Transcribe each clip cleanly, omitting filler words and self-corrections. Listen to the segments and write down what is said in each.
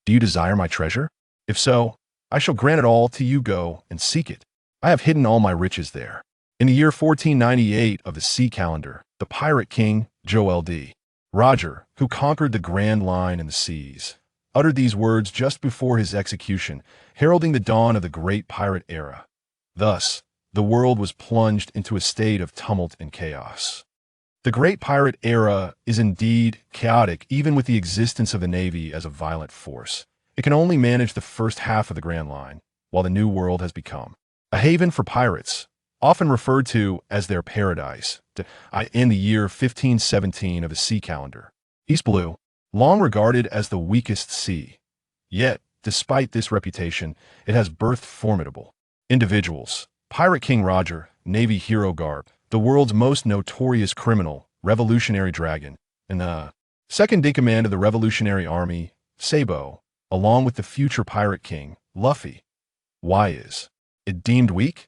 Do you desire my treasure? If so, I shall grant it all to you. Go and seek it. I have hidden all my riches there. In the year 1498 of the sea calendar, the pirate king, Joel D. Roger, who conquered the Grand Line in the seas, uttered these words just before his execution, heralding the dawn of the great pirate era. Thus, the world was plunged into a state of tumult and chaos. The Great Pirate Era is indeed chaotic, even with the existence of the Navy as a violent force. It can only manage the first half of the Grand Line, while the New World has become a haven for pirates, often referred to as their paradise, in the year 1517 of the sea calendar. East Blue, long regarded as the weakest sea. Yet, despite this reputation, it has birthed formidable individuals. Pirate King Roger, Navy hero Garb, the world's most notorious criminal, Revolutionary Dragon, and the second in command of the Revolutionary Army, Sabo, along with the future Pirate King, Luffy. Why is it deemed weak?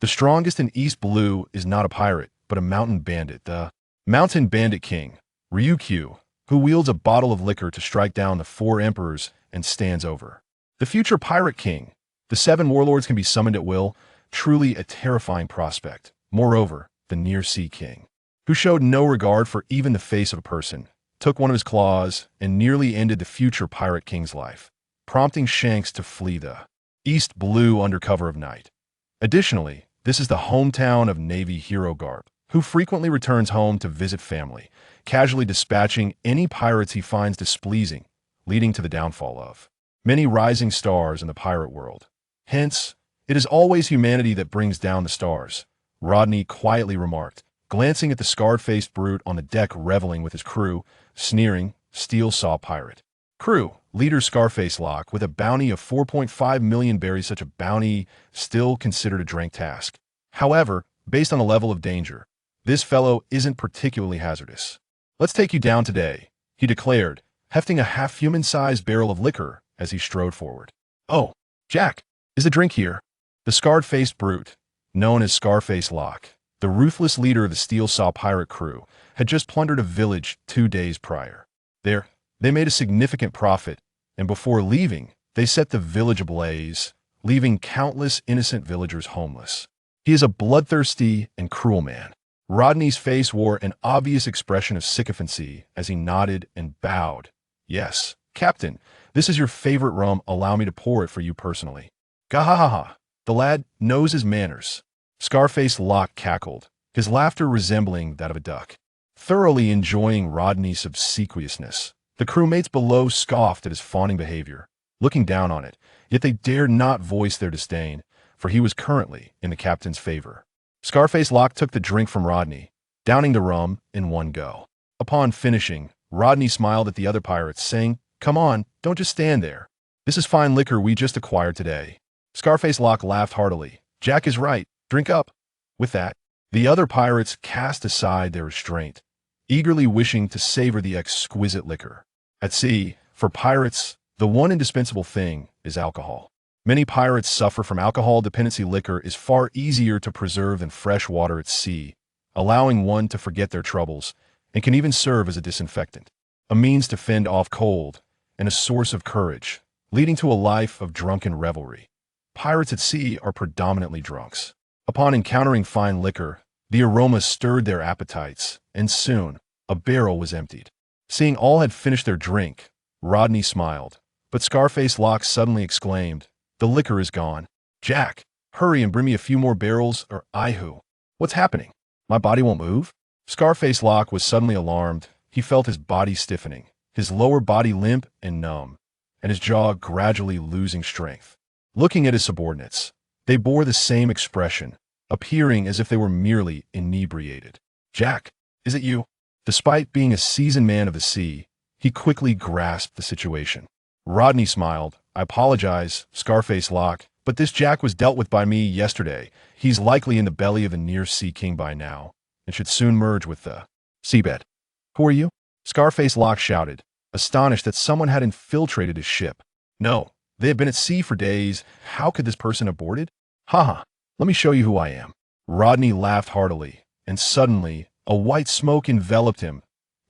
The strongest in East Blue is not a pirate, but a mountain bandit, the Mountain Bandit King, Ryukyu, who wields a bottle of liquor to strike down the 4 emperors and stands over the future Pirate King. The 7 warlords can be summoned at will, truly a terrifying prospect. Moreover, the Near Sea King, who showed no regard for even the face of a person, took one of his claws and nearly ended the future Pirate King's life, prompting Shanks to flee the East Blue under cover of night. Additionally, this is the hometown of Navy hero Garb, who frequently returns home to visit family, casually dispatching any pirates he finds displeasing, leading to the downfall of many rising stars in the pirate world. Hence, it is always humanity that brings down the stars, Rodney quietly remarked, glancing at the scarred-faced brute on the deck reveling with his crew, sneering, steel saw pirate. Crew, leader Scarface Lock, with a bounty of 4.5 million berries. Such a bounty still considered a drank task. However, based on the level of danger, this fellow isn't particularly hazardous. Let's take you down today, he declared, hefting a half-human-sized barrel of liquor as he strode forward. Oh, Jack, is the drink here? The scarred-faced brute, known as Scarface Lock, the ruthless leader of the Steel Saw pirate crew, had just plundered a village 2 days prior. There, they made a significant profit, and before leaving, they set the village ablaze, leaving countless innocent villagers homeless. He is a bloodthirsty and cruel man. Rodney's face wore an obvious expression of sycophancy as he nodded and bowed. Yes, Captain, this is your favorite rum. Allow me to pour it for you personally. Gahahaha. The lad knows his manners. Scarface Lock cackled, his laughter resembling that of a duck. Thoroughly enjoying Rodney's obsequiousness, the crewmates below scoffed at his fawning behavior, looking down on it, yet they dared not voice their disdain, for he was currently in the captain's favor. Scarface Lock took the drink from Rodney, downing the rum in one go. Upon finishing, Rodney smiled at the other pirates, saying, "Come on, don't just stand there. This is fine liquor we just acquired today." Scarface Lock laughed heartily. "Jack is right. Drink up." With that, the other pirates cast aside their restraint, eagerly wishing to savor the exquisite liquor. At sea, for pirates, the one indispensable thing is alcohol. Many pirates suffer from alcohol dependency. Liquor is far easier to preserve than fresh water at sea, allowing one to forget their troubles, and can even serve as a disinfectant, a means to fend off cold, and a source of courage, leading to a life of drunken revelry. Pirates at sea are predominantly drunks. Upon encountering fine liquor, the aroma stirred their appetites, and soon, a barrel was emptied. Seeing all had finished their drink, Rodney smiled, but Scarface Lock suddenly exclaimed, "The liquor is gone. Jack, hurry and bring me a few more barrels or I-hoo. What's happening? My body won't move?" Scarface Lock was suddenly alarmed. He felt his body stiffening, his lower body limp and numb, and his jaw gradually losing strength. Looking at his subordinates, they bore the same expression, appearing as if they were merely inebriated. "Jack, is it you?" Despite being a seasoned man of the sea, he quickly grasped the situation. Rodney smiled. "I apologize, Scarface Lock, but this Jack was dealt with by me yesterday. He's likely in the belly of the Near Sea King by now, and should soon merge with the seabed." "Who are you?" Scarface Lock shouted, astonished that someone had infiltrated his ship. "No, they have been at sea for days. How could this person have boarded?" "Haha, let me show you who I am." Rodney laughed heartily, and suddenly, a white smoke enveloped him.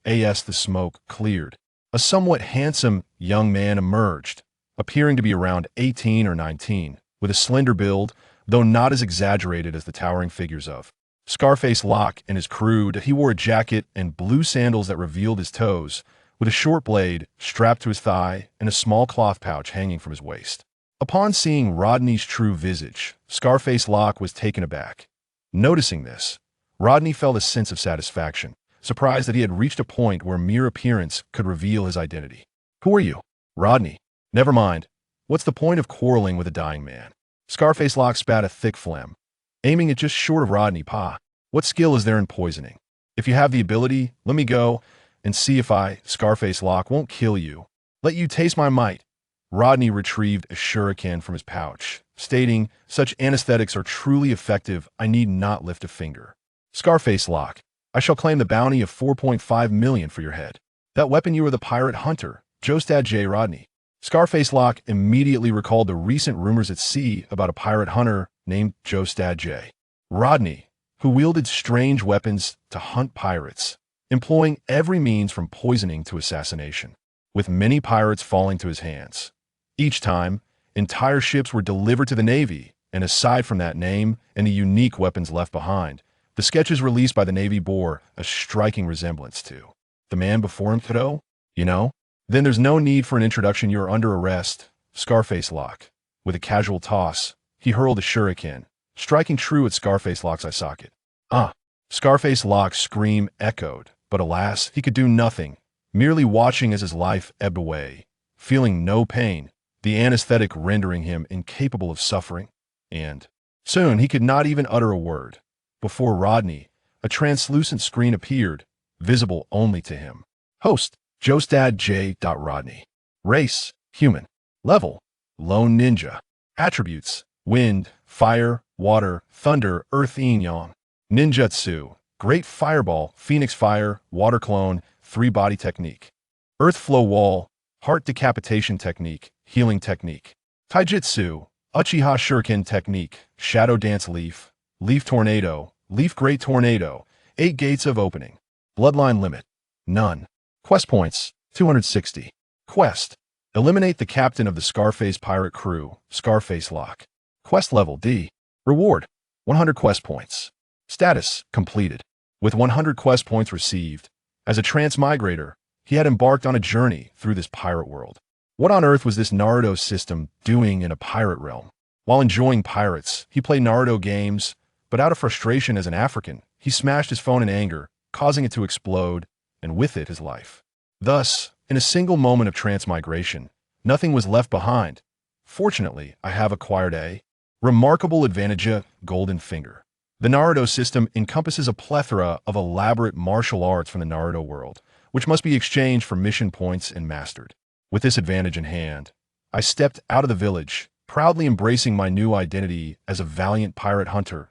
The smoke cleared. A somewhat handsome young man emerged, appearing to be around 18 or 19, with a slender build, though not as exaggerated as the towering figures of Scarface Locke and his crew. He wore a jacket and blue sandals that revealed his toes, with a short blade strapped to his thigh and a small cloth pouch hanging from his waist. Upon seeing Rodney's true visage, Scarface Locke was taken aback. Noticing this, Rodney felt a sense of satisfaction, surprised that he had reached a point where mere appearance could reveal his identity. "Who are you?" "Rodney." "Never mind. What's the point of quarreling with a dying man?" Scarface Locke spat a thick phlegm, aiming it just short of Rodney. "Pa, what skill is there in poisoning? If you have the ability, let me go and see if Scarface Locke, won't kill you. Let you taste my might." Rodney retrieved a shuriken from his pouch, stating, "Such anesthetics are truly effective. I need not lift a finger." "Scarface Locke, I shall claim the bounty of 4.5 million for your head. That weapon, you are the pirate hunter, Jostad J. Rodney." Scarface Locke immediately recalled the recent rumors at sea about a pirate hunter named Jostad J. Rodney, who wielded strange weapons to hunt pirates, employing every means from poisoning to assassination, with many pirates falling to his hands. Each time, entire ships were delivered to the Navy, and aside from that name and the unique weapons left behind, the sketches released by the Navy bore a striking resemblance to the man before him. "Though, you know? Then there's no need for an introduction. You're under arrest." Scarface Locke, with a casual toss, he hurled a shuriken, striking true at Scarface Locke's eye socket. "Ah!" Scarface Locke's scream echoed, but alas, he could do nothing, merely watching as his life ebbed away, feeling no pain, the anesthetic rendering him incapable of suffering, and soon he could not even utter a word. Before Rodney, a translucent screen appeared, visible only to him. Host, Jostad J. Rodney. Race, human. Level, lone ninja. Attributes, wind, fire, water, thunder, earth, yin yang. Ninjutsu, great fireball, phoenix fire, water clone, 3-body technique. Earth flow wall, heart decapitation technique, healing technique. Taijutsu, Uchiha shuriken technique, shadow dance leaf, leaf tornado, leaf great tornado, 8 gates of opening. Bloodline limit, none. Quest points, 260. Quest, eliminate the captain of the Scarface pirate crew, Scarface Locke. Quest level D. Reward, 100 quest points. Status, completed. With 100 quest points received, as a transmigrator, he had embarked on a journey through this pirate world. What on earth was this Naruto system doing in a pirate realm? While enjoying pirates, he played Naruto games, but out of frustration as an African, he smashed his phone in anger, causing it to explode, and with it his life. Thus, in a single moment of transmigration, nothing was left behind. Fortunately, I have acquired a remarkable advantage, a golden finger. The Naruto system encompasses a plethora of elaborate martial arts from the Naruto world, which must be exchanged for mission points and mastered. With this advantage in hand, I stepped out of the village, proudly embracing my new identity as a valiant pirate hunter.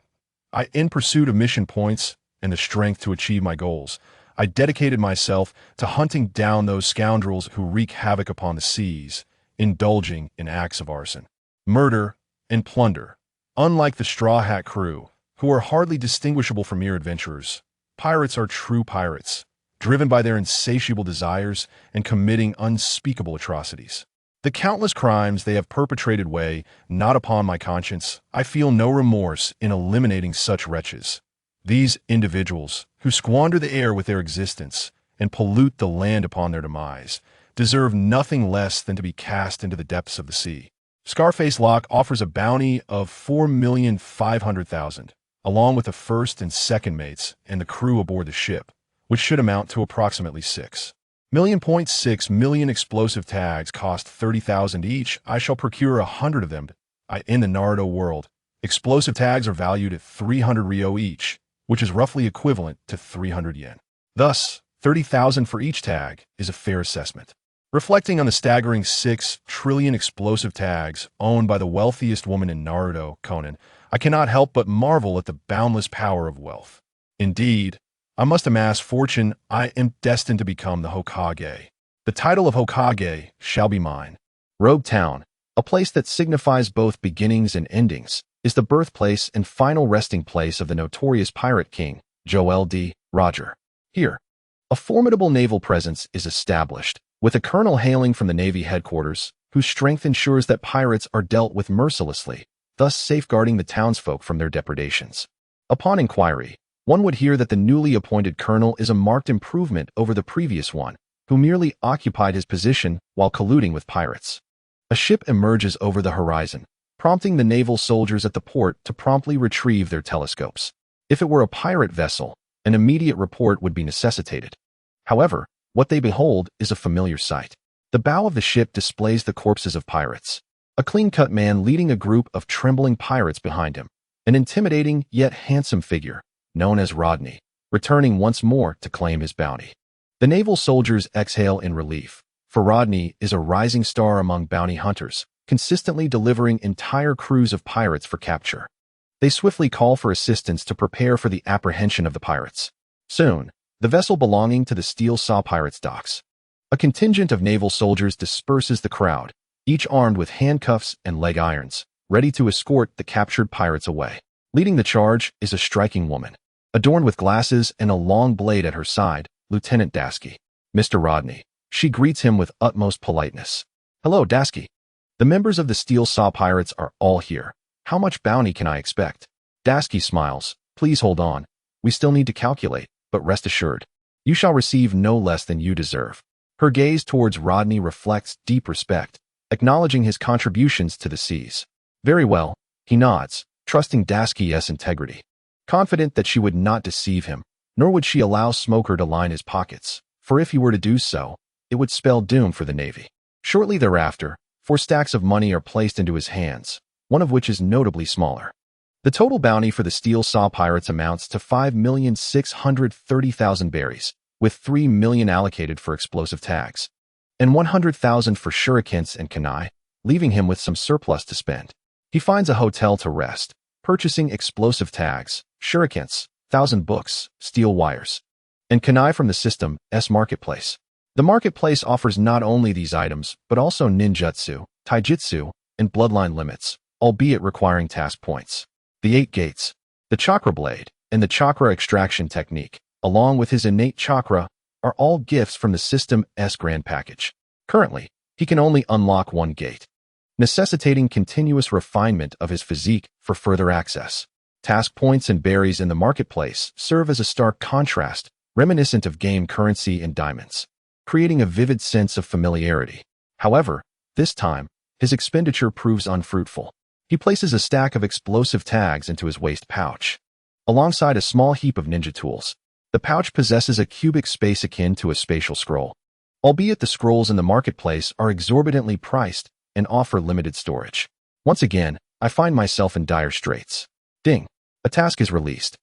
In pursuit of mission points and the strength to achieve my goals, I dedicated myself to hunting down those scoundrels who wreak havoc upon the seas, indulging in acts of arson, murder, and plunder. Unlike the Straw Hat crew, who are hardly distinguishable from mere adventurers, pirates are true pirates, driven by their insatiable desires and committing unspeakable atrocities. The countless crimes they have perpetrated weigh not upon my conscience. I feel no remorse in eliminating such wretches. These individuals, who squander the air with their existence and pollute the land upon their demise, deserve nothing less than to be cast into the depths of the sea. Scarface Locke offers a bounty of 4,500,000, along with the first and second mates and the crew aboard the ship, which should amount to approximately 6 million explosive tags cost 30,000 each. I shall procure 100 of them. In the Naruto world, explosive tags are valued at 300 ryo each, which is roughly equivalent to 300 yen. Thus, 30,000 for each tag is a fair assessment. Reflecting on the staggering 6 trillion explosive tags owned by the wealthiest woman in Naruto, Conan, I cannot help but marvel at the boundless power of wealth. Indeed, I must amass fortune. I am destined to become the Hokage. The title of Hokage shall be mine. Rogue Town, a place that signifies both beginnings and endings, is the birthplace and final resting place of the notorious pirate king, Joel D. Roger. Here, a formidable naval presence is established, with a colonel hailing from the Navy headquarters, whose strength ensures that pirates are dealt with mercilessly, thus safeguarding the townsfolk from their depredations. Upon inquiry, one would hear that the newly appointed colonel is a marked improvement over the previous one, who merely occupied his position while colluding with pirates. A ship emerges over the horizon, prompting the naval soldiers at the port to promptly retrieve their telescopes. If it were a pirate vessel, an immediate report would be necessitated. However, what they behold is a familiar sight. The bow of the ship displays the corpses of pirates. A clean-cut man leading a group of trembling pirates behind him, an intimidating yet handsome figure, known as Rodney, returning once more to claim his bounty. The naval soldiers exhale in relief, for Rodney is a rising star among bounty hunters, consistently delivering entire crews of pirates for capture. They swiftly call for assistance to prepare for the apprehension of the pirates. Soon, the vessel belonging to the Steel Saw Pirates docks. A contingent of naval soldiers disperses the crowd, each armed with handcuffs and leg irons, ready to escort the captured pirates away. Leading the charge is a striking woman, adorned with glasses and a long blade at her side, Lieutenant Dasky. Mr. Rodney. She greets him with utmost politeness. Hello, Dasky. The members of the Steel Saw Pirates are all here. How much bounty can I expect? Dasky smiles. Please hold on. We still need to calculate, but rest assured, you shall receive no less than you deserve. Her gaze towards Rodney reflects deep respect, acknowledging his contributions to the seas. Very well, he nods, trusting Dasky's integrity. Confident that she would not deceive him, nor would she allow Smoker to line his pockets, for if he were to do so, it would spell doom for the Navy. Shortly thereafter, 4 stacks of money are placed into his hands, one of which is notably smaller. The total bounty for the Steel Saw Pirates amounts to 5,630,000 berries, with 3 million allocated for explosive tags, and 100,000 for shurikens and kekkei, leaving him with some surplus to spend. He finds a hotel to rest, purchasing explosive tags, shurikens, 1,000 books, steel wires, and kekkei from the system's marketplace. The marketplace offers not only these items, but also ninjutsu, taijutsu, and bloodline limits, albeit requiring task points. The 8 gates, the chakra blade, and the chakra extraction technique, along with his innate chakra, are all gifts from the system's grand package. Currently, he can only unlock 1 gate, necessitating continuous refinement of his physique for further access. Task points and berries in the marketplace serve as a stark contrast, reminiscent of game currency and diamonds, creating a vivid sense of familiarity. However, this time, his expenditure proves unfruitful. He places a stack of explosive tags into his waist pouch, alongside a small heap of ninja tools. The pouch possesses a cubic space akin to a spatial scroll, albeit the scrolls in the marketplace are exorbitantly priced and offer limited storage. Once again, I find myself in dire straits. Ding! A task is released.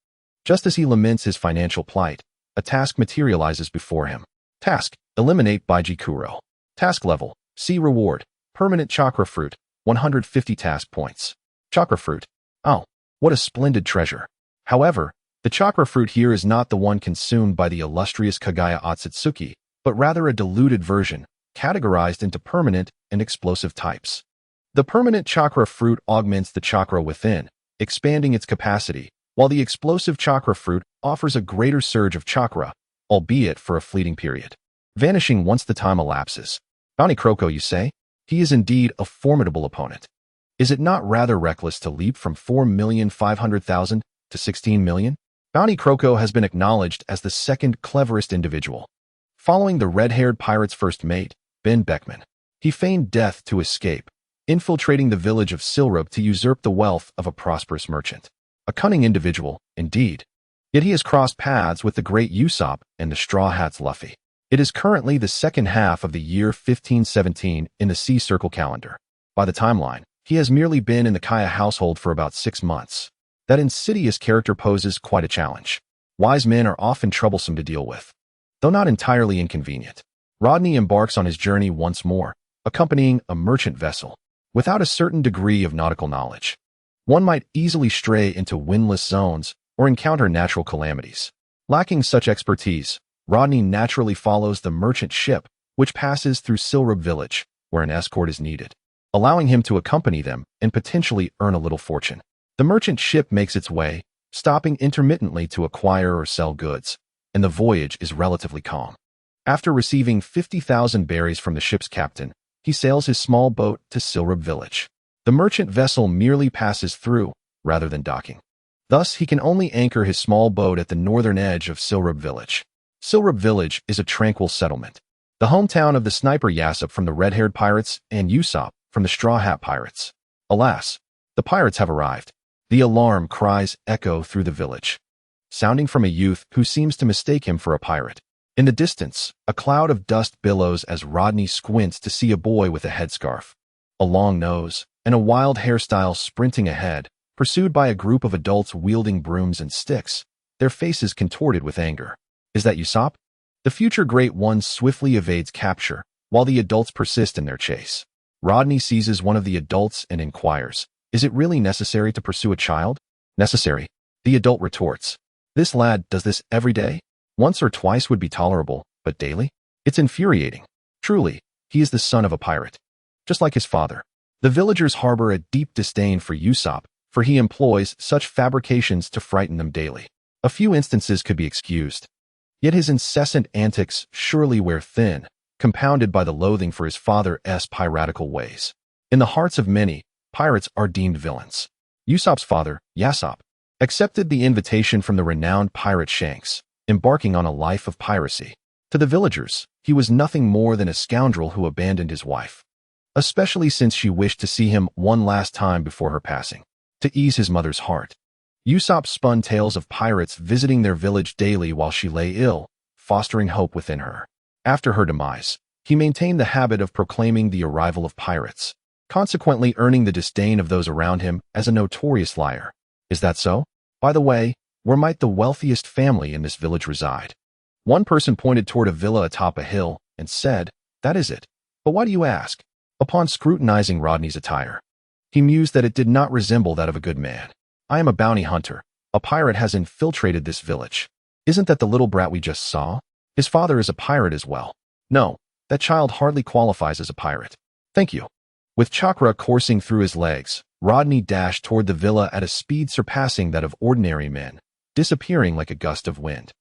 Just as he laments his financial plight, a task materializes before him. Task: Eliminate Baiji Kuro. Task level: C reward: Permanent chakra fruit, 150 task points. Chakra fruit. Oh, what a splendid treasure. However, the chakra fruit here is not the one consumed by the illustrious Kagaya Otsutsuki, but rather a diluted version, categorized into permanent and explosive types. The permanent chakra fruit augments the chakra within, expanding its capacity, while the explosive chakra fruit offers a greater surge of chakra, albeit for a fleeting period, vanishing once the time elapses. Bounty Kroko, you say? He is indeed a formidable opponent. Is it not rather reckless to leap from 4,500,000 to 16 million? Bounty Kroko has been acknowledged as the second cleverest individual, following the red-haired pirate's first mate, Ben Beckman. He feigned death to escape, infiltrating the village of Silrub to usurp the wealth of a prosperous merchant. A cunning individual, indeed. Yet he has crossed paths with the great Usopp and the Straw Hats Luffy. It is currently the second half of the year 1517 in the Sea Circle calendar. By the timeline, he has merely been in the Kaya household for about 6 months. That insidious character poses quite a challenge. Wise men are often troublesome to deal with, though not entirely inconvenient. Rodney embarks on his journey once more, accompanying a merchant vessel. Without a certain degree of nautical knowledge, one might easily stray into windless zones or encounter natural calamities. Lacking such expertise, Rodney naturally follows the merchant ship, which passes through Silrub village, where an escort is needed, allowing him to accompany them and potentially earn a little fortune. The merchant ship makes its way, stopping intermittently to acquire or sell goods, and the voyage is relatively calm. After receiving 50,000 berries from the ship's captain, he sails his small boat to Silrub village. The merchant vessel merely passes through, rather than docking. Thus, he can only anchor his small boat at the northern edge of Silrub village. Silrub village is a tranquil settlement, the hometown of the sniper Yassop from the red-haired pirates and Usopp from the Straw Hat pirates. Alas, the pirates have arrived. The alarm cries echo through the village, sounding from a youth who seems to mistake him for a pirate. In the distance, a cloud of dust billows as Rodney squints to see a boy with a headscarf, a long nose, and a wild hairstyle sprinting ahead, pursued by a group of adults wielding brooms and sticks, their faces contorted with anger. Is that Usopp? The future Great One swiftly evades capture, while the adults persist in their chase. Rodney seizes one of the adults and inquires, "Is it really necessary to pursue a child?" "Necessary," the adult retorts. "This lad does this every day? Once or twice would be tolerable, but daily? It's infuriating. Truly, he is the son of a pirate, just like his father." The villagers harbor a deep disdain for Usopp, for he employs such fabrications to frighten them daily. A few instances could be excused. Yet his incessant antics surely wear thin, compounded by the loathing for his father's piratical ways. In the hearts of many, pirates are deemed villains. Usopp's father, Yassop, accepted the invitation from the renowned pirate Shanks, embarking on a life of piracy. To the villagers, he was nothing more than a scoundrel who abandoned his wife, especially since she wished to see him one last time before her passing, to ease his mother's heart. Usopp spun tales of pirates visiting their village daily while she lay ill, fostering hope within her. After her demise, he maintained the habit of proclaiming the arrival of pirates, consequently earning the disdain of those around him as a notorious liar. Is that so? By the way, where might the wealthiest family in this village reside? One person pointed toward a villa atop a hill and said, "That is it. But why do you ask?" Upon scrutinizing Rodney's attire, he mused that it did not resemble that of a good man. "I am a bounty hunter. A pirate has infiltrated this village. Isn't that the little brat we just saw? His father is a pirate as well. No, that child hardly qualifies as a pirate. Thank you." With chakra coursing through his legs, Rodney dashed toward the villa at a speed surpassing that of ordinary men, disappearing like a gust of wind.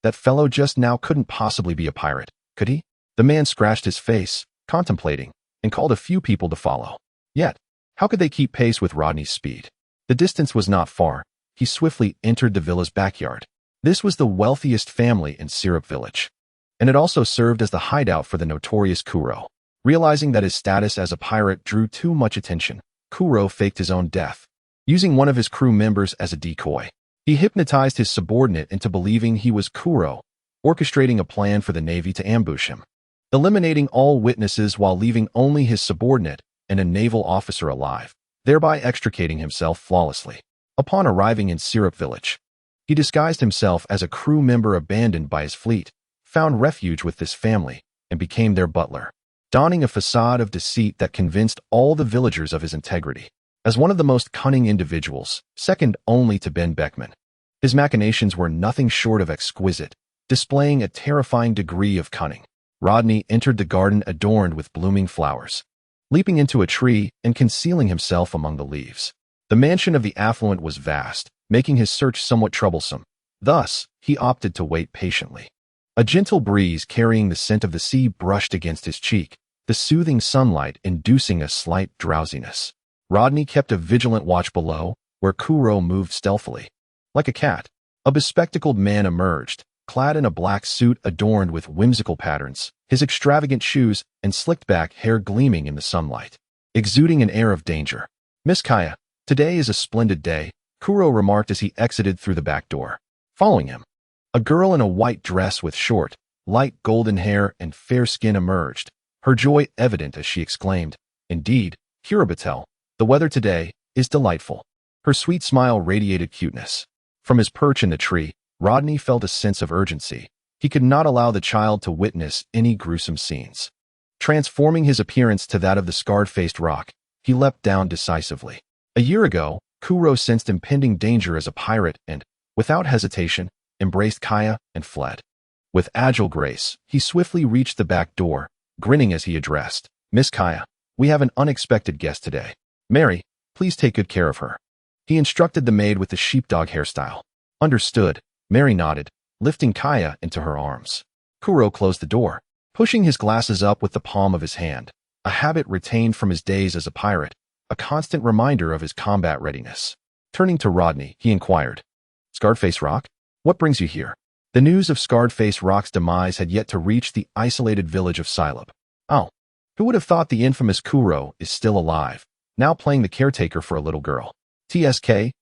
That fellow just now couldn't possibly be a pirate, could he? The man scratched his face, contemplating, and called a few people to follow. Yet, how could they keep pace with Rodney's speed? The distance was not far. He swiftly entered the villa's backyard. This was the wealthiest family in Syrup Village, and it also served as the hideout for the notorious Kuro. Realizing that his status as a pirate drew too much attention, Kuro faked his own death, using one of his crew members as a decoy. He hypnotized his subordinate into believing he was Kuro, orchestrating a plan for the Navy to ambush him, eliminating all witnesses while leaving only his subordinate and a naval officer alive, thereby extricating himself flawlessly. Upon arriving in Syrup Village, he disguised himself as a crew member abandoned by his fleet, found refuge with this family, and became their butler, donning a facade of deceit that convinced all the villagers of his integrity. As one of the most cunning individuals, second only to Ben Beckman, his machinations were nothing short of exquisite, displaying a terrifying degree of cunning. Rodney entered the garden adorned with blooming flowers, leaping into a tree and concealing himself among the leaves. The mansion of the affluent was vast, making his search somewhat troublesome. Thus, he opted to wait patiently. A gentle breeze carrying the scent of the sea brushed against his cheek, the soothing sunlight inducing a slight drowsiness. Rodney kept a vigilant watch below, where Kuro moved stealthily. Like a cat, a bespectacled man emerged, clad in a black suit adorned with whimsical patterns, his extravagant shoes and slicked-back hair gleaming in the sunlight, exuding an air of danger. "Miss Kaya, today is a splendid day," Kuro remarked as he exited through the back door. Following him, a girl in a white dress with short, light golden hair and fair skin emerged, her joy evident as she exclaimed, "Indeed, Kirabatel, the weather today is delightful." Her sweet smile radiated cuteness. From his perch in the tree, Rodney felt a sense of urgency. He could not allow the child to witness any gruesome scenes. Transforming his appearance to that of the scarred-faced rock, he leapt down decisively. A year ago, Kuro sensed impending danger as a pirate and, without hesitation, embraced Kaya and fled. With agile grace, he swiftly reached the back door, grinning as he addressed, "Miss Kaya, we have an unexpected guest today. Mary, please take good care of her." He instructed the maid with the sheepdog hairstyle. "Understood," Mary nodded, lifting Kaya into her arms. Kuro closed the door, pushing his glasses up with the palm of his hand. a habit retained from his days as a pirate, a constant reminder of his combat readiness. Turning to Rodney, he inquired, "Scarred-Face Rock? What brings you here?" The news of Scarred-Face Rock's demise had yet to reach the isolated village of Silub. Oh, who would have thought the infamous Kuro is still alive, now playing the caretaker for a little girl? TSK,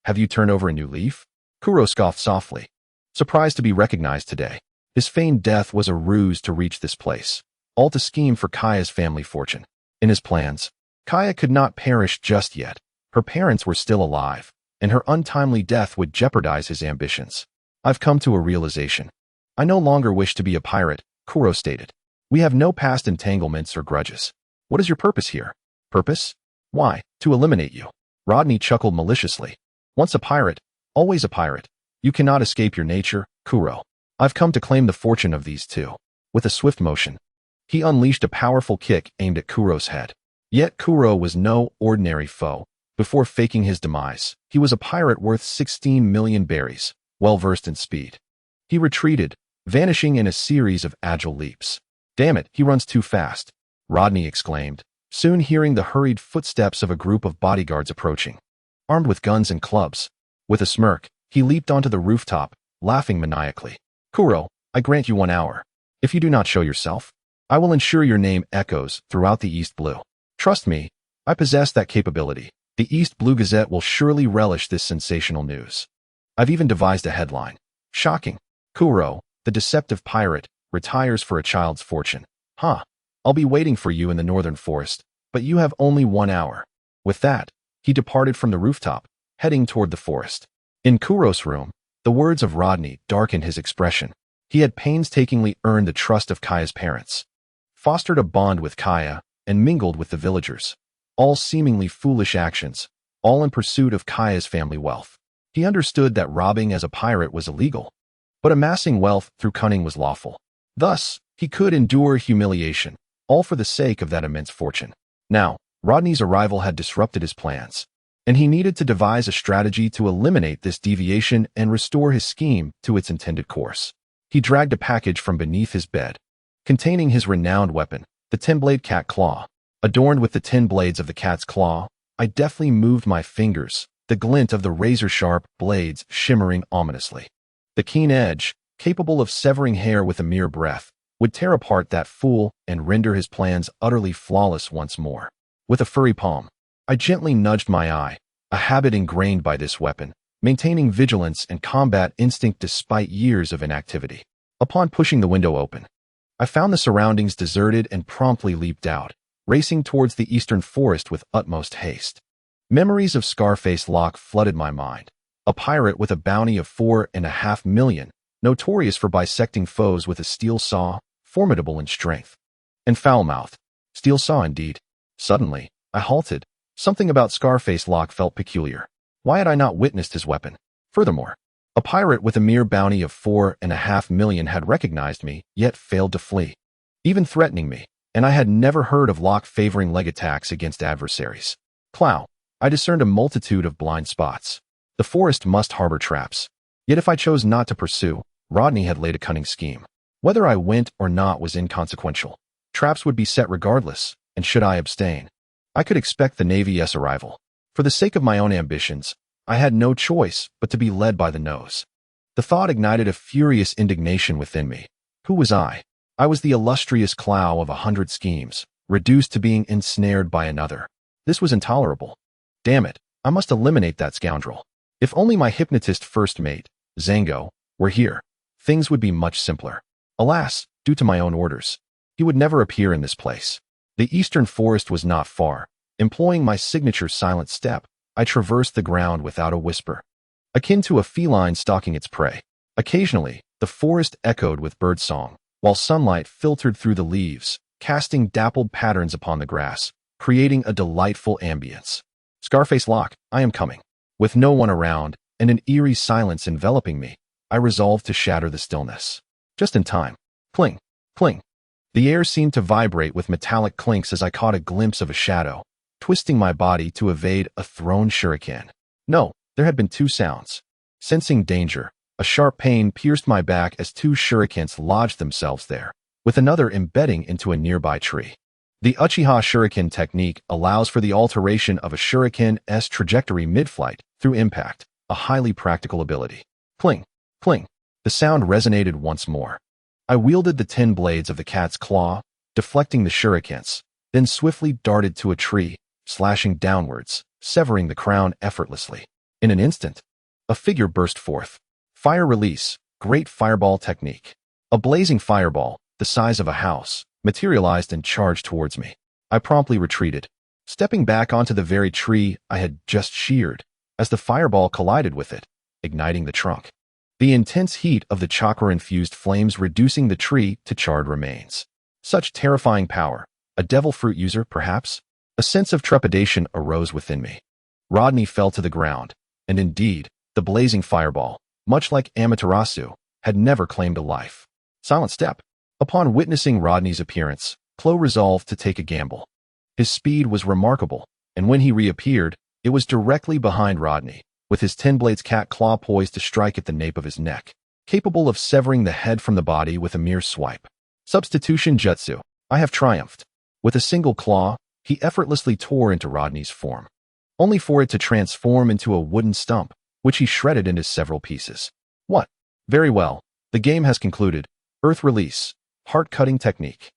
have you turned over a new leaf? Kuro scoffed softly, surprised to be recognized today. His feigned death was a ruse to reach this place, all to scheme for Kaya's family fortune. In his plans, Kaya could not perish just yet. Her parents were still alive, and her untimely death would jeopardize his ambitions. I've come to a realization. I no longer wish to be a pirate, Kuro stated. We have no past entanglements or grudges. What is your purpose here? Purpose? Why, to eliminate you. Rodney chuckled maliciously. Once a pirate, always a pirate. You cannot escape your nature, Kuro. I've come to claim the fortune of these two. With a swift motion, he unleashed a powerful kick aimed at Kuro's head. Yet Kuro was no ordinary foe. Before faking his demise, he was a pirate worth 16 million berries, well-versed in speed. He retreated, vanishing in a series of agile leaps. Damn it, he runs too fast, Rodney exclaimed, soon hearing the hurried footsteps of a group of bodyguards approaching, armed with guns and clubs. With a smirk, he leaped onto the rooftop, laughing maniacally. Kuro, I grant you 1 hour. If you do not show yourself, I will ensure your name echoes throughout the East Blue. Trust me, I possess that capability. The East Blue Gazette will surely relish this sensational news. I've even devised a headline. Shocking. Kuro, the deceptive pirate, retires for a child's fortune. Huh. I'll be waiting for you in the northern forest, but you have only 1 hour. With that, he departed from the rooftop, heading toward the forest. In Kuro's room, the words of Rodney darkened his expression. He had painstakingly earned the trust of Kaya's parents, fostered a bond with Kaya, and mingled with the villagers. All seemingly foolish actions, all in pursuit of Kaya's family wealth. He understood that robbing as a pirate was illegal, but amassing wealth through cunning was lawful. Thus, he could endure humiliation, all for the sake of that immense fortune. Now, Rodney's arrival had disrupted his plans, and he needed to devise a strategy to eliminate this deviation and restore his scheme to its intended course. He dragged a package from beneath his bed, containing his renowned weapon, the 10-blade cat claw. Adorned with the 10 blades of the cat's claw, I deftly moved my fingers, the glint of the razor-sharp blades shimmering ominously. The keen edge, capable of severing hair with a mere breath, would tear apart that fool and render his plans utterly flawless once more. With a furry palm, I gently nudged my eye, a habit ingrained by this weapon, maintaining vigilance and combat instinct despite years of inactivity. Upon pushing the window open, I found the surroundings deserted and promptly leaped out, racing towards the eastern forest with utmost haste. Memories of Scarface Lock flooded my mind. A pirate with a bounty of 4.5 million, notorious for bisecting foes with a steel saw, formidable in strength. And foul-mouthed. Steel saw indeed. Suddenly, I halted. Something about Scarface Lock felt peculiar. Why had I not witnessed his weapon? Furthermore, a pirate with a mere bounty of 4.5 million had recognized me, yet failed to flee, even threatening me. And I had never heard of Locke favoring leg attacks against adversaries. Clow, I discerned a multitude of blind spots. The forest must harbor traps. Yet if I chose not to pursue, Rodney had laid a cunning scheme. Whether I went or not was inconsequential. Traps would be set regardless, and should I abstain, I could expect the Navy's arrival. For the sake of my own ambitions, I had no choice but to be led by the nose. The thought ignited a furious indignation within me. Who was I? I was the illustrious Clow of 100 schemes, reduced to being ensnared by another. This was intolerable. Damn it, I must eliminate that scoundrel. If only my hypnotist first mate, Zango, were here, things would be much simpler. Alas, due to my own orders, he would never appear in this place. The eastern forest was not far. Employing my signature silent step, I traversed the ground without a whisper, akin to a feline stalking its prey. Occasionally, the forest echoed with birdsong, while sunlight filtered through the leaves, casting dappled patterns upon the grass, creating a delightful ambience. Scarface Lock, I am coming. With no one around, and an eerie silence enveloping me, I resolved to shatter the stillness. Just in time. Cling, cling. The air seemed to vibrate with metallic clinks as I caught a glimpse of a shadow, twisting my body to evade a thrown shuriken. No, there had been 2 sounds. Sensing danger, a sharp pain pierced my back as 2 shurikens lodged themselves there, with another embedding into a nearby tree. The Uchiha Shuriken technique allows for the alteration of a shuriken's trajectory mid-flight through impact, a highly practical ability. Cling, cling. The sound resonated once more. I wielded the 10 blades of the cat's claw, deflecting the shurikens, then swiftly darted to a tree, slashing downwards, severing the crown effortlessly. In an instant, a figure burst forth. Fire release, great fireball technique. A blazing fireball, the size of a house, materialized and charged towards me. I promptly retreated, stepping back onto the very tree I had just sheared, as the fireball collided with it, igniting the trunk. The intense heat of the chakra-infused flames reducing the tree to charred remains. Such terrifying power. A devil fruit user, perhaps? A sense of trepidation arose within me. Rodney fell to the ground, and indeed, the blazing fireball, much like Amaterasu, had never claimed a life. Silent step. Upon witnessing Rodney's appearance, Chloe resolved to take a gamble. His speed was remarkable, and when he reappeared, it was directly behind Rodney, with his 10 blades cat claw poised to strike at the nape of his neck, capable of severing the head from the body with a mere swipe. Substitution jutsu. I have triumphed. With a single claw, he effortlessly tore into Rodney's form, only for it to transform into a wooden stump, which he shredded into several pieces. What? Very well. The game has concluded. Earth release. Heart-cutting technique.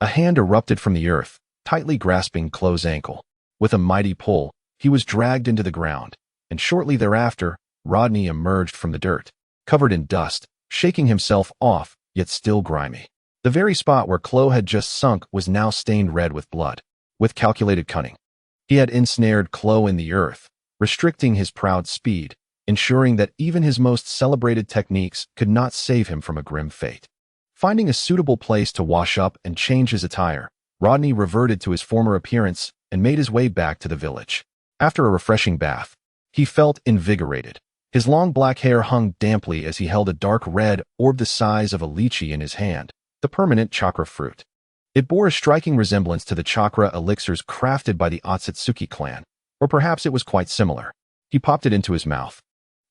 A hand erupted from the earth, tightly grasping Chloe's ankle. With a mighty pull, he was dragged into the ground, and shortly thereafter, Rodney emerged from the dirt, covered in dust, shaking himself off, yet still grimy. The very spot where Chloe had just sunk was now stained red with blood. With calculated cunning, he had ensnared Chloe in the earth, restricting his proud speed, ensuring that even his most celebrated techniques could not save him from a grim fate. Finding a suitable place to wash up and change his attire, Rodney reverted to his former appearance and made his way back to the village. After a refreshing bath, he felt invigorated. His long black hair hung damply as he held a dark red orb the size of a lychee in his hand, the permanent chakra fruit. It bore a striking resemblance to the chakra elixirs crafted by the Otsutsuki clan, or perhaps it was quite similar. He popped it into his mouth,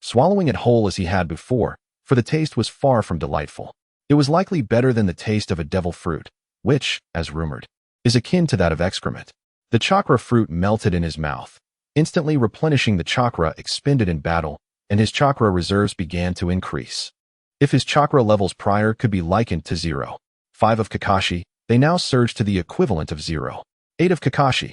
swallowing it whole as he had before, for the taste was far from delightful. It was likely better than the taste of a devil fruit, which, as rumored, is akin to that of excrement. The chakra fruit melted in his mouth, instantly replenishing the chakra expended in battle, and his chakra reserves began to increase. If his chakra levels prior could be likened to 0.5 of Kakashi, they now surged to the equivalent of 0.8 of Kakashi.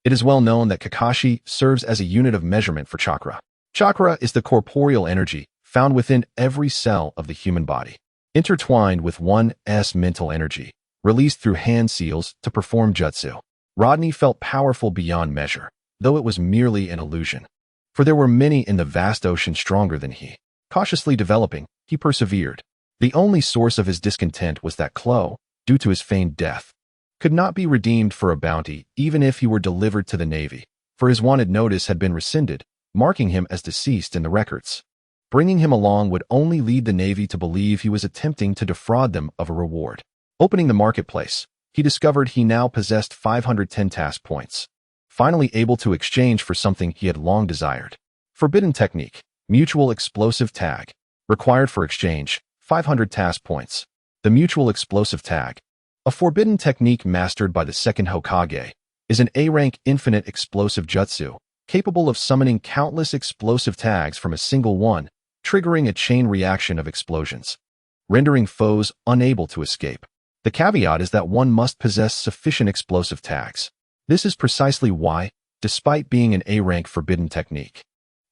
It is well known that Kakashi serves as a unit of measurement for chakra. Chakra is the corporeal energy found within every cell of the human body, intertwined with one's mental energy, released through hand seals to perform jutsu. Rodney felt powerful beyond measure, though it was merely an illusion. For there were many in the vast ocean stronger than he. Cautiously developing, he persevered. The only source of his discontent was that Chloe, due to his feigned death, could not be redeemed for a bounty even if he were delivered to the Navy, for his wanted notice had been rescinded, marking him as deceased in the records. Bringing him along would only lead the Navy to believe he was attempting to defraud them of a reward. Opening the marketplace, he discovered he now possessed 510 task points, finally able to exchange for something he had long desired. Forbidden technique, mutual explosive tag. Required for exchange, 500 task points. The mutual explosive tag, a forbidden technique mastered by the second Hokage, is an A-rank infinite explosive jutsu, capable of summoning countless explosive tags from a single one, triggering a chain reaction of explosions, rendering foes unable to escape. The caveat is that one must possess sufficient explosive tags. This is precisely why, despite being an A-rank forbidden technique,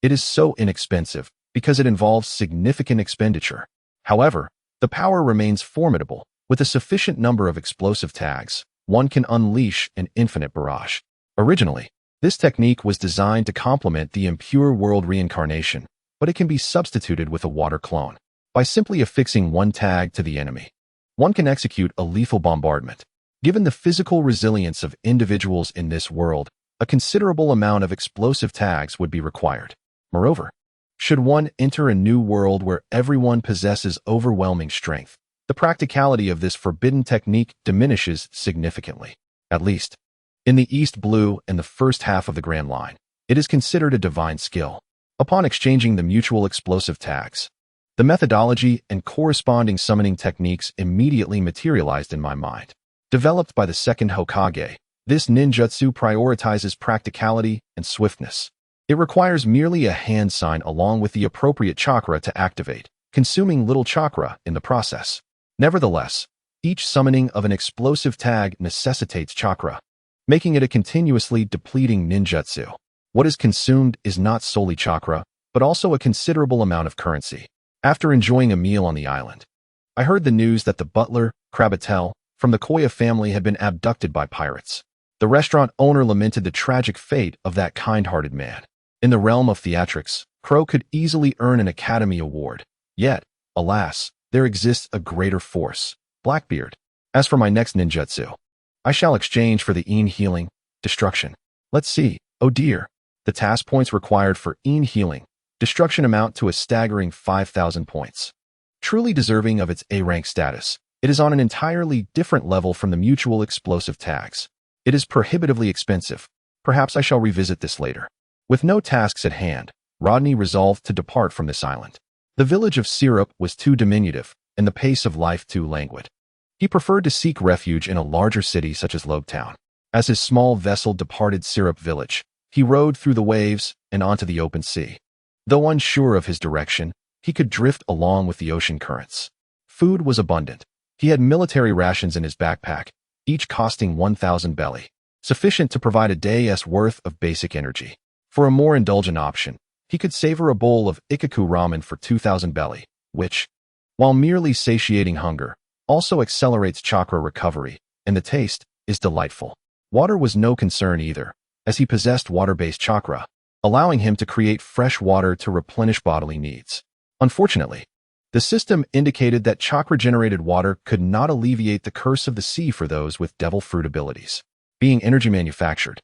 it is so inexpensive, because it involves significant expenditure. However, the power remains formidable. With a sufficient number of explosive tags, one can unleash an infinite barrage. Originally, this technique was designed to complement the impure world reincarnation, but it can be substituted with a water clone. By simply affixing one tag to the enemy, one can execute a lethal bombardment. Given the physical resilience of individuals in this world, a considerable amount of explosive tags would be required. Moreover, should one enter a new world where everyone possesses overwhelming strength, the practicality of this forbidden technique diminishes significantly. At least, in the East Blue and the first half of the Grand Line, it is considered a divine skill. Upon exchanging the mutual explosive tags, the methodology and corresponding summoning techniques immediately materialized in my mind. Developed by the second Hokage, This ninjutsu prioritizes practicality and swiftness. It requires merely a hand sign along with the appropriate chakra to activate, consuming little chakra in the process. Nevertheless, each summoning of an explosive tag necessitates chakra, making it a continuously depleting ninjutsu. What is consumed is not solely chakra, but also a considerable amount of currency. After enjoying a meal on the island, I heard the news that the butler, Krabatel, from the Koya family had been abducted by pirates. The restaurant owner lamented the tragic fate of that kind-hearted man. In the realm of theatrics, Crow could easily earn an Academy Award. Yet, alas, there exists a greater force, Blackbeard. As for my next ninjutsu, I shall exchange for the Een healing, destruction. Let's see, oh dear. The task points required for Een healing, destruction amount to a staggering 5,000 points. Truly deserving of its A-rank status, it is on an entirely different level from the mutual explosive tags. It is prohibitively expensive. Perhaps I shall revisit this later. With no tasks at hand, Rodney resolved to depart from this island. The village of Syrup was too diminutive, and the pace of life too languid. He preferred to seek refuge in a larger city such as Lobetown. As his small vessel departed Syrup village, he rode through the waves and onto the open sea. Though unsure of his direction, he could drift along with the ocean currents. Food was abundant. He had military rations in his backpack, each costing 1,000 belly, sufficient to provide a day's worth of basic energy. For a more indulgent option, he could savor a bowl of ikaku ramen for 2,000 belly, which, while merely satiating hunger, also accelerates chakra recovery, and the taste is delightful. Water was no concern either, as he possessed water-based chakra, allowing him to create fresh water to replenish bodily needs. Unfortunately, the system indicated that chakra-generated water could not alleviate the curse of the sea for those with devil fruit abilities. Being energy manufactured,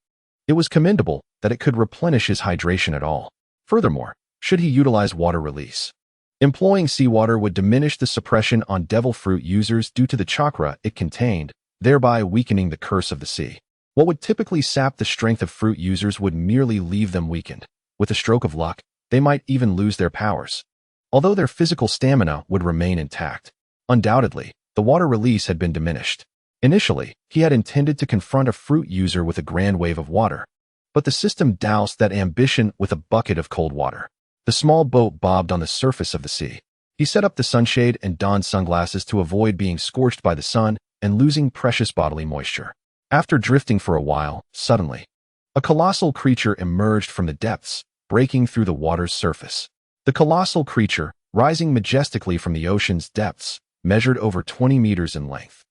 it was commendable that it could replenish his hydration at all. Furthermore, should he utilize water release, employing seawater would diminish the suppression on devil fruit users due to the chakra it contained, thereby weakening the curse of the sea. What would typically sap the strength of fruit users would merely leave them weakened. With a stroke of luck, they might even lose their powers, although their physical stamina would remain intact. Undoubtedly, the water release had been diminished. Initially, he had intended to confront a fruit user with a grand wave of water, but the system doused that ambition with a bucket of cold water. The small boat bobbed on the surface of the sea. He set up the sunshade and donned sunglasses to avoid being scorched by the sun and losing precious bodily moisture. After drifting for a while, suddenly, a colossal creature emerged from the depths, breaking through the water's surface. The colossal creature, rising majestically from the ocean's depths, measured over 20 meters in length.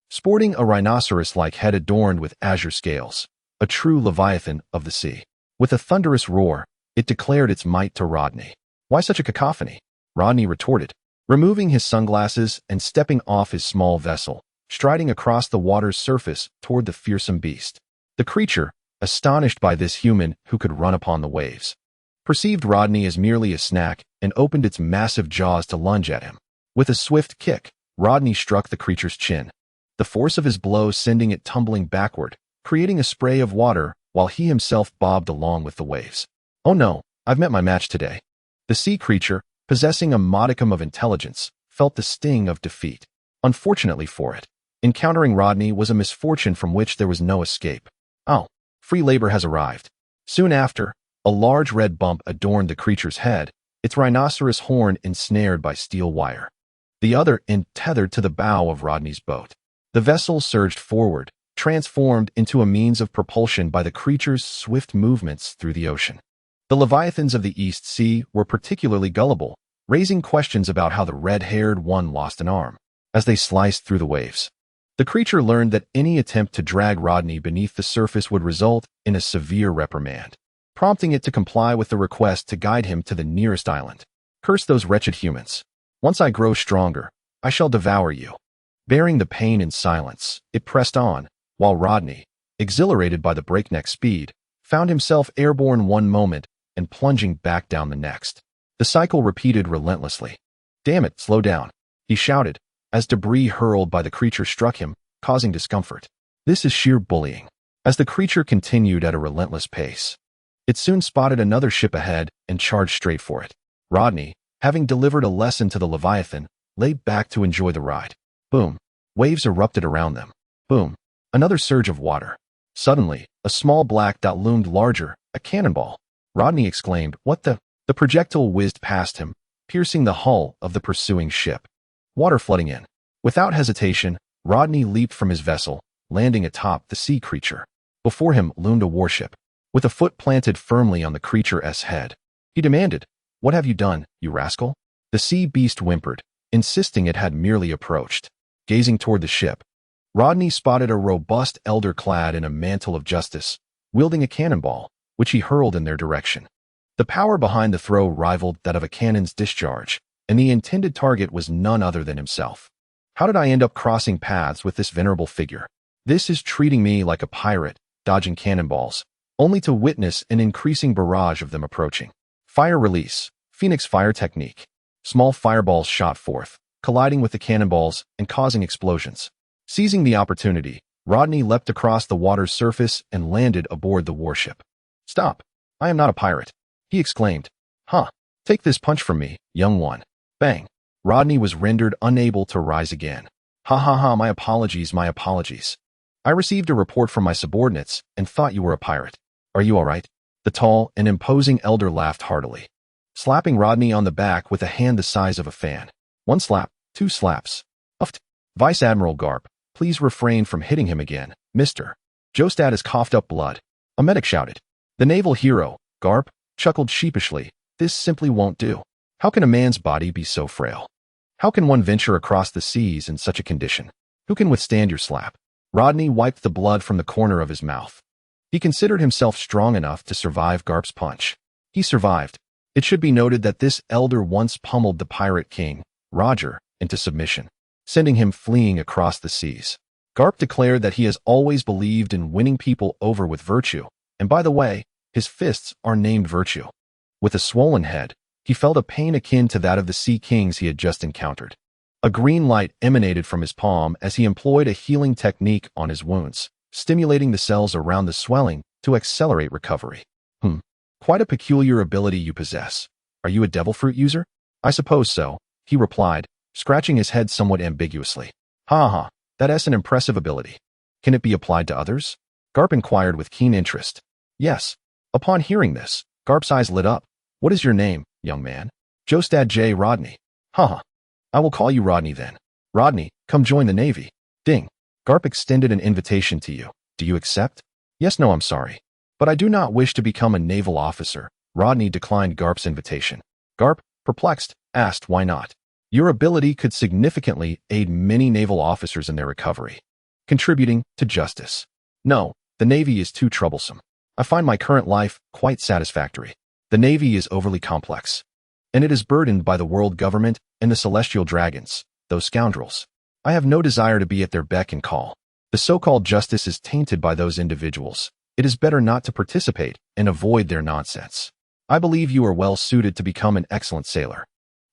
Sporting a rhinoceros-like head adorned with azure scales, a true leviathan of the sea. With a thunderous roar, it declared its might to Rodney. "Why such a cacophony?" Rodney retorted, removing his sunglasses and stepping off his small vessel, striding across the water's surface toward the fearsome beast. The creature, astonished by this human who could run upon the waves, perceived Rodney as merely a snack and opened its massive jaws to lunge at him. With a swift kick, Rodney struck the creature's chin, the force of his blow sending it tumbling backward, creating a spray of water while he himself bobbed along with the waves. "Oh no, I've met my match today." The sea creature, possessing a modicum of intelligence, felt the sting of defeat. Unfortunately for it, encountering Rodney was a misfortune from which there was no escape. Oh, free labor has arrived. Soon after, a large red bump adorned the creature's head, its rhinoceros horn ensnared by steel wire. The other end tethered to the bow of Rodney's boat. The vessel surged forward, transformed into a means of propulsion by the creature's swift movements through the ocean. The leviathans of the East Sea were particularly gullible, raising questions about how the red-haired one lost an arm. As they sliced through the waves, the creature learned that any attempt to drag Rodney beneath the surface would result in a severe reprimand, prompting it to comply with the request to guide him to the nearest island. "Curse those wretched humans. Once I grow stronger, I shall devour you." Bearing the pain in silence, it pressed on, while Rodney, exhilarated by the breakneck speed, found himself airborne one moment and plunging back down the next. The cycle repeated relentlessly. "Damn it, slow down," he shouted, as debris hurled by the creature struck him, causing discomfort. "This is sheer bullying." As the creature continued at a relentless pace, it soon spotted another ship ahead and charged straight for it. Rodney, having delivered a lesson to the Leviathan, lay back to enjoy the ride. Boom. Waves erupted around them. Boom. Another surge of water. Suddenly, a small black dot loomed larger, a cannonball. Rodney exclaimed, "What the?" The projectile whizzed past him, piercing the hull of the pursuing ship. Water flooding in. Without hesitation, Rodney leaped from his vessel, landing atop the sea creature. Before him loomed a warship, with a foot planted firmly on the creature's head. He demanded, "What have you done, you rascal?" The sea beast whimpered, insisting it had merely approached. Gazing toward the ship, Rodney spotted a robust elder clad in a mantle of justice, wielding a cannonball, which he hurled in their direction. The power behind the throw rivaled that of a cannon's discharge, and the intended target was none other than himself. How did I end up crossing paths with this venerable figure? This is treating me like a pirate, dodging cannonballs, only to witness an increasing barrage of them approaching. Fire release, Phoenix fire technique. Small fireballs shot forth, colliding with the cannonballs and causing explosions. Seizing the opportunity, Rodney leapt across the water's surface and landed aboard the warship. "Stop! I am not a pirate," he exclaimed. "Huh! Take this punch from me, young one." Bang! Rodney was rendered unable to rise again. "Ha ha ha, my apologies, my apologies. I received a report from my subordinates and thought you were a pirate. Are you all right?" The tall and imposing elder laughed heartily, slapping Rodney on the back with a hand the size of a fan. "One slap, two slaps. Uft. Vice Admiral Garp, please refrain from hitting him again, Mr. Jostad has coughed up blood." A medic shouted. The naval hero, Garp, chuckled sheepishly. "This simply won't do. How can a man's body be so frail? How can one venture across the seas in such a condition? Who can withstand your slap?" Rodney wiped the blood from the corner of his mouth. He considered himself strong enough to survive Garp's punch. He survived. It should be noted that this elder once pummeled the pirate king, Roger, into submission, sending him fleeing across the seas. Garp declared that he has always believed in winning people over with virtue, and by the way, his fists are named Virtue. With a swollen head, he felt a pain akin to that of the sea kings he had just encountered. A green light emanated from his palm as he employed a healing technique on his wounds, stimulating the cells around the swelling to accelerate recovery. Quite a peculiar ability you possess. Are you a devil fruit user?" "I suppose so," he replied, scratching his head somewhat ambiguously. "Ha ha, that's an impressive ability. Can it be applied to others?" Garp inquired with keen interest. "Yes." Upon hearing this, Garp's eyes lit up. "What is your name, young man?" "Jostad J. Rodney." "Ha. I will call you Rodney then. Rodney, come join the Navy." Ding. Garp extended an invitation to you. "Do you accept?" "Yes, no, I'm sorry. But I do not wish to become a naval officer." Rodney declined Garp's invitation. Garp, perplexed, asked why not. "Your ability could significantly aid many naval officers in their recovery, contributing to justice." "No, the Navy is too troublesome. I find my current life quite satisfactory. The Navy is overly complex, and it is burdened by the world government and the celestial dragons, those scoundrels. I have no desire to be at their beck and call. The so-called justice is tainted by those individuals. It is better not to participate and avoid their nonsense. I believe you are well suited to become an excellent sailor.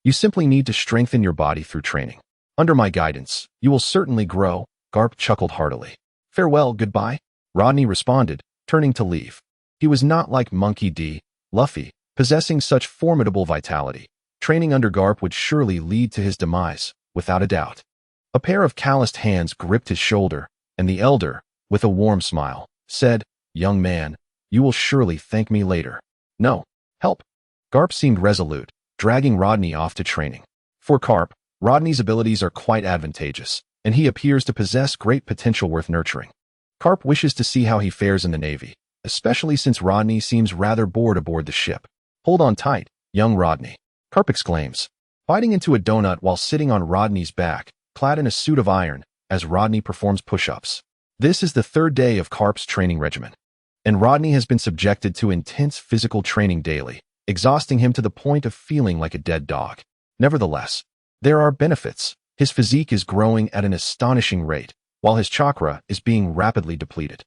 You simply need to strengthen your body through training. Under my guidance, you will certainly grow." Garp chuckled heartily. "Farewell, goodbye," Rodney responded, turning to leave. He was not like Monkey D. Luffy, possessing such formidable vitality. Training under Garp would surely lead to his demise, without a doubt. A pair of calloused hands gripped his shoulder, and the elder, with a warm smile, said, "Young man, you will surely thank me later." "No. Help." Garp seemed resolute, dragging Rodney off to training. For Garp, Rodney's abilities are quite advantageous, and he appears to possess great potential worth nurturing. Garp wishes to see how he fares in the Navy, especially since Rodney seems rather bored aboard the ship. "Hold on tight, young Rodney," Garp exclaims, biting into a donut while sitting on Rodney's back, clad in a suit of iron, as Rodney performs push-ups. This is the third day of Garp's training regimen, and Rodney has been subjected to intense physical training daily, exhausting him to the point of feeling like a dead dog. Nevertheless, there are benefits. His physique is growing at an astonishing rate, while his chakra is being rapidly depleted.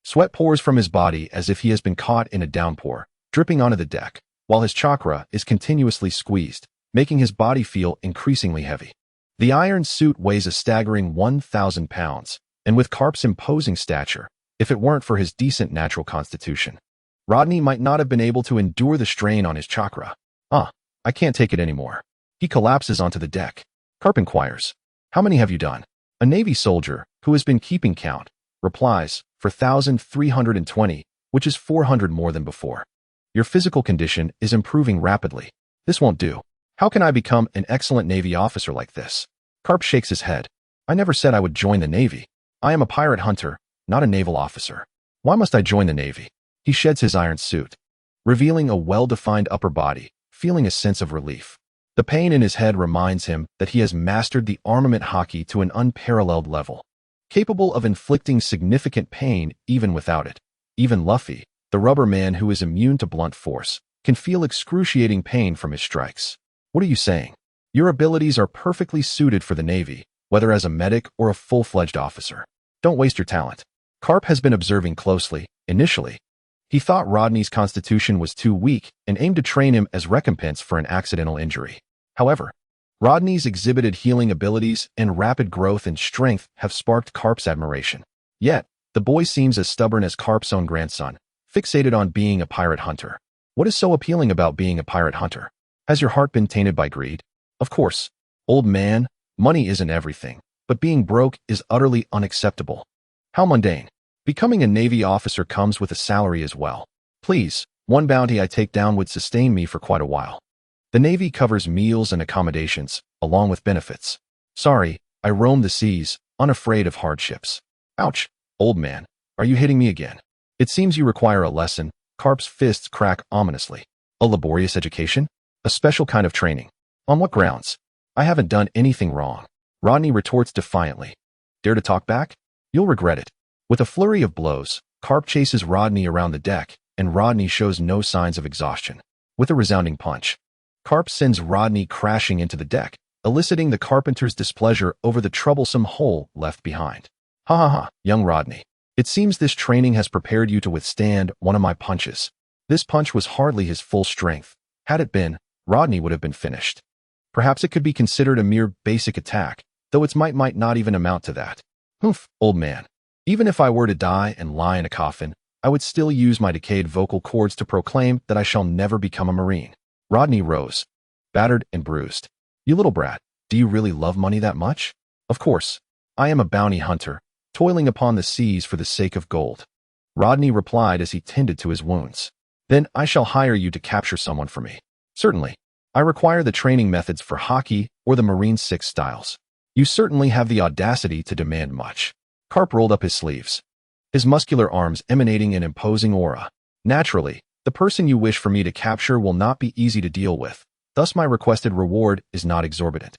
Sweat pours from his body as if he has been caught in a downpour, dripping onto the deck, while his chakra is continuously squeezed, making his body feel increasingly heavy. The iron suit weighs a staggering 1,000 pounds, and with Garp's imposing stature, if it weren't for his decent natural constitution, Rodney might not have been able to endure the strain on his chakra. I can't take it anymore." He collapses onto the deck. Garp inquires, "How many have you done?" A Navy soldier, who has been keeping count, Replies, 4,320, which is 400 more than before. Your physical condition is improving rapidly. This won't do. How can I become an excellent Navy officer like this? Carp shakes his head. I never said I would join the Navy. I am a pirate hunter, not a naval officer. Why must I join the Navy? He sheds his iron suit, revealing a well-defined upper body, feeling a sense of relief. The pain in his head reminds him that he has mastered the armament Hokage to an unparalleled level, capable of inflicting significant pain even without it. Even Luffy, the rubber man who is immune to blunt force, can feel excruciating pain from his strikes. What are you saying? Your abilities are perfectly suited for the Navy, whether as a medic or a full-fledged officer. Don't waste your talent. Carp has been observing closely. Initially, he thought Rodney's constitution was too weak and aimed to train him as recompense for an accidental injury. However, Rodney's exhibited healing abilities and rapid growth in strength have sparked Carp's admiration. Yet, the boy seems as stubborn as Carp's own grandson, fixated on being a pirate hunter. What is so appealing about being a pirate hunter? Has your heart been tainted by greed? Of course, old man, money isn't everything, but being broke is utterly unacceptable. How mundane. Becoming a Navy officer comes with a salary as well. Please, one bounty I take down would sustain me for quite a while. The Navy covers meals and accommodations, along with benefits. Sorry, I roam the seas, unafraid of hardships. Ouch, old man, are you hitting me again? It seems you require a lesson. Carp's fists crack ominously. A laborious education? A special kind of training. On what grounds? I haven't done anything wrong. Rodney retorts defiantly. Dare to talk back? You'll regret it. With a flurry of blows, Carp chases Rodney around the deck, and Rodney shows no signs of exhaustion. With a resounding punch, Carp sends Rodney crashing into the deck, eliciting the carpenter's displeasure over the troublesome hole left behind. Ha ha ha, young Rodney. It seems this training has prepared you to withstand one of my punches. This punch was hardly his full strength. Had it been, Rodney would have been finished. Perhaps it could be considered a mere basic attack, though its might not even amount to that. Humph, old man. Even if I were to die and lie in a coffin, I would still use my decayed vocal cords to proclaim that I shall never become a Marine. Rodney rose, battered and bruised. You little brat, do you really love money that much? Of course. I am a bounty hunter, toiling upon the seas for the sake of gold. Rodney replied as he tended to his wounds. Then I shall hire you to capture someone for me. Certainly. I require the training methods for Hokage or the Marine 6 styles. You certainly have the audacity to demand much. Carp rolled up his sleeves, his muscular arms emanating an imposing aura. Naturally, the person you wish for me to capture will not be easy to deal with, thus my requested reward is not exorbitant.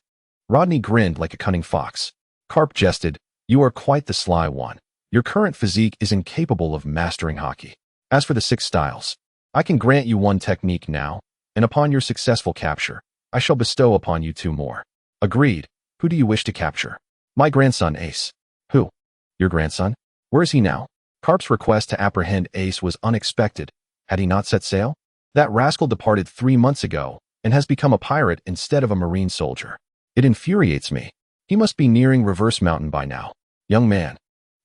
Rodney grinned like a cunning fox. Carp jested, you are quite the sly one. Your current physique is incapable of mastering Hokage. As for the 6 styles, I can grant you one technique now, and upon your successful capture, I shall bestow upon you 2 more. Agreed. Who do you wish to capture? My grandson, Ace. Who? Your grandson? Where is he now? Carp's request to apprehend Ace was unexpected. Had he not set sail? That rascal departed 3 months ago, and has become a pirate instead of a Marine soldier. It infuriates me. He must be nearing Reverse Mountain by now. Young man,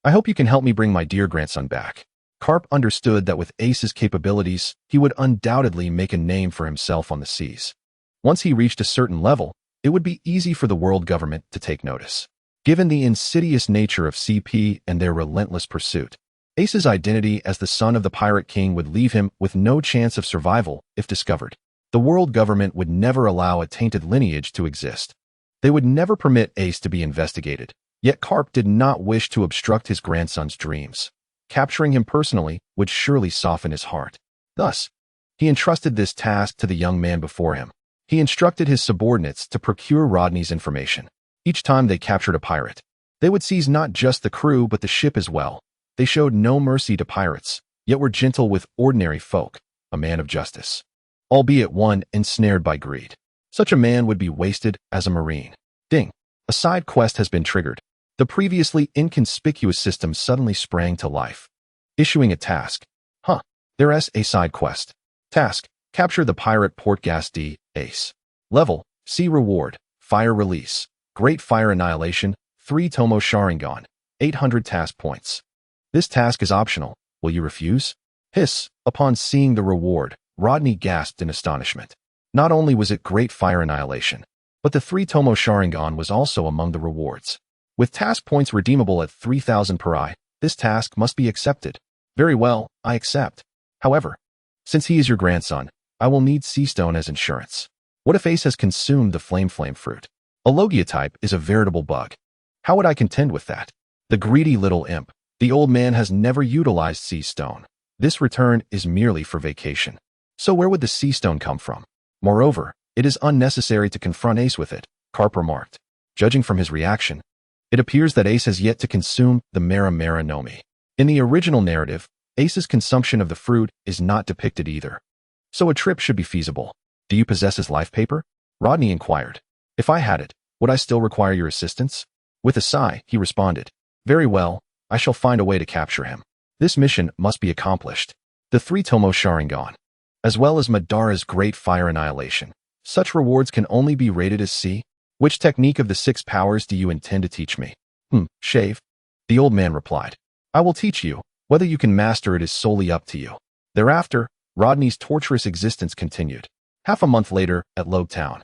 I hope you can help me bring my dear grandson back. Carp understood that with Ace's capabilities, he would undoubtedly make a name for himself on the seas. Once he reached a certain level, it would be easy for the world government to take notice. Given the insidious nature of CP and their relentless pursuit, Ace's identity as the son of the Pirate King would leave him with no chance of survival if discovered. The world government would never allow a tainted lineage to exist. They would never permit Ace to be investigated, yet Carp did not wish to obstruct his grandson's dreams. Capturing him personally would surely soften his heart. Thus, he entrusted this task to the young man before him. He instructed his subordinates to procure Rodney's information. Each time they captured a pirate, they would seize not just the crew but the ship as well. They showed no mercy to pirates, yet were gentle with ordinary folk, a man of justice. Albeit one ensnared by greed. Such a man would be wasted as a Marine. Ding! A side quest has been triggered. The previously inconspicuous system suddenly sprang to life, issuing a task. There's a side quest. Task: capture the pirate Portgas D. Ace. Level: C. Reward: Fire Release, Great Fire Annihilation, 3 Tomo Sharingan, 800 task points. This task is optional. Will you refuse? Hiss! Upon seeing the reward, Rodney gasped in astonishment. Not only was it Great Fire Annihilation, but the 3 Tomo Sharingan was also among the rewards. With task points redeemable at 3,000 per eye, This task must be accepted. Very well, I accept. However, since he is your grandson, I will need sea stone as insurance. What if Ace has consumed the flame fruit? A Logia type is a veritable bug. How would I contend with that? The greedy little imp. The old man has never utilized sea stone. This return is merely for vacation. So where would the sea stone come from? Moreover, it is unnecessary to confront Ace with it, Carp remarked. Judging from his reaction, it appears that Ace has yet to consume the Mera Mera no Mi. In the original narrative, Ace's consumption of the fruit is not depicted either. So a trip should be feasible. Do you possess his life paper? Rodney inquired. If I had it, would I still require your assistance? With a sigh, he responded. Very well, I shall find a way to capture him. This mission must be accomplished. The 3-tomo Sharingan, as well as Madara's Great Fire Annihilation. Such rewards can only be rated as C. Which technique of the 6 powers do you intend to teach me? Shave. The old man replied. I will teach you. Whether you can master it is solely up to you. Thereafter, Rodney's torturous existence continued. Half a month later, at Logue Town,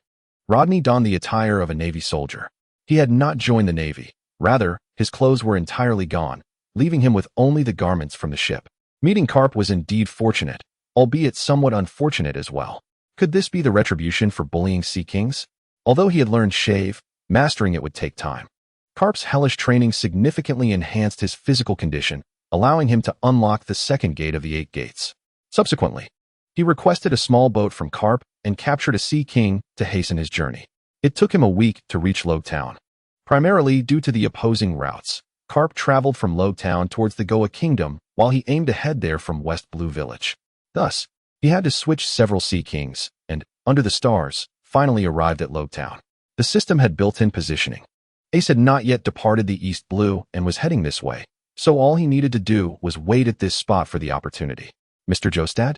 Rodney donned the attire of a Navy soldier. He had not joined the Navy. Rather, his clothes were entirely gone, leaving him with only the garments from the ship. Meeting Carp was indeed fortunate, albeit somewhat unfortunate as well. Could this be the retribution for bullying sea kings? Although he had learned shave, mastering it would take time. Carp's hellish training significantly enhanced his physical condition, allowing him to unlock the second gate of the 8 gates. Subsequently, he requested a small boat from Carp and captured a sea king to hasten his journey. It took him a week to reach Logue Town. Primarily due to the opposing routes, Carp traveled from Logue Town towards the Goa Kingdom while he aimed to head there from West Blue Village. Thus, he had to switch several sea kings and, under the stars, finally arrived at Logue Town. The system had built-in positioning. Ace had not yet departed the East Blue and was heading this way, so all he needed to do was wait at this spot for the opportunity. Mr. Jostad?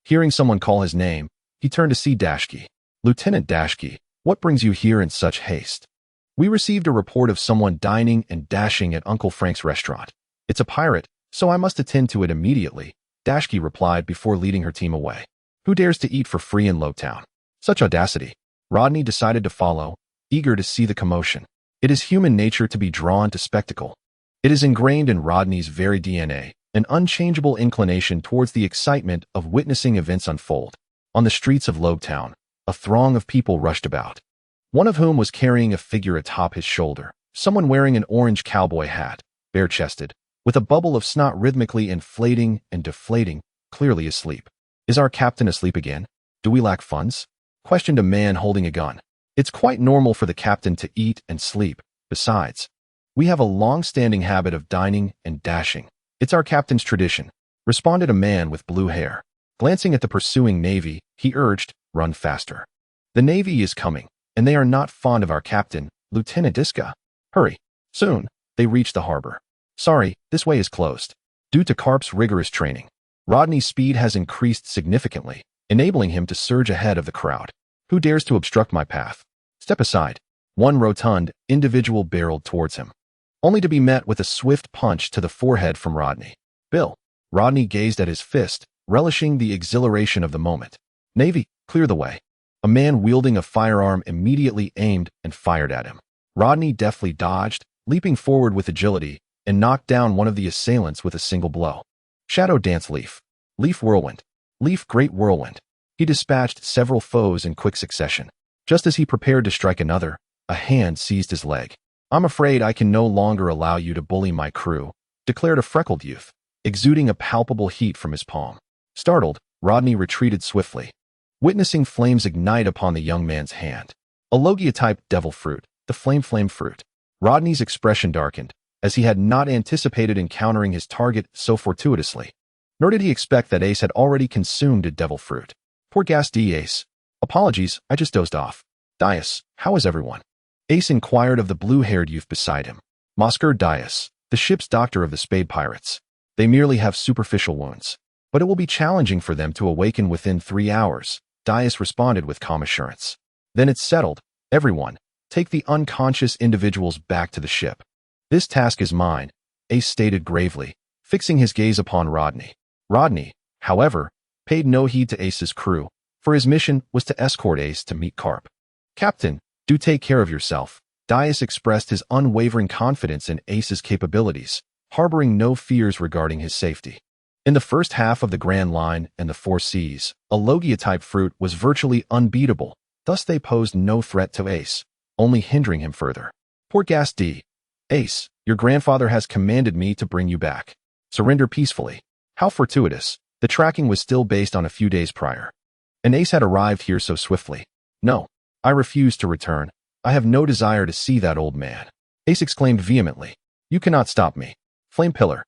Hearing someone call his name, he turned to see Dashki. Lieutenant Dashki, what brings you here in such haste? We received a report of someone dining and dashing at Uncle Frank's restaurant. It's a pirate, so I must attend to it immediately, Dashki replied before leading her team away. Who dares to eat for free in Logue Town? Such audacity. Rodney decided to follow, eager to see the commotion. It is human nature to be drawn to spectacle. It is ingrained in Rodney's very DNA, an unchangeable inclination towards the excitement of witnessing events unfold. On the streets of Logue Town, a throng of people rushed about, one of whom was carrying a figure atop his shoulder, someone wearing an orange cowboy hat, bare-chested, with a bubble of snot rhythmically inflating and deflating, clearly asleep. Is our captain asleep again? Do we lack funds? Questioned a man holding a gun. It's quite normal for the captain to eat and sleep. Besides, we have a long-standing habit of dining and dashing. It's our captain's tradition, responded a man with blue hair. Glancing at the pursuing Navy, he urged, run faster. The Navy is coming, and they are not fond of our captain, Lieutenant Iska. Hurry. Soon, they reach the harbor. Sorry, this way is closed. Due to Carp's rigorous training, Rodney's speed has increased significantly, enabling him to surge ahead of the crowd. Who dares to obstruct my path? Step aside. One rotund individual barreled towards him, only to be met with a swift punch to the forehead from Rodney. Bill. Rodney gazed at his fist, relishing the exhilaration of the moment. Navy, clear the way. A man wielding a firearm immediately aimed and fired at him. Rodney deftly dodged, leaping forward with agility, and knocked down one of the assailants with a single blow. Shadow Dance Leaf. Leaf Whirlwind. Leaf Great Whirlwind. He dispatched several foes in quick succession. Just as he prepared to strike another, a hand seized his leg. I'm afraid I can no longer allow you to bully my crew, declared a freckled youth, exuding a palpable heat from his palm. Startled, Rodney retreated swiftly, witnessing flames ignite upon the young man's hand. A Logia-type devil fruit, the flame fruit. Rodney's expression darkened, as he had not anticipated encountering his target so fortuitously. Nor did he expect that Ace had already consumed a devil fruit. Poor gas D Ace. Apologies, I just dozed off. Dias, how is everyone? Ace inquired of the blue-haired youth beside him. Mosker Dias, the ship's doctor of the Spade Pirates. They merely have superficial wounds, but it will be challenging for them to awaken within 3 hours, Dias responded with calm assurance. Then it's settled. Everyone, take the unconscious individuals back to the ship. This task is mine, Ace stated gravely, fixing his gaze upon Rodney. Rodney, however, paid no heed to Ace's crew, for his mission was to escort Ace to meet Carp. Captain, do take care of yourself. Dias expressed his unwavering confidence in Ace's capabilities, harboring no fears regarding his safety. In the first half of the Grand Line and the Four Seas, a Logia-type fruit was virtually unbeatable, thus they posed no threat to Ace, only hindering him further. Poor Gas D. Ace, your grandfather has commanded me to bring you back. Surrender peacefully. How fortuitous. The tracking was still based on a few days prior. And Ace had arrived here so swiftly. No, I refuse to return. I have no desire to see that old man. Ace exclaimed vehemently. You cannot stop me. Flame Pillar.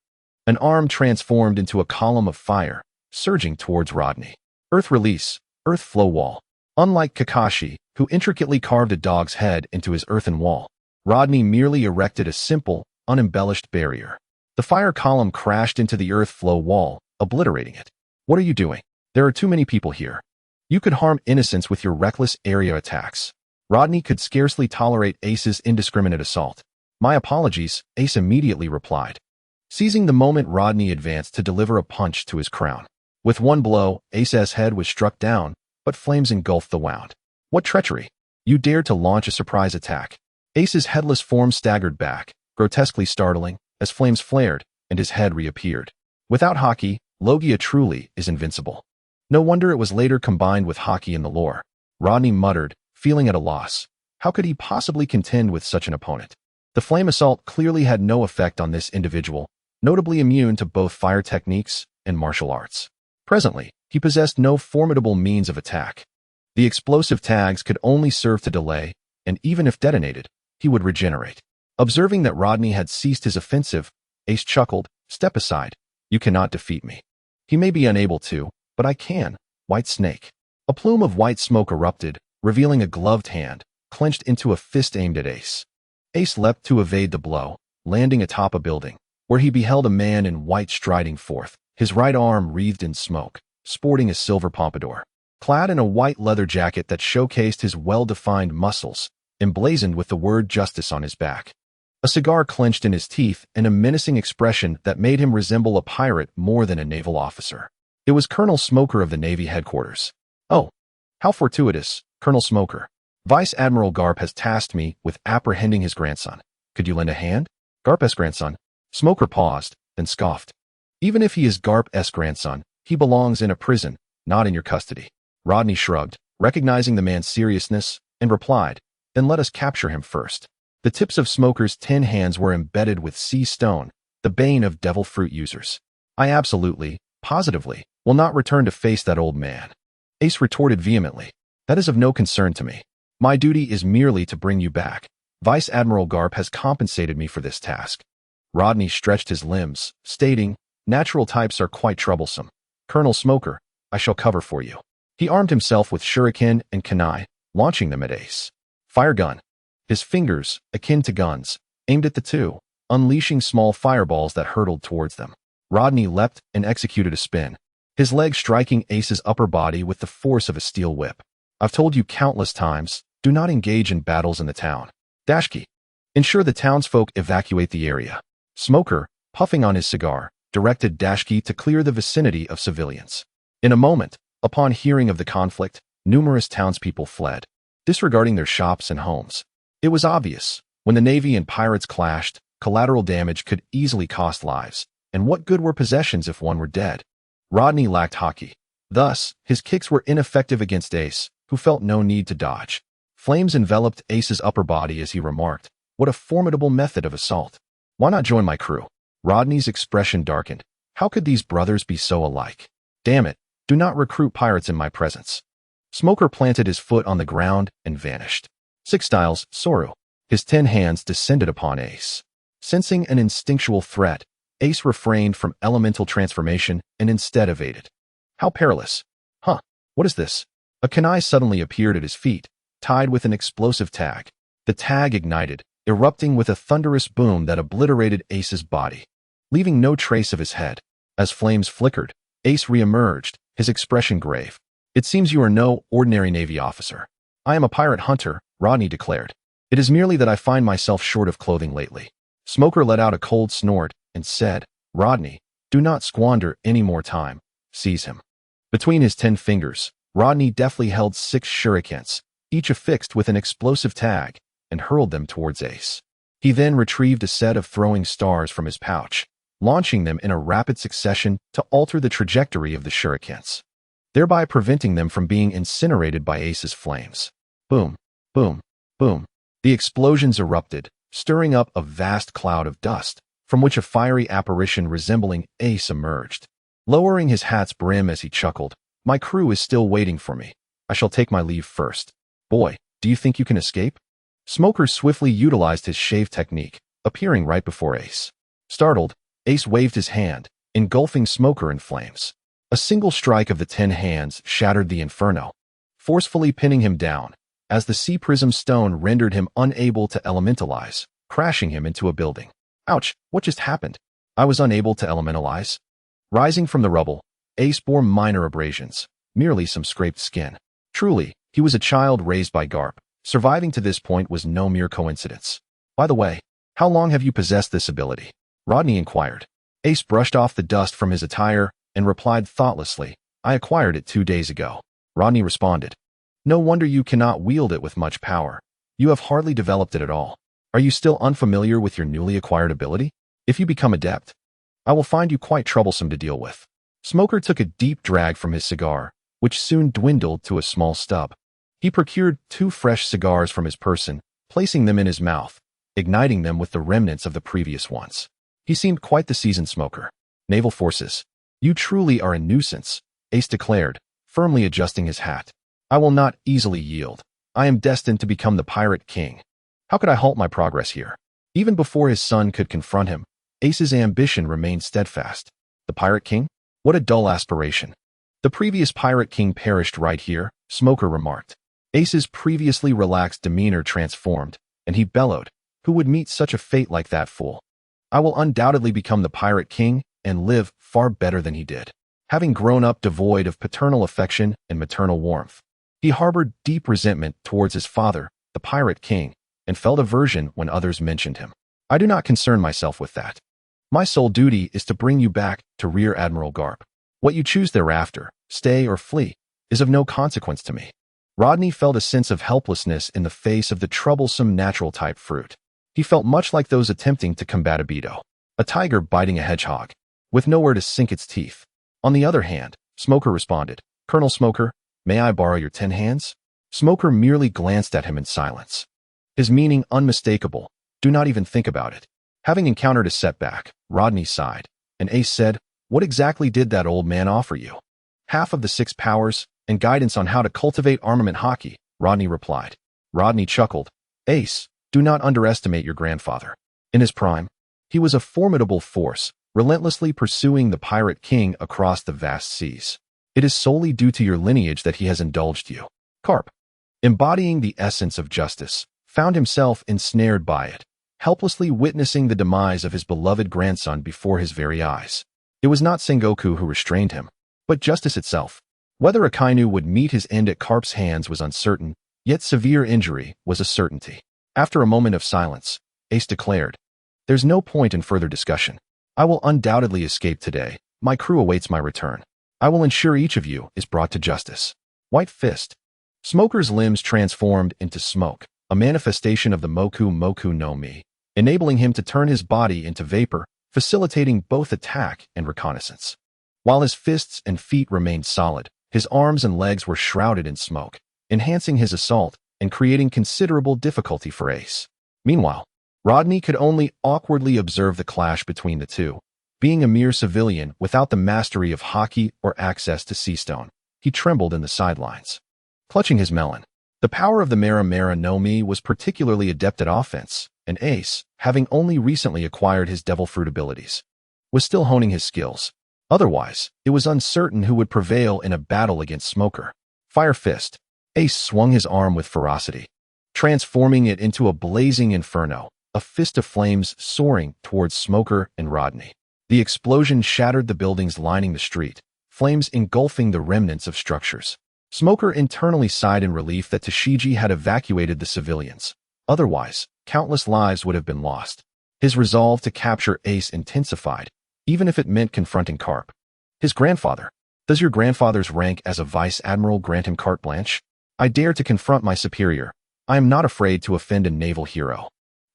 An arm transformed into a column of fire, surging towards Rodney. Earth Release. Earth Flow Wall. Unlike Kakashi, who intricately carved a dog's head into his earthen wall, Rodney merely erected a simple, unembellished barrier. The fire column crashed into the earth flow wall, obliterating it. What are you doing? There are too many people here. You could harm innocents with your reckless area attacks. Rodney could scarcely tolerate Ace's indiscriminate assault. My apologies, Ace immediately replied. Seizing the moment, Rodney advanced to deliver a punch to his crown. With one blow, Ace's head was struck down, but flames engulfed the wound. What treachery! You dared to launch a surprise attack. Ace's headless form staggered back, grotesquely startling, as flames flared, and his head reappeared. Without Haki, Logia truly is invincible. No wonder it was later combined with Haki in the lore. Rodney muttered, feeling at a loss. How could he possibly contend with such an opponent? The flame assault clearly had no effect on this individual, notably immune to both fire techniques and martial arts. Presently, he possessed no formidable means of attack. The explosive tags could only serve to delay, and even if detonated, he would regenerate. Observing that Rodney had ceased his offensive, Ace chuckled, Step aside. You cannot defeat me. He may be unable to, but I can. White Snake. A plume of white smoke erupted, revealing a gloved hand, clenched into a fist aimed at Ace. Ace leapt to evade the blow, landing atop a building, where he beheld a man in white striding forth, his right arm wreathed in smoke, sporting a silver pompadour. Clad in a white leather jacket that showcased his well-defined muscles, emblazoned with the word justice on his back. A cigar clenched in his teeth and a menacing expression that made him resemble a pirate more than a naval officer. It was Colonel Smoker of the Navy headquarters. Oh, how fortuitous, Colonel Smoker. Vice Admiral Garp has tasked me with apprehending his grandson. Could you lend a hand? Garp's grandson. Smoker paused, then scoffed. Even if he is Garp's grandson, he belongs in a prison, not in your custody. Rodney shrugged, recognizing the man's seriousness, and replied, Then let us capture him first. The tips of Smoker's 10 hands were embedded with sea stone, the bane of devil fruit users. I absolutely, positively, will not return to face that old man. Ace retorted vehemently. That is of no concern to me. My duty is merely to bring you back. Vice Admiral Garp has compensated me for this task. Rodney stretched his limbs, stating, Natural types are quite troublesome. Colonel Smoker, I shall cover for you. He armed himself with shuriken and kunai, launching them at Ace. Fire gun. His fingers, akin to guns, aimed at the two, unleashing small fireballs that hurtled towards them. Rodney leapt and executed a spin, his leg striking Ace's upper body with the force of a steel whip. I've told you countless times, do not engage in battles in the town. Dashki. Ensure the townsfolk evacuate the area. Smoker, puffing on his cigar, directed Dashki to clear the vicinity of civilians. In a moment, upon hearing of the conflict, numerous townspeople fled, disregarding their shops and homes. It was obvious, when the Navy and pirates clashed, collateral damage could easily cost lives, and what good were possessions if one were dead? Rodney lacked Haki. Thus, his kicks were ineffective against Ace, who felt no need to dodge. Flames enveloped Ace's upper body as he remarked, What a formidable method of assault. Why not join my crew? Rodney's expression darkened. How could these brothers be so alike? Damn it, do not recruit pirates in my presence. Smoker planted his foot on the ground and vanished. Six Styles, Soru. His 10 hands descended upon Ace. Sensing an instinctual threat, Ace refrained from elemental transformation and instead evaded. How perilous. Huh, what is this? A kunai suddenly appeared at his feet, tied with an explosive tag. The tag ignited, erupting with a thunderous boom that obliterated Ace's body, leaving no trace of his head. As flames flickered, Ace reemerged, his expression grave. It seems you are no ordinary Navy officer. I am a pirate hunter, Rodney declared. It is merely that I find myself short of clothing lately. Smoker let out a cold snort and said, Rodney, do not squander any more time. Seize him. Between his 10 fingers, Rodney deftly held 6 shurikens, each affixed with an explosive tag, and hurled them towards Ace. He then retrieved a set of throwing stars from his pouch, launching them in a rapid succession to alter the trajectory of the shurikens, thereby preventing them from being incinerated by Ace's flames. Boom, boom, boom. The explosions erupted, stirring up a vast cloud of dust, from which a fiery apparition resembling Ace emerged. Lowering his hat's brim as he chuckled, "My crew is still waiting for me. I shall take my leave first. Boy, do you think you can escape?" Smoker swiftly utilized his shave technique, appearing right before Ace. Startled, Ace waved his hand, engulfing Smoker in flames. A single strike of the 10 hands shattered the inferno, forcefully pinning him down, as the sea prism stone rendered him unable to elementalize, crashing him into a building. Ouch, what just happened? I was unable to elementalize. Rising from the rubble, Ace bore minor abrasions, merely some scraped skin. Truly, he was a child raised by Garp. Surviving to this point was no mere coincidence. By the way, how long have you possessed this ability? Rodney inquired. Ace brushed off the dust from his attire and replied thoughtlessly, "I acquired it 2 days ago." Rodney responded, "No wonder you cannot wield it with much power. You have hardly developed it at all. Are you still unfamiliar with your newly acquired ability? If you become adept, I will find you quite troublesome to deal with." Smoker took a deep drag from his cigar, which soon dwindled to a small stub. He procured 2 fresh cigars from his person, placing them in his mouth, igniting them with the remnants of the previous ones. He seemed quite the seasoned smoker. "Naval Forces, you truly are a nuisance," Ace declared, firmly adjusting his hat. "I will not easily yield. I am destined to become the Pirate King. How could I halt my progress here?" Even before his son could confront him, Ace's ambition remained steadfast. The Pirate King? What a dull aspiration. "The previous Pirate King perished right here," Smoker remarked. Ace's previously relaxed demeanor transformed, and he bellowed, "Who would meet such a fate like that fool? I will undoubtedly become the Pirate King and live far better than he did." Having grown up devoid of paternal affection and maternal warmth, he harbored deep resentment towards his father, the Pirate King, and felt aversion when others mentioned him. "I do not concern myself with that. My sole duty is to bring you back to Rear Admiral Garp. What you choose thereafter, stay or flee, is of no consequence to me." Rodney felt a sense of helplessness in the face of the troublesome natural-type fruit. He felt much like those attempting to combat a beetle, a tiger biting a hedgehog, with nowhere to sink its teeth. On the other hand, Smoker responded, "Colonel Smoker, may I borrow your 10 hands?" Smoker merely glanced at him in silence. His meaning unmistakable. Do not even think about it. Having encountered a setback, Rodney sighed, and Ace said, "What exactly did that old man offer you?" "Half of the 6 powers and guidance on how to cultivate armament hockey," Rodney replied. Rodney chuckled. "Ace, do not underestimate your grandfather. In his prime, he was a formidable force, relentlessly pursuing the Pirate King across the vast seas. It is solely due to your lineage that he has indulged you." Garp, embodying the essence of justice, found himself ensnared by it, helplessly witnessing the demise of his beloved grandson before his very eyes. It was not Sengoku who restrained him, but justice itself. Whether Akainu would meet his end at Karp's hands was uncertain, yet severe injury was a certainty. After a moment of silence, Ace declared, "There's no point in further discussion. I will undoubtedly escape today. My crew awaits my return. I will ensure each of you is brought to justice." White Fist. Smoker's limbs transformed into smoke, a manifestation of the Moku Moku no Mi, enabling him to turn his body into vapor, facilitating both attack and reconnaissance. While his fists and feet remained solid, his arms and legs were shrouded in smoke, enhancing his assault and creating considerable difficulty for Ace. Meanwhile, Rodney could only awkwardly observe the clash between the two. Being a mere civilian without the mastery of hockey or access to Seastone, he trembled in the sidelines. Clutching his melon, the power of the Mera Mera no Mi was particularly adept at offense, and Ace, having only recently acquired his devil fruit abilities, was still honing his skills. Otherwise, it was uncertain who would prevail in a battle against Smoker. Fire Fist. Ace swung his arm with ferocity, transforming it into a blazing inferno, a fist of flames soaring towards Smoker and Rodney. The explosion shattered the buildings lining the street, flames engulfing the remnants of structures. Smoker internally sighed in relief that Tashigi had evacuated the civilians. Otherwise, countless lives would have been lost. His resolve to capture Ace intensified, even if it meant confronting Karp. His grandfather. Does your grandfather's rank as a vice admiral grant him carte blanche? I dare to confront my superior. I am not afraid to offend a naval hero.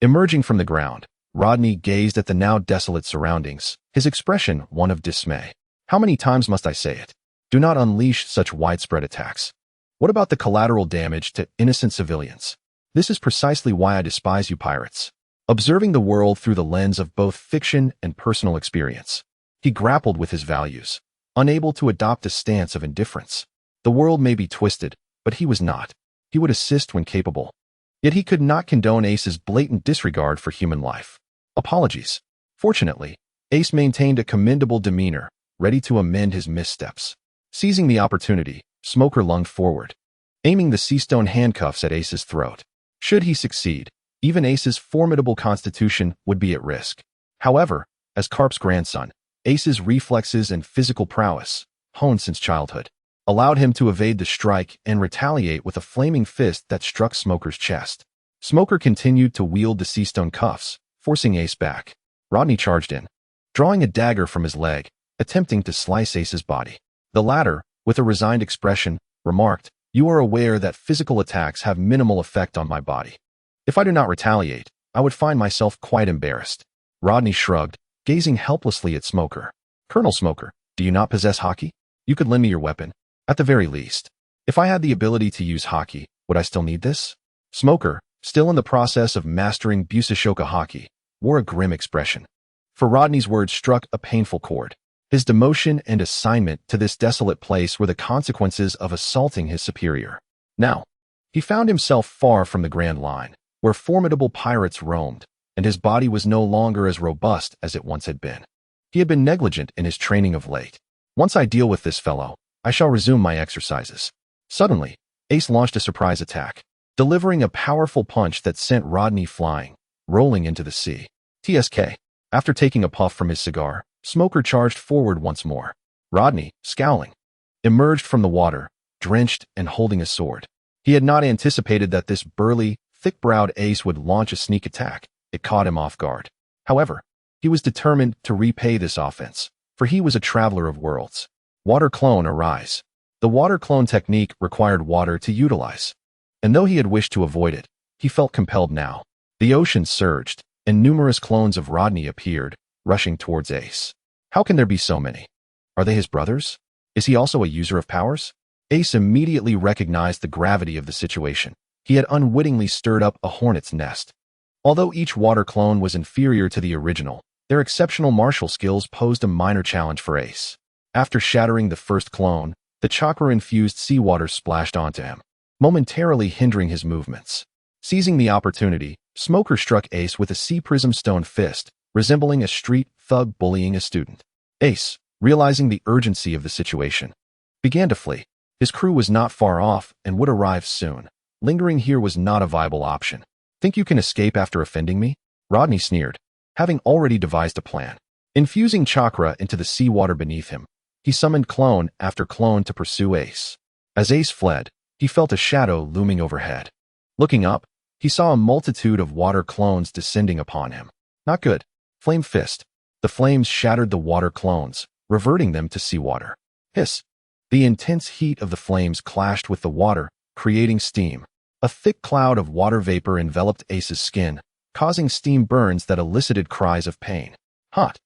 Emerging from the ground, Rodney gazed at the now desolate surroundings, his expression one of dismay. How many times must I say it? Do not unleash such widespread attacks. What about the collateral damage to innocent civilians? This is precisely why I despise you pirates. Observing the world through the lens of both fiction and personal experience, he grappled with his values, unable to adopt a stance of indifference. The world may be twisted, but he was not. He would assist when capable. Yet he could not condone Ace's blatant disregard for human life. Apologies. Fortunately, Ace maintained a commendable demeanor, ready to amend his missteps. Seizing the opportunity, Smoker lunged forward, aiming the sea-stone handcuffs at Ace's throat. Should he succeed, even Ace's formidable constitution would be at risk. However, as Carp's grandson, Ace's reflexes and physical prowess, honed since childhood, allowed him to evade the strike and retaliate with a flaming fist that struck Smoker's chest. Smoker continued to wield the sea-stone cuffs, forcing Ace back. Rodney charged in, drawing a dagger from his leg, attempting to slice Ace's body. The latter, with a resigned expression, remarked, "You are aware that physical attacks have minimal effect on my body. If I do not retaliate, I would find myself quite embarrassed." Rodney shrugged, gazing helplessly at Smoker. "Colonel Smoker, do you not possess Hokage? You could lend me your weapon, at the very least. If I had the ability to use Hokage, would I still need this?" Smoker, still in the process of mastering Busashoka Hokage, wore a grim expression. For Rodney's words struck a painful chord. His demotion and assignment to this desolate place were the consequences of assaulting his superior. Now, he found himself far from the Grand Line, where formidable pirates roamed, and his body was no longer as robust as it once had been. He had been negligent in his training of late. Once I deal with this fellow, I shall resume my exercises. Suddenly, Ace launched a surprise attack, delivering a powerful punch that sent Rodney flying, rolling into the sea. TSK. After taking a puff from his cigar, Smoker charged forward once more. Rodney, scowling, emerged from the water, drenched and holding a sword. He had not anticipated that this burly, thick-browed Ace would launch a sneak attack. It caught him off guard. However, he was determined to repay this offense, for he was a traveler of worlds. Water clone arise. The water clone technique required water to utilize, and though he had wished to avoid it, he felt compelled now. The ocean surged, and numerous clones of Rodney appeared, rushing towards Ace. How can there be so many? Are they his brothers? Is he also a user of powers? Ace immediately recognized the gravity of the situation. He had unwittingly stirred up a hornet's nest. Although each water clone was inferior to the original, their exceptional martial skills posed a minor challenge for Ace. After shattering the first clone, the chakra-infused seawater splashed onto him, momentarily hindering his movements. Seizing the opportunity, Smoker struck Ace with a sea prism stone fist, resembling a street thug bullying a student. Ace, realizing the urgency of the situation, began to flee. His crew was not far off and would arrive soon. Lingering here was not a viable option. "Think you can escape after offending me?" Rodney sneered, having already devised a plan. Infusing chakra into the seawater beneath him, he summoned clone after clone to pursue Ace. As Ace fled, he felt a shadow looming overhead. Looking up, he saw a multitude of water clones descending upon him. Not good. Flame fist. The flames shattered the water clones, reverting them to seawater. Hiss. The intense heat of the flames clashed with the water, creating steam. A thick cloud of water vapor enveloped Ace's skin, causing steam burns that elicited cries of pain. Hot.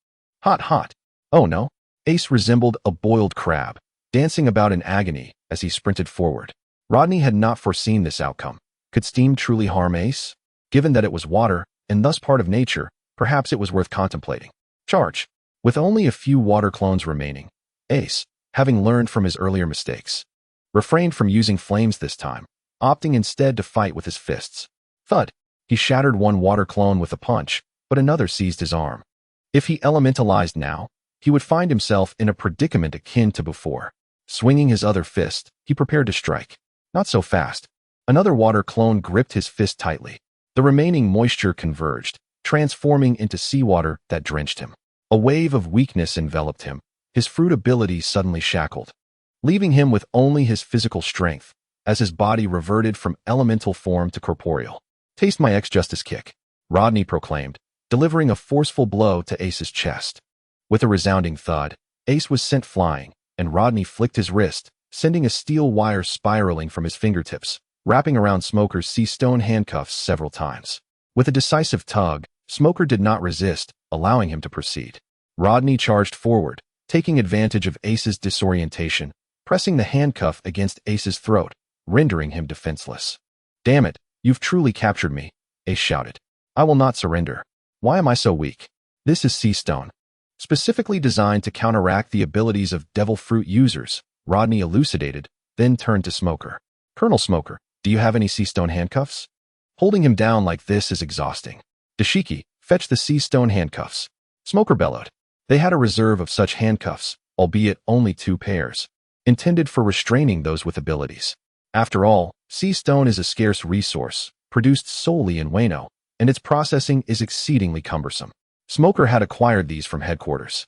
Hot, hot. Oh no. Ace resembled a boiled crab, dancing about in agony as he sprinted forward. Rodney had not foreseen this outcome. Could steam truly harm Ace? Given that it was water, and thus part of nature, perhaps it was worth contemplating. Charge. With only a few water clones remaining, Ace, having learned from his earlier mistakes, refrained from using flames this time, opting instead to fight with his fists. Thud. He shattered one water clone with a punch, but another seized his arm. If he elementalized now, he would find himself in a predicament akin to before. Swinging his other fist, he prepared to strike. Not so fast. Another water clone gripped his fist tightly. The remaining moisture converged, transforming into seawater that drenched him. A wave of weakness enveloped him, his fruit ability suddenly shackled, leaving him with only his physical strength, as his body reverted from elemental form to corporeal. "Taste my ex-justice kick," Rodney proclaimed, delivering a forceful blow to Ace's chest. With a resounding thud, Ace was sent flying, and Rodney flicked his wrist, sending a steel wire spiraling from his fingertips, wrapping around Smoker's sea-stone handcuffs several times. With a decisive tug, Smoker did not resist, allowing him to proceed. Rodney charged forward, taking advantage of Ace's disorientation, pressing the handcuff against Ace's throat, rendering him defenseless. "Damn it, you've truly captured me," Ace shouted. "I will not surrender. Why am I so weak?" "This is Sea Stone, specifically designed to counteract the abilities of Devil Fruit users," Rodney elucidated, then turned to Smoker. "Colonel Smoker, do you have any Sea Stone handcuffs? Holding him down like this is exhausting. Dashiki, fetch the Sea Stone handcuffs." Smoker bellowed. They had a reserve of such handcuffs, albeit only 2 pairs, intended for restraining those with abilities. After all, Sea Stone is a scarce resource, produced solely in Wano, and its processing is exceedingly cumbersome. Smoker had acquired these from headquarters.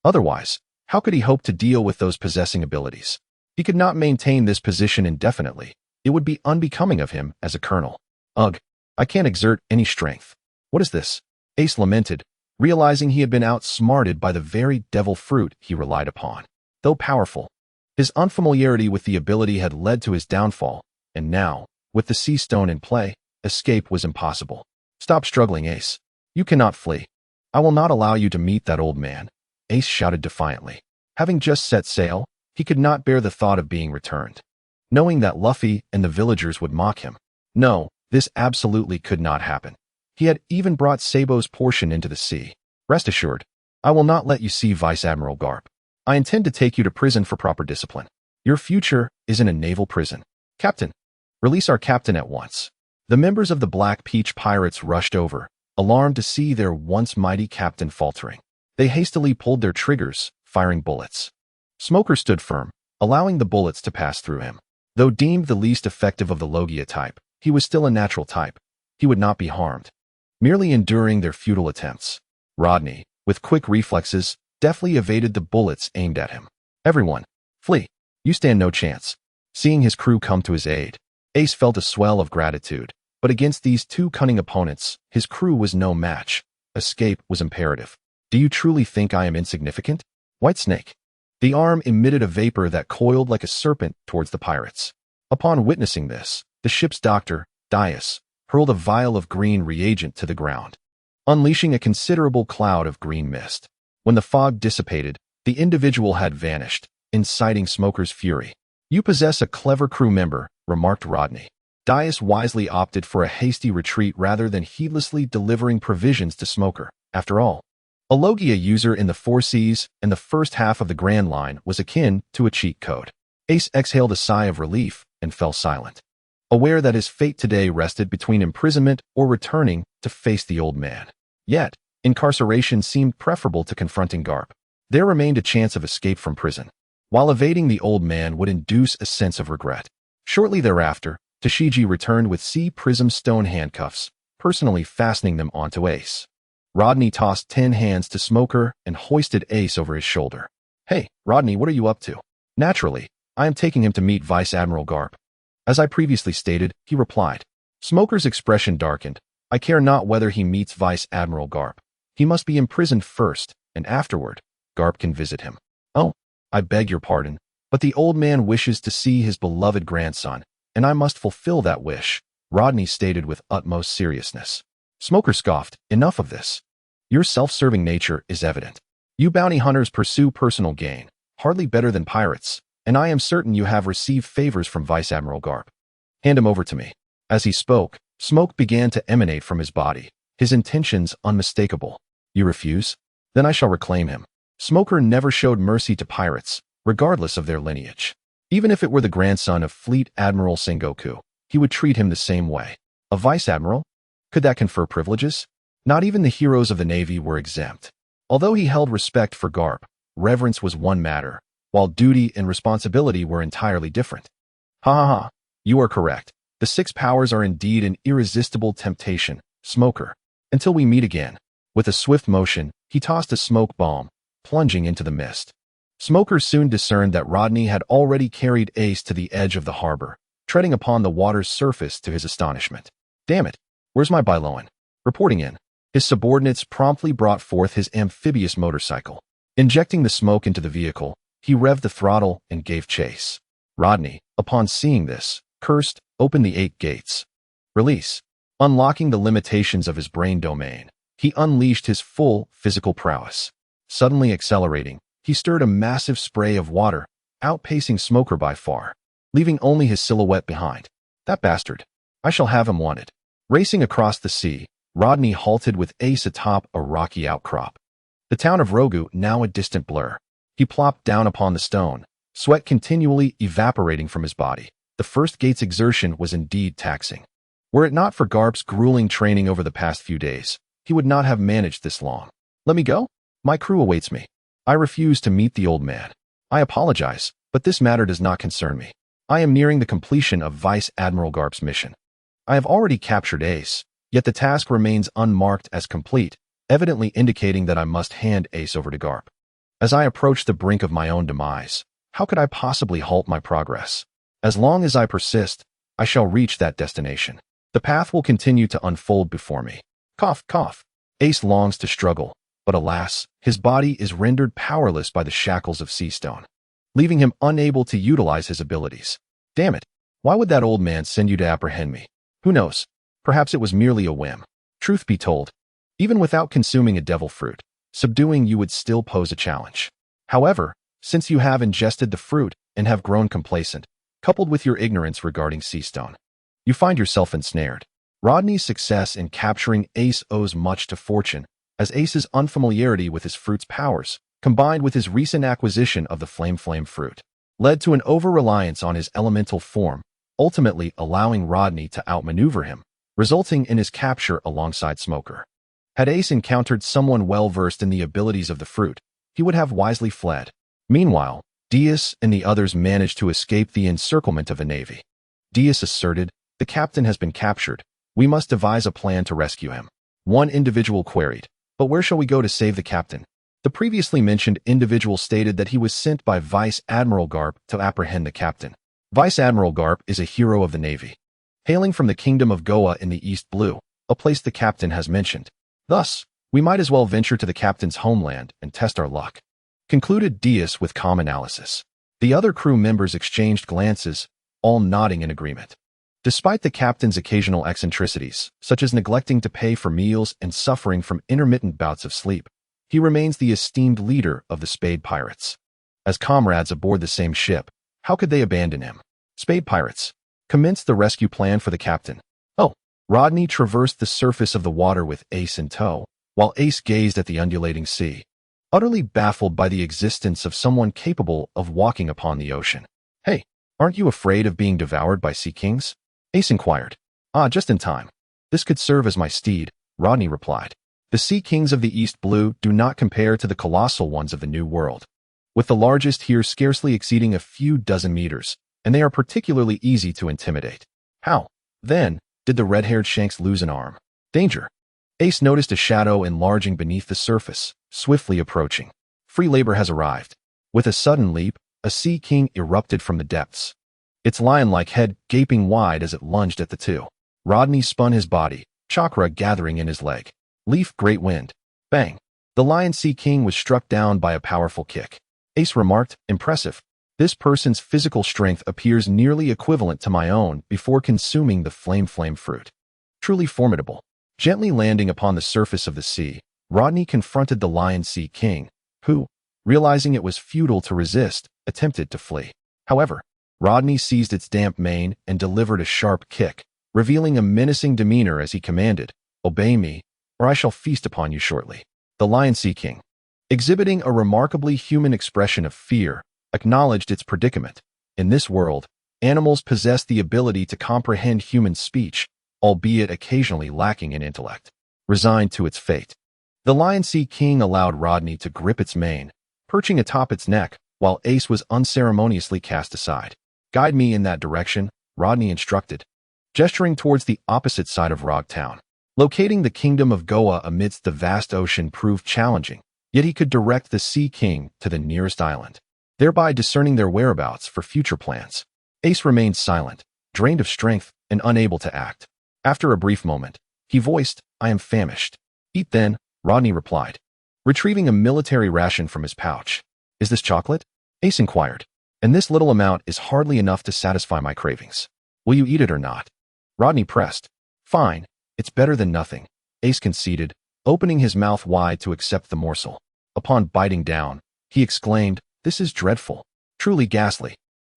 Otherwise, how could he hope to deal with those possessing abilities? He could not maintain this position indefinitely. It would be unbecoming of him as a colonel. "Ugh, I can't exert any strength. What is this?" Ace lamented, realizing he had been outsmarted by the very devil fruit he relied upon. Though powerful, his unfamiliarity with the ability had led to his downfall, and now, with the Sea Stone in play, escape was impossible. "Stop struggling, Ace. You cannot flee. I will not allow you to meet that old man," Ace shouted defiantly. Having just set sail, he could not bear the thought of being returned, knowing that Luffy and the villagers would mock him. No, this absolutely could not happen. He had even brought Sabo's portion into the sea. "Rest assured, I will not let you see Vice Admiral Garp. I intend to take you to prison for proper discipline. Your future is in a naval prison. Captain, release our captain at once." The members of the Black Peach Pirates rushed over, alarmed to see their once mighty captain faltering. They hastily pulled their triggers, firing bullets. Smoker stood firm, allowing the bullets to pass through him. Though deemed the least effective of the Logia type, he was still a natural type. He would not be harmed, merely enduring their futile attempts. Rodney, with quick reflexes, deftly evaded the bullets aimed at him. "Everyone, flee. You stand no chance." Seeing his crew come to his aid, Ace felt a swell of gratitude, but against these 2 cunning opponents, his crew was no match. Escape was imperative. "Do you truly think I am insignificant? White Snake." The arm emitted a vapor that coiled like a serpent towards the pirates. Upon witnessing this, the ship's doctor, Dias, hurled a vial of green reagent to the ground, unleashing a considerable cloud of green mist. When the fog dissipated, the individual had vanished, inciting Smoker's fury. "You possess a clever crew member," remarked Rodney. Dias wisely opted for a hasty retreat rather than heedlessly delivering provisions to Smoker. After all, a Logia user in the 4 Seas and the first half of the Grand Line was akin to a cheat code. Ace exhaled a sigh of relief and fell silent, aware that his fate today rested between imprisonment or returning to face the old man. Yet, incarceration seemed preferable to confronting Garp. There remained a chance of escape from prison, while evading the old man would induce a sense of regret. Shortly thereafter, Tashigi returned with Sea Prism stone handcuffs, personally fastening them onto Ace. Rodney tossed 10 hands to Smoker and hoisted Ace over his shoulder. "Hey, Rodney, what are you up to?" "Naturally, I am taking him to meet Vice Admiral Garp." "As I previously stated," he replied. Smoker's expression darkened. "I care not whether he meets Vice Admiral Garp. He must be imprisoned first, and afterward, Garp can visit him." "Oh, I beg your pardon, but the old man wishes to see his beloved grandson, and I must fulfill that wish," Rodney stated with utmost seriousness. Smoker scoffed. "Enough of this. Your self-serving nature is evident. You bounty hunters pursue personal gain, hardly better than pirates, and I am certain you have received favors from Vice Admiral Garp. Hand him over to me." As he spoke, smoke began to emanate from his body, his intentions unmistakable. "You refuse? Then I shall reclaim him." Smoker never showed mercy to pirates, regardless of their lineage. Even if it were the grandson of Fleet Admiral Sengoku, he would treat him the same way. A vice admiral? Could that confer privileges? Not even the heroes of the Navy were exempt. Although he held respect for Garp, reverence was one matter, while duty and responsibility were entirely different. "Ha ha ha, you are correct. The 6 powers are indeed an irresistible temptation, Smoker. Until we meet again." With a swift motion, he tossed a smoke bomb, plunging into the mist. Smoker soon discerned that Rodney had already carried Ace to the edge of the harbor, treading upon the water's surface to his astonishment. "Damn it, where's my Byloan?" Reporting in, his subordinates promptly brought forth his amphibious motorcycle. Injecting the smoke into the vehicle, he revved the throttle and gave chase. Rodney, upon seeing this, cursed, opened the 8 gates. "Release." Unlocking the limitations of his brain domain, he unleashed his full physical prowess. Suddenly accelerating, he stirred a massive spray of water, outpacing Smoker by far, leaving only his silhouette behind. That bastard. I shall have him wanted. Racing across the sea, Rodney halted with Ace atop a rocky outcrop. The town of Rogu now a distant blur. He plopped down upon the stone, sweat continually evaporating from his body. The first gate's exertion was indeed taxing. Were it not for Garp's grueling training over the past few days, he would not have managed this long. Let me go? My crew awaits me. I refuse to meet the old man. I apologize, but this matter does not concern me. I am nearing the completion of Vice Admiral Garp's mission. I have already captured Ace, yet the task remains unmarked as complete, evidently indicating that I must hand Ace over to Garp. As I approach the brink of my own demise, how could I possibly halt my progress? As long as I persist, I shall reach that destination. The path will continue to unfold before me. Cough, cough. Ace longs to struggle, but alas, his body is rendered powerless by the shackles of sea stone, leaving him unable to utilize his abilities. Damn it, why would that old man send you to apprehend me? Who knows? Perhaps it was merely a whim. Truth be told, even without consuming a devil fruit, subduing you would still pose a challenge. However, since you have ingested the fruit and have grown complacent, coupled with your ignorance regarding sea stone, you find yourself ensnared. Rodney's success in capturing Ace owes much to fortune, as Ace's unfamiliarity with his fruit's powers, combined with his recent acquisition of the flame fruit, led to an over-reliance on his elemental form, ultimately allowing Rodney to outmaneuver him, resulting in his capture alongside Smoker. Had Ace encountered someone well-versed in the abilities of the fruit, he would have wisely fled. Meanwhile, Diaz and the others managed to escape the encirclement of a navy. Diaz asserted, "The captain has been captured. We must devise a plan to rescue him." One individual queried, "But where shall we go to save the captain?" The previously mentioned individual stated that he was sent by Vice Admiral Garp to apprehend the captain. Vice Admiral Garp is a hero of the Navy, hailing from the kingdom of Goa in the East Blue, a place the captain has mentioned. Thus, we might as well venture to the captain's homeland and test our luck, concluded Diaz with calm analysis. The other crew members exchanged glances, all nodding in agreement. Despite the captain's occasional eccentricities, such as neglecting to pay for meals and suffering from intermittent bouts of sleep, he remains the esteemed leader of the Spade Pirates. As comrades aboard the same ship, how could they abandon him? Spade Pirates commenced the rescue plan for the captain. Oh, Rodney traversed the surface of the water with Ace in tow, while Ace gazed at the undulating sea, utterly baffled by the existence of someone capable of walking upon the ocean. Hey, aren't you afraid of being devoured by sea kings? Ace inquired. Ah, just in time. This could serve as my steed, Rodney replied. The sea kings of the East Blue do not compare to the colossal ones of the New World, with the largest here scarcely exceeding a few dozen meters, and they are particularly easy to intimidate. How, then, did the red-haired Shanks lose an arm? Danger. Ace noticed a shadow enlarging beneath the surface, swiftly approaching. Free labor has arrived. With a sudden leap, a sea king erupted from the depths, its lion-like head gaping wide as it lunged at the two. Rodney spun his body, chakra gathering in his leg. Leaf great wind. Bang. The lion sea king was struck down by a powerful kick. Ace remarked, impressive. This person's physical strength appears nearly equivalent to my own before consuming the flame fruit. Truly formidable. Gently landing upon the surface of the sea, Rodney confronted the lion sea king, who, realizing it was futile to resist, attempted to flee. However, Rodney seized its damp mane and delivered a sharp kick, revealing a menacing demeanor as he commanded, "Obey me, or I shall feast upon you shortly." The lion sea king, exhibiting a remarkably human expression of fear, acknowledged its predicament. In this world, animals possess the ability to comprehend human speech, albeit occasionally lacking in intellect. Resigned to its fate, the lion sea king allowed Rodney to grip its mane, perching atop its neck, while Ace was unceremoniously cast aside. "Guide me in that direction," Rodney instructed, gesturing towards the opposite side of Rog Town. Locating the kingdom of Goa amidst the vast ocean proved challenging, yet he could direct the Sea King to the nearest island, thereby discerning their whereabouts for future plans. Ace remained silent, drained of strength, and unable to act. After a brief moment, he voiced, "I am famished." "Eat then," Rodney replied, retrieving a military ration from his pouch. "Is this chocolate?" Ace inquired. "And this little amount is hardly enough to satisfy my cravings. Will you eat it or not?" Rodney pressed. "Fine, It's better than nothing, Ace conceded, opening his mouth wide to accept the morsel. Upon biting down, he exclaimed, "This is dreadful. Truly ghastly."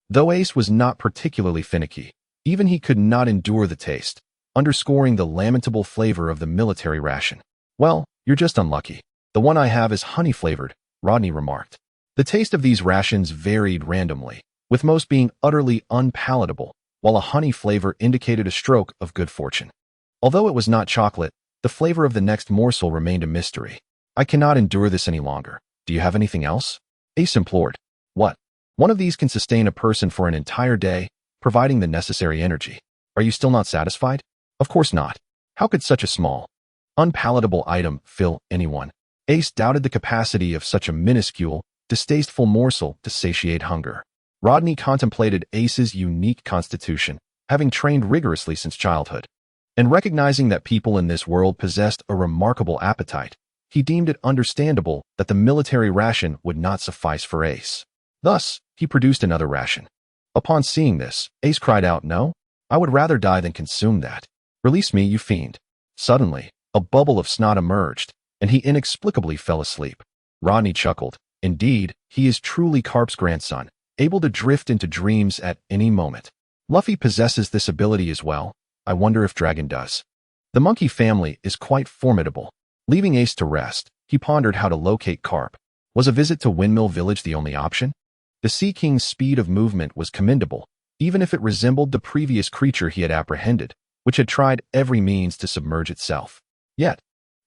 Though Ace was not particularly finicky, even he could not endure the taste, underscoring the lamentable flavor of the military ration. "Well, you're just unlucky. The one I have is honey-flavored," Rodney remarked. The taste of these rations varied randomly, with most being utterly unpalatable, while a honey flavor indicated a stroke of good fortune. Although it was not chocolate, the flavor of the next morsel remained a mystery. "I cannot endure this any longer. Do you have anything else?" Ace implored. "What? One of these can sustain a person for an entire day, providing the necessary energy. Are you still not satisfied?" "Of course not. How could such a small, unpalatable item fill anyone?" Ace doubted the capacity of such a minuscule, distasteful morsel to satiate hunger. Rodney contemplated Ace's unique constitution, having trained rigorously since childhood. And recognizing that people in this world possessed a remarkable appetite, he deemed it understandable that the military ration would not suffice for Ace. Thus, he produced another ration. Upon seeing this, Ace cried out, "No, I would rather die than consume that. Release me, you fiend." Suddenly, a bubble of snot emerged, and he inexplicably fell asleep. Rodney chuckled. Indeed, he is truly Carp's grandson, able to drift into dreams at any moment. Luffy possesses this ability as well. I wonder if Dragon does. The monkey family is quite formidable. Leaving Ace to rest, he pondered how to locate Carp. Was a visit to Windmill Village the only option? The Sea King's speed of movement was commendable, even if it resembled the previous creature he had apprehended, which had tried every means to submerge itself. Yet,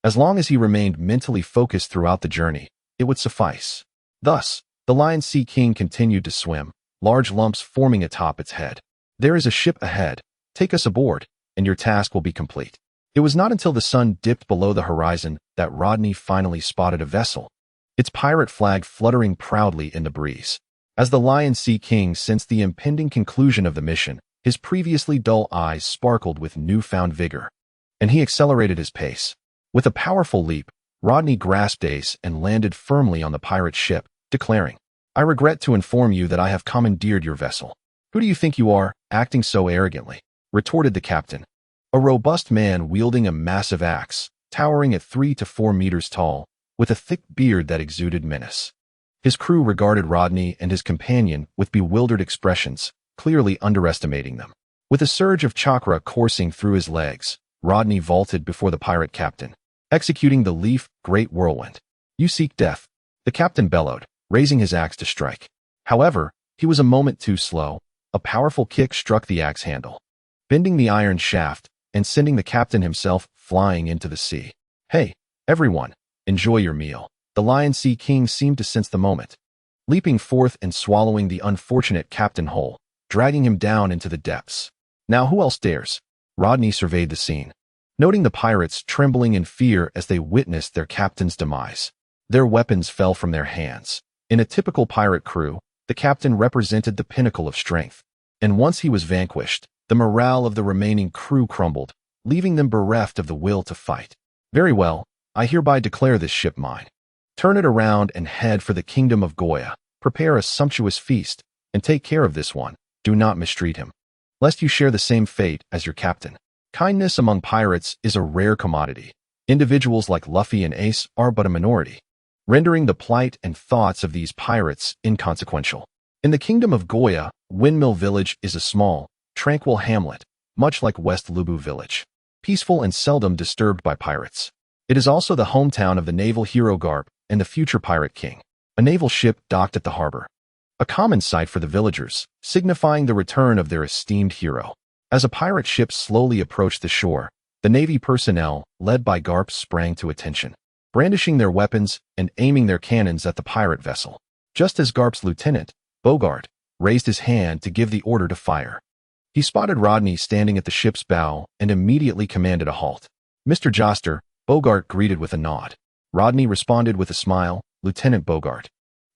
as long as he remained mentally focused throughout the journey, it would suffice. Thus, the Lion Sea King continued to swim, large lumps forming atop its head. "There is a ship ahead. Take us aboard, and your task will be complete." It was not until the sun dipped below the horizon that Rodney finally spotted a vessel, its pirate flag fluttering proudly in the breeze. As the Lion Sea King sensed the impending conclusion of the mission, his previously dull eyes sparkled with newfound vigor, and he accelerated his pace. With a powerful leap, Rodney grasped Ace and landed firmly on the pirate ship, declaring, "I regret to inform you that I have commandeered your vessel." "Who do you think you are, acting so arrogantly?" retorted the captain. A robust man wielding a massive axe, towering at 3 to 4 meters tall, with a thick beard that exuded menace. His crew regarded Rodney and his companion with bewildered expressions, clearly underestimating them. With a surge of chakra coursing through his legs, Rodney vaulted before the pirate captain, executing the Leaf Great Whirlwind. "You seek death," the captain bellowed, raising his axe to strike. However, he was a moment too slow. A powerful kick struck the axe handle, bending the iron shaft and sending the captain himself flying into the sea. "Hey, everyone, enjoy your meal." The Lion Sea King seemed to sense the moment, leaping forth and swallowing the unfortunate captain whole, dragging him down into the depths. "Now who else dares?" Rodney surveyed the scene, noting the pirates trembling in fear as they witnessed their captain's demise. Their weapons fell from their hands. In a typical pirate crew, the captain represented the pinnacle of strength, and once he was vanquished, the morale of the remaining crew crumbled, leaving them bereft of the will to fight. "Very well, I hereby declare this ship mine. Turn it around and head for the kingdom of Goya. Prepare a sumptuous feast, and take care of this one. Do not mistreat him, lest you share the same fate as your captain." Kindness among pirates is a rare commodity. Individuals like Luffy and Ace are but a minority, rendering the plight and thoughts of these pirates inconsequential. In the kingdom of Goya, Windmill Village is a small, tranquil hamlet, much like West Lubu Village, peaceful and seldom disturbed by pirates. It is also the hometown of the naval hero Garp and the future pirate king. A naval ship docked at the harbor, a common sight for the villagers, signifying the return of their esteemed hero. As a pirate ship slowly approached the shore, the Navy personnel, led by Garp, sprang to attention, brandishing their weapons and aiming their cannons at the pirate vessel. Just as Garp's lieutenant, Bogart, raised his hand to give the order to fire, he spotted Rodney standing at the ship's bow and immediately commanded a halt. "Mr. Joster," Bogart greeted with a nod. Rodney responded with a smile, "Lieutenant Bogart,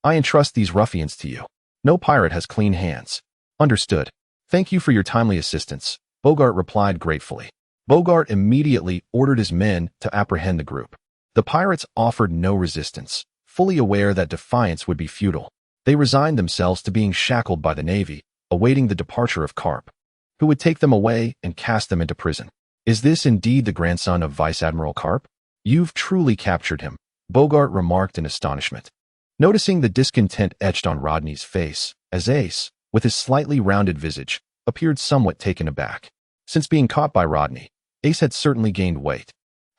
I entrust these ruffians to you. No pirate has clean hands." "Understood. Thank you for your timely assistance," Bogart replied gratefully. Bogart immediately ordered his men to apprehend the group. The pirates offered no resistance, fully aware that defiance would be futile. They resigned themselves to being shackled by the Navy, awaiting the departure of Carp, who would take them away and cast them into prison. Is this indeed the grandson of Vice Admiral Carp? You've truly captured him, Bogart remarked in astonishment. Noticing the discontent etched on Rodney's face, as Ace, with his slightly rounded visage, appeared somewhat taken aback. Since being caught by Rodney, Ace had certainly gained weight.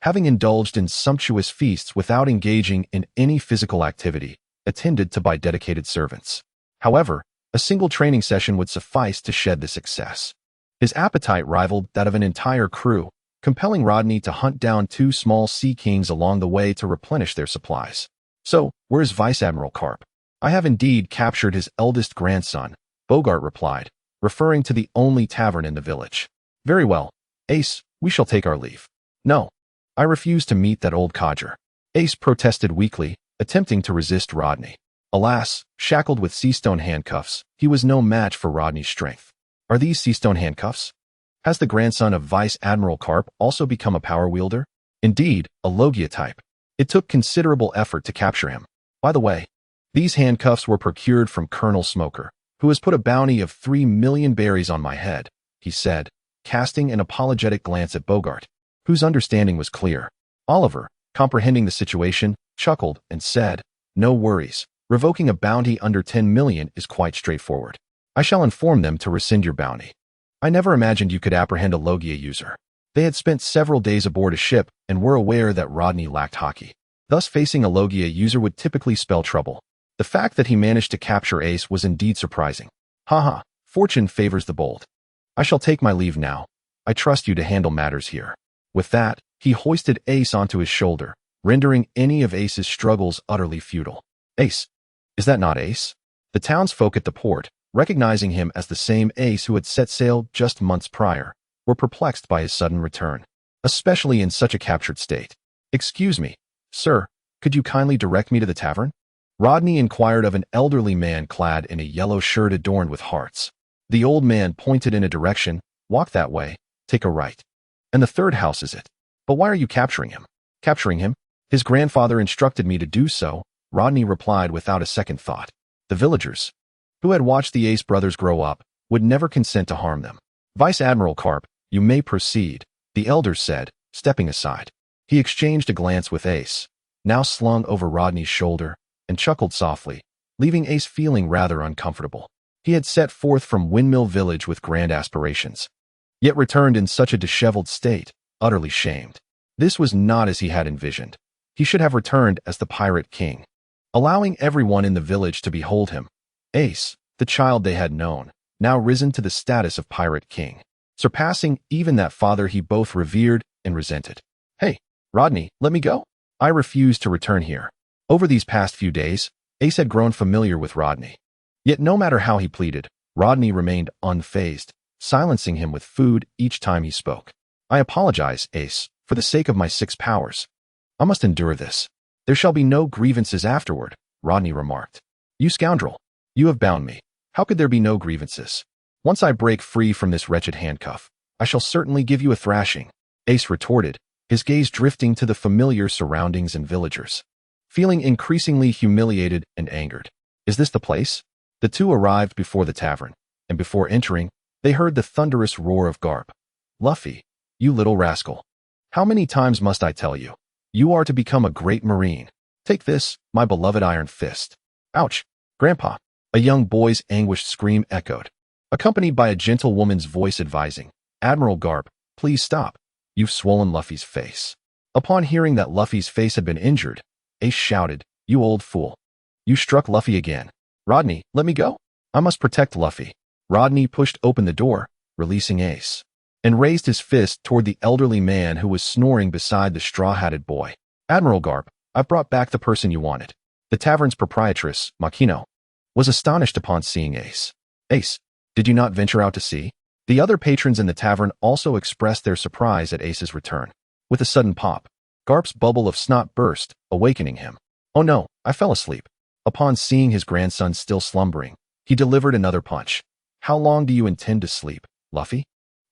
Having indulged in sumptuous feasts without engaging in any physical activity, attended to by dedicated servants. However, a single training session would suffice to shed this excess. His appetite rivaled that of an entire crew, compelling Rodney to hunt down 2 small sea kings along the way to replenish their supplies. So, where's Vice Admiral Carp? I have indeed captured his eldest grandson, Bogart replied, referring to the only tavern in the village. Very well, Ace, we shall take our leave. No, I refuse to meet that old codger. Ace protested weakly, attempting to resist Rodney. Alas, shackled with sea-stone handcuffs, he was no match for Rodney's strength. Are these sea-stone handcuffs? Has the grandson of Vice Admiral Carp also become a power wielder? Indeed, a Logia type. It took considerable effort to capture him. By the way, these handcuffs were procured from Colonel Smoker, who has put a bounty of 3 million berries on my head, he said, casting an apologetic glance at Bogart, whose understanding was clear. Oliver, comprehending the situation, chuckled and said, "No worries. Revoking a bounty under 10 million is quite straightforward. I shall inform them to rescind your bounty." I never imagined you could apprehend a Logia user. They had spent several days aboard a ship and were aware that Rodney lacked hockey. Thus, facing a Logia user would typically spell trouble. The fact that he managed to capture Ace was indeed surprising. Haha, fortune favors the bold. I shall take my leave now. I trust you to handle matters here. With that, he hoisted Ace onto his shoulder, rendering any of Ace's struggles utterly futile. Ace. Is that not Ace? The townsfolk at the port, recognizing him as the same Ace who had set sail just months prior, were perplexed by his sudden return, especially in such a captured state. Excuse me, sir, could you kindly direct me to the tavern? Rodney inquired of an elderly man clad in a yellow shirt adorned with hearts. The old man pointed in a direction. Walk that way, take a right. And the third house is it. But why are you capturing him? Capturing him? His grandfather instructed me to do so, Rodney replied without a second thought. The villagers, who had watched the Ace brothers grow up, would never consent to harm them. Vice Admiral Carp, you may proceed, the elders said, stepping aside. He exchanged a glance with Ace, now slung over Rodney's shoulder, and chuckled softly, leaving Ace feeling rather uncomfortable. He had set forth from Windmill Village with grand aspirations, yet returned in such a disheveled state, utterly shamed. This was not as he had envisioned. He should have returned as the Pirate King, allowing everyone in the village to behold him. Ace, the child they had known, now risen to the status of Pirate King, surpassing even that father he both revered and resented. Hey, Rodney, let me go. I refuse to return here. Over these past few days, Ace had grown familiar with Rodney. Yet no matter how he pleaded, Rodney remained unfazed, silencing him with food each time he spoke. I apologize, Ace, for the sake of my 6 powers. I must endure this. There shall be no grievances afterward, Rodney remarked. You scoundrel. You have bound me. How could there be no grievances? Once I break free from this wretched handcuff, I shall certainly give you a thrashing, Ace retorted, his gaze drifting to the familiar surroundings and villagers. Feeling increasingly humiliated and angered. Is this the place? The two arrived before the tavern, and before entering, they heard the thunderous roar of Garp. Luffy, you little rascal. How many times must I tell you? You are to become a great marine. Take this, my beloved iron fist. Ouch, Grandpa. A young boy's anguished scream echoed, accompanied by a gentle woman's voice advising, Admiral Garp, please stop. You've swollen Luffy's face. Upon hearing that Luffy's face had been injured, Ace shouted, You old fool. You struck Luffy again. Rodney, let me go. I must protect Luffy. Rodney pushed open the door, releasing Ace, and raised his fist toward the elderly man who was snoring beside the straw-hatted boy. Admiral Garp, I've brought back the person you wanted. The tavern's proprietress, Makino, was astonished upon seeing Ace. Ace, did you not venture out to sea? The other patrons in the tavern also expressed their surprise at Ace's return. With a sudden pop, Garp's bubble of snot burst, awakening him. Oh no, I fell asleep. Upon seeing his grandson still slumbering, he delivered another punch. How long do you intend to sleep, Luffy?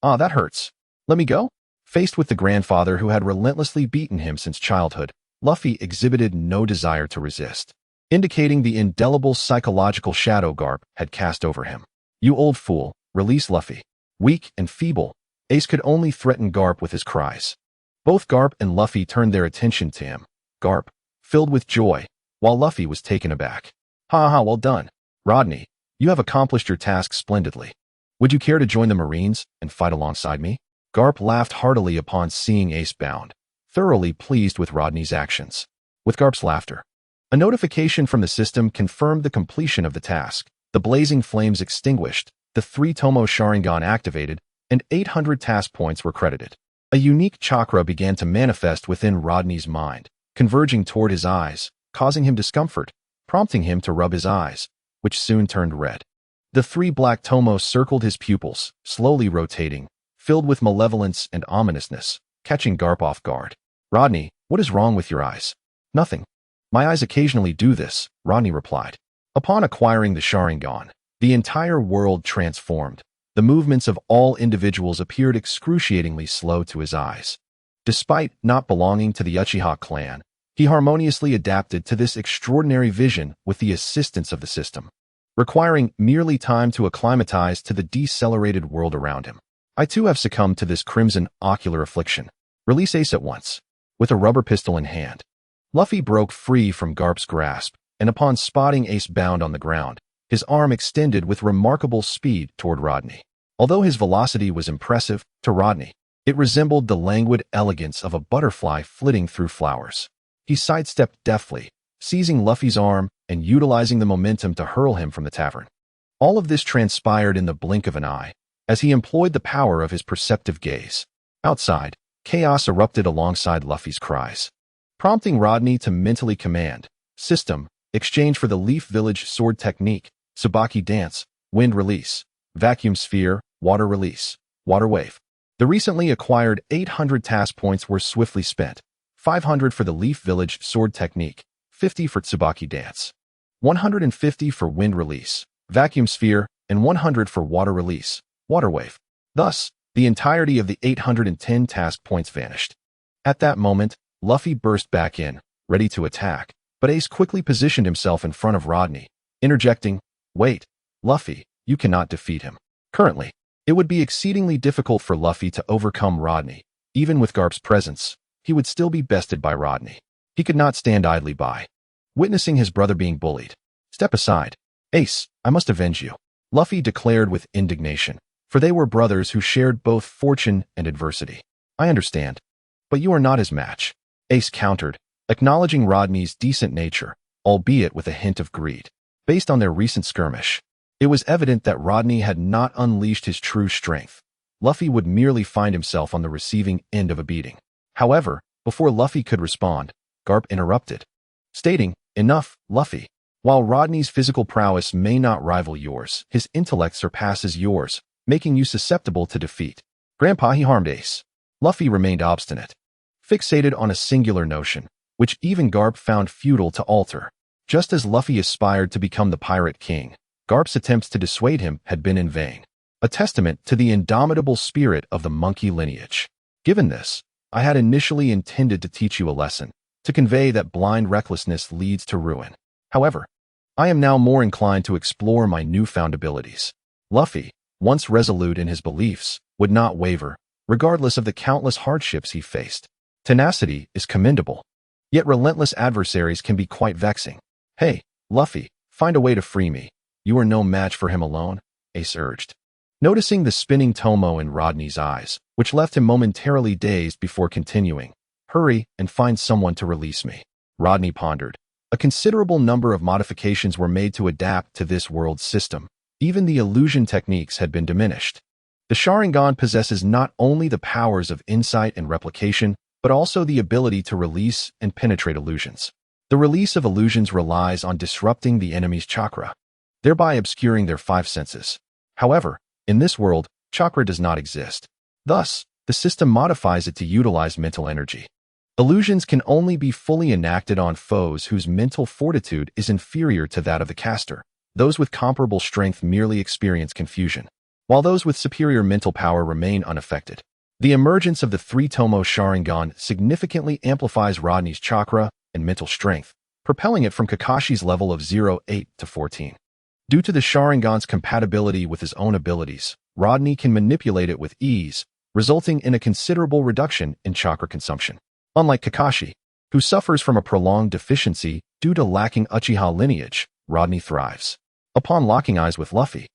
Ah, that hurts. Let me go? Faced with the grandfather who had relentlessly beaten him since childhood, Luffy exhibited no desire to resist, indicating the indelible psychological shadow Garp had cast over him. You old fool, release Luffy. Weak and feeble, Ace could only threaten Garp with his cries. Both Garp and Luffy turned their attention to him. Garp, filled with joy, while Luffy was taken aback. Ha ha, well done. Rodney, you have accomplished your task splendidly. Would you care to join the Marines and fight alongside me? Garp laughed heartily upon seeing Ace bound, thoroughly pleased with Rodney's actions. With Garp's laughter, a notification from the system confirmed the completion of the task. The blazing flames extinguished, the 3-Tomo Sharingan activated, and 800 task points were credited. A unique chakra began to manifest within Rodney's mind, converging toward his eyes, causing him discomfort, prompting him to rub his eyes, which soon turned red. The 3 black tomos circled his pupils, slowly rotating, filled with malevolence and ominousness, catching Garp off guard. Rodney, what is wrong with your eyes? Nothing. My eyes occasionally do this, Rodney replied. Upon acquiring the Sharingan, the entire world transformed. The movements of all individuals appeared excruciatingly slow to his eyes. Despite not belonging to the Uchiha clan, he harmoniously adapted to this extraordinary vision with the assistance of the system, requiring merely time to acclimatize to the decelerated world around him. I too have succumbed to this crimson ocular affliction. Release Ace at once. With a rubber pistol in hand, Luffy broke free from Garp's grasp, and upon spotting Ace bound on the ground, his arm extended with remarkable speed toward Rodney. Although his velocity was impressive, to Rodney, it resembled the languid elegance of a butterfly flitting through flowers. He sidestepped deftly, seizing Luffy's arm and utilizing the momentum to hurl him from the tavern. All of this transpired in the blink of an eye, as he employed the power of his perceptive gaze. Outside, chaos erupted alongside Luffy's cries, prompting Rodney to mentally command, System, exchange for the Leaf Village sword technique, Tsubaki dance, wind release, vacuum sphere, water release, water wave. The recently acquired 800 task points were swiftly spent, 500 for the Leaf Village sword technique, 50 for Tsubaki dance, 150 for wind release, vacuum sphere, and 100 for water release, water wave. Thus, the entirety of the 810 task points vanished. At that moment, Luffy burst back in, ready to attack, but Ace quickly positioned himself in front of Rodney, interjecting, "Wait, Luffy, you cannot defeat him." Currently, it would be exceedingly difficult for Luffy to overcome Rodney. Even with Garp's presence, he would still be bested by Rodney. He could not stand idly by, witnessing his brother being bullied. "Step aside. Ace, I must avenge you," Luffy declared with indignation, for they were brothers who shared both fortune and adversity. "I understand, but you are not his match," Ace countered, acknowledging Rodney's decent nature, albeit with a hint of greed. Based on their recent skirmish, it was evident that Rodney had not unleashed his true strength. Luffy would merely find himself on the receiving end of a beating. However, before Luffy could respond, Garp interrupted, stating, "Enough, Luffy. While Rodney's physical prowess may not rival yours, his intellect surpasses yours, making you susceptible to defeat." Grandpa, he harmed Ace. Luffy remained obstinate, fixated on a singular notion, which even Garp found futile to alter. Just as Luffy aspired to become the Pirate King, Garp's attempts to dissuade him had been in vain, a testament to the indomitable spirit of the monkey lineage. Given this, I had initially intended to teach you a lesson, to convey that blind recklessness leads to ruin. However, I am now more inclined to explore my newfound abilities. Luffy, once resolute in his beliefs, would not waver, regardless of the countless hardships he faced. Tenacity is commendable, yet relentless adversaries can be quite vexing. "Hey, Luffy, find a way to free me. You are no match for him alone," Ace urged. Noticing the spinning Tomo in Rodney's eyes, which left him momentarily dazed before continuing, "Hurry and find someone to release me." Rodney pondered. A considerable number of modifications were made to adapt to this world's system. Even the illusion techniques had been diminished. The Sharingan possesses not only the powers of insight and replication, but also the ability to release and penetrate illusions. The release of illusions relies on disrupting the enemy's chakra, thereby obscuring their 5 senses. However, in this world, chakra does not exist. Thus, the system modifies it to utilize mental energy. Illusions can only be fully enacted on foes whose mental fortitude is inferior to that of the caster. Those with comparable strength merely experience confusion, while those with superior mental power remain unaffected. The emergence of the 3-Tomo Sharingan significantly amplifies Rodney's chakra and mental strength, propelling it from Kakashi's level of 0-8 to 14. Due to the Sharingan's compatibility with his own abilities, Rodney can manipulate it with ease, resulting in a considerable reduction in chakra consumption. Unlike Kakashi, who suffers from a prolonged deficiency due to lacking Uchiha lineage, Rodney thrives. Upon locking eyes with Luffy,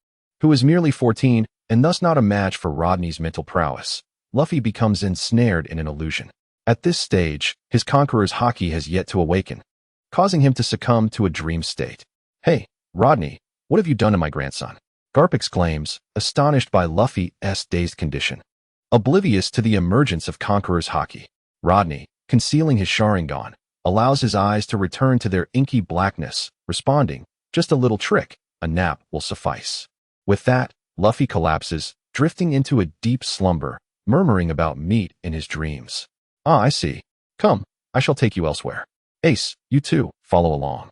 who is merely 14 and thus not a match for Rodney's mental prowess, Luffy becomes ensnared in an illusion. At this stage, his conqueror's haki has yet to awaken, causing him to succumb to a dream state. "Hey, Rodney, what have you done to my grandson?" Garp exclaims, astonished by Luffy's dazed condition. Oblivious to the emergence of Conqueror's haki, Rodney, concealing his Sharingan, allows his eyes to return to their inky blackness, responding, "Just a little trick, a nap will suffice." With that, Luffy collapses, drifting into a deep slumber, murmuring about meat in his dreams. "Ah, I see. Come, I shall take you elsewhere. Ace, you too, follow along,"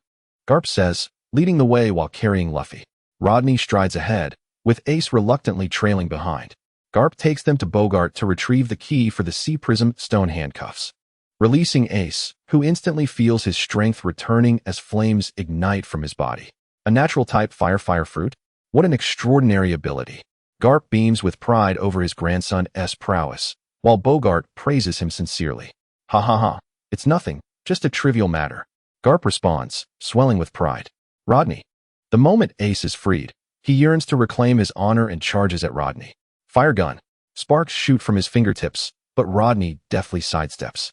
Garp says, leading the way while carrying Luffy. Rodney strides ahead, with Ace reluctantly trailing behind. Garp takes them to Bogart to retrieve the key for the Sea Prism stone handcuffs, releasing Ace, who instantly feels his strength returning as flames ignite from his body. A natural type fire fruit? What an extraordinary ability. Garp beams with pride over his grandson's prowess, while Bogart praises him sincerely. "Ha ha ha, it's nothing, just a trivial matter," Garp responds, swelling with pride. Rodney. The moment Ace is freed, he yearns to reclaim his honor and charges at Rodney. Fire gun. Sparks shoot from his fingertips, but Rodney deftly sidesteps,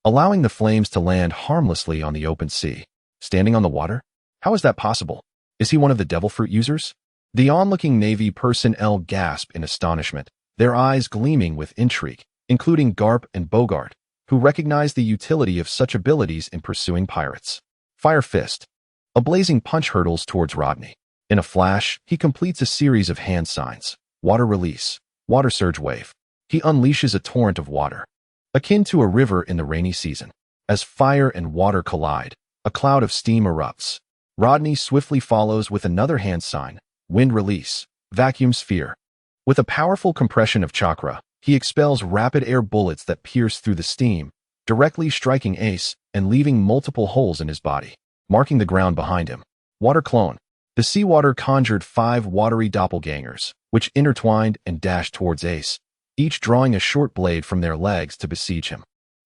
allowing the flames to land harmlessly on the open sea. Standing on the water? How is that possible? Is he one of the devil fruit users? The onlooking Navy personnel gasp in astonishment, their eyes gleaming with intrigue, including Garp and Bogart, who recognize the utility of such abilities in pursuing pirates. Fire fist. A blazing punch hurtles towards Rodney. In a flash, he completes a series of hand signs. Water release. Water surge wave. He unleashes a torrent of water, akin to a river in the rainy season. As fire and water collide, a cloud of steam erupts. Rodney swiftly follows with another hand sign. Wind release. Vacuum sphere. With a powerful compression of chakra, he expels rapid air bullets that pierce through the steam, directly striking Ace and leaving multiple holes in his body, marking the ground behind him. Water clone. The seawater conjured 5 watery doppelgangers, which intertwined and dashed towards Ace, each drawing a short blade from their legs to besiege him.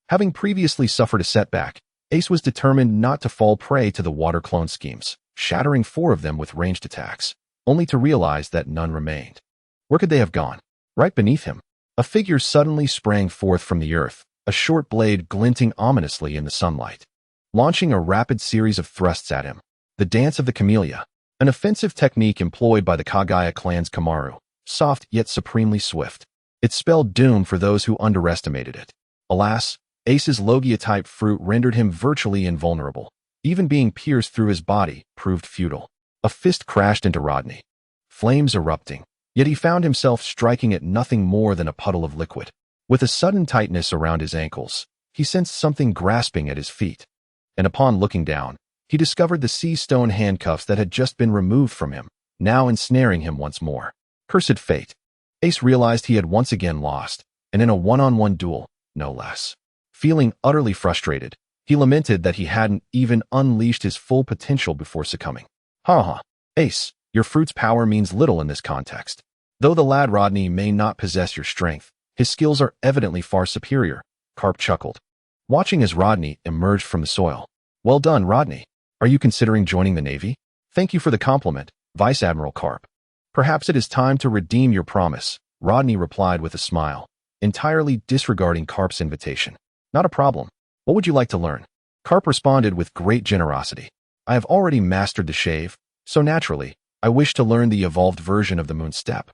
Having previously suffered a setback, Ace was determined not to fall prey to the water clone schemes, shattering 4 of them with ranged attacks, only to realize that none remained. Where could they have gone? Right beneath him, a figure suddenly sprang forth from the earth, a short blade glinting ominously in the sunlight, launching a rapid series of thrusts at him. The Dance of the Camellia, an offensive technique employed by the Kagaya clan's Kamaru, soft yet supremely swift. It spelled doom for those who underestimated it. Alas, Ace's Logia-type fruit rendered him virtually invulnerable. Even being pierced through his body proved futile. A fist crashed into Rodney, flames erupting, yet he found himself striking at nothing more than a puddle of liquid. With a sudden tightness around his ankles, he sensed something grasping at his feet, and upon looking down, he discovered the sea stone handcuffs that had just been removed from him, now ensnaring him once more. Cursed fate. Ace realized he had once again lost, and in a one-on-one duel, no less. Feeling utterly frustrated, he lamented that he hadn't even unleashed his full potential before succumbing. Ha ha, Ace, your fruit's power means little in this context. Though the lad Rodney may not possess your strength, his skills are evidently far superior, Garp chuckled, watching as Rodney emerged from the soil. Well done, Rodney. Are you considering joining the Navy? Thank you for the compliment, Vice Admiral Garp. Perhaps it is time to redeem your promise, Rodney replied with a smile, entirely disregarding Garp's invitation. Not a problem. What would you like to learn? Garp responded with great generosity. I have already mastered the shave, so naturally, I wish to learn the evolved version of the moon step,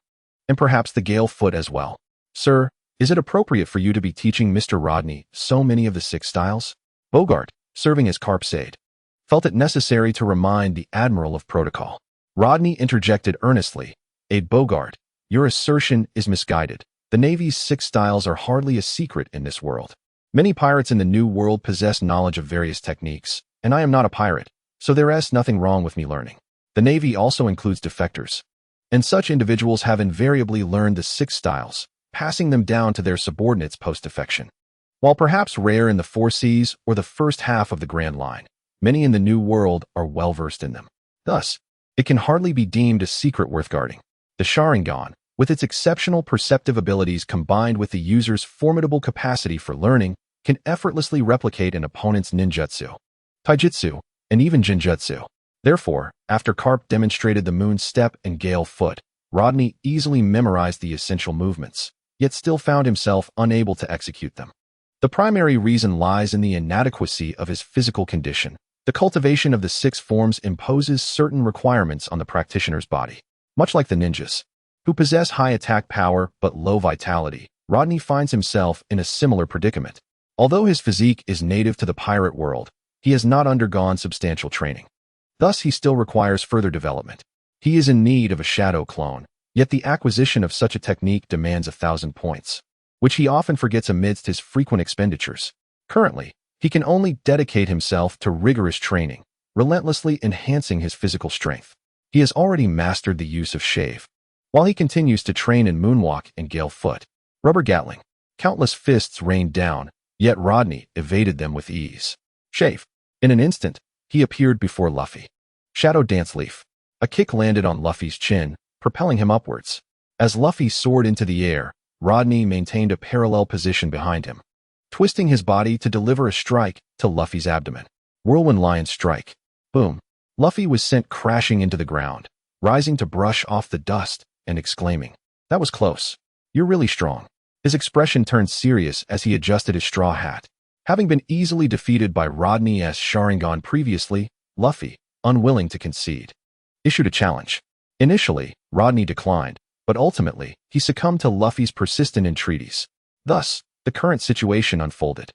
and perhaps the gale foot as well. Sir, is it appropriate for you to be teaching Mr. Rodney so many of the 6 styles? Bogart, serving as Garp's aide, felt it necessary to remind the Admiral of protocol. Rodney interjected earnestly, Aide Bogart, your assertion is misguided. The Navy's 6 styles are hardly a secret in this world. Many pirates in the New World possess knowledge of various techniques, and I am not a pirate, so there is nothing wrong with me learning. The Navy also includes defectors, and such individuals have invariably learned the 6 styles, passing them down to their subordinates post-defection. While perhaps rare in the 4 Seas or the first half of the Grand Line, many in the New World are well-versed in them. Thus, it can hardly be deemed a secret worth guarding. The Sharingan, with its exceptional perceptive abilities combined with the user's formidable capacity for learning, can effortlessly replicate an opponent's ninjutsu, taijutsu, and even genjutsu. Therefore, after Karp demonstrated the moon step and gale foot, Rodney easily memorized the essential movements, yet still found himself unable to execute them. The primary reason lies in the inadequacy of his physical condition. The cultivation of the six forms imposes certain requirements on the practitioner's body. Much like the ninjas, who possess high attack power but low vitality, Rodney finds himself in a similar predicament. Although his physique is native to the pirate world, he has not undergone substantial training. Thus, he still requires further development. He is in need of a shadow clone, yet the acquisition of such a technique demands 1,000 points, which he often forgets amidst his frequent expenditures. Currently, he can only dedicate himself to rigorous training, relentlessly enhancing his physical strength. He has already mastered the use of shave, while he continues to train in moonwalk and gale foot. Rubber gatling. Countless fists rained down, yet Rodney evaded them with ease. Shave. In an instant, he appeared before Luffy. Shadow dance leaf. A kick landed on Luffy's chin, propelling him upwards. As Luffy soared into the air, Rodney maintained a parallel position behind him, twisting his body to deliver a strike to Luffy's abdomen. Whirlwind lion strike. Boom. Luffy was sent crashing into the ground, rising to brush off the dust and exclaiming, "That was close. You're really strong." His expression turned serious as he adjusted his straw hat. Having been easily defeated by Rodney's Sharingan previously, Luffy, unwilling to concede, issued a challenge. Initially, Rodney declined, but ultimately, he succumbed to Luffy's persistent entreaties. Thus, the current situation unfolded.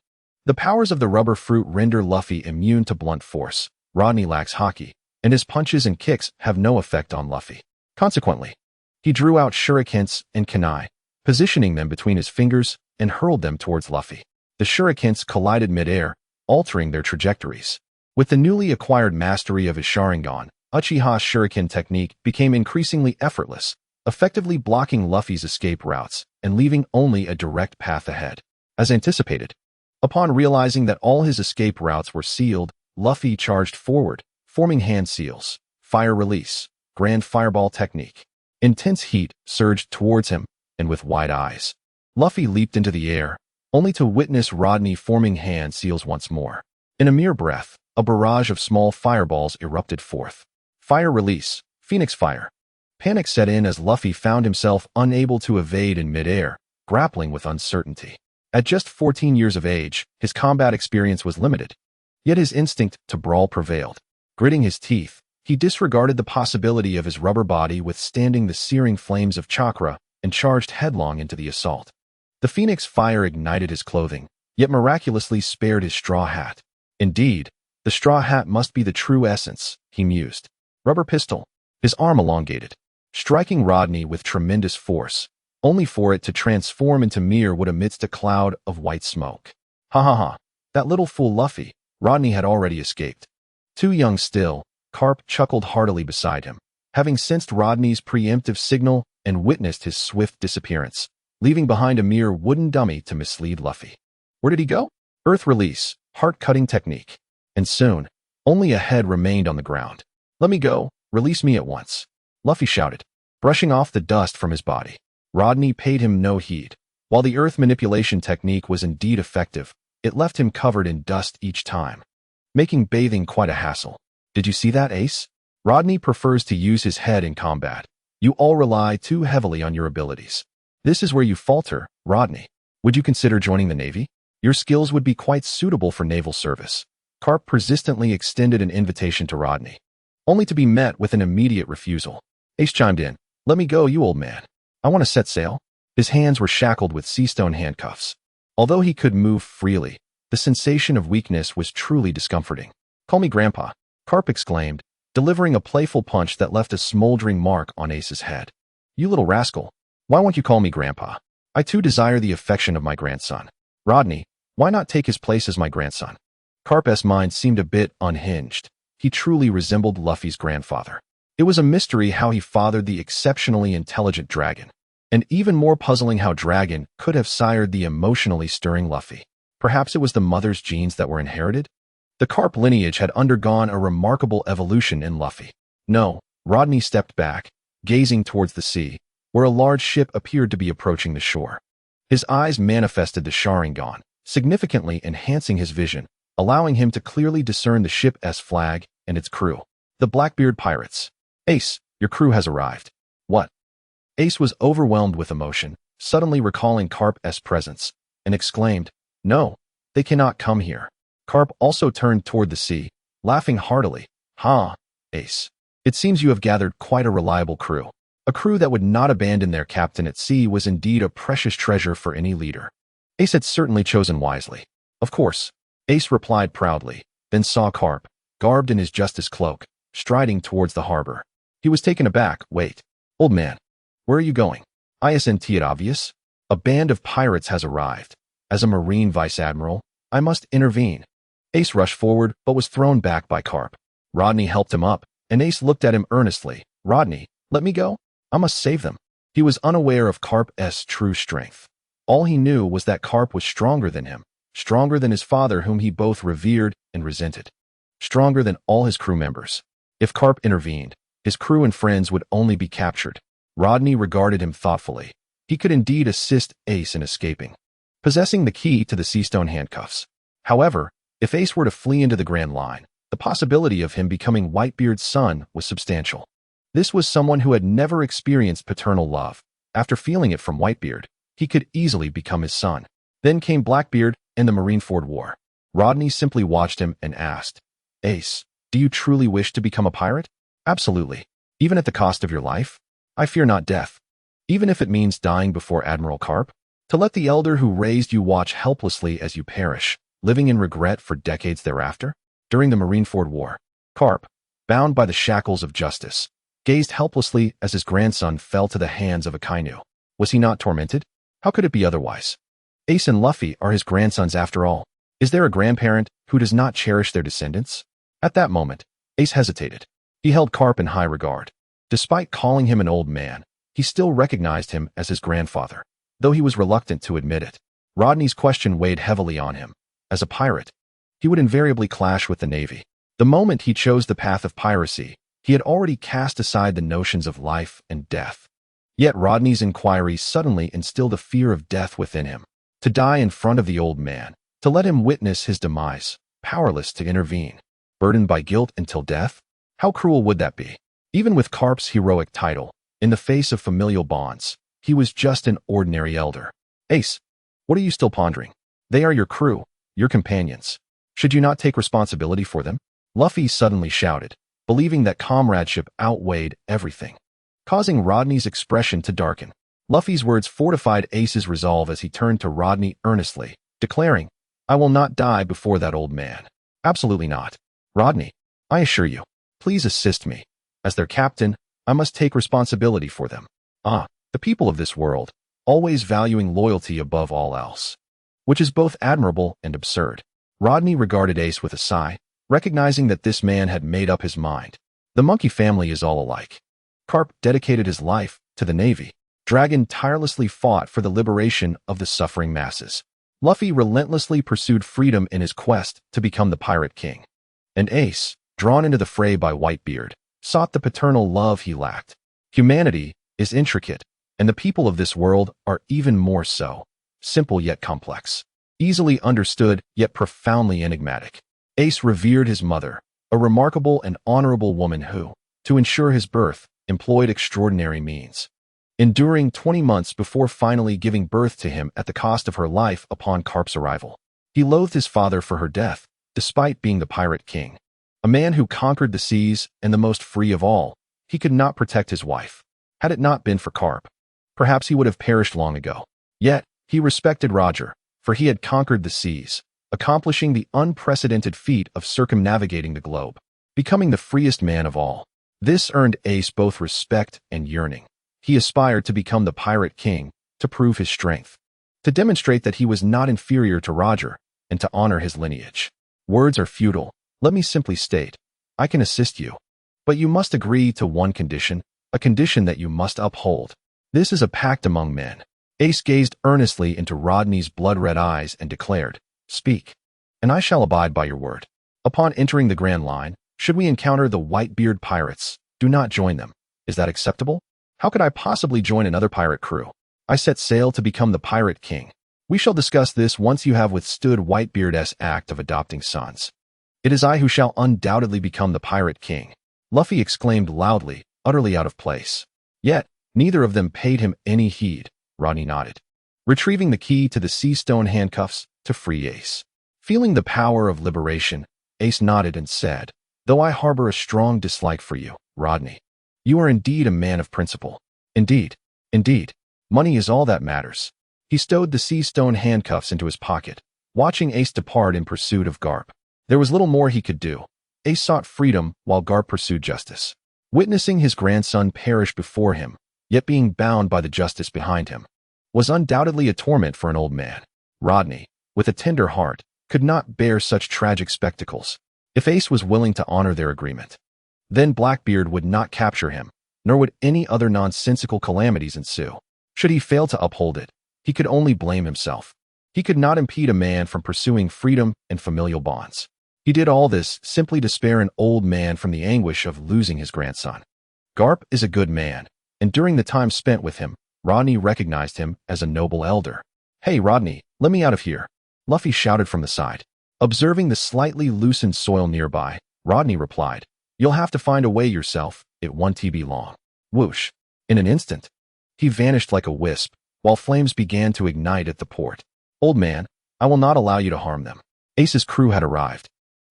The powers of the rubber fruit render Luffy immune to blunt force. Rodney lacks haki, and his punches and kicks have no effect on Luffy. Consequently, he drew out shurikens and kunai, positioning them between his fingers, and hurled them towards Luffy. The shurikens collided mid-air, altering their trajectories. With the newly acquired mastery of his Sharingan, Uchiha's shuriken technique became increasingly effortless, effectively blocking Luffy's escape routes and leaving only a direct path ahead. As anticipated, upon realizing that all his escape routes were sealed, Luffy charged forward, forming hand seals, fire release, grand fireball technique. Intense heat surged towards him, and with wide eyes, Luffy leaped into the air, only to witness Rodney forming hand seals once more. In a mere breath, a barrage of small fireballs erupted forth. Fire release, Phoenix Fire. Panic set in as Luffy found himself unable to evade in mid-air, grappling with uncertainty. At just 14 years of age, his combat experience was limited, yet his instinct to brawl prevailed. Gritting his teeth, he disregarded the possibility of his rubber body withstanding the searing flames of chakra and charged headlong into the assault. The Phoenix Fire ignited his clothing, yet miraculously spared his straw hat. Indeed, the straw hat must be the true essence, he mused. Rubber pistol. His arm elongated, striking Rodney with tremendous force, only for it to transform into mere wood amidst a cloud of white smoke. Ha ha ha. That little fool Luffy. Rodney had already escaped. Too young still, Karp chuckled heartily beside him, having sensed Rodney's preemptive signal and witnessed his swift disappearance, leaving behind a mere wooden dummy to mislead Luffy. Where did he go? Earth release, heart-cutting technique. And soon, only a head remained on the ground. Let me go, release me at once, Luffy shouted, brushing off the dust from his body. Rodney paid him no heed. While the earth manipulation technique was indeed effective, it left him covered in dust each time, making bathing quite a hassle. Did you see that, Ace? Rodney prefers to use his head in combat. You all rely too heavily on your abilities. This is where you falter, Rodney. Would you consider joining the Navy? Your skills would be quite suitable for naval service. Karp persistently extended an invitation to Rodney, only to be met with an immediate refusal. Ace chimed in. Let me go, you old man. I want to set sail. His hands were shackled with seastone handcuffs. Although he could move freely, the sensation of weakness was truly discomforting. Call me Grandpa, Karp exclaimed, delivering a playful punch that left a smoldering mark on Ace's head. You little rascal. Why won't you call me Grandpa? I too desire the affection of my grandson. Rodney, why not take his place as my grandson? Karp's mind seemed a bit unhinged. He truly resembled Luffy's grandfather. It was a mystery how he fathered the exceptionally intelligent dragon, and even more puzzling how Dragon could have sired the emotionally stirring Luffy. Perhaps it was the mother's genes that were inherited? The Karp lineage had undergone a remarkable evolution in Luffy. No, Rodney stepped back, gazing towards the sea, where a large ship appeared to be approaching the shore. His eyes manifested the Sharingan, significantly enhancing his vision, allowing him to clearly discern the ship's flag and its crew. The Blackbeard pirates. Ace, your crew has arrived. What? Ace was overwhelmed with emotion, suddenly recalling Carp's presence, and exclaimed, "No, they cannot come here." Carp also turned toward the sea, laughing heartily. "Ha, Ace. It seems you have gathered quite a reliable crew." A crew that would not abandon their captain at sea was indeed a precious treasure for any leader. Ace had certainly chosen wisely. Of course, Ace replied proudly, then saw Carp, garbed in his justice cloak, striding towards the harbor. He was taken aback. "Wait, old man, where are you going?" "Isn't it obvious? A band of pirates has arrived. As a Marine Vice Admiral, I must intervene." Ace rushed forward but was thrown back by Carp. Rodney helped him up, and Ace looked at him earnestly. "Rodney, let me go. I must save them." He was unaware of Carp's true strength. All he knew was that Carp was stronger than him, stronger than his father whom he both revered and resented, stronger than all his crew members. If Carp intervened, his crew and friends would only be captured. Rodney regarded him thoughtfully. He could indeed assist Ace in escaping, possessing the key to the Seastone handcuffs. However, if Ace were to flee into the Grand Line, the possibility of him becoming Whitebeard's son was substantial. This was someone who had never experienced paternal love. After feeling it from Whitebeard, he could easily become his son. Then came Blackbeard and the Marineford War. Rodney simply watched him and asked, "Ace, do you truly wish to become a pirate?" "Absolutely. Even at the cost of your life? I fear not death. Even if it means dying before Admiral Carp? To let the elder who raised you watch helplessly as you perish, living in regret for decades thereafter?" During the Marineford War, Carp, bound by the shackles of justice, gazed helplessly as his grandson fell to the hands of a kainu. Was he not tormented? How could it be otherwise? Ace and Luffy are his grandsons after all. Is there a grandparent who does not cherish their descendants? At that moment, Ace hesitated. He held Carp in high regard. Despite calling him an old man, he still recognized him as his grandfather, though he was reluctant to admit it. Rodney's question weighed heavily on him. As a pirate, he would invariably clash with the Navy. The moment he chose the path of piracy, he had already cast aside the notions of life and death. Yet Rodney's inquiry suddenly instilled a fear of death within him. To die in front of the old man, to let him witness his demise, powerless to intervene, burdened by guilt until death? How cruel would that be? Even with Carp's heroic title, in the face of familial bonds, he was just an ordinary elder. "Ace, what are you still pondering? They are your crew, your companions. Should you not take responsibility for them?" Luffy suddenly shouted, believing that comradeship outweighed everything, causing Rodney's expression to darken. Luffy's words fortified Ace's resolve as he turned to Rodney earnestly, declaring, "I will not die before that old man. Absolutely not. Rodney, I assure you, please assist me. As their captain, I must take responsibility for them. The people of this world, always valuing loyalty above all else." Which is both admirable and absurd. Rodney regarded Ace with a sigh, recognizing that this man had made up his mind. The monkey family is all alike. Carp dedicated his life to the Navy. Dragon tirelessly fought for the liberation of the suffering masses. Luffy relentlessly pursued freedom in his quest to become the Pirate King. And Ace, drawn into the fray by Whitebeard, sought the paternal love he lacked. Humanity is intricate, and the people of this world are even more so. Simple yet complex. Easily understood yet profoundly enigmatic. Ace revered his mother, a remarkable and honorable woman who, to ensure his birth, employed extraordinary means, enduring 20 months before finally giving birth to him at the cost of her life upon Carp's arrival. He loathed his father for her death, despite being the Pirate King. A man who conquered the seas and the most free of all, he could not protect his wife. Had it not been for Carp, perhaps he would have perished long ago. Yet, he respected Roger, for he had conquered the seas, accomplishing the unprecedented feat of circumnavigating the globe, becoming the freest man of all. This earned Ace both respect and yearning. He aspired to become the Pirate King, to prove his strength, to demonstrate that he was not inferior to Roger, and to honor his lineage. Words are futile. Let me simply state, I can assist you, but you must agree to one condition, a condition that you must uphold. This is a pact among men. Ace gazed earnestly into Rodney's blood-red eyes and declared, "Speak, and I shall abide by your word. Upon entering the Grand Line, should we encounter the Whitebeard pirates, do not join them. Is that acceptable?" How could I possibly join another pirate crew? I set sail to become the pirate king. We shall discuss this once you have withstood Whitebeard's act of adopting sons. It is I who shall undoubtedly become the pirate king. Luffy exclaimed loudly, utterly out of place. Yet, neither of them paid him any heed. Rodney nodded, retrieving the key to the sea stone handcuffs to free Ace. Feeling the power of liberation, Ace nodded and said, though I harbor a strong dislike for you, Rodney. You are indeed a man of principle. Indeed. Money is all that matters. He stowed the sea stone handcuffs into his pocket, watching Ace depart in pursuit of Garp. There was little more he could do. Ace sought freedom while Garp pursued justice. Witnessing his grandson perish before him, yet being bound by the justice behind him, was undoubtedly a torment for an old man. Rodney, with a tender heart, could not bear such tragic spectacles. If Ace was willing to honor their agreement, then Blackbeard would not capture him, nor would any other nonsensical calamities ensue. Should he fail to uphold it, he could only blame himself. He could not impede a man from pursuing freedom and familial bonds. He did all this simply to spare an old man from the anguish of losing his grandson. Garp is a good man, and during the time spent with him, Rodney recognized him as a noble elder. Hey, Rodney, let me out of here, Luffy shouted from the side. Observing the slightly loosened soil nearby, Rodney replied, you'll have to find a way yourself, it won't be long. Whoosh. In an instant, he vanished like a wisp, while flames began to ignite at the port. Old man, I will not allow you to harm them. Ace's crew had arrived,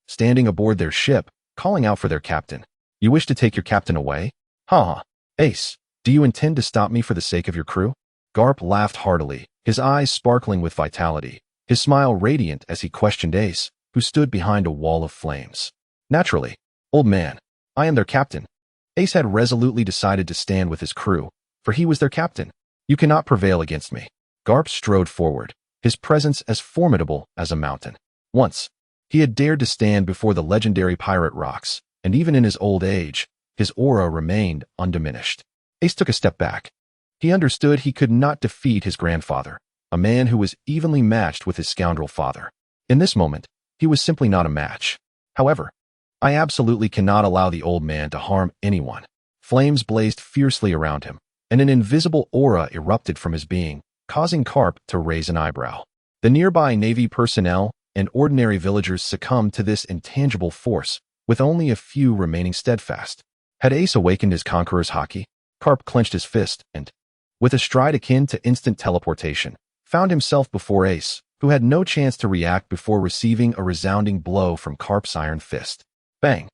standing aboard their ship, calling out for their captain. You wish to take your captain away? Ha! Ace, do you intend to stop me for the sake of your crew? Garp laughed heartily, his eyes sparkling with vitality, his smile radiant as he questioned Ace, who stood behind a wall of flames. Naturally, old man, I am their captain. Ace had resolutely decided to stand with his crew, for he was their captain. You cannot prevail against me. Garp strode forward, his presence as formidable as a mountain. Once, he had dared to stand before the legendary pirate rocks, and even in his old age, his aura remained undiminished. Ace took a step back. He understood he could not defeat his grandfather, a man who was evenly matched with his scoundrel father. In this moment, he was simply not a match. However, I absolutely cannot allow the old man to harm anyone. Flames blazed fiercely around him, and an invisible aura erupted from his being, causing Garp to raise an eyebrow. The nearby Navy personnel and ordinary villagers succumbed to this intangible force, with only a few remaining steadfast. Had Ace awakened his conqueror's haki? Garp clenched his fist and, with a stride akin to instant teleportation, found himself before Ace, who had no chance to react before receiving a resounding blow from Garp's iron fist. Bang!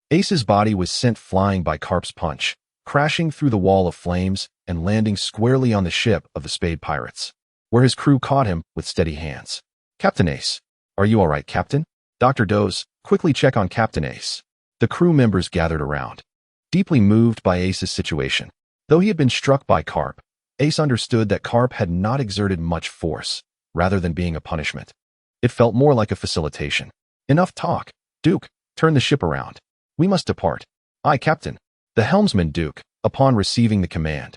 Ace's body was sent flying by Garp's punch, crashing through the wall of flames and landing squarely on the ship of the Spade Pirates, where his crew caught him with steady hands. Captain Ace, are you all right, Captain? Dr. Doze, quickly check on Captain Ace. The crew members gathered around, deeply moved by Ace's situation. Though he had been struck by Garp, Ace understood that Garp had not exerted much force, rather than being a punishment. It felt more like a facilitation. Enough talk. Duke, turn the ship around. We must depart. Aye, Captain. The helmsman Duke, upon receiving the command,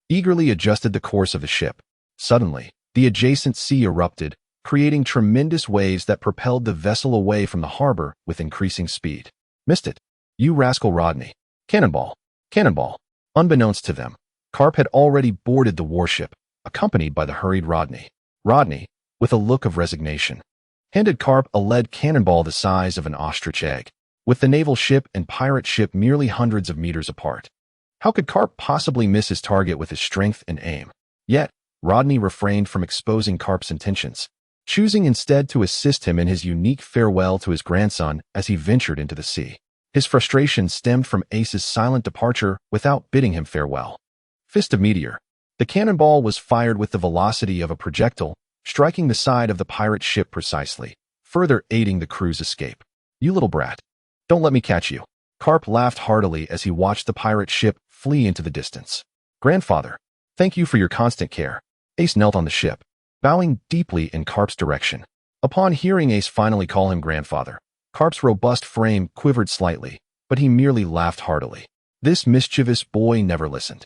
eagerly adjusted the course of the ship. Suddenly, the adjacent sea erupted, creating tremendous waves that propelled the vessel away from the harbor with increasing speed. Missed it. You rascal Rodney. Cannonball. Cannonball. Unbeknownst to them, Garp had already boarded the warship, accompanied by the hurried Rodney. Rodney, with a look of resignation, handed Garp a lead cannonball the size of an ostrich egg, with the naval ship and pirate ship merely hundreds of meters apart. How could Garp possibly miss his target with his strength and aim? Yet, Rodney refrained from exposing Garp's intentions, choosing instead to assist him in his unique farewell to his grandson as he ventured into the sea. His frustration stemmed from Ace's silent departure without bidding him farewell. Fist of Meteor. The cannonball was fired with the velocity of a projectile, striking the side of the pirate ship precisely, further aiding the crew's escape. You little brat. Don't let me catch you. Garp laughed heartily as he watched the pirate ship flee into the distance. Grandfather, thank you for your constant care. Ace knelt on the ship, bowing deeply in Garp's direction. Upon hearing Ace finally call him grandfather, Garp's robust frame quivered slightly, but he merely laughed heartily. This mischievous boy never listened.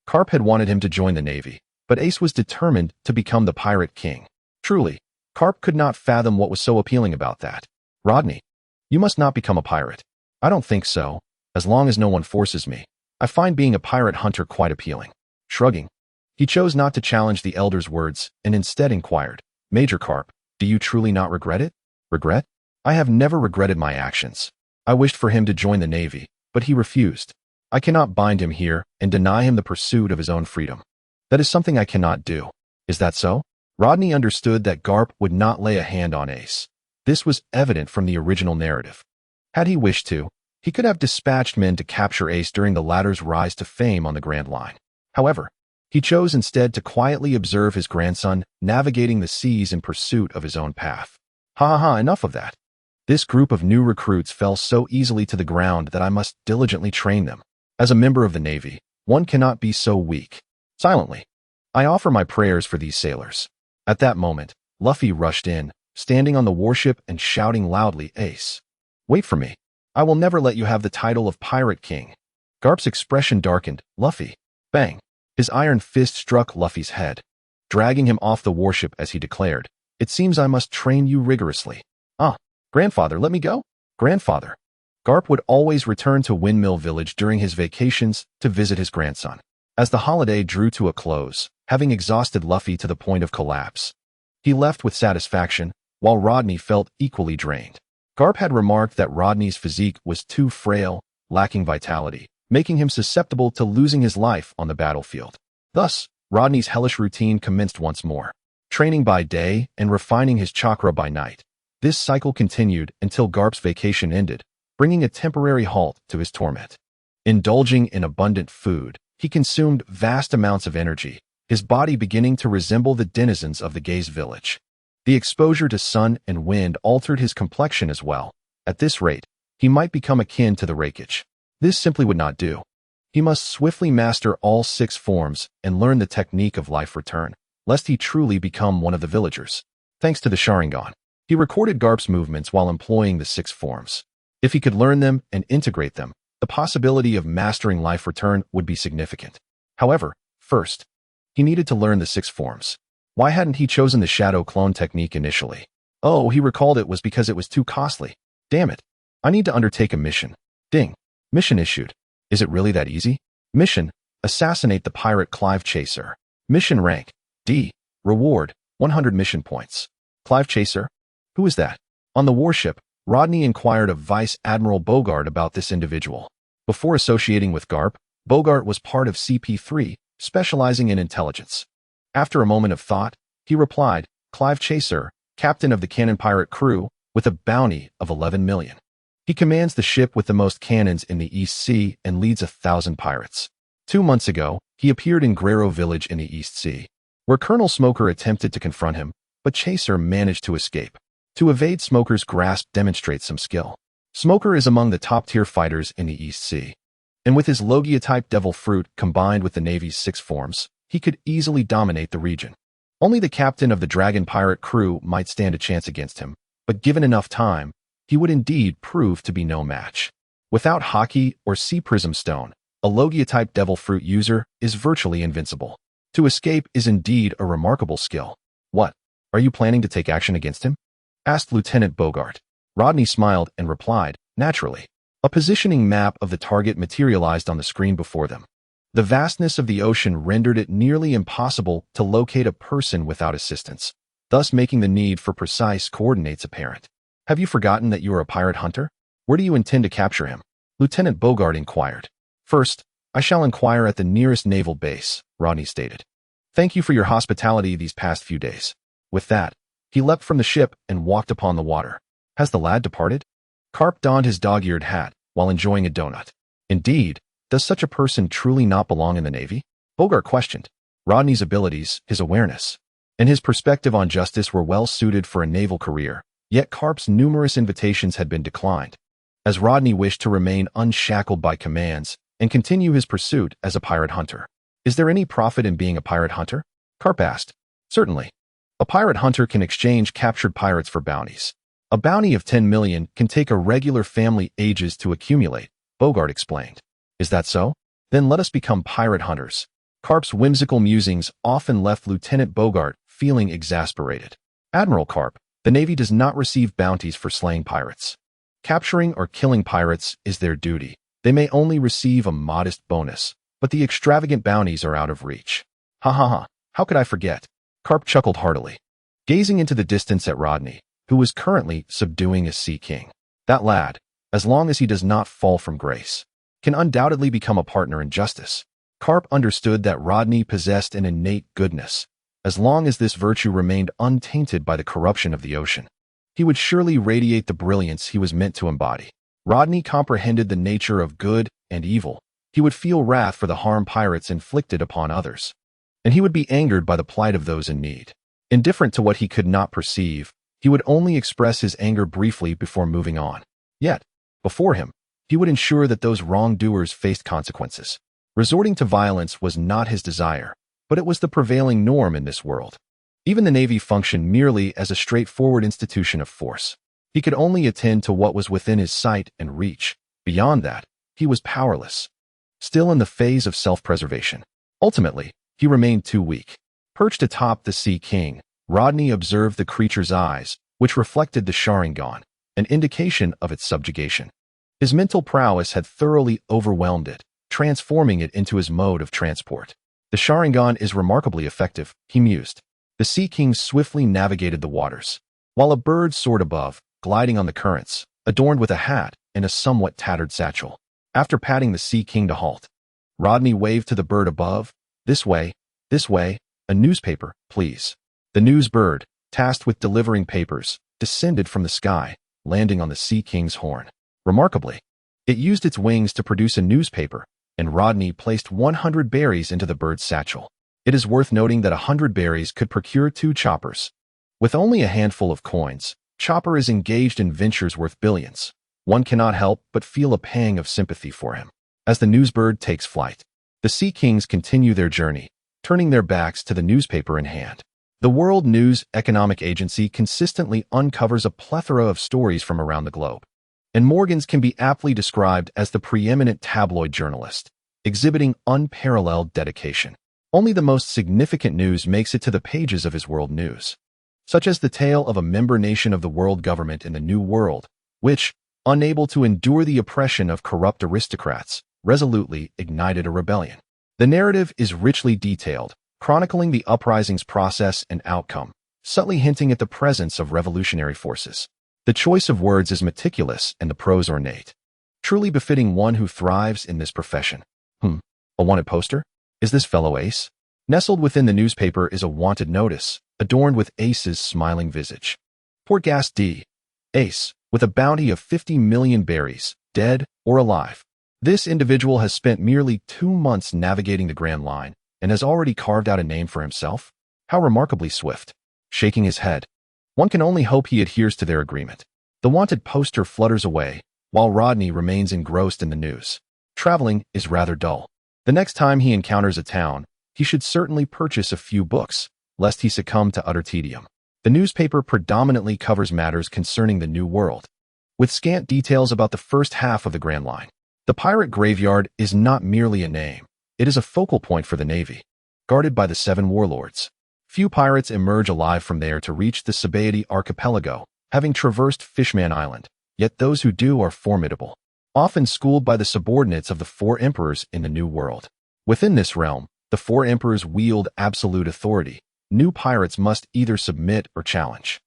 Garp had wanted him to join the Navy, but Ace was determined to become the pirate king. Truly, Garp could not fathom what was so appealing about that. Rodney, you must not become a pirate. I don't think so, as long as no one forces me. I find being a pirate hunter quite appealing. Shrugging, he chose not to challenge the elder's words and instead inquired, Major Carp, do you truly not regret it? Regret? I have never regretted my actions. I wished for him to join the Navy, but he refused. I cannot bind him here and deny him the pursuit of his own freedom. That is something I cannot do. Is that so? Rodney understood that Garp would not lay a hand on Ace. This was evident from the original narrative. Had he wished to, he could have dispatched men to capture Ace during the latter's rise to fame on the Grand Line. However, he chose instead to quietly observe his grandson navigating the seas in pursuit of his own path. Enough of that. This group of new recruits fell so easily to the ground that I must diligently train them. As a member of the Navy, one cannot be so weak. Silently, I offer my prayers for these sailors. At that moment, Luffy rushed in, standing on the warship and shouting loudly, Ace, wait for me. I will never let you have the title of Pirate King. Garp's expression darkened. Luffy. Bang. His iron fist struck Luffy's head, dragging him off the warship as he declared, it seems I must train you rigorously. Grandfather, let me go? Grandfather. Garp would always return to Windmill Village during his vacations to visit his grandson. As the holiday drew to a close, having exhausted Luffy to the point of collapse, he left with satisfaction, while Rodney felt equally drained. Garp had remarked that Rodney's physique was too frail, lacking vitality, making him susceptible to losing his life on the battlefield. Thus, Rodney's hellish routine commenced once more, training by day and refining his chakra by night. This cycle continued until Garp's vacation ended, bringing a temporary halt to his torment. Indulging in abundant food, he consumed vast amounts of energy, his body beginning to resemble the denizens of the Gaze village. The exposure to sun and wind altered his complexion as well. At this rate, he might become akin to the Raikage. This simply would not do. He must swiftly master all 6 forms and learn the technique of life return, lest he truly become one of the villagers. Thanks to the Sharingan, he recorded Garp's movements while employing the 6 forms. If he could learn them and integrate them, the possibility of mastering life return would be significant. However, first, he needed to learn the 6 forms. Why hadn't he chosen the shadow clone technique initially? Oh, he recalled it was because it was too costly. Damn it. I need to undertake a mission. Ding. Mission issued. Is it really that easy? Mission: assassinate the pirate Clive Chaser. Mission rank: D. Reward: 100 mission points. Clive Chaser? Who is that? On the warship, Rodney inquired of Vice Admiral Bogart about this individual. Before associating with Garp, Bogart was part of CP3, specializing in intelligence. After a moment of thought, he replied, Clive Chaser, captain of the cannon pirate crew, with a bounty of 11 million. He commands the ship with the most cannons in the East Sea and leads 1,000 pirates. 2 months ago, he appeared in Guerrero Village in the East Sea, where Colonel Smoker attempted to confront him, but Chaser managed to escape. To evade Smoker's grasp demonstrates some skill. Smoker is among the top-tier fighters in the East Sea, and with his Logia-type devil fruit combined with the Navy's 6 forms, he could easily dominate the region. Only the captain of the Dragon pirate crew might stand a chance against him, but given enough time, he would indeed prove to be no match. Without Haki or Sea Prism Stone, a Logia-type devil fruit user is virtually invincible. To escape is indeed a remarkable skill. What? Are you planning to take action against him? Asked Lieutenant Bogart. Rodney smiled and replied, naturally. A positioning map of the target materialized on the screen before them. The vastness of the ocean rendered it nearly impossible to locate a person without assistance, thus making the need for precise coordinates apparent. Have you forgotten that you are a pirate hunter? Where do you intend to capture him? Lieutenant Bogart inquired. First, I shall inquire at the nearest naval base, Rodney stated. Thank you for your hospitality these past few days. With that, he leapt from the ship and walked upon the water. Has the lad departed? Carp donned his dog-eared hat while enjoying a donut. Indeed, does such a person truly not belong in the Navy? Bogart questioned. Rodney's abilities, his awareness, and his perspective on justice were well suited for a naval career, yet Carp's numerous invitations had been declined, as Rodney wished to remain unshackled by commands and continue his pursuit as a pirate hunter. Is there any profit in being a pirate hunter? Carp asked. Certainly. A pirate hunter can exchange captured pirates for bounties. A bounty of 10 million can take a regular family ages to accumulate, Bogart explained. Is that so? Then let us become pirate hunters. Carp's whimsical musings often left Lieutenant Bogart feeling exasperated. Admiral Carp, the Navy does not receive bounties for slaying pirates. Capturing or killing pirates is their duty. They may only receive a modest bonus, but the extravagant bounties are out of reach. Ha ha ha, how could I forget? Carp chuckled heartily, gazing into the distance at Rodney, who was currently subduing a sea king. That lad, as long as he does not fall from grace, can undoubtedly become a partner in justice. Carp understood that Rodney possessed an innate goodness. As long as this virtue remained untainted by the corruption of the ocean, he would surely radiate the brilliance he was meant to embody. Rodney comprehended the nature of good and evil. He would feel wrath for the harm pirates inflicted upon others, and he would be angered by the plight of those in need. Indifferent to what he could not perceive, he would only express his anger briefly before moving on. Yet, before him, he would ensure that those wrongdoers faced consequences. Resorting to violence was not his desire, but it was the prevailing norm in this world. Even the Navy functioned merely as a straightforward institution of force. He could only attend to what was within his sight and reach. Beyond that, he was powerless, still in the phase of self-preservation. Ultimately, he remained too weak. Perched atop the Sea King, Rodney observed the creature's eyes, which reflected the Sharingan, an indication of its subjugation. His mental prowess had thoroughly overwhelmed it, transforming it into his mode of transport. The Sharingan is remarkably effective, he mused. The Sea King swiftly navigated the waters, while a bird soared above, gliding on the currents, adorned with a hat and a somewhat tattered satchel. After patting the Sea King to halt, Rodney waved to the bird above. This way, a newspaper, please. The news bird, tasked with delivering papers, descended from the sky, landing on the Sea King's horn. Remarkably, it used its wings to produce a newspaper, and Rodney placed 100 berries into the bird's satchel. It is worth noting that 100 berries could procure 2 choppers. With only a handful of coins, Chopper is engaged in ventures worth billions. One cannot help but feel a pang of sympathy for him. As the newsbird takes flight, the Sea Kings continue their journey, turning their backs to the newspaper in hand. The World News Economic Agency consistently uncovers a plethora of stories from around the globe, and Morgan's can be aptly described as the preeminent tabloid journalist, exhibiting unparalleled dedication. Only the most significant news makes it to the pages of his World News, such as the tale of a member nation of the world government in the New World, which, unable to endure the oppression of corrupt aristocrats, resolutely ignited a rebellion. The narrative is richly detailed, chronicling the uprising's process and outcome, subtly hinting at the presence of revolutionary forces. The choice of words is meticulous and the prose ornate, truly befitting one who thrives in this profession. A wanted poster? Is this fellow Ace? Nestled within the newspaper is a wanted notice, adorned with Ace's smiling visage. Poor gas D. Ace, with a bounty of 50 million berries, dead or alive. This individual has spent merely 2 months navigating the Grand Line and has already carved out a name for himself. How remarkably swift. Shaking his head, one can only hope he adheres to their agreement. The wanted poster flutters away, while Rodney remains engrossed in the news. Traveling is rather dull. The next time he encounters a town, he should certainly purchase a few books, lest he succumb to utter tedium. The newspaper predominantly covers matters concerning the New World, with scant details about the first half of the Grand Line. The pirate graveyard is not merely a name, it is a focal point for the Navy, guarded by the 7 warlords. Few pirates emerge alive from there to reach the Sabaody archipelago, having traversed Fishman Island, yet those who do are formidable, often schooled by the subordinates of the 4 emperors in the New World. Within this realm, the 4 emperors wield absolute authority. New pirates must either submit or challenge.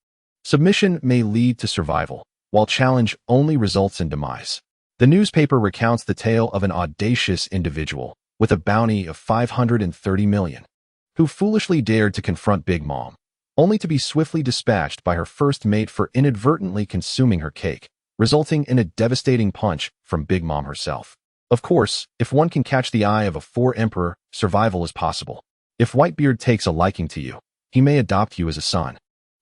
Submission may lead to survival, while challenge only results in demise. The newspaper recounts the tale of an audacious individual with a bounty of 530 million, who foolishly dared to confront Big Mom, only to be swiftly dispatched by her first mate for inadvertently consuming her cake, resulting in a devastating punch from Big Mom herself. Of course, if one can catch the eye of a 4 emperor, survival is possible. If Whitebeard takes a liking to you, he may adopt you as a son.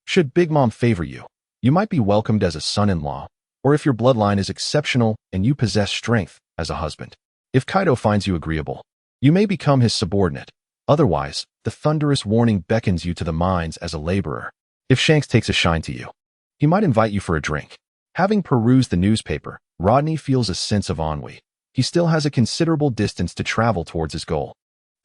Should Big Mom favor you, you might be welcomed as a son-in-law, or if your bloodline is exceptional and you possess strength, as a husband. If Kaido finds you agreeable, you may become his subordinate. Otherwise, the thunderous warning beckons you to the mines as a laborer. If Shanks takes a shine to you, he might invite you for a drink. Having perused the newspaper, Rodney feels a sense of ennui. He still has a considerable distance to travel towards his goal.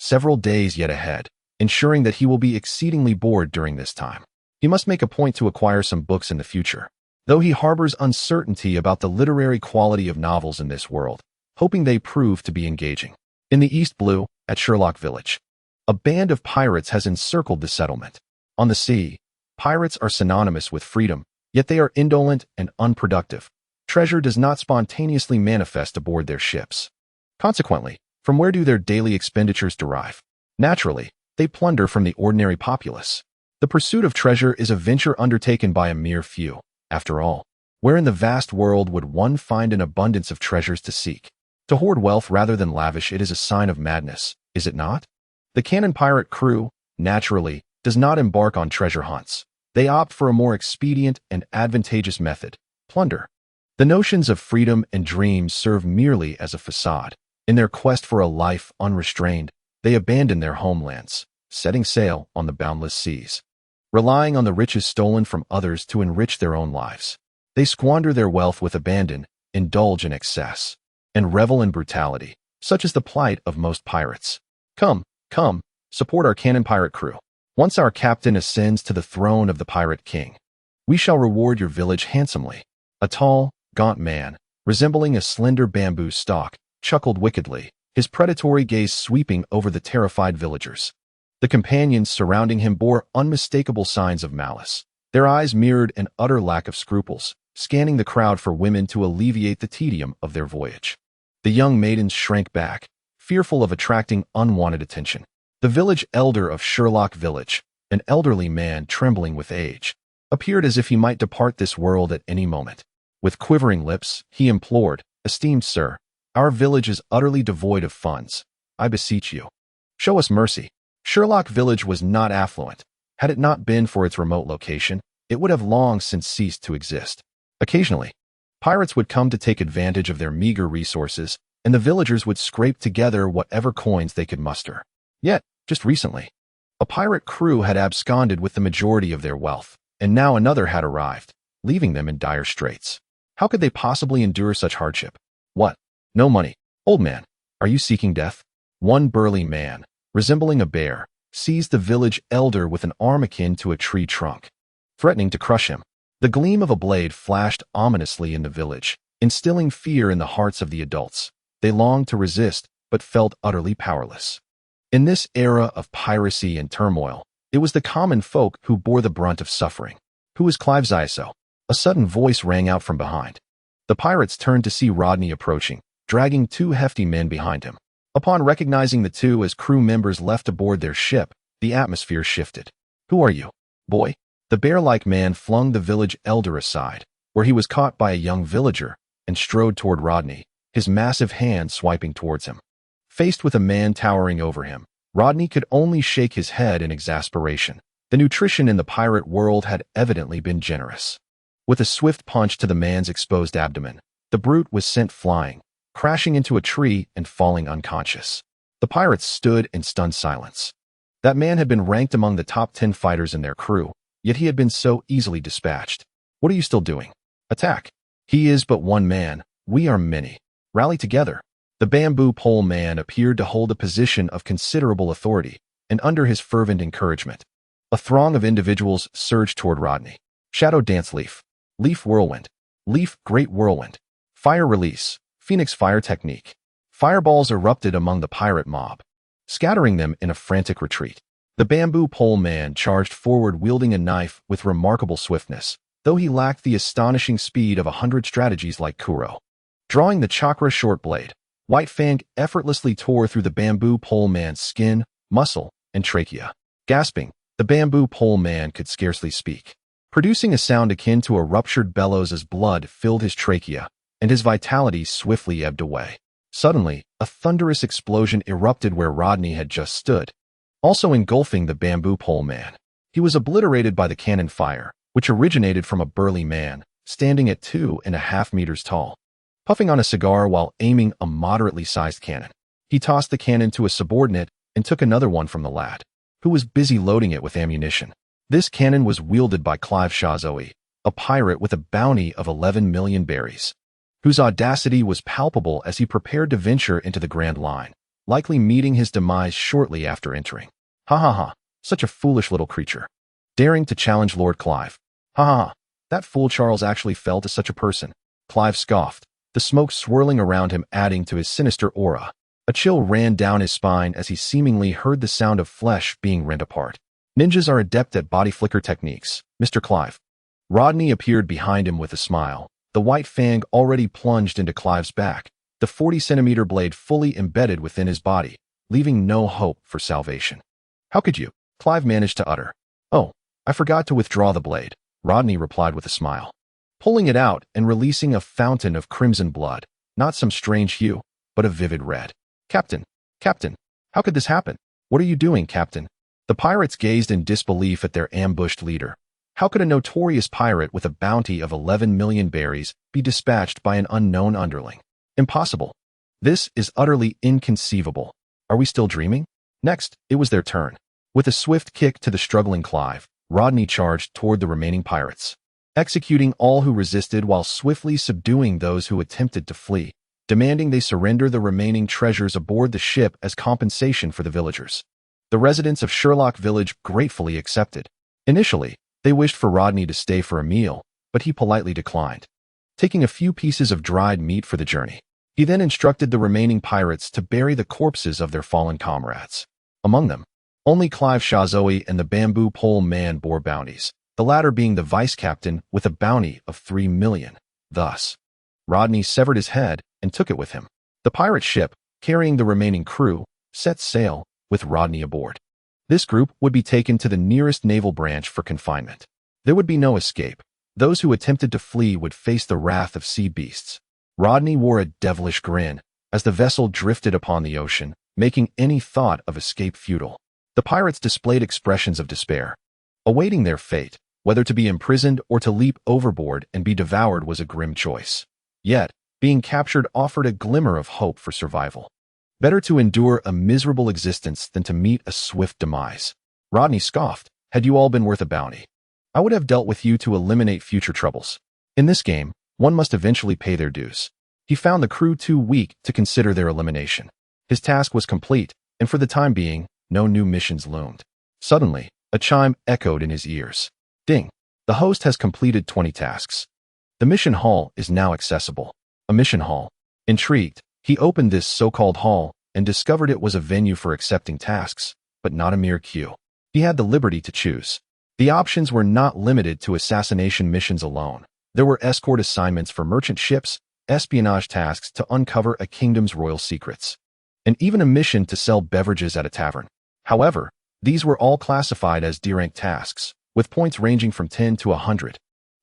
Several days yet ahead, ensuring that he will be exceedingly bored during this time. He must make a point to acquire some books in the future, though he harbors uncertainty about the literary quality of novels in this world, hoping they prove to be engaging. In the East Blue, at Sherlock Village, a band of pirates has encircled the settlement. On the sea, pirates are synonymous with freedom, yet they are indolent and unproductive. Treasure does not spontaneously manifest aboard their ships. Consequently, from where do their daily expenditures derive? Naturally, they plunder from the ordinary populace. The pursuit of treasure is a venture undertaken by a mere few. After all, where in the vast world would one find an abundance of treasures to seek? To hoard wealth rather than lavish it is a sign of madness, is it not? The cannon pirate crew, naturally, does not embark on treasure hunts. They opt for a more expedient and advantageous method: plunder. The notions of freedom and dreams serve merely as a facade. In their quest for a life unrestrained, they abandon their homelands, setting sail on the boundless seas. Relying on the riches stolen from others to enrich their own lives, they squander their wealth with abandon, indulge in excess, and revel in brutality, such is the plight of most pirates. Come, support our cannon pirate crew. Once our captain ascends to the throne of the pirate king, we shall reward your village handsomely. A tall, gaunt man, resembling a slender bamboo stalk, chuckled wickedly, his predatory gaze sweeping over the terrified villagers. The companions surrounding him bore unmistakable signs of malice. Their eyes mirrored an utter lack of scruples, scanning the crowd for women to alleviate the tedium of their voyage. The young maidens shrank back, fearful of attracting unwanted attention. The village elder of Sherlock Village, an elderly man trembling with age, appeared as if he might depart this world at any moment. With quivering lips, he implored, "Esteemed sir, our village is utterly devoid of funds. I beseech you, show us mercy." Sherlock Village was not affluent. Had it not been for its remote location, it would have long since ceased to exist. Occasionally, pirates would come to take advantage of their meager resources, and the villagers would scrape together whatever coins they could muster. Yet, just recently, a pirate crew had absconded with the majority of their wealth, and now another had arrived, leaving them in dire straits. How could they possibly endure such hardship? What? No money? Old man, are you seeking death? One burly man, resembling a bear, seized the village elder with an arm akin to a tree trunk, threatening to crush him. The gleam of a blade flashed ominously in the village, instilling fear in the hearts of the adults. They longed to resist, but felt utterly powerless. In this era of piracy and turmoil, it was the common folk who bore the brunt of suffering. "Who is Clive Zyaso?" A sudden voice rang out from behind. The pirates turned to see Rodney approaching, dragging two hefty men behind him. Upon recognizing the two as crew members left aboard their ship, the atmosphere shifted. "Who are you, boy?" The bear-like man flung the village elder aside, where he was caught by a young villager, and strode toward Rodney, his massive hand swiping towards him. Faced with a man towering over him, Rodney could only shake his head in exasperation. The nutrition in the pirate world had evidently been generous. With a swift punch to the man's exposed abdomen, the brute was sent flying, crashing into a tree and falling unconscious. The pirates stood in stunned silence. That man had been ranked among the top 10 fighters in their crew, yet he had been so easily dispatched. "What are you still doing? Attack!" "He is but one man, we are many. Rally together." The bamboo pole man appeared to hold a position of considerable authority, and under his fervent encouragement, a throng of individuals surged toward Rodney. Shadow Dance Leaf, Leaf Whirlwind, Leaf Great Whirlwind, Fire Release, Phoenix Fire Technique. Fireballs erupted among the pirate mob, scattering them in a frantic retreat. The bamboo pole man charged forward wielding a knife with remarkable swiftness, though he lacked the astonishing speed of 100 strategies like Kuro. Drawing the chakra short blade, White Fang effortlessly tore through the bamboo pole man's skin, muscle, and trachea. Gasping, the bamboo pole man could scarcely speak, producing a sound akin to a ruptured bellows as blood filled his trachea, and his vitality swiftly ebbed away. Suddenly, a thunderous explosion erupted where Rodney had just stood, also engulfing the bamboo pole man. He was obliterated by the cannon fire, which originated from a burly man, standing at 2.5 meters tall. Puffing on a cigar while aiming a moderately sized cannon, he tossed the cannon to a subordinate and took another one from the lad, who was busy loading it with ammunition. This cannon was wielded by Clive Shazoe, a pirate with a bounty of 11 million berries, whose audacity was palpable as he prepared to venture into the Grand Line, likely meeting his demise shortly after entering. "Ha ha ha, such a foolish little creature. Daring to challenge Lord Clive. Ha ha ha, that fool Charles actually fell to such a person." Clive scoffed, the smoke swirling around him adding to his sinister aura. A chill ran down his spine as he seemingly heard the sound of flesh being rent apart. Ninjas are adept at body flicker techniques, Mr. Clive. Rodney appeared behind him with a smile, the white fang already plunged into Clive's back, the 40-centimeter blade fully embedded within his body, leaving no hope for salvation. How could you? Clive managed to utter. Oh, I forgot to withdraw the blade, Rodney replied with a smile. Pulling it out and releasing a fountain of crimson blood, not some strange hue, but a vivid red. Captain, how could this happen? What are you doing, Captain? The pirates gazed in disbelief at their ambushed leader. How could a notorious pirate with a bounty of 11 million berries be dispatched by an unknown underling? Impossible. This is utterly inconceivable. Are we still dreaming? Next, it was their turn. With a swift kick to the struggling Clive, Rodney charged toward the remaining pirates, executing all who resisted while swiftly subduing those who attempted to flee, demanding they surrender the remaining treasures aboard the ship as compensation for the villagers. The residents of Sherlock Village gratefully accepted. Initially, they wished for Rodney to stay for a meal, but he politely declined, taking a few pieces of dried meat for the journey. He then instructed the remaining pirates to bury the corpses of their fallen comrades. Among them, only Clive Shazoe and the bamboo pole man bore bounties, the latter being the vice-captain with a bounty of 3 million. Thus, Rodney severed his head and took it with him. The pirate ship, carrying the remaining crew, set sail with Rodney aboard. This group would be taken to the nearest naval branch for confinement. There would be no escape. Those who attempted to flee would face the wrath of sea beasts. Rodney wore a devilish grin as the vessel drifted upon the ocean, making any thought of escape futile. The pirates displayed expressions of despair. Awaiting their fate, whether to be imprisoned or to leap overboard and be devoured was a grim choice. Yet, being captured offered a glimmer of hope for survival. Better to endure a miserable existence than to meet a swift demise. Rodney scoffed. Had you all been worth a bounty, I would have dealt with you to eliminate future troubles. In this game, one must eventually pay their dues. He found the crew too weak to consider their elimination. His task was complete, and for the time being, no new missions loomed. Suddenly, a chime echoed in his ears. Ding! The host has completed 20 tasks. The mission hall is now accessible. A mission hall. Intrigued, he opened this so-called hall and discovered it was a venue for accepting tasks, but not a mere queue. He had the liberty to choose. The options were not limited to assassination missions alone. There were escort assignments for merchant ships, espionage tasks to uncover a kingdom's royal secrets, and even a mission to sell beverages at a tavern. However, these were all classified as D-rank tasks, with points ranging from 10 to 100,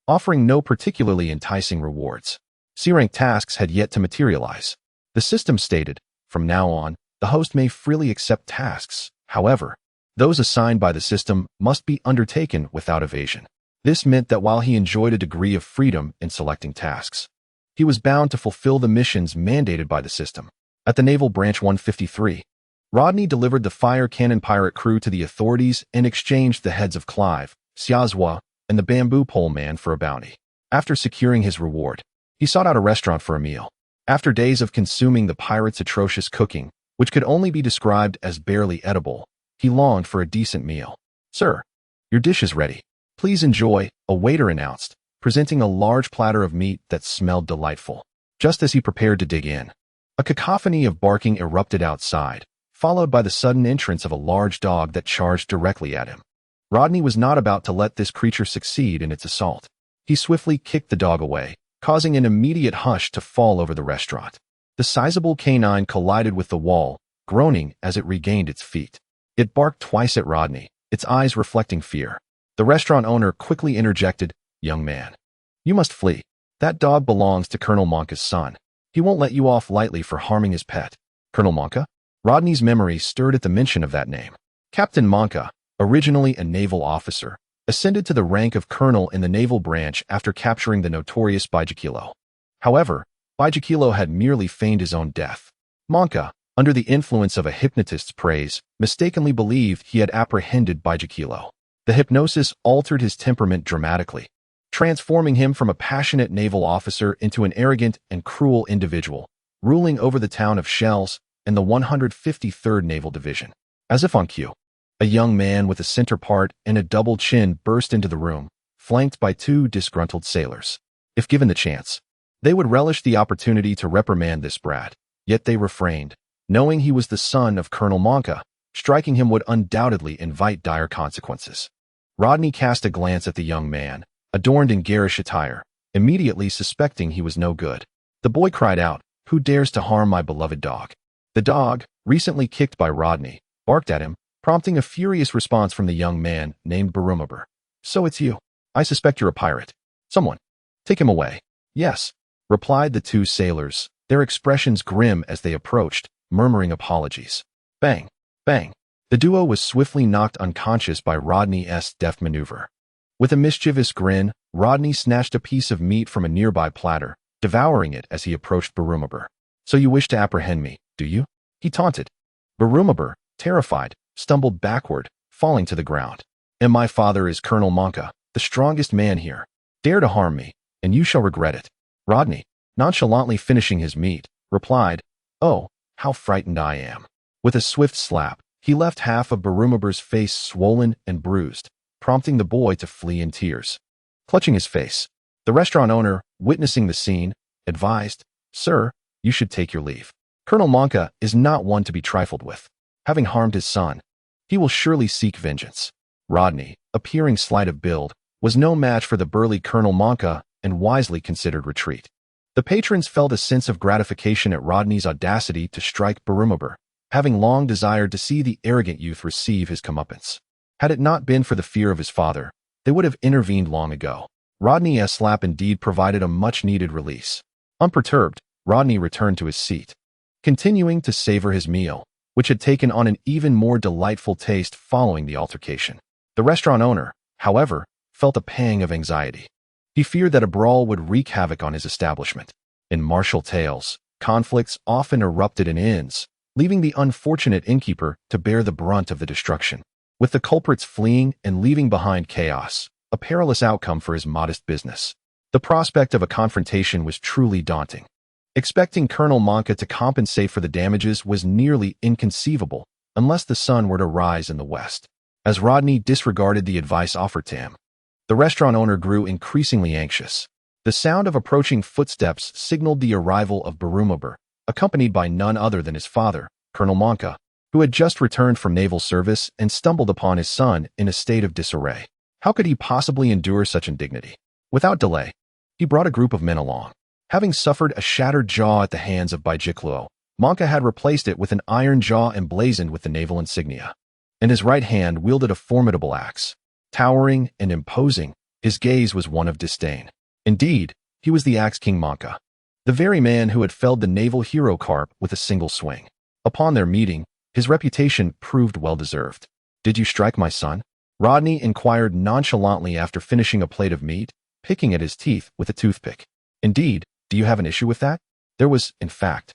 offering no particularly enticing rewards. C-rank tasks had yet to materialize. The system stated, from now on, the host may freely accept tasks. However, those assigned by the system must be undertaken without evasion. This meant that while he enjoyed a degree of freedom in selecting tasks, he was bound to fulfill the missions mandated by the system. At the Naval Branch 153, Rodney delivered the fire cannon pirate crew to the authorities and exchanged the heads of Clive, Xiazhua, and the bamboo pole man for a bounty. After securing his reward, he sought out a restaurant for a meal. After days of consuming the pirates' atrocious cooking, which could only be described as barely edible, he longed for a decent meal. Sir, your dish is ready. Please enjoy, a waiter announced, presenting a large platter of meat that smelled delightful. Just as he prepared to dig in, a cacophony of barking erupted outside, followed by the sudden entrance of a large dog that charged directly at him. Rodney was not about to let this creature succeed in its assault. He swiftly kicked the dog away, causing an immediate hush to fall over the restaurant. The sizable canine collided with the wall, groaning as it regained its feet. It barked twice at Rodney, its eyes reflecting fear. The restaurant owner quickly interjected, "Young man, you must flee. That dog belongs to Colonel Monka's son. He won't let you off lightly for harming his pet." Colonel Monka? Rodney's memory stirred at the mention of that name. Captain Monka, originally a naval officer, ascended to the rank of colonel in the naval branch after capturing the notorious Baijakilo. However, Baijakilo had merely feigned his own death. Monka, under the influence of a hypnotist's praise, mistakenly believed he had apprehended Baijakilo. The hypnosis altered his temperament dramatically, transforming him from a passionate naval officer into an arrogant and cruel individual, ruling over the town of Shells and the 153rd Naval Division. As if on cue, a young man with a center part and a double chin burst into the room, flanked by 2 disgruntled sailors. If given the chance, they would relish the opportunity to reprimand this brat, yet they refrained, Knowing he was the son of Colonel Monka, striking him would undoubtedly invite dire consequences. Rodney cast a glance at the young man, adorned in garish attire, immediately suspecting he was no good. The boy cried out, "Who dares to harm my beloved dog?" The dog, recently kicked by Rodney, barked at him, prompting a furious response from the young man named Barumabur. "So it's you. I suspect you're a pirate. Someone, take him away." "Yes," replied the two sailors, their expressions grim as they approached, murmuring apologies. Bang! Bang! The duo was swiftly knocked unconscious by Rodney's deft maneuver. With a mischievous grin, Rodney snatched a piece of meat from a nearby platter, devouring it as he approached Barumabur. "So you wish to apprehend me, do you?" he taunted. Barumabur, terrified, stumbled backward, falling to the ground. "And my father is Colonel Monka, the strongest man here. Dare to harm me, and you shall regret it." Rodney, nonchalantly finishing his meat, replied, "Oh, how frightened I am." With a swift slap, he left half of Barumabur's face swollen and bruised, prompting the boy to flee in tears. Clutching his face, the restaurant owner, witnessing the scene, advised, "Sir, you should take your leave. Colonel Monka is not one to be trifled with. Having harmed his son, he will surely seek vengeance." Rodney, appearing slight of build, was no match for the burly Colonel Monka and wisely considered retreat. The patrons felt a sense of gratification at Rodney's audacity to strike Barumabur, having long desired to see the arrogant youth receive his comeuppance. Had it not been for the fear of his father, they would have intervened long ago. Rodney's slap indeed provided a much-needed release. Unperturbed, Rodney returned to his seat, continuing to savor his meal, which had taken on an even more delightful taste following the altercation. The restaurant owner, however, felt a pang of anxiety. He feared that a brawl would wreak havoc on his establishment. In martial tales, conflicts often erupted in inns, leaving the unfortunate innkeeper to bear the brunt of the destruction. With the culprits fleeing and leaving behind chaos, a perilous outcome for his modest business. The prospect of a confrontation was truly daunting. Expecting Colonel Monka to compensate for the damages was nearly inconceivable unless the sun were to rise in the west. As Rodney disregarded the advice offered to him, the restaurant owner grew increasingly anxious. The sound of approaching footsteps signaled the arrival of Barumabur, accompanied by none other than his father, Colonel Monka, who had just returned from naval service and stumbled upon his son in a state of disarray. How could he possibly endure such indignity? Without delay, he brought a group of men along. Having suffered a shattered jaw at the hands of Baijikluo, Monka had replaced it with an iron jaw emblazoned with the naval insignia. In his right hand wielded a formidable axe. Towering and imposing, his gaze was one of disdain. Indeed, he was the Axe King Monka, the very man who had felled the naval hero carp with a single swing. Upon their meeting, his reputation proved well-deserved. "Did you strike my son?" Rodney inquired nonchalantly after finishing a plate of meat, picking at his teeth with a toothpick. "Indeed, do you have an issue with that?" There was, in fact,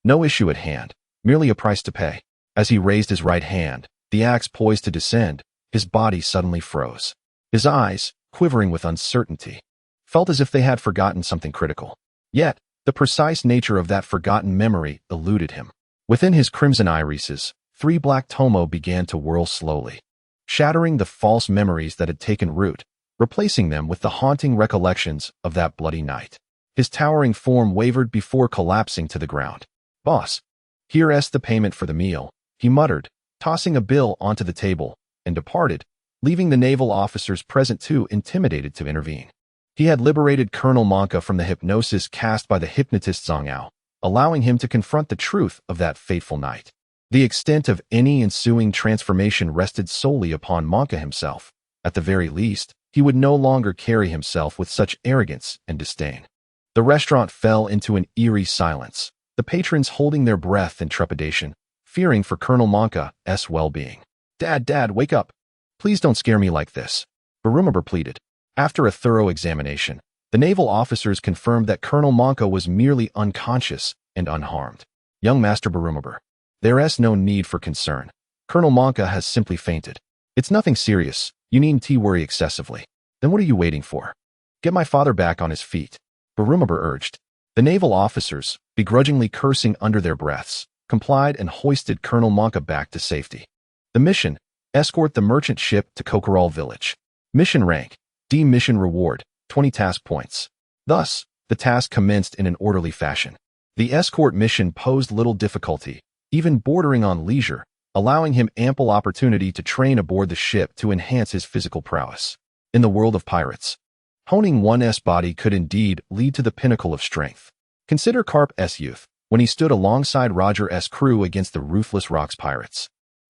no issue at hand, merely a price to pay. As he raised his right hand, the axe poised to descend, his body suddenly froze. His eyes, quivering with uncertainty, felt as if they had forgotten something critical. Yet, the precise nature of that forgotten memory eluded him. Within his crimson irises, 3 black tomo began to whirl slowly, shattering the false memories that had taken root, replacing them with the haunting recollections of that bloody night. His towering form wavered before collapsing to the ground. "Boss, here's the payment for the meal," he muttered, tossing a bill onto the table, and departed, leaving the naval officers present too intimidated to intervene. He had liberated Colonel Monka from the hypnosis cast by the hypnotist Zhang, allowing him to confront the truth of that fateful night. The extent of any ensuing transformation rested solely upon Monka himself. At the very least, he would no longer carry himself with such arrogance and disdain. The restaurant fell into an eerie silence, the patrons holding their breath in trepidation, fearing for Colonel Monka's well-being. Dad, wake up. Please don't scare me like this," Barumabur pleaded. After a thorough examination, the naval officers confirmed that Colonel Monka was merely unconscious and unharmed. "Young Master Barumabur, there's no need for concern. Colonel Monka has simply fainted. It's nothing serious. You needn't worry excessively." "Then what are you waiting for? Get my father back on his feet," Barumabur urged. The naval officers, begrudgingly cursing under their breaths, complied and hoisted Colonel Monka back to safety. The mission: escort the merchant ship to Kokoral village. Mission rank: D. Mission reward: 20 task points. Thus, the task commenced in an orderly fashion. The escort mission posed little difficulty, even bordering on leisure, allowing him ample opportunity to train aboard the ship to enhance his physical prowess. In the world of pirates, honing one's body could indeed lead to the pinnacle of strength. Consider Carp's youth, when he stood alongside Roger's crew against the ruthless Rocks pirates.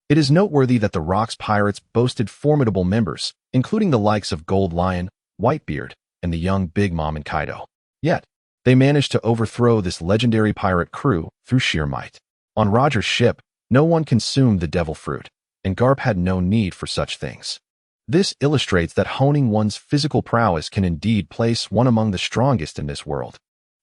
It is noteworthy that the Rocks pirates boasted formidable members, including the likes of Gold Lion, Whitebeard, and the young Big Mom and Kaido. Yet, they managed to overthrow this legendary pirate crew through sheer might. On Roger's ship, no one consumed the devil fruit, and Garp had no need for such things. This illustrates that honing one's physical prowess can indeed place one among the strongest in this world.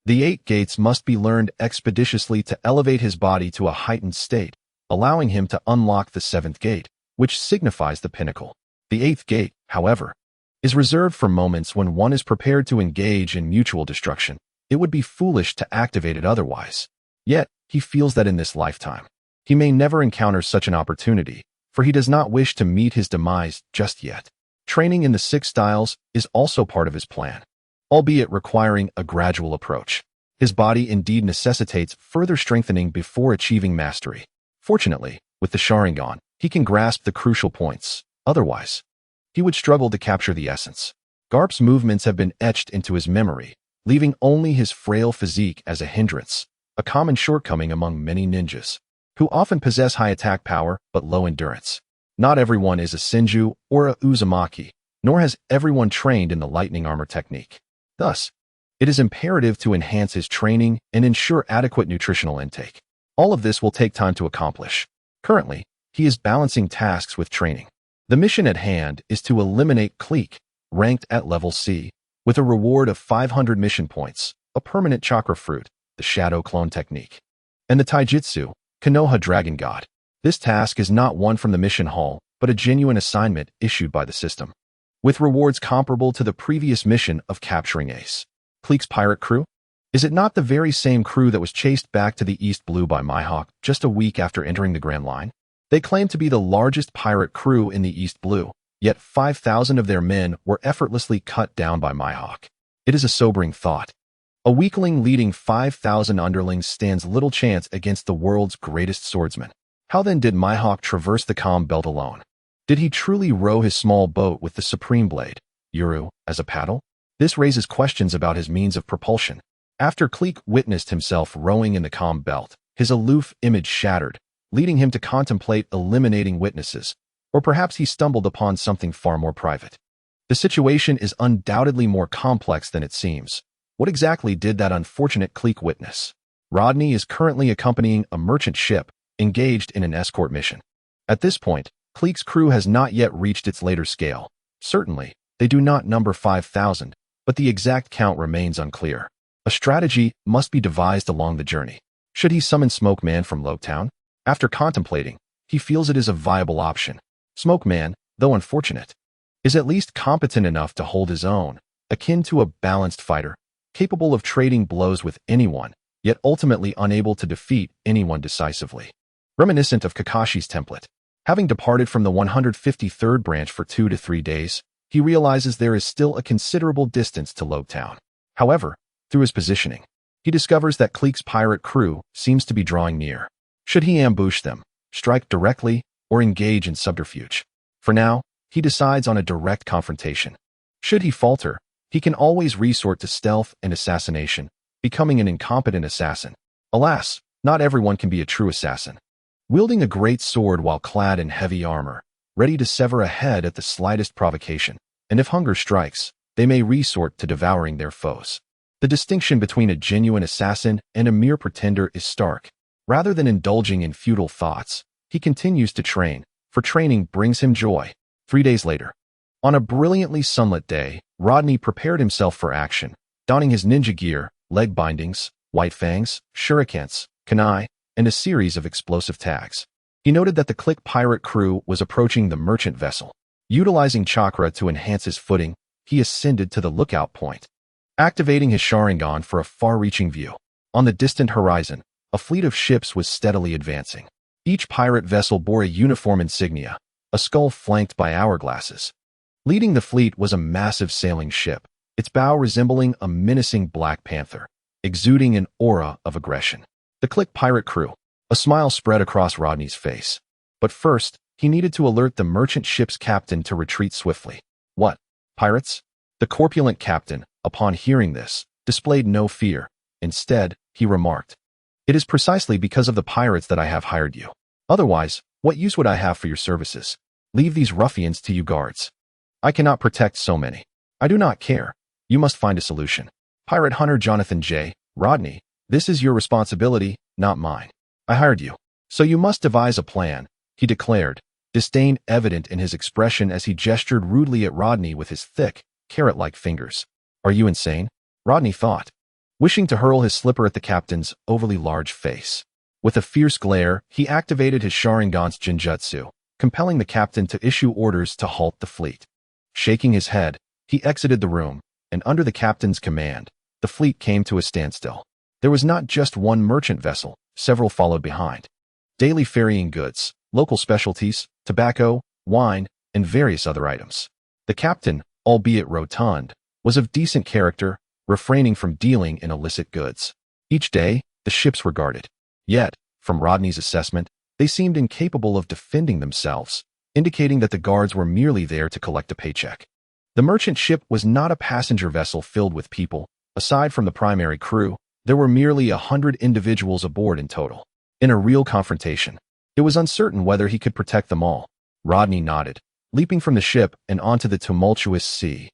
The 8 gates must be learned expeditiously to elevate his body to a heightened state, allowing him to unlock the 7th gate, which signifies the pinnacle. The 8th gate, however, is reserved for moments when one is prepared to engage in mutual destruction. It would be foolish to activate it otherwise. Yet, he feels that in this lifetime, he may never encounter such an opportunity, for he does not wish to meet his demise just yet. Training in the 6 styles is also part of his plan, albeit requiring a gradual approach. His body indeed necessitates further strengthening before achieving mastery. Fortunately, with the Sharingan, he can grasp the crucial points. Otherwise, he would struggle to capture the essence. Garp's movements have been etched into his memory, leaving only his frail physique as a hindrance, a common shortcoming among many ninjas, who often possess high attack power but low endurance. Not everyone is a Senju or a Uzumaki, nor has everyone trained in the lightning armor technique. Thus, it is imperative to enhance his training and ensure adequate nutritional intake. All of this will take time to accomplish. Currently, he is balancing tasks with training. The mission at hand is to eliminate Clique, ranked at level C, with a reward of 500 mission points, a permanent chakra fruit, the shadow clone technique, and the taijutsu, Konoha Dragon God. This task is not one from the mission hall, but a genuine assignment issued by the system, with rewards comparable to the previous mission of capturing Ace. Clique's pirate crew? Is it not the very same crew that was chased back to the East Blue by Mihawk just a week after entering the Grand Line? They claim to be the largest pirate crew in the East Blue, yet 5,000 of their men were effortlessly cut down by Mihawk. It is a sobering thought. A weakling leading 5,000 underlings stands little chance against the world's greatest swordsman. How then did Mihawk traverse the calm belt alone? Did he truly row his small boat with the Supreme Blade, Yuru, as a paddle? This raises questions about his means of propulsion. After Clique witnessed himself rowing in the calm belt, his aloof image shattered, leading him to contemplate eliminating witnesses, or perhaps he stumbled upon something far more private. The situation is undoubtedly more complex than it seems. What exactly did that unfortunate Clique witness? Rodney is currently accompanying a merchant ship, engaged in an escort mission. At this point, Clique's crew has not yet reached its later scale. Certainly, they do not number 5,000, but the exact count remains unclear. A strategy must be devised along the journey. Should he summon Smoke Man from Loketown? After contemplating, he feels it is a viable option. Smoke Man, though unfortunate, is at least competent enough to hold his own, akin to a balanced fighter, capable of trading blows with anyone, yet ultimately unable to defeat anyone decisively. Reminiscent of Kakashi's template. Having departed from the 153rd branch for 2 to 3 days, he realizes there is still a considerable distance to Loketown. However, through his positioning, he discovers that Clique's pirate crew seems to be drawing near. Should he ambush them, strike directly, or engage in subterfuge? For now, he decides on a direct confrontation. Should he falter, he can always resort to stealth and assassination, becoming an incompetent assassin. Alas, not everyone can be a true assassin. Wielding a great sword while clad in heavy armor, ready to sever a head at the slightest provocation, and if hunger strikes, they may resort to devouring their foes. The distinction between a genuine assassin and a mere pretender is stark. Rather than indulging in futile thoughts, he continues to train, for training brings him joy. 3 days later, on a brilliantly sunlit day, Rodney prepared himself for action, donning his ninja gear, leg bindings, white fangs, shurikens, kunai, and a series of explosive tags. He noted that the Clique pirate crew was approaching the merchant vessel. Utilizing chakra to enhance his footing, he ascended to the lookout point, activating his Sharingan for a far-reaching view. On the distant horizon, a fleet of ships was steadily advancing. Each pirate vessel bore a uniform insignia, a skull flanked by hourglasses. Leading the fleet was a massive sailing ship, its bow resembling a menacing black panther, exuding an aura of aggression. The Clique pirate crew, a A smile spread across Rodney's face. But first, he needed to alert the merchant ship's captain to retreat swiftly. What? Pirates? The corpulent captain, upon hearing this, displayed no fear. Instead, he remarked, "It is precisely because of the pirates that I have hired you. Otherwise, what use would I have for your services? Leave these ruffians to you guards. I cannot protect so many. I do not care. You must find a solution." Pirate Hunter Jonathan J. Rodney, this is your responsibility, not mine. I hired you. So you must devise a plan, he declared, disdain evident in his expression as he gestured rudely at Rodney with his thick, carrot-like fingers. Are you insane? Rodney thought, wishing to hurl his slipper at the captain's overly large face. With a fierce glare, he activated his Sharingan's genjutsu, compelling the captain to issue orders to halt the fleet. Shaking his head, he exited the room, and under the captain's command, the fleet came to a standstill. There was not just one merchant vessel, several followed behind. Daily ferrying goods, local specialties, tobacco, wine, and various other items. The captain, albeit rotund, was of decent character, refraining from dealing in illicit goods. Each day, the ships were guarded. Yet, from Rodney's assessment, they seemed incapable of defending themselves, indicating that the guards were merely there to collect a paycheck. The merchant ship was not a passenger vessel filled with people. Aside from the primary crew, there were merely 100 individuals aboard in total. In a real confrontation, it was uncertain whether he could protect them all. Rodney nodded, leaping from the ship and onto the tumultuous sea.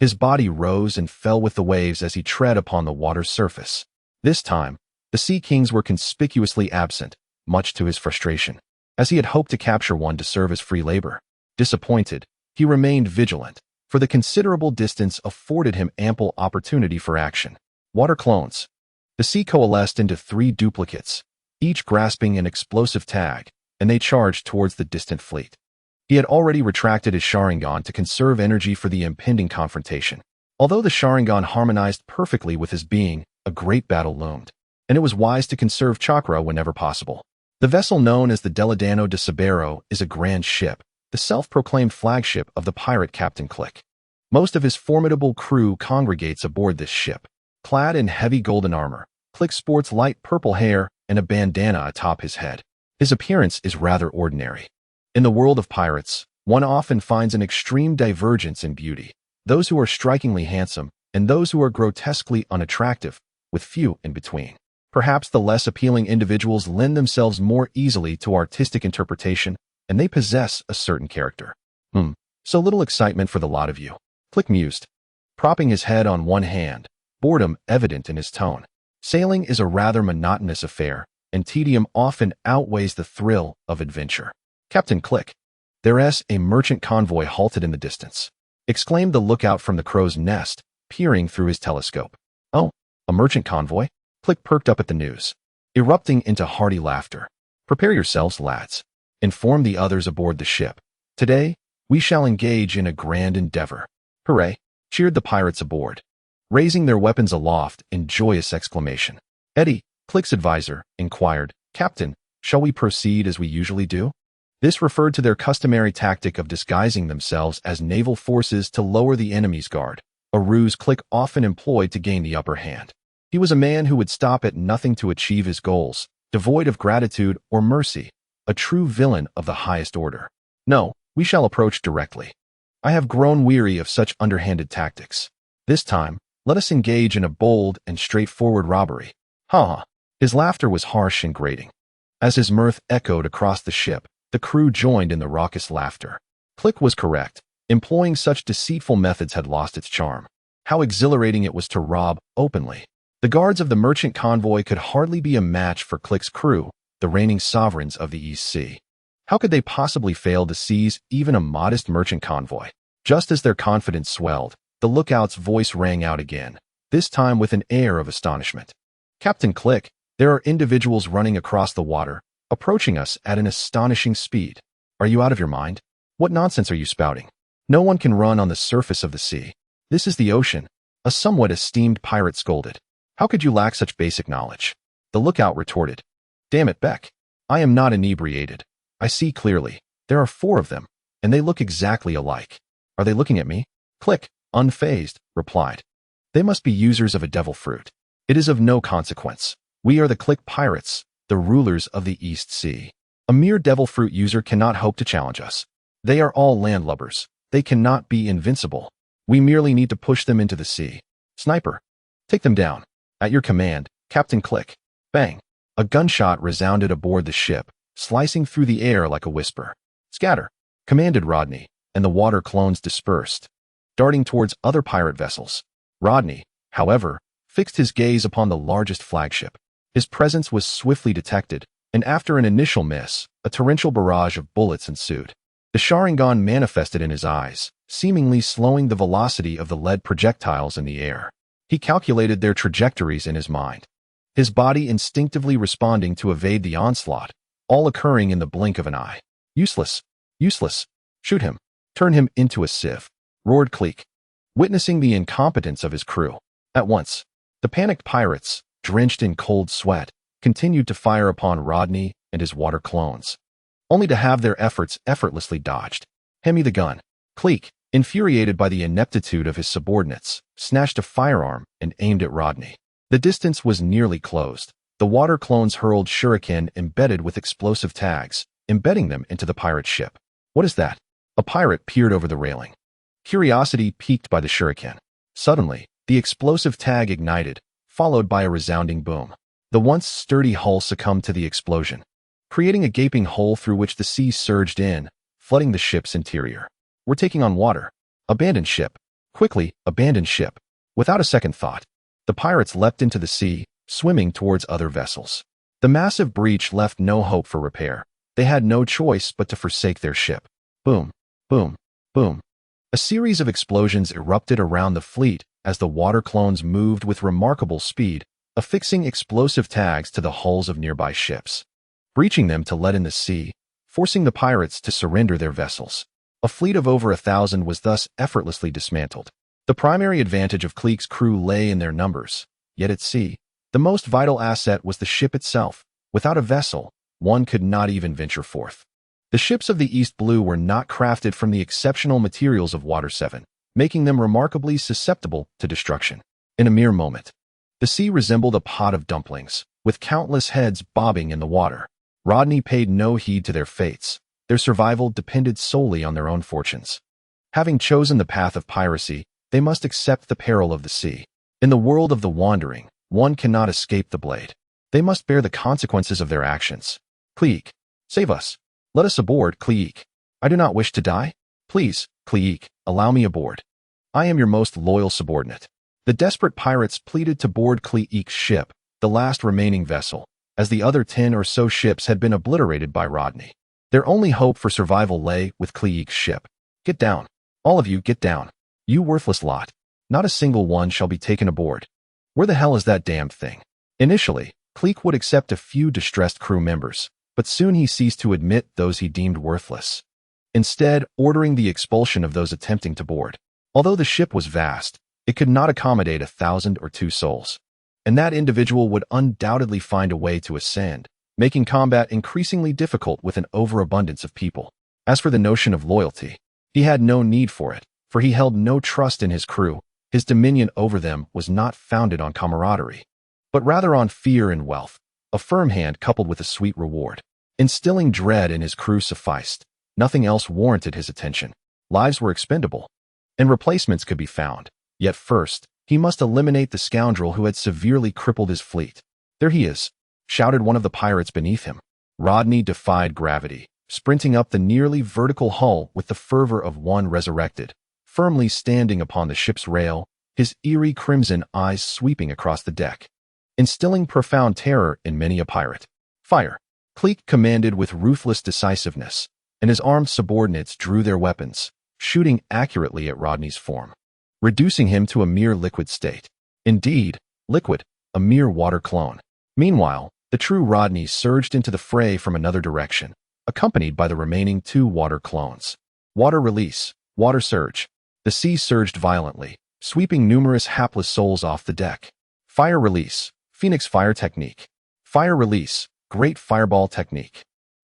His body rose and fell with the waves as he tread upon the water's surface. This time, the Sea Kings were conspicuously absent, much to his frustration, as he had hoped to capture one to serve as free labor. Disappointed, he remained vigilant, for the considerable distance afforded him ample opportunity for action. Water clones. The sea coalesced into 3 duplicates, each grasping an explosive tag, and they charged towards the distant fleet. He had already retracted his Sharingan to conserve energy for the impending confrontation. Although the Sharingan harmonized perfectly with his being, a great battle loomed, and it was wise to conserve chakra whenever possible. The vessel known as the Deladano de Sabero is a grand ship, the self-proclaimed flagship of the pirate Captain Click. Most of his formidable crew congregates aboard this ship. Clad in heavy golden armor, Click sports light purple hair and a bandana atop his head. His appearance is rather ordinary. In the world of pirates, one often finds an extreme divergence in beauty. Those who are strikingly handsome and those who are grotesquely unattractive, with few in between. Perhaps the less appealing individuals lend themselves more easily to artistic interpretation, and they possess a certain character. So little excitement for the lot of you. Click mused, propping his head on one hand, boredom evident in his tone. Sailing is a rather monotonous affair, and tedium often outweighs the thrill of adventure. Captain Click, there's a merchant convoy halted in the distance, exclaimed the lookout from the crow's nest, peering through his telescope. Oh, a merchant convoy? Click perked up at the news, erupting into hearty laughter. Prepare yourselves, lads. Inform the others aboard the ship. Today, we shall engage in a grand endeavor. Hooray! Cheered the pirates aboard, raising their weapons aloft in joyous exclamation. Eddie, Click's advisor, inquired, Captain, shall we proceed as we usually do? This referred to their customary tactic of disguising themselves as naval forces to lower the enemy's guard, a ruse Click often employed to gain the upper hand. He was a man who would stop at nothing to achieve his goals, devoid of gratitude or mercy, a true villain of the highest order. No, we shall approach directly. I have grown weary of such underhanded tactics. This time, let us engage in a bold and straightforward robbery. Ha ha. His laughter was harsh and grating. As his mirth echoed across the ship, the crew joined in the raucous laughter. Click was correct. Employing such deceitful methods had lost its charm. How exhilarating it was to rob openly. The guards of the merchant convoy could hardly be a match for Click's crew, the reigning sovereigns of the East Sea. How could they possibly fail to seize even a modest merchant convoy? Just as their confidence swelled, the lookout's voice rang out again, this time with an air of astonishment. Captain Click, there are individuals running across the water, approaching us at an astonishing speed. Are you out of your mind? What nonsense are you spouting? No one can run on the surface of the sea. This is the ocean, a somewhat esteemed pirate scolded. How could you lack such basic knowledge? The lookout retorted. Damn it, Beck. I am not inebriated. I see clearly. There are 4 of them, and they look exactly alike. Are they looking at me? Click, unfazed, replied. They must be users of a devil fruit. It is of no consequence. We are the Click pirates, the rulers of the East Sea. A mere devil fruit user cannot hope to challenge us. They are all landlubbers. They cannot be invincible. We merely need to push them into the sea. Sniper, take them down. At your command, Captain Click. Bang. A gunshot resounded aboard the ship, slicing through the air like a whisper. Scatter, commanded Rodney, and the water clones dispersed, darting towards other pirate vessels. Rodney, however, fixed his gaze upon the largest flagship. His presence was swiftly detected, and after an initial miss, a torrential barrage of bullets ensued. The Sharingan manifested in his eyes, seemingly slowing the velocity of the lead projectiles in the air. He calculated their trajectories in his mind, his body instinctively responding to evade the onslaught, all occurring in the blink of an eye. Useless! Useless! Shoot him! Turn him into a sieve! Roared Cleek, witnessing the incompetence of his crew. At once, the panicked pirates, drenched in cold sweat, continued to fire upon Rodney and his water clones, only to have their efforts effortlessly dodged. Hand me the gun. Cleek, infuriated by the ineptitude of his subordinates, snatched a firearm and aimed at Rodney. The distance was nearly closed. The water clones hurled shuriken embedded with explosive tags, embedding them into the pirate ship. What is that? A pirate peered over the railing, curiosity piqued by the shuriken. Suddenly, the explosive tag ignited, followed by a resounding boom. The once sturdy hull succumbed to the explosion, creating a gaping hole through which the sea surged in, flooding the ship's interior. We're taking on water. Abandon ship. Quickly, abandon ship. Without a second thought, the pirates leapt into the sea, swimming towards other vessels. The massive breach left no hope for repair. They had no choice but to forsake their ship. Boom, boom, boom. A series of explosions erupted around the fleet as the water clones moved with remarkable speed, affixing explosive tags to the hulls of nearby ships, breaching them to let in the sea, forcing the pirates to surrender their vessels. A fleet of over 1,000 was thus effortlessly dismantled. The primary advantage of Cleek's crew lay in their numbers, yet at sea, the most vital asset was the ship itself. Without a vessel, one could not even venture forth. The ships of the East Blue were not crafted from the exceptional materials of Water 7, making them remarkably susceptible to destruction. In a mere moment, the sea resembled a pot of dumplings, with countless heads bobbing in the water. Rodney paid no heed to their fates. Their survival depended solely on their own fortunes. Having chosen the path of piracy, they must accept the peril of the sea. In the world of the wandering, one cannot escape the blade. They must bear the consequences of their actions. Cleek, save us. Let us aboard, Cleek. I do not wish to die. Please, Cleek, allow me aboard. I am your most loyal subordinate. The desperate pirates pleaded to board Cleek's ship, the last remaining vessel, as the other 10 or so ships had been obliterated by Rodney. Their only hope for survival lay with Cleek's ship. Get down. All of you get down. You worthless lot. Not a single one shall be taken aboard. Where the hell is that damned thing? Initially, Cleek would accept a few distressed crew members, but soon he ceased to admit those he deemed worthless, instead ordering the expulsion of those attempting to board. Although the ship was vast, it could not accommodate 1,000 or 2 souls, and that individual would undoubtedly find a way to ascend, making combat increasingly difficult with an overabundance of people. As for the notion of loyalty, he had no need for it, for he held no trust in his crew. His dominion over them was not founded on camaraderie, but rather on fear and wealth. A firm hand coupled with a sweet reward. Instilling dread in his crew sufficed. Nothing else warranted his attention. Lives were expendable, and replacements could be found. Yet first, he must eliminate the scoundrel who had severely crippled his fleet. There he is, shouted one of the pirates beneath him. Rodney defied gravity, sprinting up the nearly vertical hull with the fervor of one resurrected, firmly standing upon the ship's rail, his eerie crimson eyes sweeping across the deck, instilling profound terror in many a pirate. Fire! Cleek commanded with ruthless decisiveness, and his armed subordinates drew their weapons, shooting accurately at Rodney's form, reducing him to a mere liquid state. Indeed, liquid, a mere water clone. Meanwhile, the true Rodney surged into the fray from another direction, accompanied by the remaining 2 water clones. Water release, water surge. The sea surged violently, sweeping numerous hapless souls off the deck. Fire release, Phoenix fire technique. Fire release, great fireball technique.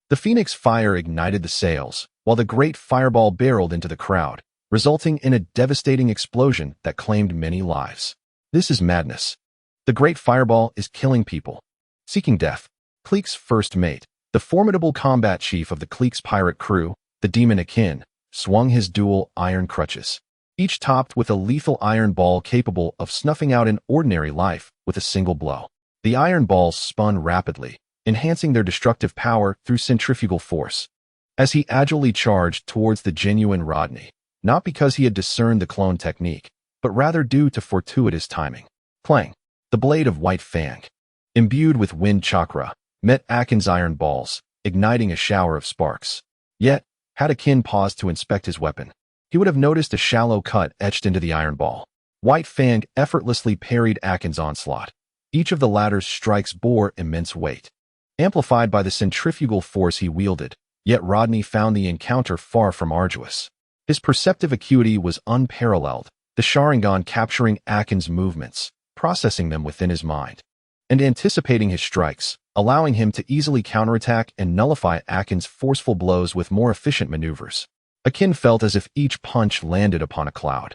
The Phoenix fire ignited the sails, while the great fireball barreled into the crowd, resulting in a devastating explosion that claimed many lives. This is madness. The great fireball is killing people, seeking death. Clique's first mate, the formidable combat chief of the Clique's pirate crew, the demon Akin, swung his dual iron crutches, each topped with a lethal iron ball capable of snuffing out an ordinary life with a single blow. The iron balls spun rapidly, enhancing their destructive power through centrifugal force. As he agilely charged towards the genuine Rodney, not because he had discerned the clone technique, but rather due to fortuitous timing. Clang! The blade of White Fang, imbued with wind chakra, met Akin's iron balls, igniting a shower of sparks. Yet, had Akin paused to inspect his weapon, he would have noticed a shallow cut etched into the iron ball. White Fang effortlessly parried Akin's onslaught. Each of the latter's strikes bore immense weight, amplified by the centrifugal force he wielded, yet Rodney found the encounter far from arduous. His perceptive acuity was unparalleled, the Sharingan capturing Akin's movements, processing them within his mind, and anticipating his strikes, allowing him to easily counterattack and nullify Akin's forceful blows with more efficient maneuvers. Akin felt as if each punch landed upon a cloud,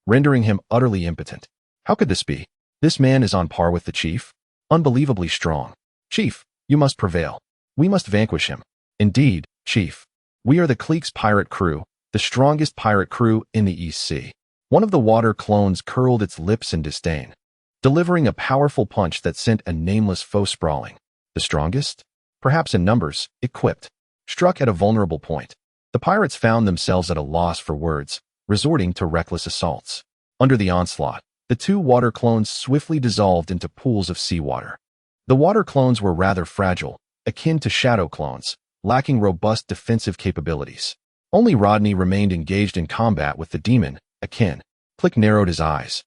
rendering him utterly impotent. How could this be? This man is on par with the chief? Unbelievably strong. Chief, you must prevail. We must vanquish him. Indeed, Chief. We are the Clique's pirate crew, the strongest pirate crew in the East Sea. One of the water clones curled its lips in disdain, delivering a powerful punch that sent a nameless foe sprawling. The strongest? Perhaps in numbers, it quipped. Struck at a vulnerable point, the pirates found themselves at a loss for words, resorting to reckless assaults. Under the onslaught, the two water clones swiftly dissolved into pools of seawater. The water clones were rather fragile, akin to shadow clones, lacking robust defensive capabilities. Only Rodney remained engaged in combat with the demon, Akin. Clique narrowed his eyes,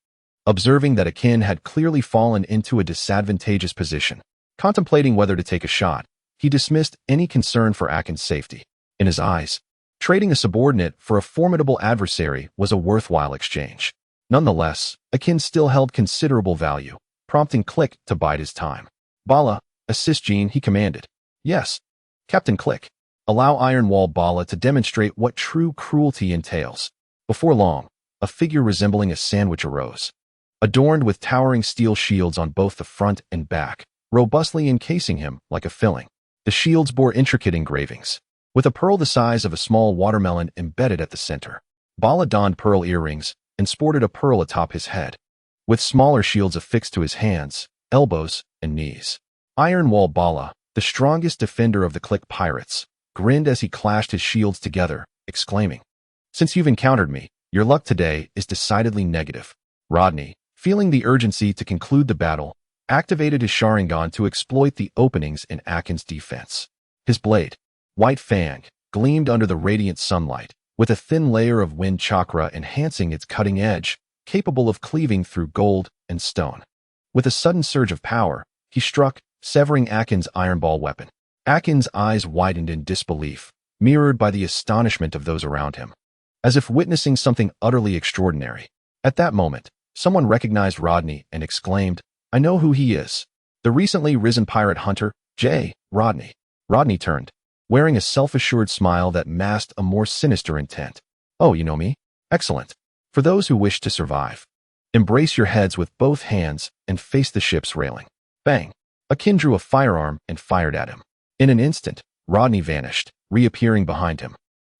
observing that Akin had clearly fallen into a disadvantageous position. Contemplating whether to take a shot, he dismissed any concern for Akin's safety. In his eyes, trading a subordinate for a formidable adversary was a worthwhile exchange. Nonetheless, Akin still held considerable value, prompting Clique to bide his time. Bala, assist Jean, he commanded. Yes, Captain Clique. Allow Iron Wall Bala to demonstrate what true cruelty entails. Before long, a figure resembling a sandwich arose, adorned with towering steel shields on both the front and back, robustly encasing him like a filling. The shields bore intricate engravings, with a pearl the size of a small watermelon embedded at the center. Bala donned pearl earrings and sported a pearl atop his head, with smaller shields affixed to his hands, elbows, and knees. Iron Wall Bala, the strongest defender of the Clique pirates, grinned as he clashed his shields together, exclaiming, "Since you've encountered me, your luck today is decidedly negative." Rodney, feeling the urgency to conclude the battle, activated his Sharingan to exploit the openings in Akin's defense. His blade, White Fang, gleamed under the radiant sunlight, with a thin layer of wind chakra enhancing its cutting edge, capable of cleaving through gold and stone. With a sudden surge of power, he struck, severing Akin's iron ball weapon. Akin's eyes widened in disbelief, mirrored by the astonishment of those around him, as if witnessing something utterly extraordinary. At that moment, someone recognized Rodney and exclaimed, "I know who he is. The recently risen pirate hunter, J. Rodney." Rodney turned, wearing a self-assured smile that masked a more sinister intent. "Oh, you know me? Excellent. For those who wish to survive, embrace your heads with both hands and face the ship's railing." Bang! Akin drew a firearm and fired at him. In an instant, Rodney vanished, reappearing behind him,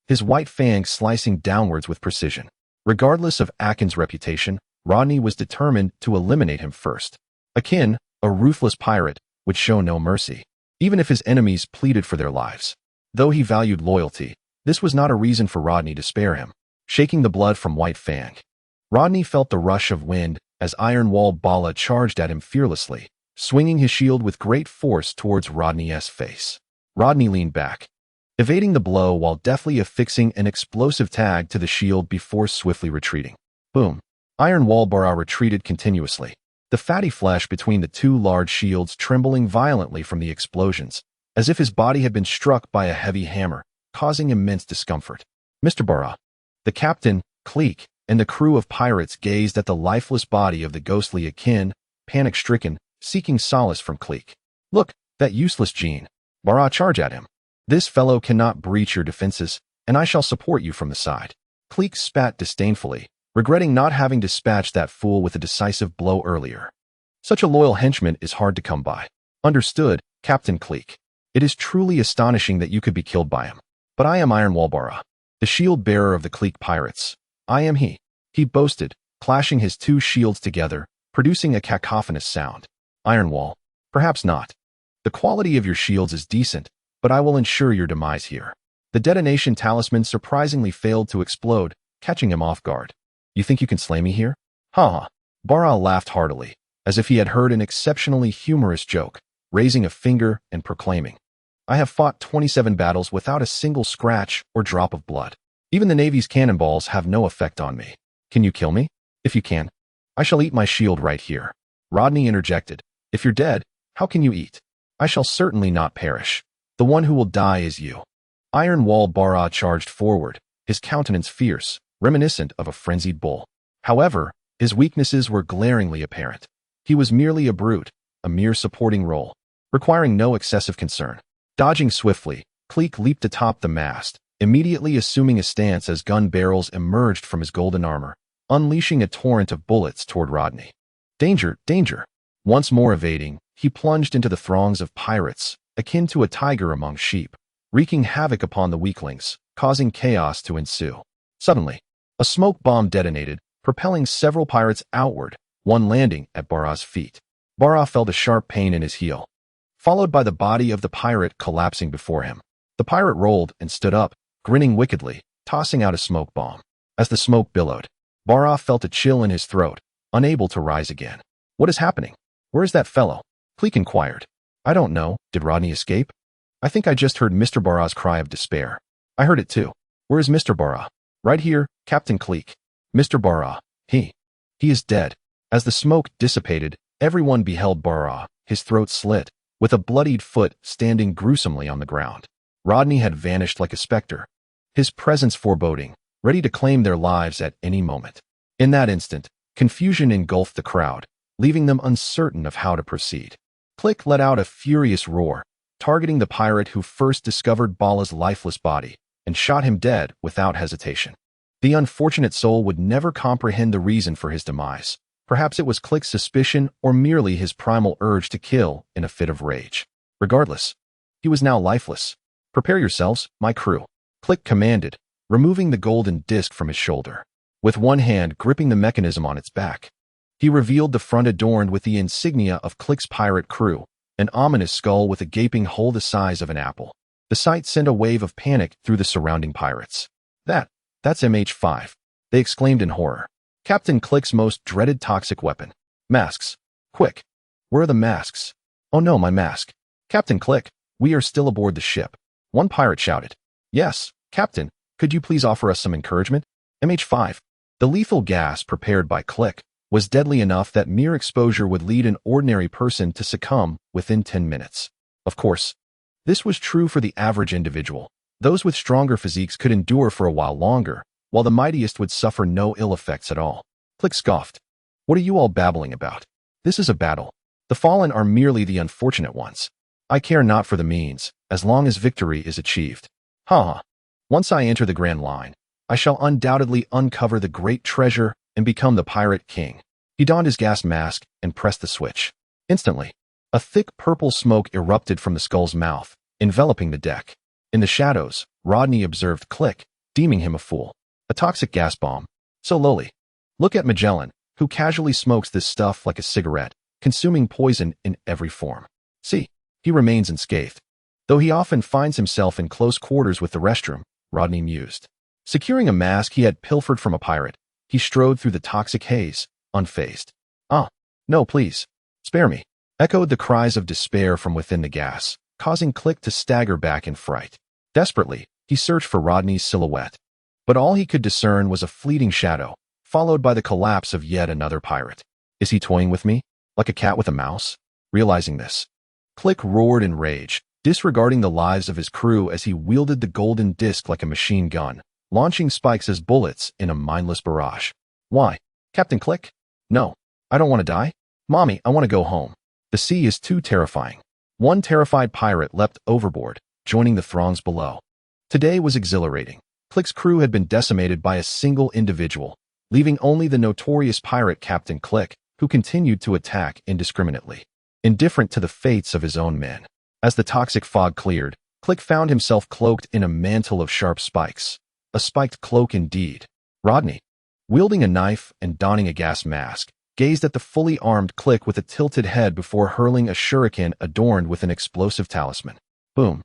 his white fangs slicing downwards with precision. Regardless of Akin's reputation, Rodney was determined to eliminate him first. Akin, a ruthless pirate, would show no mercy, even if his enemies pleaded for their lives. Though he valued loyalty, this was not a reason for Rodney to spare him. Shaking the blood from White Fang, Rodney felt the rush of wind as Iron Wall Bala charged at him fearlessly, swinging his shield with great force towards Rodney's face. Rodney leaned back, evading the blow while deftly affixing an explosive tag to the shield before swiftly retreating. Boom! Iron Wall Bala retreated continuously, the fatty flesh between the two large shields trembling violently from the explosions, as if his body had been struck by a heavy hammer, causing immense discomfort. Mr. Bala, the captain, Clique, and the crew of pirates gazed at the lifeless body of the ghostly Akin, panic-stricken, seeking solace from Clique. "Look, that useless Jean. Bala, charge at him. This fellow cannot breach your defenses, and I shall support you from the side." Clique spat disdainfully, regretting not having dispatched that fool with a decisive blow earlier. Such a loyal henchman is hard to come by. Understood, Captain Clique. It is truly astonishing that you could be killed by him. But I am Ironwall Bara, the shield bearer of the Clique pirates. I am he. He boasted, clashing his two shields together, producing a cacophonous sound. Ironwall. Perhaps not. The quality of your shields is decent, but I will ensure your demise here. The detonation talisman surprisingly failed to explode, catching him off guard. You think you can slay me here? Ha! Bara laughed heartily, as if he had heard an exceptionally humorous joke, raising a finger and proclaiming, I have fought 27 battles without a single scratch or drop of blood. Even the Navy's cannonballs have no effect on me. Can you kill me? If you can, I shall eat my shield right here. Rodney interjected, If you're dead, how can you eat? I shall certainly not perish. The one who will die is you. Ironwall Bara charged forward, his countenance fierce, reminiscent of a frenzied bull. However, his weaknesses were glaringly apparent. He was merely a brute, a mere supporting role, requiring no excessive concern. Dodging swiftly, Clique leaped atop the mast, immediately assuming a stance as gun barrels emerged from his golden armor, unleashing a torrent of bullets toward Rodney. Danger, danger! Once more evading, he plunged into the throngs of pirates, akin to a tiger among sheep, wreaking havoc upon the weaklings, causing chaos to ensue. Suddenly, a smoke bomb detonated, propelling several pirates outward, one landing at Bara's feet. Bara felt a sharp pain in his heel, followed by the body of the pirate collapsing before him. The pirate rolled and stood up, grinning wickedly, tossing out a smoke bomb. As the smoke billowed, Bara felt a chill in his throat, unable to rise again. What is happening? Where is that fellow? Clique inquired. I don't know. Did Rodney escape? I think I just heard Mr. Bara's cry of despair. I heard it too. Where is Mr. Bara? Right here, Captain Clique. Mr. Bara. He is dead. As the smoke dissipated, everyone beheld Bara, his throat slit, with a bloodied foot standing gruesomely on the ground. Rodney had vanished like a specter, his presence foreboding, ready to claim their lives at any moment. In that instant, confusion engulfed the crowd, leaving them uncertain of how to proceed. Clique let out a furious roar, targeting the pirate who first discovered Bala's lifeless body, and shot him dead without hesitation. The unfortunate soul would never comprehend the reason for his demise. Perhaps it was Clique's suspicion or merely his primal urge to kill in a fit of rage. Regardless, he was now lifeless. Prepare yourselves, my crew, Clique commanded, removing the golden disc from his shoulder. With one hand gripping the mechanism on its back, he revealed the front adorned with the insignia of Clique's pirate crew, an ominous skull with a gaping hole the size of an apple. The sight sent a wave of panic through the surrounding pirates. That's MH5, they exclaimed in horror. Captain Clique's most dreaded toxic weapon. Masks. Quick. Where are the masks? Oh no, my mask. Captain Clique, we are still aboard the ship. One pirate shouted. Yes, Captain, could you please offer us some encouragement? MH5. The lethal gas prepared by Clique was deadly enough that mere exposure would lead an ordinary person to succumb within 10 minutes. Of course, this was true for the average individual. Those with stronger physiques could endure for a while longer, while the mightiest would suffer no ill effects at all. Clique scoffed. What are you all babbling about? This is a battle. The fallen are merely the unfortunate ones. I care not for the means, as long as victory is achieved. Ha! Once I enter the Grand Line, I shall undoubtedly uncover the great treasure and become the Pirate King. He donned his gas mask and pressed the switch. Instantly, a thick purple smoke erupted from the skull's mouth, enveloping the deck. In the shadows, Rodney observed Clique, deeming him a fool. A toxic gas bomb. So lowly. Look at Magellan, who casually smokes this stuff like a cigarette, consuming poison in every form. See, he remains unscathed. Though he often finds himself in close quarters with the restroom, Rodney mused. Securing a mask he had pilfered from a pirate, he strode through the toxic haze, unfazed. Ah, no, please. Spare me. Echoed the cries of despair from within the gas, causing Clique to stagger back in fright. Desperately, he searched for Rodney's silhouette. But all he could discern was a fleeting shadow, followed by the collapse of yet another pirate. Is he toying with me? Like a cat with a mouse? Realizing this, Clique roared in rage, disregarding the lives of his crew as he wielded the golden disc like a machine gun, launching spikes as bullets in a mindless barrage. Why? Captain Clique? No, I don't want to die. Mommy, I want to go home. The sea is too terrifying. One terrified pirate leapt overboard, joining the throngs below. Today was exhilarating. Clique's crew had been decimated by a single individual, leaving only the notorious pirate Captain Clique, who continued to attack indiscriminately. indifferent to the fates of his own men. As the toxic fog cleared, Click found himself cloaked in a mantle of sharp spikes. A spiked cloak indeed. Rodney, wielding a knife and donning a gas mask, gazed at the fully armed Click with a tilted head before hurling a shuriken adorned with an explosive talisman. Boom.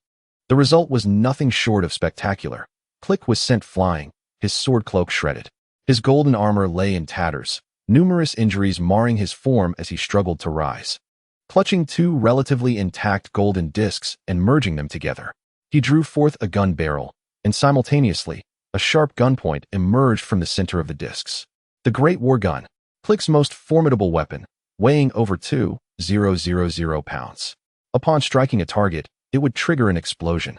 The result was nothing short of spectacular. Click was sent flying, his sword cloak shredded. His golden armor lay in tatters, numerous injuries marring his form as he struggled to rise. Clutching two relatively intact golden discs and merging them together, he drew forth a gun barrel, and simultaneously, a sharp gunpoint emerged from the center of the discs. The Great War Gun, Click's most formidable weapon, weighing over 2,000 pounds. Upon striking a target, it would trigger an explosion,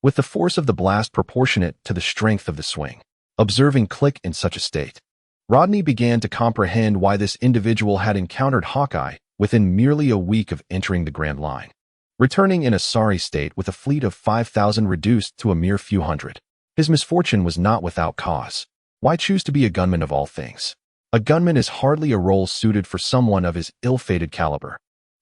with the force of the blast proportionate to the strength of the swing. Observing Click in such a state, Rodney began to comprehend why this individual had encountered Hokage within merely a week of entering the Grand Line, returning in a sorry state with a fleet of 5,000 reduced to a mere few hundred. His misfortune was not without cause. Why choose to be a gunman of all things? A gunman is hardly a role suited for someone of his ill-fated caliber.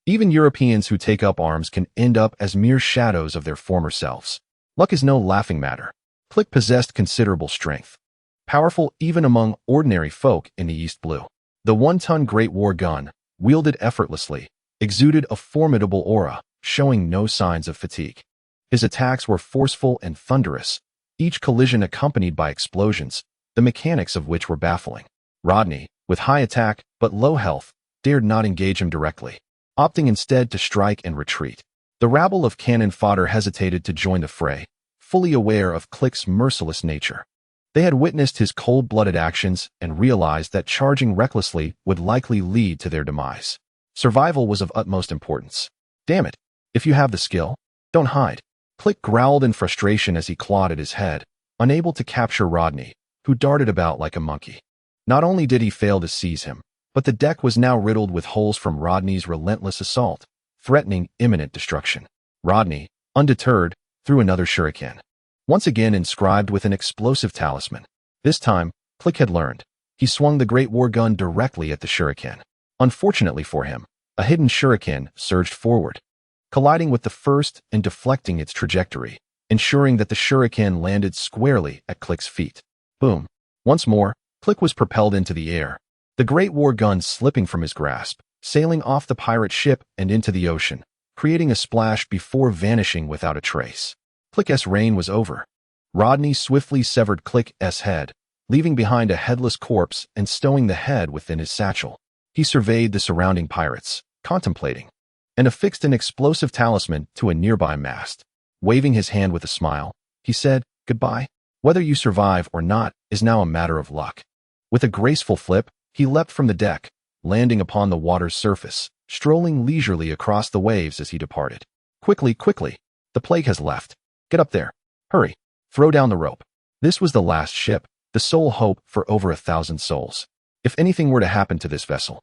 Even Europeans who take up arms can end up as mere shadows of their former selves. Luck is no laughing matter. Click possessed considerable strength, powerful even among ordinary folk in the East Blue. The 1-ton Great War Gun, wielded effortlessly, exuded a formidable aura, showing no signs of fatigue. His attacks were forceful and thunderous, each collision accompanied by explosions, the mechanics of which were baffling. Rodney, with high attack but low health, dared not engage him directly, opting instead to strike and retreat. The rabble of cannon fodder hesitated to join the fray, fully aware of Click's merciless nature. They had witnessed his cold-blooded actions and realized that charging recklessly would likely lead to their demise. Survival was of utmost importance. Damn it, if you have the skill, don't hide. Click growled in frustration as he clawed at his head, unable to capture Rodney, who darted about like a monkey. Not only did he fail to seize him, but the deck was now riddled with holes from Rodney's relentless assault, threatening imminent destruction. Rodney, undeterred, threw another shuriken, once again inscribed with an explosive talisman. This time, Click had learned. He swung the Great War Gun directly at the shuriken. Unfortunately for him, a hidden shuriken surged forward, colliding with the first and deflecting its trajectory, ensuring that the shuriken landed squarely at Click's feet. Boom. Once more, Click was propelled into the air, the Great War Gun slipping from his grasp, sailing off the pirate ship and into the ocean, creating a splash before vanishing without a trace. Click's reign was over. Rodney swiftly severed Click's head, leaving behind a headless corpse and stowing the head within his satchel. He surveyed the surrounding pirates, contemplating, and affixed an explosive talisman to a nearby mast. Waving his hand with a smile, he said, "Goodbye. Whether you survive or not is now a matter of luck." With a graceful flip, he leapt from the deck, landing upon the water's surface, strolling leisurely across the waves as he departed. Quickly, the plague has left. Get up there. Hurry. Throw down the rope. This was the last ship, the sole hope for over 1,000 souls. If anything were to happen to this vessel,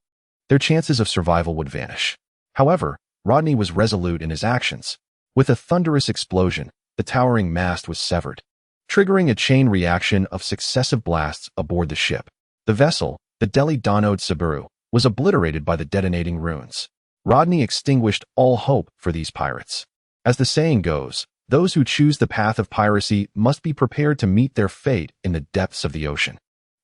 their chances of survival would vanish. However, Rodney was resolute in his actions. With a thunderous explosion, the towering mast was severed, triggering a chain reaction of successive blasts aboard the ship. The vessel, the Delhi Danod Saburu, was obliterated by the detonating ruins. Rodney extinguished all hope for these pirates. As the saying goes, those who choose the path of piracy must be prepared to meet their fate in the depths of the ocean.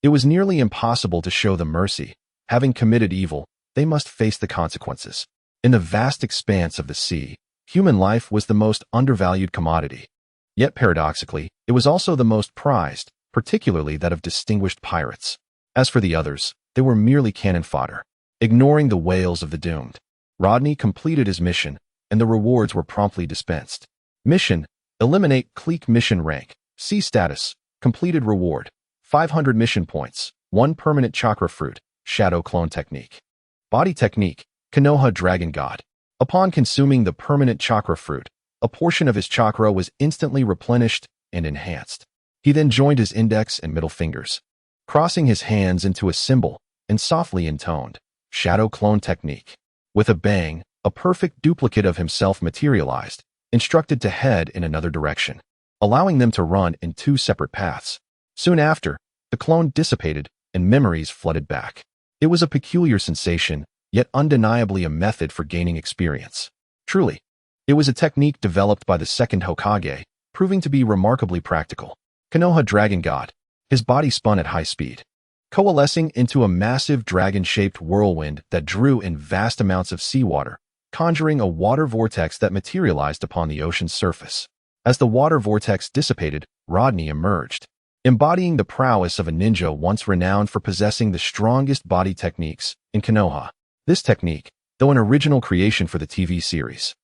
It was nearly impossible to show them mercy. Having committed evil, they must face the consequences. In the vast expanse of the sea, human life was the most undervalued commodity. Yet paradoxically, it was also the most prized, particularly that of distinguished pirates. As for the others, they were merely cannon fodder. Ignoring the wails of the doomed, Rodney completed his mission, and the rewards were promptly dispensed. Mission: eliminate clique mission rank. C status: completed reward. 500 mission points. 1 permanent chakra fruit. Shadow clone technique. Body technique: Konoha Dragon God. Upon consuming the permanent chakra fruit, a portion of his chakra was instantly replenished and enhanced. He then joined his index and middle fingers, crossing his hands into a symbol, and softly intoned, Shadow clone technique. With a bang, a perfect duplicate of himself materialized, instructed to head in another direction, allowing them to run in 2 separate paths. Soon after, the clone dissipated and memories flooded back. It was a peculiar sensation, yet undeniably a method for gaining experience. Truly, it was a technique developed by the second Hokage, proving to be remarkably practical. Konoha Dragon God. His body spun at high speed, coalescing into a massive dragon-shaped whirlwind that drew in vast amounts of seawater, conjuring a water vortex that materialized upon the ocean's surface. As the water vortex dissipated, Rodney emerged, embodying the prowess of a ninja once renowned for possessing the strongest body techniques in Konoha. This technique, though an original creation for the TV series,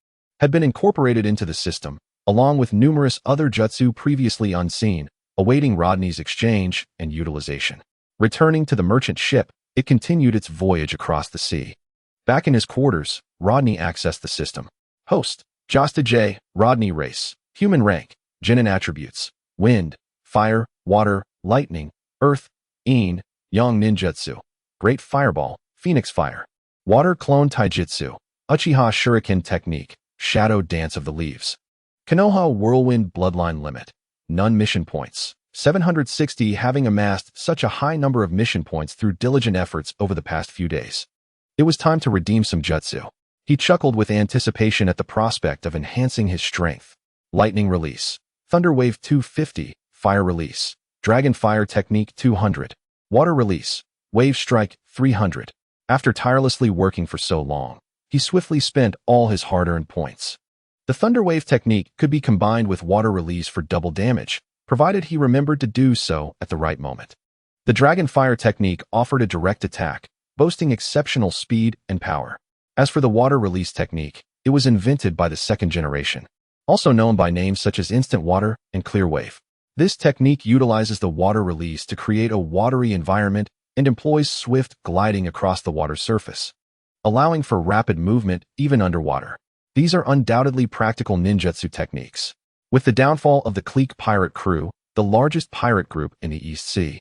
had been incorporated into the system, along with numerous other jutsu previously unseen, awaiting Rodney's exchange and utilization. Returning to the merchant ship, it continued its voyage across the sea. Back in his quarters, Rodney accessed the system. Host, Josta J, Rodney Race, Human Rank, Genin Attributes, Wind, Fire, Water, Lightning, Earth, Een, Yang Ninjutsu, Great Fireball, Phoenix Fire, Water Clone Taijutsu, Uchiha Shuriken Technique, Shadow Dance of the Leaves. Konoha Whirlwind Bloodline Limit. None mission points. 760 having amassed such a high number of mission points through diligent efforts over the past few days. It was time to redeem some jutsu. He chuckled with anticipation at the prospect of enhancing his strength. Lightning Release. Thunder Wave 250. Fire Release. Dragon Fire Technique 200. Water Release. Wave Strike 300. After tirelessly working for so long, he swiftly spent all his hard-earned points. The Thunder Wave technique could be combined with Water Release for double damage, provided he remembered to do so at the right moment. The Dragon Fire technique offered a direct attack, boasting exceptional speed and power. As for the Water Release technique, it was invented by the second generation, also known by names such as Instant Water and Clear Wave. This technique utilizes the water release to create a watery environment and employs swift gliding across the water surface, allowing for rapid movement even underwater. These are undoubtedly practical ninjutsu techniques. With the downfall of the clique pirate crew, the largest pirate group in the East Sea,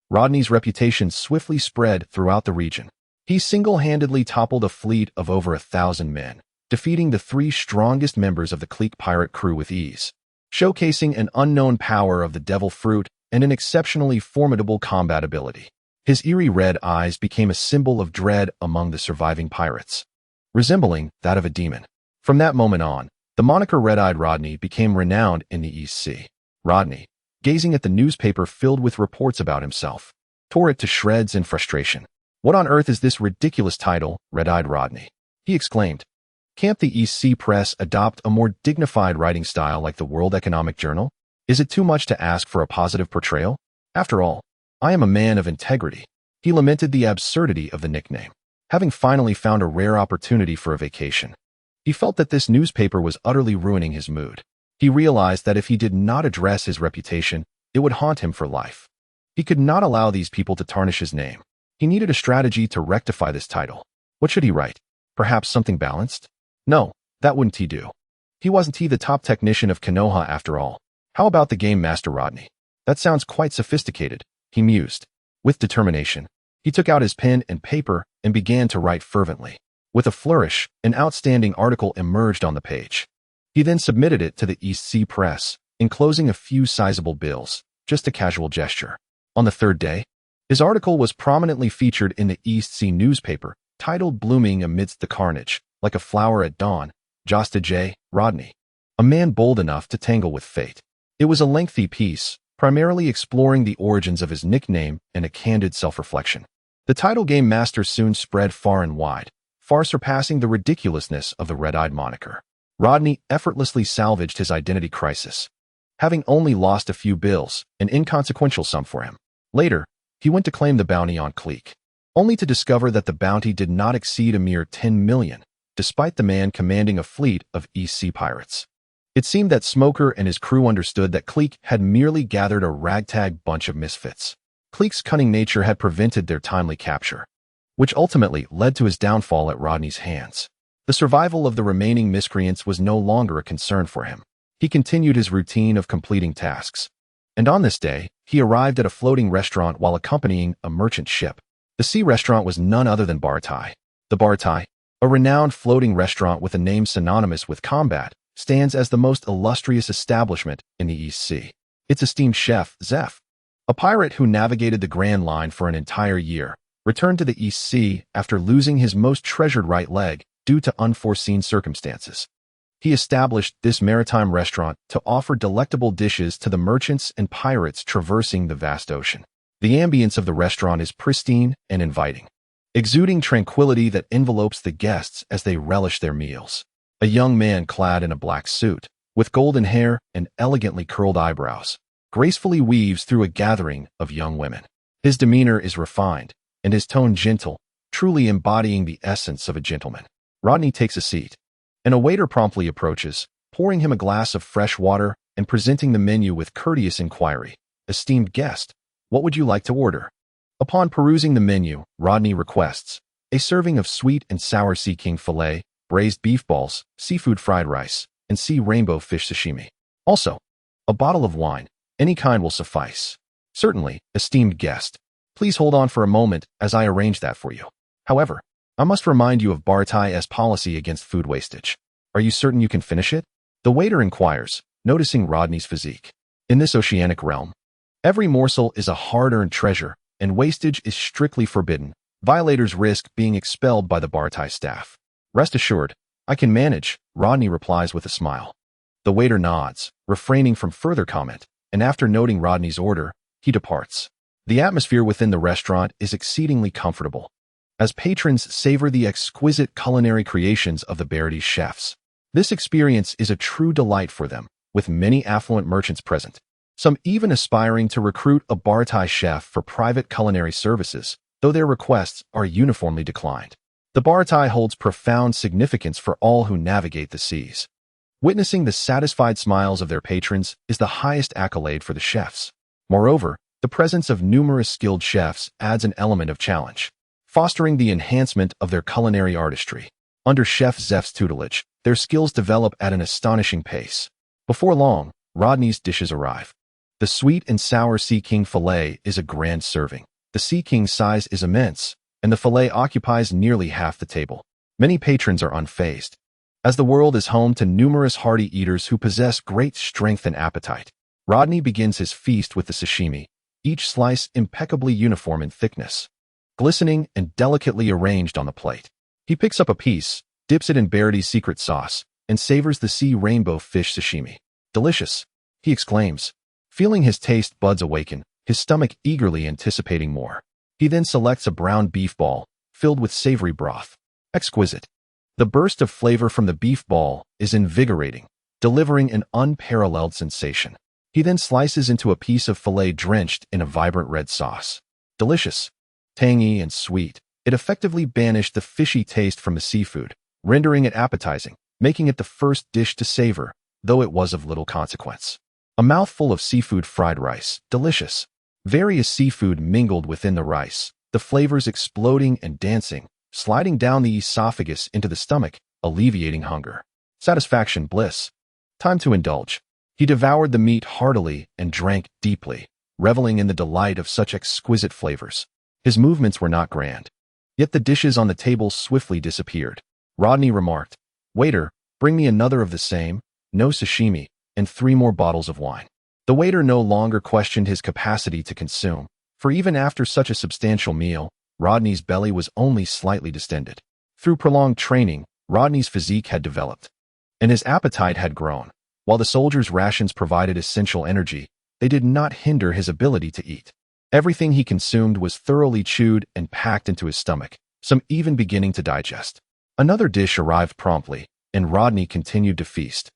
Rodney's reputation swiftly spread throughout the region. He single-handedly toppled a fleet of over 1,000 men, defeating the 3 strongest members of the clique pirate crew with ease, showcasing an unknown power of the devil fruit and an exceptionally formidable combat ability. His eerie red eyes became a symbol of dread among the surviving pirates, resembling that of a demon. From that moment on, the moniker Red-Eyed Rodney became renowned in the East Sea. Rodney, gazing at the newspaper filled with reports about himself, tore it to shreds in frustration. "What on earth is this ridiculous title, Red-Eyed Rodney?" he exclaimed. "Can't the East Sea press adopt a more dignified writing style like the World Economic Journal? Is it too much to ask for a positive portrayal? After all, I am a man of integrity." He lamented the absurdity of the nickname. Having finally found a rare opportunity for a vacation, he felt that this newspaper was utterly ruining his mood. He realized that if he did not address his reputation, it would haunt him for life. He could not allow these people to tarnish his name. He needed a strategy to rectify this title. What should he write? Perhaps something balanced? No, that wouldn't he do. He wasn't the top technician of Konoha after all. How about the Game Master Rodney? That sounds quite sophisticated, he mused. With determination, he took out his pen and paper and began to write fervently. With a flourish, an outstanding article emerged on the page. He then submitted it to the East Sea press, enclosing a few sizable bills, just a casual gesture. On the third day, his article was prominently featured in the East Sea newspaper, titled "Blooming Amidst the Carnage, Like a Flower at Dawn, Josta J. Rodney, a man bold enough to tangle with fate." It was a lengthy piece, primarily exploring the origins of his nickname and a candid self-reflection. The title Game Master soon spread far and wide, far surpassing the ridiculousness of the red-eyed moniker. Rodney effortlessly salvaged his identity crisis, having only lost a few bills, an inconsequential sum for him. Later, he went to claim the bounty on Clique, only to discover that the bounty did not exceed a mere 10 million, despite the man commanding a fleet of East Sea pirates. It seemed that Smoker and his crew understood that Clique had merely gathered a ragtag bunch of misfits. Clique's cunning nature had prevented their timely capture, which ultimately led to his downfall at Rodney's hands. The survival of the remaining miscreants was no longer a concern for him. He continued his routine of completing tasks. And on this day, he arrived at a floating restaurant while accompanying a merchant ship. The sea restaurant was none other than Bartai. The Bartai, a renowned floating restaurant with a name synonymous with combat, stands as the most illustrious establishment in the East Sea. Its esteemed chef, Zeph, a pirate who navigated the Grand Line for an entire year, returned to the East Sea after losing his most treasured right leg due to unforeseen circumstances. He established this maritime restaurant to offer delectable dishes to the merchants and pirates traversing the vast ocean. The ambience of the restaurant is pristine and inviting, exuding tranquility that envelopes the guests as they relish their meals. A young man clad in a black suit, with golden hair and elegantly curled eyebrows, gracefully weaves through a gathering of young women. His demeanor is refined, and his tone gentle, truly embodying the essence of a gentleman. Rodney takes a seat, and a waiter promptly approaches, pouring him a glass of fresh water and presenting the menu with courteous inquiry. "Esteemed guest, what would you like to order?" Upon perusing the menu, Rodney requests a serving of sweet and sour sea king fillet, braised beef balls, seafood fried rice, and sea rainbow fish sashimi. Also, a bottle of wine, any kind will suffice. "Certainly, esteemed guest. Please hold on for a moment as I arrange that for you. However, I must remind you of Bartai's policy against food wastage. Are you certain you can finish it?" The waiter inquires, noticing Rodney's physique. In this oceanic realm, every morsel is a hard-earned treasure, and wastage is strictly forbidden. Violators risk being expelled by the Bartai staff. "Rest assured, I can manage," Rodney replies with a smile. The waiter nods, refraining from further comment, and after noting Rodney's order, he departs. The atmosphere within the restaurant is exceedingly comfortable, as patrons savor the exquisite culinary creations of the Baradi chefs. This experience is a true delight for them, with many affluent merchants present, some even aspiring to recruit a Bartai chef for private culinary services, though their requests are uniformly declined. The Bartai holds profound significance for all who navigate the seas. Witnessing the satisfied smiles of their patrons is the highest accolade for the chefs. Moreover, the presence of numerous skilled chefs adds an element of challenge, fostering the enhancement of their culinary artistry. Under Chef Zeph's tutelage, their skills develop at an astonishing pace. Before long, Rodney's dishes arrive. The sweet and sour Sea King fillet is a grand serving. The Sea King's size is immense, and the fillet occupies nearly half the table. Many patrons are unfazed, as the world is home to numerous hearty eaters who possess great strength and appetite. Rodney begins his feast with the sashimi, each slice impeccably uniform in thickness, glistening and delicately arranged on the plate. He picks up a piece, dips it in Baradi's secret sauce, and savors the sea rainbow fish sashimi. "Delicious," he exclaims, feeling his taste buds awaken, his stomach eagerly anticipating more. He then selects a brown beef ball, filled with savory broth. Exquisite. The burst of flavor from the beef ball is invigorating, delivering an unparalleled sensation. He then slices into a piece of fillet drenched in a vibrant red sauce. Delicious. Tangy and sweet, it effectively banished the fishy taste from the seafood, rendering it appetizing, making it the first dish to savor, though it was of little consequence. A mouthful of seafood fried rice. Delicious. Various seafood mingled within the rice, the flavors exploding and dancing, sliding down the esophagus into the stomach, alleviating hunger. Satisfaction, bliss. Time to indulge. He devoured the meat heartily and drank deeply, reveling in the delight of such exquisite flavors. His movements were not grand, yet the dishes on the table swiftly disappeared. Rodney remarked, "Waiter, bring me another of the same, no sashimi, and 3 more bottles of wine." The waiter no longer questioned his capacity to consume, for even after such a substantial meal, Rodney's belly was only slightly distended. Through prolonged training, Rodney's physique had developed, and his appetite had grown. While the soldiers' rations provided essential energy, they did not hinder his ability to eat. Everything he consumed was thoroughly chewed and packed into his stomach, some even beginning to digest. Another dish arrived promptly, and Rodney continued to feast,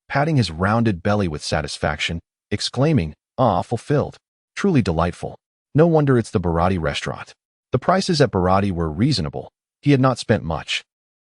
patting his rounded belly with satisfaction, exclaiming, "Ah, fulfilled. Truly delightful. No wonder it's the Baradi restaurant." The prices at Baradi were reasonable. He had not spent much.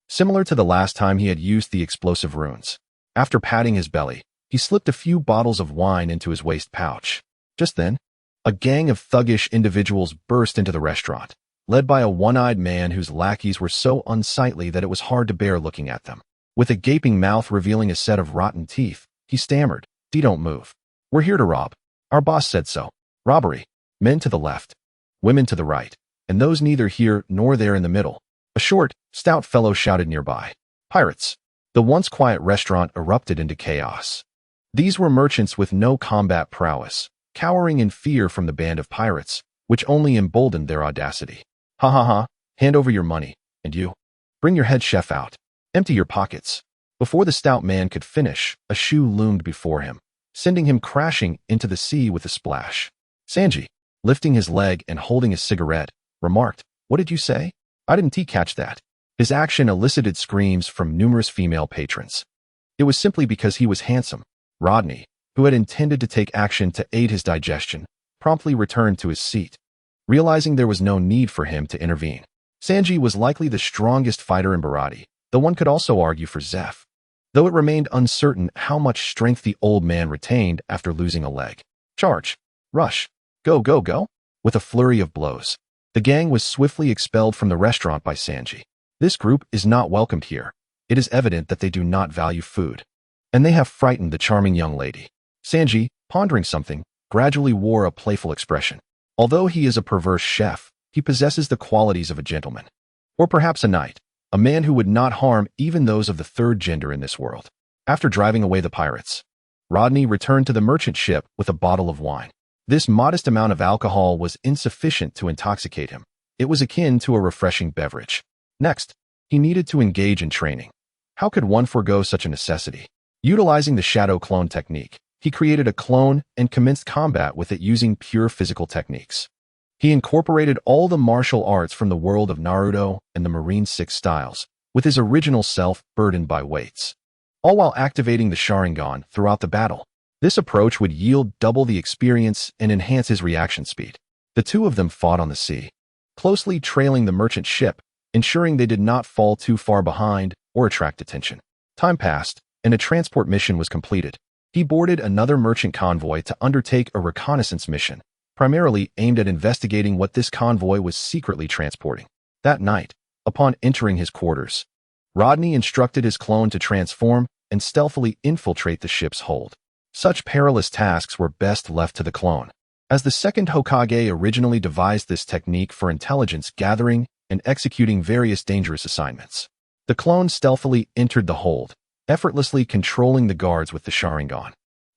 Similar to the last time he had used the explosive runes. After patting his belly, he slipped a few bottles of wine into his waist pouch. Just then, a gang of thuggish individuals burst into the restaurant, led by a one-eyed man whose lackeys were so unsightly that it was hard to bear looking at them. With a gaping mouth revealing a set of rotten teeth, he stammered, "Don't move. We're here to rob. Our boss said so. Robbery. Men to the left, women to the right, and those neither here nor there in the middle." A short, stout fellow shouted nearby. "Pirates." The once quiet restaurant erupted into chaos. These were merchants with no combat prowess, cowering in fear from the band of pirates, which only emboldened their audacity. Ha ha ha, hand over your money, and you. Bring your head chef out. Empty your pockets. Before the stout man could finish, a shoe loomed before him, sending him crashing into the sea with a splash. Sanji, lifting his leg and holding his cigarette, remarked, "What did you say? I didn't catch that." His action elicited screams from numerous female patrons. It was simply because he was handsome. Rodney, who had intended to take action to aid his digestion, promptly returned to his seat, realizing there was no need for him to intervene. Sanji was likely the strongest fighter in Bharati, though one could also argue for Zeph, though it remained uncertain how much strength the old man retained after losing a leg. Charge! Rush! Go, go, go! With a flurry of blows, the gang was swiftly expelled from the restaurant by Sanji. This group is not welcomed here. It is evident that they do not value food, and they have frightened the charming young lady. Sanji, pondering something, gradually wore a playful expression. Although he is a perverse chef, he possesses the qualities of a gentleman. Or perhaps a knight, a man who would not harm even those of the third gender in this world. After driving away the pirates, Rodney returned to the merchant ship with a bottle of wine. This modest amount of alcohol was insufficient to intoxicate him. It was akin to a refreshing beverage. Next, he needed to engage in training. How could one forego such a necessity? Utilizing the shadow clone technique, he created a clone and commenced combat with it using pure physical techniques. He incorporated all the martial arts from the world of Naruto and the Marine Six styles, with his original self burdened by weights, all while activating the Sharingan throughout the battle. This approach would yield double the experience and enhance his reaction speed. The two of them fought on the sea, closely trailing the merchant ship, ensuring they did not fall too far behind or attract attention. Time passed, and a transport mission was completed. He boarded another merchant convoy to undertake a reconnaissance mission, primarily aimed at investigating what this convoy was secretly transporting. That night, upon entering his quarters, Rodney instructed his clone to transform and stealthily infiltrate the ship's hold. Such perilous tasks were best left to the clone, as the second Hokage originally devised this technique for intelligence gathering and executing various dangerous assignments. The clone stealthily entered the hold, effortlessly controlling the guards with the Sharingan,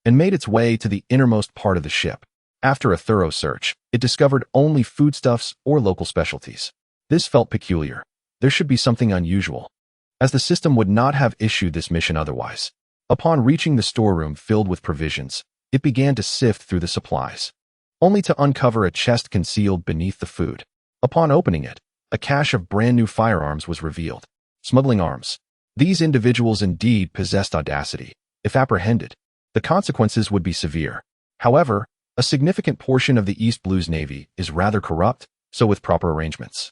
and made its way to the innermost part of the ship. After a thorough search, it discovered only foodstuffs or local specialties. This felt peculiar. There should be something unusual, as the system would not have issued this mission otherwise. Upon reaching the storeroom filled with provisions, it began to sift through the supplies, only to uncover a chest concealed beneath the food. Upon opening it, a cache of brand new firearms was revealed. Smuggling arms. These individuals indeed possessed audacity. If apprehended, the consequences would be severe. However, a significant portion of the East Blues Navy is rather corrupt, so with proper arrangements,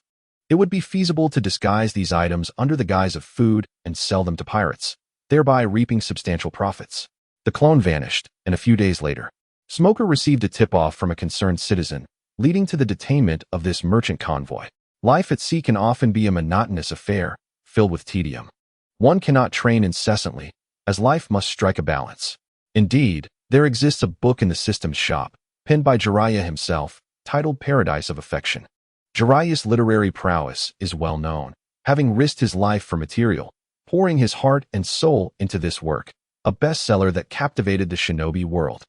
it would be feasible to disguise these items under the guise of food and sell them to pirates, thereby reaping substantial profits. The clone vanished, and a few days later, Smoker received a tip-off from a concerned citizen, leading to the detainment of this merchant convoy. Life at sea can often be a monotonous affair, filled with tedium. One cannot train incessantly, as life must strike a balance. Indeed, there exists a book in the system's shop, penned by Jiraiya himself, titled Paradise of Affection. Jiraiya's literary prowess is well known, having risked his life for material, pouring his heart and soul into this work, a bestseller that captivated the shinobi world.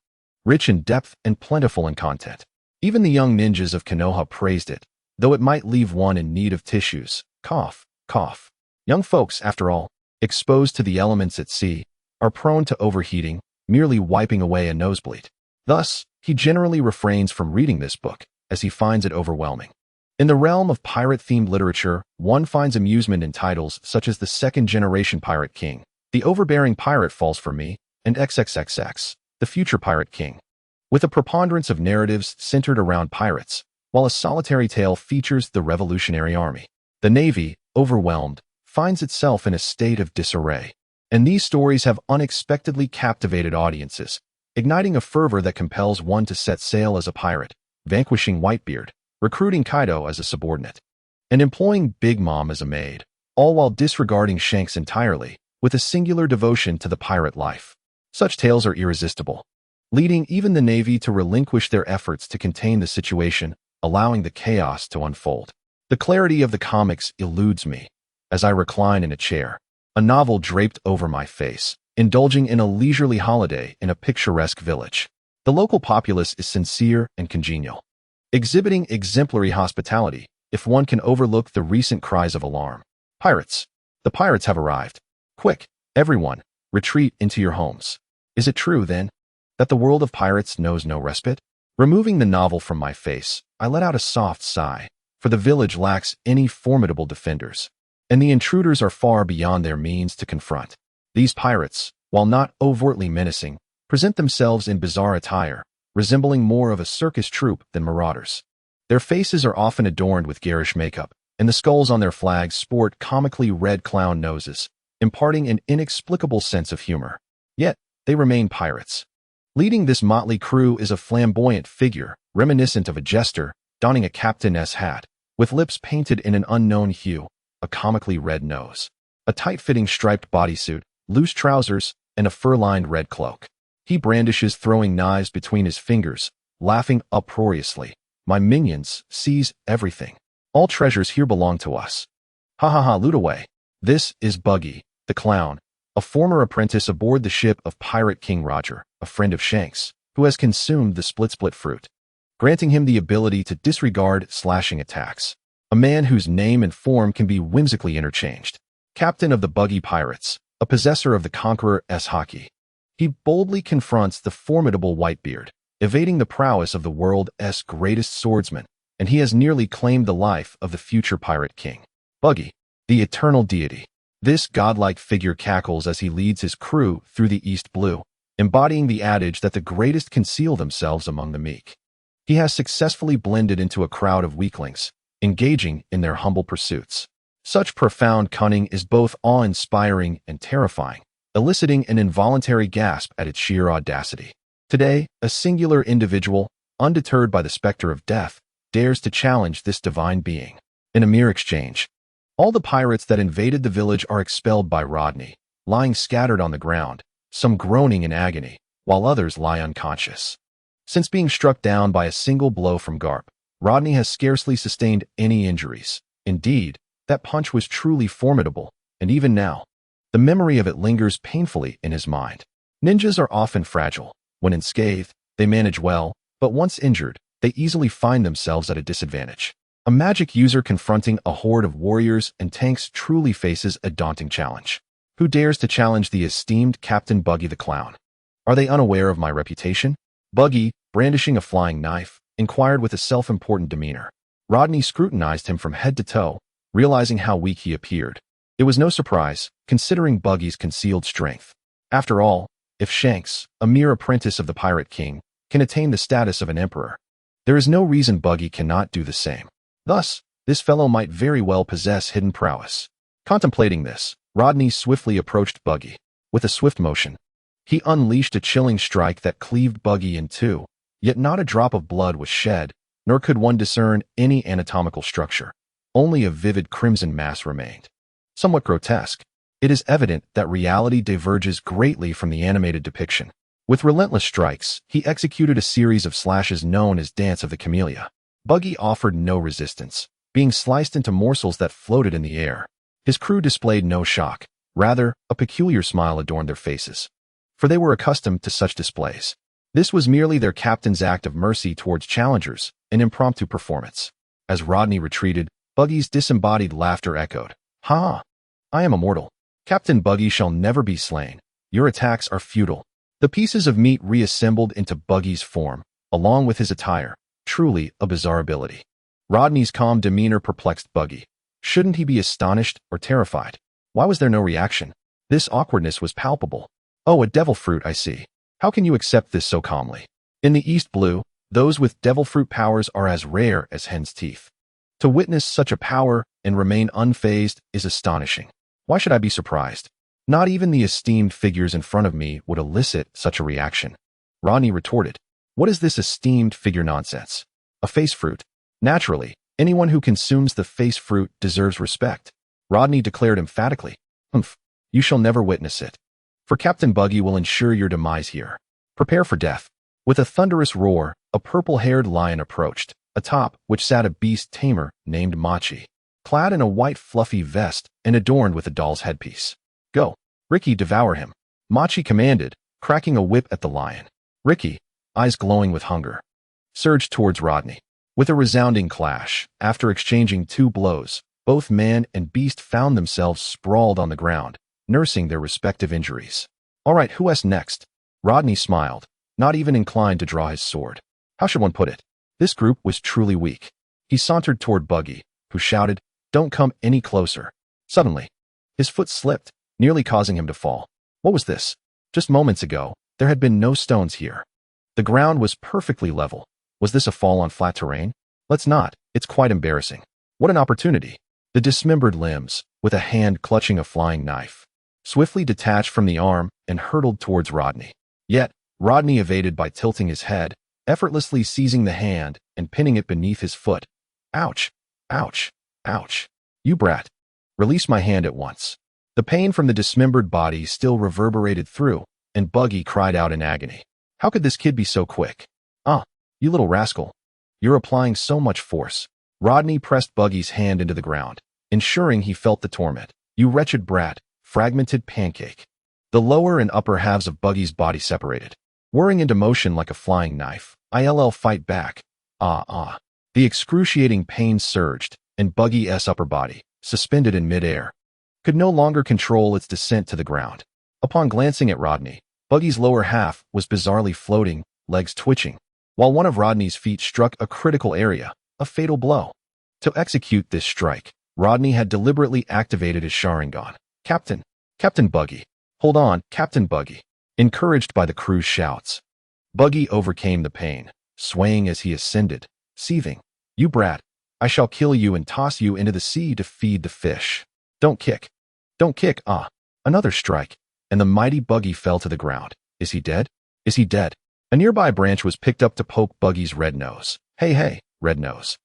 Rich in depth and plentiful in content. Even the young ninjas of Konoha praised it, though it might leave one in need of tissues. Cough, cough. Young folks, after all, exposed to the elements at sea, are prone to overheating, merely wiping away a nosebleed. Thus, he generally refrains from reading this book, as he finds it overwhelming. In the realm of pirate-themed literature, one finds amusement in titles such as The Second-Generation Pirate King, The Overbearing Pirate Falls for Me, and XXXX, The Future Pirate King, with a preponderance of narratives centered around pirates, while a solitary tale features the Revolutionary Army. The Navy, overwhelmed, finds itself in a state of disarray, and these stories have unexpectedly captivated audiences, igniting a fervor that compels one to set sail as a pirate, vanquishing Whitebeard, recruiting Kaido as a subordinate, and employing Big Mom as a maid, all while disregarding Shanks entirely, with a singular devotion to the pirate life. Such tales are irresistible, leading even the Navy to relinquish their efforts to contain the situation, allowing the chaos to unfold. The clarity of the comics eludes me, as I recline in a chair, a novel draped over my face, indulging in a leisurely holiday in a picturesque village. The local populace is sincere and congenial, exhibiting exemplary hospitality, if one can overlook the recent cries of alarm. Pirates. The pirates have arrived. Quick, everyone, retreat into your homes. Is it true, then, that the world of pirates knows no respite? Removing the novel from my face, I let out a soft sigh, for the village lacks any formidable defenders, and the intruders are far beyond their means to confront. These pirates, while not overtly menacing, present themselves in bizarre attire, resembling more of a circus troupe than marauders. Their faces are often adorned with garish makeup, and the skulls on their flags sport comically red clown noses, imparting an inexplicable sense of humor. Yet, they remain pirates. Leading this motley crew is a flamboyant figure, reminiscent of a jester, donning a captain's hat, with lips painted in an unknown hue, a comically red nose, a tight-fitting striped bodysuit, loose trousers, and a fur-lined red cloak. He brandishes throwing knives between his fingers, laughing uproariously. My minions seize everything. All treasures here belong to us. Ha ha ha, loot away. This is Buggy, the clown, a former apprentice aboard the ship of Pirate King Roger, a friend of Shanks, who has consumed the split fruit, granting him the ability to disregard slashing attacks. A man whose name and form can be whimsically interchanged. Captain of the Buggy Pirates, a possessor of the Conqueror's Hokage. He boldly confronts the formidable Whitebeard, evading the prowess of the world's greatest swordsman, and he has nearly claimed the life of the future Pirate King. Buggy, the eternal deity. This godlike figure cackles as he leads his crew through the East Blue, embodying the adage that the greatest conceal themselves among the meek. He has successfully blended into a crowd of weaklings, engaging in their humble pursuits. Such profound cunning is both awe-inspiring and terrifying, eliciting an involuntary gasp at its sheer audacity. Today, a singular individual, undeterred by the specter of death, dares to challenge this divine being. In a mere exchange, all the pirates that invaded the village are expelled by Rodney, lying scattered on the ground, some groaning in agony, while others lie unconscious. Since being struck down by a single blow from Garp, Rodney has scarcely sustained any injuries. Indeed, that punch was truly formidable, and even now, the memory of it lingers painfully in his mind. Ninjas are often fragile. When unscathed, they manage well, but once injured, they easily find themselves at a disadvantage. A magic user confronting a horde of warriors and tanks truly faces a daunting challenge. Who dares to challenge the esteemed Captain Buggy the Clown? Are they unaware of my reputation? Buggy, brandishing a flying knife, inquired with a self-important demeanor. Rodney scrutinized him from head to toe, realizing how weak he appeared. It was no surprise, considering Buggy's concealed strength. After all, if Shanks, a mere apprentice of the Pirate King, can attain the status of an emperor, there is no reason Buggy cannot do the same. Thus, this fellow might very well possess hidden prowess. Contemplating this, Rodney swiftly approached Buggy. With a swift motion, he unleashed a chilling strike that cleaved Buggy in two, yet not a drop of blood was shed, nor could one discern any anatomical structure. Only a vivid crimson mass remained. Somewhat grotesque, it is evident that reality diverges greatly from the animated depiction. With relentless strikes, he executed a series of slashes known as Dance of the Camellia. Buggy offered no resistance, being sliced into morsels that floated in the air. His crew displayed no shock. Rather, a peculiar smile adorned their faces, for they were accustomed to such displays. This was merely their captain's act of mercy towards challengers, an impromptu performance. As Rodney retreated, Buggy's disembodied laughter echoed. Ha! I am immortal. Captain Buggy shall never be slain. Your attacks are futile. The pieces of meat reassembled into Buggy's form, along with his attire. Truly a bizarre ability. Rodney's calm demeanor perplexed Buggy. Shouldn't he be astonished or terrified? Why was there no reaction? This awkwardness was palpable. Oh, a devil fruit, I see. How can you accept this so calmly? In the East Blue, those with devil fruit powers are as rare as hen's teeth. To witness such a power and remain unfazed is astonishing. Why should I be surprised? Not even the esteemed figures in front of me would elicit such a reaction. Rodney retorted. What is this esteemed figure nonsense? A face fruit. Naturally, anyone who consumes the face fruit deserves respect. Rodney declared emphatically. Humph, you shall never witness it. For Captain Buggy will ensure your demise here. Prepare for death. With a thunderous roar, a purple-haired lion approached, atop which sat a beast tamer named Machi, clad in a white fluffy vest and adorned with a doll's headpiece. Go, Ricky, devour him, Machi commanded, cracking a whip at the lion. Ricky, eyes glowing with hunger, surged towards Rodney. With a resounding clash, after exchanging 2 blows, both man and beast found themselves sprawled on the ground, nursing their respective injuries. All right, who is next? Rodney smiled, not even inclined to draw his sword. How should one put it? This group was truly weak. He sauntered toward Buggy, who shouted, "Don't come any closer." Suddenly, his foot slipped, nearly causing him to fall. What was this? Just moments ago, there had been no stones here. The ground was perfectly level. Was this a fall on flat terrain? Let's not. It's quite embarrassing. What an opportunity. The dismembered limbs, with a hand clutching a flying knife, swiftly detached from the arm and hurtled towards Rodney. Yet, Rodney evaded by tilting his head, effortlessly seizing the hand and pinning it beneath his foot. Ouch! Ouch! Ouch! You brat! Release my hand at once. The pain from the dismembered body still reverberated through, and Buggy cried out in agony. How could this kid be so quick? Ah, you little rascal. You're applying so much force. Rodney pressed Buggy's hand into the ground, ensuring he felt the torment. You wretched brat, fragmented pancake. The lower and upper halves of Buggy's body separated, whirring into motion like a flying knife. ILL fight back. Ah. The excruciating pain surged, and Buggy's upper body, suspended in midair, could no longer control its descent to the ground. Upon glancing at Rodney, Buggy's lower half was bizarrely floating, legs twitching, while one of Rodney's feet struck a critical area, a fatal blow. To execute this strike, Rodney had deliberately activated his Sharingan. Captain Buggy. Hold on, Captain Buggy. Encouraged by the crew's shouts, Buggy overcame the pain, swaying as he ascended, seething. You brat, I shall kill you and toss you into the sea to feed the fish. Don't kick. Don't kick, ah. Another strike, and the mighty Buggy fell to the ground. Is he dead? Is he dead? A nearby branch was picked up to poke Buggy's red nose. Hey, red nose.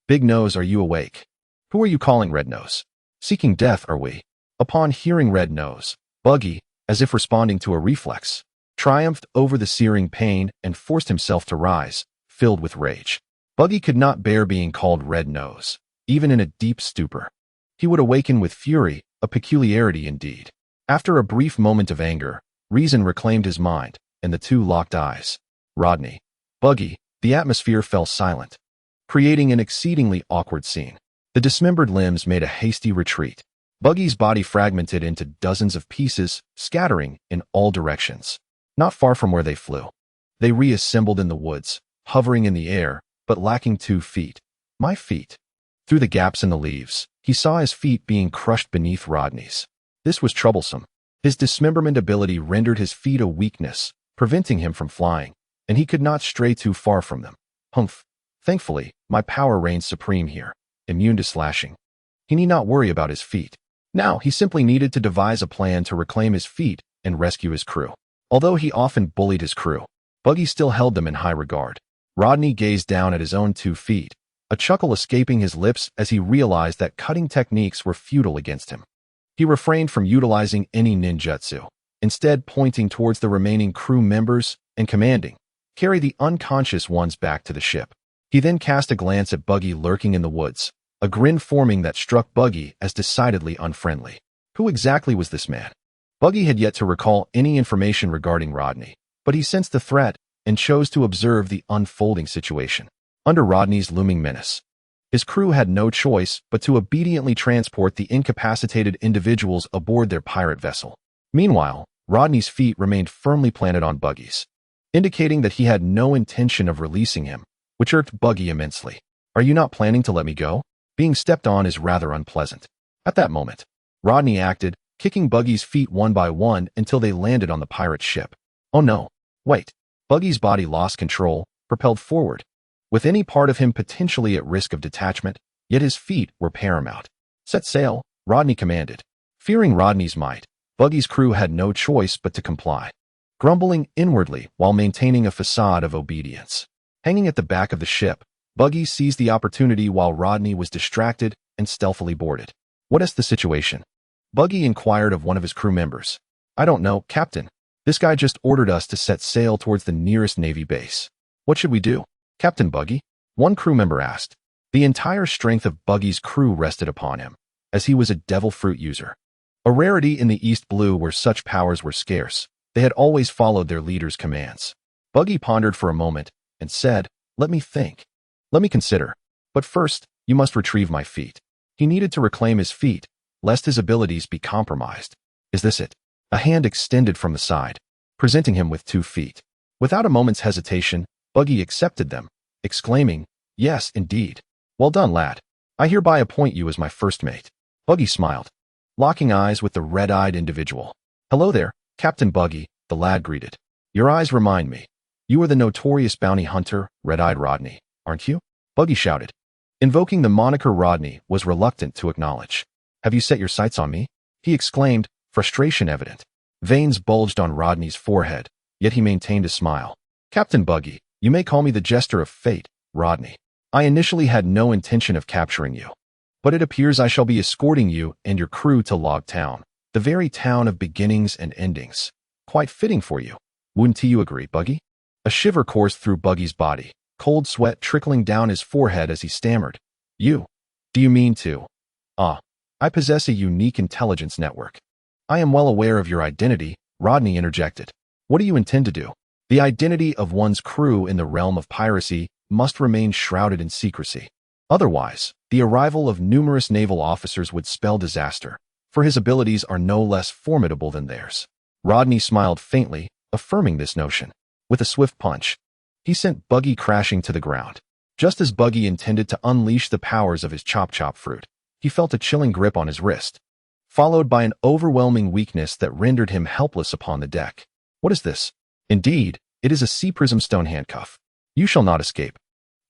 Big nose, are you awake? Who are you calling red nose? Seeking death, are we? Upon hearing red nose, Buggy, as if responding to a reflex, triumphed over the searing pain and forced himself to rise, filled with rage. Buggy could not bear being called red nose, even in a deep stupor. He would awaken with fury, a peculiarity indeed. After a brief moment of anger, reason reclaimed his mind, and the two locked eyes. Rodney, Buggy, the atmosphere fell silent, creating an exceedingly awkward scene. The dismembered limbs made a hasty retreat. Buggy's body fragmented into dozens of pieces, scattering in all directions. Not far from where they flew, they reassembled in the woods, hovering in the air, but lacking 2 feet. My feet. Through the gaps in the leaves, he saw his feet being crushed beneath Rodney's. This was troublesome. His dismemberment ability rendered his feet a weakness, preventing him from flying, and he could not stray too far from them. Humph. Thankfully, my power reigns supreme here, immune to slashing. He need not worry about his feet. Now, he simply needed to devise a plan to reclaim his feet and rescue his crew. Although he often bullied his crew, Buggy still held them in high regard. Rodney gazed down at his own 2 feet, a chuckle escaping his lips as he realized that cutting techniques were futile against him. He refrained from utilizing any ninjutsu, instead pointing towards the remaining crew members and commanding, "Carry the unconscious ones back to the ship." He then cast a glance at Buggy lurking in the woods, a grin forming that struck Buggy as decidedly unfriendly. Who exactly was this man? Buggy had yet to recall any information regarding Rodney, but he sensed the threat and chose to observe the unfolding situation. Under Rodney's looming menace, his crew had no choice but to obediently transport the incapacitated individuals aboard their pirate vessel. Meanwhile, Rodney's feet remained firmly planted on Buggy's, indicating that he had no intention of releasing him, which irked Buggy immensely. Are you not planning to let me go? Being stepped on is rather unpleasant. At that moment, Rodney acted, kicking Buggy's feet one by one until they landed on the pirate ship. Oh no, wait. Buggy's body lost control, propelled forward, with any part of him potentially at risk of detachment, yet his feet were paramount. Set sail, Rodney commanded. Fearing Rodney's might, Buggy's crew had no choice but to comply, grumbling inwardly while maintaining a facade of obedience. Hanging at the back of the ship, Buggy seized the opportunity while Rodney was distracted and stealthily boarded. What is the situation? Buggy inquired of one of his crew members. I don't know, Captain. This guy just ordered us to set sail towards the nearest Navy base. What should we do? Captain Buggy? One crew member asked. The entire strength of Buggy's crew rested upon him, as he was a devil fruit user. A rarity in the East Blue where such powers were scarce. They had always followed their leader's commands. Buggy pondered for a moment and said, let me think. Let me consider. But first, you must retrieve my feet. He needed to reclaim his feet, lest his abilities be compromised. Is this it? A hand extended from the side, presenting him with 2 feet. Without a moment's hesitation, Buggy accepted them, exclaiming, "Yes, indeed. Well done, lad. I hereby appoint you as my first mate." Buggy smiled, locking eyes with the red-eyed individual. "Hello there, Captain Buggy," the lad greeted. "Your eyes remind me. You are the notorious bounty hunter, Red-Eyed Rodney, aren't you?" Buggy shouted. Invoking the moniker Rodney was reluctant to acknowledge. "Have you set your sights on me?" he exclaimed, frustration evident. Veins bulged on Rodney's forehead, yet he maintained a smile. "Captain Buggy, you may call me the Jester of Fate, Rodney. I initially had no intention of capturing you, but it appears I shall be escorting you and your crew to Log Town, the very town of beginnings and endings. Quite fitting for you. Wouldn't you agree, Buggy?" A shiver coursed through Buggy's body, cold sweat trickling down his forehead as he stammered. "You? Do you mean to? I possess a unique intelligence network." "I am well aware of your identity," Rodney interjected. "What do you intend to do?" "The identity of one's crew in the realm of piracy must remain shrouded in secrecy. Otherwise, the arrival of numerous naval officers would spell disaster, for his abilities are no less formidable than theirs." Rodney smiled faintly, affirming this notion. With a swift punch, he sent Buggy crashing to the ground. Just as Buggy intended to unleash the powers of his chop-chop fruit, he felt a chilling grip on his wrist, followed by an overwhelming weakness that rendered him helpless upon the deck. "What is this?" "Indeed, it is a sea prism stone handcuff. You shall not escape.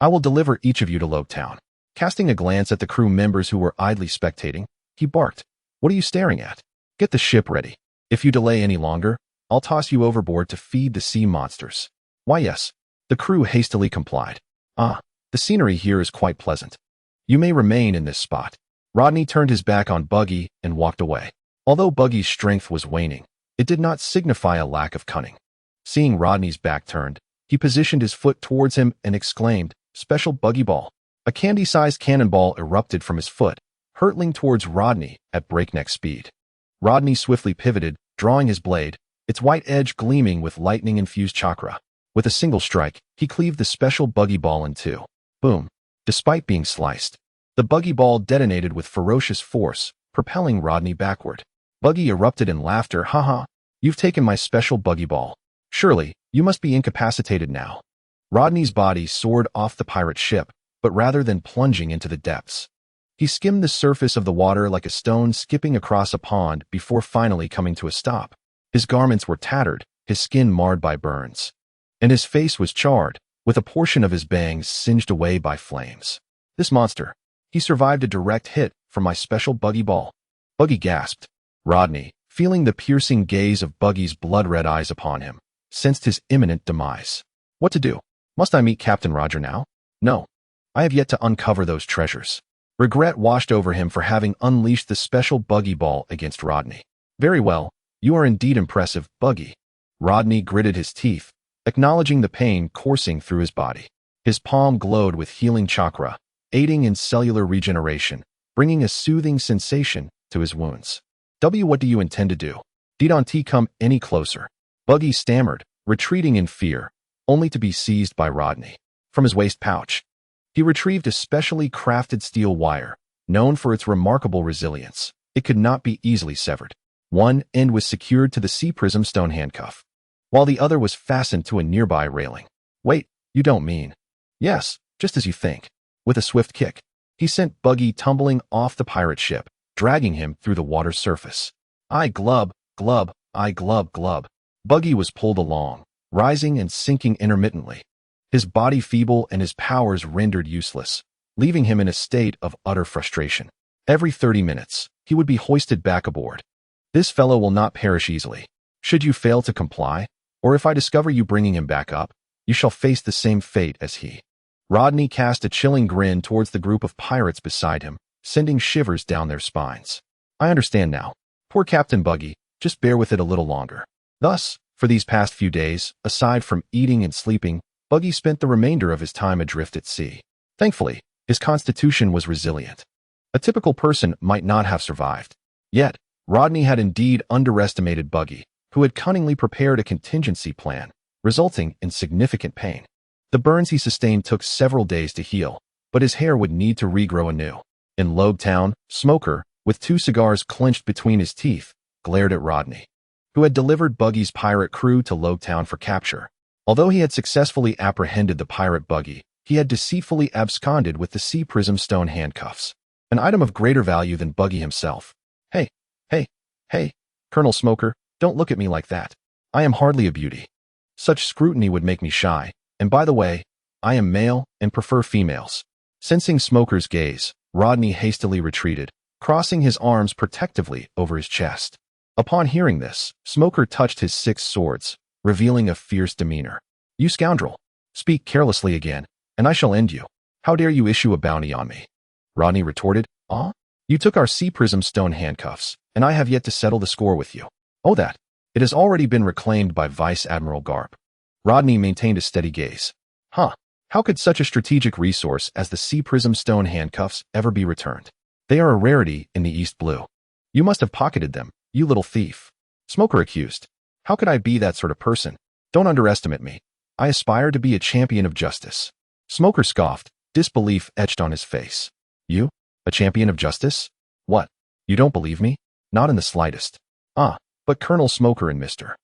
I will deliver each of you to Log Town." Casting a glance at the crew members who were idly spectating, he barked, "What are you staring at? Get the ship ready. If you delay any longer, I'll toss you overboard to feed the sea monsters." "Why, yes." The crew hastily complied. The scenery here is quite pleasant. You may remain in this spot." Rodney turned his back on Buggy and walked away. Although Buggy's strength was waning, it did not signify a lack of cunning. Seeing Rodney's back turned, he positioned his foot towards him and exclaimed, "Special Buggy Ball." A candy-sized cannonball erupted from his foot, hurtling towards Rodney at breakneck speed. Rodney swiftly pivoted, drawing his blade, its white edge gleaming with lightning-infused chakra. With a single strike, he cleaved the special Buggy Ball in 2. Boom. Despite being sliced, the Buggy Ball detonated with ferocious force, propelling Rodney backward. Buggy erupted in laughter. "Haha, you've taken my special Buggy Ball. Surely, you must be incapacitated now." Rodney's body soared off the pirate ship, but rather than plunging into the depths, he skimmed the surface of the water like a stone skipping across a pond before finally coming to a stop. His garments were tattered, his skin marred by burns, and his face was charred, with a portion of his bangs singed away by flames. "This monster, he survived a direct hit from my special Buggy Ball." Buggy gasped. Rodney, feeling the piercing gaze of Buggy's blood-red eyes upon him, sensed his imminent demise. What to do? Must I meet Captain Roger now? No. I have yet to uncover those treasures. Regret washed over him for having unleashed the special Buggy Ball against Rodney. "Very well, you are indeed impressive, Buggy." Rodney gritted his teeth, acknowledging the pain coursing through his body. His palm glowed with healing chakra, aiding in cellular regeneration, bringing a soothing sensation to his wounds. What do you intend to do? Didn't come any closer." Buggy stammered, retreating in fear, only to be seized by Rodney. From his waist pouch, he retrieved a specially crafted steel wire, known for its remarkable resilience. It could not be easily severed. One end was secured to the sea prism stone handcuff, while the other was fastened to a nearby railing. "Wait, you don't mean..." "Yes, just as you think." With a swift kick, he sent Buggy tumbling off the pirate ship, dragging him through the water's surface. I glub, glub, I glub, glub. Buggy was pulled along, rising and sinking intermittently, his body feeble and his powers rendered useless, leaving him in a state of utter frustration. Every 30 minutes, he would be hoisted back aboard. "This fellow will not perish easily. Should you fail to comply, or if I discover you bringing him back up, you shall face the same fate as he." Rodney cast a chilling grin towards the group of pirates beside him, sending shivers down their spines. "I understand now. Poor Captain Buggy, just bear with it a little longer." Thus, for these past few days, aside from eating and sleeping, Buggy spent the remainder of his time adrift at sea. Thankfully, his constitution was resilient. A typical person might not have survived. Yet, Rodney had indeed underestimated Buggy, who had cunningly prepared a contingency plan, resulting in significant pain. The burns he sustained took several days to heal, but his hair would need to regrow anew. In Logue Town, Smoker, with 2 cigars clenched between his teeth, glared at Rodney, who had delivered Buggy's pirate crew to Logue Town for capture. Although he had successfully apprehended the pirate Buggy, he had deceitfully absconded with the sea prism stone handcuffs, an item of greater value than Buggy himself. Hey, hey, Colonel Smoker, don't look at me like that. I am hardly a beauty. Such scrutiny would make me shy, and by the way, I am male and prefer females. Sensing Smoker's gaze, Rodney hastily retreated, crossing his arms protectively over his chest. Upon hearing this, Smoker touched his 6 swords, revealing a fierce demeanor. You scoundrel! Speak carelessly again, and I shall end you. How dare you issue a bounty on me? Rodney retorted. Ah? You took our sea prism stone handcuffs, and I have yet to settle the score with you. Oh that! It has already been reclaimed by Vice Admiral Garp. Rodney maintained a steady gaze. Huh. How could such a strategic resource as the sea prism stone handcuffs ever be returned? They are a rarity in the East Blue. You must have pocketed them, you little thief. Smoker accused. How could I be that sort of person? Don't underestimate me. I aspire to be a champion of justice. Smoker scoffed, disbelief etched on his face. You? A champion of justice? What? You don't believe me? Not in the slightest. Ah, but Colonel Smoker and Mr.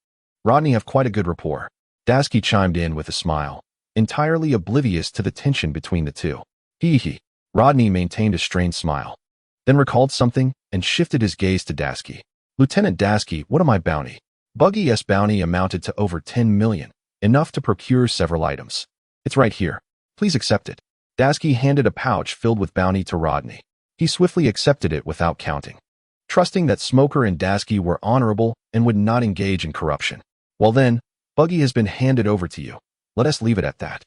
Rodney have quite a good rapport. Dasky chimed in with a smile, entirely oblivious to the tension between the two. Hee. Rodney maintained a strained smile, then recalled something and shifted his gaze to Dasky. Lieutenant Dasky, what am I bounty? Buggy's bounty amounted to over 10 million, enough to procure several items. It's right here. Please accept it. Dasky handed a pouch filled with bounty to Rodney. He swiftly accepted it without counting, trusting that Smoker and Dasky were honorable and would not engage in corruption. Well then, Buggy has been handed over to you. Let us leave it at that.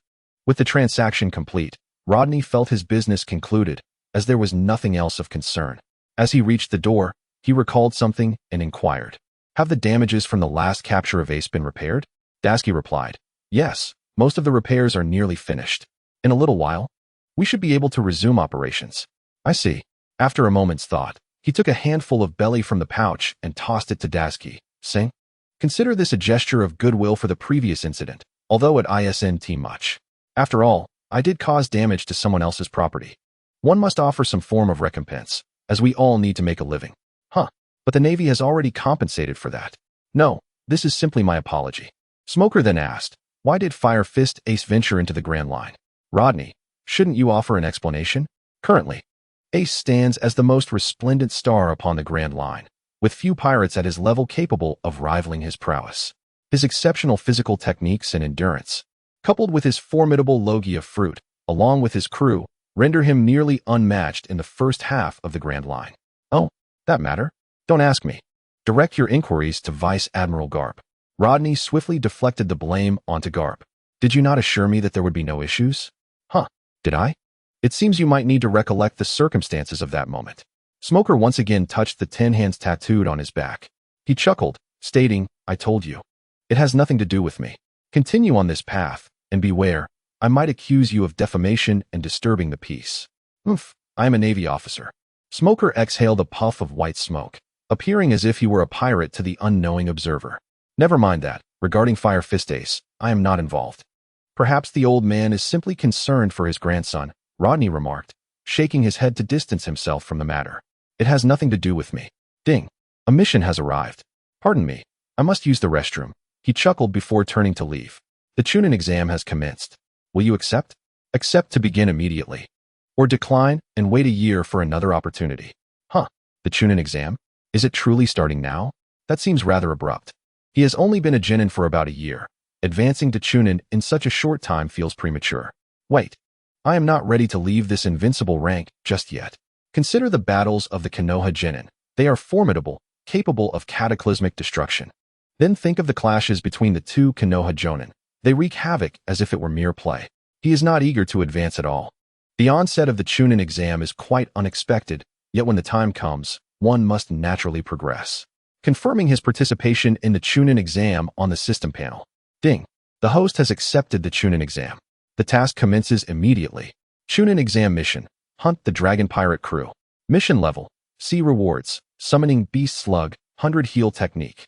With the transaction complete, Rodney felt his business concluded, as there was nothing else of concern. As he reached the door, he recalled something and inquired. Have the damages from the last capture of Ace been repaired? Dasky replied. Yes, most of the repairs are nearly finished. In a little while, we should be able to resume operations. I see. After a moment's thought, he took a handful of belly from the pouch and tossed it to Dasky, saying, Consider this a gesture of goodwill for the previous incident, although it isn't much. After all, I did cause damage to someone else's property. One must offer some form of recompense, as we all need to make a living. But the Navy has already compensated for that. No, this is simply my apology. Smoker then asked, why did Fire Fist Ace venture into the Grand Line? Rodney, shouldn't you offer an explanation? Currently, Ace stands as the most resplendent star upon the Grand Line, with few pirates at his level capable of rivaling his prowess. His exceptional physical techniques and endurance, coupled with his formidable Logia fruit, along with his crew, render him nearly unmatched in the first half of the Grand Line. Oh, that matter? Don't ask me. Direct your inquiries to Vice Admiral Garp. Rodney swiftly deflected the blame onto Garp. Did you not assure me that there would be no issues? Did I? It seems you might need to recollect the circumstances of that moment. Smoker once again touched the 10 hands tattooed on his back. He chuckled, stating, I told you. It has nothing to do with me. Continue on this path, and beware, I might accuse you of defamation and disturbing the peace. I am a Navy officer. Smoker exhaled a puff of white smoke, appearing as if he were a pirate to the unknowing observer. Never mind that. Regarding Fire Fist Ace, I am not involved. Perhaps the old man is simply concerned for his grandson, Rodney remarked, shaking his head to distance himself from the matter. It has nothing to do with me. Ding. A mission has arrived. Pardon me. I must use the restroom. He chuckled before turning to leave. The Chunin exam has commenced. Will you accept? Accept to begin immediately. Or decline and wait a year for another opportunity. The Chunin exam? Is it truly starting now? That seems rather abrupt. He has only been a genin for about a year. Advancing to Chunin in such a short time feels premature. Wait. I am not ready to leave this invincible rank just yet. Consider the battles of the Konoha genin. They are formidable, capable of cataclysmic destruction. Then think of the clashes between the 2 Konoha jonin. They wreak havoc as if it were mere play. He is not eager to advance at all. The onset of the Chunin exam is quite unexpected, yet when the time comes, one must naturally progress. Confirming his participation in the Chunin exam on the system panel. Ding. The host has accepted the Chunin exam. The task commences immediately. Chunin exam mission. Hunt the Dragon Pirate crew. Mission level. See rewards. Summoning Beast Slug, 100 heal technique.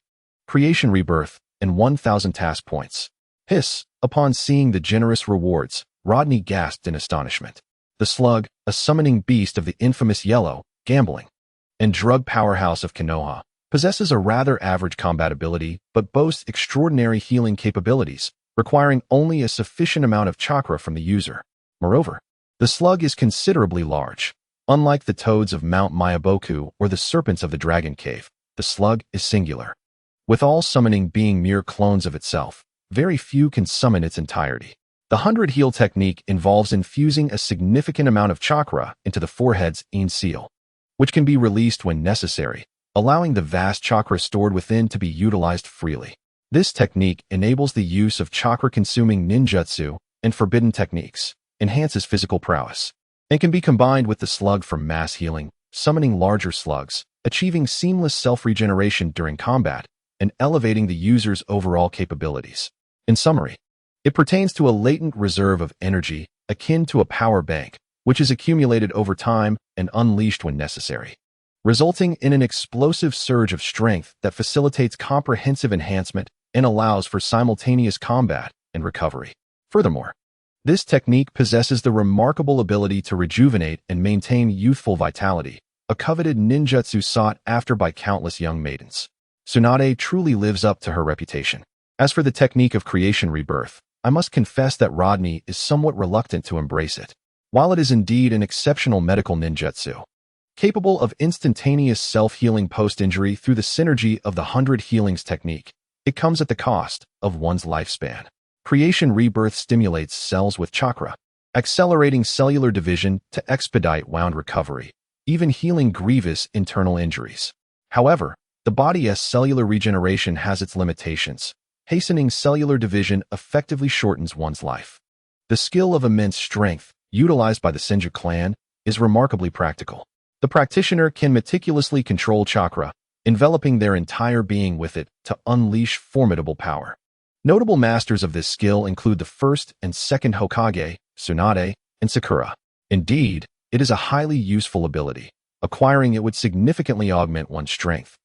Creation rebirth, and 1,000 task points. Hiss. Upon seeing the generous rewards, Rodney gasped in astonishment. The slug, a summoning beast of the infamous yellow, gambling, and drug powerhouse of Konoha, possesses a rather average combat ability but boasts extraordinary healing capabilities, requiring only a sufficient amount of chakra from the user. Moreover, the slug is considerably large. Unlike the toads of Mount Mayaboku or the serpents of the Dragon Cave, the slug is singular. With all summoning being mere clones of itself, very few can summon its entirety. The 100 heal technique involves infusing a significant amount of chakra into the forehead's in seal, which can be released when necessary, allowing the vast chakra stored within to be utilized freely. This technique enables the use of chakra-consuming ninjutsu and forbidden techniques, enhances physical prowess, and can be combined with the slug for mass healing, summoning larger slugs, achieving seamless self-regeneration during combat, and elevating the user's overall capabilities. In summary, it pertains to a latent reserve of energy akin to a power bank, which is accumulated over time and unleashed when necessary, resulting in an explosive surge of strength that facilitates comprehensive enhancement and allows for simultaneous combat and recovery. Furthermore, this technique possesses the remarkable ability to rejuvenate and maintain youthful vitality, a coveted ninjutsu sought after by countless young maidens. Tsunade truly lives up to her reputation. As for the technique of creation rebirth, I must confess that Rodney is somewhat reluctant to embrace it. While it is indeed an exceptional medical ninjutsu, capable of instantaneous self-healing post-injury through the synergy of the 100 healings technique, it comes at the cost of one's lifespan. Creation rebirth stimulates cells with chakra, accelerating cellular division to expedite wound recovery, even healing grievous internal injuries. However, the body's cellular regeneration has its limitations. Hastening cellular division effectively shortens one's life. The skill of immense strength, utilized by the Senju clan, is remarkably practical. The practitioner can meticulously control chakra, enveloping their entire being with it to unleash formidable power. Notable masters of this skill include the first and second Hokage, Tsunade, and Sakura. Indeed, it is a highly useful ability. Acquiring it would significantly augment one's strength,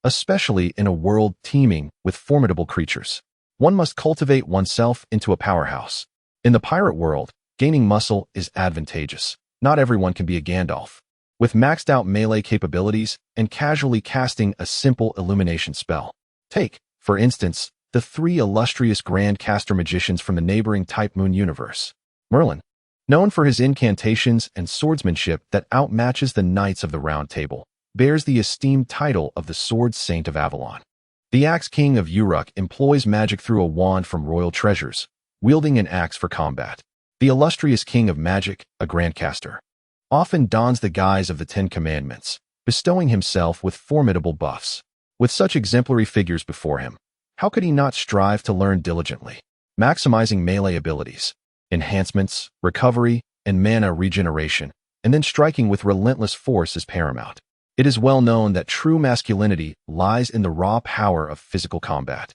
especially in a world teeming with formidable creatures. One must cultivate oneself into a powerhouse. In the pirate world, gaining muscle is advantageous. Not everyone can be a Gandalf, with maxed out melee capabilities and casually casting a simple illumination spell. Take, for instance, the 3 illustrious Grand Caster magicians from the neighboring Type Moon universe. Merlin, known for his incantations and swordsmanship that outmatches the Knights of the Round Table, bears the esteemed title of the Sword Saint of Avalon. The Axe King of Uruk employs magic through a wand from royal treasures, wielding an axe for combat. The illustrious King of Magic, a Grandcaster, often dons the guise of the 10 Commandments, bestowing himself with formidable buffs. With such exemplary figures before him, how could he not strive to learn diligently? Maximizing melee abilities, enhancements, recovery, and mana regeneration, and then striking with relentless force is paramount. It is well known that true masculinity lies in the raw power of physical combat.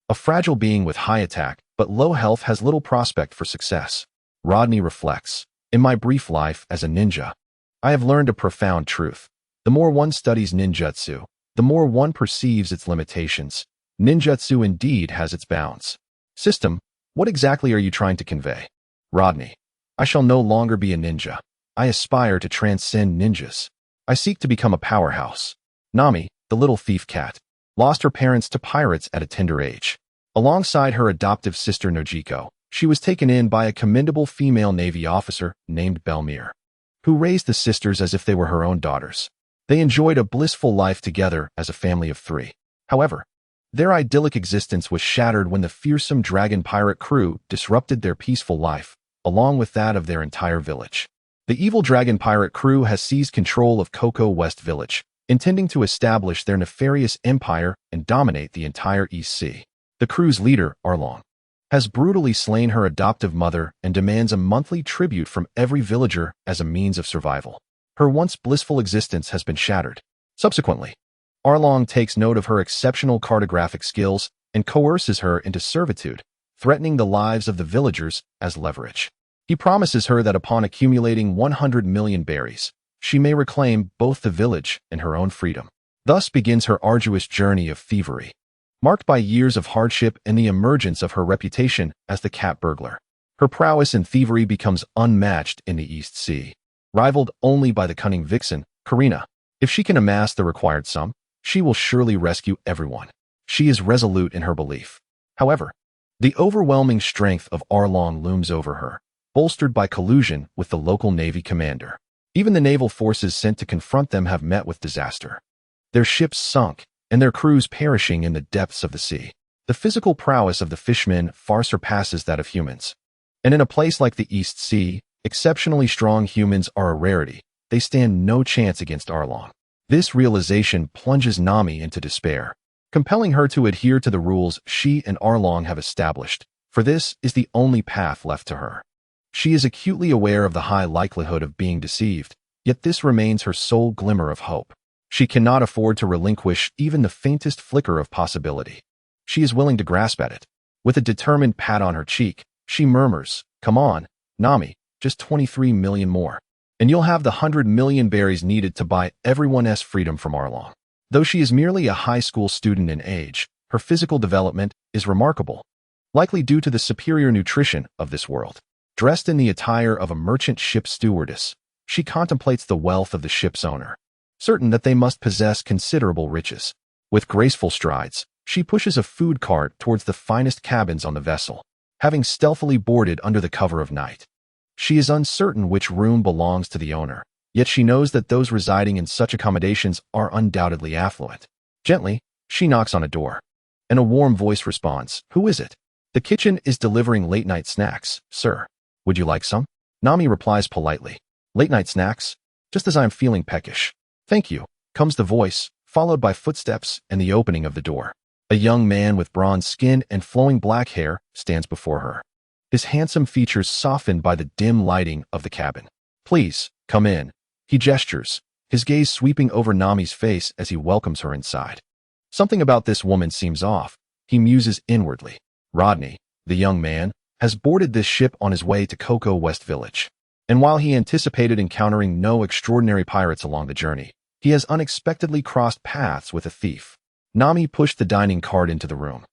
A fragile being with high attack but low health has little prospect for success. Rodney reflects, in my brief life as a ninja, I have learned a profound truth. The more one studies ninjutsu, the more one perceives its limitations. Ninjutsu indeed has its bounds. System, what exactly are you trying to convey? Rodney, I shall no longer be a ninja. I aspire to transcend ninjas. I seek to become a powerhouse. Nami, the little thief cat, lost her parents to pirates at a tender age. Alongside her adoptive sister Nojiko, she was taken in by a commendable female Navy officer named Belmere, who raised the sisters as if they were her own daughters. They enjoyed a blissful life together as a family of 3. However, their idyllic existence was shattered when the fearsome dragon pirate crew disrupted their peaceful life, along with that of their entire village. The evil dragon pirate crew has seized control of Cocoa West Village, intending to establish their nefarious empire and dominate the entire East Sea. The crew's leader, Arlong, has brutally slain her adoptive mother and demands a monthly tribute from every villager as a means of survival. Her once blissful existence has been shattered. Subsequently, Arlong takes note of her exceptional cartographic skills and coerces her into servitude, threatening the lives of the villagers as leverage. He promises her that upon accumulating 100 million berries, she may reclaim both the village and her own freedom. Thus begins her arduous journey of thievery. marked by years of hardship and the emergence of her reputation as the cat burglar. Her prowess in thievery becomes unmatched in the East Sea, rivaled only by the cunning vixen, Karina. If she can amass the required sum, she will surely rescue everyone. She is resolute in her belief. However, the overwhelming strength of Arlong looms over her, bolstered by collusion with the local Navy commander. Even the naval forces sent to confront them have met with disaster. Their ships sunk, and their crews perishing in the depths of the sea. The physical prowess of the fishmen far surpasses that of humans. And in a place like the East Sea, exceptionally strong humans are a rarity. They stand no chance against Arlong. This realization plunges Nami into despair, compelling her to adhere to the rules she and Arlong have established, for this is the only path left to her. She is acutely aware of the high likelihood of being deceived, yet this remains her sole glimmer of hope. She cannot afford to relinquish even the faintest flicker of possibility. She is willing to grasp at it. With a determined pat on her cheek, she murmurs, "Come on, Nami, just 23 million more, and you'll have the 100 million berries needed to buy everyone's freedom from Arlong." Though she is merely a high school student in age, her physical development is remarkable, likely due to the superior nutrition of this world. Dressed in the attire of a merchant ship stewardess, she contemplates the wealth of the ship's owner, certain that they must possess considerable riches. With graceful strides, she pushes a food cart towards the finest cabins on the vessel, having stealthily boarded under the cover of night. She is uncertain which room belongs to the owner, yet she knows that those residing in such accommodations are undoubtedly affluent. Gently, she knocks on a door, and a warm voice responds, "Who is it?" "The kitchen is delivering late-night snacks, sir. Would you like some?" Nami replies politely. "Late-night snacks? Just as I am feeling peckish." "Thank you," comes the voice, followed by footsteps and the opening of the door. A young man with bronze skin and flowing black hair stands before her, his handsome features softened by the dim lighting of the cabin. "Please, come in," he gestures, his gaze sweeping over Nami's face as he welcomes her inside. Something about this woman seems off, he muses inwardly. Rodney, the young man, has boarded this ship on his way to Cocoa West Village. And while he anticipated encountering no extraordinary pirates along the journey, he has unexpectedly crossed paths with a thief. Nami pushed the dining cart into the room,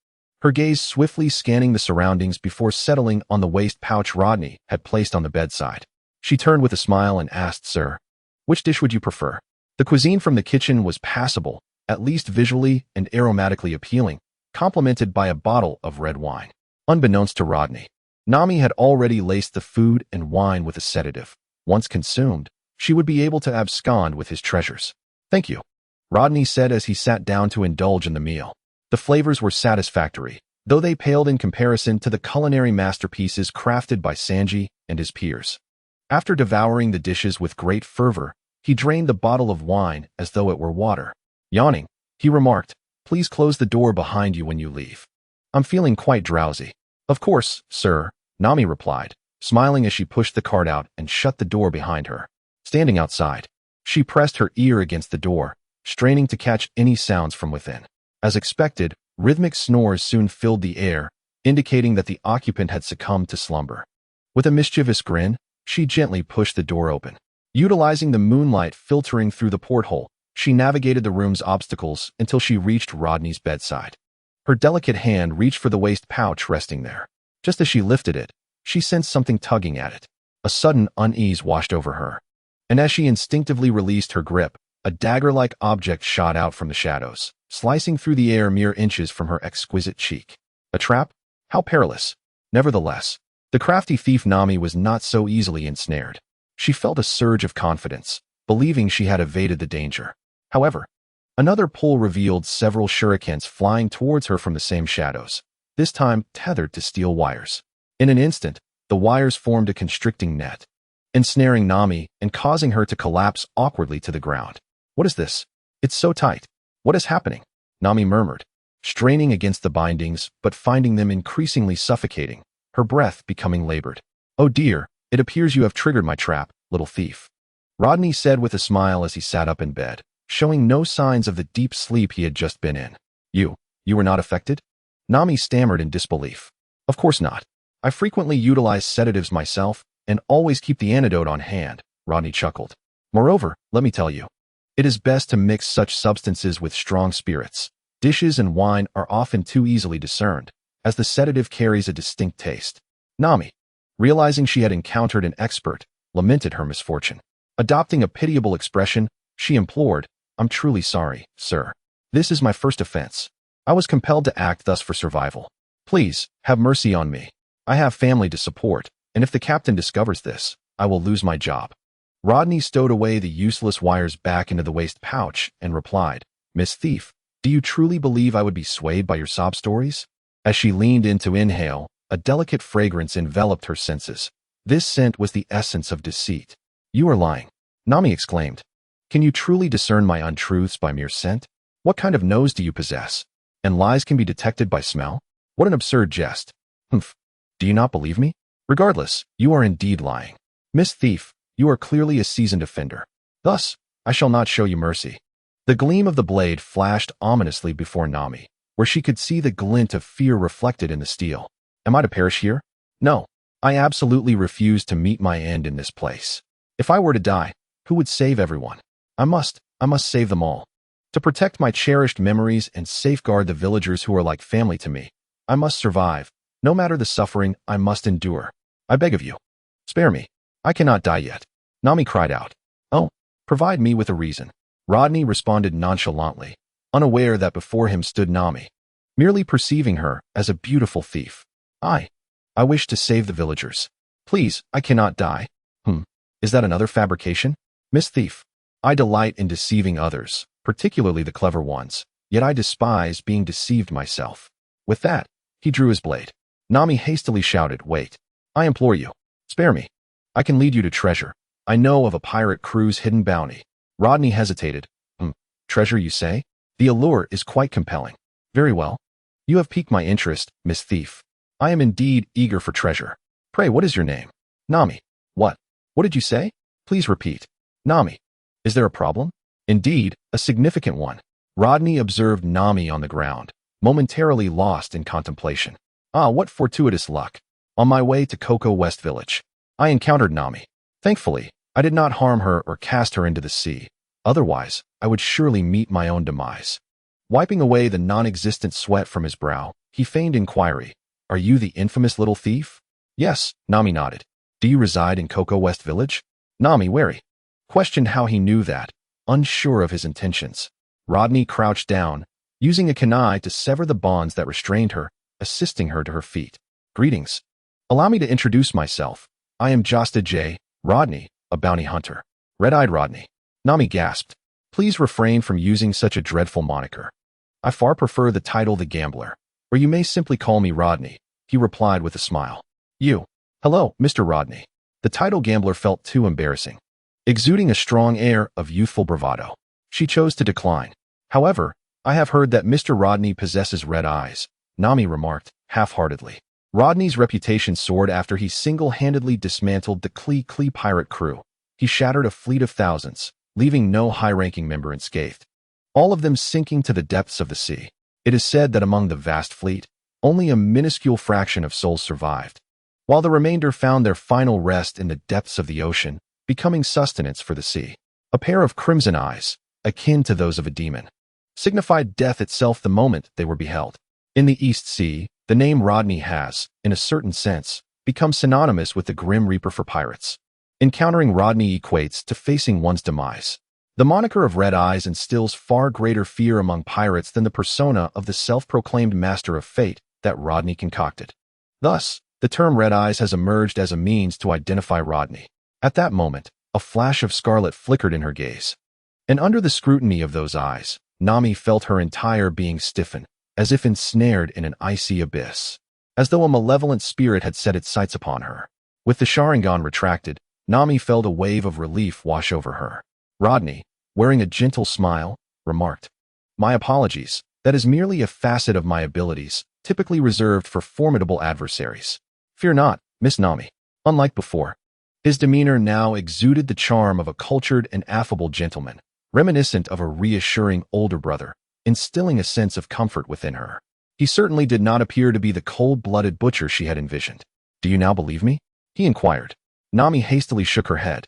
her gaze swiftly scanning the surroundings before settling on the waist pouch Rodney had placed on the bedside. She turned with a smile and asked, "Sir, which dish would you prefer?" The cuisine from the kitchen was passable, at least visually and aromatically appealing, complemented by a bottle of red wine. Unbeknownst to Rodney, Nami had already laced the food and wine with a sedative. Once consumed, she would be able to abscond with his treasures. "Thank you," Rodney said as he sat down to indulge in the meal. The flavors were satisfactory, though they paled in comparison to the culinary masterpieces crafted by Sanji and his peers. After devouring the dishes with great fervor, he drained the bottle of wine as though it were water. Yawning, he remarked, "Please close the door behind you when you leave. I'm feeling quite drowsy." "Of course, sir," Nami replied, smiling as she pushed the cart out and shut the door behind her. Standing outside, she pressed her ear against the door, straining to catch any sounds from within. As expected, rhythmic snores soon filled the air, indicating that the occupant had succumbed to slumber. With a mischievous grin, she gently pushed the door open. Utilizing the moonlight filtering through the porthole, she navigated the room's obstacles until she reached Rodney's bedside. Her delicate hand reached for the waist pouch resting there. Just as she lifted it, she sensed something tugging at it. A sudden unease washed over her, and as she instinctively released her grip, a dagger-like object shot out from the shadows, slicing through the air mere inches from her exquisite cheek. A trap? How perilous! Nevertheless, the crafty thief Nami was not so easily ensnared. She felt a surge of confidence, believing she had evaded the danger. However, another pull revealed several shurikens flying towards her from the same shadows, this time tethered to steel wires. In an instant, the wires formed a constricting net, ensnaring Nami and causing her to collapse awkwardly to the ground. "What is this? It's so tight. What is happening?" Nami murmured, straining against the bindings but finding them increasingly suffocating, her breath becoming labored. "Oh dear, it appears you have triggered my trap, little thief," Rodney said with a smile as he sat up in bed, showing no signs of the deep sleep he had just been in. You were not affected?" Nami stammered in disbelief. "Of course not. I frequently utilize sedatives myself and always keep the antidote on hand," Rodney chuckled. "Moreover, let me tell you, it is best to mix such substances with strong spirits. Dishes and wine are often too easily discerned, as the sedative carries a distinct taste. Nami, realizing she had encountered an expert, lamented her misfortune. Adopting a pitiable expression, she implored, "I'm truly sorry, sir. This is my first offense. I was compelled to act thus for survival. Please, have mercy on me. I have family to support, and if the captain discovers this, I will lose my job." Rodney stowed away the useless wires back into the waist pouch and replied, "Miss Thief, do you truly believe I would be swayed by your sob stories?" As she leaned in to inhale, a delicate fragrance enveloped her senses. This scent was the essence of deceit. "You are lying," Nami exclaimed. "Can you truly discern my untruths by mere scent? What kind of nose do you possess? And lies can be detected by smell? What an absurd jest." "Humph. Do you not believe me? Regardless, you are indeed lying. Miss Thief, you are clearly a seasoned offender. Thus, I shall not show you mercy." The gleam of the blade flashed ominously before Nami, where she could see the glint of fear reflected in the steel. "Am I to perish here? No. I absolutely refuse to meet my end in this place. If I were to die, who would save everyone? I must save them all. To protect my cherished memories and safeguard the villagers who are like family to me, I must survive. No matter the suffering I must endure. I beg of you, spare me. I cannot die yet." Nami cried out. "Oh, provide me with a reason." Rodney responded nonchalantly, unaware that before him stood Nami, merely perceiving her as a beautiful thief. I wish to save the villagers. Please, I cannot die." Is that another fabrication? Miss Thief, I delight in deceiving others, particularly the clever ones, yet I despise being deceived myself." With that, he drew his blade. Nami hastily shouted, "Wait. I implore you. Spare me. I can lead you to treasure. I know of a pirate crew's hidden bounty." Rodney hesitated. Treasure, you say? The allure is quite compelling. Very well. You have piqued my interest, Miss Thief. I am indeed eager for treasure. Pray, what is your name?" "Nami." What did you say? Please repeat." "Nami. Is there a problem?" "Indeed, a significant one." Rodney observed Nami on the ground, momentarily lost in contemplation. What fortuitous luck. On my way to Cocoa West Village, I encountered Nami. Thankfully, I did not harm her or cast her into the sea. Otherwise, I would surely meet my own demise. Wiping away the non-existent sweat from his brow, he feigned inquiry. "Are you the infamous little thief?" "Yes," Nami nodded. "Do you reside in Cocoa West Village?" Nami, wary, questioned how he knew that, unsure of his intentions. Rodney crouched down, using a kunai to sever the bonds that restrained her, assisting her to her feet. "Greetings. Allow me to introduce myself. I am Josta J. Rodney, a bounty hunter." "Red-eyed Rodney." Nami gasped. "Please refrain from using such a dreadful moniker. I far prefer the title The Gambler, or you may simply call me Rodney," he replied with a smile. "Hello, Mr. Rodney." The title Gambler felt too embarrassing. Exuding a strong air of youthful bravado, she chose to decline. "However, I have heard that Mr. Rodney possesses red eyes," Nami remarked, half-heartedly. Rodney's reputation soared after he single-handedly dismantled the Klee pirate crew. He shattered a fleet of thousands, leaving no high-ranking member unscathed, all of them sinking to the depths of the sea. It is said that among the vast fleet, only a minuscule fraction of souls survived, while the remainder found their final rest in the depths of the ocean, becoming sustenance for the sea. A pair of crimson eyes, akin to those of a demon, signified death itself the moment they were beheld. In the East Sea, the name Rodney has, in a certain sense, become synonymous with the Grim Reaper for pirates. Encountering Rodney equates to facing one's demise. The moniker of Red Eyes instills far greater fear among pirates than the persona of the self-proclaimed master of fate that Rodney concocted. Thus, the term Red Eyes has emerged as a means to identify Rodney. At that moment, a flash of scarlet flickered in her gaze. And under the scrutiny of those eyes, Nami felt her entire being stiffen, as if ensnared in an icy abyss, as though a malevolent spirit had set its sights upon her. With the Sharingan retracted, Nami felt a wave of relief wash over her. Rodney, wearing a gentle smile, remarked, "My apologies, that is merely a facet of my abilities, typically reserved for formidable adversaries. Fear not, Miss Nami." Unlike before, his demeanor now exuded the charm of a cultured and affable gentleman, reminiscent of a reassuring older brother, instilling a sense of comfort within her. He certainly did not appear to be the cold-blooded butcher she had envisioned. "Do you now believe me?" he inquired. Nami hastily shook her head.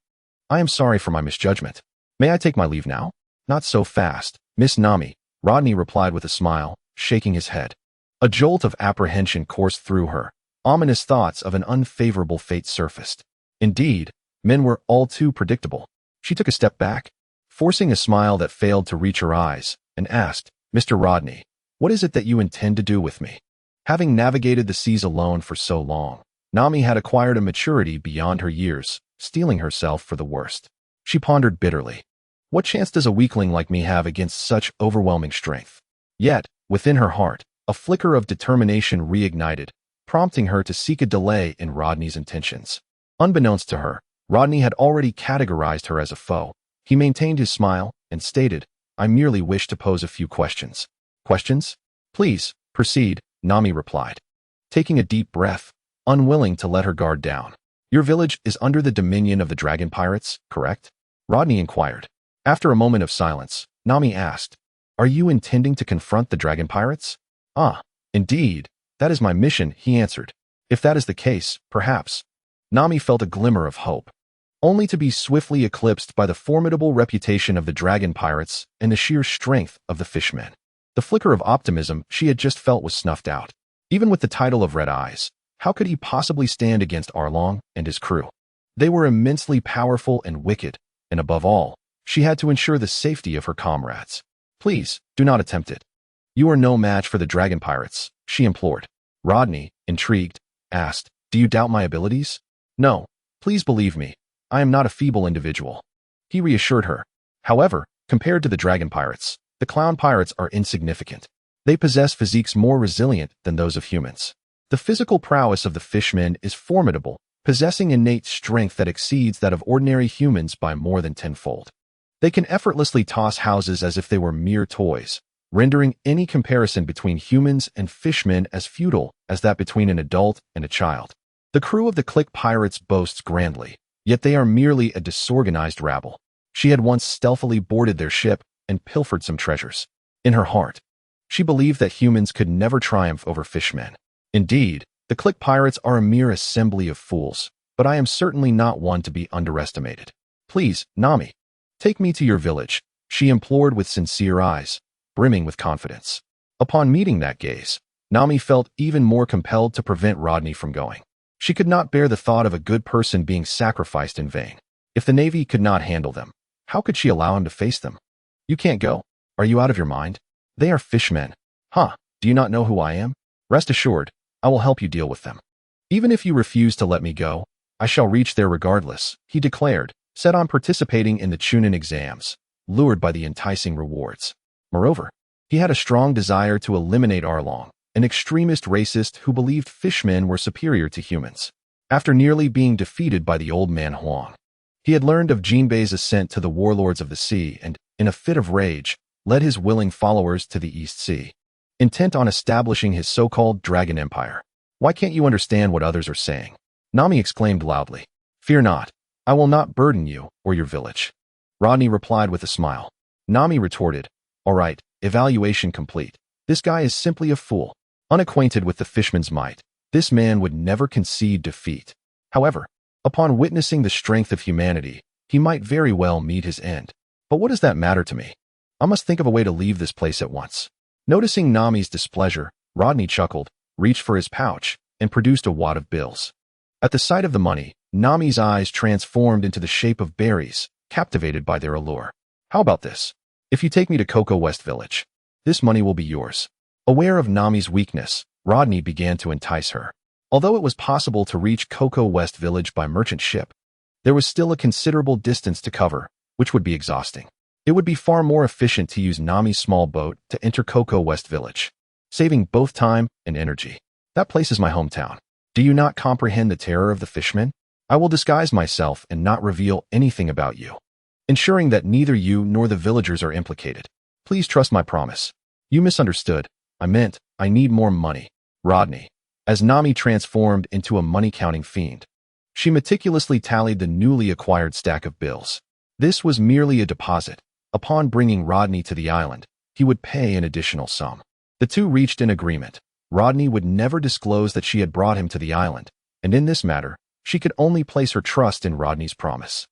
"I am sorry for my misjudgment. May I take my leave now?" "Not so fast, Miss Nami," Rodney replied with a smile, shaking his head. A jolt of apprehension coursed through her. Ominous thoughts of an unfavorable fate surfaced. Indeed, men were all too predictable. She took a step back, forcing a smile that failed to reach her eyes, and asked, "Mr. Rodney, what is it that you intend to do with me?" Having navigated the seas alone for so long, Nami had acquired a maturity beyond her years, steeling herself for the worst. She pondered bitterly. What chance does a weakling like me have against such overwhelming strength? Yet, within her heart, a flicker of determination reignited, prompting her to seek a delay in Rodney's intentions. Unbeknownst to her, Rodney had already categorized her as a foe. He maintained his smile and stated, "I merely wish to pose a few questions." "Questions? Please, proceed," Nami replied, taking a deep breath, unwilling to let her guard down. "Your village is under the dominion of the dragon pirates, correct?" Rodney inquired. After a moment of silence, Nami asked, "Are you intending to confront the dragon pirates?" "Ah, indeed, that is my mission," he answered. "If that is the case, perhaps." Nami felt a glimmer of hope, only to be swiftly eclipsed by the formidable reputation of the dragon pirates and the sheer strength of the fishmen. The flicker of optimism she had just felt was snuffed out. Even with the title of Red Eyes, how could he possibly stand against Arlong and his crew? They were immensely powerful and wicked, and above all, she had to ensure the safety of her comrades. "Please, do not attempt it. You are no match for the dragon pirates," she implored. Rodney, intrigued, asked, "Do you doubt my abilities?" "No, please believe me. I am not a feeble individual," he reassured her. However, compared to the dragon pirates, the clown pirates are insignificant. They possess physiques more resilient than those of humans. The physical prowess of the fishmen is formidable, possessing innate strength that exceeds that of ordinary humans by more than tenfold. They can effortlessly toss houses as if they were mere toys, rendering any comparison between humans and fishmen as futile as that between an adult and a child. The crew of the clique pirates boasts grandly, yet they are merely a disorganized rabble. She had once stealthily boarded their ship and pilfered some treasures. In her heart, she believed that humans could never triumph over fishmen. Indeed, the clique pirates are a mere assembly of fools, but I am certainly not one to be underestimated. "Please, Nami, take me to your village," she implored with sincere eyes, brimming with confidence. Upon meeting that gaze, Nami felt even more compelled to prevent Rodney from going. She could not bear the thought of a good person being sacrificed in vain. If the Navy could not handle them, how could she allow him to face them? "You can't go. Are you out of your mind? They are fishmen." "Huh, do you not know who I am? Rest assured, I will help you deal with them. Even if you refuse to let me go, I shall reach there regardless," he declared, set on participating in the Chunin exams, lured by the enticing rewards. Moreover, he had a strong desire to eliminate Arlong, an extremist racist who believed fishmen were superior to humans. After nearly being defeated by the old man Huang, he had learned of Jinbei's ascent to the warlords of the sea and, in a fit of rage, led his willing followers to the East Sea, intent on establishing his so-called Dragon Empire. "Why can't you understand what others are saying?" Nami exclaimed loudly. "Fear not. I will not burden you or your village." Rodney replied with a smile. Nami retorted, "All right, evaluation complete. This guy is simply a fool. Unacquainted with the fishman's might, this man would never concede defeat. However, upon witnessing the strength of humanity, he might very well meet his end. But what does that matter to me? I must think of a way to leave this place at once." Noticing Nami's displeasure, Rodney chuckled, reached for his pouch, and produced a wad of bills. At the sight of the money, Nami's eyes transformed into the shape of berries, captivated by their allure. "How about this? If you take me to Cocoa West Village, this money will be yours." Aware of Nami's weakness, Rodney began to entice her. Although it was possible to reach Cocoa West Village by merchant ship, there was still a considerable distance to cover, which would be exhausting. It would be far more efficient to use Nami's small boat to enter Cocoa West Village, saving both time and energy. "That place is my hometown. Do you not comprehend the terror of the fishmen? I will disguise myself and not reveal anything about you, ensuring that neither you nor the villagers are implicated. Please trust my promise." "You misunderstood. I meant, I need more money." Rodney, as Nami transformed into a money-counting fiend. She meticulously tallied the newly acquired stack of bills. This was merely a deposit. Upon bringing Rodney to the island, he would pay an additional sum. The two reached an agreement. Rodney would never disclose that she had brought him to the island, and in this matter, she could only place her trust in Rodney's promise.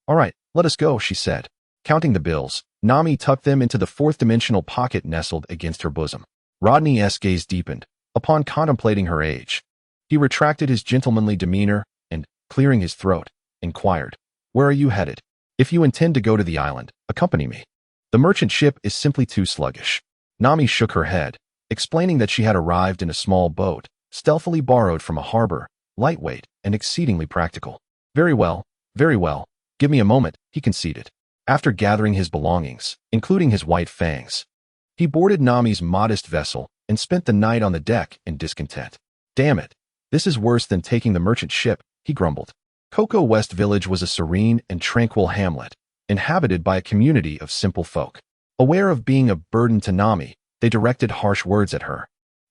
"All right, let us go," she said. Counting the bills, Nami tucked them into the fourth-dimensional pocket nestled against her bosom. Rodney's gaze deepened. Upon contemplating her age, he retracted his gentlemanly demeanor and, clearing his throat, inquired, "Where are you headed? If you intend to go to the island, accompany me. The merchant ship is simply too sluggish." Nami shook her head, explaining that she had arrived in a small boat, stealthily borrowed from a harbor, lightweight and exceedingly practical. Very well, very well. Give me a moment," he conceded. After gathering his belongings, including his white fangs, he boarded Nami's modest vessel and spent the night on the deck in discontent. "Damn it, this is worse than taking the merchant ship," he grumbled. Cocoa West Village was a serene and tranquil hamlet, inhabited by a community of simple folk. Aware of being a burden to Nami, they directed harsh words at her,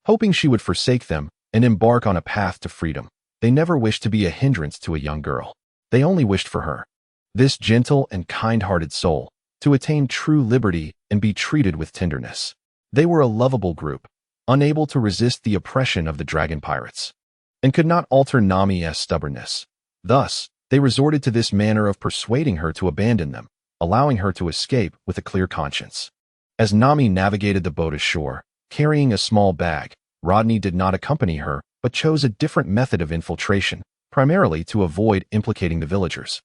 hoping she would forsake them and embark on a path to freedom. They never wished to be a hindrance to a young girl. They only wished for her, this gentle and kind-hearted soul, to attain true liberty and be treated with tenderness. They were a lovable group, unable to resist the oppression of the dragon pirates, and could not alter Nami's stubbornness. Thus, they resorted to this manner of persuading her to abandon them, allowing her to escape with a clear conscience. As Nami navigated the boat ashore, carrying a small bag, Rodney did not accompany her, but chose a different method of infiltration, primarily to avoid implicating the villagers.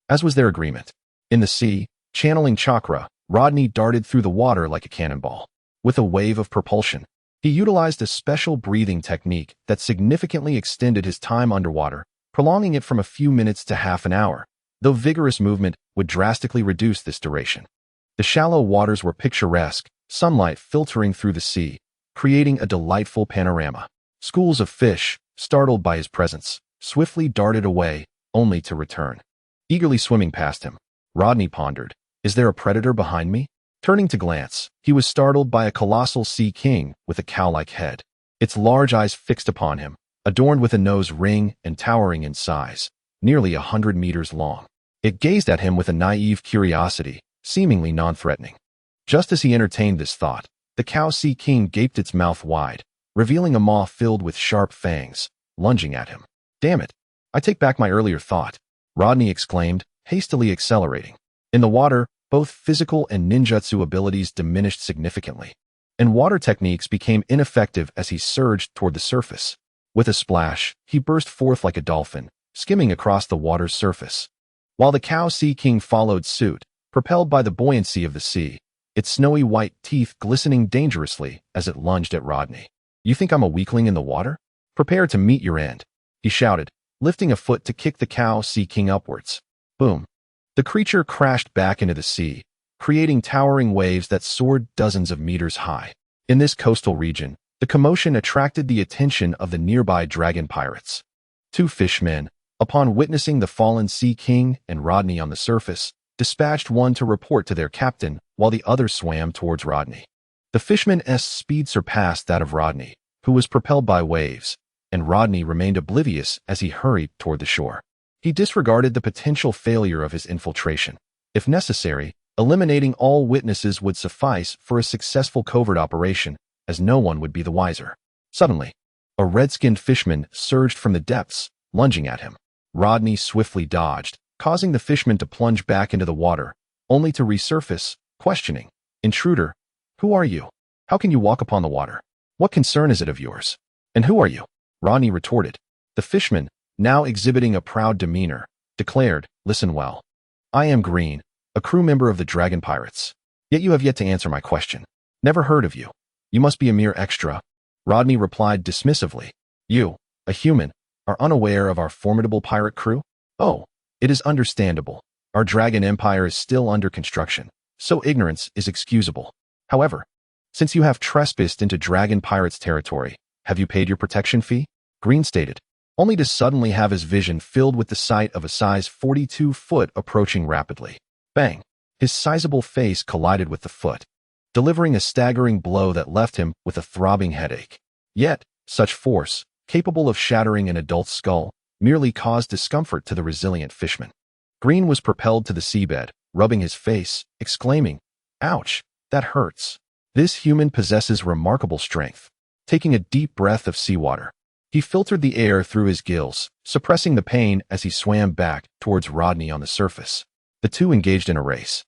As was their agreement. In the sea, channeling chakra, Rodney darted through the water like a cannonball. With a wave of propulsion, he utilized a special breathing technique that significantly extended his time underwater, prolonging it from a few minutes to half an hour, though vigorous movement would drastically reduce this duration. The shallow waters were picturesque, sunlight filtering through the sea, creating a delightful panorama. Schools of fish, startled by his presence, swiftly darted away, only to return. Eagerly swimming past him, Rodney pondered, "Is there a predator behind me?" Turning to glance, he was startled by a colossal sea king with a cow-like head. Its large eyes fixed upon him, adorned with a nose ring and towering in size, nearly 100 meters long. It gazed at him with a naive curiosity, seemingly non-threatening. Just as he entertained this thought, the cow sea king gaped its mouth wide, revealing a maw filled with sharp fangs, lunging at him. "Damn it! I take back my earlier thought," Rodney exclaimed, hastily accelerating. In the water, both physical and ninjutsu abilities diminished significantly, and water techniques became ineffective as he surged toward the surface. With a splash, he burst forth like a dolphin, skimming across the water's surface. While the cow sea king followed suit, propelled by the buoyancy of the sea, its snowy white teeth glistening dangerously as it lunged at Rodney. "You think I'm a weakling in the water? Prepare to meet your end," he shouted, lifting a foot to kick the cow sea king upwards. Boom. The creature crashed back into the sea, creating towering waves that soared dozens of meters high. In this coastal region, the commotion attracted the attention of the nearby dragon pirates. Two fishmen, upon witnessing the fallen sea king and Rodney on the surface, dispatched one to report to their captain while the other swam towards Rodney. The fishman's speed surpassed that of Rodney, who was propelled by waves, and Rodney remained oblivious as he hurried toward the shore. He disregarded the potential failure of his infiltration. If necessary, eliminating all witnesses would suffice for a successful covert operation, as no one would be the wiser. Suddenly, a red-skinned fishman surged from the depths, lunging at him. Rodney swiftly dodged, causing the fishman to plunge back into the water, only to resurface, questioning, "Intruder, who are you? How can you walk upon the water? What concern is it of yours? And who are you?" Rodney retorted. The fishman, now exhibiting a proud demeanor, declared, "Listen well. I am Green, a crew member of the Dragon Pirates. Yet you have yet to answer my question. Never heard of you. You must be a mere extra." Rodney replied dismissively. "You, a human, are unaware of our formidable pirate crew? Oh, it is understandable. Our dragon empire is still under construction, so ignorance is excusable. However, since you have trespassed into dragon pirates' territory, have you paid your protection fee?" Green stated, only to suddenly have his vision filled with the sight of a size 42 foot approaching rapidly. Bang! His sizable face collided with the foot, delivering a staggering blow that left him with a throbbing headache. Yet, such force, capable of shattering an adult's skull, merely caused discomfort to the resilient fishman. Green was propelled to the seabed, rubbing his face, exclaiming, "Ouch, that hurts." This human possesses remarkable strength. Taking a deep breath of seawater, he filtered the air through his gills, suppressing the pain as he swam back towards Rodney on the surface. The two engaged in a race.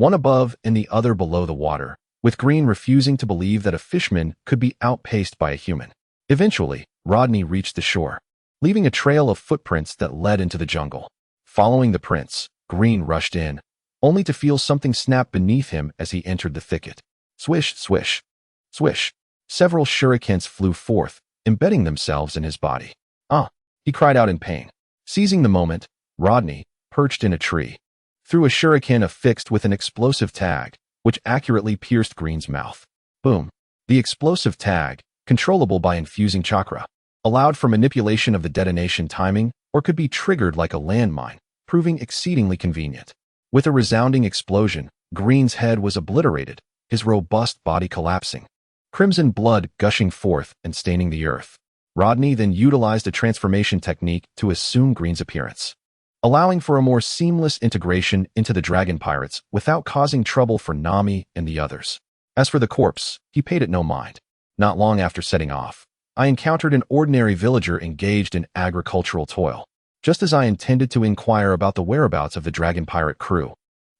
one above and the other below the water, with Green refusing to believe that a fishman could be outpaced by a human. Eventually, Rodney reached the shore, leaving a trail of footprints that led into the jungle. Following the prints, Green rushed in, only to feel something snap beneath him as he entered the thicket. Swish, swish, swish. Several shurikens flew forth, embedding themselves in his body. Ah! He cried out in pain. Seizing the moment, Rodney, perched in a tree, threw a shuriken affixed with an explosive tag, which accurately pierced Green's mouth. Boom. The explosive tag, controllable by infusing chakra, allowed for manipulation of the detonation timing or could be triggered like a landmine, proving exceedingly convenient. With a resounding explosion, Green's head was obliterated, his robust body collapsing, crimson blood gushing forth and staining the earth. Rodney then utilized a transformation technique to assume Green's appearance, allowing for a more seamless integration into the dragon pirates without causing trouble for Nami and the others. As for the corpse, he paid it no mind. Not long after setting off, I encountered an ordinary villager engaged in agricultural toil. Just as I intended to inquire about the whereabouts of the dragon pirate crew,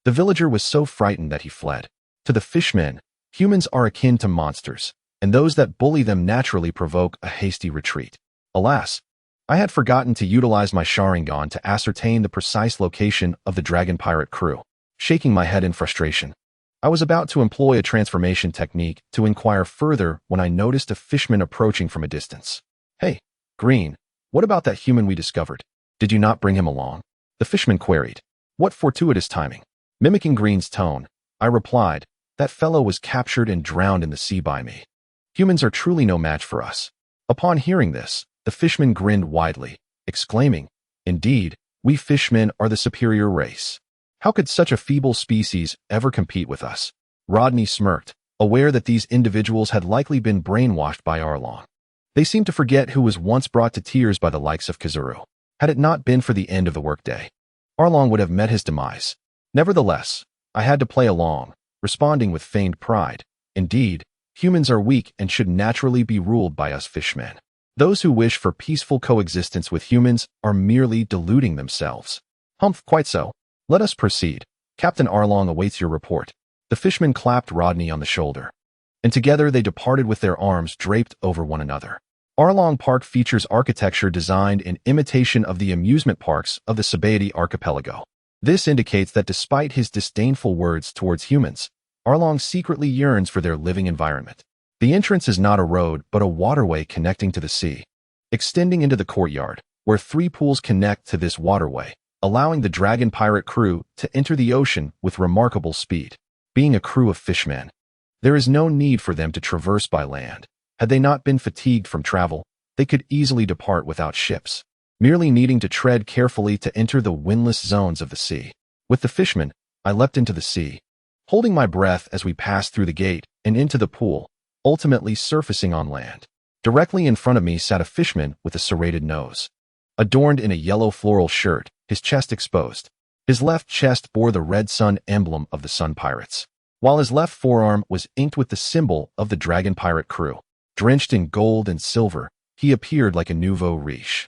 the villager was so frightened that he fled. To the fishmen, humans are akin to monsters, and those that bully them naturally provoke a hasty retreat. Alas, I had forgotten to utilize my Sharingan to ascertain the precise location of the dragon pirate crew. Shaking my head in frustration, I was about to employ a transformation technique to inquire further when I noticed a fishman approaching from a distance. Hey, Green, what about that human we discovered? Did you not bring him along? The fishman queried. What fortuitous timing. Mimicking Green's tone, I replied, that fellow was captured and drowned in the sea by me. Humans are truly no match for us. Upon hearing this, the fishman grinned widely, exclaiming, Indeed, we fishmen are the superior race. How could such a feeble species ever compete with us? Rodney smirked, aware that these individuals had likely been brainwashed by Arlong. They seemed to forget who was once brought to tears by the likes of Kazuru. Had it not been for the end of the workday, Arlong would have met his demise. Nevertheless, I had to play along, responding with feigned pride. Indeed, humans are weak and should naturally be ruled by us fishmen. Those who wish for peaceful coexistence with humans are merely deluding themselves. Humph, quite so. Let us proceed. Captain Arlong awaits your report. The fishman clapped Rodney on the shoulder, and together they departed with their arms draped over one another. Arlong Park features architecture designed in imitation of the amusement parks of the Sabaody archipelago. This indicates that despite his disdainful words towards humans, Arlong secretly yearns for their living environment. The entrance is not a road but a waterway connecting to the sea, extending into the courtyard, where 3 pools connect to this waterway, allowing the dragon pirate crew to enter the ocean with remarkable speed. Being a crew of fishmen, there is no need for them to traverse by land. Had they not been fatigued from travel, they could easily depart without ships, merely needing to tread carefully to enter the windless zones of the sea. With the fishmen, I leapt into the sea, holding my breath as we passed through the gate and into the pool, ultimately surfacing on land. Directly in front of me sat a fishman with a serrated nose, adorned in a yellow floral shirt, his chest exposed. His left chest bore the red sun emblem of the Sun Pirates, while his left forearm was inked with the symbol of the dragon pirate crew. Drenched in gold and silver, he appeared like a nouveau riche,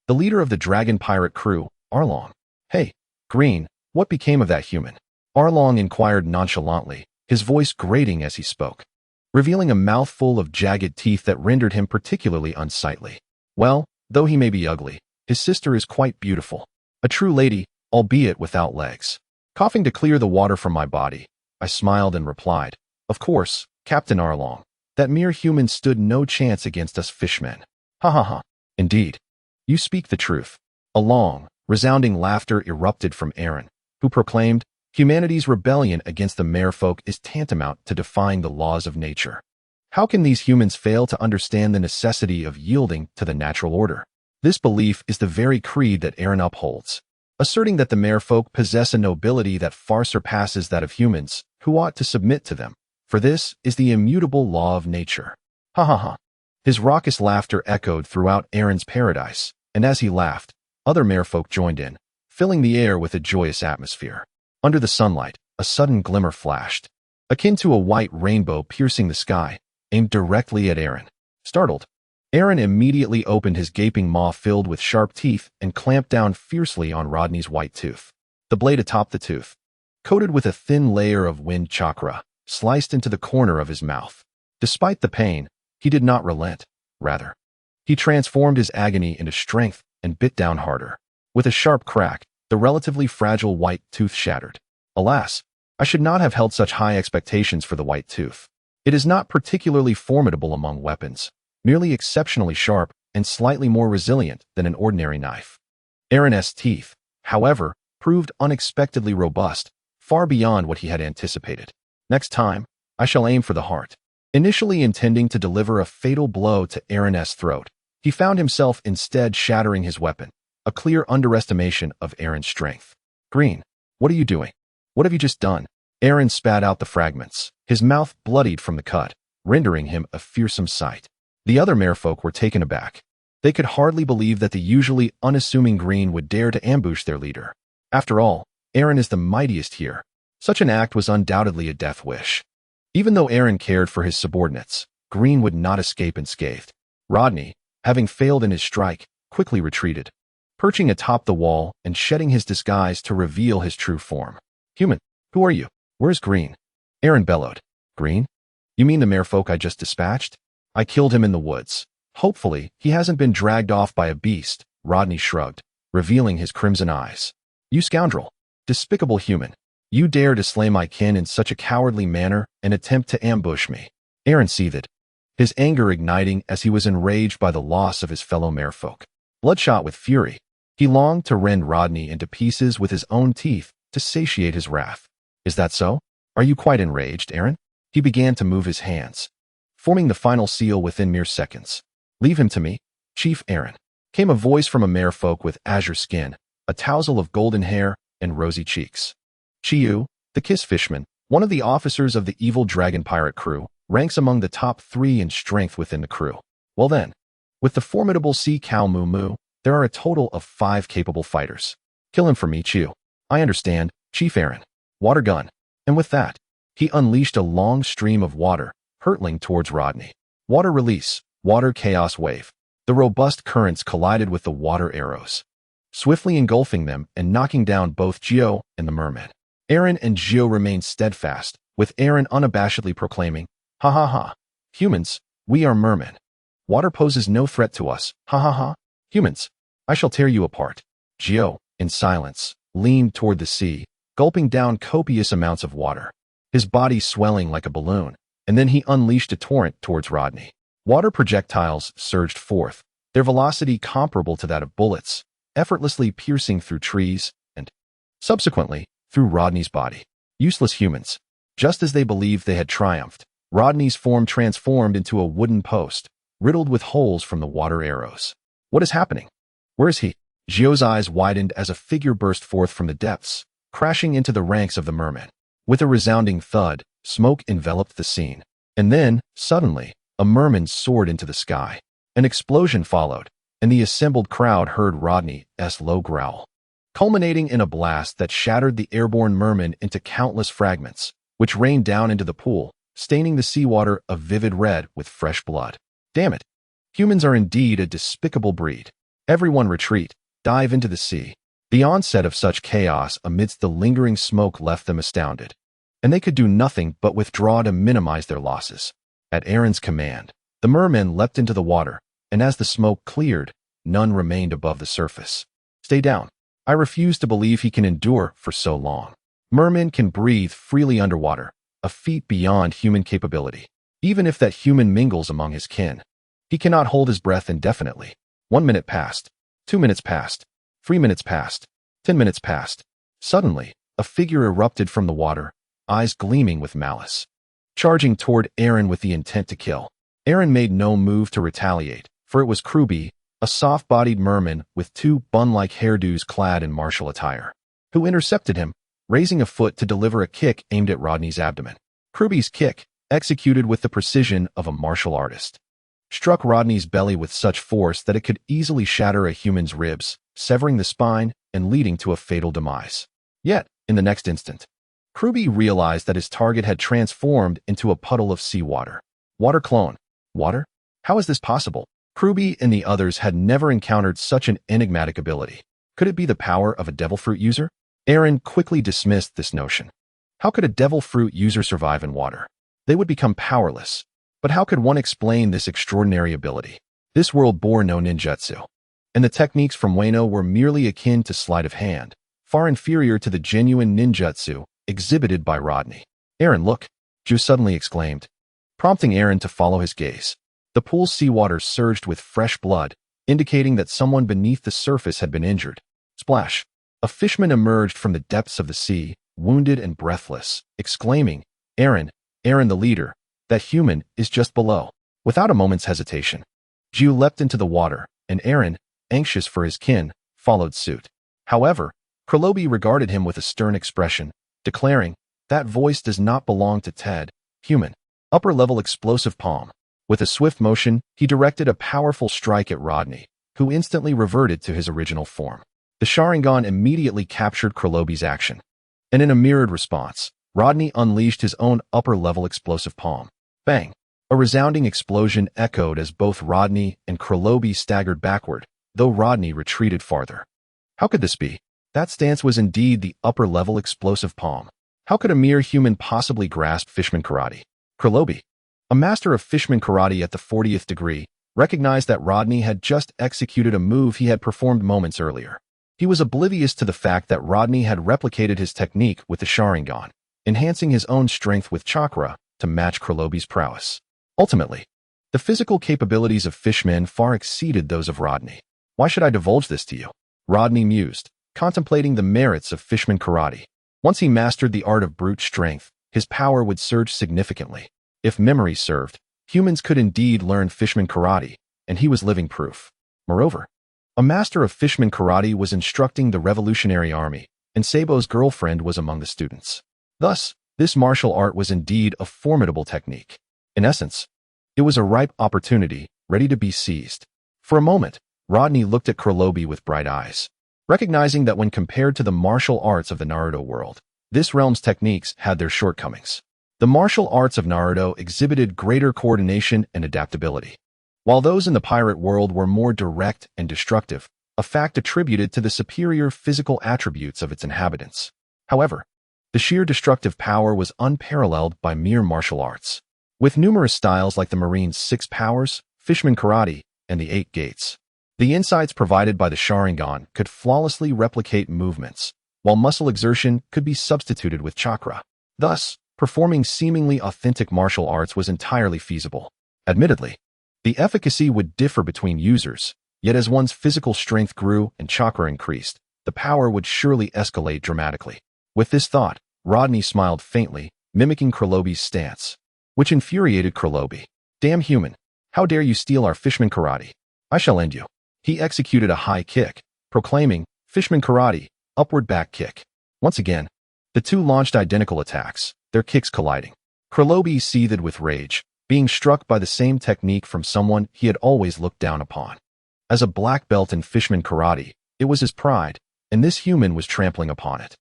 the leader of the dragon pirate crew, Arlong. Hey, Green, what became of that human? Arlong inquired nonchalantly, his voice grating as he spoke, revealing a mouthful of jagged teeth that rendered him particularly unsightly. Well, though he may be ugly, his sister is quite beautiful. A true lady, albeit without legs. Coughing to clear the water from my body, I smiled and replied, Of course, Captain Arlong. That mere human stood no chance against us fishmen. Ha ha ha. Indeed. You speak the truth. A long, resounding laughter erupted from Aaron, who proclaimed, Humanity's rebellion against the merfolk is tantamount to defying the laws of nature. How can these humans fail to understand the necessity of yielding to the natural order? This belief is the very creed that Aaron upholds, asserting that the merfolk possess a nobility that far surpasses that of humans, who ought to submit to them. For this is the immutable law of nature. Ha ha ha. His raucous laughter echoed throughout Aaron's paradise, and as he laughed, other merfolk joined in, filling the air with a joyous atmosphere. Under the sunlight, a sudden glimmer flashed, akin to a white rainbow piercing the sky, aimed directly at Aaron. Startled, Aaron immediately opened his gaping maw filled with sharp teeth and clamped down fiercely on Rodney's white tooth. The blade atop the tooth, coated with a thin layer of wind chakra, sliced into the corner of his mouth. Despite the pain, he did not relent. Rather, he transformed his agony into strength and bit down harder. With a sharp crack, the relatively fragile white tooth shattered. Alas, I should not have held such high expectations for the white tooth. It is not particularly formidable among weapons, merely exceptionally sharp and slightly more resilient than an ordinary knife. Aaron's teeth, however, proved unexpectedly robust, far beyond what he had anticipated. Next time, I shall aim for the heart. Initially intending to deliver a fatal blow to Aaron's throat, he found himself instead shattering his weapon, a clear underestimation of Aaron's strength. Green, what are you doing? What have you just done? Aaron spat out the fragments, his mouth bloodied from the cut, rendering him a fearsome sight. The other merfolk were taken aback. They could hardly believe that the usually unassuming Green would dare to ambush their leader. After all, Aaron is the mightiest here. Such an act was undoubtedly a death wish. Even though Aaron cared for his subordinates, Green would not escape unscathed. Rodney, having failed in his strike, quickly retreated, perching atop the wall and shedding his disguise to reveal his true form. Human, who are you? Where's Green? Aaron bellowed. Green? You mean the merfolk I just dispatched? I killed him in the woods. Hopefully, he hasn't been dragged off by a beast, Rodney shrugged, revealing his crimson eyes. You scoundrel! Despicable human! You dare to slay my kin in such a cowardly manner and attempt to ambush me. Aaron seethed, his anger igniting as he was enraged by the loss of his fellow merfolk. Bloodshot with fury, he longed to rend Rodney into pieces with his own teeth to satiate his wrath. Is that so? Are you quite enraged, Aaron? He began to move his hands, forming the final seal within mere seconds. Leave him to me, Chief Aaron, came a voice from a merfolk with azure skin, a tousle of golden hair, and rosy cheeks. Chiyu, the Kiss Fishman, one of the officers of the evil dragon pirate crew, ranks among the top 3 in strength within the crew. Well then, with the formidable sea cow Moo Moo, there are a total of 5 capable fighters. Kill him for me, Chiyu. I understand, Chief Aaron. Water gun. And with that, he unleashed a long stream of water, hurtling towards Rodney. Water release, water chaos wave. The robust currents collided with the water arrows, swiftly engulfing them and knocking down both Gio and the merman. Aaron and Gio remained steadfast, with Aaron unabashedly proclaiming, "Ha ha ha! Humans, we are mermen. Water poses no threat to us, ha ha ha! Humans, I shall tear you apart." Gio, in silence, leaned toward the sea, gulping down copious amounts of water, his body swelling like a balloon, and then he unleashed a torrent towards Rodney. Water projectiles surged forth, their velocity comparable to that of bullets, effortlessly piercing through trees and, subsequently, through Rodney's body. Useless humans. Just as they believed they had triumphed, Rodney's form transformed into a wooden post, riddled with holes from the water arrows. What is happening? Where is he? Gio's eyes widened as a figure burst forth from the depths, crashing into the ranks of the mermen. With a resounding thud, smoke enveloped the scene. And then, suddenly, a merman soared into the sky. An explosion followed, and the assembled crowd heard Rodney's low growl, culminating in a blast that shattered the airborne merman into countless fragments, which rained down into the pool, staining the seawater a vivid red with fresh blood. Damn it! Humans are indeed a despicable breed. Everyone retreat, dive into the sea. The onset of such chaos amidst the lingering smoke left them astounded, and they could do nothing but withdraw to minimize their losses. At Aaron's command, the mermen leapt into the water, and as the smoke cleared, none remained above the surface. Stay down. I refuse to believe he can endure for so long. Mermen can breathe freely underwater, a feat beyond human capability. Even if that human mingles among his kin, he cannot hold his breath indefinitely. 1 minute passed. 2 minutes passed. 3 minutes passed. 10 minutes passed. Suddenly, a figure erupted from the water, eyes gleaming with malice, charging toward Aaron with the intent to kill. Aaron made no move to retaliate, for it was Kruby, a soft-bodied merman with 2 bun-like hairdos clad in martial attire, who intercepted him, raising a foot to deliver a kick aimed at Rodney's abdomen. Kruby's kick, executed with the precision of a martial artist, struck Rodney's belly with such force that it could easily shatter a human's ribs, severing the spine and leading to a fatal demise. Yet, in the next instant, Kruby realized that his target had transformed into a puddle of seawater. Water clone. Water? How is this possible? Kruby and the others had never encountered such an enigmatic ability. Could it be the power of a devil fruit user? Aaron quickly dismissed this notion. How could a devil fruit user survive in water? They would become powerless. But how could one explain this extraordinary ability? This world bore no ninjutsu, and the techniques from Wano were merely akin to sleight of hand, far inferior to the genuine ninjutsu exhibited by Rodney. Aaron, look, Ju suddenly exclaimed, prompting Aaron to follow his gaze. The pool's seawater surged with fresh blood, indicating that someone beneath the surface had been injured. Splash! A fishman emerged from the depths of the sea, wounded and breathless, exclaiming, Aaron, Aaron the leader, that human is just below. Without a moment's hesitation, Ju leapt into the water, and Aaron, anxious for his kin, followed suit. However, Kurlobi regarded him with a stern expression, declaring, that voice does not belong to Ted, human. Upper-level explosive palm. With a swift motion, he directed a powerful strike at Rodney, who instantly reverted to his original form. The Sharingan immediately captured Kurlobi's action, and in a mirrored response, Rodney unleashed his own upper-level explosive palm. Bang! A resounding explosion echoed as both Rodney and Kurlobi staggered backward, though Rodney retreated farther. How could this be? That stance was indeed the upper-level explosive palm. How could a mere human possibly grasp Fishman Karate? Kurlobi, a master of Fishman Karate at the 40th degree, recognized that Rodney had just executed a move he had performed moments earlier. He was oblivious to the fact that Rodney had replicated his technique with the Sharingan, enhancing his own strength with chakra to match Kurlobi's prowess. Ultimately, the physical capabilities of Fishman far exceeded those of Rodney. Why should I divulge this to you? Rodney mused, contemplating the merits of Fishman Karate. Once he mastered the art of brute strength, his power would surge significantly. If memory served, humans could indeed learn Fishman Karate, and he was living proof. Moreover, a master of Fishman Karate was instructing the Revolutionary Army, and Sabo's girlfriend was among the students. Thus, this martial art was indeed a formidable technique. In essence, it was a ripe opportunity, ready to be seized. For a moment, Rodney looked at Kurlobi with bright eyes, recognizing that when compared to the martial arts of the Naruto world, this realm's techniques had their shortcomings. The martial arts of Naruto exhibited greater coordination and adaptability, while those in the pirate world were more direct and destructive, a fact attributed to the superior physical attributes of its inhabitants. However, the sheer destructive power was unparalleled by mere martial arts. With numerous styles like the Marine's 6 powers, Fishman Karate, and the 8 gates, the insights provided by the Sharingan could flawlessly replicate movements, while muscle exertion could be substituted with chakra. Thus, performing seemingly authentic martial arts was entirely feasible. Admittedly, the efficacy would differ between users, yet as one's physical strength grew and chakra increased, the power would surely escalate dramatically. With this thought, Rodney smiled faintly, mimicking Kurlobi's stance, which infuriated Kurlobi. Damn human, how dare you steal our Fishman Karate? I shall end you. He executed a high kick, proclaiming, Fishman Karate, upward back kick. Once again, the two launched identical attacks, their kicks colliding. Kurlobi seethed with rage, being struck by the same technique from someone he had always looked down upon. As a black belt in Fishman Karate, it was his pride, and this human was trampling upon it.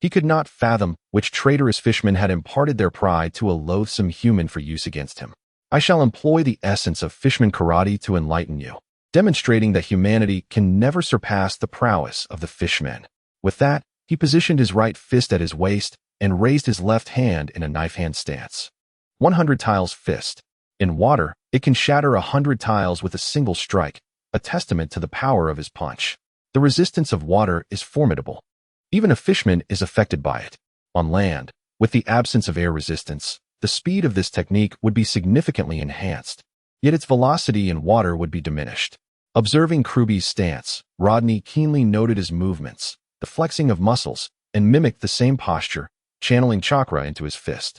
He could not fathom which traitorous fishmen had imparted their pride to a loathsome human for use against him. I shall employ the essence of Fishman Karate to enlighten you, demonstrating that humanity can never surpass the prowess of the fishmen. With that, he positioned his right fist at his waist and raised his left hand in a knife hand stance. 100 tiles fist. In water, it can shatter 100 tiles with a single strike, a testament to the power of his punch. The resistance of water is formidable. Even a fishman is affected by it. On land, with the absence of air resistance, the speed of this technique would be significantly enhanced, yet its velocity in water would be diminished. Observing Kurlobi's stance, Rodney keenly noted his movements, the flexing of muscles, and mimicked the same posture, channeling chakra into his fist.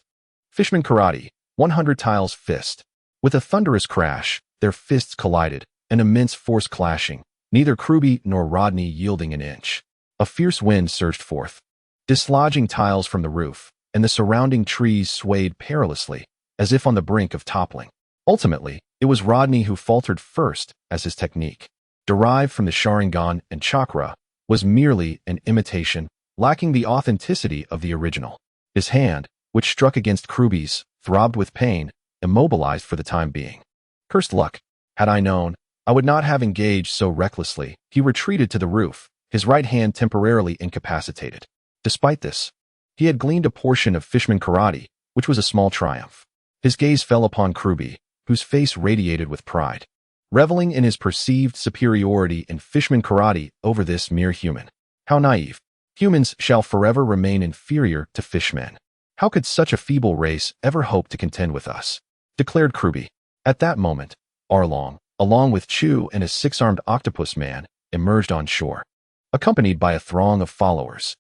Fishman Karate, 100 tiles fist. With a thunderous crash, their fists collided, an immense force clashing, neither Kurlobi nor Rodney yielding an inch. A fierce wind surged forth, dislodging tiles from the roof, and the surrounding trees swayed perilously, as if on the brink of toppling. Ultimately, it was Rodney who faltered first, as his technique, derived from the Sharingan and chakra, was merely an imitation, lacking the authenticity of the original. His hand, which struck against Kurlobi's, throbbed with pain, immobilized for the time being. Cursed luck. Had I known, I would not have engaged so recklessly. He retreated to the roof, his right hand temporarily incapacitated. Despite this, he had gleaned a portion of Fishman karate, which was a small triumph. His gaze fell upon Kruby, whose face radiated with pride, reveling in his perceived superiority in Fishman karate over this mere human. How naive. Humans shall forever remain inferior to fishmen. How could such a feeble race ever hope to contend with us? Declared Kruby. At that moment, Arlong, along with Chu and his six-armed octopus man, emerged on shore, accompanied by a throng of followers.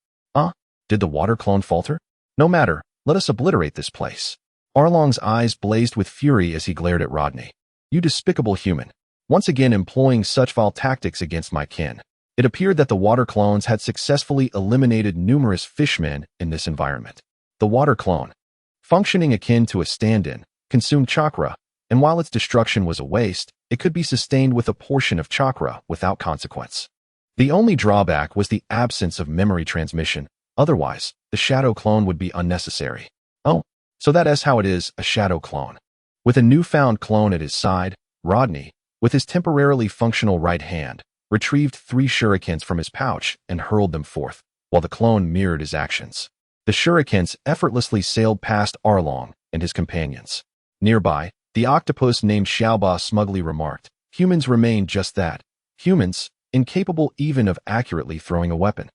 Did the water clone falter? No matter, let us obliterate this place. Arlong's eyes blazed with fury as he glared at Rodney. You despicable human, once again employing such vile tactics against my kin. It appeared that the water clones had successfully eliminated numerous fishmen in this environment. The water clone, functioning akin to a stand-in, consumed chakra, and while its destruction was a waste, it could be sustained with a portion of chakra without consequence. The only drawback was the absence of memory transmission. Otherwise, the shadow clone would be unnecessary. Oh, so that is how it is, a shadow clone. With a newfound clone at his side, Rodney, with his temporarily functional right hand, retrieved 3 shurikens from his pouch and hurled them forth, while the clone mirrored his actions. The shurikens effortlessly sailed past Arlong and his companions. Nearby, the octopus named Xiaoba smugly remarked, humans remain just that, humans, incapable even of accurately throwing a weapon.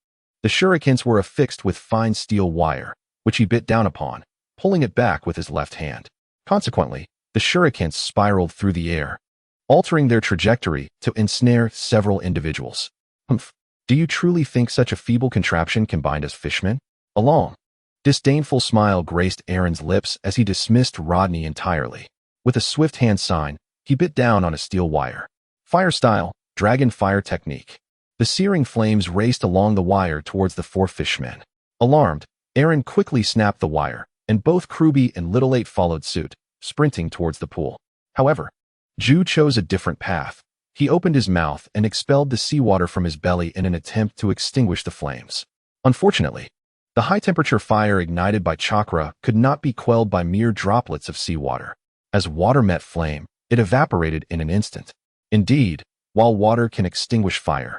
The shurikens were affixed with fine steel wire, which he bit down upon, pulling it back with his left hand. Consequently, the shurikens spiraled through the air, altering their trajectory to ensnare several individuals. Humph, do you truly think such a feeble contraption can bind us fishmen? A long, disdainful smile graced Aaron's lips as he dismissed Rodney entirely. With a swift hand sign, he bit down on a steel wire. Fire style, dragon fire technique. The searing flames raced along the wire towards the 4 fishmen. Alarmed, Aaron quickly snapped the wire, and both Kruby and Little 8 followed suit, sprinting towards the pool. However, Ju chose a different path. He opened his mouth and expelled the seawater from his belly in an attempt to extinguish the flames. Unfortunately, the high-temperature fire ignited by chakra could not be quelled by mere droplets of seawater. As water met flame, it evaporated in an instant. Indeed, while water can extinguish fire,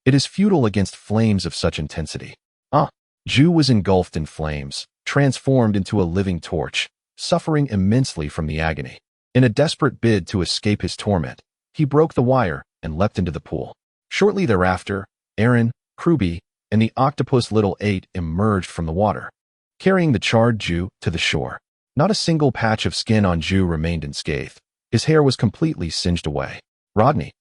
it is futile against flames of such intensity. Ju was engulfed in flames, transformed into a living torch, suffering immensely from the agony. In a desperate bid to escape his torment, he broke the wire and leapt into the pool. Shortly thereafter, Aaron, Kruby, and the octopus Little 8 emerged from the water, carrying the charred Ju to the shore. Not a single patch of skin on Ju remained unscathed. His hair was completely singed away. Rodney,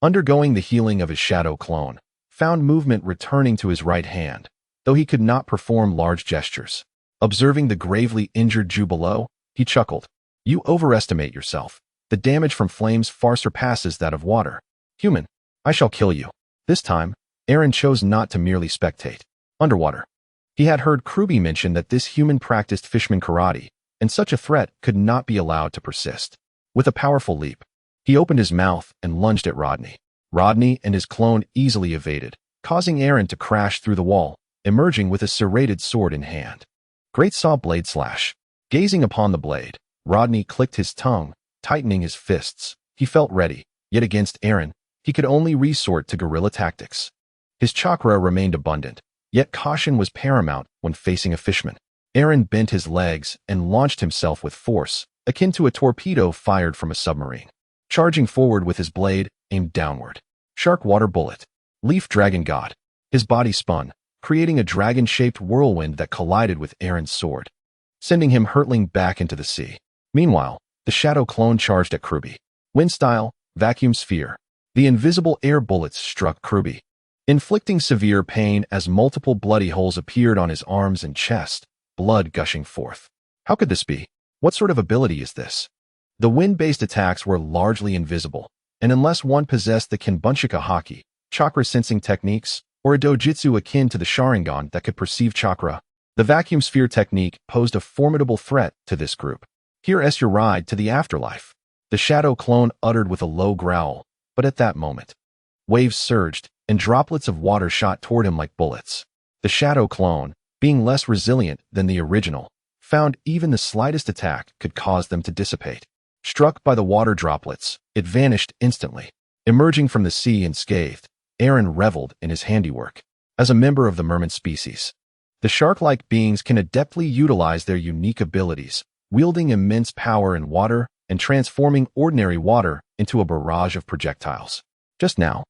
undergoing the healing of his shadow clone, found movement returning to his right hand, though he could not perform large gestures. Observing the gravely injured Ju below, he chuckled. You overestimate yourself. The damage from flames far surpasses that of water. Human, I shall kill you. This time, Aaron chose not to merely spectate. Underwater, he had heard Kruby mention that this human practiced fishman karate, and such a threat could not be allowed to persist. With a powerful leap, he opened his mouth and lunged at Rodney. Rodney and his clone easily evaded, causing Aaron to crash through the wall, emerging with a serrated sword in hand. Great saw blade slash. Gazing upon the blade, Rodney clicked his tongue, tightening his fists. He felt ready, yet against Aaron, he could only resort to guerrilla tactics. His chakra remained abundant, yet caution was paramount when facing a fishman. Aaron bent his legs and launched himself with force, akin to a torpedo fired from a submarine. Charging forward with his blade, aimed downward. Shark water bullet. Leaf dragon god. His body spun, creating a dragon-shaped whirlwind that collided with Aaron's sword, sending him hurtling back into the sea. Meanwhile, the shadow clone charged at Kruby. Wind style, vacuum sphere. The invisible air bullets struck Kruby, inflicting severe pain as multiple bloody holes appeared on his arms and chest, blood gushing forth. How could this be? What sort of ability is this? The wind-based attacks were largely invisible, and unless one possessed the Kenbunchika Haki, chakra-sensing techniques, or a dojutsu akin to the Sharingan that could perceive chakra, the vacuum sphere technique posed a formidable threat to this group. Here's your ride to the afterlife, the shadow clone uttered with a low growl, but at that moment, waves surged, and droplets of water shot toward him like bullets. The shadow clone, being less resilient than the original, found even the slightest attack could cause them to dissipate. Struck by the water droplets, it vanished instantly. Emerging from the sea unscathed, Aaron reveled in his handiwork. As a member of the merman species, The shark-like beings can adeptly utilize their unique abilities, wielding immense power in water and transforming ordinary water into a barrage of projectiles. Just now,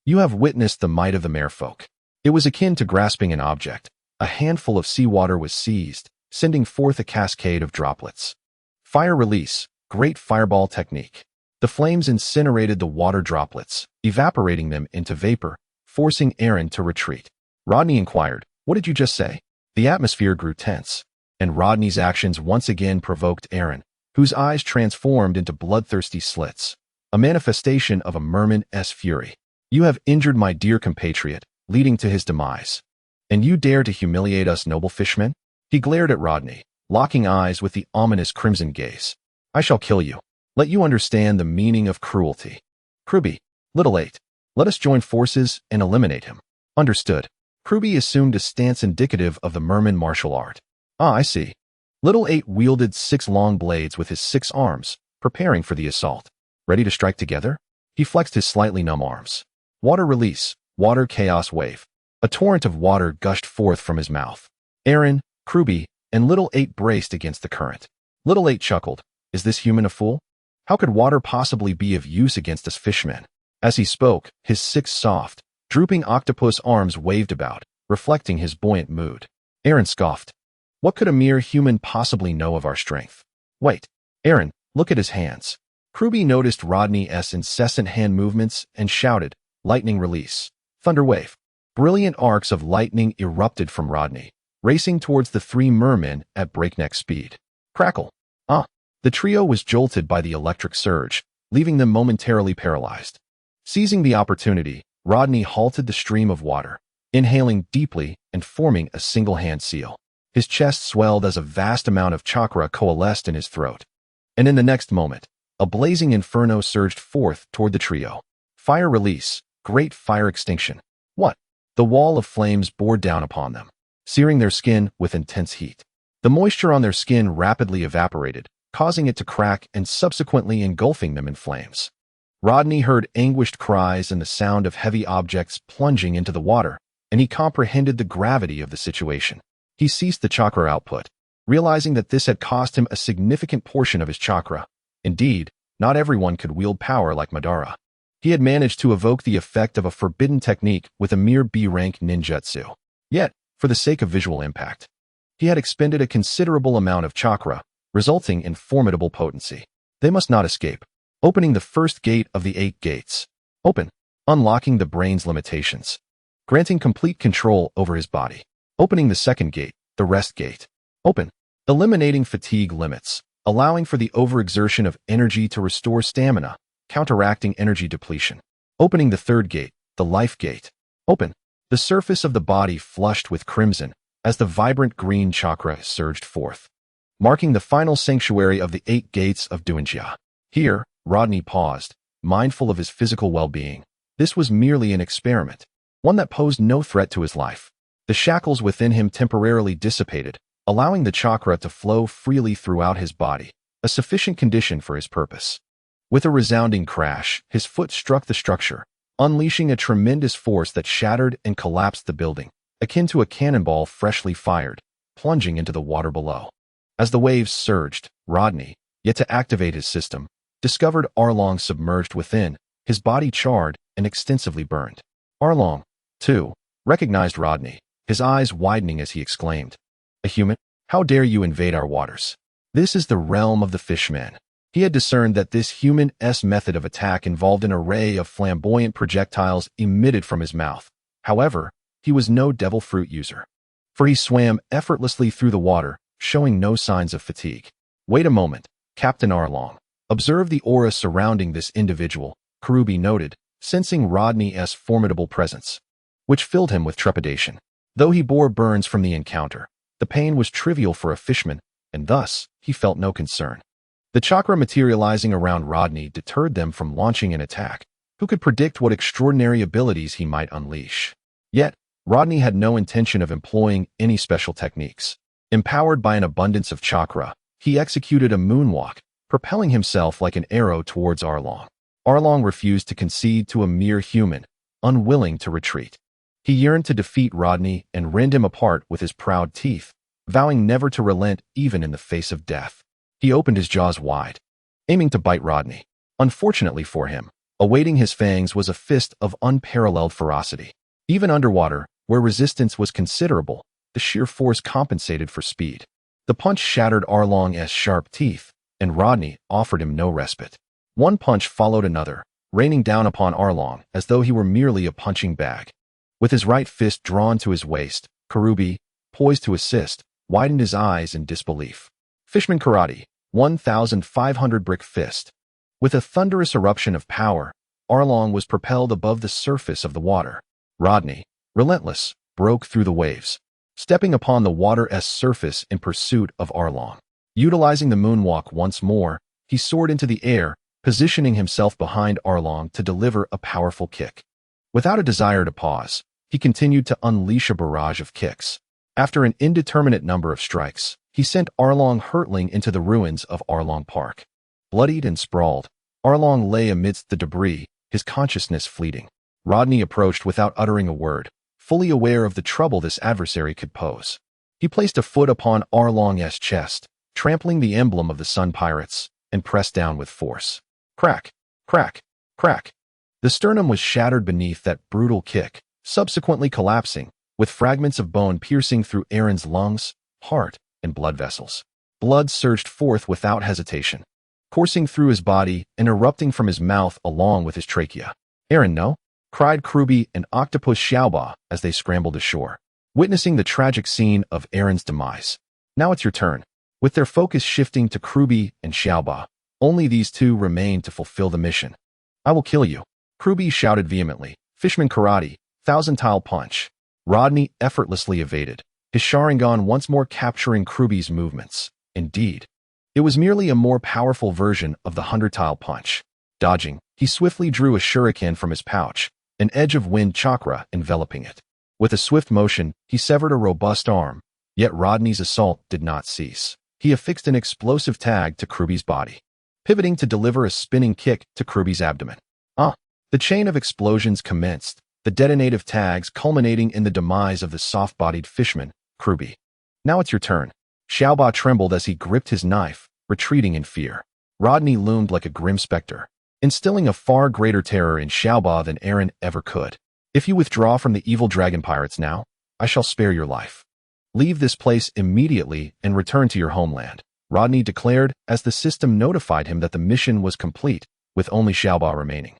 you have witnessed the might of the merfolk. It was akin to grasping an object. A handful of seawater was seized, sending forth a cascade of droplets. Fire release, great fireball technique. The flames incinerated the water droplets, evaporating them into vapor, forcing Aaron to retreat. Rodney inquired, "What did you just say?" The atmosphere grew tense, and Rodney's actions once again provoked Aaron, whose eyes transformed into bloodthirsty slits, a manifestation of a merman's fury. "You have injured my dear compatriot, leading to his demise. And you dare to humiliate us noble fishmen?" He glared at Rodney, locking eyes with the ominous crimson gaze. "I shall kill you. Let you understand the meaning of cruelty. Kruby, Little 8, let us join forces and eliminate him." "Understood." Kruby assumed a stance indicative of the merman martial art. "Ah, I see." Little 8 wielded 6 long blades with his 6 arms, preparing for the assault. "Ready to strike together?" He flexed his slightly numb arms. Water release, water chaos wave. A torrent of water gushed forth from his mouth. Aaron, Kruby, and Little 8 braced against the current. Little 8 chuckled. "Is this human a fool? How could water possibly be of use against us fishmen?" As he spoke, his 6 soft, drooping octopus arms waved about, reflecting his buoyant mood. Aaron scoffed. "What could a mere human possibly know of our strength?" "Wait. Aaron, look at his hands." Kruby noticed Rodney's incessant hand movements and shouted, "Lightning release. Thunder wave." Brilliant arcs of lightning erupted from Rodney, racing towards the 3 mermen at breakneck speed. Crackle. Ah! The trio was jolted by the electric surge, leaving them momentarily paralyzed. Seizing the opportunity, Rodney halted the stream of water, inhaling deeply and forming a single-hand seal. His chest swelled as a vast amount of chakra coalesced in his throat. And in the next moment, a blazing inferno surged forth toward the trio. Fire release, great fire extinction. What? The wall of flames bore down upon them, searing their skin with intense heat. The moisture on their skin rapidly evaporated, causing it to crack and subsequently engulfing them in flames. Rodney heard anguished cries and the sound of heavy objects plunging into the water, and he comprehended the gravity of the situation. He ceased the chakra output, realizing that this had cost him a significant portion of his chakra. Indeed, not everyone could wield power like Madara. He had managed to evoke the effect of a forbidden technique with a mere B-rank ninjutsu. Yet, for the sake of visual impact, he had expended a considerable amount of chakra, resulting in formidable potency. They must not escape. Opening the first gate of the 8 gates. Open. Unlocking the brain's limitations. Granting complete control over his body. Opening the second gate, the rest gate. Open. Eliminating fatigue limits, allowing for the overexertion of energy to restore stamina, counteracting energy depletion. Opening the third gate, the life gate. Open. The surface of the body flushed with crimson as the vibrant green chakra surged forth, marking the final sanctuary of the 8 gates of Duanjia. Here, Rodney paused, mindful of his physical well-being. This was merely an experiment, one that posed no threat to his life. The shackles within him temporarily dissipated, allowing the chakra to flow freely throughout his body, a sufficient condition for his purpose. With a resounding crash, his foot struck the structure, unleashing a tremendous force that shattered and collapsed the building, akin to a cannonball freshly fired, plunging into the water below. As the waves surged, Rodney, yet to activate his system, discovered Arlong submerged within, his body charred and extensively burned. Arlong, too, recognized Rodney, his eyes widening as he exclaimed, "A human? How dare you invade our waters? This is the realm of the fishmen." He had discerned that this human-esque method of attack involved an array of flamboyant projectiles emitted from his mouth. However, he was no devil fruit user, for he swam effortlessly through the water, showing no signs of fatigue. "Wait a moment, Captain Arlong. Observe the aura surrounding this individual," Kruby noted, sensing Rodney's formidable presence, which filled him with trepidation. Though he bore burns from the encounter, the pain was trivial for a fishman, and thus he felt no concern. The chakra materializing around Rodney deterred them from launching an attack. Who could predict what extraordinary abilities he might unleash? Yet, Rodney had no intention of employing any special techniques. Empowered by an abundance of chakra, he executed a moonwalk, propelling himself like an arrow towards Arlong. Arlong refused to concede to a mere human, unwilling to retreat. He yearned to defeat Rodney and rend him apart with his proud teeth, vowing never to relent even in the face of death. He opened his jaws wide, aiming to bite Rodney. Unfortunately for him, awaiting his fangs was a fist of unparalleled ferocity. Even underwater, where resistance was considerable, the sheer force compensated for speed. The punch shattered Arlong's sharp teeth, and Rodney offered him no respite. One punch followed another, raining down upon Arlong as though he were merely a punching bag. With his right fist drawn to his waist, Kurubi, poised to assist, widened his eyes in disbelief. Fishman Karate, 1,500 brick fist. With a thunderous eruption of power, Arlong was propelled above the surface of the water. Rodney, relentless, broke through the waves, stepping upon the water's surface in pursuit of Arlong. Utilizing the moonwalk once more, he soared into the air, positioning himself behind Arlong to deliver a powerful kick. Without a desire to pause, he continued to unleash a barrage of kicks. After an indeterminate number of strikes, he sent Arlong hurtling into the ruins of Arlong Park. Bloodied and sprawled, Arlong lay amidst the debris, his consciousness fleeting. Rodney approached without uttering a word, fully aware of the trouble this adversary could pose. He placed a foot upon Arlong's chest, trampling the emblem of the Sun Pirates, and pressed down with force. Crack, crack, crack. The sternum was shattered beneath that brutal kick, subsequently collapsing, with fragments of bone piercing through Aaron's lungs, heart, and blood vessels. Blood surged forth without hesitation, coursing through his body and erupting from his mouth along with his trachea. "Aaron, no?" cried Kruby and Octopus Xiaoba as they scrambled ashore, witnessing the tragic scene of Aaron's demise. "Now it's your turn." With their focus shifting to Kruby and Xiaoba, only these two remained to fulfill the mission. "I will kill you," Kruby shouted vehemently. Fishman Karate, Thousand-Tile Punch. Rodney effortlessly evaded, his Sharingan once more capturing Kruby's movements. Indeed, it was merely a more powerful version of the 100-Tile Punch. Dodging, he swiftly drew a shuriken from his pouch, an edge of wind chakra enveloping it. With a swift motion, he severed a robust arm, yet Rodney's assault did not cease. He affixed an explosive tag to Kruby's body, pivoting to deliver a spinning kick to Kruby's abdomen. The chain of explosions commenced, the detonative tags culminating in the demise of the soft-bodied fishman, Kruby. "Now it's your turn." Xiaoba trembled as he gripped his knife, retreating in fear. Rodney loomed like a grim specter, instilling a far greater terror in Xiaoba than Aaron ever could. "If you withdraw from the evil dragon pirates now, I shall spare your life. Leave this place immediately and return to your homeland," Rodney declared as the system notified him that the mission was complete, with only Xiaoba remaining,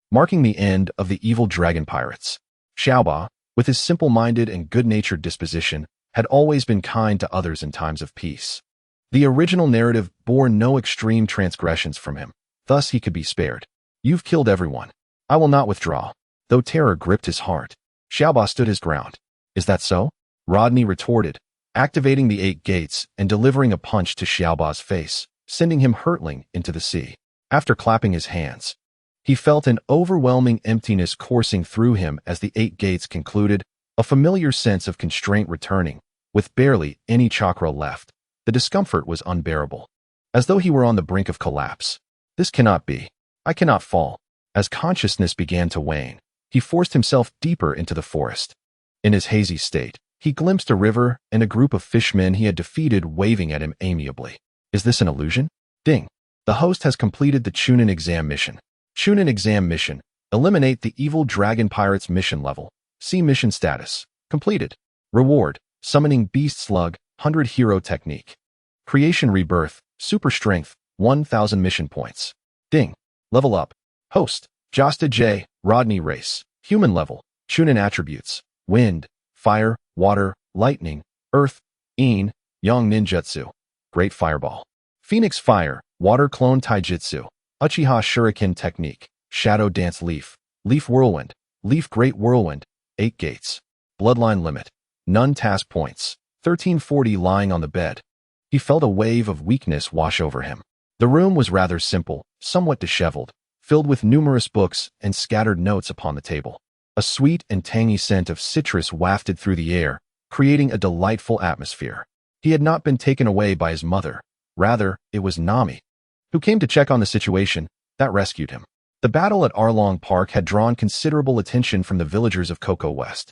marking the end of the evil dragon pirates. Xiaoba, with his simple-minded and good-natured disposition, had always been kind to others in times of peace. The original narrative bore no extreme transgressions from him, thus he could be spared. "You've killed everyone. I will not withdraw." Though terror gripped his heart, Xiaoba stood his ground. "Is that so?" Rodney retorted, activating the 8 gates and delivering a punch to Xiaoba's face, sending him hurtling into the sea. After clapping his hands, he felt an overwhelming emptiness coursing through him as the 8 gates concluded, a familiar sense of constraint returning. With barely any chakra left, the discomfort was unbearable, as though he were on the brink of collapse. "This cannot be. I cannot fall." As consciousness began to wane, he forced himself deeper into the forest. In his hazy state, he glimpsed a river and a group of fishmen he had defeated waving at him amiably. "Is this an illusion?" Ding. The host has completed the Chunin exam mission. Chunin exam mission. Eliminate the evil dragon pirates mission level. See mission status. Completed. Reward. Summoning Beast Slug, 100 Hero Technique. Creation Rebirth, Super Strength, 1,000 mission points. Ding. Level up. Host. Josta J. Rodney Race. Human level. Chunin attributes. Wind, Fire, Water, Lightning, Earth, Een, Yang Ninjutsu. Great Fireball. Phoenix Fire, Water Clone Taijutsu. Uchiha Shuriken Technique. Shadow Dance Leaf. Leaf Whirlwind. Leaf Great Whirlwind. 8 gates. Bloodline limit. None task points. 1340. Lying on the bed, he felt a wave of weakness wash over him. The room was rather simple, somewhat disheveled, filled with numerous books and scattered notes upon the table. A sweet and tangy scent of citrus wafted through the air, creating a delightful atmosphere. He had not been taken away by his mother. Rather, it was Nami, who came to check on the situation, that rescued him. The battle at Arlong Park had drawn considerable attention from the villagers of Cocoa West.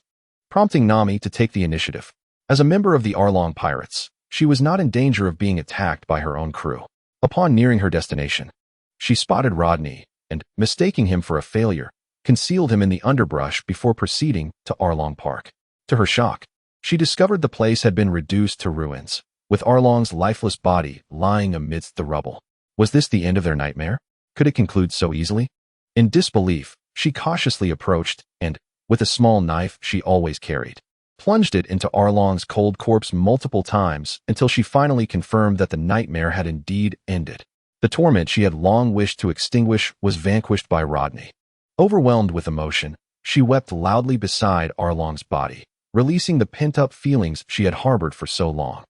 prompting Nami to take the initiative. As a member of the Arlong pirates, she was not in danger of being attacked by her own crew. Upon nearing her destination, she spotted Rodney and, mistaking him for a failure, concealed him in the underbrush before proceeding to Arlong Park. To her shock, she discovered the place had been reduced to ruins, with Arlong's lifeless body lying amidst the rubble. Was this the end of their nightmare? Could it conclude so easily? In disbelief, she cautiously approached and, with a small knife she always carried, plunged it into Arlong's cold corpse multiple times until she finally confirmed that the nightmare had indeed ended. The torment she had long wished to extinguish was vanquished by Rodney. Overwhelmed with emotion, she wept loudly beside Arlong's body, releasing the pent-up feelings she had harbored for so long.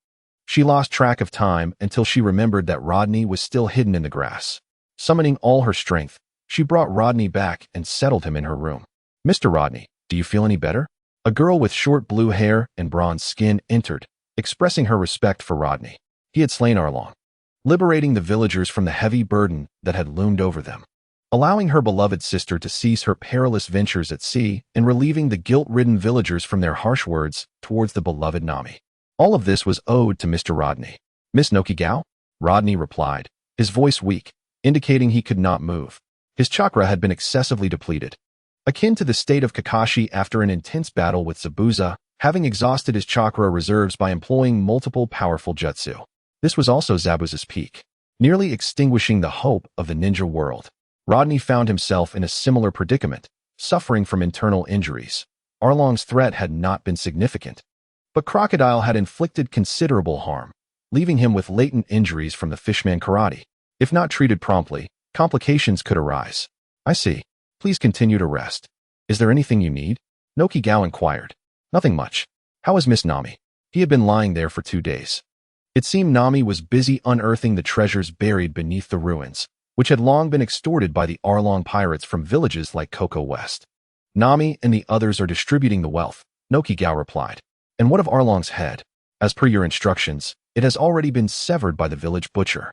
She lost track of time until she remembered that Rodney was still hidden in the grass. Summoning all her strength, she brought Rodney back and settled him in her room. "Mr. Rodney, do you feel any better?" A girl with short blue hair and bronze skin entered, expressing her respect for Rodney. He had slain Arlong, liberating the villagers from the heavy burden that had loomed over them, allowing her beloved sister to cease her perilous ventures at sea and relieving the guilt-ridden villagers from their harsh words towards the beloved Nami. All of this was owed to Mr. Rodney. "Miss Nokigao?" Rodney replied, his voice weak, indicating he could not move. His chakra had been excessively depleted, akin to the state of Kakashi after an intense battle with Zabuza, having exhausted his chakra reserves by employing multiple powerful jutsu. This was also Zabuza's peak, nearly extinguishing the hope of the ninja world. Rodney found himself in a similar predicament, suffering from internal injuries. Arlong's threat had not been significant, but Crocodile had inflicted considerable harm, leaving him with latent injuries from the fishman karate. If not treated promptly, complications could arise. "I see. Please continue to rest. Is there anything you need?" Nokigao inquired. "Nothing much. How is Miss Nami?" He had been lying there for 2 days. It seemed Nami was busy unearthing the treasures buried beneath the ruins, which had long been extorted by the Arlong pirates from villages like Coco West. "Nami and the others are distributing the wealth," Nokigao replied. "And what of Arlong's head? As per your instructions, it has already been severed by the village butcher.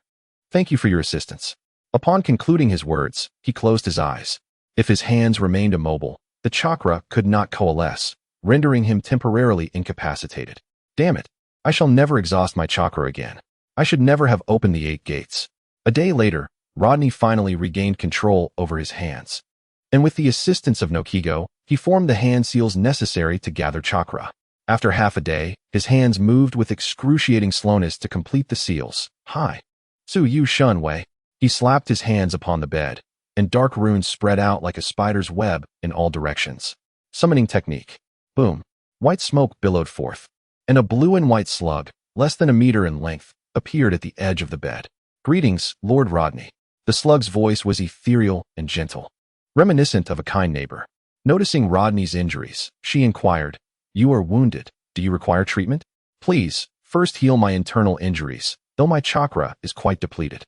Thank you for your assistance." Upon concluding his words, he closed his eyes. If his hands remained immobile, the chakra could not coalesce, rendering him temporarily incapacitated. "Damn it! I shall never exhaust my chakra again. I should never have opened the 8 gates." A day later, Rodney finally regained control over his hands, and with the assistance of Nokigo, he formed the hand seals necessary to gather chakra. After half a day, his hands moved with excruciating slowness to complete the seals. "Hi. Su Yu Shun Wei." He slapped his hands upon the bed, and dark runes spread out like a spider's web in all directions. Summoning technique. Boom. White smoke billowed forth, and a blue and white slug, less than a meter in length, appeared at the edge of the bed. "Greetings, Lord Rodney." The slug's voice was ethereal and gentle, reminiscent of a kind neighbor. Noticing Rodney's injuries, she inquired, "You are wounded. Do you require treatment? Please, first heal my internal injuries, though my chakra is quite depleted.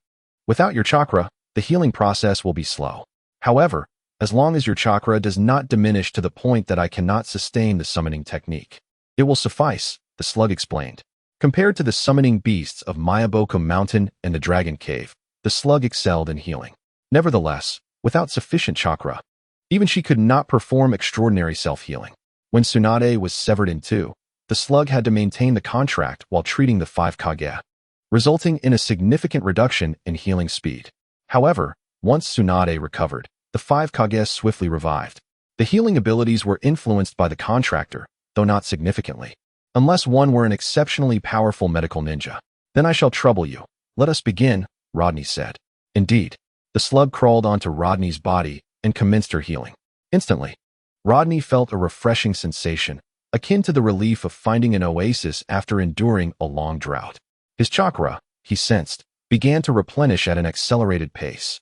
Without your chakra, the healing process will be slow. However, as long as your chakra does not diminish to the point that I cannot sustain the summoning technique, it will suffice," the slug explained. Compared to the summoning beasts of Mayaboku Mountain and the Dragon Cave, the slug excelled in healing. Nevertheless, without sufficient chakra, even she could not perform extraordinary self-healing. When Tsunade was severed in 2, the slug had to maintain the contract while treating the 5 Kage, resulting in a significant reduction in healing speed. However, once Tsunade recovered, the 5 Kage swiftly revived. The healing abilities were influenced by the contractor, though not significantly. "Unless one were an exceptionally powerful medical ninja. Then I shall trouble you. Let us begin," Rodney said. Indeed, the slug crawled onto Rodney's body and commenced her healing. Instantly, Rodney felt a refreshing sensation, akin to the relief of finding an oasis after enduring a long drought. His chakra, he sensed, began to replenish at an accelerated pace.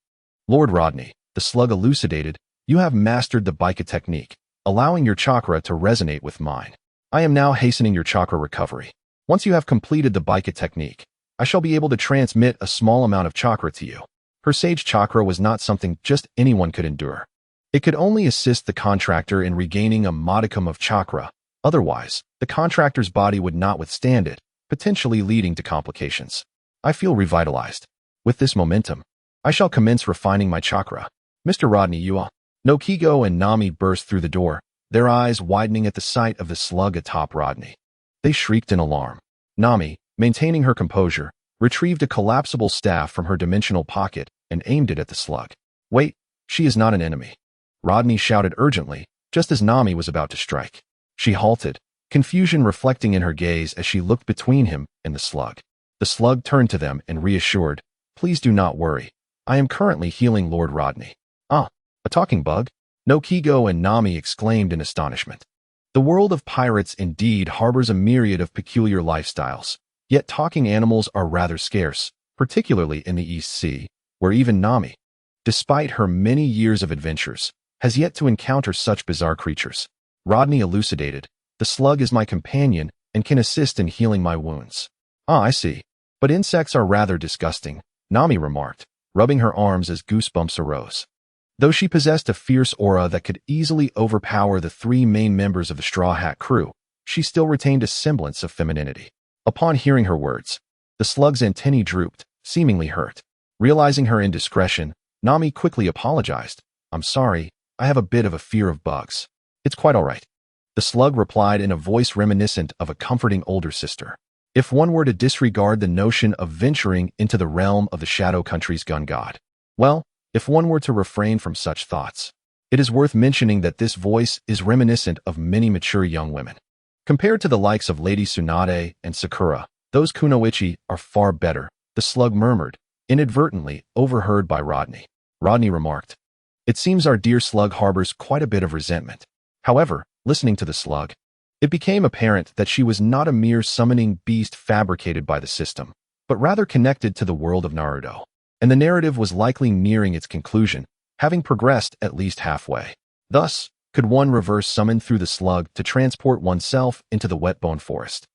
"Lord Rodney," the slug elucidated, "you have mastered the Baika technique, allowing your chakra to resonate with mine. I am now hastening your chakra recovery. Once you have completed the Baika technique, I shall be able to transmit a small amount of chakra to you." Her sage chakra was not something just anyone could endure. It could only assist the contractor in regaining a modicum of chakra. Otherwise, the contractor's body would not withstand it, potentially leading to complications. "I feel revitalized. With this momentum, I shall commence refining my chakra. Mr. Rodney, you all." Nokigo and Nami burst through the door, their eyes widening at the sight of the slug atop Rodney. They shrieked in alarm. Nami, maintaining her composure, retrieved a collapsible staff from her dimensional pocket and aimed it at the slug. "Wait, she is not an enemy," Rodney shouted urgently, just as Nami was about to strike. She halted, confusion reflecting in her gaze as she looked between him and the slug. The slug turned to them and reassured, "Please do not worry. I am currently healing Lord Rodney." "Ah, a talking bug?" No Kigo and Nami exclaimed in astonishment. The world of pirates indeed harbors a myriad of peculiar lifestyles, yet talking animals are rather scarce, particularly in the East Sea, where even Nami, despite her many years of adventures, has yet to encounter such bizarre creatures. Rodney elucidated, "The slug is my companion and can assist in healing my wounds." "Ah, I see. But insects are rather disgusting," Nami remarked, rubbing her arms as goosebumps arose. Though she possessed a fierce aura that could easily overpower the three main members of the Straw Hat crew, she still retained a semblance of femininity. Upon hearing her words, the slug's antennae drooped, seemingly hurt. Realizing her indiscretion, Nami quickly apologized. "I'm sorry, I have a bit of a fear of bugs." "It's quite all right," the slug replied in a voice reminiscent of a comforting older sister. If one were to disregard the notion of venturing into the realm of the Shadow Country's gun god, well, if one were to refrain from such thoughts, it is worth mentioning that this voice is reminiscent of many mature young women. Compared to the likes of Lady Tsunade and Sakura, those kunoichi are far better, the slug murmured, inadvertently overheard by Rodney. Rodney remarked, "It seems our dear slug harbors quite a bit of resentment." However, listening to the slug, it became apparent that she was not a mere summoning beast fabricated by the system, but rather connected to the world of Naruto. And the narrative was likely nearing its conclusion, having progressed at least halfway. Thus, could one reverse summon through the slug to transport oneself into the Wetbone Forest,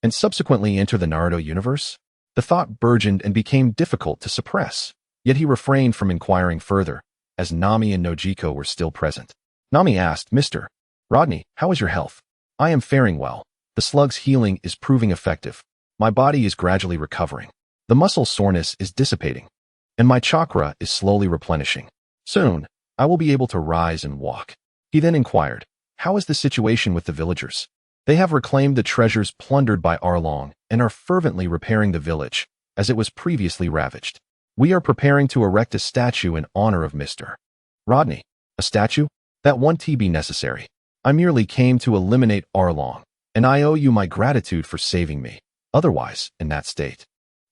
and subsequently enter the Naruto universe? The thought burgeoned and became difficult to suppress, yet he refrained from inquiring further, as Nami and Nojiko were still present. Nami asked, "Mr. Rodney, how is your health?" "I am faring well. The slug's healing is proving effective. My body is gradually recovering. The muscle soreness is dissipating, and my chakra is slowly replenishing. Soon, I will be able to rise and walk." He then inquired, "How is the situation with the villagers?" "They have reclaimed the treasures plundered by Arlong and are fervently repairing the village, as it was previously ravaged. We are preparing to erect a statue in honor of Mr. Rodney." "A statue? That won't be necessary. I merely came to eliminate Arlong, and I owe you my gratitude for saving me. Otherwise, in that state,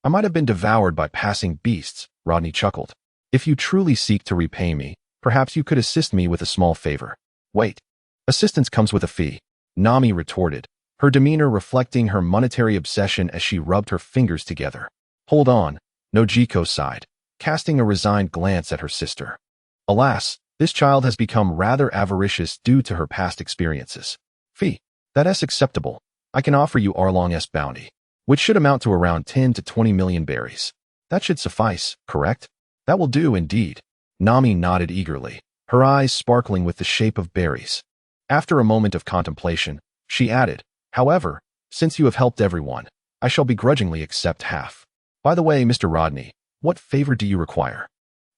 I might have been devoured by passing beasts," Rodney chuckled. "If you truly seek to repay me, perhaps you could assist me with a small favor." "Wait. Assistance comes with a fee," Nami retorted, her demeanor reflecting her monetary obsession as she rubbed her fingers together. "Hold on," Nojiko sighed, casting a resigned glance at her sister. Alas, this child has become rather avaricious due to her past experiences. "Fee. That is acceptable. I can offer you Arlong's bounty, which should amount to around 10 to 20 million berries. That should suffice, correct?" "That will do indeed." Nami nodded eagerly, her eyes sparkling with the shape of berries. After a moment of contemplation, she added, "However, since you have helped everyone, I shall begrudgingly accept half. By the way, Mr. Rodney, what favor do you require?"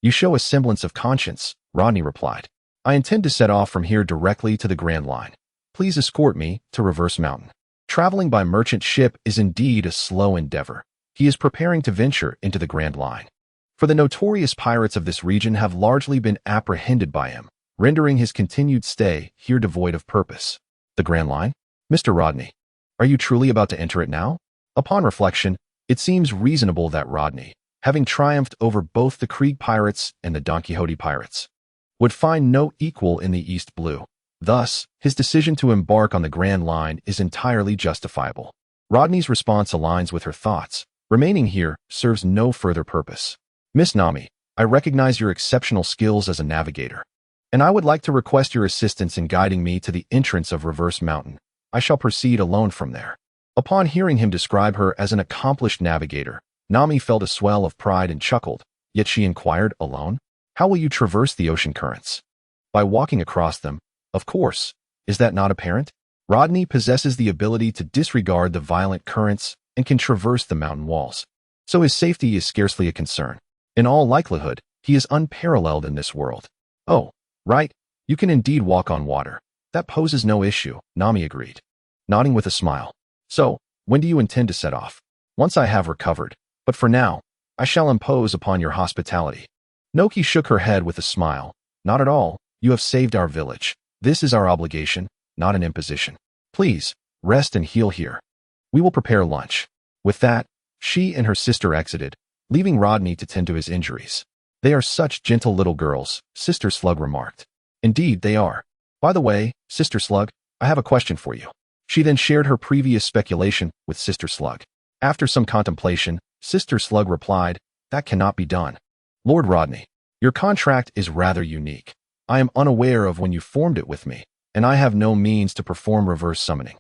"You show a semblance of conscience," Rodney replied. "I intend to set off from here directly to the Grand Line. Please escort me to Reverse Mountain." Traveling by merchant ship is indeed a slow endeavor. He is preparing to venture into the Grand Line, for the notorious pirates of this region have largely been apprehended by him, rendering his continued stay here devoid of purpose. The Grand Line? "Mr. Rodney, are you truly about to enter it now?" Upon reflection, it seems reasonable that Rodney, having triumphed over both the Krieg pirates and the Don Quixote pirates, would find no equal in the East Blue. Thus, his decision to embark on the Grand Line is entirely justifiable. Rodney's response aligns with her thoughts. Remaining here serves no further purpose. "Miss Nami, I recognize your exceptional skills as a navigator, and I would like to request your assistance in guiding me to the entrance of Reverse Mountain. I shall proceed alone from there." Upon hearing him describe her as an accomplished navigator, Nami felt a swell of pride and chuckled, yet she inquired, "Alone? How will you traverse the ocean currents?" "By walking across them, of course. Is that not apparent?" Rodney possesses the ability to disregard the violent currents and can traverse the mountain walls, so his safety is scarcely a concern. In all likelihood, he is unparalleled in this world. "Oh, right, you can indeed walk on water. That poses no issue, Nami agreed, nodding with a smile. So, when do you intend to set off? Once I have recovered, but for now, I shall impose upon your hospitality. Noki shook her head with a smile. Not at all, you have saved our village. This is our obligation, not an imposition. Please, rest and heal here. We will prepare lunch. With that, she and her sister exited, leaving Rodney to tend to his injuries. They are such gentle little girls, Sister Slug remarked. Indeed, they are. By the way, Sister Slug, I have a question for you. She then shared her previous speculation with Sister Slug. After some contemplation, Sister Slug replied, that cannot be done. Lord Rodney, your contract is rather unique. I am unaware of when you formed it with me, and I have no means to perform reverse summoning.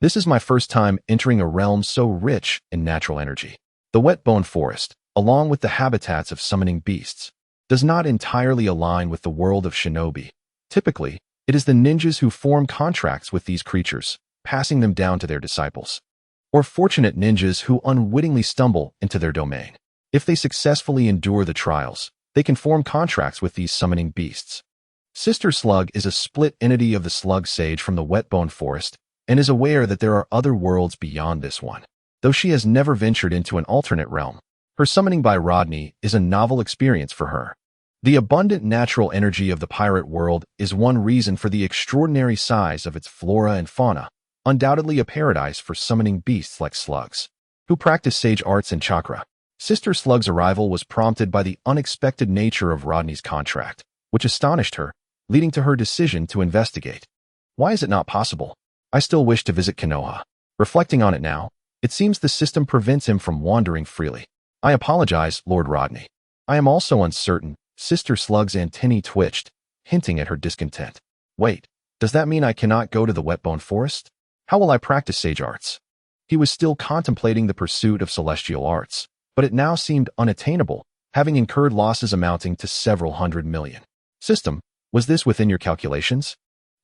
This is my first time entering a realm so rich in natural energy. The wet bone forest, along with the habitats of summoning beasts, does not entirely align with the world of shinobi. Typically, it is the ninjas who form contracts with these creatures, passing them down to their disciples, or fortunate ninjas who unwittingly stumble into their domain. If they successfully endure the trials, they can form contracts with these summoning beasts. Sister Slug is a split entity of the slug sage from the wetbone forest and is aware that there are other worlds beyond this one. Though she has never ventured into an alternate realm, her summoning by Rodney is a novel experience for her. The abundant natural energy of the pirate world is one reason for the extraordinary size of its flora and fauna, undoubtedly a paradise for summoning beasts like slugs, who practice sage arts and chakra. Sister Slug's arrival was prompted by the unexpected nature of Rodney's contract, which astonished her, leading to her decision to investigate. Why is it not possible? I still wish to visit Konoha. Reflecting on it now, it seems the system prevents him from wandering freely. I apologize, Lord Rodney. I am also uncertain. Sister Slug's antennae twitched, hinting at her discontent. Wait, does that mean I cannot go to the wetbone forest? How will I practice sage arts? He was still contemplating the pursuit of celestial arts, but it now seemed unattainable, having incurred losses amounting to several hundred million. System, was this within your calculations?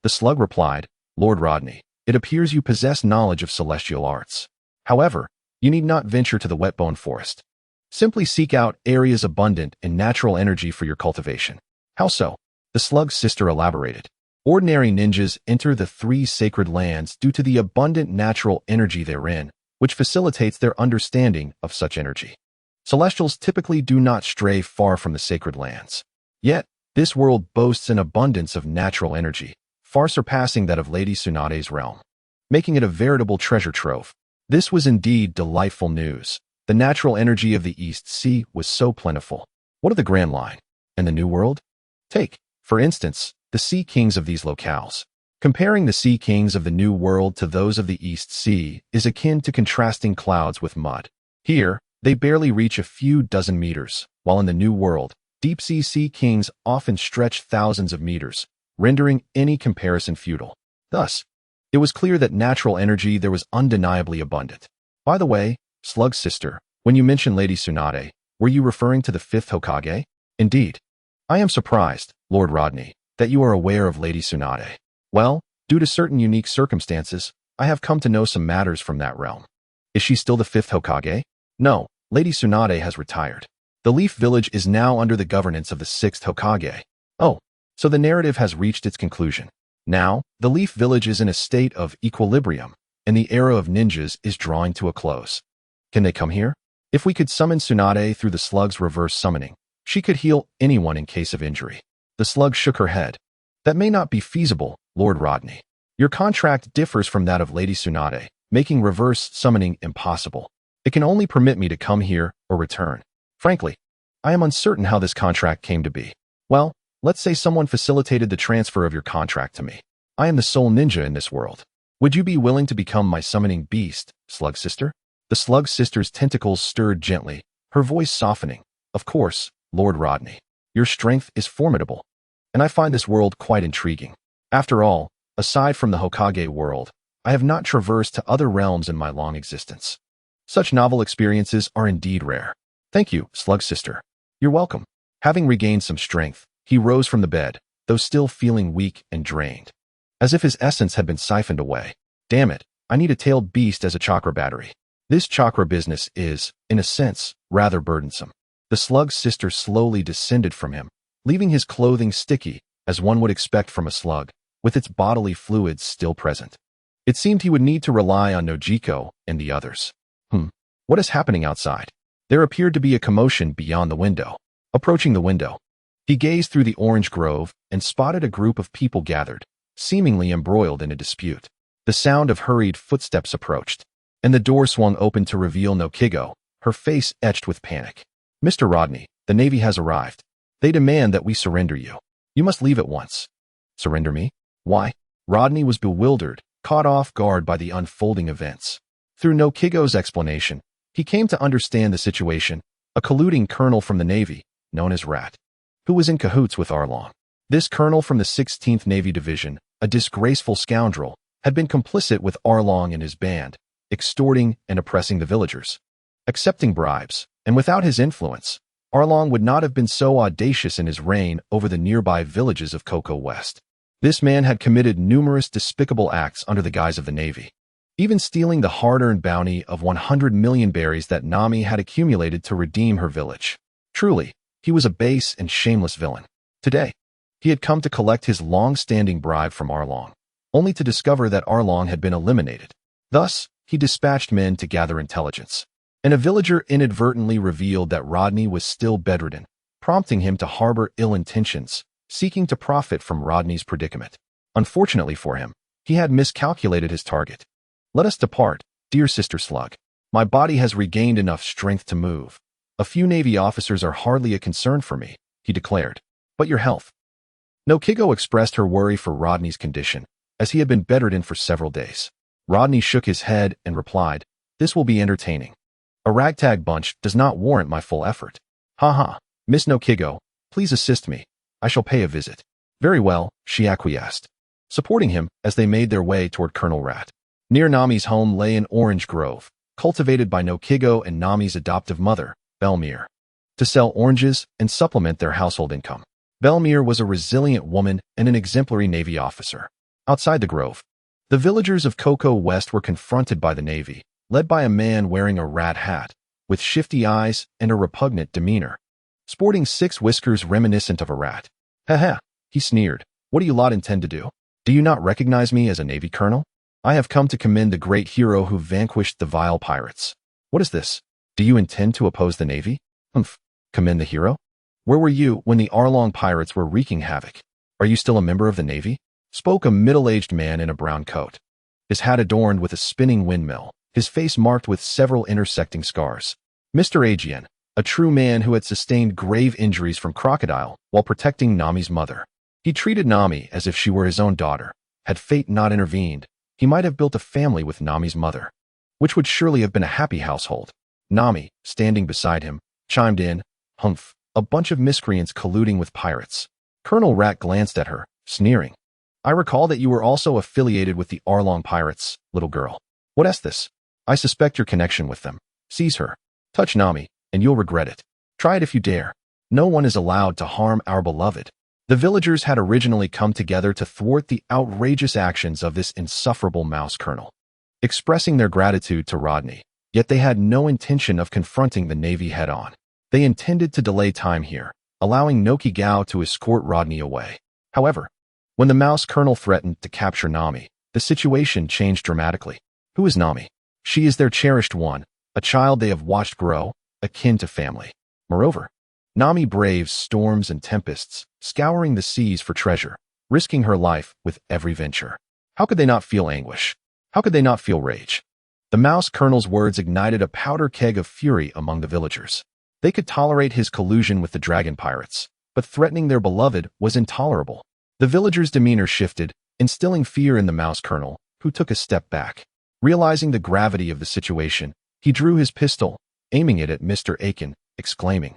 The slug replied, Lord Rodney, it appears you possess knowledge of celestial arts. However, you need not venture to the wetbone forest. Simply seek out areas abundant in natural energy for your cultivation. How so? The slug's sister elaborated. Ordinary ninjas enter the 3 sacred lands due to the abundant natural energy therein, which facilitates their understanding of such energy. Celestials typically do not stray far from the sacred lands. Yet, this world boasts an abundance of natural energy, far surpassing that of Lady Tsunade's realm, making it a veritable treasure trove. This was indeed delightful news. The natural energy of the East Sea was so plentiful. What of the Grand Line? And the New World? Take, for instance, the sea kings of these locales. Comparing the sea kings of the New World to those of the East Sea is akin to contrasting clouds with mud. Here, they barely reach a few dozen meters, while in the New World, deep-sea sea kings often stretch thousands of meters, rendering any comparison futile. Thus, it was clear that natural energy there was undeniably abundant. By the way, Slug's sister, when you mentioned Lady Tsunade, were you referring to the 5th Hokage? Indeed. I am surprised, Lord Rodney, that you are aware of Lady Tsunade. Well, due to certain unique circumstances, I have come to know some matters from that realm. Is she still the 5th Hokage? No, Lady Tsunade has retired. The Leaf Village is now under the governance of the 6th Hokage. Oh, so the narrative has reached its conclusion. Now, the Leaf Village is in a state of equilibrium, and the era of ninjas is drawing to a close. Can they come here? If we could summon Tsunade through the slug's reverse summoning, she could heal anyone in case of injury. The slug shook her head. That may not be feasible, Lord Rodney. Your contract differs from that of Lady Tsunade, making reverse summoning impossible. It can only permit me to come here or return. Frankly, I am uncertain how this contract came to be. Well, let's say someone facilitated the transfer of your contract to me. I am the sole ninja in this world. Would you be willing to become my summoning beast, Slug Sister? The slug sister's tentacles stirred gently, her voice softening. Of course, Lord Rodney. Your strength is formidable, and I find this world quite intriguing. After all, aside from the Hokage world, I have not traversed to other realms in my long existence. Such novel experiences are indeed rare. Thank you, Slug Sister. You're welcome. Having regained some strength, he rose from the bed, though still feeling weak and drained, as if his essence had been siphoned away. Damn it, I need a tailed beast as a chakra battery. This chakra business is, in a sense, rather burdensome. The slug's sister slowly descended from him, leaving his clothing sticky, as one would expect from a slug, with its bodily fluids still present. It seemed he would need to rely on Nojiko and the others. What is happening outside? There appeared to be a commotion beyond the window. Approaching the window, he gazed through the orange grove and spotted a group of people gathered, seemingly embroiled in a dispute. The sound of hurried footsteps approached, and the door swung open to reveal Nojiko, her face etched with panic. "Mr. Rodney, the Navy has arrived. They demand that we surrender you. You must leave at once." "Surrender me? Why?" Rodney was bewildered, caught off guard by the unfolding events. Through Nojiko's explanation, he came to understand the situation. A colluding colonel from the Navy, known as Rat, who was in cahoots with Arlong. This colonel from the 16th Navy Division, a disgraceful scoundrel, had been complicit with Arlong and his band, extorting and oppressing the villagers. Accepting bribes, and without his influence, Arlong would not have been so audacious in his reign over the nearby villages of Cocoa West. This man had committed numerous despicable acts under the guise of the Navy, even stealing the hard-earned bounty of 100 million berries that Nami had accumulated to redeem her village. Truly, he was a base and shameless villain. Today, he had come to collect his long-standing bribe from Arlong, only to discover that Arlong had been eliminated. Thus, he dispatched men to gather intelligence, and a villager inadvertently revealed that Rodney was still bedridden, prompting him to harbor ill intentions, seeking to profit from Rodney's predicament. Unfortunately for him, he had miscalculated his target. "Let us depart, dear Sister Slug. My body has regained enough strength to move. A few Navy officers are hardly a concern for me," he declared. "But your health?" Nojiko expressed her worry for Rodney's condition, as he had been bedridden for several days. Rodney shook his head and replied, "This will be entertaining. A ragtag bunch does not warrant my full effort." "Ha, Miss Nojiko, please assist me. I shall pay a visit." "Very well," she acquiesced, supporting him as they made their way toward Colonel Rat. Near Nami's home lay an orange grove, cultivated by Nojiko and Nami's adoptive mother, Belmere, to sell oranges and supplement their household income. Belmere was a resilient woman and an exemplary Navy officer. Outside the grove, the villagers of Cocoa West were confronted by the Navy, led by a man wearing a rat hat, with shifty eyes and a repugnant demeanor, sporting 6 whiskers reminiscent of a rat. "Ha," he sneered. "What do you lot intend to do? Do you not recognize me as a Navy colonel? I have come to commend the great hero who vanquished the vile pirates." "What is this? Do you intend to oppose the Navy?" "Commend the hero? Where were you when the Arlong pirates were wreaking havoc? Are you still a member of the Navy?" spoke a middle-aged man in a brown coat, his hat adorned with a spinning windmill, his face marked with several intersecting scars. Mr. Ajian, a true man who had sustained grave injuries from crocodile while protecting Nami's mother. He treated Nami as if she were his own daughter. Had fate not intervened, he might have built a family with Nami's mother, which would surely have been a happy household. Nami, standing beside him, chimed in, "Humph, a bunch of miscreants colluding with pirates." Colonel Rat glanced at her, sneering. "I recall that you were also affiliated with the Arlong pirates, little girl. What is this? I suspect your connection with them. Seize her. Touch Nami, and you'll regret it. Try it if you dare. No one is allowed to harm our beloved." The villagers had originally come together to thwart the outrageous actions of this insufferable mouse colonel, expressing their gratitude to Rodney, yet they had no intention of confronting the Navy head-on. They intended to delay time here, allowing Nokigao to escort Rodney away. However, when the mouse colonel threatened to capture Nami, the situation changed dramatically. Who is Nami? She is their cherished one, a child they have watched grow, akin to family. Moreover, Nami braves storms and tempests, scouring the seas for treasure, risking her life with every venture. How could they not feel anguish? How could they not feel rage? The mouse colonel's words ignited a powder keg of fury among the villagers. They could tolerate his collusion with the dragon pirates, but threatening their beloved was intolerable. The villagers' demeanor shifted, instilling fear in the mouse colonel, who took a step back. Realizing the gravity of the situation, he drew his pistol, aiming it at Mr. Aiken, exclaiming,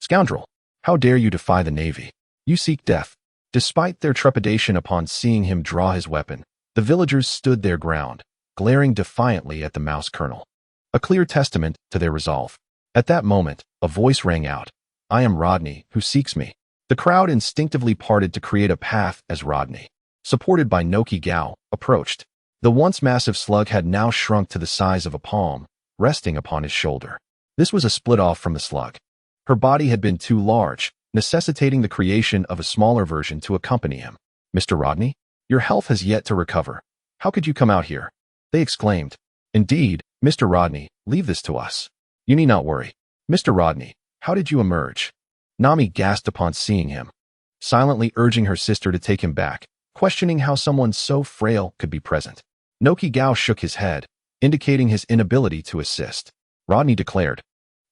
"Scoundrel! How dare you defy the Navy? You seek death." Despite their trepidation upon seeing him draw his weapon, the villagers stood their ground, glaring defiantly at the mouse colonel, a clear testament to their resolve. At that moment, a voice rang out, "I am Rodney, who seeks me." The crowd instinctively parted to create a path as Rodney, supported by Nokigao, approached. The once massive slug had now shrunk to the size of a palm, resting upon his shoulder. This was a split-off from the slug. Her body had been too large, necessitating the creation of a smaller version to accompany him. "Mr. Rodney, Your health has yet to recover. How could you come out here? They exclaimed. Indeed, Mr. Rodney, leave this to us. You need not worry. Mr. Rodney, how did you emerge? Nami gasped upon seeing him, silently urging her sister to take him back, questioning how someone so frail could be present. Noki Gao shook his head, indicating his inability to assist. Rodney declared,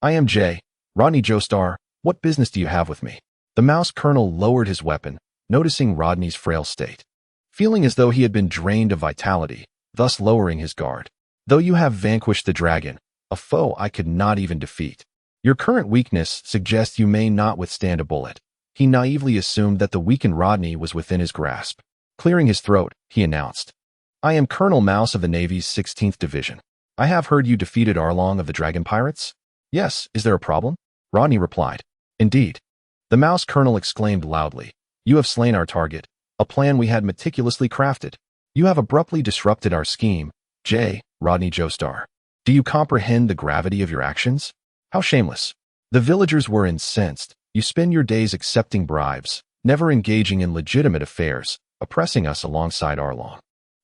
I am Jay, Rodney Joestar, what business do you have with me? The mouse colonel lowered his weapon, noticing Rodney's frail state, feeling as though he had been drained of vitality, thus lowering his guard. Though you have vanquished the dragon, a foe I could not even defeat. Your current weakness suggests you may not withstand a bullet. He naively assumed that the weakened Rodney was within his grasp. Clearing his throat, he announced, I am Colonel Mouse of the Navy's 16th Division. I have heard you defeated Arlong of the Dragon Pirates? Yes, is there a problem? Rodney replied. Indeed. The mouse colonel exclaimed loudly. You have slain our target, a plan we had meticulously crafted. You have abruptly disrupted our scheme, J. Rodney Joestar. Do you comprehend the gravity of your actions? How shameless. The villagers were incensed. You spend your days accepting bribes, never engaging in legitimate affairs, oppressing us alongside Arlong.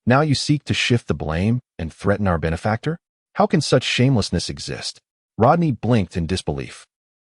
Now you seek to shift the blame and threaten our benefactor? How can such shamelessness exist? Rodney blinked in disbelief.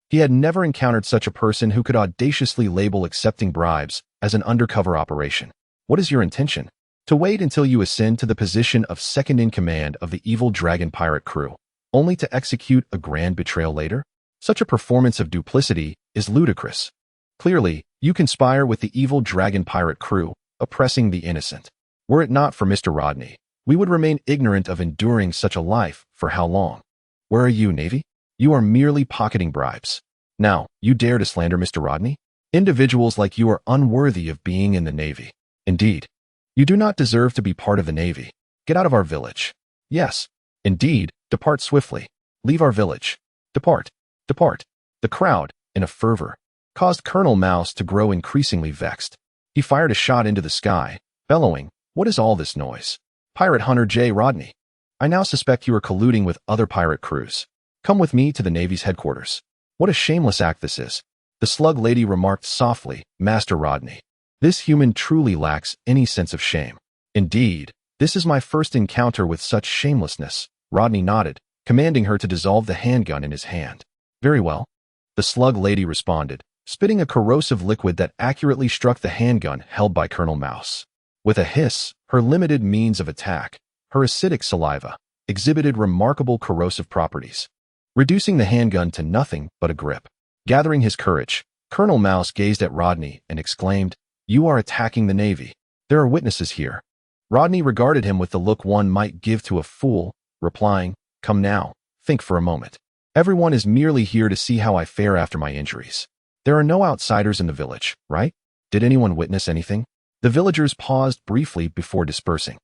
He had never encountered such a person who could audaciously label accepting bribes as an undercover operation. What is your intention? To wait until you ascend to the position of second-in-command of the evil dragon pirate crew, only to execute a grand betrayal later? Such a performance of duplicity is ludicrous. Clearly, you conspire with the evil dragon pirate crew, oppressing the innocent. Were it not for Mr. Rodney, we would remain ignorant of enduring such a life for how long? Where are you, Navy? You are merely pocketing bribes. Now, you dare to slander Mr. Rodney? Individuals like you are unworthy of being in the Navy. Indeed, you do not deserve to be part of the Navy. Get out of our village. Yes, indeed, depart swiftly. Leave our village. Depart. Depart. The crowd, in a fervor, caused Colonel Mouse to grow increasingly vexed. He fired a shot into the sky, bellowing, What is all this noise? Pirate Hunter J. Rodney. I now suspect you are colluding with other pirate crews. Come with me to the Navy's headquarters. What a shameless act this is. The slug lady remarked softly, Master Rodney. This human truly lacks any sense of shame. Indeed, this is my first encounter with such shamelessness. Rodney nodded, commanding her to dissolve the handgun in his hand. Very well. The slug lady responded, spitting a corrosive liquid that accurately struck the handgun held by Colonel Mouse. With a hiss, her limited means of attack, her acidic saliva, exhibited remarkable corrosive properties, reducing the handgun to nothing but a grip. Gathering his courage, Colonel Mouse gazed at Rodney and exclaimed, You are attacking the Navy. There are witnesses here. Rodney regarded him with the look one might give to a fool, replying, Come now, think for a moment. Everyone is merely here to see how I fare after my injuries. There are no outsiders in the village, right? Did anyone witness anything? The villagers paused briefly before dispersing.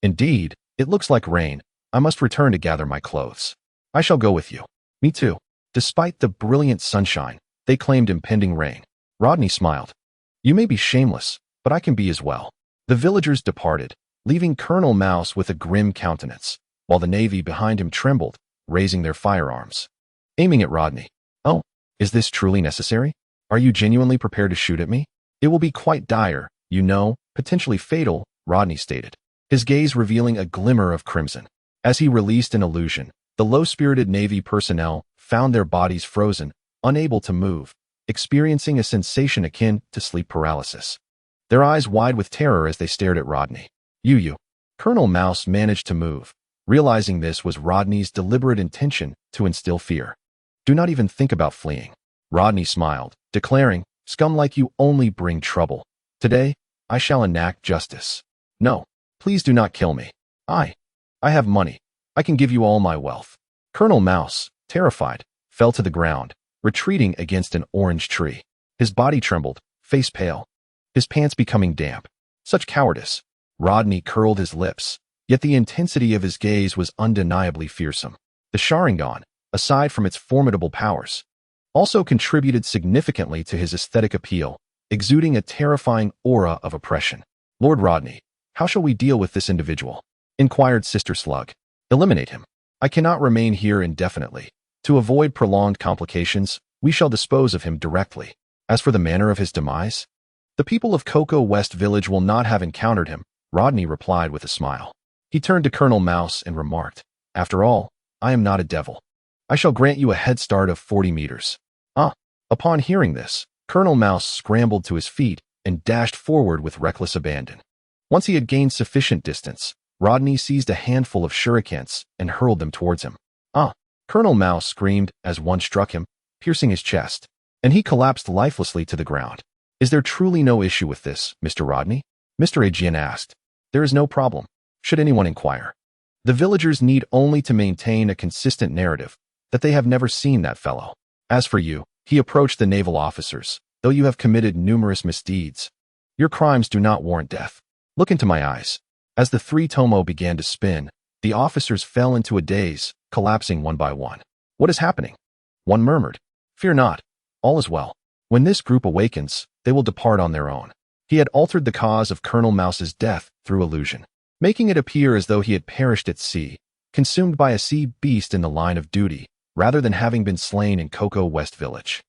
Indeed, it looks like rain. I must return to gather my clothes. I shall go with you. Me too. Despite the brilliant sunshine, they claimed impending rain. Rodney smiled. You may be shameless, but I can be as well. The villagers departed, leaving Colonel Mouse with a grim countenance, while the Navy behind him trembled, raising their firearms, aiming at Rodney. Oh, is this truly necessary? Are you genuinely prepared to shoot at me? It will be quite dire, you know, potentially fatal, Rodney stated, his gaze revealing a glimmer of crimson. As he released an illusion, the low-spirited Navy personnel found their bodies frozen, unable to move, experiencing a sensation akin to sleep paralysis. Their eyes wide with terror as they stared at Rodney. You. Colonel Mouse managed to move, realizing this was Rodney's deliberate intention to instill fear. Do not even think about fleeing. Rodney smiled, declaring, Scum like you only bring trouble. Today, I shall enact justice. No, please do not kill me. I have money. I can give you all my wealth. Colonel Mouse, terrified, fell to the ground, retreating against an orange tree. His body trembled, face pale, his pants becoming damp. Such cowardice. Rodney curled his lips, yet the intensity of his gaze was undeniably fearsome. The Sharingan, aside from its formidable powers, also contributed significantly to his aesthetic appeal, exuding a terrifying aura of oppression. Lord Rodney, how shall we deal with this individual? Inquired Sister Slug. Eliminate him. I cannot remain here indefinitely. To avoid prolonged complications, we shall dispose of him directly. As for the manner of his demise, the people of Cocoa West Village will not have encountered him, Rodney replied with a smile. He turned to Colonel Mouse and remarked, "After all, I am not a devil. I shall grant you a head start of 40 meters. Ah." Upon hearing this, Colonel Mouse scrambled to his feet and dashed forward with reckless abandon. Once he had gained sufficient distance, Rodney seized a handful of shurikens and hurled them towards him. "Ah!" Colonel Mouse screamed as one struck him, piercing his chest, and he collapsed lifelessly to the ground. "Is there truly no issue with this, Mr. Rodney?" Mr. Aegean asked. "There is no problem, should anyone inquire. The villagers need only to maintain a consistent narrative that they have never seen that fellow. As for you," he approached the naval officers, "though you have committed numerous misdeeds, your crimes do not warrant death. Look into my eyes." As the three tomo began to spin, the officers fell into a daze, collapsing one by one. "What is happening?" One murmured. "Fear not, all is well. When this group awakens, they will depart on their own." He had altered the cause of Colonel Mouse's death through illusion, making it appear as though he had perished at sea, consumed by a sea beast in the line of duty, rather than having been slain in Cocoa West Village.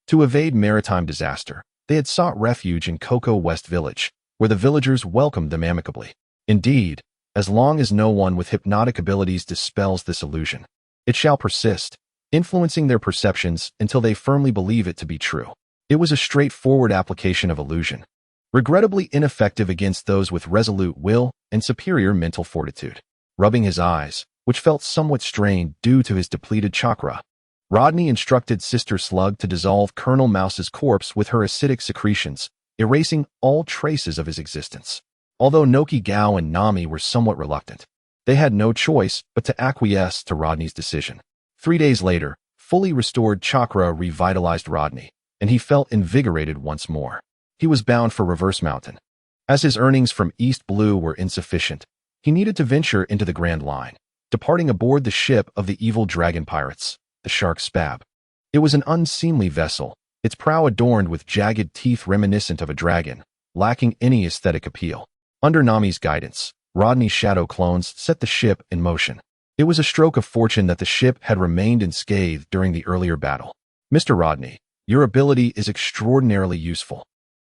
To evade maritime disaster, they had sought refuge in Cocoa West Village, where the villagers welcomed them amicably. Indeed, as long as no one with hypnotic abilities dispels this illusion, it shall persist, influencing their perceptions until they firmly believe it to be true. It was a straightforward application of illusion, regrettably ineffective against those with resolute will and superior mental fortitude. Rubbing his eyes, which felt somewhat strained due to his depleted chakra, Rodney instructed Sister Slug to dissolve Colonel Mouse's corpse with her acidic secretions, erasing all traces of his existence. Although Noki Gao and Nami were somewhat reluctant, they had no choice but to acquiesce to Rodney's decision. 3 days later, fully restored chakra revitalized Rodney, and he felt invigorated once more. He was bound for Reverse Mountain. As his earnings from East Blue were insufficient, he needed to venture into the Grand Line, departing aboard the ship of the evil dragon pirates, the Shark Spab. It was an unseemly vessel, its prow adorned with jagged teeth reminiscent of a dragon, lacking any aesthetic appeal. Under Nami's guidance, Rodney's shadow clones set the ship in motion. It was a stroke of fortune that the ship had remained unscathed during the earlier battle. "Mr. Rodney, your ability is extraordinarily useful.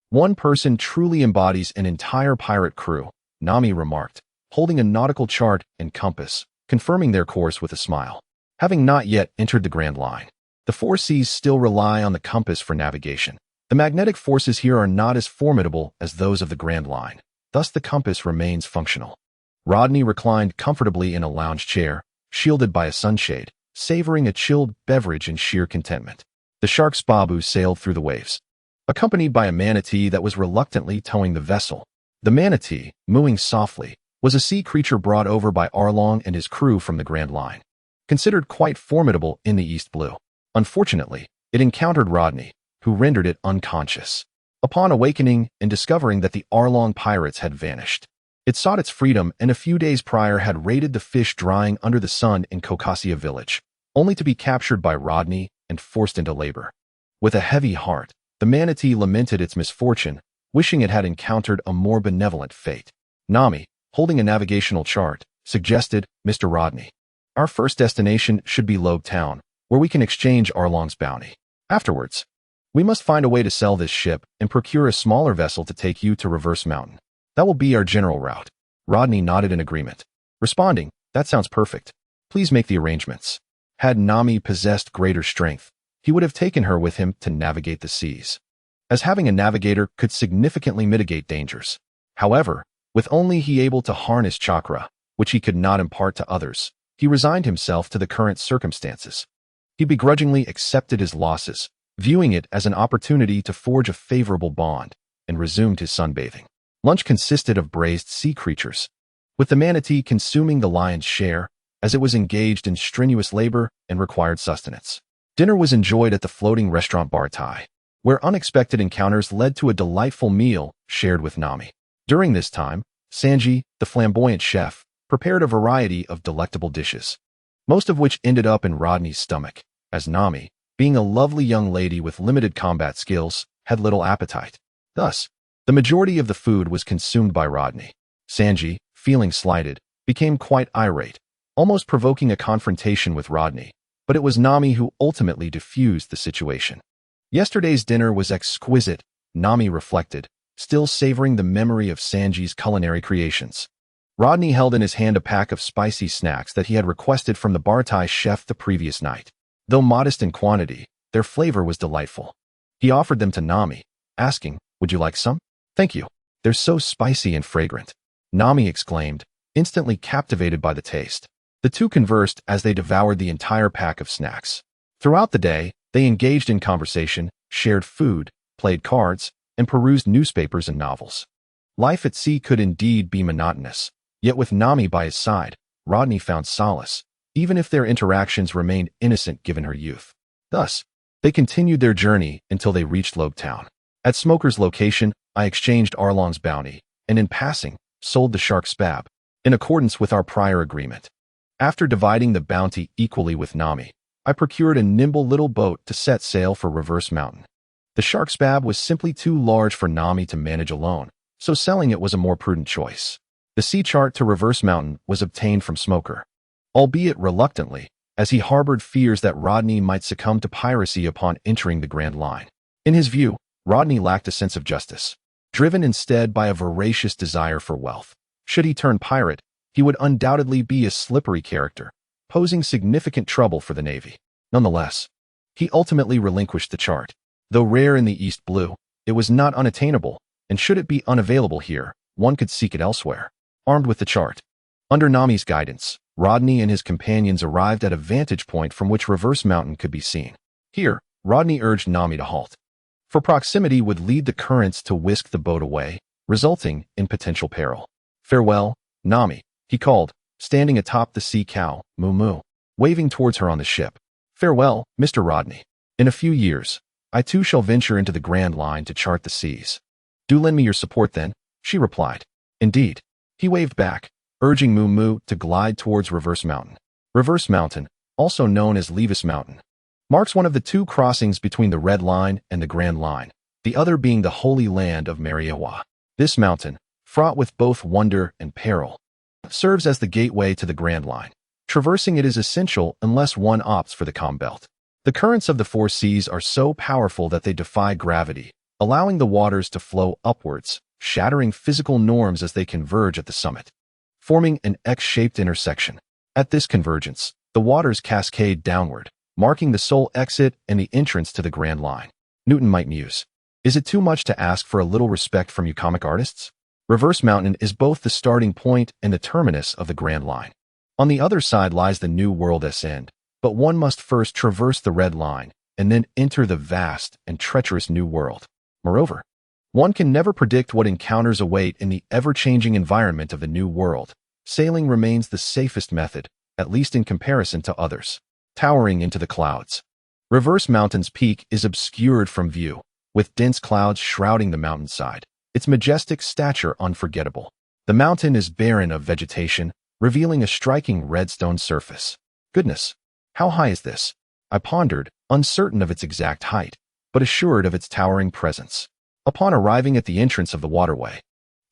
One person truly embodies an entire pirate crew," Nami remarked, holding a nautical chart and compass, confirming their course with a smile. Having not yet entered the Grand Line, the four seas still rely on the compass for navigation. The magnetic forces here are not as formidable as those of the Grand Line, thus the compass remains functional. Rodney reclined comfortably in a lounge chair, shielded by a sunshade, savoring a chilled beverage in sheer contentment. The Shark's Babu sailed through the waves, accompanied by a manatee that was reluctantly towing the vessel. The manatee, mooing softly, was a sea creature brought over by Arlong and his crew from the Grand Line, considered quite formidable in the East Blue. Unfortunately, it encountered Rodney, who rendered it unconscious. Upon awakening and discovering that the Arlong pirates had vanished, it sought its freedom and a few days prior had raided the fish drying under the sun in Kokasia village, only to be captured by Rodney and forced into labor. With a heavy heart, the manatee lamented its misfortune, wishing it had encountered a more benevolent fate. Nami, holding a navigational chart, suggested, "Mr. Rodney, our first destination should be Lobe Town, where we can exchange Arlong's bounty. Afterwards, we must find a way to sell this ship and procure a smaller vessel to take you to Reverse Mountain. That will be our general route." Rodney nodded in agreement, responding, "That sounds perfect. Please make the arrangements." Had Nami possessed greater strength, he would have taken her with him to navigate the seas, as having a navigator could significantly mitigate dangers. However, with only he able to harness chakra, which he could not impart to others, he resigned himself to the current circumstances. He begrudgingly accepted his losses, viewing it as an opportunity to forge a favorable bond, and resumed his sunbathing. Lunch consisted of braised sea creatures, with the manatee consuming the lion's share, as it was engaged in strenuous labor and required sustenance. Dinner was enjoyed at the floating restaurant Bar Thai, where unexpected encounters led to a delightful meal shared with Nami. During this time, Sanji, the flamboyant chef, prepared a variety of delectable dishes, most of which ended up in Rodney's stomach, as Nami, being a lovely young lady with limited combat skills, had little appetite. Thus, the majority of the food was consumed by Rodney. Sanji, feeling slighted, became quite irate, almost provoking a confrontation with Rodney, but it was Nami who ultimately diffused the situation. Yesterday's dinner was exquisite, Nami reflected, still savoring the memory of Sanji's culinary creations. Rodney held in his hand a pack of spicy snacks that he had requested from the Bartai chef the previous night. Though modest in quantity, their flavor was delightful. He offered them to Nami, asking, "Would you like some?" "Thank you. They're so spicy and fragrant," Nami exclaimed, instantly captivated by the taste. The two conversed as they devoured the entire pack of snacks. Throughout the day, they engaged in conversation, shared food, played cards, and perused newspapers and novels. Life at sea could indeed be monotonous, yet with Nami by his side, Rodney found solace, even if their interactions remained innocent given her youth. Thus, they continued their journey until they reached Logue Town. At Smoker's location, I exchanged Arlong's bounty, and in passing, sold the shark spab, in accordance with our prior agreement. After dividing the bounty equally with Nami, I procured a nimble little boat to set sail for Reverse Mountain. The shark spab was simply too large for Nami to manage alone, so selling it was a more prudent choice. The sea chart to Reverse Mountain was obtained from Smoker, albeit reluctantly, as he harbored fears that Rodney might succumb to piracy upon entering the Grand Line. In his view, Rodney lacked a sense of justice, driven instead by a voracious desire for wealth. Should he turn pirate, he would undoubtedly be a slippery character, posing significant trouble for the Navy. Nonetheless, he ultimately relinquished the chart. Though rare in the East Blue, it was not unattainable, and should it be unavailable here, one could seek it elsewhere. Armed with the chart, under Nami's guidance, Rodney and his companions arrived at a vantage point from which Reverse Mountain could be seen. Here, Rodney urged Nami to halt, for proximity would lead the currents to whisk the boat away, resulting in potential peril. "Farewell, Nami," he called, standing atop the sea cow, Moo, waving towards her on the ship. "Farewell, Mr. Rodney. In a few years, I too shall venture into the Grand Line to chart the seas." "Do lend me your support then," she replied. "Indeed." He waved back, urging Moo to glide towards Reverse Mountain. Reverse Mountain, also known as Levis Mountain, marks one of the two crossings between the Red Line and the Grand Line, the other being the Holy Land of Mariawa. This mountain, fraught with both wonder and peril, serves as the gateway to the Grand Line. Traversing it is essential unless one opts for the calm belt. The currents of the four seas are so powerful that they defy gravity, allowing the waters to flow upwards, shattering physical norms as they converge at the summit, forming an X-shaped intersection. At this convergence, the waters cascade downward, marking the sole exit and the entrance to the Grand Line. Newton might muse, "Is it too much to ask for a little respect from you comic artists?" Reverse Mountain is both the starting point and the terminus of the Grand Line. On the other side lies the New World's end, but one must first traverse the Red Line and then enter the vast and treacherous New World. Moreover, one can never predict what encounters await in the ever-changing environment of the New World. Sailing remains the safest method, at least in comparison to others. Towering into the clouds, Reverse Mountain's peak is obscured from view, with dense clouds shrouding the mountainside, its majestic stature unforgettable. The mountain is barren of vegetation, revealing a striking redstone surface. Goodness, how high is this? I pondered, uncertain of its exact height, but assured of its towering presence. Upon arriving at the entrance of the waterway,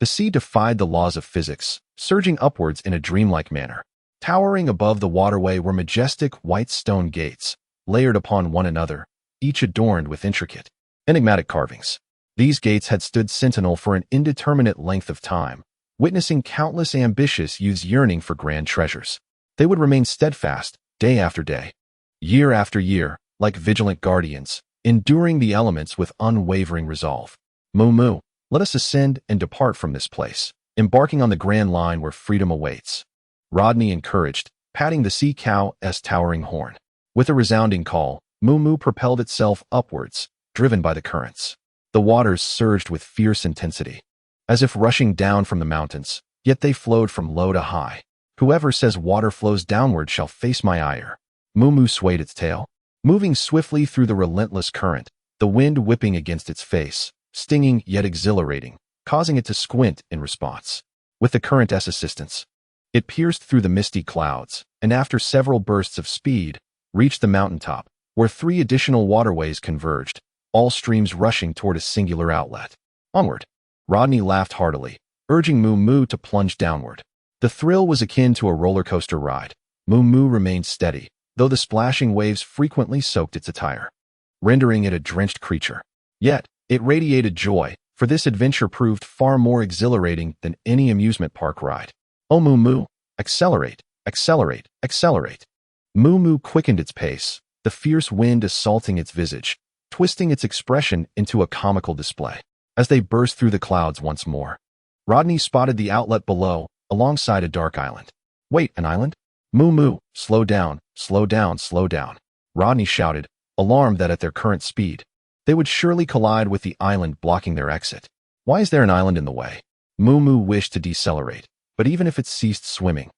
the sea defied the laws of physics, surging upwards in a dreamlike manner. Towering above the waterway were majestic white stone gates, layered upon one another, each adorned with intricate, enigmatic carvings. These gates had stood sentinel for an indeterminate length of time, witnessing countless ambitious youths yearning for grand treasures. They would remain steadfast, day after day, year after year, like vigilant guardians, enduring the elements with unwavering resolve. Moo, let us ascend and depart from this place, embarking on the Grand Line where freedom awaits. Rodney encouraged, patting the sea cow's towering horn. With a resounding call, Moo propelled itself upwards, driven by the currents. The waters surged with fierce intensity, as if rushing down from the mountains, yet they flowed from low to high. Whoever says water flows downward shall face my ire. Moo swayed its tail, moving swiftly through the relentless current, the wind whipping against its face, stinging yet exhilarating, causing it to squint in response. With the current's assistance, it pierced through the misty clouds, and after several bursts of speed, reached the mountaintop, where 3 additional waterways converged, all streams rushing toward a singular outlet. Onward. Rodney laughed heartily, urging Moo to plunge downward. The thrill was akin to a roller coaster ride. Moo remained steady, though the splashing waves frequently soaked its attire, rendering it a drenched creature. Yet, it radiated joy, for this adventure proved far more exhilarating than any amusement park ride. Oh Moo Moo, accelerate, accelerate, accelerate. Moo Moo quickened its pace, the fierce wind assaulting its visage, twisting its expression into a comical display. As they burst through the clouds once more, Rodney spotted the outlet below, alongside a dark island. Wait, an island? Moo Moo, slow down, slow down, slow down. Rodney shouted, alarmed that at their current speed, they would surely collide with the island blocking their exit. Why is there an island in the way? Moo Moo wished to decelerate, but even if it ceased swimming,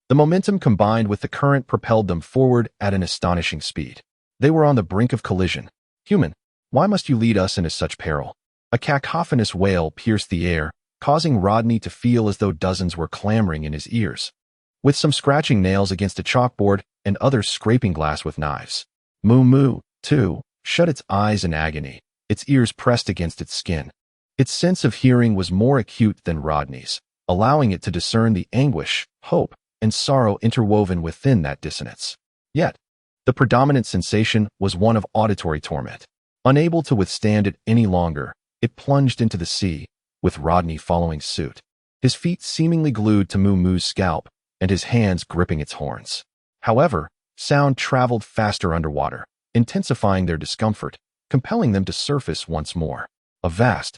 the momentum combined with the current propelled them forward at an astonishing speed. They were on the brink of collision. Human, why must you lead us into such peril? A cacophonous wail pierced the air, causing Rodney to feel as though dozens were clamoring in his ears, with some scratching nails against a chalkboard and others scraping glass with knives. Moo Moo, too, shut its eyes in agony, its ears pressed against its skin. Its sense of hearing was more acute than Rodney's, allowing it to discern the anguish, hope, and sorrow interwoven within that dissonance. Yet, the predominant sensation was one of auditory torment. Unable to withstand it any longer, it plunged into the sea, with Rodney following suit, his feet seemingly glued to Moo Moo's scalp and his hands gripping its horns. However, sound traveled faster underwater, intensifying their discomfort, compelling them to surface once more. A vast,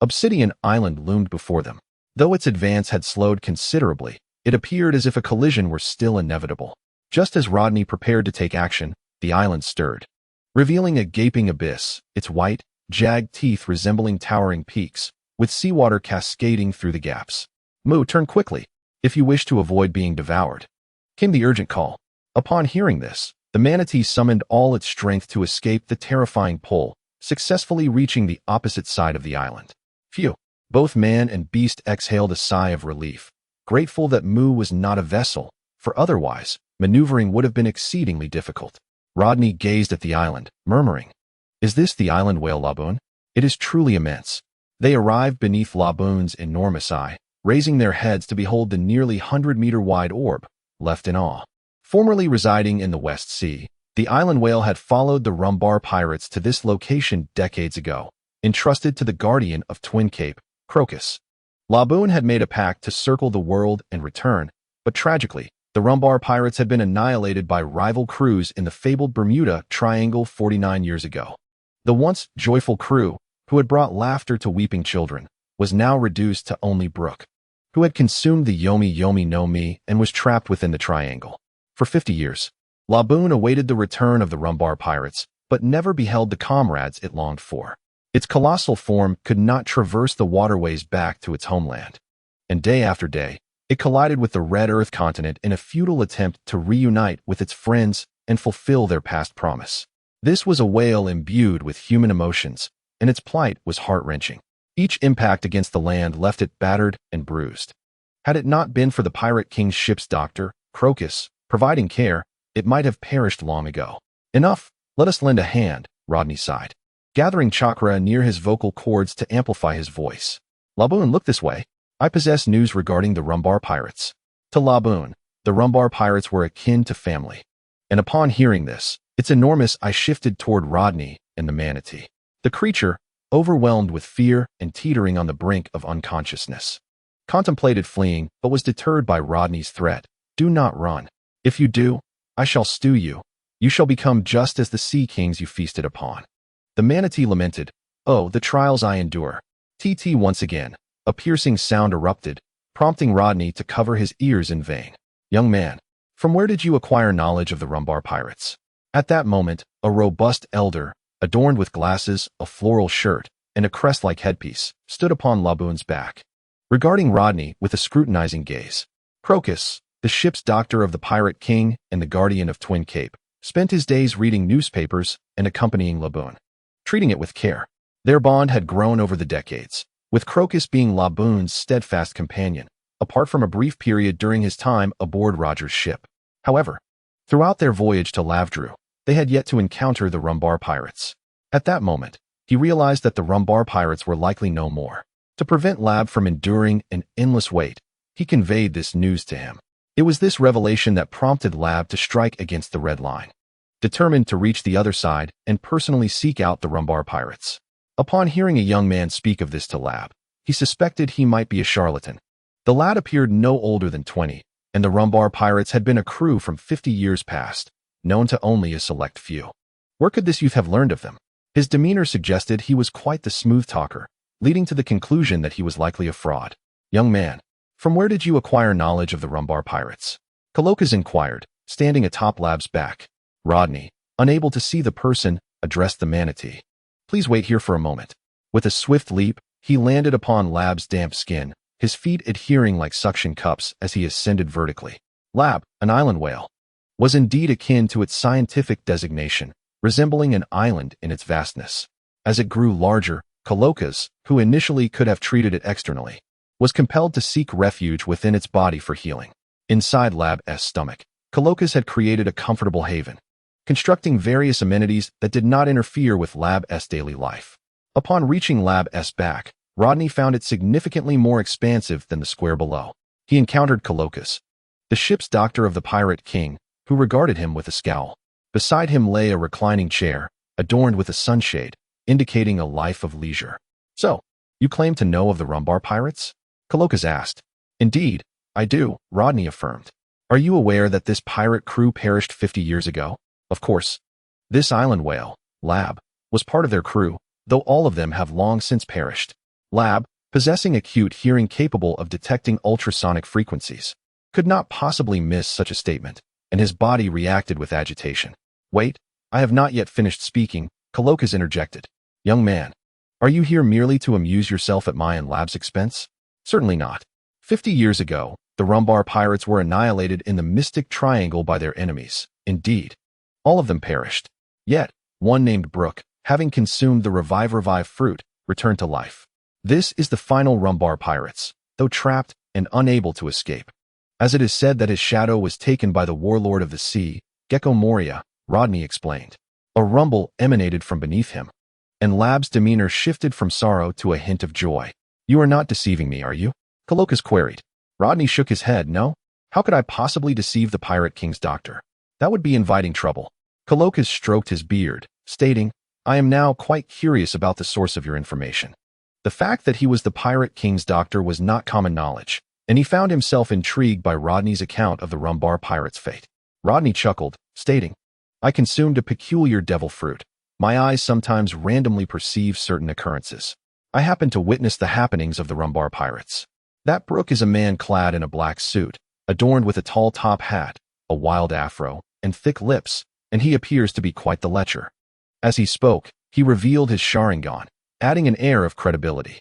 obsidian island loomed before them. Though its advance had slowed considerably, it appeared as if a collision were still inevitable. Just as Rodney prepared to take action, the island stirred, revealing a gaping abyss, its white, jagged teeth resembling towering peaks, with seawater cascading through the gaps. Moo, turn quickly, if you wish to avoid being devoured, came the urgent call. Upon hearing this, the manatee summoned all its strength to escape the terrifying pull, successfully reaching the opposite side of the island. Phew! Both man and beast exhaled a sigh of relief, grateful that Moo was not a vessel, for otherwise, maneuvering would have been exceedingly difficult. Rodney gazed at the island, murmuring, "Is this the island whale Laboon? It is truly immense." They arrived beneath Laboon's enormous eye, raising their heads to behold the nearly 100-meter-wide orb, left in awe. Formerly residing in the West Sea, the island whale had followed the Rumbar pirates to this location decades ago, entrusted to the guardian of Twin Cape, Crocus. Laboon had made a pact to circle the world and return, but tragically, the Rumbar pirates had been annihilated by rival crews in the fabled Bermuda Triangle 49 years ago. The once joyful crew, who had brought laughter to weeping children, was now reduced to only Brooke, who had consumed the Yomi Yomi no Mi and was trapped within the triangle. For 50 years, Laboon awaited the return of the Rumbar pirates, but never beheld the comrades it longed for. Its colossal form could not traverse the waterways back to its homeland. And day after day, it collided with the Red Earth continent in a futile attempt to reunite with its friends and fulfill their past promise. This was a whale imbued with human emotions, and its plight was heart-wrenching. Each impact against the land left it battered and bruised. Had it not been for the Pirate King's ship's doctor, Crocus, providing care, it might have perished long ago. Enough, let us lend a hand, Rodney sighed, gathering chakra near his vocal cords to amplify his voice. Laboon, look this way. I possess news regarding the Rumbar pirates. To Laboon, the Rumbar pirates were akin to family. And upon hearing this, its enormous eye shifted toward Rodney and the manatee. The creature, overwhelmed with fear and teetering on the brink of unconsciousness, contemplated fleeing but was deterred by Rodney's threat. Do not run. If you do, I shall stew you. You shall become just as the sea kings you feasted upon. The manatee lamented, "Oh, the trials I endure." TT once again, a piercing sound erupted, prompting Rodney to cover his ears in vain. Young man, from where did you acquire knowledge of the Rumbar pirates? At that moment, a robust elder, adorned with glasses, a floral shirt, and a crest-like headpiece, stood upon Laboon's back, regarding Rodney with a scrutinizing gaze. Crocus, the ship's doctor of the Pirate King and the guardian of Twin Cape, spent his days reading newspapers and accompanying Laboon, treating it with care. Their bond had grown over the decades, with Crocus being Laboon's steadfast companion, apart from a brief period during his time aboard Roger's ship. However, throughout their voyage to Lavdru, they had yet to encounter the Rumbar pirates. At that moment, he realized that the Rumbar pirates were likely no more. To prevent Lab from enduring an endless wait, he conveyed this news to him. It was this revelation that prompted Lab to strike against the red line, determined to reach the other side and personally seek out the Rumbar pirates. Upon hearing a young man speak of this to Lab, he suspected he might be a charlatan. The lad appeared no older than 20, and the Rumbar pirates had been a crew from 50 years past, known to only a select few. Where could this youth have learned of them? His demeanor suggested he was quite the smooth talker, leading to the conclusion that he was likely a fraud. Young man, from where did you acquire knowledge of the Rumbar pirates? Kalokas inquired, standing atop Lab's back. Rodney, unable to see the person, addressed the manatee. Please wait here for a moment. With a swift leap, he landed upon Lab's damp skin, his feet adhering like suction cups as he ascended vertically. Lab, an island whale, was indeed akin to its scientific designation, resembling an island in its vastness. As it grew larger, Kalokas, who initially could have treated it externally, was compelled to seek refuge within its body for healing. Inside Lab's stomach, Kalokas had created a comfortable haven, constructing various amenities that did not interfere with Lab's daily life. Upon reaching Lab's back, Rodney found it significantly more expansive than the square below. He encountered Kalokas, the ship's doctor of the Pirate King, who regarded him with a scowl. Beside him lay a reclining chair, adorned with a sunshade, indicating a life of leisure. So, you claim to know of the Rumbar pirates? Kalokas asked. Indeed, I do, Rodney affirmed. Are you aware that this pirate crew perished 50 years ago? Of course. This island whale, Lab, was part of their crew, though all of them have long since perished. Lab, possessing acute hearing capable of detecting ultrasonic frequencies, could not possibly miss such a statement, and his body reacted with agitation. Wait, I have not yet finished speaking, Kalokas interjected. Young man, are you here merely to amuse yourself at my and Lab's expense? Certainly not. 50 years ago, the Rumbar pirates were annihilated in the Mystic Triangle by their enemies. Indeed, all of them perished. Yet, one named Brook, having consumed the revive fruit, returned to life. This is the final Rumbar pirates, though trapped and unable to escape. As it is said that his shadow was taken by the warlord of the sea, Gecko Moria, Rodney explained. A rumble emanated from beneath him, and Lab's demeanor shifted from sorrow to a hint of joy. You are not deceiving me, are you? Kalokas queried. Rodney shook his head. No. How could I possibly deceive the Pirate King's doctor? That would be inviting trouble. Kalokas stroked his beard, stating, I am now quite curious about the source of your information. The fact that he was the Pirate King's doctor was not common knowledge, and he found himself intrigued by Rodney's account of the Rumbar pirate's fate. Rodney chuckled, stating, I consumed a peculiar devil fruit. My eyes sometimes randomly perceive certain occurrences. I happened to witness the happenings of the Rumbar pirates. That Brook is a man clad in a black suit, adorned with a tall top hat, a wild afro, and thick lips, and he appears to be quite the lecher. As he spoke, he revealed his Sharingan, adding an air of credibility.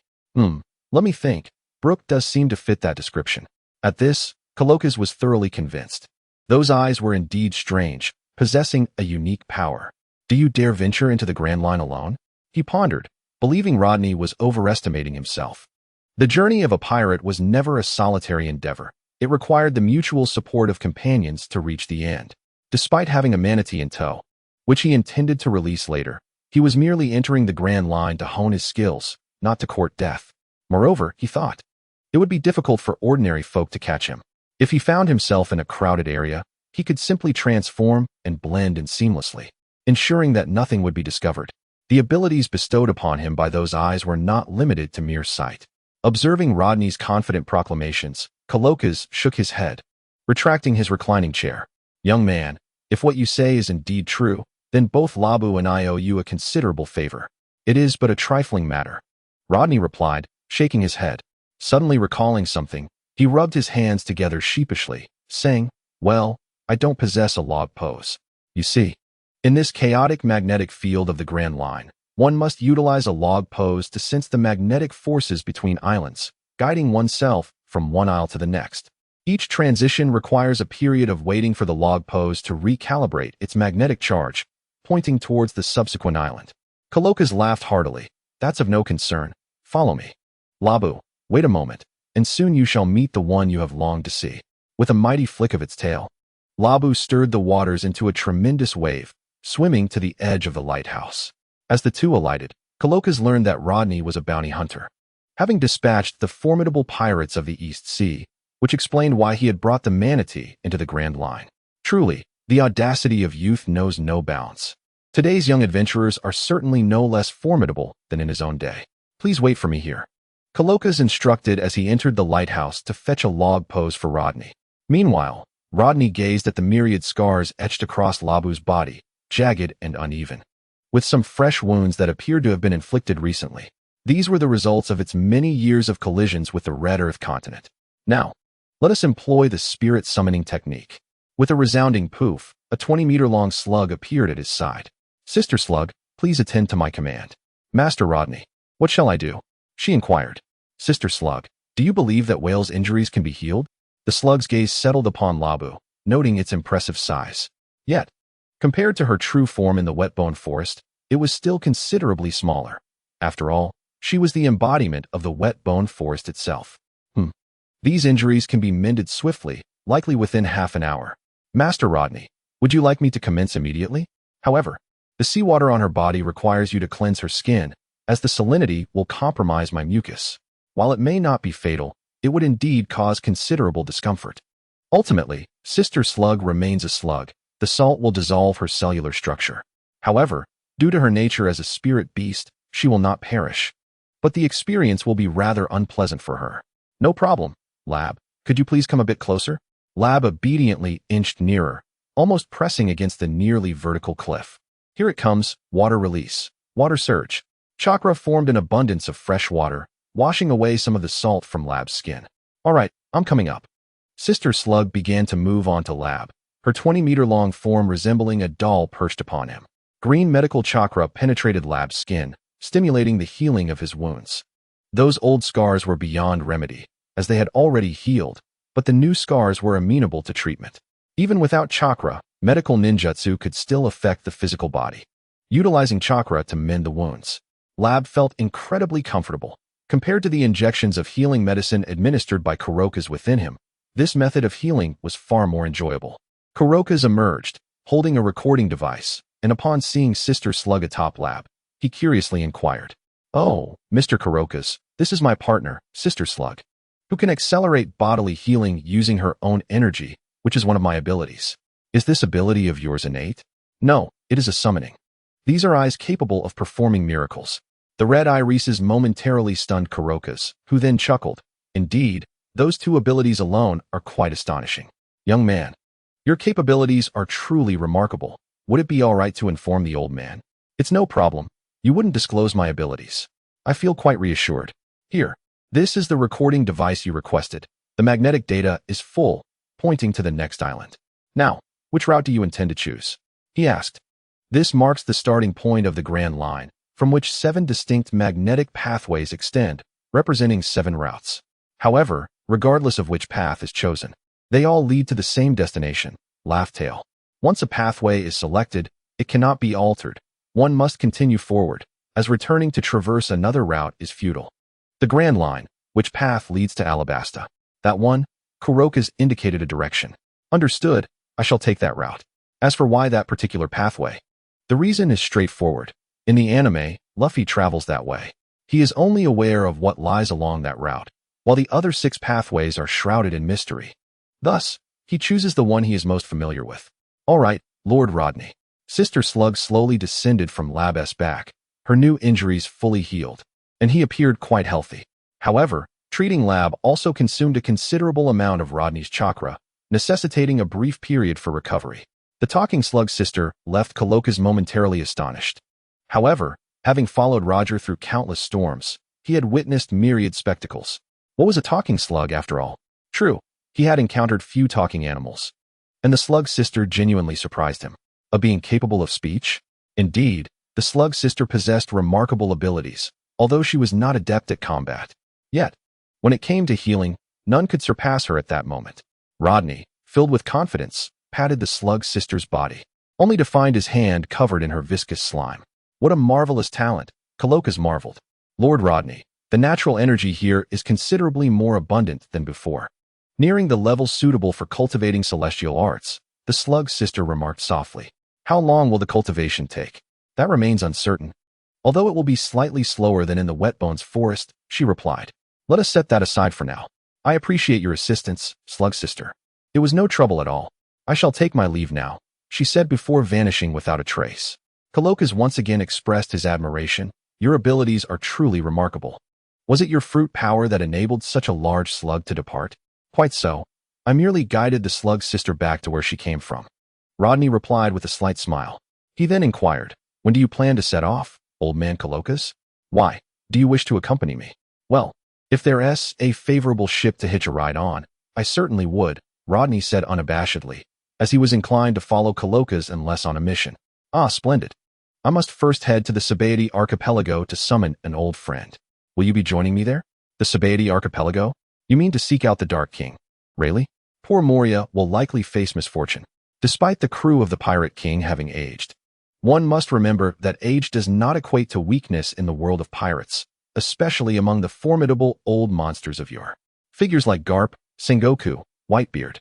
Let me think. Brook does seem to fit that description. At this, Kalokas was thoroughly convinced. Those eyes were indeed strange, possessing a unique power. Do you dare venture into the Grand Line alone? He pondered, believing Rodney was overestimating himself. The journey of a pirate was never a solitary endeavor. It required the mutual support of companions to reach the end. Despite having a manatee in tow, which he intended to release later, he was merely entering the Grand Line to hone his skills, not to court death. Moreover, he thought, it would be difficult for ordinary folk to catch him. If he found himself in a crowded area, he could simply transform and blend in seamlessly, ensuring that nothing would be discovered. The abilities bestowed upon him by those eyes were not limited to mere sight. Observing Rodney's confident proclamations, Kalokas shook his head, retracting his reclining chair. Young man, if what you say is indeed true, then both Labu and I owe you a considerable favor. It is but a trifling matter. Rodney replied, shaking his head. Suddenly recalling something, he rubbed his hands together sheepishly, saying, well, I don't possess a log pose. You see, in this chaotic magnetic field of the Grand Line, one must utilize a log pose to sense the magnetic forces between islands, guiding oneself from one isle to the next. Each transition requires a period of waiting for the log pose to recalibrate its magnetic charge, pointing towards the subsequent island. Kalokas laughed heartily. That's of no concern. Follow me. Labu, wait a moment, and soon you shall meet the one you have longed to see. With a mighty flick of its tail, Labu stirred the waters into a tremendous wave, swimming to the edge of the lighthouse. As the two alighted, Kalokas learned that Rodney was a bounty hunter, having dispatched the formidable pirates of the East Sea, which explained why he had brought the manatee into the Grand Line. Truly, the audacity of youth knows no bounds. Today's young adventurers are certainly no less formidable than in his own day. Please wait for me here. Kalokas instructed as he entered the lighthouse to fetch a log pose for Rodney. Meanwhile, Rodney gazed at the myriad scars etched across Labu's body, jagged and uneven, with some fresh wounds that appeared to have been inflicted recently. These were the results of its many years of collisions with the Red Earth continent. Now, let us employ the spirit summoning technique. With a resounding poof, a 20-meter-long slug appeared at his side. Sister Slug, please attend to my command. Master Rodney, what shall I do? She inquired. Sister Slug, do you believe that whales' injuries can be healed? The slug's gaze settled upon Labu, noting its impressive size. Yet, compared to her true form in the wet-bone forest, it was still considerably smaller. After all, she was the embodiment of the wet-bone forest itself. These injuries can be mended swiftly, likely within half an hour. Master Rodney, would you like me to commence immediately? However, the seawater on her body requires you to cleanse her skin, as the salinity will compromise my mucus. While it may not be fatal, it would indeed cause considerable discomfort. Ultimately, Sister Slug remains a slug. The salt will dissolve her cellular structure. However, due to her nature as a spirit beast, she will not perish. But the experience will be rather unpleasant for her. No problem. Lab, could you please come a bit closer? Lab obediently inched nearer, almost pressing against the nearly vertical cliff. Here it comes, water release, water surge. Chakra formed an abundance of fresh water, washing away some of the salt from Lab's skin. All right, I'm coming up. Sister Slug began to move on to Lab, her 20-meter-long form resembling a doll perched upon him. Green medical chakra penetrated Lab's skin, stimulating the healing of his wounds. Those old scars were beyond remedy, as they had already healed, but the new scars were amenable to treatment. Even without chakra, medical ninjutsu could still affect the physical body. Utilizing chakra to mend the wounds, Lab felt incredibly comfortable. Compared to the injections of healing medicine administered by Kurokas within him, this method of healing was far more enjoyable. Kurokas emerged, holding a recording device, and upon seeing Sister Slug atop Lab, he curiously inquired, "Oh, Mr. Kurokas, this is my partner, Sister Slug, who can accelerate bodily healing using her own energy, which is one of my abilities. Is this ability of yours innate?" "No, it is a summoning. These are eyes capable of performing miracles." The red irises momentarily stunned Kurokas, who then chuckled. "Indeed, those two abilities alone are quite astonishing. Young man, your capabilities are truly remarkable. Would it be all right to inform the old man?" "It's no problem. You wouldn't disclose my abilities. I feel quite reassured. Here, this is the recording device you requested. The magnetic data is full, pointing to the next island. Now, which route do you intend to choose?" he asked. This marks the starting point of the Grand Line, from which 7 distinct magnetic pathways extend, representing 7 routes. However, regardless of which path is chosen, they all lead to the same destination, Laugh-Tail. Once a pathway is selected, it cannot be altered. One must continue forward, as returning to traverse another route is futile. The Grand Line, which path leads to Alabasta? That one? Kurokas indicated a direction. Understood, I shall take that route. As for why that particular pathway, the reason is straightforward. In the anime, Luffy travels that way. He is only aware of what lies along that route, while the other 6 pathways are shrouded in mystery. Thus, he chooses the one he is most familiar with. All right, Lord Rodney. Sister Slug slowly descended from Lab's back, her new injuries fully healed, and he appeared quite healthy. However, treating Lab also consumed a considerable amount of Rodney's chakra, necessitating a brief period for recovery. The talking slug sister left Kalokas momentarily astonished. However, having followed Roger through countless storms, he had witnessed myriad spectacles. What was a talking slug, after all? True, he had encountered few talking animals. And the slug sister genuinely surprised him. A being capable of speech? Indeed, the slug sister possessed remarkable abilities, although she was not adept at combat. Yet, when it came to healing, none could surpass her at that moment. Rodney, filled with confidence, patted the slug sister's body, only to find his hand covered in her viscous slime. What a marvelous talent, Kalokas marveled. Lord Rodney, the natural energy here is considerably more abundant than before. Nearing the level suitable for cultivating celestial arts, the slug sister remarked softly. How long will the cultivation take? That remains uncertain. Although it will be slightly slower than in the Wetbones forest, she replied. Let us set that aside for now. I appreciate your assistance, slug sister. It was no trouble at all. I shall take my leave now, she said before vanishing without a trace. Coloccus once again expressed his admiration. Your abilities are truly remarkable. Was it your fruit power that enabled such a large slug to depart? Quite so. I merely guided the slug's sister back to where she came from. Rodney replied with a slight smile. He then inquired, when do you plan to set off, old man Coloccus? Why, do you wish to accompany me? Well, if there's a favorable ship to hitch a ride on, I certainly would, Rodney said unabashedly, as he was inclined to follow Coloccus unless on a mission. Ah, splendid. I must first head to the Sabaody archipelago to summon an old friend. Will you be joining me there? The Sabaody archipelago? You mean to seek out the Dark King? Really? Poor Moria will likely face misfortune, despite the crew of the Pirate King having aged. One must remember that age does not equate to weakness in the world of pirates, especially among the formidable old monsters of yore. Figures like Garp, Sengoku, Whitebeard,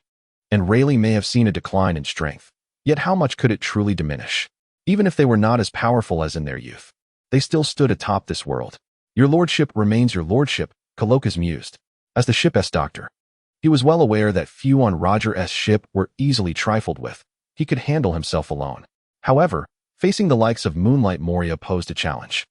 and Rayleigh may have seen a decline in strength, yet how much could it truly diminish? Even if they were not as powerful as in their youth, they still stood atop this world. Your lordship remains your lordship, Coloccus mused. As the ship's doctor, he was well aware that few on Roger's ship were easily trifled with. He could handle himself alone. However, facing the likes of Moonlight Moria posed a challenge,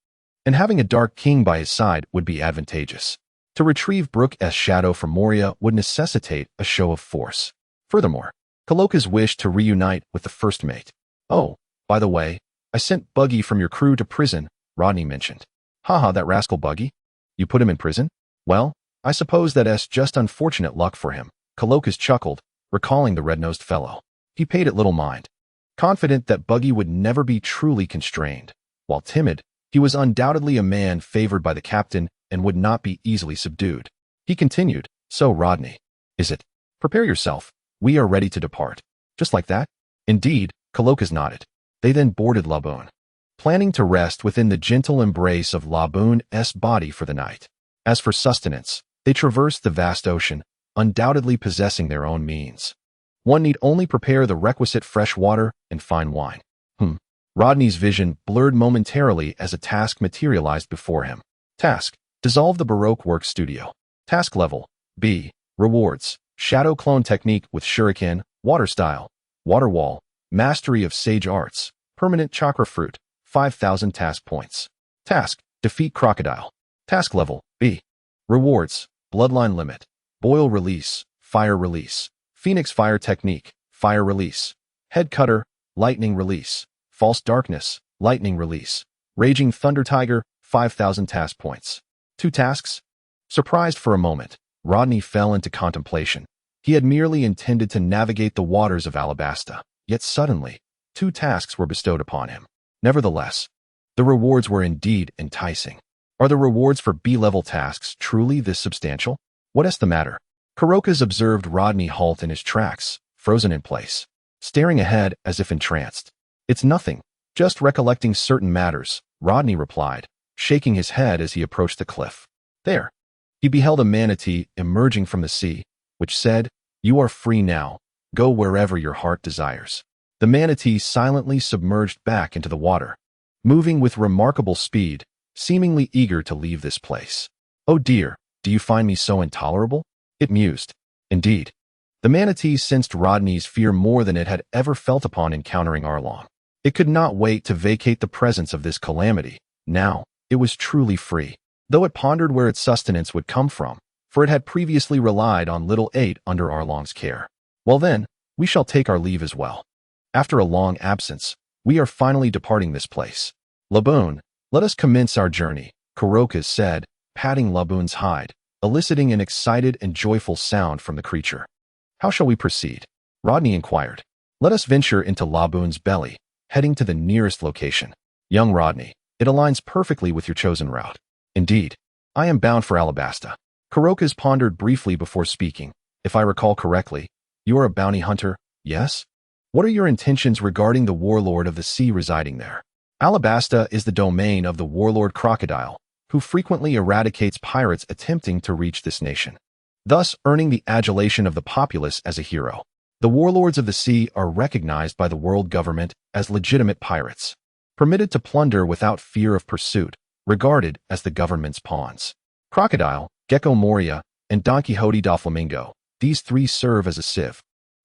and having a Dark King by his side would be advantageous. To retrieve Brook's shadow from Moria would necessitate a show of force. Furthermore, Coloccus wished to reunite with the first mate. Oh, by the way, I sent Buggy from your crew to prison, Rodney mentioned. Haha, that rascal Buggy? You put him in prison? Well, I suppose that's just unfortunate luck for him, Coloccus chuckled, recalling the red-nosed fellow. He paid it little mind, confident that Buggy would never be truly constrained. While timid, he was undoubtedly a man favored by the captain and would not be easily subdued. He continued, so Rodney, is it? Prepare yourself. We are ready to depart. Just like that? Indeed, Coloccus nodded. They then boarded Laboon, planning to rest within the gentle embrace of Laboon's body for the night. As for sustenance, they traversed the vast ocean, undoubtedly possessing their own means. One need only prepare the requisite fresh water and fine wine. Rodney's vision blurred momentarily as a task materialized before him. Task: dissolve the Baroque work studio. Task level: B. Rewards: shadow clone technique with shuriken, water style, water wall, mastery of sage arts, permanent chakra fruit, 5,000 task points. Task: defeat crocodile. Task level: B. Rewards: bloodline limit, boil release, fire release, phoenix fire technique, fire release, head cutter, lightning release, false darkness, lightning release, raging thunder tiger, 5,000 task points. 2 tasks? Surprised for a moment, Rodney fell into contemplation. He had merely intended to navigate the waters of Alabasta, yet suddenly, 2 tasks were bestowed upon him. Nevertheless, the rewards were indeed enticing. Are the rewards for B-level tasks truly this substantial? What is the matter? Coloccus observed Rodney halt in his tracks, frozen in place, staring ahead as if entranced. It's nothing, just recollecting certain matters, Rodney replied, shaking his head as he approached the cliff. There, he beheld a manatee emerging from the sea, which said, "You are free now. Go wherever your heart desires." The manatee silently submerged back into the water, moving with remarkable speed, seemingly eager to leave this place. "Oh dear, do you find me so intolerable?" it mused. Indeed, the manatee sensed Rodney's fear more than it had ever felt upon encountering Arlong. It could not wait to vacate the presence of this calamity. Now, it was truly free, though it pondered where its sustenance would come from, for it had previously relied on little 8 under Arlong's care. Well then, we shall take our leave as well. After a long absence, we are finally departing this place. Laboon, let us commence our journey, Coloccus said, patting Laboon's hide, eliciting an excited and joyful sound from the creature. How shall we proceed? Rodney inquired. Let us venture into Laboon's belly, heading to the nearest location. Young Rodney, it aligns perfectly with your chosen route. Indeed, I am bound for Alabasta. Coloccus pondered briefly before speaking. If I recall correctly, you are a bounty hunter, yes? What are your intentions regarding the warlord of the sea residing there? Alabasta is the domain of the warlord Crocodile, who frequently eradicates pirates attempting to reach this nation, thus earning the adulation of the populace as a hero. The warlords of the sea are recognized by the world government as legitimate pirates, permitted to plunder without fear of pursuit, regarded as the government's pawns. Crocodile, Gecko Moria, and Don Quixote da Flamingo, these 3 serve as a sieve,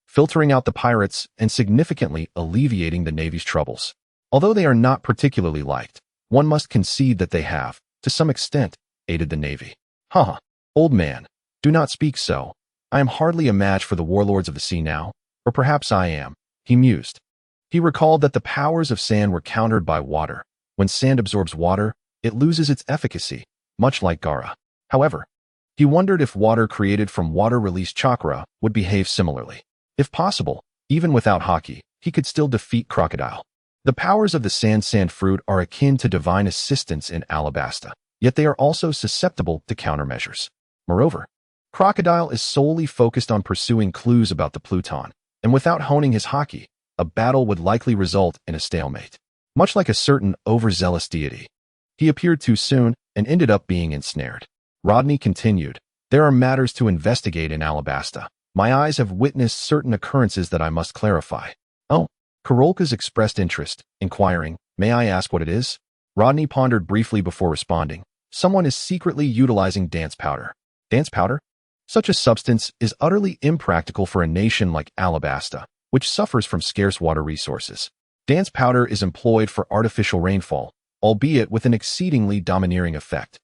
filtering out the pirates and significantly alleviating the Navy's troubles. Although they are not particularly liked, one must concede that they have, to some extent, aided the Navy. Haha, old man, do not speak so. I am hardly a match for the warlords of the sea now, or perhaps I am, he mused. He recalled that the powers of sand were countered by water. When sand absorbs water, it loses its efficacy, much like Gaara. However, he wondered if water created from water-released chakra would behave similarly. If possible, even without Hokage, he could still defeat Crocodile. The powers of the sand fruit are akin to divine assistance in Alabasta, yet they are also susceptible to countermeasures. Moreover, Crocodile is solely focused on pursuing clues about the Pluton, and without honing his Hokage, a battle would likely result in a stalemate. Much like a certain overzealous deity, he appeared too soon and ended up being ensnared. Rodney continued, there are matters to investigate in Alabasta. My eyes have witnessed certain occurrences that I must clarify. Oh, Karolka's expressed interest, inquiring, may I ask what it is? Rodney pondered briefly before responding. Someone is secretly utilizing dance powder. Dance powder? Such a substance is utterly impractical for a nation like Alabasta, which suffers from scarce water resources. Dance powder is employed for artificial rainfall, albeit with an exceedingly domineering effect.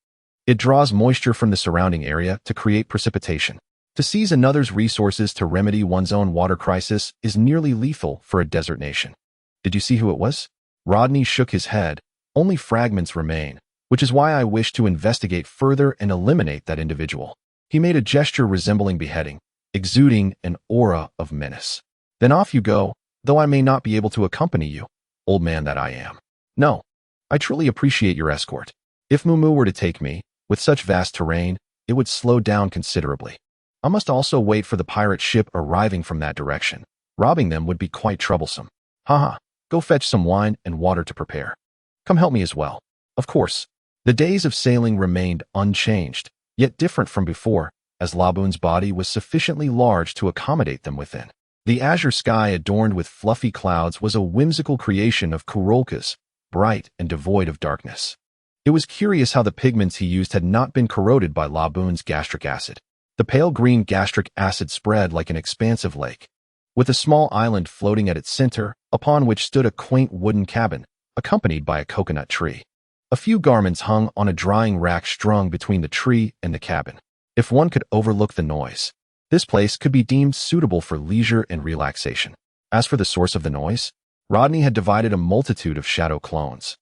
It draws moisture from the surrounding area to create precipitation. To seize another's resources to remedy one's own water crisis is nearly lethal for a desert nation. Did you see who it was? Rodney shook his head. Only fragments remain, which is why I wish to investigate further and eliminate that individual. He made a gesture resembling beheading, exuding an aura of menace. Then off you go, though I may not be able to accompany you, old man that I am. No, I truly appreciate your escort. If Mumu were to take me, with such vast terrain, it would slow down considerably. I must also wait for the pirate ship arriving from that direction. Robbing them would be quite troublesome. Haha, go fetch some wine and water to prepare. Come help me as well. Of course, the days of sailing remained unchanged, yet different from before, as Laboon's body was sufficiently large to accommodate them within. The azure sky adorned with fluffy clouds was a whimsical creation of Karolka's, bright and devoid of darkness. It was curious how the pigments he used had not been corroded by Laboon's gastric acid. The pale green gastric acid spread like an expansive lake, with a small island floating at its center, upon which stood a quaint wooden cabin, accompanied by a coconut tree. A few garments hung on a drying rack strung between the tree and the cabin. If one could overlook the noise, this place could be deemed suitable for leisure and relaxation. As for the source of the noise, Rodney had divided a multitude of shadow clones,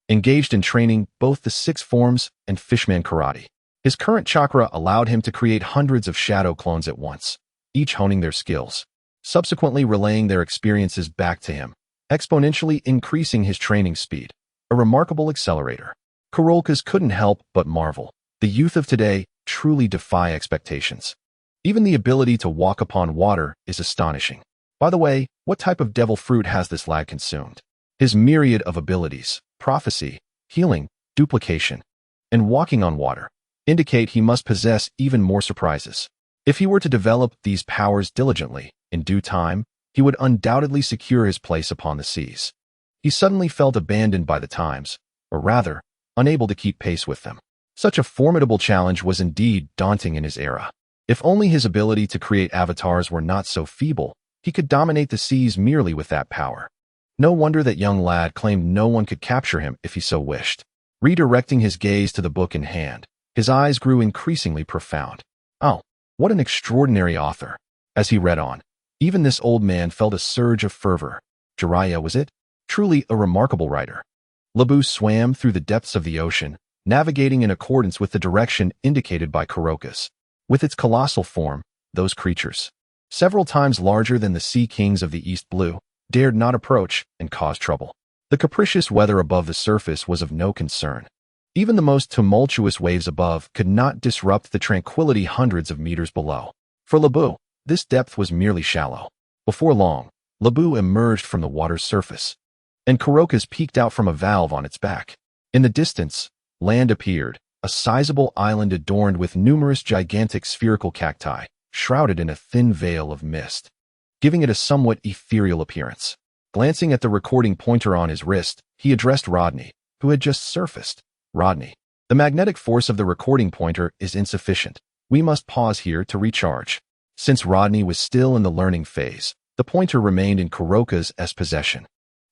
engaged in training both the 6 forms and fishman karate. His current chakra allowed him to create hundreds of shadow clones at once, each honing their skills, subsequently relaying their experiences back to him, exponentially increasing his training speed. A remarkable accelerator. Karolka's couldn't help but marvel. The youth of today truly defy expectations. Even the ability to walk upon water is astonishing. By the way, what type of devil fruit has this lad consumed? His myriad of abilities, prophecy, healing, duplication, and walking on water, indicate he must possess even more surprises. If he were to develop these powers diligently, in due time, he would undoubtedly secure his place upon the seas. He suddenly felt abandoned by the times, or rather, unable to keep pace with them. Such a formidable challenge was indeed daunting in his era. If only his ability to create avatars were not so feeble, he could dominate the seas merely with that power. No wonder that young lad claimed no one could capture him if he so wished. Redirecting his gaze to the book in hand, his eyes grew increasingly profound. Oh, what an extraordinary author. As he read on, even this old man felt a surge of fervor. Jiraiya, was it? Truly a remarkable writer. Labu swam through the depths of the ocean, navigating in accordance with the direction indicated by Karolka's. With its colossal form, those creatures, several times larger than the sea kings of the East Blue, dared not approach and cause trouble. The capricious weather above the surface was of no concern. Even the most tumultuous waves above could not disrupt the tranquility hundreds of meters below. For Labu, this depth was merely shallow. Before long, Labu emerged from the water's surface, and Karolka's peeked out from a valve on its back. In the distance, land appeared, a sizable island adorned with numerous gigantic spherical cacti, shrouded in a thin veil of mist, giving it a somewhat ethereal appearance. Glancing at the recording pointer on his wrist, he addressed Rodney, who had just surfaced. Rodney, the magnetic force of the recording pointer is insufficient. We must pause here to recharge. Since Rodney was still in the learning phase, the pointer remained in Karolka's possession.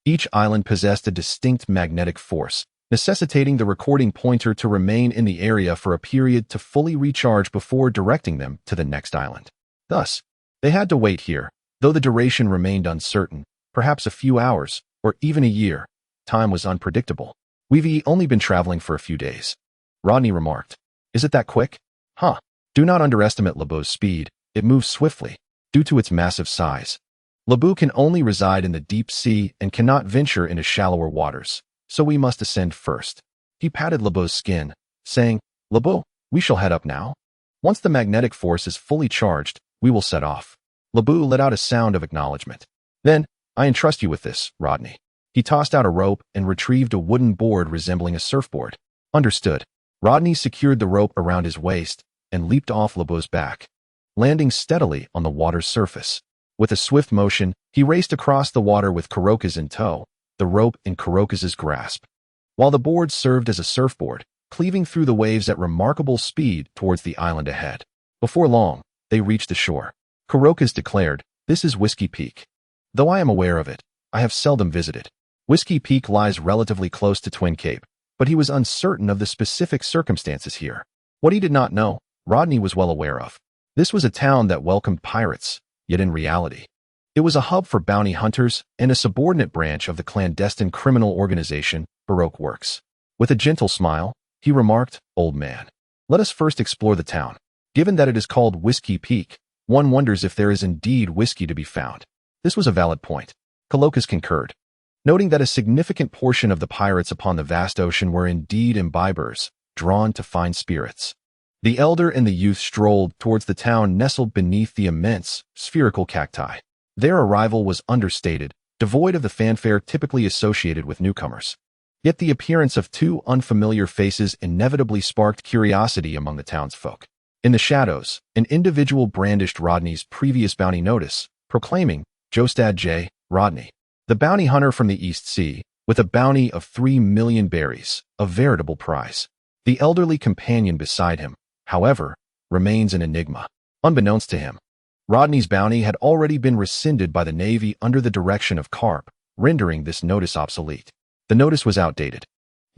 Each island possessed a distinct magnetic force, necessitating the recording pointer to remain in the area for a period to fully recharge before directing them to the next island. Thus, they had to wait here, though the duration remained uncertain, perhaps a few hours, or even a year. Time was unpredictable. We've only been traveling for a few days. Rodney remarked. Is it that quick? Huh. Do not underestimate Lebeau's speed. It moves swiftly, due to its massive size. Lebeau can only reside in the deep sea and cannot venture into shallower waters, so we must ascend first. He patted Lebeau's skin, saying, Lebeau, we shall head up now. Once the magnetic force is fully charged, we will set off. Lebeau let out a sound of acknowledgement. Then, I entrust you with this, Rodney. He tossed out a rope and retrieved a wooden board resembling a surfboard. Understood. Rodney secured the rope around his waist and leaped off Lebeau's back, landing steadily on the water's surface. With a swift motion, he raced across the water with Kurokaze in tow, the rope in Kurokaze's grasp, while the board served as a surfboard, cleaving through the waves at remarkable speed towards the island ahead. Before long, they reached the shore. Kurokaze declared, This is Whiskey Peak. Though I am aware of it, I have seldom visited. Whiskey Peak lies relatively close to Twin Cape, but he was uncertain of the specific circumstances here. What he did not know, Rodney was well aware of. This was a town that welcomed pirates, yet in reality, it was a hub for bounty hunters and a subordinate branch of the clandestine criminal organization, Baroque Works. With a gentle smile, he remarked, Old man, let us first explore the town. Given that it is called Whiskey Peak, one wonders if there is indeed whiskey to be found. This was a valid point. Kurokaze concurred, noting that a significant portion of the pirates upon the vast ocean were indeed imbibers, drawn to fine spirits. The elder and the youth strolled towards the town nestled beneath the immense, spherical cacti. Their arrival was understated, devoid of the fanfare typically associated with newcomers. Yet the appearance of two unfamiliar faces inevitably sparked curiosity among the townsfolk. In the shadows, an individual brandished Rodney's previous bounty notice, proclaiming, Jostad J. Rodney, the bounty hunter from the East Sea, with a bounty of 3 million berries, a veritable prize. The elderly companion beside him, however, remains an enigma. Unbeknownst to him, Rodney's bounty had already been rescinded by the Navy under the direction of Carp, rendering this notice obsolete. The notice was outdated,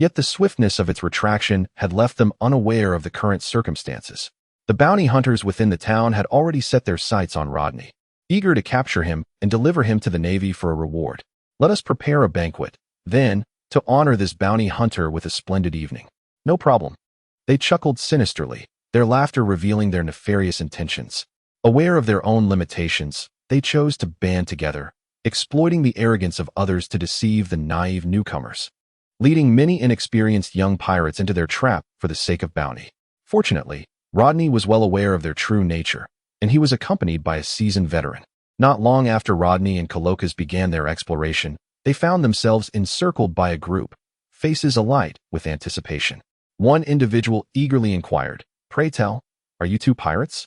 yet the swiftness of its retraction had left them unaware of the current circumstances. The bounty hunters within the town had already set their sights on Rodney, eager to capture him and deliver him to the Navy for a reward. Let us prepare a banquet, then, to honor this bounty hunter with a splendid evening. No problem. They chuckled sinisterly, their laughter revealing their nefarious intentions. Aware of their own limitations, they chose to band together, exploiting the arrogance of others to deceive the naive newcomers, leading many inexperienced young pirates into their trap for the sake of bounty. Fortunately, Rodney was well aware of their true nature, and he was accompanied by a seasoned veteran. Not long after Rodney and Kurokaze began their exploration, they found themselves encircled by a group, faces alight with anticipation. One individual eagerly inquired, Pray tell, are you two pirates?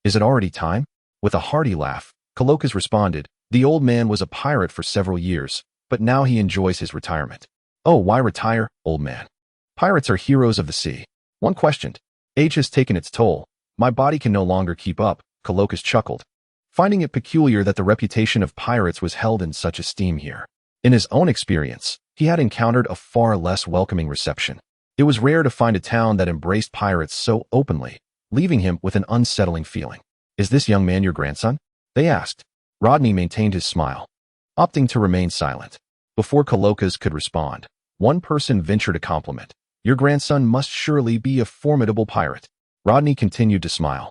Is it already time? With a hearty laugh, Kurokaze responded, The old man was a pirate for several years, but now he enjoys his retirement. Oh, why retire, old man? Pirates are heroes of the sea. One questioned. Age has taken its toll. My body can no longer keep up, Kurokaze chuckled, finding it peculiar that the reputation of pirates was held in such esteem here. In his own experience, he had encountered a far less welcoming reception. It was rare to find a town that embraced pirates so openly, leaving him with an unsettling feeling. Is this young man your grandson? They asked. Rodney maintained his smile, opting to remain silent. Before Kurokaze could respond, one person ventured a compliment. Your grandson must surely be a formidable pirate. Rodney continued to smile,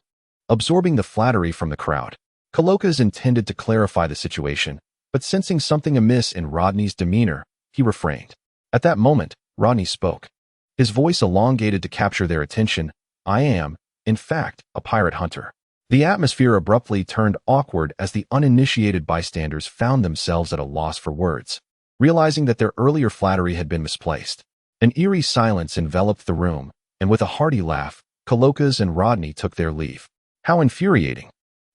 absorbing the flattery from the crowd. Kurokaze intended to clarify the situation, but sensing something amiss in Rodney's demeanor, he refrained. At that moment, Rodney spoke, his voice elongated to capture their attention. I am, in fact, a pirate hunter. The atmosphere abruptly turned awkward as the uninitiated bystanders found themselves at a loss for words, realizing that their earlier flattery had been misplaced. An eerie silence enveloped the room, and with a hearty laugh, Kurokaze and Rodney took their leave. How infuriating.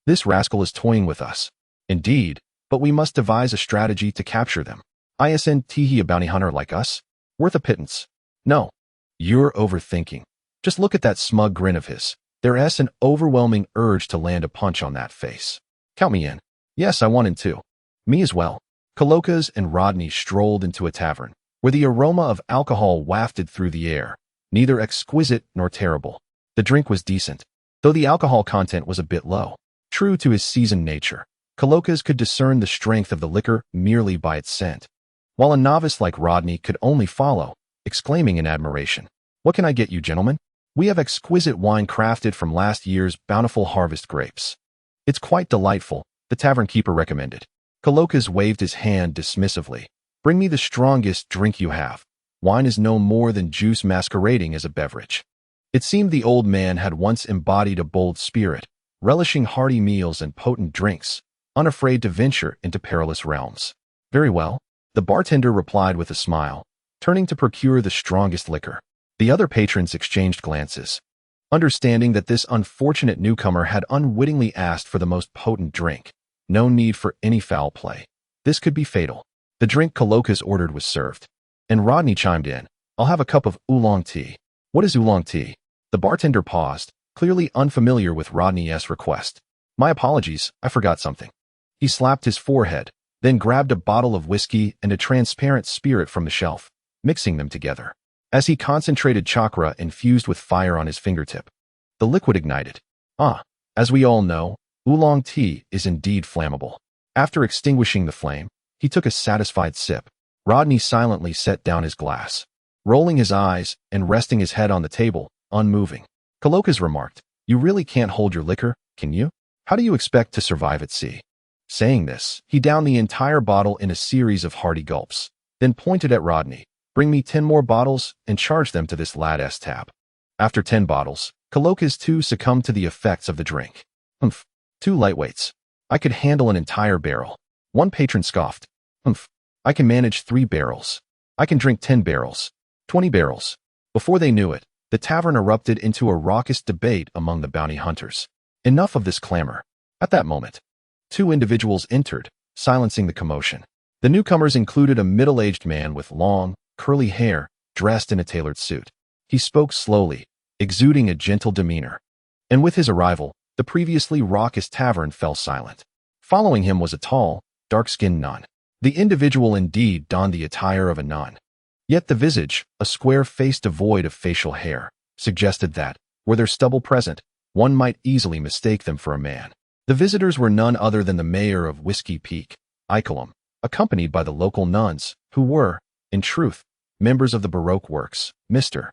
This rascal is toying with us. Indeed, but we must devise a strategy to capture them. Isn't he a bounty hunter like us? Worth a pittance. No. You're overthinking. Just look at that smug grin of his. There's an overwhelming urge to land a punch on that face. Count me in. Yes, I want in too. Me as well. Colokas and Rodney strolled into a tavern, where the aroma of alcohol wafted through the air, neither exquisite nor terrible. The drink was decent, though the alcohol content was a bit low. True to his seasoned nature, Colokas could discern the strength of the liquor merely by its scent, while a novice like Rodney could only follow, exclaiming in admiration, "What can I get you, gentlemen? We have exquisite wine crafted from last year's bountiful harvest grapes. It's quite delightful," the tavern keeper recommended. Colokas waved his hand dismissively. "Bring me the strongest drink you have. Wine is no more than juice masquerading as a beverage." It seemed the old man had once embodied a bold spirit, relishing hearty meals and potent drinks, unafraid to venture into perilous realms. "Very well," the bartender replied with a smile, turning to procure the strongest liquor. The other patrons exchanged glances, understanding that this unfortunate newcomer had unwittingly asked for the most potent drink. No need for any foul play. This could be fatal. The drink Colokas ordered was served, and Rodney chimed in, "I'll have a cup of oolong tea." "What is oolong tea?" The bartender paused, clearly unfamiliar with Rodney's request. "My apologies, I forgot something." He slapped his forehead, then grabbed a bottle of whiskey and a transparent spirit from the shelf, mixing them together. As he concentrated chakra infused with fire on his fingertip, the liquid ignited. As we all know, oolong tea is indeed flammable. After extinguishing the flame, he took a satisfied sip. Rodney silently set down his glass, rolling his eyes and resting his head on the table, unmoving. Colokas remarked, "You really can't hold your liquor, can you? How do you expect to survive at sea?" Saying this, he downed the entire bottle in a series of hearty gulps, then pointed at Rodney. "Bring me 10 more bottles and charge them to this lad's tab." After 10 bottles, Colokas too succumbed to the effects of the drink. "Humph. 2 lightweights. I could handle an entire barrel." One patron scoffed. "Humph. I can manage 3 barrels. I can drink 10 barrels. 20 barrels." Before they knew it, the tavern erupted into a raucous debate among the bounty hunters. Enough of this clamor. At that moment, 2 individuals entered, silencing the commotion. The newcomers included a middle-aged man with long, curly hair, dressed in a tailored suit. He spoke slowly, exuding a gentle demeanor. And with his arrival, the previously raucous tavern fell silent. Following him was a tall, dark-skinned nun. The individual indeed donned the attire of a nun. Yet the visage, a square face devoid of facial hair, suggested that, were there stubble present, one might easily mistake them for a man. The visitors were none other than the mayor of Whiskey Peak, Icolum, accompanied by the local nuns, who were, in truth, members of the Baroque works, Mr.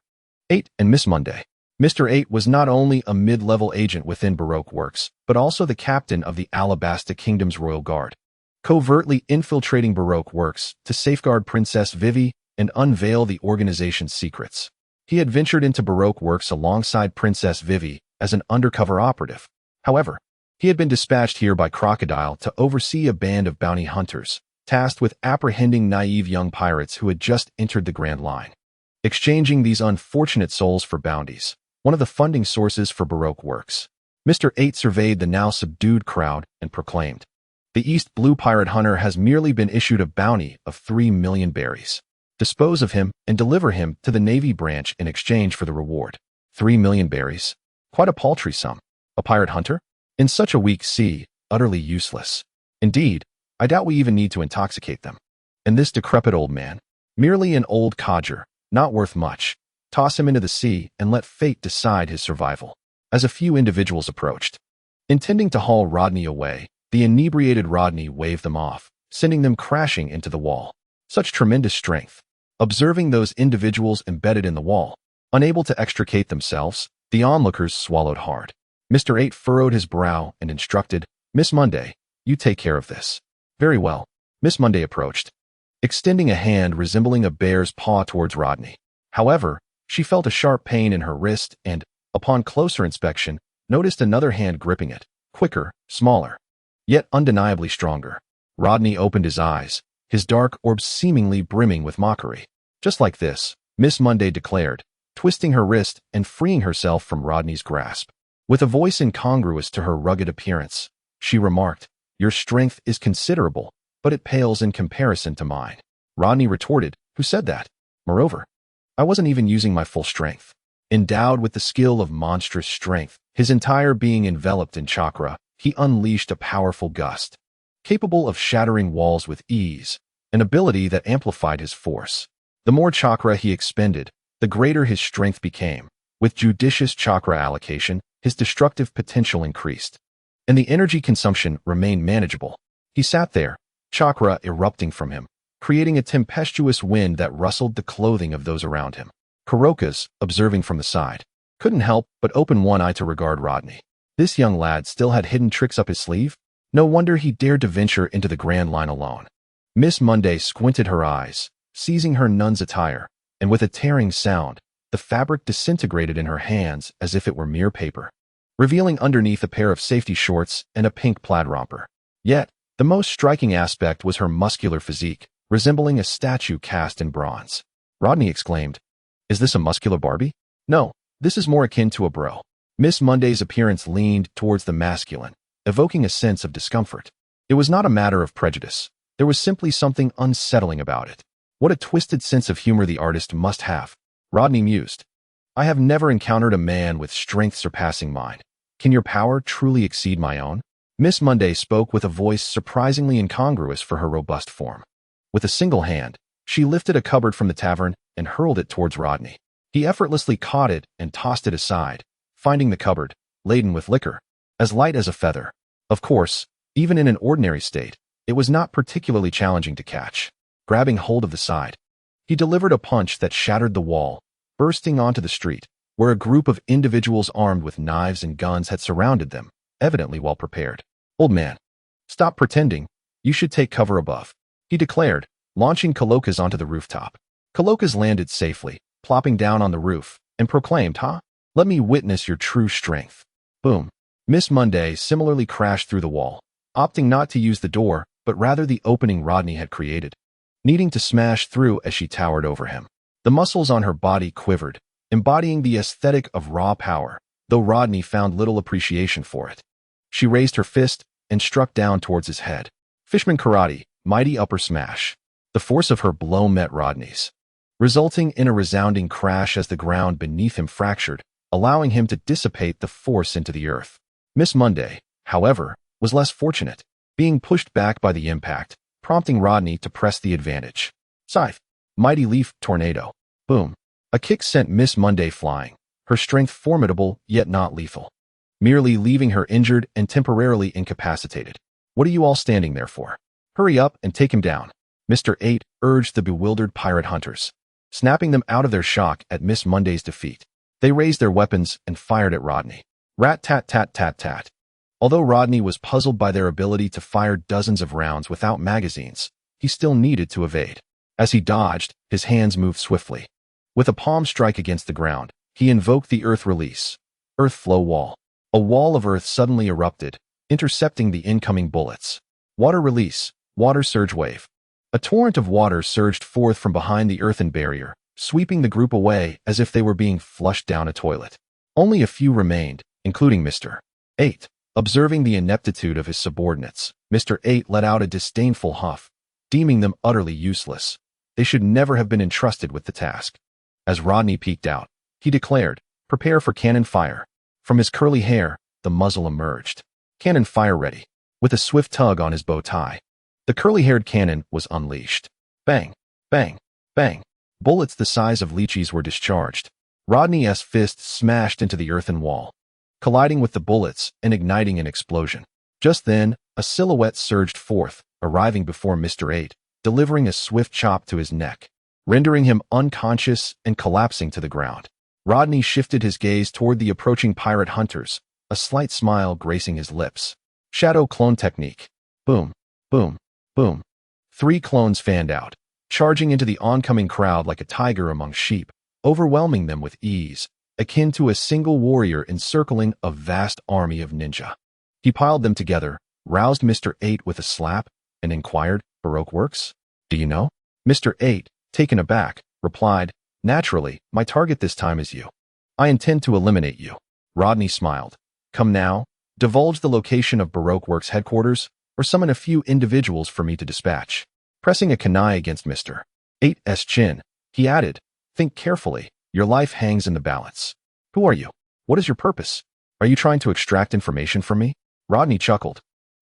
8 and Miss Monday. Mr. 8 was not only a mid-level agent within Baroque works, but also the captain of the Alabasta Kingdom's Royal Guard, covertly infiltrating Baroque works to safeguard Princess Vivi and unveil the organization's secrets. He had ventured into Baroque works alongside Princess Vivi as an undercover operative. However, he had been dispatched here by Crocodile to oversee a band of bounty hunters, tasked with apprehending naive young pirates who had just entered the Grand Line, exchanging these unfortunate souls for bounties, one of the funding sources for Baroque works. Mr. 8 surveyed the now subdued crowd and proclaimed, "The East Blue Pirate Hunter has merely been issued a bounty of 3 million berries. Dispose of him and deliver him to the Navy branch in exchange for the reward." 3 million berries? Quite a paltry sum. A pirate hunter? In such a weak sea, utterly useless. Indeed, I doubt we even need to intoxicate them. And this decrepit old man? Merely an old codger, not worth much. Toss him into the sea and let fate decide his survival. As a few individuals approached, intending to haul Rodney away, the inebriated Rodney waved them off, sending them crashing into the wall. Such tremendous strength. Observing those individuals embedded in the wall, unable to extricate themselves, the onlookers swallowed hard. Mr. 8 furrowed his brow and instructed, "Miss Monday, you take care of this." "Very well." Miss Monday approached, extending a hand resembling a bear's paw towards Rodney. However, she felt a sharp pain in her wrist and, upon closer inspection, noticed another hand gripping it, quicker, smaller, yet undeniably stronger. Rodney opened his eyes, his dark orbs seemingly brimming with mockery. "Just like this," Miss Monday declared, twisting her wrist and freeing herself from Rodney's grasp. With a voice incongruous to her rugged appearance, she remarked, "Your strength is considerable, but it pales in comparison to mine." Rodney retorted, "Who said that? Moreover, I wasn't even using my full strength." Endowed with the skill of monstrous strength, his entire being enveloped in chakra, he unleashed a powerful gust, capable of shattering walls with ease, an ability that amplified his force. The more chakra he expended, the greater his strength became. With judicious chakra allocation, his destructive potential increased, and the energy consumption remained manageable. He sat there, chakra erupting from him, creating a tempestuous wind that rustled the clothing of those around him. Kuroka's, observing from the side, couldn't help but open one eye to regard Rodney. This young lad still had hidden tricks up his sleeve? No wonder he dared to venture into the Grand Line alone. Miss Monday squinted her eyes, seizing her nun's attire, and with a tearing sound, the fabric disintegrated in her hands as if it were mere paper, revealing underneath a pair of safety shorts and a pink plaid romper. Yet, the most striking aspect was her muscular physique, resembling a statue cast in bronze. Rodney exclaimed, "Is this a muscular Barbie?" "No, this is more akin to a bro." Miss Monday's appearance leaned towards the masculine, evoking a sense of discomfort. It was not a matter of prejudice. There was simply something unsettling about it. What a twisted sense of humor the artist must have. Rodney mused. "I have never encountered a man with strength surpassing mine. Can your power truly exceed my own?" Miss Monday spoke with a voice surprisingly incongruous for her robust form. With a single hand, she lifted a cupboard from the tavern and hurled it towards Rodney. He effortlessly caught it and tossed it aside, finding the cupboard, laden with liquor, as light as a feather. Of course, even in an ordinary state, it was not particularly challenging to catch. Grabbing hold of the side, he delivered a punch that shattered the wall, bursting onto the street, where a group of individuals armed with knives and guns had surrounded them, evidently well prepared. "Old man, stop pretending. You should take cover above," he declared, launching Kalokas onto the rooftop. Kalokas landed safely, plopping down on the roof, and proclaimed, "Let me witness your true strength." Boom. Miss Monday similarly crashed through the wall, opting not to use the door, but rather the opening Rodney had created, needing to smash through as she towered over him. The muscles on her body quivered, embodying the aesthetic of raw power, though Rodney found little appreciation for it. She raised her fist and struck down towards his head. Fishman karate, mighty upper smash. The force of her blow met Rodney's, resulting in a resounding crash as the ground beneath him fractured, allowing him to dissipate the force into the earth. Miss Monday, however, was less fortunate, being pushed back by the impact, prompting Rodney to press the advantage. Scythe. Mighty leaf tornado. Boom. A kick sent Miss Monday flying, her strength formidable yet not lethal, merely leaving her injured and temporarily incapacitated. "What are you all standing there for? Hurry up and take him down," Mr. 8 urged the bewildered pirate hunters, snapping them out of their shock at Miss Monday's defeat. They raised their weapons and fired at Rodney. Rat-tat-tat-tat-tat. Although Rodney was puzzled by their ability to fire dozens of rounds without magazines, he still needed to evade. As he dodged, his hands moved swiftly. With a palm strike against the ground, he invoked the Earth Release, Earth Flow Wall. A wall of earth suddenly erupted, intercepting the incoming bullets. Water Release, Water Surge Wave. A torrent of water surged forth from behind the earthen barrier, sweeping the group away as if they were being flushed down a toilet. Only a few remained, including Mr. 8. Observing the ineptitude of his subordinates, Mr. 8 let out a disdainful huff, deeming them utterly useless. They should never have been entrusted with the task. As Rodney peeked out, he declared, "Prepare for cannon fire." From his curly hair, the muzzle emerged. Cannon fire ready. With a swift tug on his bow tie, the curly-haired cannon was unleashed. Bang, bang, bang. Bullets the size of lychees were discharged. Rodney's fist smashed into the earthen wall, colliding with the bullets and igniting an explosion. Just then, a silhouette surged forth, arriving before Mr. 8, delivering a swift chop to his neck, rendering him unconscious and collapsing to the ground. Rodney shifted his gaze toward the approaching pirate hunters, a slight smile gracing his lips. Shadow clone technique. Boom, boom, boom. 3 clones fanned out, charging into the oncoming crowd like a tiger among sheep, overwhelming them with ease, akin to a single warrior encircling a vast army of ninja. He piled them together, roused Mr. 8 with a slap, and inquired, "Baroque works? Do you know?" Mr. 8, taken aback, replied, "Naturally, my target this time is you. I intend to eliminate you." Rodney smiled. "Come now, divulge the location of Baroque Works headquarters, or summon a few individuals for me to dispatch." Pressing a kunai against Mr. 8's chin, he added, "Think carefully, your life hangs in the balance." "Who are you? What is your purpose? Are you trying to extract information from me?" Rodney chuckled.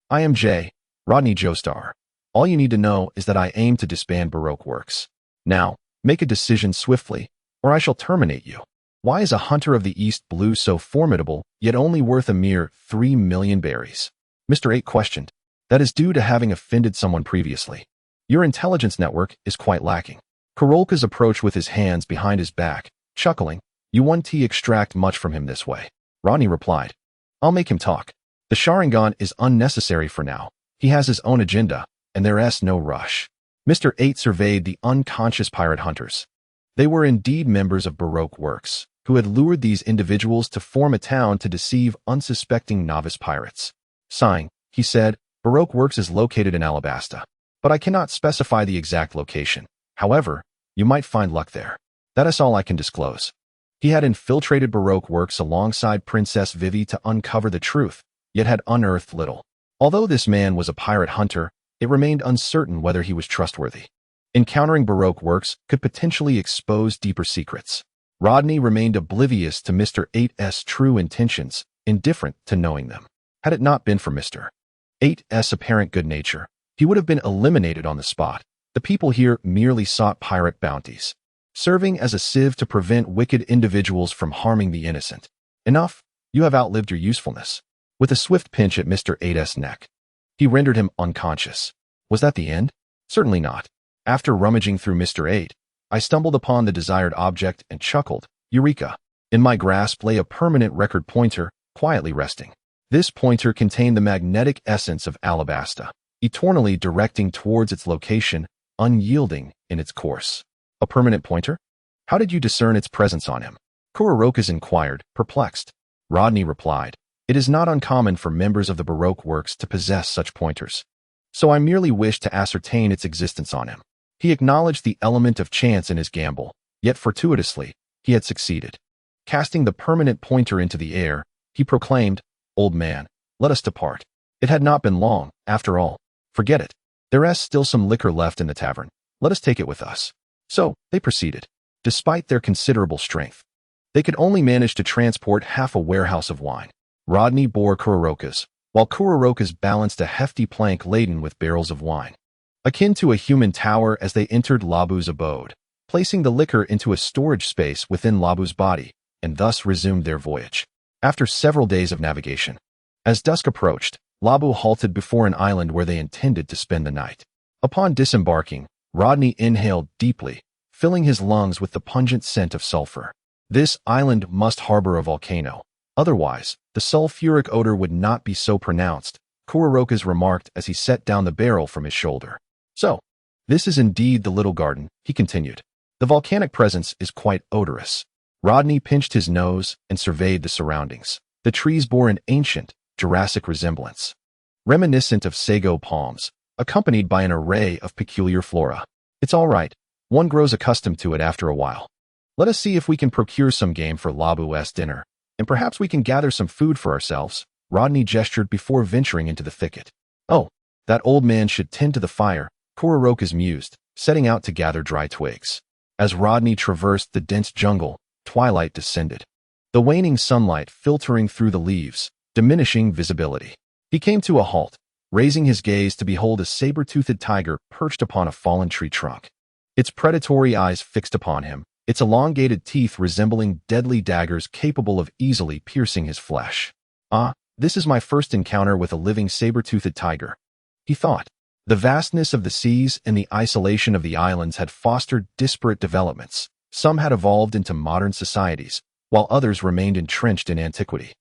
"I am Jay, Rodney Joestar. All you need to know is that I aim to disband Baroque works. Now, make a decision swiftly, or I shall terminate you. Why is a hunter of the East Blue so formidable, yet only worth a mere 3 million berries? Mr. 8 questioned. That is due to having offended someone previously. Your intelligence network is quite lacking. Kurolka's approached with his hands behind his back, chuckling. You won't extract much from him this way. Rodney replied. I'll make him talk. The Sharingan is unnecessary for now. He has his own agenda, and there's no rush. Mr. 8 surveyed the unconscious pirate hunters. They were indeed members of Baroque works, who had lured these individuals to form a town to deceive unsuspecting novice pirates. Sighing, he said, Baroque works is located in Alabasta, but I cannot specify the exact location. However, you might find luck there. That is all I can disclose. He had infiltrated Baroque works alongside Princess Vivi to uncover the truth, yet had unearthed little. Although this man was a pirate hunter, it remained uncertain whether he was trustworthy. Encountering Baroque works could potentially expose deeper secrets. Rodney remained oblivious to Mr. 8's true intentions, indifferent to knowing them. Had it not been for Mr. 8's apparent good nature, he would have been eliminated on the spot. The people here merely sought pirate bounties, serving as a sieve to prevent wicked individuals from harming the innocent. Enough, you have outlived your usefulness. With a swift pinch at Mr. 8's neck, he rendered him unconscious. Was that the end? Certainly not. After rummaging through Mr. 8, I stumbled upon the desired object and chuckled. Eureka! In my grasp lay a permanent record pointer, quietly resting. This pointer contained the magnetic essence of Alabasta, eternally directing towards its location, unyielding in its course. A permanent pointer? How did you discern its presence on him? Kurorokas inquired, perplexed. Rodney replied, It is not uncommon for members of the Baroque works to possess such pointers. So I merely wished to ascertain its existence on him. He acknowledged the element of chance in his gamble, yet fortuitously, he had succeeded. Casting the permanent pointer into the air, he proclaimed, Old man, let us depart. It had not been long, after all. Forget it. There is still some liquor left in the tavern. Let us take it with us. So, they proceeded. Despite their considerable strength, they could only manage to transport half a warehouse of wine. Rodney bore Kurorokas, while Kurorokas balanced a hefty plank laden with barrels of wine, akin to a human tower as they entered Labu's abode, placing the liquor into a storage space within Labu's body, and thus resumed their voyage. After several days of navigation, as dusk approached, Labu halted before an island where they intended to spend the night. Upon disembarking, Rodney inhaled deeply, filling his lungs with the pungent scent of sulfur. This island must harbor a volcano. Otherwise, the sulfuric odor would not be so pronounced, Kurorokas remarked as he set down the barrel from his shoulder. So, this is indeed the little garden, he continued. The volcanic presence is quite odorous. Rodney pinched his nose and surveyed the surroundings. The trees bore an ancient, Jurassic resemblance, reminiscent of sago palms, accompanied by an array of peculiar flora. It's all right. One grows accustomed to it after a while. Let us see if we can procure some game for Labu's dinner, and perhaps we can gather some food for ourselves. Rodney gestured before venturing into the thicket. Oh, that old man should tend to the fire, Kurorokas mused, setting out to gather dry twigs. As Rodney traversed the dense jungle, twilight descended, the waning sunlight filtering through the leaves, diminishing visibility. He came to a halt, raising his gaze to behold a saber-toothed tiger perched upon a fallen tree trunk. Its predatory eyes fixed upon him, its elongated teeth resembling deadly daggers capable of easily piercing his flesh. Ah, this is my first encounter with a living saber-toothed tiger, he thought. The vastness of the seas and the isolation of the islands had fostered disparate developments. Some had evolved into modern societies, while others remained entrenched in antiquity.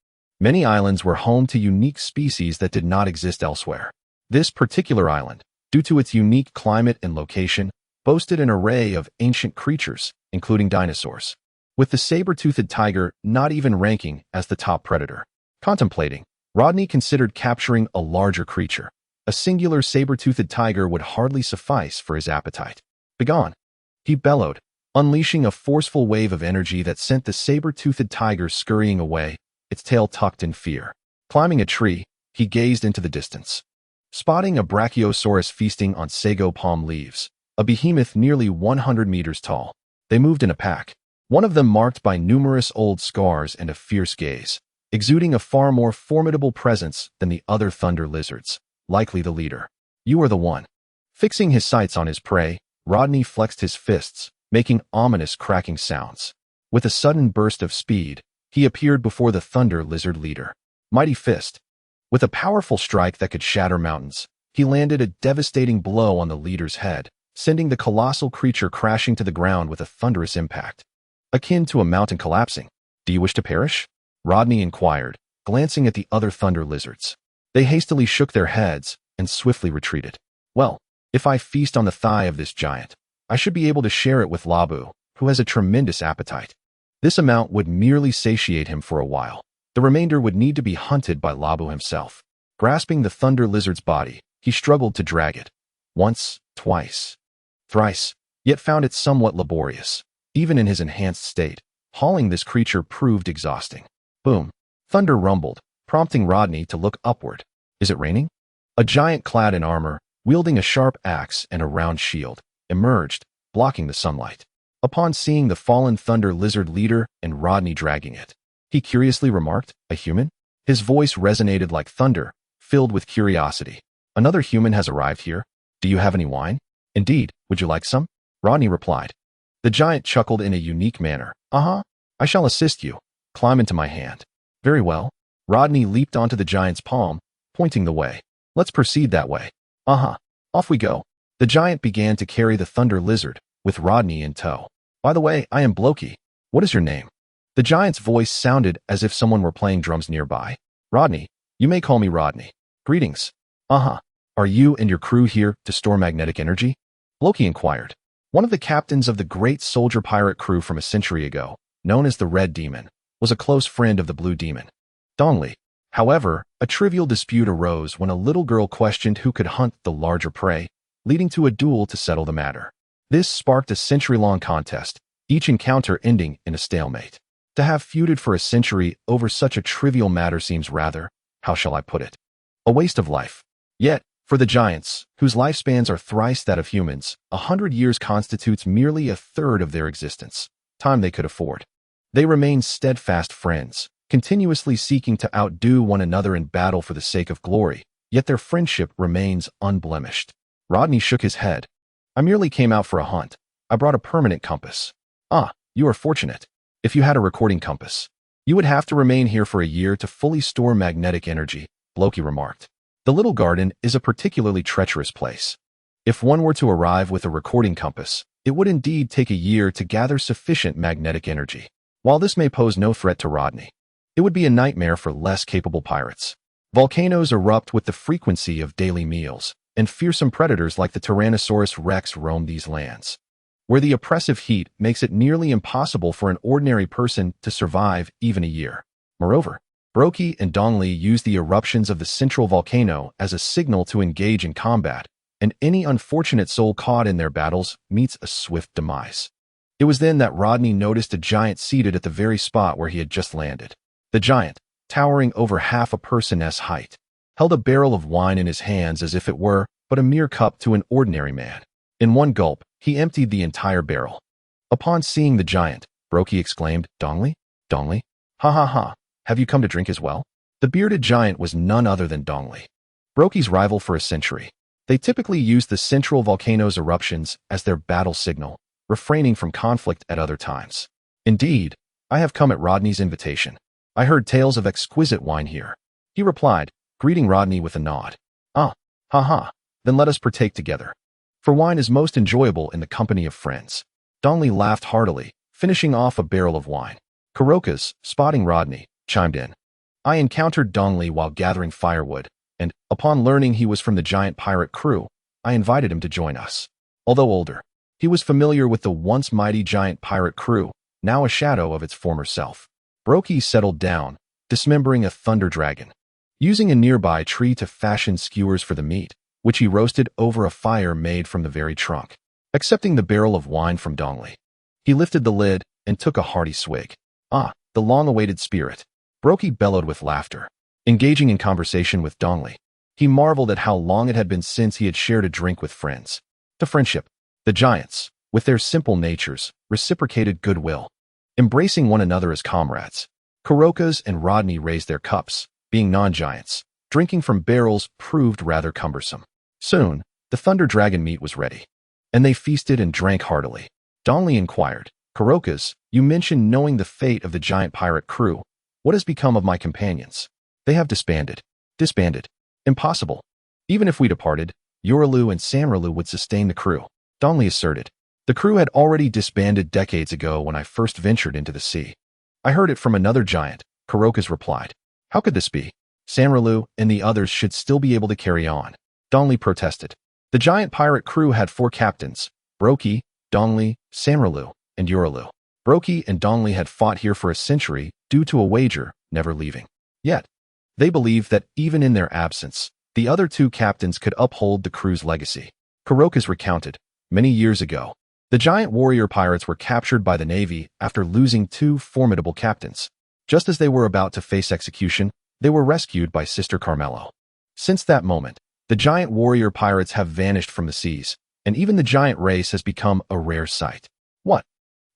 Many islands were home to unique species that did not exist elsewhere. This particular island, due to its unique climate and location, boasted an array of ancient creatures, including dinosaurs, with the saber-toothed tiger not even ranking as the top predator. Contemplating, Rodney considered capturing a larger creature. A singular saber-toothed tiger would hardly suffice for his appetite. Begone! He bellowed, unleashing a forceful wave of energy that sent the saber-toothed tiger scurrying away, its tail tucked in fear. Climbing a tree, he gazed into the distance, spotting a brachiosaurus feasting on sago palm leaves, a behemoth nearly 100 meters tall. They moved in a pack, one of them marked by numerous old scars and a fierce gaze, exuding a far more formidable presence than the other thunder lizards. likely the leader. You are the one. Fixing his sights on his prey, Rodney flexed his fists, making ominous cracking sounds. With a sudden burst of speed, he appeared before the Thunder Lizard leader. Mighty Fist. With a powerful strike that could shatter mountains, he landed a devastating blow on the leader's head, sending the colossal creature crashing to the ground with a thunderous impact. Akin to a mountain collapsing. Do you wish to perish? Rodney inquired, glancing at the other Thunder Lizards. They hastily shook their heads and swiftly retreated. Well, if I feast on the thigh of this giant, I should be able to share it with Labu, who has a tremendous appetite. This amount would merely satiate him for a while. The remainder would need to be hunted by Labu himself. Grasping the Thunder Lizard's body, he struggled to drag it. Once, twice, thrice, yet found it somewhat laborious. Even in his enhanced state, hauling this creature proved exhausting. Boom. Thunder rumbled, prompting Rodney to look upward. Is it raining? A giant clad in armor, wielding a sharp axe and a round shield, emerged, blocking the sunlight. Upon seeing the fallen Thunder Lizard leader and Rodney dragging it, he curiously remarked, "A human?" His voice resonated like thunder, filled with curiosity. "Another human has arrived here. Do you have any wine?" "Indeed. Would you like some?" Rodney replied. The giant chuckled in a unique manner. "Uh-huh. I shall assist you. Climb into my hand." "Very well." Rodney leaped onto the giant's palm, pointing the way. "Let's proceed that way." "Uh-huh. Off we go." The giant began to carry the Thunder Lizard, with Rodney in tow. "By the way, I am Bloki. What is your name?" The giant's voice sounded as if someone were playing drums nearby. "Rodney. You may call me Rodney." "Greetings." "Uh-huh. Are you and your crew here to store magnetic energy?" Bloki inquired. One of the captains of the great soldier pirate crew from a century ago, known as the Red Demon, was a close friend of the Blue Demon, Dongli. However, a trivial dispute arose when a little girl questioned who could hunt the larger prey, leading to a duel to settle the matter. This sparked a century-long contest, each encounter ending in a stalemate. To have feuded for a century over such a trivial matter seems rather, how shall I put it, a waste of life. Yet, for the giants, whose lifespans are thrice that of humans, 100 years constitutes merely a third of their existence, time they could afford. They remain steadfast friends, continuously seeking to outdo one another in battle for the sake of glory, yet their friendship remains unblemished. Rodney shook his head. "I merely came out for a hunt. I brought a permanent compass." "Ah, you are fortunate. If you had a recording compass, you would have to remain here for a year to fully store magnetic energy," Bloki remarked. "The little garden is a particularly treacherous place. If one were to arrive with a recording compass, it would indeed take a year to gather sufficient magnetic energy. While this may pose no threat to Rodney, it would be a nightmare for less capable pirates. Volcanoes erupt with the frequency of daily meals, and fearsome predators like the Tyrannosaurus Rex roam these lands, where the oppressive heat makes it nearly impossible for an ordinary person to survive even a year. Moreover, Bloki and Dongli use the eruptions of the central volcano as a signal to engage in combat, and any unfortunate soul caught in their battles meets a swift demise. It was then that Rodney noticed a giant seated at the very spot where he had just landed. The giant, towering over half a person's height, held a barrel of wine in his hands as if it were but a mere cup to an ordinary man. In one gulp, he emptied the entire barrel. Upon seeing the giant, Bloki exclaimed, "Dongli? Dongli? Ha ha ha, have you come to drink as well?" The bearded giant was none other than Dongli, Bloki's rival for a century. They typically used the central volcano's eruptions as their battle signal, refraining from conflict at other times. "Indeed, I have come at Rodney's invitation. I heard tales of exquisite wine here," he replied, greeting Rodney with a nod. "Ah, ha ha, then let us partake together. For wine is most enjoyable in the company of friends." Dongli laughed heartily, finishing off a barrel of wine. Kurokas, spotting Rodney, chimed in. "I encountered Dongli while gathering firewood, and, upon learning he was from the giant pirate crew, I invited him to join us. Although older, he was familiar with the once mighty giant pirate crew, now a shadow of its former self." Bloki settled down, dismembering a thunder dragon, using a nearby tree to fashion skewers for the meat, which he roasted over a fire made from the very trunk. Accepting the barrel of wine from Dongli, he lifted the lid and took a hearty swig. "Ah, the long-awaited spirit." Bloki bellowed with laughter. Engaging in conversation with Dongli, he marveled at how long it had been since he had shared a drink with friends. To friendship, the giants, with their simple natures, reciprocated goodwill. Embracing one another as comrades, Kurokas and Rodney raised their cups, being non-giants, Drinking from barrels proved rather cumbersome. Soon, the Thunder Dragon meat was ready, and they feasted and drank heartily. Donley inquired, "Kurokas, you mentioned knowing the fate of the giant pirate crew. What has become of my companions?" "They have disbanded." "Disbanded? Impossible. Even if we departed, Yorelu and Sanrilu would sustain the crew," Donley asserted. "The crew had already disbanded decades ago when I first ventured into the sea." "I heard it from another giant," Kurokas replied. "How could this be? Sanrilu and the others should still be able to carry on," Donley protested. The giant pirate crew had 4 captains: Brokey, Donley, Sanrilu, and Yorelu. Brokey and Donley had fought here for a century due to a wager, never leaving. Yet, they believed that even in their absence, the other 2 captains could uphold the crew's legacy. Kurokas recounted, "Many years ago, the giant warrior pirates were captured by the Navy after losing 2 formidable captains. Just as they were about to face execution, they were rescued by Sister Carmelo. Since that moment, the giant warrior pirates have vanished from the seas, and even the giant race has become a rare sight." "What?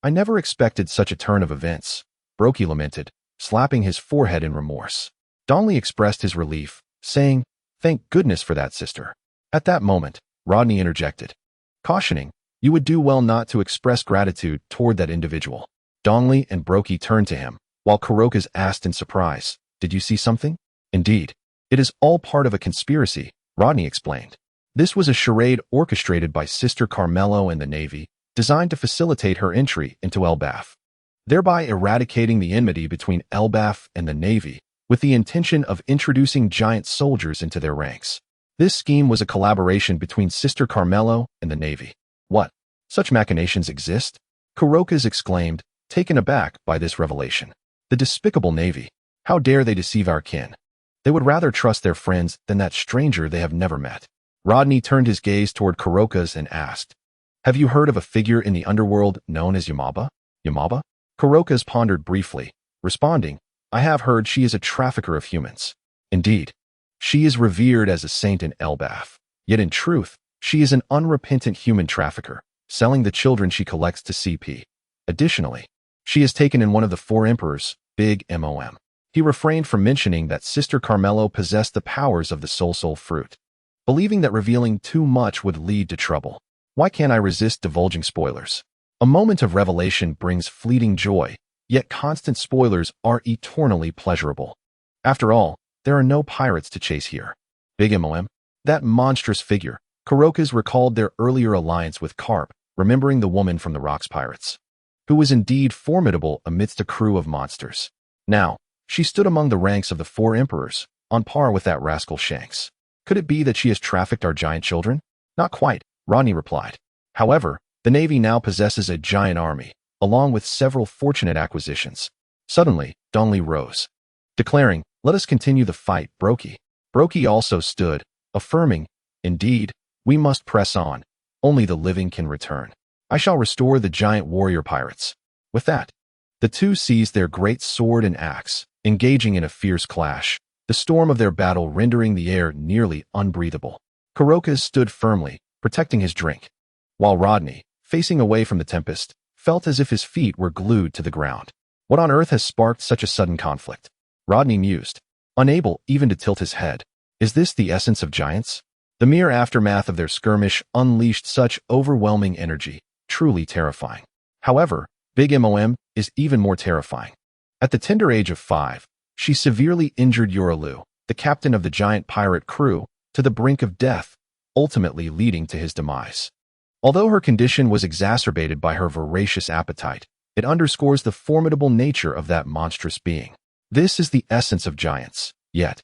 I never expected such a turn of events," Brokey lamented, slapping his forehead in remorse. Donley expressed his relief, saying, "Thank goodness for that, sister." At that moment, Rodney interjected, cautioning, "You would do well not to express gratitude toward that individual." Donley and Brokey turned to him, while Kurokas asked in surprise, "Did you see something?" "Indeed. It is all part of a conspiracy," Rodney explained. "This was a charade orchestrated by Sister Carmelo and the Navy, designed to facilitate her entry into Elbaf, thereby eradicating the enmity between Elbaf and the Navy, with the intention of introducing giant soldiers into their ranks. This scheme was a collaboration between Sister Carmelo and the Navy." "What? Such machinations exist?" Kurokas exclaimed, taken aback by this revelation. "The despicable Navy! How dare they deceive our kin? They would rather trust their friends than that stranger they have never met." Rodney turned his gaze toward Kurokas and asked, "Have you heard of a figure in the underworld known as Yamaba?" "Yamaba?" Kurokas pondered briefly, responding, "I have heard she is a trafficker of humans." "Indeed. She is revered as a saint in Elbaf. Yet in truth, she is an unrepentant human trafficker, selling the children she collects to CP. Additionally, she is taken in one of the 4 emperors, Big Mom." He refrained from mentioning that Sister Carmelo possessed the powers of the Soul fruit, believing that revealing too much would lead to trouble. Why can't I resist divulging spoilers? A moment of revelation brings fleeting joy, yet constant spoilers are eternally pleasurable. After all, there are no pirates to chase here. Big Mom, that monstrous figure. Kurokas recalled their earlier alliance with Carp, remembering the woman from the Rocks Pirates, who was indeed formidable amidst a crew of monsters. Now, she stood among the ranks of the 4 emperors, on par with that rascal Shanks. Could it be that she has trafficked our giant children? Not quite, Rodney replied. However, the Navy now possesses a giant army, along with several fortunate acquisitions. Suddenly, Donley rose, declaring, "Let us continue the fight, Brokey." Brokey also stood, affirming, "Indeed, we must press on. Only the living can return. I shall restore the giant warrior pirates." With that, the 2 seized their great sword and axe, engaging in a fierce clash, the storm of their battle rendering the air nearly unbreathable. Kurokas stood firmly, protecting his drink, while Rodney, facing away from the tempest, felt as if his feet were glued to the ground. What on earth has sparked such a sudden conflict? Rodney mused, unable even to tilt his head. Is this the essence of giants? The mere aftermath of their skirmish unleashed such overwhelming energy, truly terrifying. However, Big Mom is even more terrifying. At the tender age of 5, she severely injured Yorelu, the captain of the giant pirate crew, to the brink of death, ultimately leading to his demise. Although her condition was exacerbated by her voracious appetite, it underscores the formidable nature of that monstrous being. This is the essence of giants. Yet,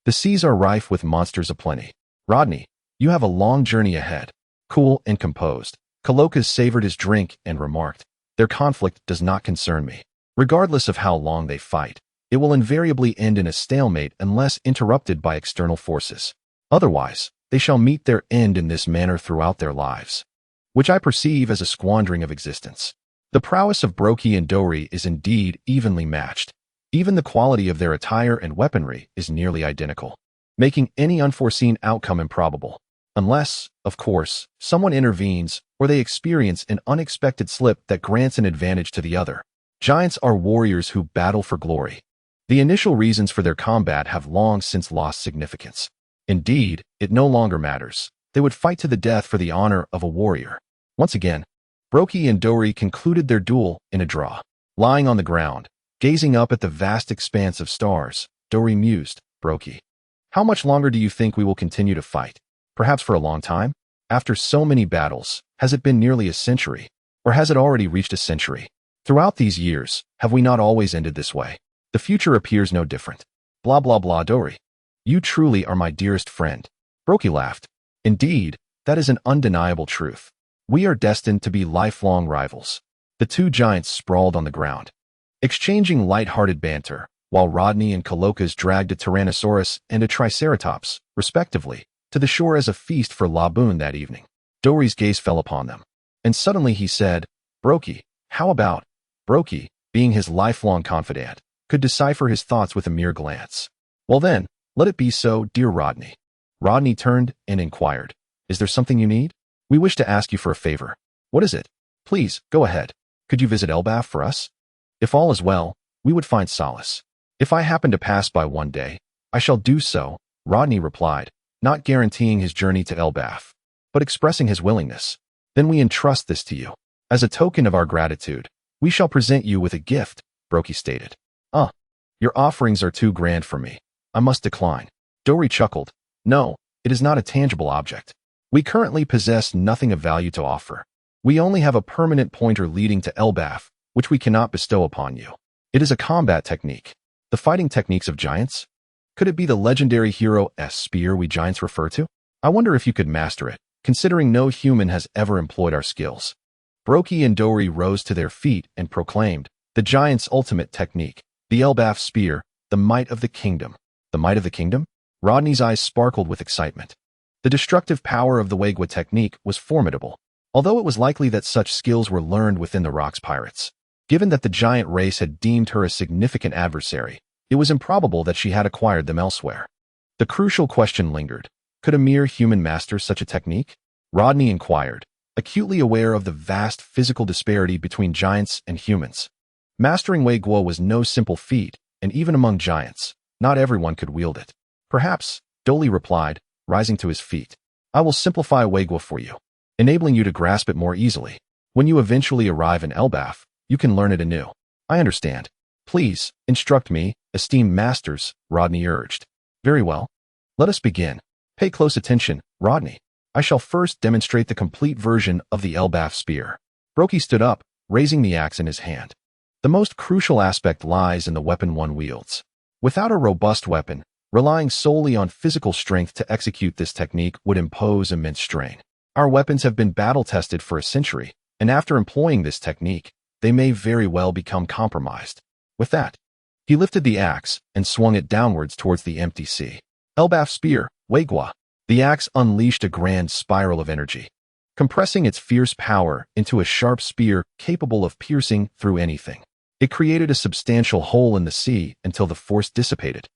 the seas are rife with monsters aplenty. Rodney, you have a long journey ahead. Cool and composed, Kurokas savored his drink and remarked, "Their conflict does not concern me. Regardless of how long they fight, it will invariably end in a stalemate unless interrupted by external forces. Otherwise, they shall meet their end in this manner throughout their lives, which I perceive as a squandering of existence." The prowess of Brokey and Dori is indeed evenly matched. Even the quality of their attire and weaponry is nearly identical, making any unforeseen outcome improbable. Unless, of course, someone intervenes or they experience an unexpected slip that grants an advantage to the other. Giants are warriors who battle for glory. The initial reasons for their combat have long since lost significance. Indeed, it no longer matters. They would fight to the death for the honor of a warrior. Once again, Brokey and Dori concluded their duel in a draw. Lying on the ground, gazing up at the vast expanse of stars, Dori mused, Brokey, how much longer do you think we will continue to fight? Perhaps for a long time? After so many battles, has it been nearly a century? Or has it already reached a century? Throughout these years, have we not always ended this way? The future appears no different. Blah blah blah Dori. You truly are my dearest friend. Brokey laughed. Indeed, that is an undeniable truth. We are destined to be lifelong rivals. The two giants sprawled on the ground, exchanging light-hearted banter, while Rodney and Colokas dragged a Tyrannosaurus and a Triceratops, respectively, to the shore as a feast for Laboon that evening. Dori's gaze fell upon them, and suddenly he said, Brokey, how about? Brokey, being his lifelong confidant, could decipher his thoughts with a mere glance. Well then, let it be so, dear Rodney. Rodney turned and inquired, is there something you need? We wish to ask you for a favor. What is it? Please, go ahead. Could you visit Elbaf for us? If all is well, we would find solace. If I happen to pass by one day, I shall do so, Rodney replied, not guaranteeing his journey to Elbaf, but expressing his willingness. Then we entrust this to you. As a token of our gratitude, we shall present you with a gift, Brokey stated. Your offerings are too grand for me. I must decline. Dori chuckled. No, it is not a tangible object. We currently possess nothing of value to offer. We only have a permanent pointer leading to Elbaf, which we cannot bestow upon you. It is a combat technique. The fighting techniques of giants? Could it be the legendary hero's spear we giants refer to? I wonder if you could master it, considering no human has ever employed our skills. Brokey and Dori rose to their feet and proclaimed, the giant's ultimate technique, the Elbaf spear, the might of the kingdom. The might of the kingdom? Rodney's eyes sparkled with excitement. The destructive power of the Wagwa technique was formidable, although it was likely that such skills were learned within the Rocks pirates. Given that the giant race had deemed her a significant adversary, it was improbable that she had acquired them elsewhere. The crucial question lingered. Could a mere human master such a technique? Rodney inquired, acutely aware of the vast physical disparity between giants and humans. Mastering Wagwa was no simple feat, and even among giants, not everyone could wield it. Perhaps, Doli replied, rising to his feet. I will simplify Wagwa for you, enabling you to grasp it more easily. When you eventually arrive in Elbaf, you can learn it anew. I understand. Please, instruct me, esteemed masters, Rodney urged. Very well. Let us begin. Pay close attention, Rodney. I shall first demonstrate the complete version of the Elbaf spear. Brokey stood up, raising the axe in his hand. The most crucial aspect lies in the weapon one wields. Without a robust weapon, relying solely on physical strength to execute this technique would impose immense strain. Our weapons have been battle-tested for a century, and after employing this technique, they may very well become compromised. With that, he lifted the axe and swung it downwards towards the empty sea. Elbaf spear, Wagwa. The axe unleashed a grand spiral of energy, compressing its fierce power into a sharp spear capable of piercing through anything. It created a substantial hole in the sea until the force dissipated,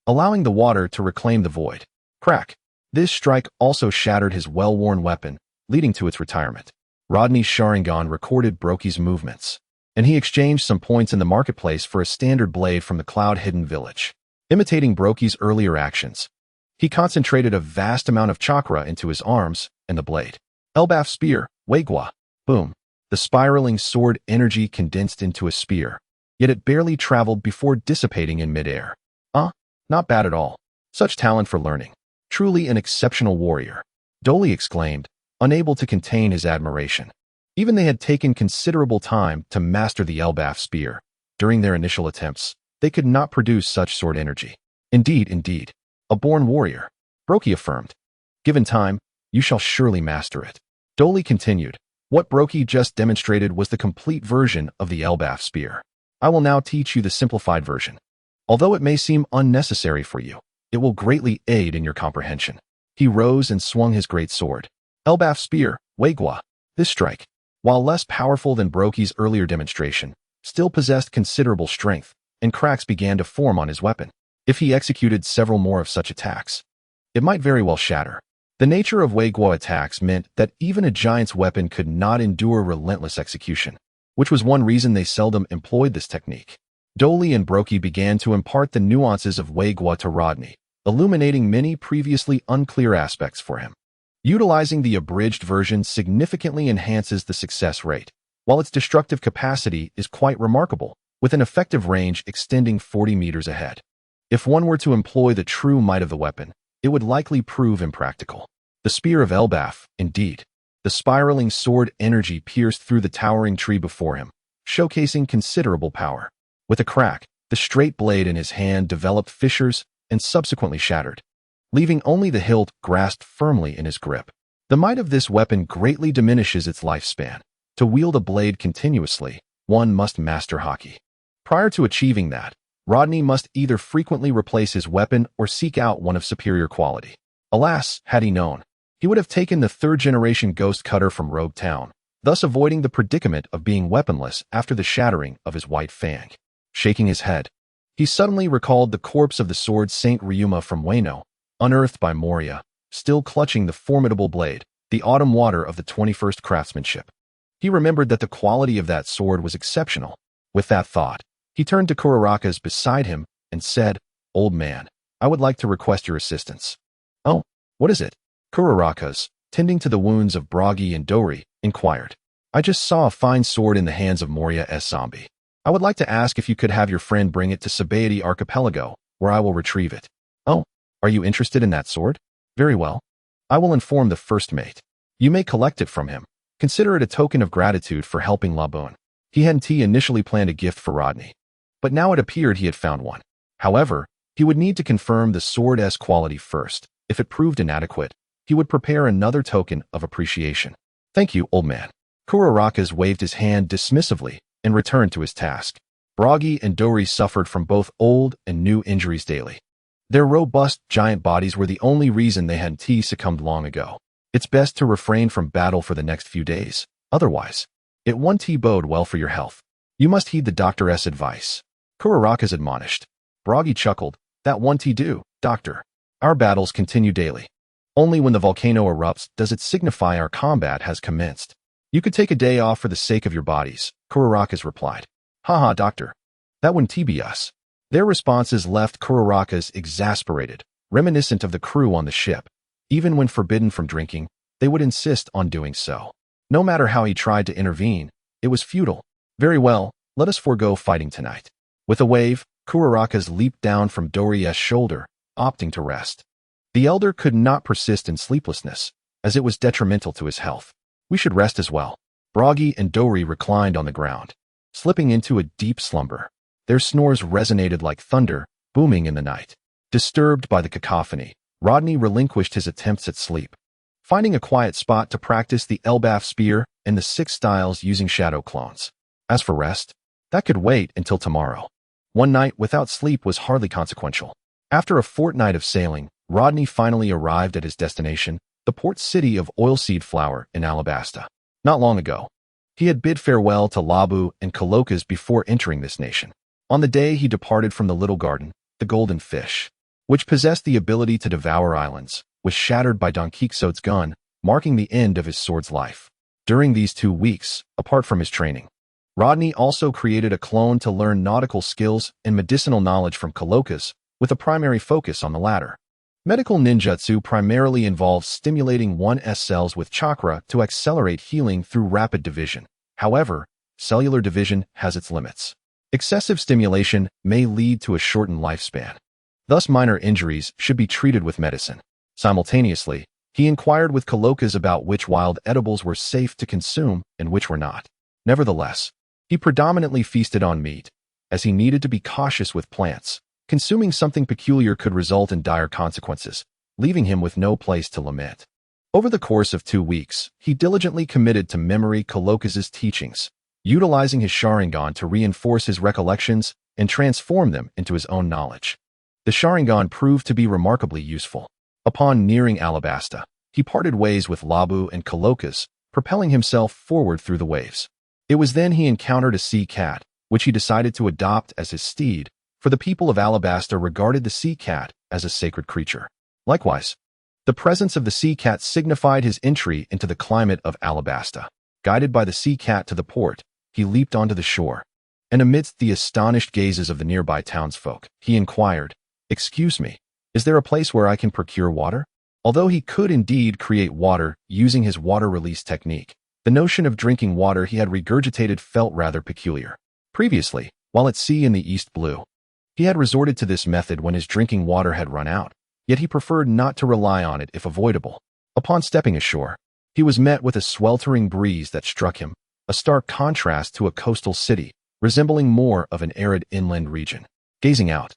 allowing the water to reclaim the void. Crack! This strike also shattered his well-worn weapon, leading to its retirement. Rodney's Sharingan recorded Brokey's movements, and he exchanged some points in the marketplace for a standard blade from the cloud-hidden village. Imitating Brokey's earlier actions, he concentrated a vast amount of chakra into his arms and the blade. Elbaf spear, Wagwa. Boom. The spiraling sword energy condensed into a spear, yet it barely traveled before dissipating in midair. Not bad at all. Such talent for learning. Truly an exceptional warrior. Doli exclaimed, unable to contain his admiration. Even they had taken considerable time to master the Elbaf spear. During their initial attempts, they could not produce such sword energy. Indeed. A born warrior. Brokey affirmed. Given time, you shall surely master it. Doli continued. What Brokey just demonstrated was the complete version of the Elbaf spear. I will now teach you the simplified version. Although it may seem unnecessary for you, it will greatly aid in your comprehension. He rose and swung his great sword. Elbaf spear, Wagwa. This strike, while less powerful than Brokey's earlier demonstration, still possessed considerable strength, and cracks began to form on his weapon. If he executed several more of such attacks, it might very well shatter. The nature of Wagwa attacks meant that even a giant's weapon could not endure relentless execution, which was one reason they seldom employed this technique. Dolly and Brokey began to impart the nuances of Wei Gua to Rodney, illuminating many previously unclear aspects for him. Utilizing the abridged version significantly enhances the success rate, while its destructive capacity is quite remarkable, with an effective range extending 40 meters ahead. If one were to employ the true might of the weapon, it would likely prove impractical. The Spear of Elbaf, indeed. The spiraling sword energy pierced through the towering tree before him, showcasing considerable power. With a crack, the straight blade in his hand developed fissures and subsequently shattered, leaving only the hilt grasped firmly in his grip. The might of this weapon greatly diminishes its lifespan. To wield a blade continuously, one must master Hokage. Prior to achieving that, Rodney must either frequently replace his weapon or seek out one of superior quality. Alas, had he known, he would have taken the third-generation Ghost Cutter from Rogue Town, thus avoiding the predicament of being weaponless after the shattering of his white fang. Shaking his head, he suddenly recalled the corpse of the sword Saint Ryuma from Wano, unearthed by Moria, still clutching the formidable blade, the autumn water of the 21st craftsmanship. He remembered that the quality of that sword was exceptional. With that thought, he turned to Kuraraka's beside him and said, "Old man, I would like to request your assistance." "Oh, what is it?" Kuraraka's, tending to the wounds of Bragi and Dori, inquired. "I just saw a fine sword in the hands of Moria's zombie. I would like to ask if you could have your friend bring it to Sabaody Archipelago, where I will retrieve it." "Oh, are you interested in that sword? Very well. I will inform the first mate. You may collect it from him. Consider it a token of gratitude for helping Labun." He hadn't initially planned a gift for Rodney, but now it appeared he had found one. However, he would need to confirm the sword's quality first. If it proved inadequate, he would prepare another token of appreciation. "Thank you, old man." Kuraraka's waved his hand dismissively and returned to his task. Bragi and Dori suffered from both old and new injuries daily. Their robust, giant bodies were the only reason they hadn't succumbed long ago. It's best to refrain from battle for the next few days. Otherwise, it won't bode well for your health. You must heed the doctor's advice. Kuraraka's admonished. Bragi chuckled. "That won't do, doctor. Our battles continue daily. Only when the volcano erupts does it signify our combat has commenced. You could take a day off for the sake of your bodies," Kuraraka's replied. "Haha, doctor. That wouldn't be us." Their responses left Kuraraka's exasperated, reminiscent of the crew on the ship. Even when forbidden from drinking, they would insist on doing so. No matter how he tried to intervene, it was futile. "Very well, let us forego fighting tonight." With a wave, Kuraraka's leaped down from Dori's shoulder, opting to rest. The elder could not persist in sleeplessness, as it was detrimental to his health. "We should rest as well." Bragi and Dori reclined on the ground, slipping into a deep slumber. Their snores resonated like thunder, booming in the night. Disturbed by the cacophony, Rodney relinquished his attempts at sleep, finding a quiet spot to practice the Elbaf spear and the 6 styles using shadow clones. As for rest, that could wait until tomorrow. One night without sleep was hardly consequential. After a fortnight of sailing, Rodney finally arrived at his destination, the port city of oilseed flour in Alabasta. Not long ago, he had bid farewell to Labu and Kalokas before entering this nation. On the day he departed from the little garden, the golden fish, which possessed the ability to devour islands, was shattered by Don Quixote's gun, marking the end of his sword's life. During these 2 weeks, apart from his training, Rodney also created a clone to learn nautical skills and medicinal knowledge from Kalokas, with a primary focus on the latter. Medical ninjutsu primarily involves stimulating one's cells with chakra to accelerate healing through rapid division. However, cellular division has its limits. Excessive stimulation may lead to a shortened lifespan. Thus, minor injuries should be treated with medicine. Simultaneously, he inquired with Kalokas about which wild edibles were safe to consume and which were not. Nevertheless, he predominantly feasted on meat, as he needed to be cautious with plants. Consuming something peculiar could result in dire consequences, leaving him with no place to lament. Over the course of 2 weeks, he diligently committed to memory Kalokas' teachings, utilizing his Sharingan to reinforce his recollections and transform them into his own knowledge. The Sharingan proved to be remarkably useful. Upon nearing Alabasta, he parted ways with Labu and Kalokas, propelling himself forward through the waves. It was then he encountered a sea cat, which he decided to adopt as his steed, for the people of Alabasta regarded the sea cat as a sacred creature. Likewise, the presence of the sea cat signified his entry into the climate of Alabasta. Guided by the sea cat to the port, he leaped onto the shore. and amidst the astonished gazes of the nearby townsfolk, he inquired, "Excuse me, is there a place where I can procure water?" Although he could indeed create water using his water release technique, the notion of drinking water he had regurgitated felt rather peculiar. Previously, while at sea in the East Blue, he had resorted to this method when his drinking water had run out, yet he preferred not to rely on it if avoidable. Upon stepping ashore, he was met with a sweltering breeze that struck him, a stark contrast to a coastal city, resembling more of an arid inland region. Gazing out,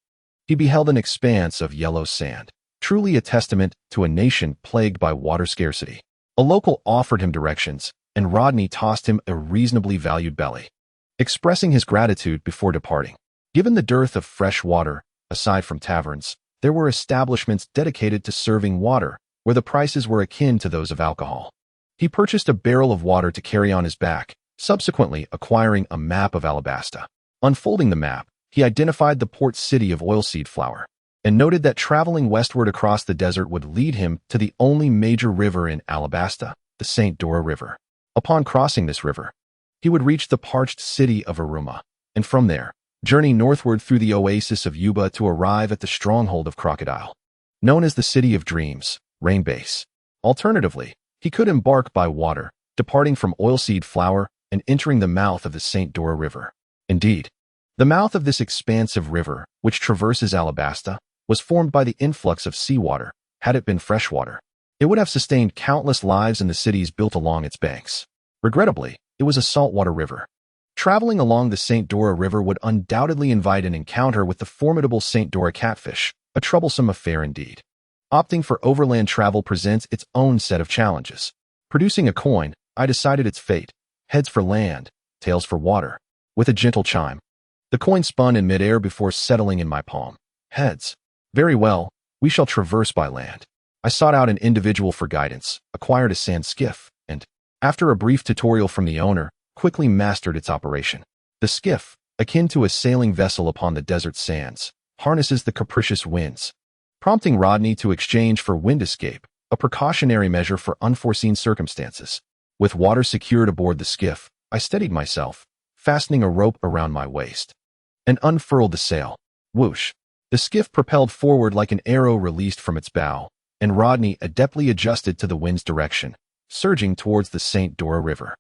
he beheld an expanse of yellow sand, truly a testament to a nation plagued by water scarcity. A local offered him directions, and Rodney tossed him a reasonably valued belly, expressing his gratitude before departing. Given the dearth of fresh water, aside from taverns, there were establishments dedicated to serving water, where the prices were akin to those of alcohol. He purchased a barrel of water to carry on his back, subsequently acquiring a map of Alabasta. Unfolding the map, he identified the port city of oilseed flour, and noted that traveling westward across the desert would lead him to the only major river in Alabasta, the St. Dora River. Upon crossing this river, he would reach the parched city of Aruma, and from there, journey northward through the oasis of Yuba to arrive at the stronghold of Crocodile, known as the City of Dreams, Rain Base. Alternatively, he could embark by water, departing from oilseed flour and entering the mouth of the St. Dora River. Indeed, the mouth of this expansive river, which traverses Alabasta, was formed by the influx of seawater. Had it been freshwater, it would have sustained countless lives in the cities built along its banks. Regrettably, it was a saltwater river. Traveling along the St. Dora River would undoubtedly invite an encounter with the formidable St. Dora catfish, a troublesome affair indeed. Opting for overland travel presents its own set of challenges. Producing a coin, I decided its fate: heads for land, tails for water. With a gentle chime, the coin spun in midair before settling in my palm. Heads. Very well, we shall traverse by land. I sought out an individual for guidance, acquired a sand skiff, and, after a brief tutorial from the owner, quickly mastered its operation. The skiff, akin to a sailing vessel upon the desert sands, harnesses the capricious winds, prompting Rodney to exchange for wind escape, a precautionary measure for unforeseen circumstances. With water secured aboard the skiff, I steadied myself, fastening a rope around my waist, and unfurled the sail. Whoosh! The skiff propelled forward like an arrow released from its bow, and Rodney adeptly adjusted to the wind's direction, surging towards the St. Dora River.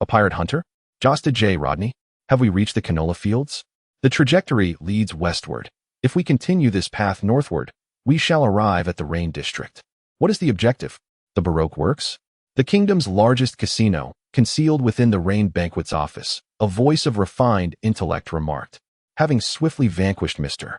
A pirate hunter? Josta J. Rodney, have we reached the canola fields? The trajectory leads westward. If we continue this path northward, we shall arrive at the Rain District. What is the objective? The Baroque Works? The kingdom's largest casino, concealed within the Rain Banquet's office, a voice of refined intellect remarked. Having swiftly vanquished Mr.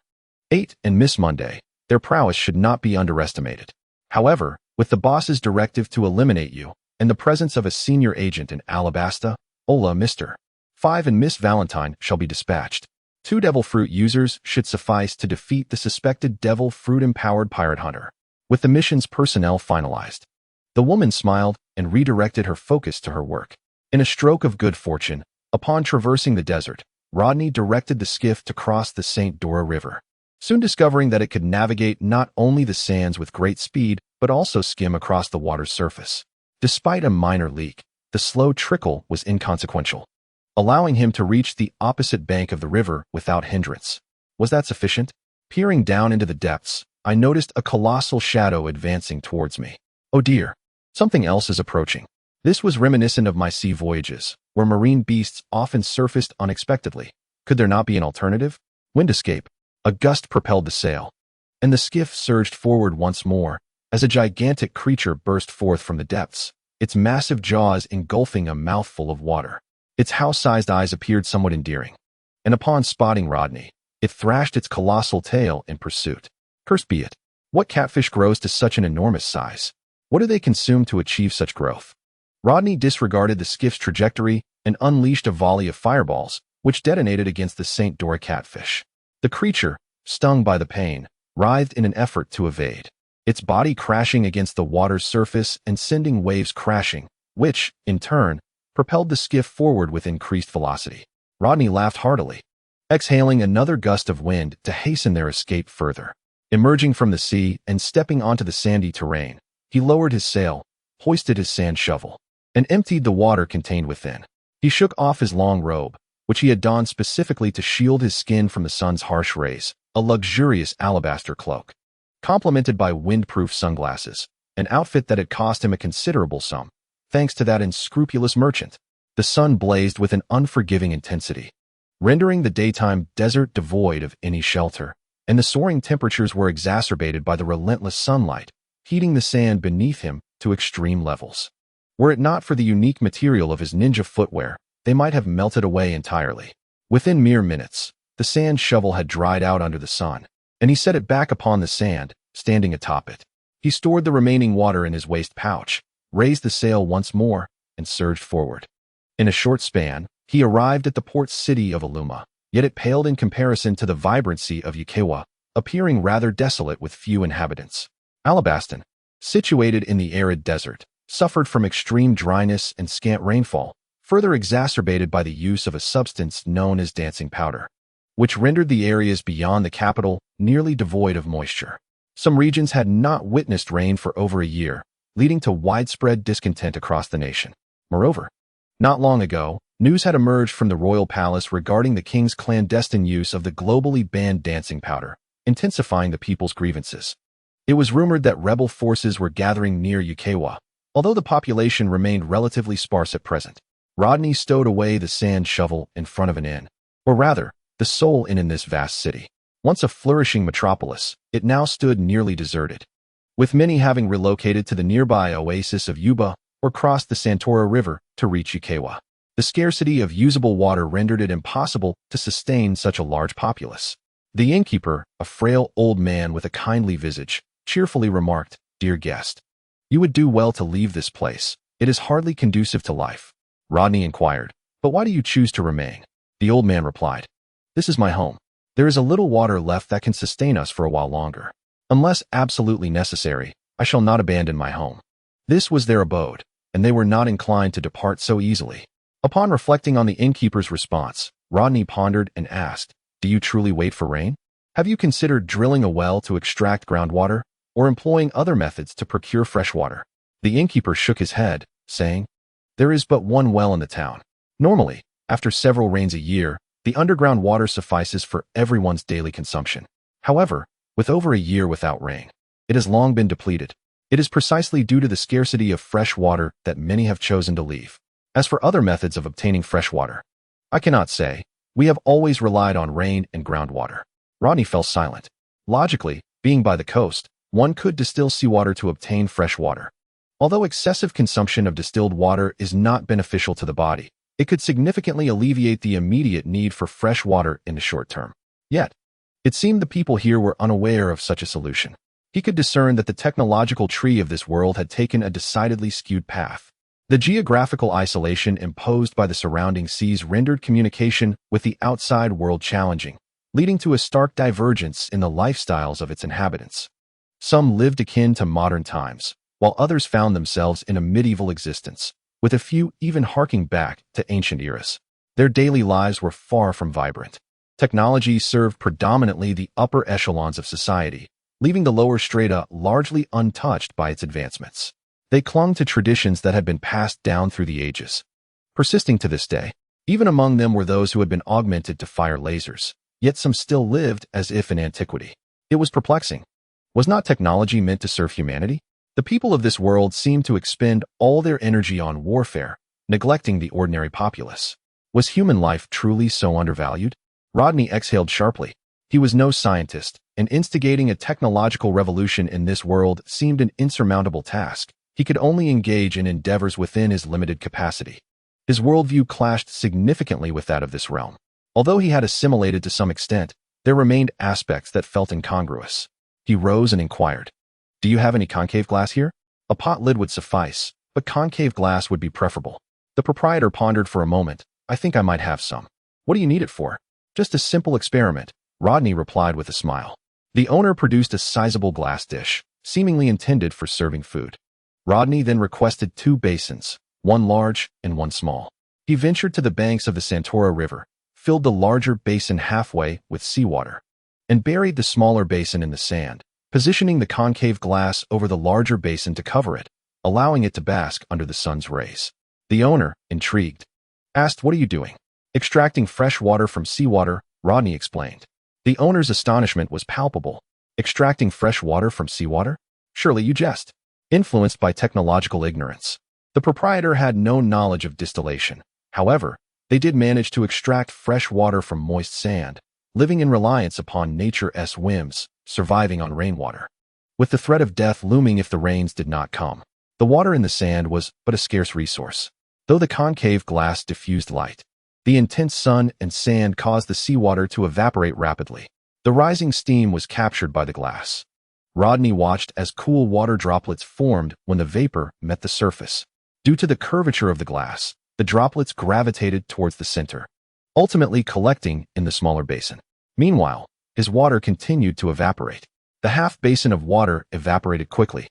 8 and Miss Monday, their prowess should not be underestimated. However, with the boss's directive to eliminate you, and the presence of a senior agent in Alabasta, Ola Mr. 5 and Miss Valentine shall be dispatched. 2 devil fruit users should suffice to defeat the suspected devil fruit-empowered pirate hunter. With the mission's personnel finalized, the woman smiled and redirected her focus to her work. In a stroke of good fortune, upon traversing the desert, Rodney directed the skiff to cross the St. Dora River, soon discovering that it could navigate not only the sands with great speed, but also skim across the water's surface. Despite a minor leak, the slow trickle was inconsequential, allowing him to reach the opposite bank of the river without hindrance. Was that sufficient? Peering down into the depths, I noticed a colossal shadow advancing towards me. Oh dear, something else is approaching. This was reminiscent of my sea voyages, where marine beasts often surfaced unexpectedly. Could there not be an alternative? Wind escape. A gust propelled the sail, and the skiff surged forward once more as a gigantic creature burst forth from the depths, its massive jaws engulfing a mouthful of water. Its house-sized eyes appeared somewhat endearing, and upon spotting Rodney, it thrashed its colossal tail in pursuit. Cursed be it! What catfish grows to such an enormous size? What do they consume to achieve such growth? Rodney disregarded the skiff's trajectory and unleashed a volley of fireballs, which detonated against the St. Dora catfish. The creature, stung by the pain, writhed in an effort to evade, its body crashing against the water's surface and sending waves crashing, which, in turn, propelled the skiff forward with increased velocity. Rodney laughed heartily, exhaling another gust of wind to hasten their escape further. Emerging from the sea and stepping onto the sandy terrain, he lowered his sail, hoisted his sand shovel, and emptied the water contained within. He shook off his long robe, which he had donned specifically to shield his skin from the sun's harsh rays, a luxurious alabaster cloak, complemented by windproof sunglasses, an outfit that had cost him a considerable sum, thanks to that unscrupulous merchant. The sun blazed with an unforgiving intensity, rendering the daytime desert devoid of any shelter, and the soaring temperatures were exacerbated by the relentless sunlight, heating the sand beneath him to extreme levels. Were it not for the unique material of his ninja footwear, they might have melted away entirely. Within mere minutes, the sand shovel had dried out under the sun, and he set it back upon the sand, standing atop it. He stored the remaining water in his waist pouch, raised the sail once more, and surged forward. In a short span, he arrived at the port city of Aluma, yet it paled in comparison to the vibrancy of Yukawa, appearing rather desolate with few inhabitants. Alabaston, situated in the arid desert, suffered from extreme dryness and scant rainfall, further exacerbated by the use of a substance known as dancing powder, which rendered the areas beyond the capital nearly devoid of moisture. Some regions had not witnessed rain for over a year, leading to widespread discontent across the nation. Moreover, not long ago, news had emerged from the royal palace regarding the king's clandestine use of the globally banned dancing powder, intensifying the people's grievances. It was rumored that rebel forces were gathering near Yukawa, although the population remained relatively sparse at present. Rodney stowed away the sand shovel in front of an inn, or rather, the sole inn in this vast city. Once a flourishing metropolis, it now stood nearly deserted, with many having relocated to the nearby oasis of Yuba or crossed the Santora River to reach Yukawa. The scarcity of usable water rendered it impossible to sustain such a large populace. The innkeeper, a frail old man with a kindly visage, cheerfully remarked, "Dear guest, you would do well to leave this place. It is hardly conducive to life." Rodney inquired, "But why do you choose to remain?" The old man replied, "This is my home. There is a little water left that can sustain us for a while longer. Unless absolutely necessary, I shall not abandon my home." This was their abode, and they were not inclined to depart so easily. Upon reflecting on the innkeeper's response, Rodney pondered and asked, "Do you truly wait for rain? Have you considered drilling a well to extract groundwater, or employing other methods to procure fresh water?" The innkeeper shook his head, saying, "There is but one well in the town. Normally, after several rains a year, the underground water suffices for everyone's daily consumption. However, with over a year without rain, it has long been depleted. It is precisely due to the scarcity of fresh water that many have chosen to leave. As for other methods of obtaining fresh water, I cannot say. We have always relied on rain and groundwater." Rodney fell silent. Logically, being by the coast, one could distill seawater to obtain fresh water. Although excessive consumption of distilled water is not beneficial to the body, it could significantly alleviate the immediate need for fresh water in the short term. Yet, it seemed the people here were unaware of such a solution. He could discern that the technological tree of this world had taken a decidedly skewed path. The geographical isolation imposed by the surrounding seas rendered communication with the outside world challenging, leading to a stark divergence in the lifestyles of its inhabitants. Some lived akin to modern times, while others found themselves in a medieval existence, with a few even harking back to ancient eras. Their daily lives were far from vibrant. Technology served predominantly the upper echelons of society, leaving the lower strata largely untouched by its advancements. They clung to traditions that had been passed down through the ages, persisting to this day. Even among them were those who had been augmented to fire lasers, yet some still lived as if in antiquity. It was perplexing. Was not technology meant to serve humanity? The people of this world seemed to expend all their energy on warfare, neglecting the ordinary populace. Was human life truly so undervalued? Rodney exhaled sharply. He was no scientist, and instigating a technological revolution in this world seemed an insurmountable task. He could only engage in endeavors within his limited capacity. His worldview clashed significantly with that of this realm. Although he had assimilated to some extent, there remained aspects that felt incongruous. He rose and inquired, "Do you have any concave glass here? A pot lid would suffice, but concave glass would be preferable." The proprietor pondered for a moment. "I think I might have some." "What do you need it for?" "Just a simple experiment," Rodney replied with a smile. The owner produced a sizable glass dish, seemingly intended for serving food. Rodney then requested 2 basins, one large and one small. He ventured to the banks of the Santora River, filled the larger basin halfway with seawater, and buried the smaller basin in the sand, positioning the concave glass over the larger basin to cover it, allowing it to bask under the sun's rays. The owner, intrigued, asked, "What are you doing?" Extracting fresh water from seawater, Rodney explained. The owner's astonishment was palpable. Extracting fresh water from seawater? Surely you jest. Influenced by technological ignorance. The proprietor had no knowledge of distillation. However, they did manage to extract fresh water from moist sand, living in reliance upon nature's whims, surviving on rainwater. With the threat of death looming if the rains did not come, the water in the sand was but a scarce resource. Though the concave glass diffused light, the intense sun and sand caused the seawater to evaporate rapidly. The rising steam was captured by the glass. Rodney watched as cool water droplets formed when the vapor met the surface. Due to the curvature of the glass, the droplets gravitated towards the center, ultimately collecting in the smaller basin. Meanwhile, his water continued to evaporate. The half basin of water evaporated quickly.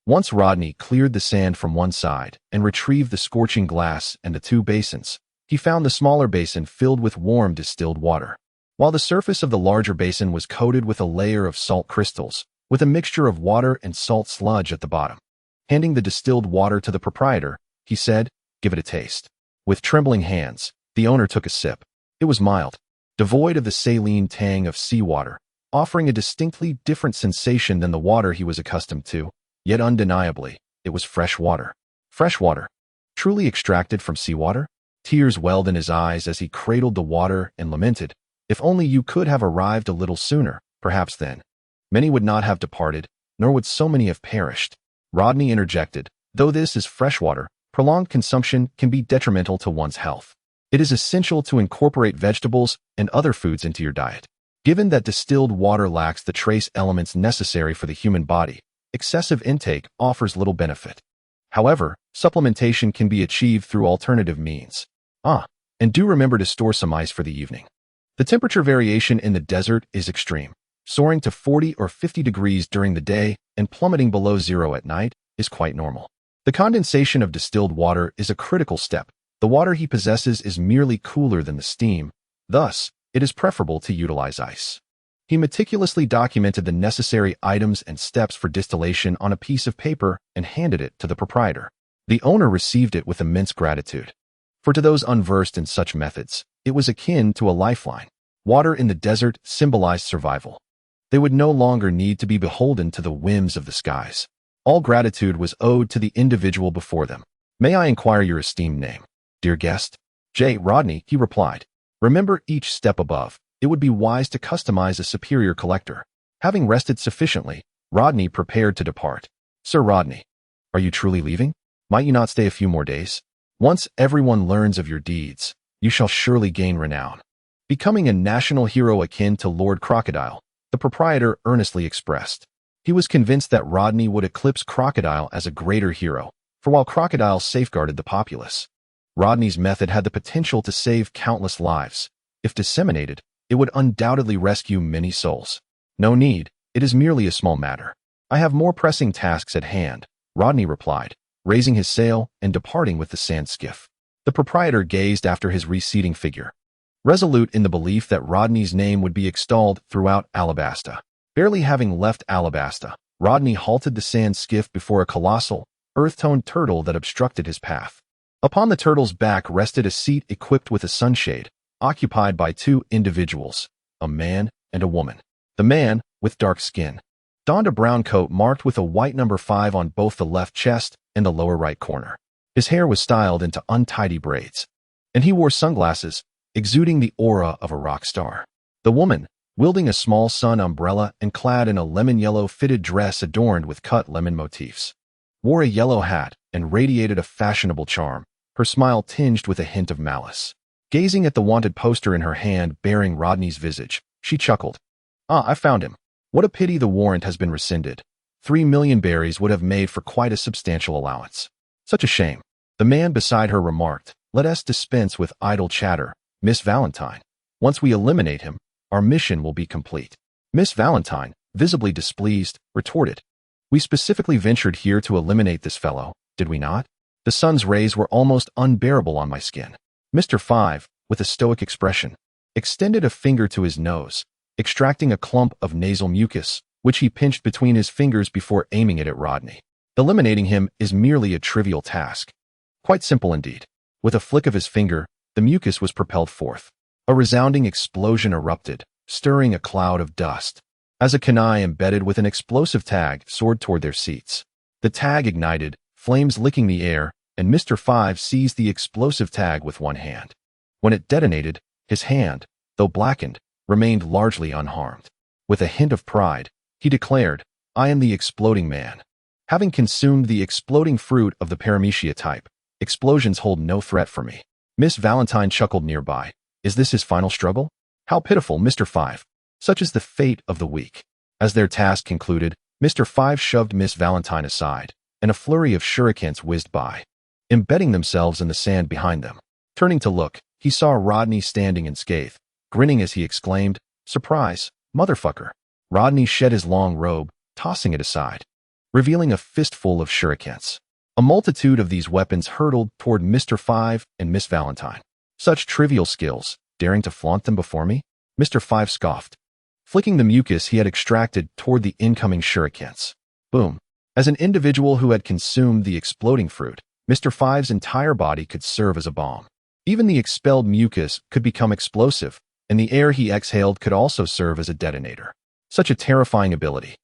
Once Rodney cleared the sand from one side and retrieved the scorching glass and the two basins, he found the smaller basin filled with warm distilled water, while the surface of the larger basin was coated with a layer of salt crystals, with a mixture of water and salt sludge at the bottom. Handing the distilled water to the proprietor, he said, "Give it a taste." With trembling hands, the owner took a sip. It was mild, devoid of the saline tang of seawater, offering a distinctly different sensation than the water he was accustomed to, yet undeniably, it was fresh water. Fresh water, truly extracted from seawater? Tears welled in his eyes as he cradled the water and lamented, "If only you could have arrived a little sooner, perhaps then many would not have departed, nor would so many have perished." Rodney interjected, "Though this is fresh water, prolonged consumption can be detrimental to one's health. It is essential to incorporate vegetables and other foods into your diet. Given that distilled water lacks the trace elements necessary for the human body, excessive intake offers little benefit. However, supplementation can be achieved through alternative means. And do remember to store some ice for the evening." The temperature variation in the desert is extreme. Soaring to 40 or 50 degrees during the day and plummeting below zero at night is quite normal. The condensation of distilled water is a critical step. The water he possesses is merely cooler than the steam. Thus, it is preferable to utilize ice. He meticulously documented the necessary items and steps for distillation on a piece of paper and handed it to the proprietor. The owner received it with immense gratitude. For to those unversed in such methods, it was akin to a lifeline. Water in the desert symbolized survival. They would no longer need to be beholden to the whims of the skies. All gratitude was owed to the individual before them. "May I inquire your esteemed name, dear guest?" "J. Rodney," he replied. "Remember each step above. It would be wise to customize a superior collector." Having rested sufficiently, Rodney prepared to depart. "Sir Rodney, are you truly leaving? Might you not stay a few more days? Once everyone learns of your deeds, you shall surely gain renown." Becoming a national hero akin to Lord Crocodile, the proprietor earnestly expressed. He was convinced that Rodney would eclipse Crocodile as a greater hero, for while Crocodile safeguarded the populace, Rodney's method had the potential to save countless lives. If disseminated, it would undoubtedly rescue many souls. "No need, it is merely a small matter. I have more pressing tasks at hand," Rodney replied, raising his sail and departing with the sand skiff. The proprietor gazed after his receding figure, resolute in the belief that Rodney's name would be extolled throughout Alabasta. Barely having left Alabasta, Rodney halted the sand skiff before a colossal, earth-toned turtle that obstructed his path. Upon the turtle's back rested a seat equipped with a sunshade, occupied by two individuals, a man and a woman. The man, with dark skin, donned a brown coat marked with a white number 5 on both the left chest and the lower right corner. His hair was styled into untidy braids, and he wore sunglasses, exuding the aura of a rock star. The woman, wielding a small sun umbrella and clad in a lemon-yellow fitted dress adorned with cut lemon motifs, wore a yellow hat and radiated a fashionable charm, her smile tinged with a hint of malice. Gazing at the wanted poster in her hand bearing Rodney's visage, she chuckled. "I found him. What a pity the warrant has been rescinded. 3 million berries would have made for quite a substantial allowance. Such a shame." The man beside her remarked, "Let us dispense with idle chatter, Miss Valentine. Once we eliminate him, our mission will be complete." Miss Valentine, visibly displeased, retorted, "We specifically ventured here to eliminate this fellow, did we not? The sun's rays were almost unbearable on my skin." Mr. 5, with a stoic expression, extended a finger to his nose, extracting a clump of nasal mucus, which he pinched between his fingers before aiming it at Rodney. Eliminating him is merely a trivial task. Quite simple indeed. With a flick of his finger, the mucus was propelled forth. A resounding explosion erupted, stirring a cloud of dust. As a kunai embedded with an explosive tag soared toward their seats. The tag ignited, flames licking the air, and Mr. Five seized the explosive tag with one hand. When it detonated, his hand, though blackened, remained largely unharmed. With a hint of pride, he declared, "I am the exploding man." Having consumed the exploding fruit of the paramecia type, explosions hold no threat for me. Miss Valentine chuckled nearby. Is this his final struggle? How pitiful, Mr. Five. Such is the fate of the weak. As their task concluded, Mr. Five shoved Miss Valentine aside, and a flurry of shurikens whizzed by, embedding themselves in the sand behind them. Turning to look, he saw Rodney standing in scathe, grinning as he exclaimed, "Surprise, motherfucker." Rodney shed his long robe, tossing it aside, revealing a fistful of shurikens. A multitude of these weapons hurtled toward Mr. Five and Miss Valentine. Such trivial skills, daring to flaunt them before me? Mr. Five scoffed, flicking the mucus he had extracted toward the incoming shurikens. Boom. As an individual who had consumed the exploding fruit, Mr. Five's entire body could serve as a bomb. Even the expelled mucus could become explosive, and the air he exhaled could also serve as a detonator. Such a terrifying ability.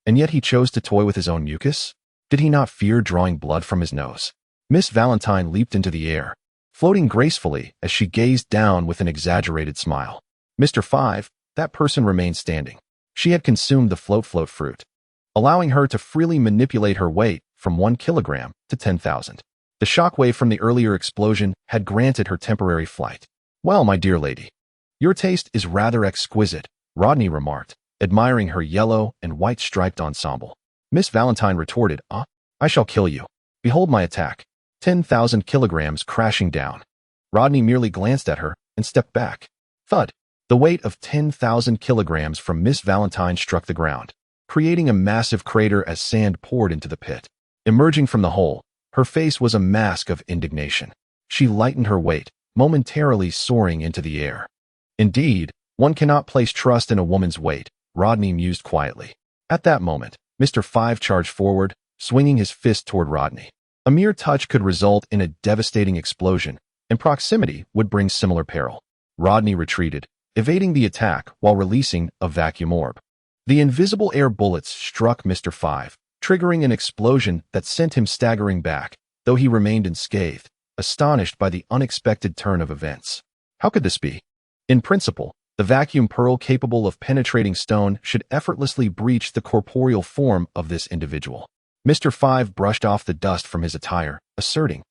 And yet he chose to toy with his own mucus? Did he not fear drawing blood from his nose? Miss Valentine leaped into the air, floating gracefully as she gazed down with an exaggerated smile. Mr. Five, that person remained standing. She had consumed the float fruit, allowing her to freely manipulate her weight from 1 kilogram to 10,000. The shockwave from the earlier explosion had granted her temporary flight. "Well, my dear lady, your taste is rather exquisite," Rodney remarked, admiring her yellow and white striped ensemble. Miss Valentine retorted, I shall kill you. Behold my attack." 10,000 kilograms crashing down. Rodney merely glanced at her and stepped back. Thud. The weight of 10,000 kilograms from Miss Valentine struck the ground, creating a massive crater as sand poured into the pit. Emerging from the hole, her face was a mask of indignation. She lightened her weight, momentarily soaring into the air. Indeed, one cannot place trust in a woman's weight, Rodney mused quietly. At that moment, Mr. Five charged forward, swinging his fist toward Rodney. A mere touch could result in a devastating explosion, and proximity would bring similar peril. Rodney retreated, evading the attack while releasing a vacuum orb. The invisible air bullets struck Mr. Five, triggering an explosion that sent him staggering back, though he remained unscathed, astonished by the unexpected turn of events. How could this be? In principle, the vacuum pearl capable of penetrating stone should effortlessly breach the corporeal form of this individual. Mr. Five brushed off the dust from his attire, asserting,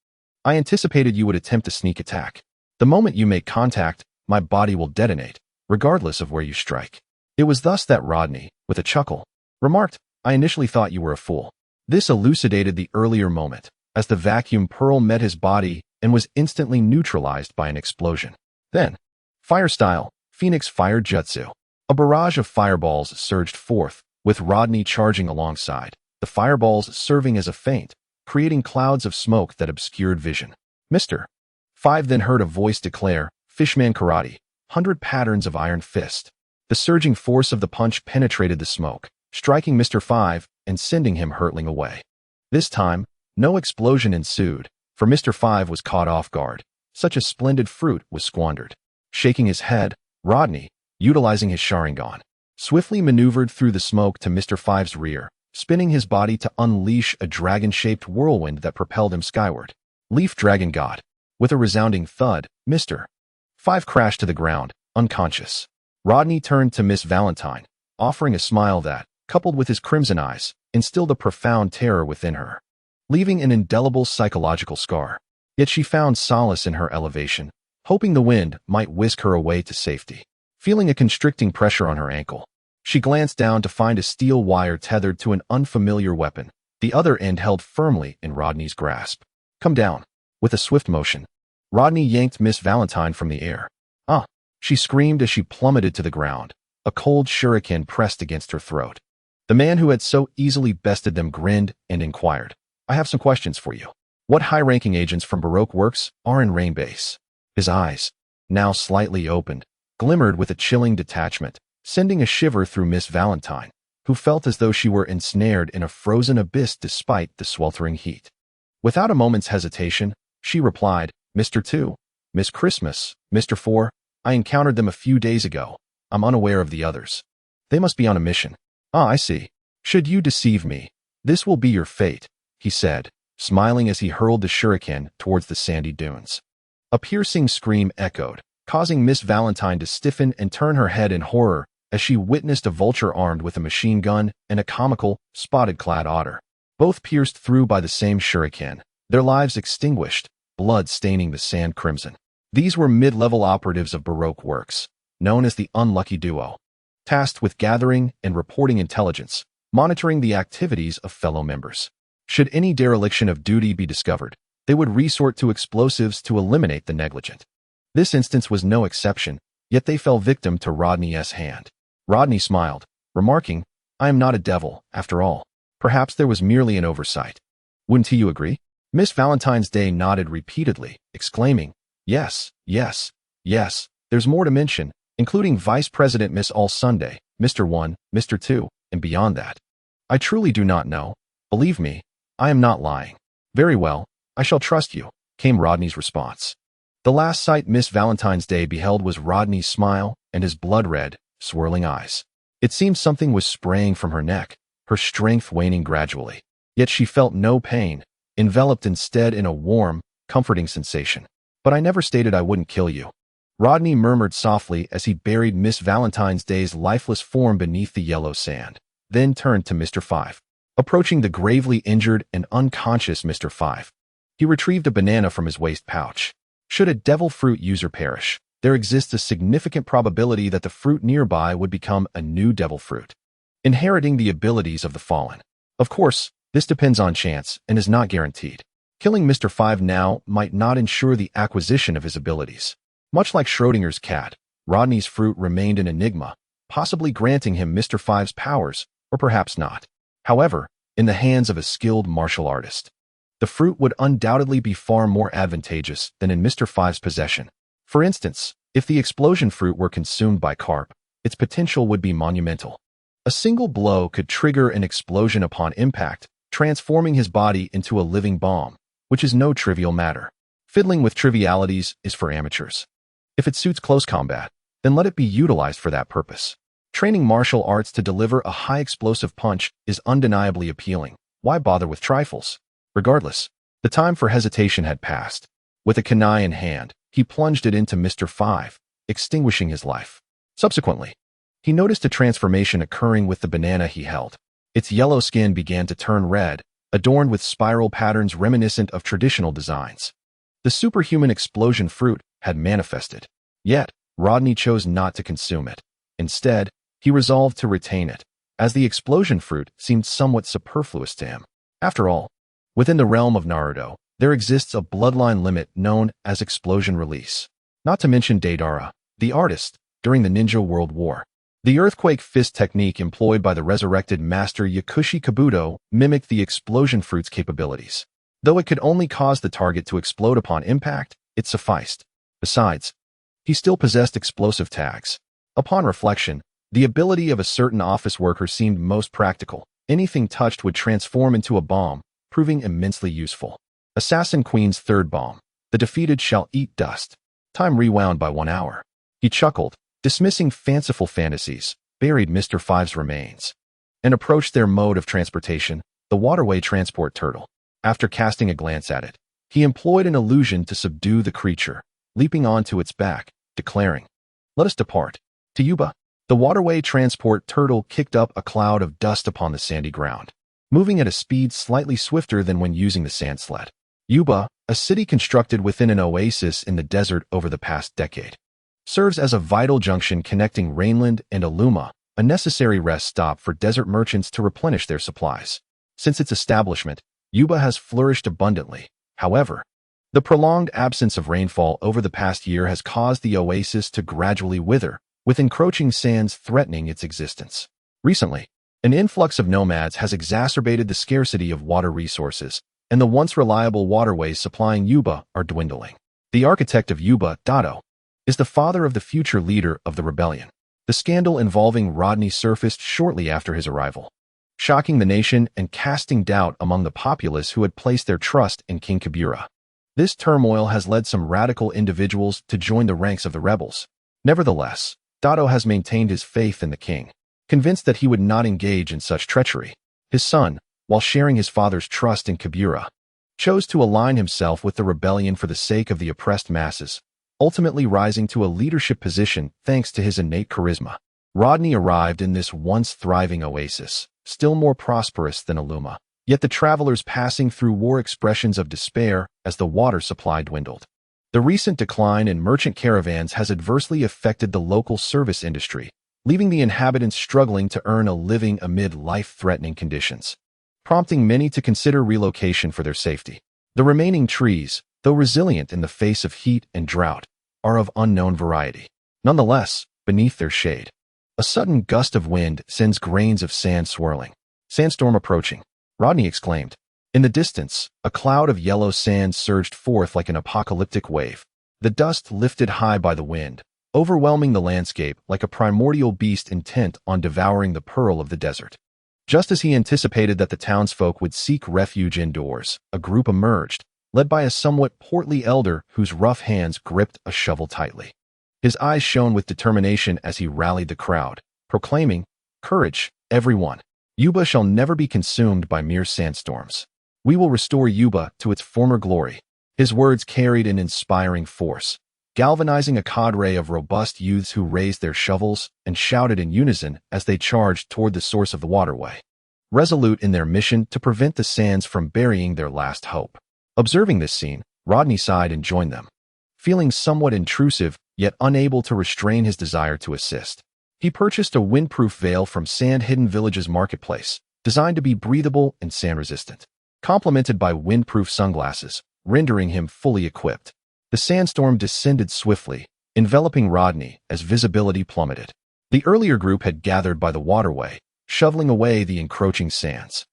"I anticipated you would attempt a sneak attack. The moment you make contact, my body will detonate, regardless of where you strike." It was thus that Rodney, with a chuckle, remarked, "I initially thought you were a fool." This elucidated the earlier moment, as the vacuum pearl met his body and was instantly neutralized by an explosion. Then, fire style, Phoenix Fire Jutsu. A barrage of fireballs surged forth, with Rodney charging alongside, the fireballs serving as a feint, creating clouds of smoke that obscured vision. Mr. Five then heard a voice declare, "Fishman Karate, 100 patterns of iron fist." The surging force of the punch penetrated the smoke, striking Mr. Five and sending him hurtling away. This time, no explosion ensued, for Mr. Five was caught off guard. Such a splendid fruit was squandered. Shaking his head, Rodney, utilizing his Sharingan, swiftly maneuvered through the smoke to Mr. Five's rear, spinning his body to unleash a dragon-shaped whirlwind that propelled him skyward. Leaf Dragon God. With a resounding thud, Mr. Five crashed to the ground, unconscious. Rodney turned to Miss Valentine, offering a smile that, coupled with his crimson eyes, instilled a profound terror within her, leaving an indelible psychological scar. Yet she found solace in her elevation, hoping the wind might whisk her away to safety. Feeling a constricting pressure on her ankle, she glanced down to find a steel wire tethered to an unfamiliar weapon, the other end held firmly in Rodney's grasp. "Come down." With a swift motion, Rodney yanked Miss Valentine from the air. "Ah!" she screamed as she plummeted to the ground, a cold shuriken pressed against her throat. The man who had so easily bested them grinned and inquired, "I have some questions for you. What high-ranking agents from Baroque works are in Rain Base?" His eyes, now slightly opened, glimmered with a chilling detachment, sending a shiver through Miss Valentine, who felt as though she were ensnared in a frozen abyss despite the sweltering heat. Without a moment's hesitation, she replied, "Mr. Two, Miss Christmas, Mr. 4, I encountered them a few days ago. I'm unaware of the others. They must be on a mission. Ah, I see. Should you deceive me, this will be your fate, he said, smiling as he hurled the shuriken towards the sandy dunes. A piercing scream echoed, causing Miss Valentine to stiffen and turn her head in horror as she witnessed a vulture armed with a machine gun and a comical, spotted-clad otter, both pierced through by the same shuriken, their lives extinguished, blood staining the sand crimson. These were mid-level operatives of Baroque works, known as the Unlucky Duo, tasked with gathering and reporting intelligence, monitoring the activities of fellow members. Should any dereliction of duty be discovered, they would resort to explosives to eliminate the negligent. This instance was no exception, yet they fell victim to Rodney's hand. Rodney smiled, remarking, I am not a devil, after all. Perhaps there was merely an oversight. Wouldn't you agree? Miss Valentine's Day nodded repeatedly, exclaiming, Yes, yes, yes, there's more to mention, including Vice President Miss All Sunday, Mr. 1, Mr. 2, and beyond that. I truly do not know. Believe me, I am not lying. Very well, I shall trust you, came Rodney's response. The last sight Miss Valentine's Day beheld was Rodney's smile and his blood-red, swirling eyes. It seemed something was spraying from her neck, her strength waning gradually. Yet she felt no pain, enveloped instead in a warm, comforting sensation. But I never stated I wouldn't kill you. Rodney murmured softly as he buried Miss Valentine's Day's lifeless form beneath the yellow sand, then turned to Mr. 5. Approaching the gravely injured and unconscious Mr. 5, he retrieved a banana from his waist pouch. Should a devil fruit user perish, there exists a significant probability that the fruit nearby would become a new devil fruit, inheriting the abilities of the fallen. Of course, this depends on chance and is not guaranteed. Killing Mr. 5 now might not ensure the acquisition of his abilities. Much like Schrodinger's cat, Rodney's fruit remained an enigma, possibly granting him Mr. 5's powers, or perhaps not. However, in the hands of a skilled martial artist, the fruit would undoubtedly be far more advantageous than in Mr. 5's possession. For instance, if the explosion fruit were consumed by Carp, its potential would be monumental. A single blow could trigger an explosion upon impact, transforming his body into a living bomb, which is no trivial matter. Fiddling with trivialities is for amateurs. If it suits close combat, then let it be utilized for that purpose. Training martial arts to deliver a high explosive punch is undeniably appealing. Why bother with trifles? Regardless, the time for hesitation had passed. With a kunai in hand, he plunged it into Mr. 5, extinguishing his life. Subsequently, he noticed a transformation occurring with the banana he held. Its yellow skin began to turn red, adorned with spiral patterns reminiscent of traditional designs. The superhuman explosion fruit had manifested. Yet, Rodney chose not to consume it. Instead, he resolved to retain it, as the explosion fruit seemed somewhat superfluous to him. After all, within the realm of Naruto, there exists a bloodline limit known as explosion release. Not to mention Deidara, the artist, during the Ninja World War. The earthquake fist technique employed by the resurrected master Yakushi Kabuto mimicked the explosion fruit's capabilities. Though it could only cause the target to explode upon impact, it sufficed. Besides, he still possessed explosive tags. Upon reflection, the ability of a certain office worker seemed most practical. Anything touched would transform into a bomb, proving immensely useful. Assassin Queen's third bomb. The defeated shall eat dust. Time rewound by 1 hour. He chuckled, dismissing fanciful fantasies, buried Mr. 5's remains, and approached their mode of transportation, the waterway transport turtle. After casting a glance at it, he employed an illusion to subdue the creature, leaping onto its back, declaring, Let us depart. To Yuba, the waterway transport turtle kicked up a cloud of dust upon the sandy ground, moving at a speed slightly swifter than when using the sand sled. Yuba, a city constructed within an oasis in the desert over the past decade, serves as a vital junction connecting Rainland and Aluma, a necessary rest stop for desert merchants to replenish their supplies. Since its establishment, Yuba has flourished abundantly. However, the prolonged absence of rainfall over the past year has caused the oasis to gradually wither, with encroaching sands threatening its existence. Recently, an influx of nomads has exacerbated the scarcity of water resources, and the once reliable waterways supplying Yuba are dwindling. The architect of Yuba, Dato, is the father of the future leader of the rebellion. The scandal involving Rodney surfaced shortly after his arrival, shocking the nation and casting doubt among the populace who had placed their trust in King Kabura. This turmoil has led some radical individuals to join the ranks of the rebels. Nevertheless, Dato has maintained his faith in the king, convinced that he would not engage in such treachery. His son, while sharing his father's trust in Kabura, chose to align himself with the rebellion for the sake of the oppressed masses, ultimately rising to a leadership position thanks to his innate charisma. Rodney arrived in this once thriving oasis, still more prosperous than Aluma. Yet the travelers passing through wore expressions of despair as the water supply dwindled. The recent decline in merchant caravans has adversely affected the local service industry, leaving the inhabitants struggling to earn a living amid life-threatening conditions, prompting many to consider relocation for their safety. The remaining trees, though resilient in the face of heat and drought, are of unknown variety. Nonetheless, beneath their shade, a sudden gust of wind sends grains of sand swirling. Sandstorm approaching, Rodney exclaimed. In the distance, a cloud of yellow sand surged forth like an apocalyptic wave. The dust lifted high by the wind, overwhelming the landscape like a primordial beast intent on devouring the pearl of the desert. Just as he anticipated that the townsfolk would seek refuge indoors, a group emerged, led by a somewhat portly elder whose rough hands gripped a shovel tightly. His eyes shone with determination as he rallied the crowd, proclaiming, "Courage, everyone! Yuba shall never be consumed by mere sandstorms. We will restore Yuba to its former glory." His words carried an inspiring force, galvanizing a cadre of robust youths who raised their shovels and shouted in unison as they charged toward the source of the waterway, resolute in their mission to prevent the sands from burying their last hope. Observing this scene, Rodney sighed and joined them, feeling somewhat intrusive yet unable to restrain his desire to assist. He purchased a windproof veil from Sand Hidden Village's marketplace, designed to be breathable and sand-resistant, complemented by windproof sunglasses, rendering him fully equipped. The sandstorm descended swiftly, enveloping Rodney as visibility plummeted. The earlier group had gathered by the waterway, shoveling away the encroaching sands.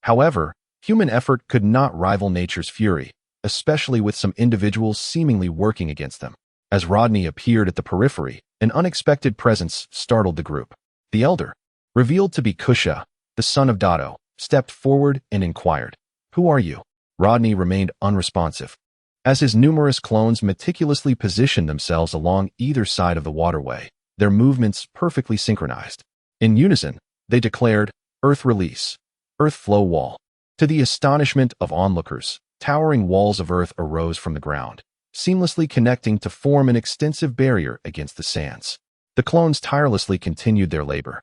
However, human effort could not rival nature's fury, especially with some individuals seemingly working against them. As Rodney appeared at the periphery, an unexpected presence startled the group. The elder, revealed to be Kusha, the son of Dato, stepped forward and inquired, "Who are you?" Rodney remained unresponsive, as his numerous clones meticulously positioned themselves along either side of the waterway, their movements perfectly synchronized. In unison, they declared, "Earth release, earth flow wall." To the astonishment of onlookers, towering walls of earth arose from the ground, seamlessly connecting to form an extensive barrier against the sands. The clones tirelessly continued their labor,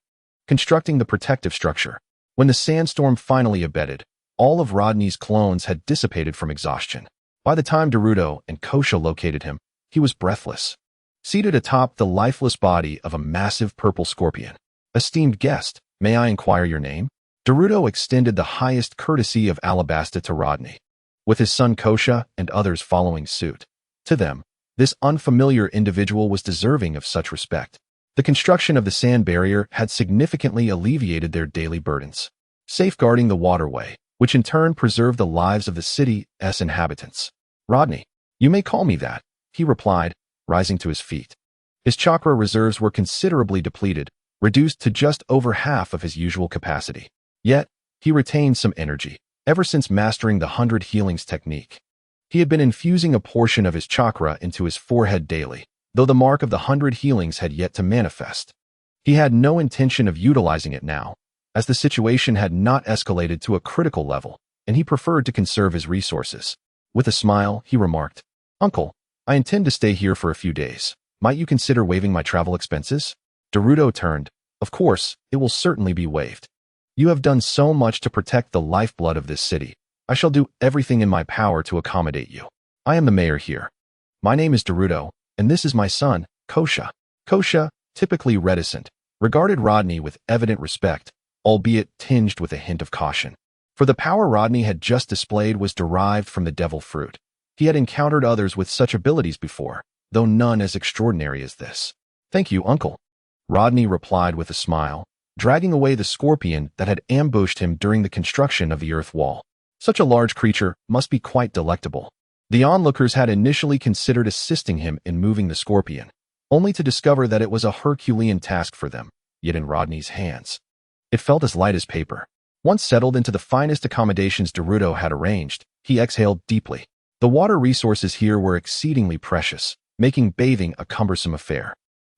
constructing the protective structure. When the sandstorm finally abated, all of Rodney's clones had dissipated from exhaustion. By the time Naruto and Kosha located him, he was breathless, seated atop the lifeless body of a massive purple scorpion. "Esteemed guest, may I inquire your name?" Naruto extended the highest courtesy of Alabasta to Rodney, with his son Kosha and others following suit. To them, this unfamiliar individual was deserving of such respect. The construction of the sand barrier had significantly alleviated their daily burdens, safeguarding the waterway, which in turn preserved the lives of the city's inhabitants. "Rodney, you may call me that," he replied, rising to his feet. His chakra reserves were considerably depleted, reduced to just over half of his usual capacity. Yet, he retained some energy, ever since mastering the 100 healings technique. He had been infusing a portion of his chakra into his forehead daily, though the mark of the 100 healings had yet to manifest. He had no intention of utilizing it now, as the situation had not escalated to a critical level, and he preferred to conserve his resources. With a smile, he remarked, "Uncle, I intend to stay here for a few days. Might you consider waiving my travel expenses?" Naruto turned. "Of course, it will certainly be waived. You have done so much to protect the lifeblood of this city. I shall do everything in my power to accommodate you. I am the mayor here. My name is Naruto, and this is my son, Kosha." Kosha, typically reticent, regarded Rodney with evident respect, albeit tinged with a hint of caution. For the power Rodney had just displayed was derived from the devil fruit. He had encountered others with such abilities before, though none as extraordinary as this. "Thank you, uncle," Rodney replied with a smile, dragging away the scorpion that had ambushed him during the construction of the earth wall. Such a large creature must be quite delectable. The onlookers had initially considered assisting him in moving the scorpion, only to discover that it was a Herculean task for them, yet in Rodney's hands, it felt as light as paper. Once settled into the finest accommodations Naruto had arranged, he exhaled deeply. The water resources here were exceedingly precious, making bathing a cumbersome affair.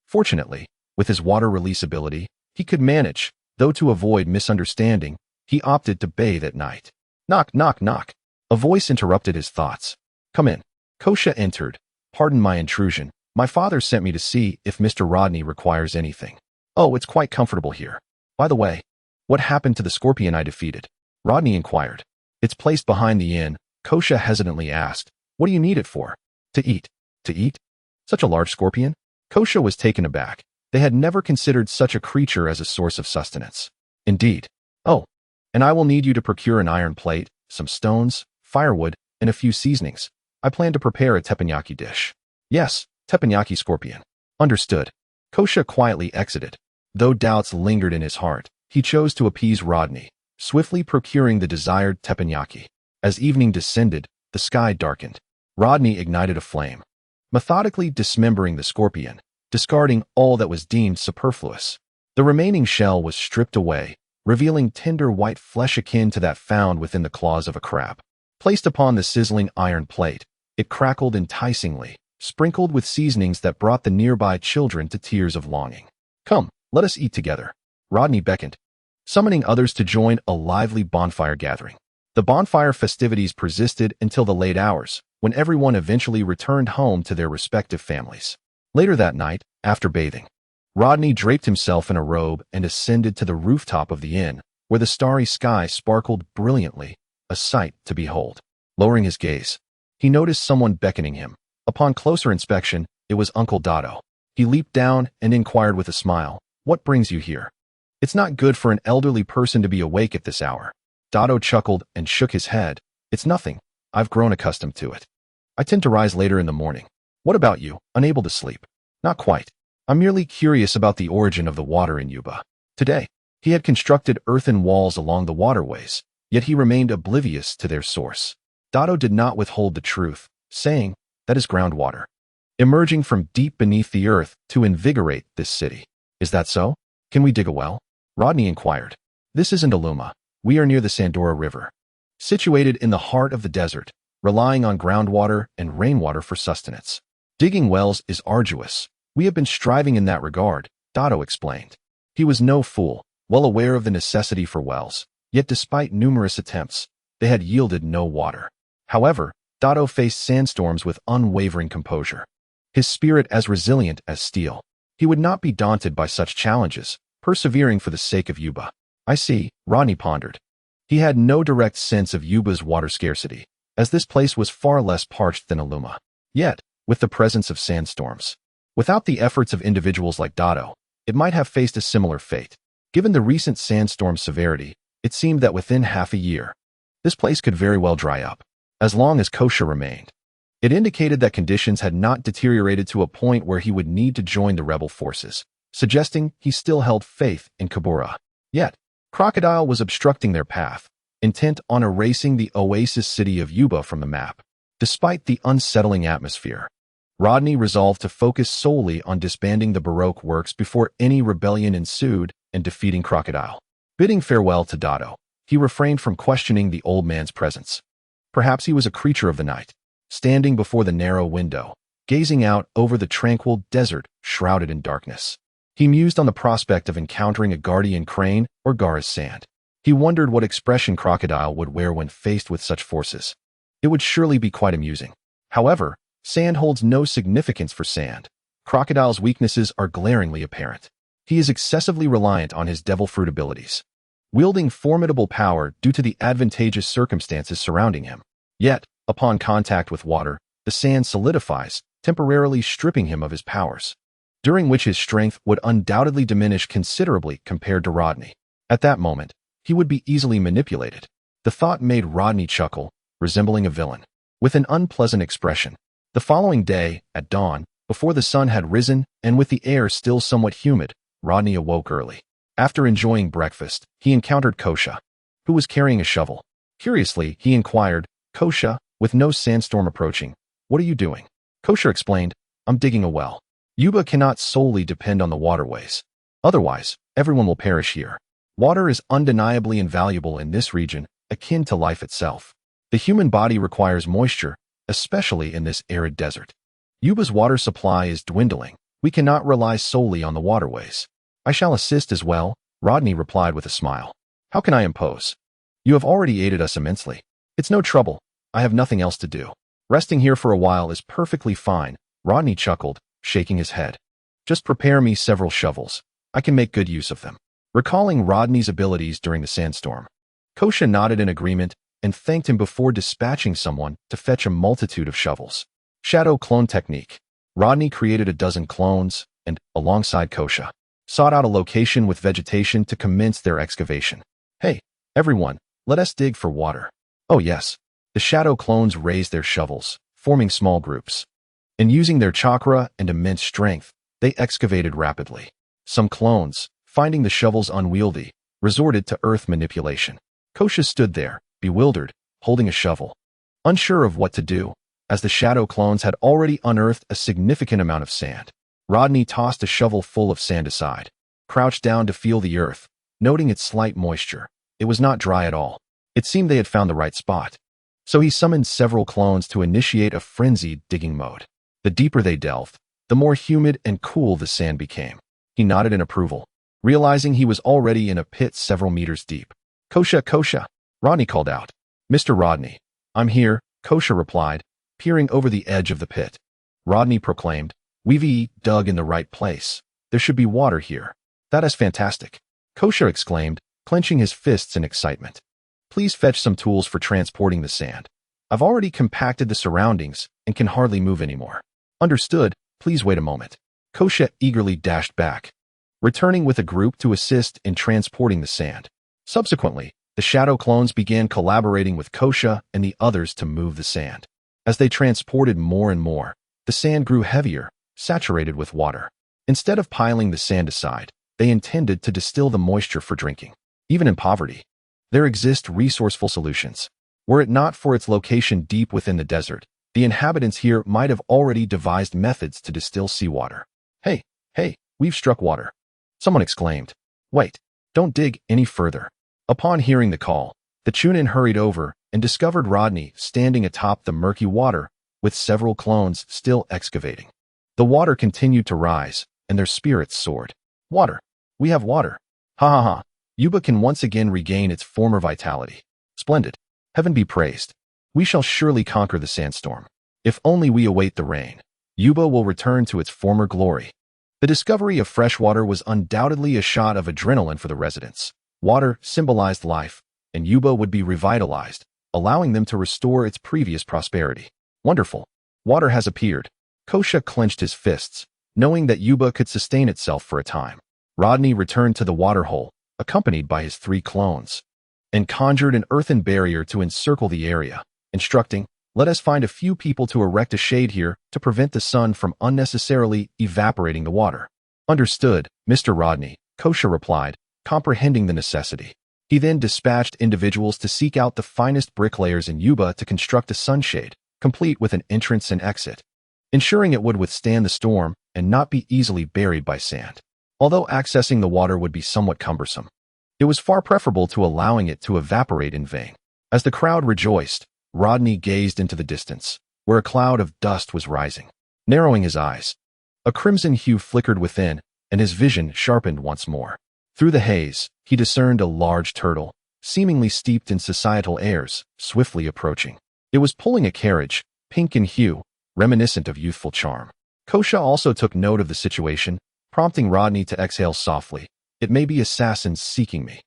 Fortunately, with his water release ability, he could manage, though to avoid misunderstanding, he opted to bathe at night. Knock, knock, knock. A voice interrupted his thoughts. Come in. Kosha entered. Pardon my intrusion. My father sent me to see if Mr. Rodney requires anything. Oh, it's quite comfortable here. By the way, what happened to the scorpion I defeated? Rodney inquired. It's placed behind the inn. Kosha hesitantly asked. What do you need it for? To eat. To eat? Such a large scorpion? Kosha was taken aback. They had never considered such a creature as a source of sustenance. Indeed. Oh, and I will need you to procure an iron plate, some stones, firewood, and a few seasonings. I plan to prepare a teppanyaki dish. Yes, teppanyaki scorpion. Understood. Kosha quietly exited. Though doubts lingered in his heart, he chose to appease Rodney, swiftly procuring the desired teppanyaki. As evening descended, the sky darkened. Rodney ignited a flame, methodically dismembering the scorpion, discarding all that was deemed superfluous. The remaining shell was stripped away, revealing tender white flesh akin to that found within the claws of a crab. Placed upon the sizzling iron plate, it crackled enticingly, sprinkled with seasonings that brought the nearby children to tears of longing. Come, let us eat together. Rodney beckoned, summoning others to join a lively bonfire gathering. The bonfire festivities persisted until the late hours, when everyone eventually returned home to their respective families. Later that night, after bathing, Rodney draped himself in a robe and ascended to the rooftop of the inn, where the starry sky sparkled brilliantly, a sight to behold. Lowering his gaze, he noticed someone beckoning him. Upon closer inspection, it was Uncle Dado. He leaped down and inquired with a smile, "What brings you here?" "It's not good for an elderly person to be awake at this hour." Dado chuckled and shook his head. "It's nothing. I've grown accustomed to it. I tend to rise later in the morning. What about you, unable to sleep?" "Not quite. I'm merely curious about the origin of the water in Yuba." Today, he had constructed earthen walls along the waterways, yet he remained oblivious to their source. Dado did not withhold the truth, saying, "That is groundwater, emerging from deep beneath the earth to invigorate this city." "Is that so? Can we dig a well?" Rodney inquired. "This isn't Aluma. We are near the Sandora River, situated in the heart of the desert, relying on groundwater and rainwater for sustenance. Digging wells is arduous. We have been striving in that regard," Dado explained. He was no fool, well aware of the necessity for wells, yet despite numerous attempts, they had yielded no water. However, Dado faced sandstorms with unwavering composure, his spirit as resilient as steel. He would not be daunted by such challenges, persevering for the sake of Yuba. "I see," Rodney pondered. He had no direct sense of Yuba's water scarcity, as this place was far less parched than Aluma. Yet, with the presence of sandstorms, without the efforts of individuals like Dado, it might have faced a similar fate. Given the recent sandstorm severity, it seemed that within half a year, this place could very well dry up. As long as Kosha remained, it indicated that conditions had not deteriorated to a point where he would need to join the rebel forces, suggesting he still held faith in Kabura. Yet, Crocodile was obstructing their path, intent on erasing the oasis city of Yuba from the map. Despite the unsettling atmosphere, Rodney resolved to focus solely on disbanding the Baroque works before any rebellion ensued and defeating Crocodile. Bidding farewell to Dado, he refrained from questioning the old man's presence. Perhaps he was a creature of the night, standing before the narrow window, gazing out over the tranquil desert shrouded in darkness. He mused on the prospect of encountering a guardian crane or Gara's sand. He wondered what expression Crocodile would wear when faced with such forces. It would surely be quite amusing. However, sand holds no significance for sand. Crocodile's weaknesses are glaringly apparent. He is excessively reliant on his devil fruit abilities, wielding formidable power due to the advantageous circumstances surrounding him. Yet, upon contact with water, the sand solidifies, temporarily stripping him of his powers, during which his strength would undoubtedly diminish considerably compared to Rodney. At that moment, he would be easily manipulated. The thought made Rodney chuckle, resembling a villain, with an unpleasant expression. The following day, at dawn, before the sun had risen and with the air still somewhat humid, Rodney awoke early. After enjoying breakfast, he encountered Kosha, who was carrying a shovel. Curiously, he inquired, "Kosha, with no sandstorm approaching, what are you doing?" Kosha explained, "I'm digging a well. Yuba cannot solely depend on the waterways. Otherwise, everyone will perish here. Water is undeniably invaluable in this region, akin to life itself. The human body requires moisture, especially in this arid desert. Yuba's water supply is dwindling. We cannot rely solely on the waterways. I shall assist as well, Rodney replied with a smile. How can I impose? You have already aided us immensely. It's no trouble. I have nothing else to do. Resting here for a while is perfectly fine, Rodney chuckled, shaking his head. Just prepare me several shovels. I can make good use of them. Recalling Rodney's abilities during the sandstorm, Kosha nodded in agreement and thanked him before dispatching someone to fetch a multitude of shovels. Shadow clone technique. Rodney created a dozen clones and, alongside Kosha, sought out a location with vegetation to commence their excavation. Hey, everyone, let us dig for water. Oh yes. The shadow clones raised their shovels, forming small groups. And using their chakra and immense strength, they excavated rapidly. Some clones, finding the shovels unwieldy, resorted to earth manipulation. Kosha stood there, bewildered, holding a shovel, unsure of what to do, as the shadow clones had already unearthed a significant amount of sand. Rodney tossed a shovel full of sand aside, crouched down to feel the earth, noting its slight moisture. It was not dry at all. It seemed they had found the right spot. So he summoned several clones to initiate a frenzied digging mode. The deeper they delved, the more humid and cool the sand became. He nodded in approval, realizing he was already in a pit several meters deep. Kosha, Kosha, Rodney called out. Mr. Rodney, I'm here, Kosha replied, peering over the edge of the pit. Rodney proclaimed, We've dug in the right place. There should be water here. That is fantastic. Kosha exclaimed, clenching his fists in excitement. Please fetch some tools for transporting the sand. I've already compacted the surroundings and can hardly move anymore. Understood, please wait a moment. Kosha eagerly dashed back, returning with a group to assist in transporting the sand. Subsequently, the shadow clones began collaborating with Kosha and the others to move the sand. As they transported more and more, the sand grew heavier, saturated with water. Instead of piling the sand aside, they intended to distill the moisture for drinking. Even in poverty, there exist resourceful solutions. Were it not for its location deep within the desert, the inhabitants here might have already devised methods to distill seawater. Hey, we've struck water. Someone exclaimed. Wait, don't dig any further. Upon hearing the call, the Chunin hurried over and discovered Rodney standing atop the murky water with several clones still excavating. The water continued to rise, and their spirits soared. Water. We have water. Ha ha ha. Yuba can once again regain its former vitality. Splendid. Heaven be praised. We shall surely conquer the sandstorm. If only we await the rain, Yuba will return to its former glory. The discovery of fresh water was undoubtedly a shot of adrenaline for the residents. Water symbolized life, and Yuba would be revitalized, allowing them to restore its previous prosperity. Wonderful. Water has appeared. Kosha clenched his fists, knowing that Yuba could sustain itself for a time. Rodney returned to the waterhole, accompanied by his 3 clones, and conjured an earthen barrier to encircle the area, instructing, let us find a few people to erect a shade here to prevent the sun from unnecessarily evaporating the water. Understood, Mr. Rodney, Kosha replied, comprehending the necessity. He then dispatched individuals to seek out the finest bricklayers in Yuba to construct a sunshade, complete with an entrance and exit, ensuring it would withstand the storm and not be easily buried by sand. Although accessing the water would be somewhat cumbersome, it was far preferable to allowing it to evaporate in vain. As the crowd rejoiced, Rodney gazed into the distance, where a cloud of dust was rising. Narrowing his eyes, a crimson hue flickered within, and his vision sharpened once more. Through the haze, he discerned a large turtle, seemingly steeped in societal airs, swiftly approaching. It was pulling a carriage, pink in hue, reminiscent of youthful charm. Kosha also took note of the situation, prompting Rodney to exhale softly. It may be assassins seeking me.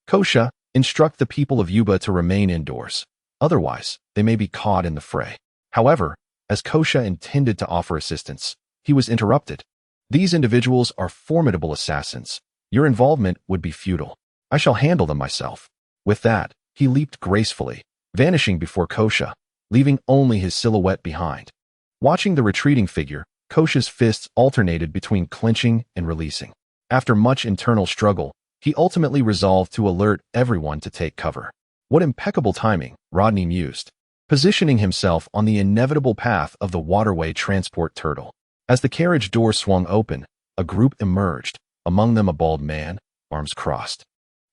Kosha, instruct the people of Yuba to remain indoors. Otherwise, they may be caught in the fray. However, as Kosha intended to offer assistance, he was interrupted. These individuals are formidable assassins. Your involvement would be futile. I shall handle them myself. With that, he leaped gracefully, vanishing before Kosha, leaving only his silhouette behind. Watching the retreating figure, Kosha's fists alternated between clenching and releasing. After much internal struggle, he ultimately resolved to alert everyone to take cover. What impeccable timing, Rodney mused, positioning himself on the inevitable path of the waterway transport turtle. As the carriage door swung open, a group emerged, among them a bald man, arms crossed,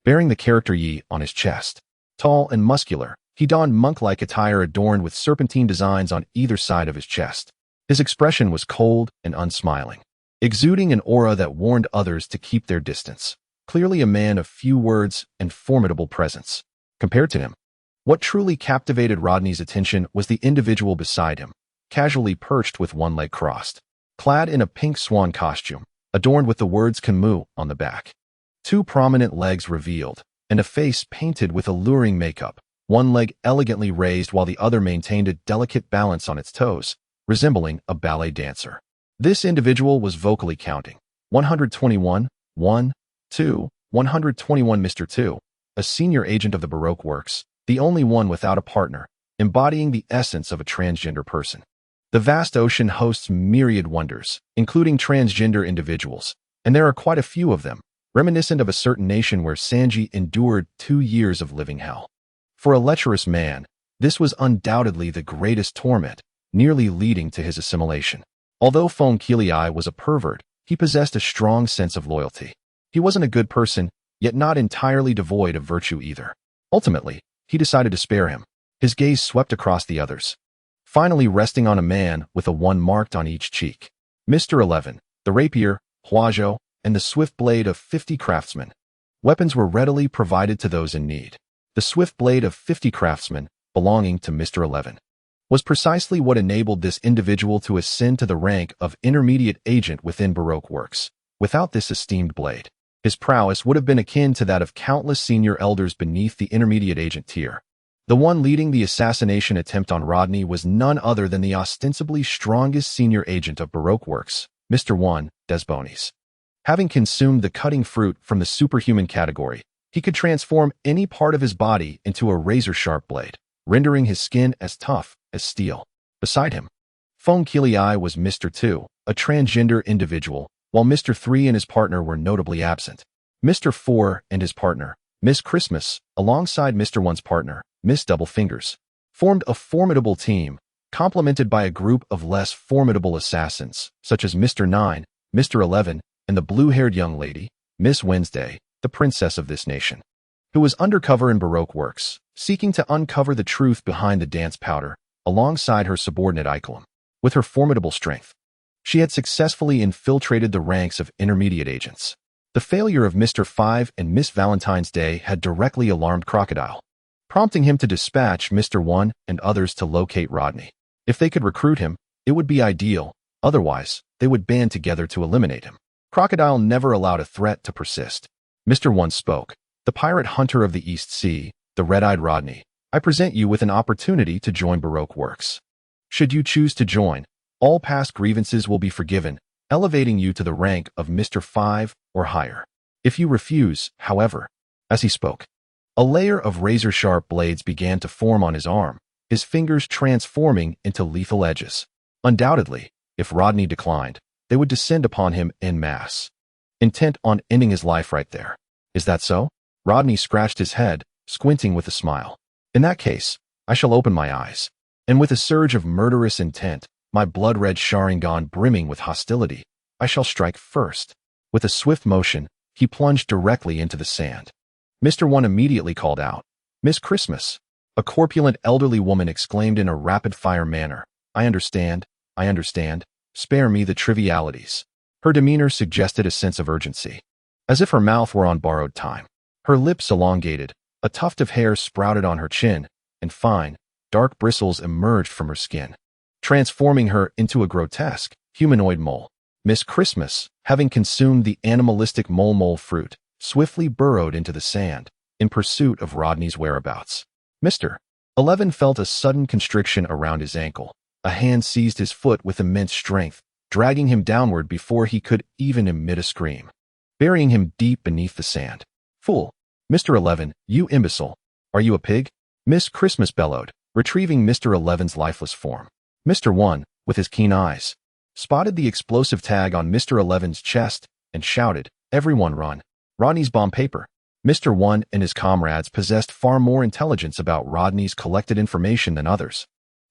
bearing the character Yi on his chest. Tall and muscular, He donned monk-like attire adorned with serpentine designs on either side of his chest. His expression was cold and unsmiling, exuding an aura that warned others to keep their distance. Clearly a man of few words and formidable presence. Compared to him, what truly captivated Rodney's attention was the individual beside him, casually perched with one leg crossed, clad in a pink swan costume, adorned with the words Kanmu on the back. Two prominent legs revealed, and a face painted with alluring makeup, one leg elegantly raised while the other maintained a delicate balance on its toes, resembling a ballet dancer. This individual was vocally counting. 121, 1, 2, 121 Mr. 2, a senior agent of the Baroque Works, the only one without a partner, embodying the essence of a transgender person. The vast ocean hosts myriad wonders, including transgender individuals, and there are quite a few of them, reminiscent of a certain nation where Sanji endured 2 years of living hell. For a lecherous man, this was undoubtedly the greatest torment, nearly leading to his assimilation. Although Fong Qiliai was a pervert, he possessed a strong sense of loyalty. He wasn't a good person, yet not entirely devoid of virtue either. Ultimately, he decided to spare him. His gaze swept across the others, finally resting on a man with a 1 marked on each cheek. Mr. 11, the rapier, huajo, and the swift blade of 50 craftsmen. Weapons were readily provided to those in need. The swift blade of 50 craftsmen, belonging to Mr. 11, was precisely what enabled this individual to ascend to the rank of intermediate agent within Baroque Works. Without this esteemed blade, his prowess would have been akin to that of countless senior elders beneath the intermediate agent tier. The one leading the assassination attempt on Rodney was none other than the ostensibly strongest senior agent of Baroque Works, Mr. 1, Desbonis. Having consumed the cutting fruit from the superhuman category, he could transform any part of his body into a razor-sharp blade, rendering his skin as tough as steel. Beside him, Fong Qiliai was Mr. 2, a transgender individual, while Mr. 3 and his partner were notably absent. Mr. 4 and his partner, Miss Christmas, alongside Mr. 1's partner, Miss Double Fingers, formed a formidable team, complemented by a group of less formidable assassins, such as Mr. 9, Mr. 11, and the blue-haired young lady, Miss Wednesday, the princess of this nation, who was undercover in Baroque Works, seeking to uncover the truth behind the dance powder, alongside her subordinate Icolum. With her formidable strength, she had successfully infiltrated the ranks of intermediate agents. The failure of Mr. 5 and Miss Valentine's Day had directly alarmed Crocodile, prompting him to dispatch Mr. 1 and others to locate Rodney. If they could recruit him, it would be ideal, otherwise, they would band together to eliminate him. Crocodile never allowed a threat to persist. Mr. 1 spoke. The pirate hunter of the East Sea, the red-eyed Rodney, I present you with an opportunity to join Baroque Works. Should you choose to join, all past grievances will be forgiven, elevating you to the rank of Mr. 5 or higher. If you refuse, however, as he spoke, a layer of razor-sharp blades began to form on his arm, his fingers transforming into lethal edges. Undoubtedly, if Rodney declined, they would descend upon him en masse, intent on ending his life right there. Is that so? Rodney scratched his head, squinting with a smile. In that case, I shall open my eyes. And with a surge of murderous intent, my blood-red Sharingan brimming with hostility, I shall strike first. With a swift motion, he plunged directly into the sand. Mr. 1 immediately called out. Miss Christmas, a corpulent elderly woman exclaimed in a rapid-fire manner. I understand. Spare me the trivialities. Her demeanor suggested a sense of urgency, as if her mouth were on borrowed time. Her lips elongated, a tuft of hair sprouted on her chin, and fine, dark bristles emerged from her skin, transforming her into a grotesque, humanoid mole. Miss Christmas, having consumed the animalistic mole fruit, swiftly burrowed into the sand, in pursuit of Rodney's whereabouts. Mr. 11 felt a sudden constriction around his ankle. A hand seized his foot with immense strength, dragging him downward before he could even emit a scream, burying him deep beneath the sand. Fool! Mr. 11, you imbecile! Are you a pig? Miss Christmas bellowed, retrieving Mr. 11's lifeless form. Mr. 1, with his keen eyes, spotted the explosive tag on Mr. 11's chest and shouted, Everyone run! Rodney's bomb paper. Mr. 1 and his comrades possessed far more intelligence about Rodney's collected information than others,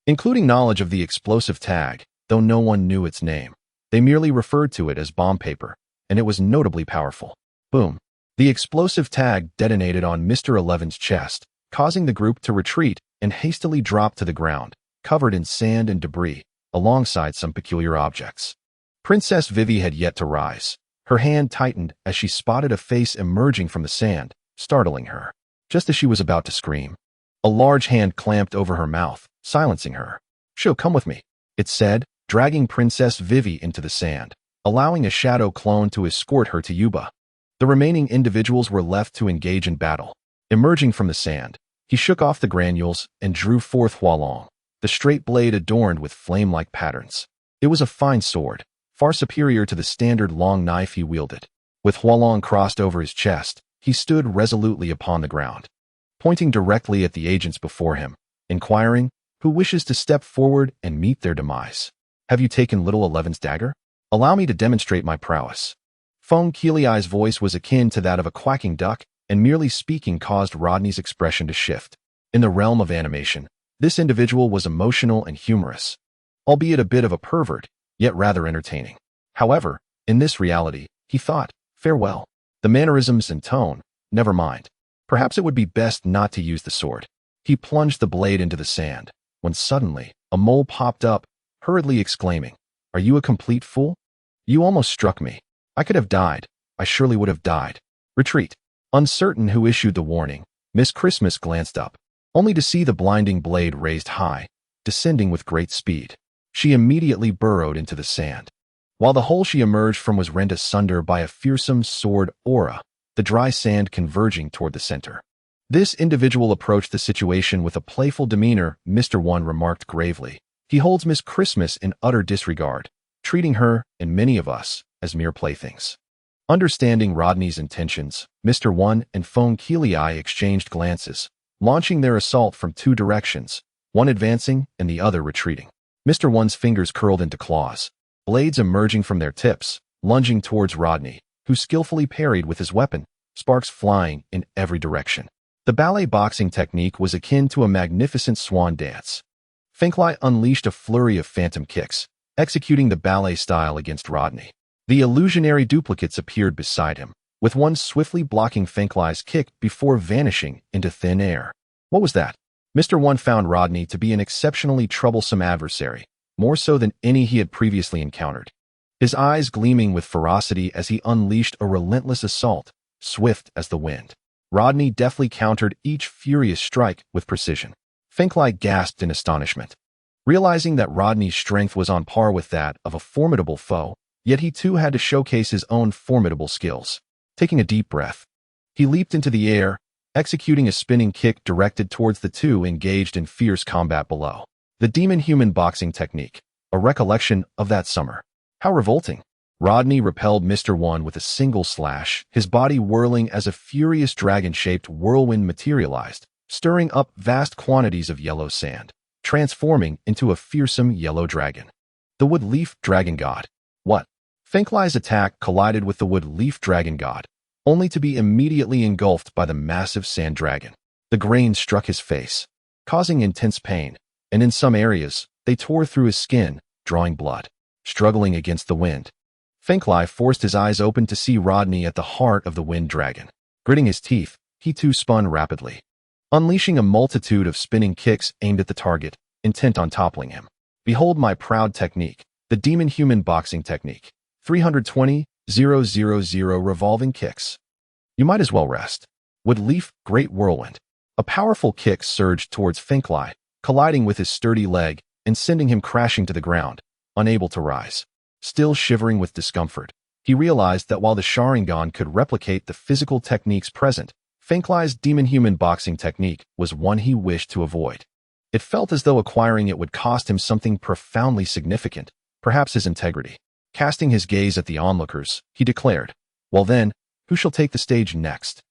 including knowledge of the explosive tag, though no one knew its name. They merely referred to it as bomb paper, and it was notably powerful. Boom. The explosive tag detonated on Mr. 11's chest, causing the group to retreat and hastily drop to the ground, covered in sand and debris, alongside some peculiar objects. Princess Vivi had yet to rise. Her hand tightened as she spotted a face emerging from the sand, startling her. Just as she was about to scream, a large hand clamped over her mouth, silencing her. "She'll come with me," it said, dragging Princess Vivi into the sand, allowing a shadow clone to escort her to Yuba. The remaining individuals were left to engage in battle. Emerging from the sand, he shook off the granules and drew forth Hualong, the straight blade adorned with flame-like patterns. It was a fine sword, far superior to the standard long knife he wielded. With Hualong crossed over his chest, he stood resolutely upon the ground, pointing directly at the agents before him, inquiring, "Who wishes to step forward and meet their demise? Have you taken Little Eleven's dagger? Allow me to demonstrate my prowess." Feng Qiliai's voice was akin to that of a quacking duck, and merely speaking caused Rodney's expression to shift. In the realm of animation, this individual was emotional and humorous, albeit a bit of a pervert, yet rather entertaining. However, in this reality, he thought, farewell. The mannerisms and tone, never mind. Perhaps it would be best not to use the sword. He plunged the blade into the sand, when suddenly, a mole popped up, hurriedly exclaiming, "Are you a complete fool? You almost struck me. I could have died. I surely would have died. Retreat." Uncertain who issued the warning, Miss Christmas glanced up, only to see the blinding blade raised high, descending with great speed. She immediately burrowed into the sand. While the hole she emerged from was rent asunder by a fearsome sword aura, the dry sand converging toward the center. This individual approached the situation with a playful demeanor. Mr. One remarked gravely, "He holds Miss Christmas in utter disregard, treating her, and many of us, as mere playthings." Understanding Rodney's intentions, Mr. One and Feng Qiliai exchanged glances, launching their assault from two directions, one advancing and the other retreating. Mr. One's fingers curled into claws, blades emerging from their tips, lunging towards Rodney, who skillfully parried with his weapon, sparks flying in every direction. The ballet boxing technique was akin to a magnificent swan dance. Feng Qiliai unleashed a flurry of phantom kicks, executing the ballet style against Rodney. The illusionary duplicates appeared beside him, with one swiftly blocking Feng Qiliai's kick before vanishing into thin air. What was that? Mr. One found Rodney to be an exceptionally troublesome adversary, more so than any he had previously encountered. His eyes gleaming with ferocity as he unleashed a relentless assault, swift as the wind. Rodney deftly countered each furious strike with precision. Feng Qiliai gasped in astonishment, realizing that Rodney's strength was on par with that of a formidable foe, yet he too had to showcase his own formidable skills. Taking a deep breath, he leaped into the air, executing a spinning kick directed towards the two engaged in fierce combat below. The demon-human boxing technique, a recollection of that summer. How revolting. Rodney repelled Mr. One with a single slash, his body whirling as a furious dragon-shaped whirlwind materialized, stirring up vast quantities of yellow sand, transforming into a fearsome yellow dragon. The wood leaf dragon god. What? Feng Qiliai's attack collided with the wood leaf dragon god, only to be immediately engulfed by the massive sand dragon. The grains struck his face, causing intense pain, and in some areas, they tore through his skin, drawing blood. Struggling against the wind, Feng Qiliai forced his eyes open to see Rodney at the heart of the wind dragon. Gritting his teeth, he too spun rapidly, unleashing a multitude of spinning kicks aimed at the target, intent on toppling him. Behold my proud technique, the demon-human boxing technique. 320,000 revolving kicks. You might as well rest. Wood leaf, great whirlwind. A powerful kick surged towards Feng Qiliai, colliding with his sturdy leg and sending him crashing to the ground, unable to rise. Still shivering with discomfort, he realized that while the Sharingan could replicate the physical techniques present, Feng Qiliai's demon-human boxing technique was one he wished to avoid. It felt as though acquiring it would cost him something profoundly significant, perhaps his integrity. Casting his gaze at the onlookers, he declared, "Well then, who shall take the stage next?"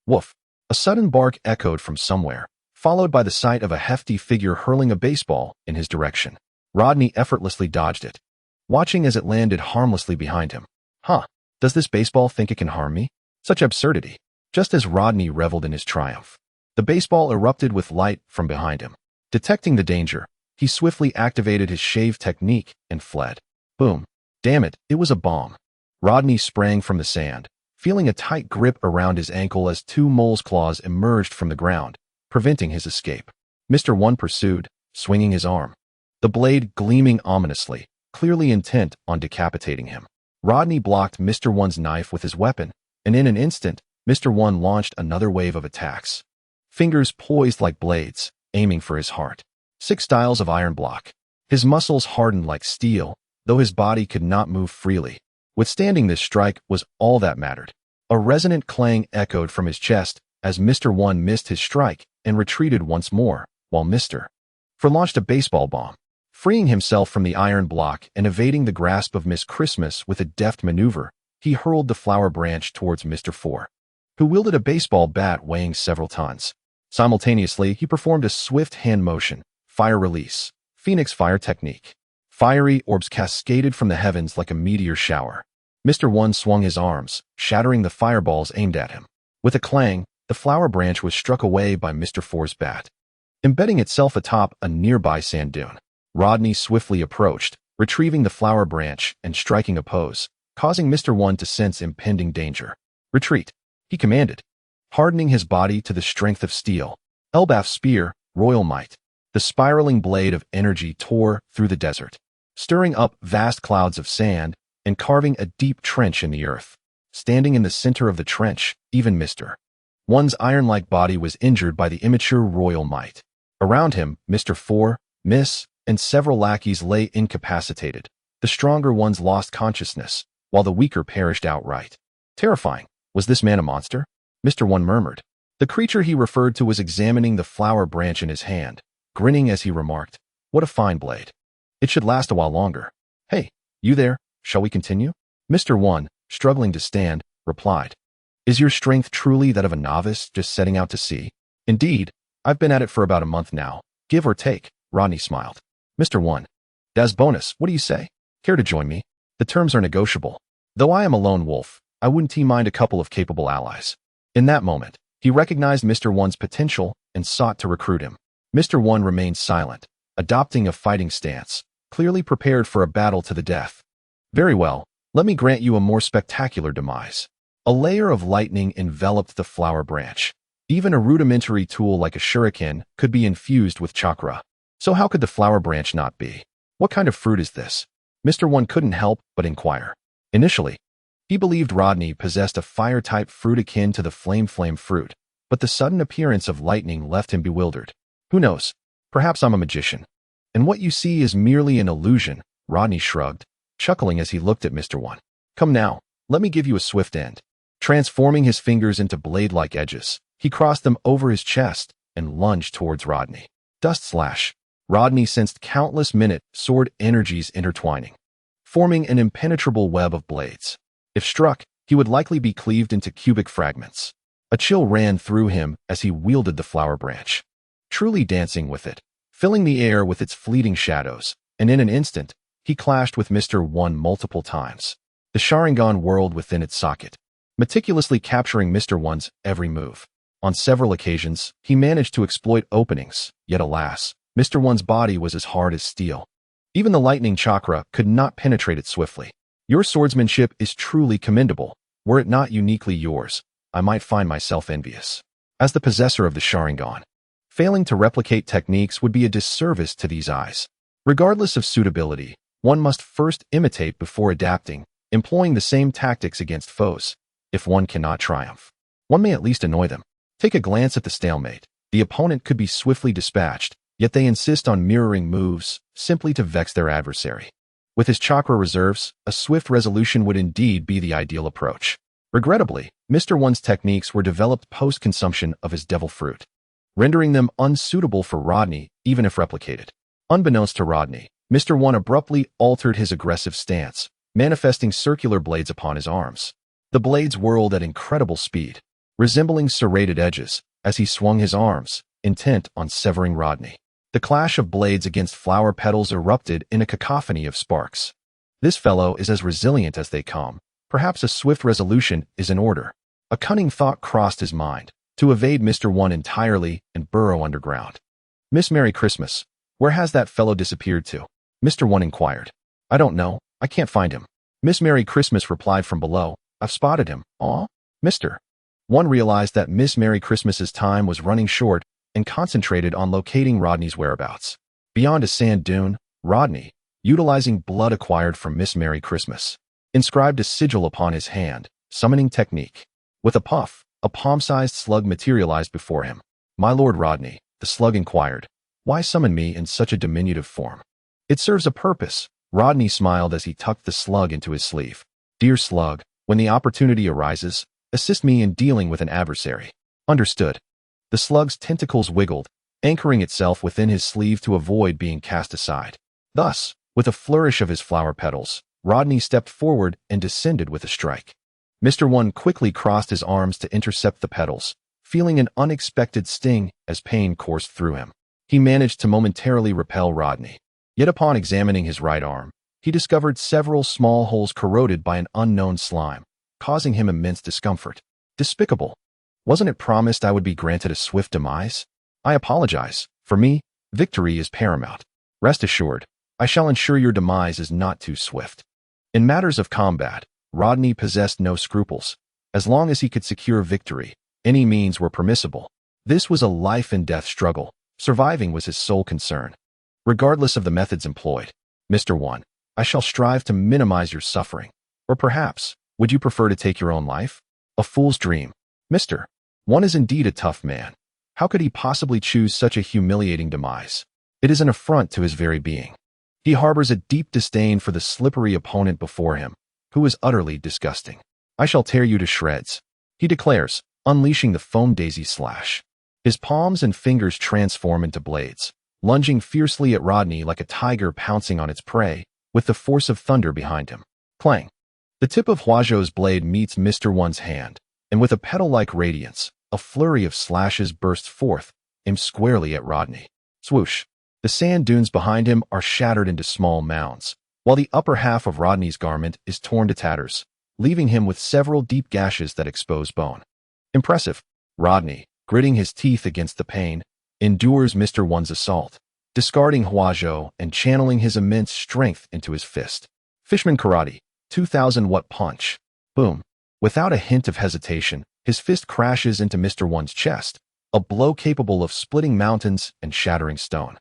Woof! A sudden bark echoed from somewhere, followed by the sight of a hefty figure hurling a baseball in his direction. Rodney effortlessly dodged it, watching as it landed harmlessly behind him. Huh, does this baseball think it can harm me? Such absurdity. Just as Rodney reveled in his triumph, the baseball erupted with light from behind him. Detecting the danger, he swiftly activated his shave technique and fled. Boom. Damn it, it was a bomb. Rodney sprang from the sand, feeling a tight grip around his ankle as two mole's claws emerged from the ground, preventing his escape. Mr. One pursued, swinging his arm, the blade gleaming ominously, clearly intent on decapitating him. Rodney blocked Mr. One's knife with his weapon, and in an instant, Mr. One launched another wave of attacks. Fingers poised like blades, aiming for his heart. 6 styles of iron block. His muscles hardened like steel, though his body could not move freely. Withstanding this strike was all that mattered. A resonant clang echoed from his chest as Mr. One missed his strike and retreated once more, while Mr. Four launched a baseball bomb. Freeing himself from the iron block and evading the grasp of Miss Christmas with a deft maneuver, he hurled the flower branch towards Mr. Four, who wielded a baseball bat weighing several tons. Simultaneously, he performed a swift hand motion, fire release, Phoenix fire technique. Fiery orbs cascaded from the heavens like a meteor shower. Mr. One swung his arms, shattering the fireballs aimed at him. With a clang, the flower branch was struck away by Mr. Four's bat, embedding itself atop a nearby sand dune. Rodney swiftly approached, retrieving the flower branch and striking a pose, causing Mr. One to sense impending danger. Retreat, he commanded, hardening his body to the strength of steel. Elbaf's spear, royal might. The spiraling blade of energy tore through the desert, stirring up vast clouds of sand and carving a deep trench in the earth. Standing in the center of the trench, even Mr. One's iron-like body was injured by the immature royal might. Around him, Mr. Four, Miss, and several lackeys lay incapacitated. The stronger ones lost consciousness, while the weaker perished outright. Terrifying. Was this man a monster? Mr. One murmured. The creature he referred to was examining the flower branch in his hand, grinning as he remarked, "What a fine blade. It should last a while longer." "Hey, you there, shall we continue?" Mr. One, struggling to stand, replied. "Is your strength truly that of a novice just setting out to sea?" "Indeed, I've been at it for about a month now, give or take," Rodney smiled. Mr. One. "Das bonus, what do you say? Care to join me? The terms are negotiable. Though I am a lone wolf, I wouldn't mind a couple of capable allies." In that moment, he recognized Mr. One's potential and sought to recruit him. Mr. One remained silent, adopting a fighting stance, clearly prepared for a battle to the death. "Very well, let me grant you a more spectacular demise." A layer of lightning enveloped the flower branch. Even a rudimentary tool like a shuriken could be infused with chakra. So how could the flower branch not be? What kind of fruit is this? Mr. One couldn't help but inquire. Initially, he believed Rodney possessed a fire-type fruit akin to the flame fruit, but the sudden appearance of lightning left him bewildered. "Who knows? Perhaps I'm a magician. And what you see is merely an illusion," Rodney shrugged, chuckling as he looked at Mr. One. "Come now, let me give you a swift end." Transforming his fingers into blade-like edges, he crossed them over his chest and lunged towards Rodney. Dust slash. Rodney sensed countless minute sword energies intertwining, forming an impenetrable web of blades. If struck, he would likely be cleaved into cubic fragments. A chill ran through him as he wielded the flower branch, truly dancing with it, filling the air with its fleeting shadows, and in an instant, he clashed with Mr. One multiple times. The Sharingan whirled within its socket, meticulously capturing Mr. One's every move. On several occasions, he managed to exploit openings, yet alas, Mr. One's body was as hard as steel. Even the lightning chakra could not penetrate it swiftly. "Your swordsmanship is truly commendable. Were it not uniquely yours, I might find myself envious." As the possessor of the Sharingan, failing to replicate techniques would be a disservice to these eyes. Regardless of suitability, one must first imitate before adapting, employing the same tactics against foes. If one cannot triumph, one may at least annoy them. Take a glance at the stalemate. The opponent could be swiftly dispatched, yet they insist on mirroring moves, simply to vex their adversary. With his chakra reserves, a swift resolution would indeed be the ideal approach. Regrettably, Mr. One's techniques were developed post-consumption of his devil fruit, rendering them unsuitable for Rodney, even if replicated. Unbeknownst to Rodney, Mr. One abruptly altered his aggressive stance, manifesting circular blades upon his arms. The blades whirled at incredible speed, resembling serrated edges, as he swung his arms, intent on severing Rodney. The clash of blades against flower petals erupted in a cacophony of sparks. "This fellow is as resilient as they come. Perhaps a swift resolution is in order." A cunning thought crossed his mind, to evade Mr. One entirely and burrow underground. "Miss Merry Christmas, where has that fellow disappeared to?" Mr. One inquired. "I don't know. I can't find him." Miss Merry Christmas replied from below. "I've spotted him." "Aw?" Mr. One realized that Miss Merry Christmas's time was running short and concentrated on locating Rodney's whereabouts. Beyond a sand dune, Rodney, utilizing blood acquired from Miss Merry Christmas, inscribed a sigil upon his hand, summoning technique. With a puff, a palm-sized slug materialized before him. "My lord Rodney," the slug inquired, "why summon me in such a diminutive form?" "It serves a purpose," Rodney smiled as he tucked the slug into his sleeve. "Dear slug, when the opportunity arises, assist me in dealing with an adversary." "Understood." The slug's tentacles wiggled, anchoring itself within his sleeve to avoid being cast aside. Thus, with a flourish of his flower petals, Rodney stepped forward and descended with a strike. Mr. One quickly crossed his arms to intercept the petals, feeling an unexpected sting as pain coursed through him. He managed to momentarily repel Rodney. Yet upon examining his right arm, he discovered several small holes corroded by an unknown slime, causing him immense discomfort. Despicable. Wasn't it promised I would be granted a swift demise? I apologize. For me, victory is paramount. Rest assured, I shall ensure your demise is not too swift. In matters of combat, Rodney possessed no scruples. As long as he could secure victory, any means were permissible. This was a life-and-death struggle. Surviving was his sole concern. Regardless of the methods employed, Mr. One, I shall strive to minimize your suffering. Or perhaps, would you prefer to take your own life? A fool's dream. Mr. One is indeed a tough man. How could he possibly choose such a humiliating demise? It is an affront to his very being. He harbors a deep disdain for the slippery opponent before him, who is utterly disgusting. I shall tear you to shreds, he declares, unleashing the foam daisy slash. His palms and fingers transform into blades, lunging fiercely at Rodney like a tiger pouncing on its prey, with the force of thunder behind him. Clang! The tip of Huazhou's blade meets Mr. One's hand, and with a petal-like radiance, a flurry of slashes bursts forth, aimed squarely at Rodney. Swoosh! The sand dunes behind him are shattered into small mounds, while the upper half of Rodney's garment is torn to tatters, leaving him with several deep gashes that expose bone. Impressive. Rodney, gritting his teeth against the pain, endures Mr. One's assault, discarding Huazhou and channeling his immense strength into his fist. Fishman Karate, 2000-watt punch. Boom. Without a hint of hesitation, his fist crashes into Mr. One's chest, a blow capable of splitting mountains and shattering stone.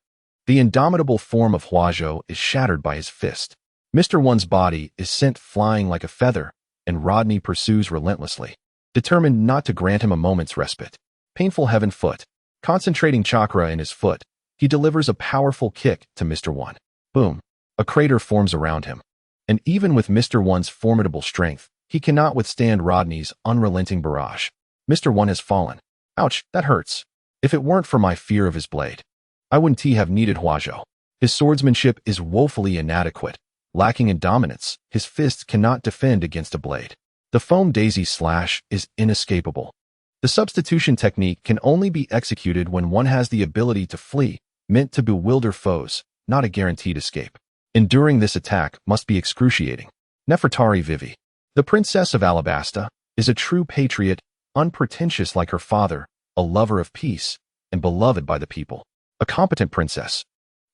The indomitable form of Huazhou is shattered by his fist. Mr. One's body is sent flying like a feather, and Rodney pursues relentlessly, determined not to grant him a moment's respite. Painful heaven foot. Concentrating chakra in his foot, he delivers a powerful kick to Mr. One. Boom. A crater forms around him. And even with Mr. One's formidable strength, he cannot withstand Rodney's unrelenting barrage. Mr. One has fallen. Ouch, that hurts. If it weren't for my fear of his blade, I wouldn't have needed Huazhou. His swordsmanship is woefully inadequate. Lacking in dominance, his fists cannot defend against a blade. The foam daisy slash is inescapable. The substitution technique can only be executed when one has the ability to flee, meant to bewilder foes, not a guaranteed escape. Enduring this attack must be excruciating. Nefertari Vivi, the Princess of Alabasta, is a true patriot, unpretentious like her father, a lover of peace, and beloved by the people. A competent princess.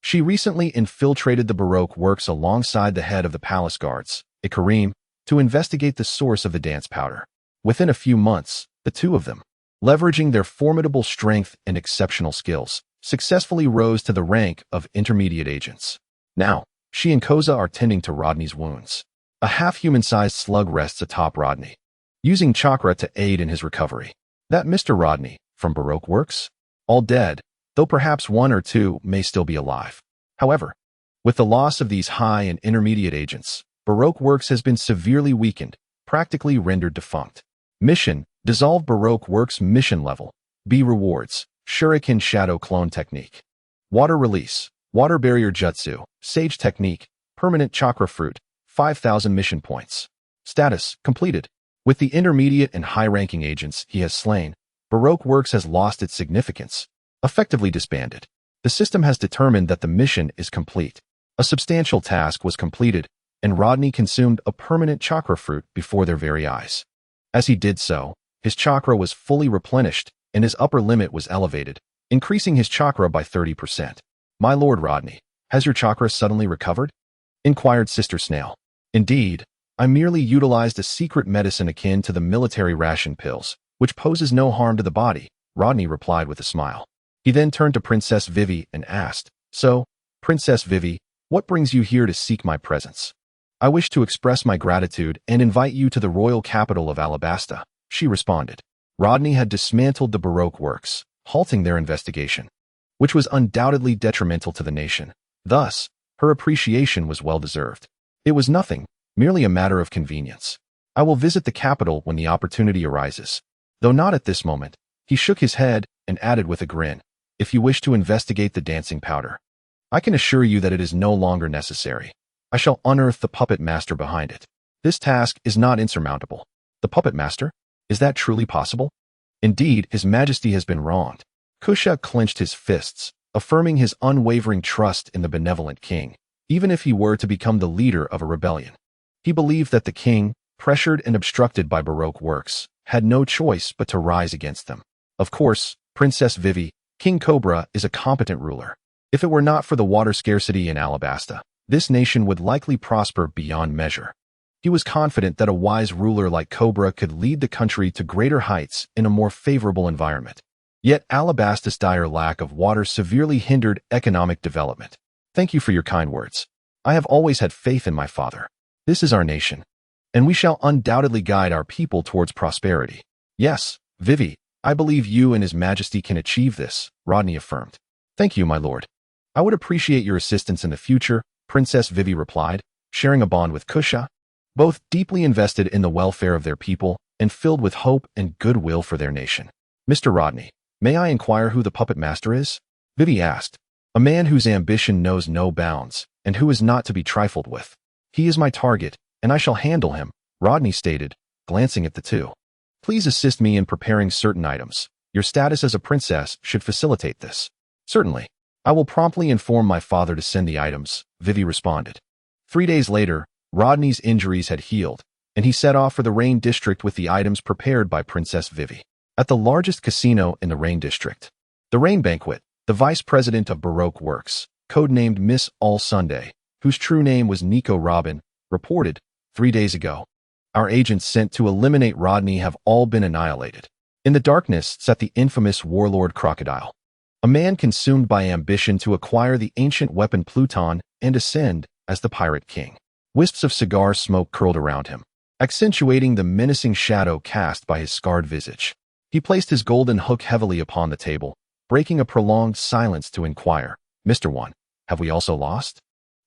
She recently infiltrated the Baroque works alongside the head of the palace guards, Ikarim, to investigate the source of the dance powder. Within a few months, the two of them, leveraging their formidable strength and exceptional skills, successfully rose to the rank of intermediate agents. Now, she and Koza are tending to Rodney's wounds. A half-human-sized slug rests atop Rodney, using chakra to aid in his recovery. That Mr. Rodney, from Baroque works? All dead, though perhaps one or two may still be alive. However, with the loss of these high and intermediate agents, Baroque works has been severely weakened, practically rendered defunct. Mission: dissolve Baroque works mission level. B rewards: Shuriken Shadow Clone Technique. Water release: Water Barrier Jutsu, Sage Technique, Permanent Chakra Fruit, 5,000 mission points. Status: completed. With the intermediate and high-ranking agents he has slain, Baroque works has lost its significance, effectively disbanded. The system has determined that the mission is complete. A substantial task was completed, and Rodney consumed a permanent chakra fruit before their very eyes. As he did so, his chakra was fully replenished, and his upper limit was elevated, increasing his chakra by 30%. My lord Rodney, has your chakra suddenly recovered? Inquired Sister Snail. Indeed, I merely utilized a secret medicine akin to the military ration pills, which poses no harm to the body, Rodney replied with a smile. He then turned to Princess Vivi and asked, "So, Princess Vivi, what brings you here to seek my presence?" "I wish to express my gratitude and invite you to the royal capital of Alabasta," she responded. Rodney had dismantled the Baroque works, halting their investigation, which was undoubtedly detrimental to the nation. Thus, her appreciation was well-deserved. It was nothing, merely a matter of convenience. "I will visit the capital when the opportunity arises." Though not at this moment, he shook his head and added with a grin, "If you wish to investigate the dancing powder, I can assure you that it is no longer necessary. I shall unearth the puppet master behind it. This task is not insurmountable." "The puppet master? Is that truly possible?" "Indeed, His Majesty has been wronged." Kusha clenched his fists, affirming his unwavering trust in the benevolent king, even if he were to become the leader of a rebellion. He believed that the king, pressured and obstructed by Baroque works, had no choice but to rise against them. Of course, Princess Vivi, King Cobra is a competent ruler. If it were not for the water scarcity in Alabasta, this nation would likely prosper beyond measure. He was confident that a wise ruler like Cobra could lead the country to greater heights in a more favorable environment. Yet Alabasta's dire lack of water severely hindered economic development. "Thank you for your kind words. I have always had faith in my father. This is our nation, and we shall undoubtedly guide our people towards prosperity." "Yes, Vivi, I believe you and His Majesty can achieve this," Rodney affirmed. "Thank you, my lord. I would appreciate your assistance in the future," Princess Vivi replied, sharing a bond with Kusha, both deeply invested in the welfare of their people and filled with hope and goodwill for their nation. "Mr. Rodney, may I inquire who the puppet master is?" Vivi asked. "A man whose ambition knows no bounds and who is not to be trifled with. He is my target, and I shall handle him," Rodney stated, glancing at the two. "Please assist me in preparing certain items. Your status as a princess should facilitate this." "Certainly. I will promptly inform my father to send the items," Vivi responded. 3 days later, Rodney's injuries had healed, and he set off for the Rain District with the items prepared by Princess Vivi. At the largest casino in the Rain District, the Rain Banquet, the vice president of Baroque Works, codenamed Miss All Sunday, whose true name was Nico Robin, reported, 3 days ago, "Our agents sent to eliminate Rodney have all been annihilated." In the darkness sat the infamous warlord Crocodile, a man consumed by ambition to acquire the ancient weapon Pluton and ascend as the Pirate King. Wisps of cigar smoke curled around him, accentuating the menacing shadow cast by his scarred visage. He placed his golden hook heavily upon the table, breaking a prolonged silence to inquire, "Mr. One, have we also lost?"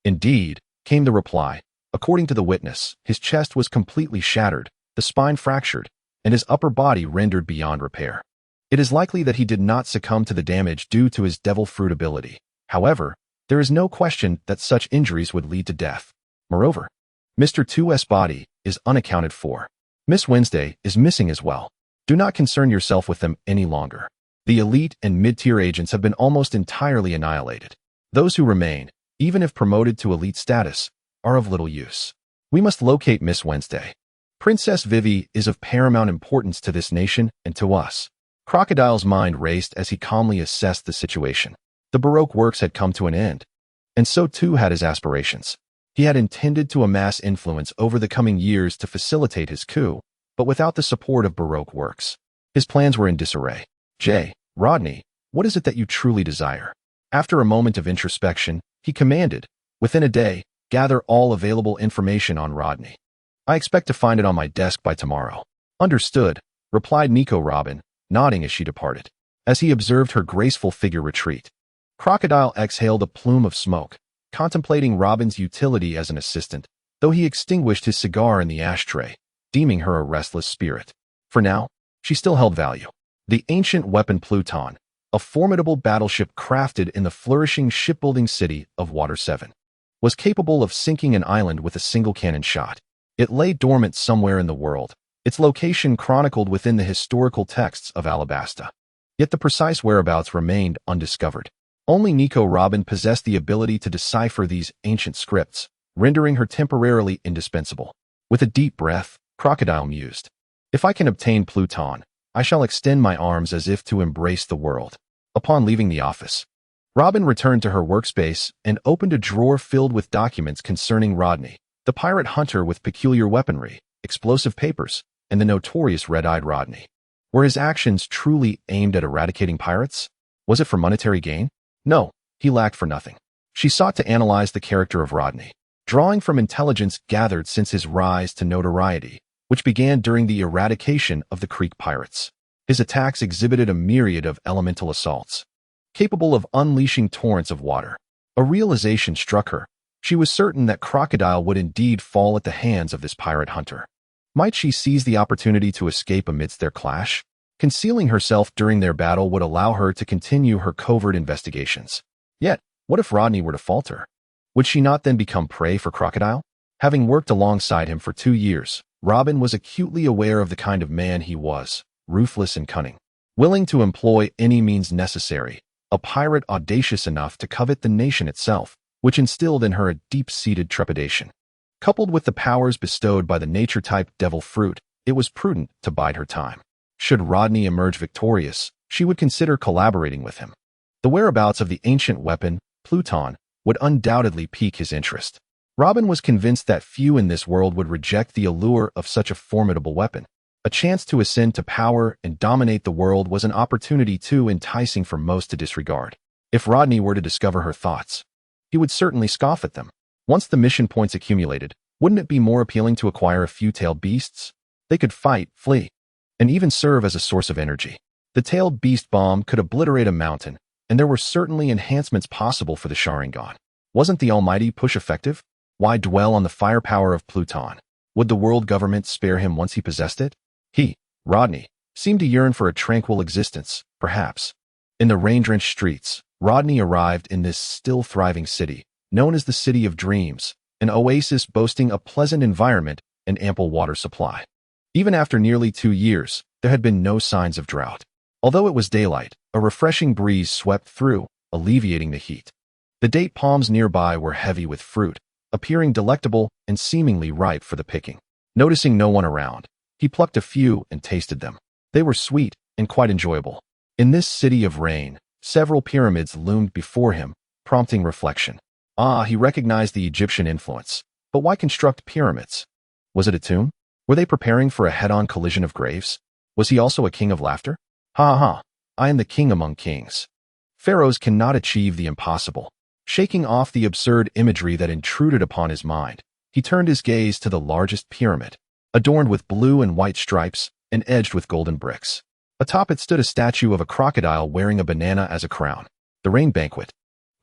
"Indeed," came the reply. According to the witness, his chest was completely shattered, the spine fractured, and his upper body rendered beyond repair. It is likely that he did not succumb to the damage due to his devil fruit ability. However, there is no question that such injuries would lead to death. Moreover, Mr. 2's body is unaccounted for. Miss Wednesday is missing as well. Do not concern yourself with them any longer. The elite and mid-tier agents have been almost entirely annihilated. Those who remain, even if promoted to elite status, are of little use. We must locate Miss Wednesday. Princess Vivi is of paramount importance to this nation and to us." Crocodile's mind raced as he calmly assessed the situation. The Baroque works had come to an end, and so too had his aspirations. He had intended to amass influence over the coming years to facilitate his coup, but without the support of Baroque works, his plans were in disarray. Rodney, what is it that you truly desire?" After a moment of introspection, he commanded, "Within a day, gather all available information on Rodney. I expect to find it on my desk by tomorrow." "Understood," replied Nico Robin, nodding as she departed. As he observed her graceful figure retreat, Crocodile exhaled a plume of smoke, contemplating Robin's utility as an assistant, though he extinguished his cigar in the ashtray, deeming her a restless spirit. For now, she still held value. The ancient weapon Pluton, a formidable battleship crafted in the flourishing shipbuilding city of Water 7, was capable of sinking an island with a single cannon shot. It lay dormant somewhere in the world, its location chronicled within the historical texts of Alabasta. Yet the precise whereabouts remained undiscovered. Only Nico Robin possessed the ability to decipher these ancient scripts, rendering her temporarily indispensable. With a deep breath, Crocodile mused, "If I can obtain Pluton, I shall extend my arms as if to embrace the world." Upon leaving the office, Robin returned to her workspace and opened a drawer filled with documents concerning Rodney, the pirate hunter with peculiar weaponry, explosive papers, and the notorious red-eyed Rodney. Were his actions truly aimed at eradicating pirates? Was it for monetary gain? No, he lacked for nothing. She sought to analyze the character of Rodney, drawing from intelligence gathered since his rise to notoriety, which began during the eradication of the Creek pirates. His attacks exhibited a myriad of elemental assaults, capable of unleashing torrents of water. A realization struck her. She was certain that Crocodile would indeed fall at the hands of this pirate hunter. Might she seize the opportunity to escape amidst their clash? Concealing herself during their battle would allow her to continue her covert investigations. Yet, what if Rodney were to falter? Would she not then become prey for Crocodile? Having worked alongside him for 2 years, Robin was acutely aware of the kind of man he was, ruthless and cunning, willing to employ any means necessary, a pirate audacious enough to covet the nation itself, which instilled in her a deep-seated trepidation. Coupled with the powers bestowed by the nature-type devil fruit, it was prudent to bide her time. Should Rodney emerge victorious, she would consider collaborating with him. The whereabouts of the ancient weapon, Pluton, would undoubtedly pique his interest. Robin was convinced that few in this world would reject the allure of such a formidable weapon. A chance to ascend to power and dominate the world was an opportunity too enticing for most to disregard. If Rodney were to discover her thoughts, he would certainly scoff at them. Once the mission points accumulated, wouldn't it be more appealing to acquire a few tailed beasts? They could fight, flee, and even serve as a source of energy. The tailed beast bomb could obliterate a mountain, and there were certainly enhancements possible for the Sharingan. Wasn't the almighty push effective? Why dwell on the firepower of Pluton? Would the world government spare him once he possessed it? He, Rodney, seemed to yearn for a tranquil existence, perhaps. In the rain-drenched streets, Rodney arrived in this still thriving city, known as the City of Dreams, an oasis boasting a pleasant environment and ample water supply. Even after nearly 2 years, there had been no signs of drought. Although it was daylight, a refreshing breeze swept through, alleviating the heat. The date palms nearby were heavy with fruit, appearing delectable and seemingly ripe for the picking. Noticing no one around, he plucked a few and tasted them. They were sweet and quite enjoyable. In this city of rain, several pyramids loomed before him, prompting reflection. He recognized the Egyptian influence. But why construct pyramids? Was it a tomb? Were they preparing for a head-on collision of graves? Was he also a king of laughter? Ha ha, I am the king among kings. Pharaohs cannot achieve the impossible. Shaking off the absurd imagery that intruded upon his mind, he turned his gaze to the largest pyramid, adorned with blue and white stripes and edged with golden bricks. Atop it stood a statue of a crocodile wearing a banana as a crown. The Rain Banquet.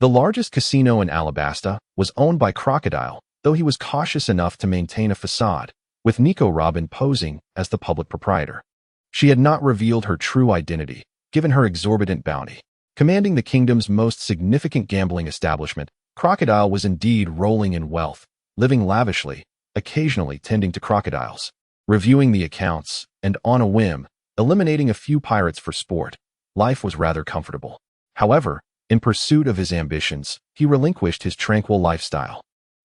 The largest casino in Alabasta was owned by Crocodile, though he was cautious enough to maintain a facade, with Nico Robin posing as the public proprietor. She had not revealed her true identity, given her exorbitant bounty. Commanding the kingdom's most significant gambling establishment, Crocodile was indeed rolling in wealth, living lavishly, occasionally tending to crocodiles, reviewing the accounts, and on a whim, eliminating a few pirates for sport. Life was rather comfortable. However, in pursuit of his ambitions, he relinquished his tranquil lifestyle,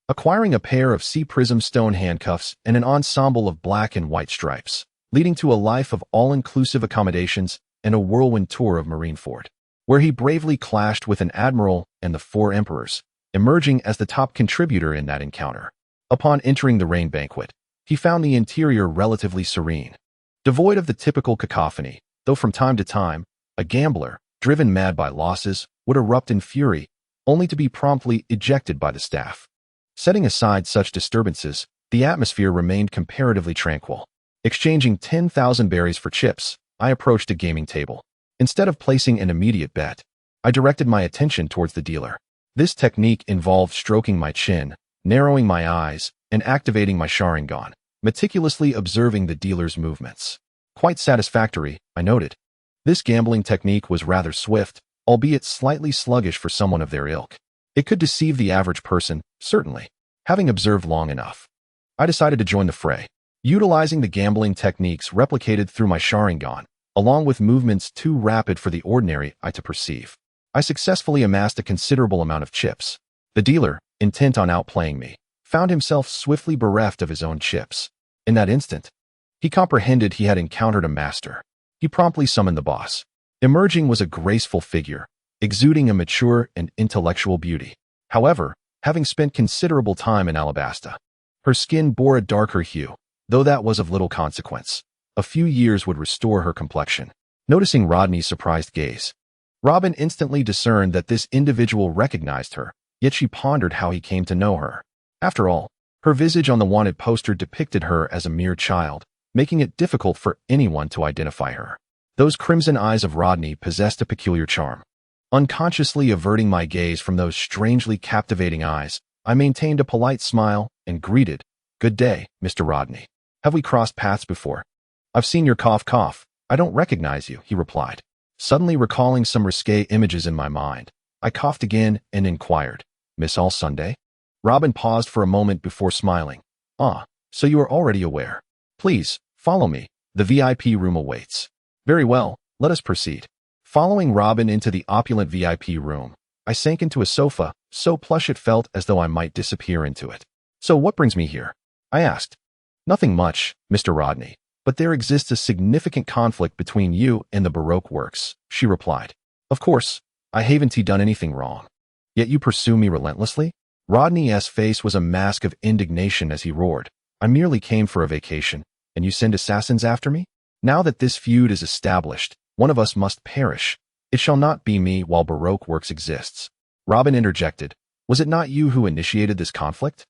acquiring a pair of sea prism stone handcuffs and an ensemble of black and white stripes, leading to a life of all-inclusive accommodations and a whirlwind tour of Marineford, where he bravely clashed with an admiral and the 4 emperors, emerging as the top contributor in that encounter. Upon entering the Rain Banquet, he found the interior relatively serene, devoid of the typical cacophony, though from time to time, a gambler, driven mad by losses, would erupt in fury, only to be promptly ejected by the staff. Setting aside such disturbances, the atmosphere remained comparatively tranquil. Exchanging 10,000 berries for chips, I approached a gaming table. Instead of placing an immediate bet, I directed my attention towards the dealer. This technique involved stroking my chin, narrowing my eyes, and activating my Sharingan, meticulously observing the dealer's movements. Quite satisfactory, I noted. This gambling technique was rather swift, albeit slightly sluggish for someone of their ilk. It could deceive the average person, certainly. Having observed long enough, I decided to join the fray. Utilizing the gambling techniques replicated through my Sharingan, along with movements too rapid for the ordinary eye to perceive, I successfully amassed a considerable amount of chips. The dealer, intent on outplaying me, found himself swiftly bereft of his own chips. In that instant, he comprehended he had encountered a master. He promptly summoned the boss. Emerging was a graceful figure, exuding a mature and intellectual beauty. However, having spent considerable time in Alabasta, her skin bore a darker hue, though that was of little consequence. A few years would restore her complexion. Noticing Rodney's surprised gaze, Robin instantly discerned that this individual recognized her, yet she pondered how he came to know her. After all, her visage on the wanted poster depicted her as a mere child, making it difficult for anyone to identify her. Those crimson eyes of Rodney possessed a peculiar charm. Unconsciously averting my gaze from those strangely captivating eyes, I maintained a polite smile and greeted, "Good day, Mr. Rodney. Have we crossed paths before?" "I've seen your cough. I don't recognize you," he replied. Suddenly recalling some risque images in my mind, I coughed again and inquired, "Miss All Sunday?" Robin paused for a moment before smiling. "Ah, so you are already aware. Please, follow me. The VIP room awaits." "Very well, let us proceed." Following Robin into the opulent VIP room, I sank into a sofa, so plush it felt as though I might disappear into it. "So what brings me here?" I asked. "Nothing much, Mr. Rodney, but there exists a significant conflict between you and the Baroque works," she replied. "Of course, I haven't done anything wrong. Yet you pursue me relentlessly?" Rodney's face was a mask of indignation as he roared, "I merely came for a vacation, and you send assassins after me? Now that this feud is established, one of us must perish. It shall not be me while Baroque works exists." Robin interjected, "Was it not you who initiated this conflict?"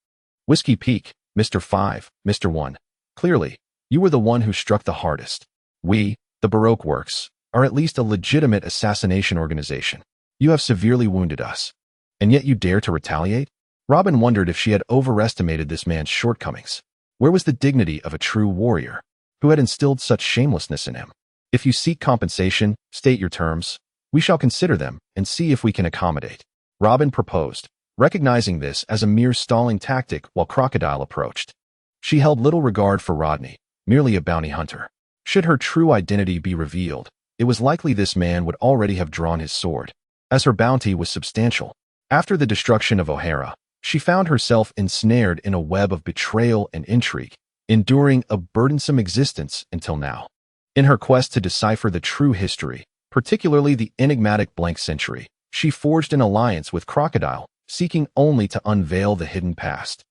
"Whiskey Peak, Mr. 5, Mr. 1. Clearly, you were the one who struck the hardest. We, the Baroque works, are at least a legitimate assassination organization. You have severely wounded us. And yet you dare to retaliate?" Robin wondered if she had overestimated this man's shortcomings. Where was the dignity of a true warrior? Who had instilled such shamelessness in him? "If you seek compensation, state your terms. We shall consider them and see if we can accommodate," Robin proposed, recognizing this as a mere stalling tactic while Crocodile approached. She held little regard for Rodney, merely a bounty hunter. Should her true identity be revealed, it was likely this man would already have drawn his sword, as her bounty was substantial. After the destruction of O'Hara, she found herself ensnared in a web of betrayal and intrigue, enduring a burdensome existence until now. In her quest to decipher the true history, particularly the enigmatic blank century, she forged an alliance with Crocodile, seeking only to unveil the hidden past.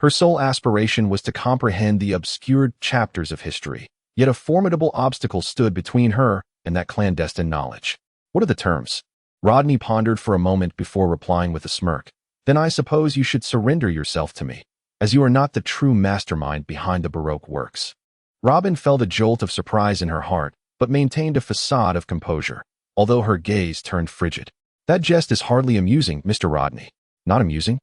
Her sole aspiration was to comprehend the obscured chapters of history, yet a formidable obstacle stood between her and that clandestine knowledge. "What are the terms?" Rodney pondered for a moment before replying with a smirk. "Then I suppose you should surrender yourself to me, as you are not the true mastermind behind the Baroque works." Robin felt a jolt of surprise in her heart, but maintained a facade of composure, although her gaze turned frigid. "That jest is hardly amusing, Mr. Rodney." "Not amusing?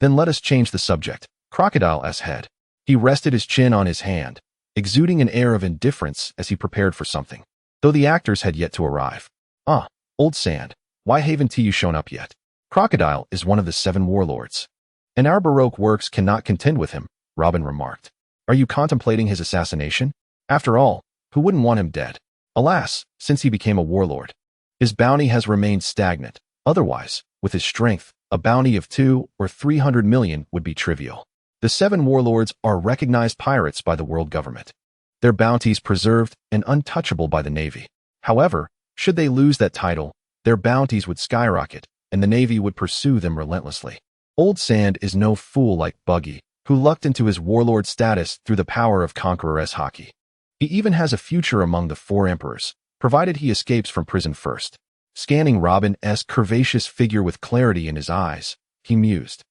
Then let us change the subject." Crocodile's head. He rested his chin on his hand, exuding an air of indifference as he prepared for something, though the actors had yet to arrive. "Ah, old sand, why haven't you shown up yet?" "Crocodile is one of the 7 warlords, and our Baroque works cannot contend with him," Robin remarked. "Are you contemplating his assassination? After all, who wouldn't want him dead? Alas, since he became a warlord, his bounty has remained stagnant. Otherwise, with his strength, a bounty of 200 or 300 million would be trivial. The 7 warlords are recognized pirates by the world government, their bounties preserved and untouchable by the Navy. However, should they lose that title, their bounties would skyrocket, and the Navy would pursue them relentlessly. Old Sand is no fool like Buggy, who lucked into his warlord status through the power of Conqueror's Hokage. He even has a future among the 4 emperors, provided he escapes from prison first." Scanning Robin's curvaceous figure with clarity in his eyes, he mused.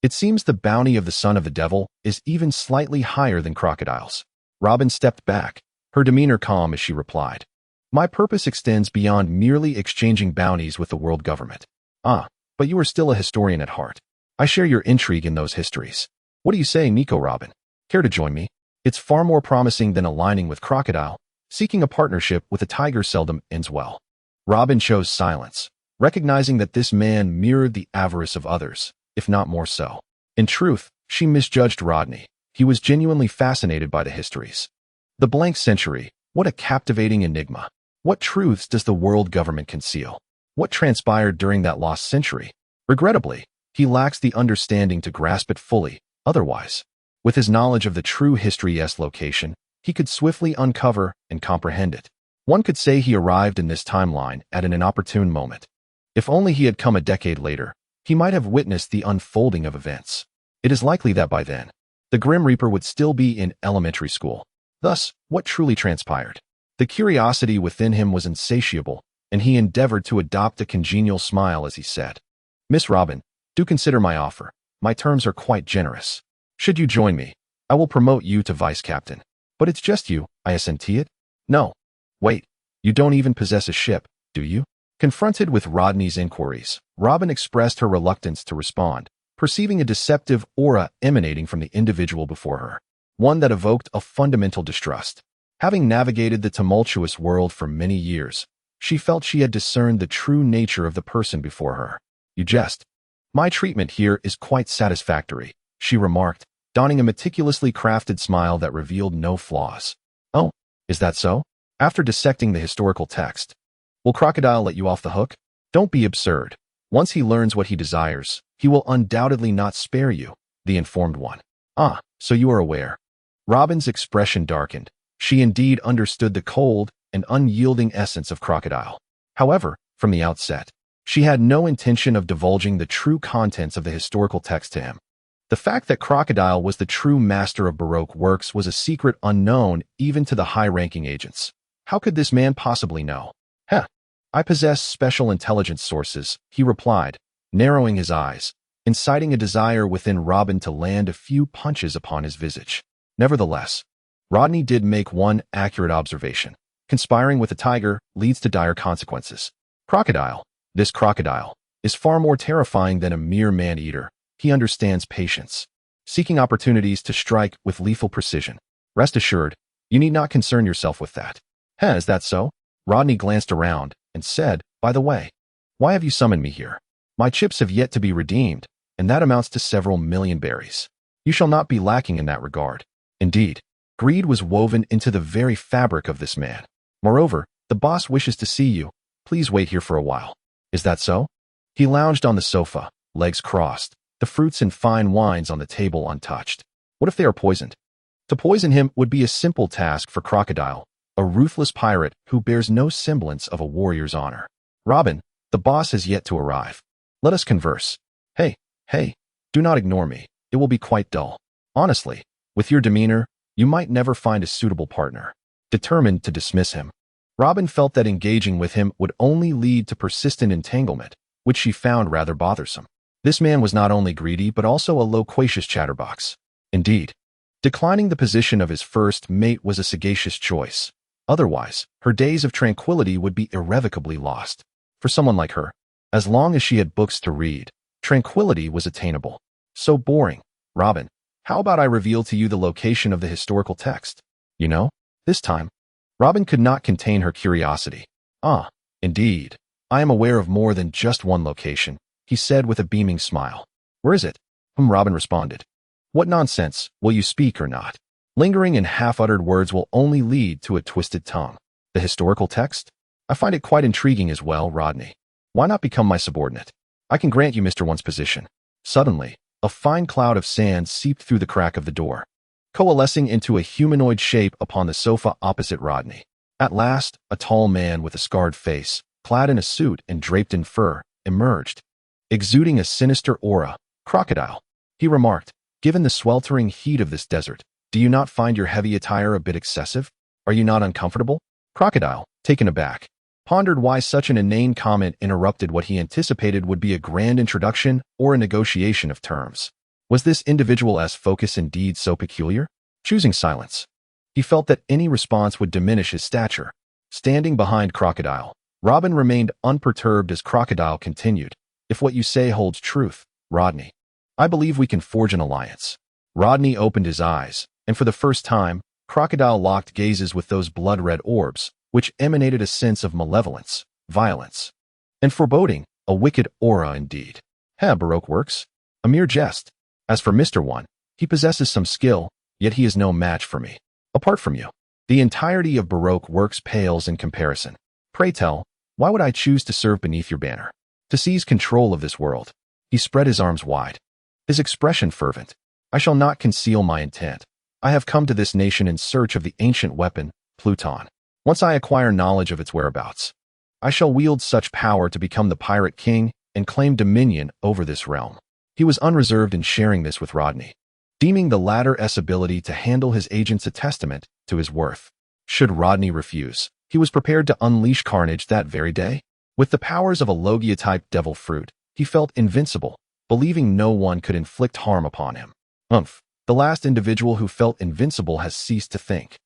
"It seems the bounty of the son of the devil is even slightly higher than Crocodile's." Robin stepped back, her demeanor calm as she replied, "My purpose extends beyond merely exchanging bounties with the world government." "Ah, but you are still a historian at heart. I share your intrigue in those histories. What do you say, Nico Robin? Care to join me? It's far more promising than aligning with Crocodile. Seeking a partnership with a tiger seldom ends well." Robin chose silence, recognizing that this man mirrored the avarice of others, if not more so. In truth, she misjudged Rodney. He was genuinely fascinated by the histories. The blank century, what a captivating enigma. What truths does the world government conceal? What transpired during that lost century? Regrettably, he lacks the understanding to grasp it fully. Otherwise, with his knowledge of the true history's location, he could swiftly uncover and comprehend it. One could say he arrived in this timeline at an inopportune moment. If only he had come a decade later, he might have witnessed the unfolding of events. It is likely that by then, the Grim Reaper would still be in elementary school. Thus, what truly transpired? The curiosity within him was insatiable, and he endeavored to adopt a congenial smile as he said, "Miss Robin, do consider my offer. My terms are quite generous. Should you join me, I will promote you to vice captain." "But it's just you," I assented. "No. Wait, you don't even possess a ship, do you?" Confronted with Rodney's inquiries, Robin expressed her reluctance to respond, perceiving a deceptive aura emanating from the individual before her, one that evoked a fundamental distrust. Having navigated the tumultuous world for many years, she felt she had discerned the true nature of the person before her. "You jest. My treatment here is quite satisfactory," she remarked, donning a meticulously crafted smile that revealed no flaws. "Oh, is that so?" After dissecting the historical text, "Will Crocodile let you off the hook?" "Don't be absurd. Once he learns what he desires, he will undoubtedly not spare you," the informed one. "Ah, so you are aware." Robin's expression darkened. She indeed understood the cold and unyielding essence of Crocodile. However, from the outset, she had no intention of divulging the true contents of the historical text to him. The fact that Crocodile was the true master of Baroque works was a secret unknown even to the high-ranking agents. How could this man possibly know? "I possess special intelligence sources," he replied, narrowing his eyes, inciting a desire within Robin to land a few punches upon his visage. Nevertheless, Rodney did make one accurate observation. Conspiring with a tiger leads to dire consequences. This crocodile, is far more terrifying than a mere man-eater. He understands patience, seeking opportunities to strike with lethal precision. Rest assured, you need not concern yourself with that. Is that so?" Rodney glanced around and said, "By the way, why have you summoned me here? My chips have yet to be redeemed, and that amounts to several million berries. You shall not be lacking in that regard." Indeed, greed was woven into the very fabric of this man. "Moreover, the boss wishes to see you. Please wait here for a while." "Is that so?" He lounged on the sofa, legs crossed, the fruits and fine wines on the table untouched. What if they are poisoned? To poison him would be a simple task for Crocodile, a ruthless pirate who bears no semblance of a warrior's honor. "Robin, the boss has yet to arrive. Let us converse." Hey, do not ignore me. It will be quite dull. Honestly, with your demeanor, you might never find a suitable partner." Determined to dismiss him, Robin felt that engaging with him would only lead to persistent entanglement, which she found rather bothersome. This man was not only greedy but also a loquacious chatterbox. Indeed, declining the position of his first mate was a sagacious choice. Otherwise, her days of tranquility would be irrevocably lost. For someone like her, as long as she had books to read, tranquility was attainable. "So boring. Robin, how about I reveal to you the location of the historical text? You know?" This time, Robin could not contain her curiosity. "Ah, indeed. I am aware of more than just one location," he said with a beaming smile. "Where is it?" Robin responded. "What nonsense, will you speak or not? Lingering in half-uttered words will only lead to a twisted tongue." "The historical text? I find it quite intriguing as well, Rodney. Why not become my subordinate? I can grant you Mr. One's position." Suddenly, a fine cloud of sand seeped through the crack of the door, coalescing into a humanoid shape upon the sofa opposite Rodney. At last, a tall man with a scarred face, clad in a suit and draped in fur, emerged, exuding a sinister aura. "Crocodile," he remarked, "given the sweltering heat of this desert, do you not find your heavy attire a bit excessive? Are you not uncomfortable?" Crocodile, taken aback, pondered why such an inane comment interrupted what he anticipated would be a grand introduction or a negotiation of terms. Was this individual's focus indeed so peculiar? Choosing silence, he felt that any response would diminish his stature. Standing behind Crocodile, Robin remained unperturbed as Crocodile continued, "If what you say holds truth, Rodney, I believe we can forge an alliance." Rodney opened his eyes, and for the first time, Crocodile locked gazes with those blood-red orbs, which emanated a sense of malevolence, violence, and foreboding, a wicked aura indeed. Baroque works? A mere jest. As for Mr. One, he possesses some skill, yet he is no match for me. Apart from you, the entirety of Baroque works pales in comparison. Pray tell, why would I choose to serve beneath your banner? To seize control of this world. He spread his arms wide, his expression fervent. "I shall not conceal my intent. I have come to this nation in search of the ancient weapon, Pluton. Once I acquire knowledge of its whereabouts, I shall wield such power to become the pirate king and claim dominion over this realm." He was unreserved in sharing this with Rodney, deeming the latter's ability to handle his agents a testament to his worth. Should Rodney refuse, He was prepared to unleash carnage that very day. With the powers of a Logia-type devil fruit, he felt invincible, believing no one could inflict harm upon him. The last individual who felt invincible has ceased to think.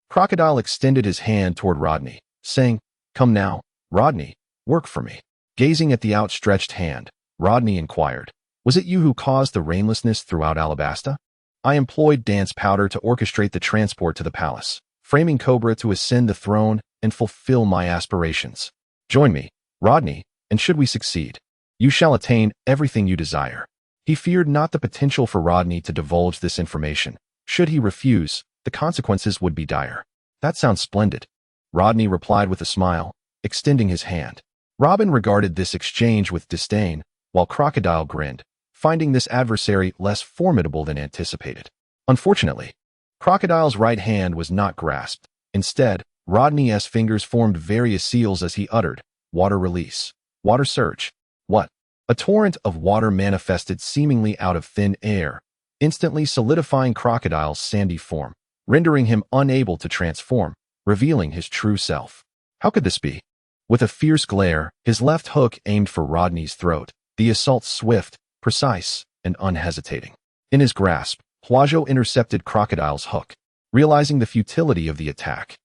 Crocodile extended his hand toward Rodney, saying, "Come now, Rodney, work for me." Gazing at the outstretched hand, Rodney inquired, "Was it you who caused the rainlessness throughout Alabasta? I employed dance powder to orchestrate the transport to the palace, framing Cobra to ascend the throne and fulfill my aspirations. Join me, Rodney, and should we succeed, you shall attain everything you desire." He feared not the potential for Rodney to divulge this information. Should he refuse, the consequences would be dire. "That sounds splendid," Rodney replied with a smile, extending his hand. Robin regarded this exchange with disdain, while Crocodile grinned, finding this adversary less formidable than anticipated. Unfortunately, Crocodile's right hand was not grasped. Instead, Rodney's fingers formed various seals as he uttered, "Water release. Water surge." What? A torrent of water manifested seemingly out of thin air, instantly solidifying Crocodile's sandy form, rendering him unable to transform, revealing his true self. How could this be? With a fierce glare, his left hook aimed for Rodney's throat, the assault swift, precise, and unhesitating. In his grasp, Huajo intercepted Crocodile's hook. Realizing the futility of the attack,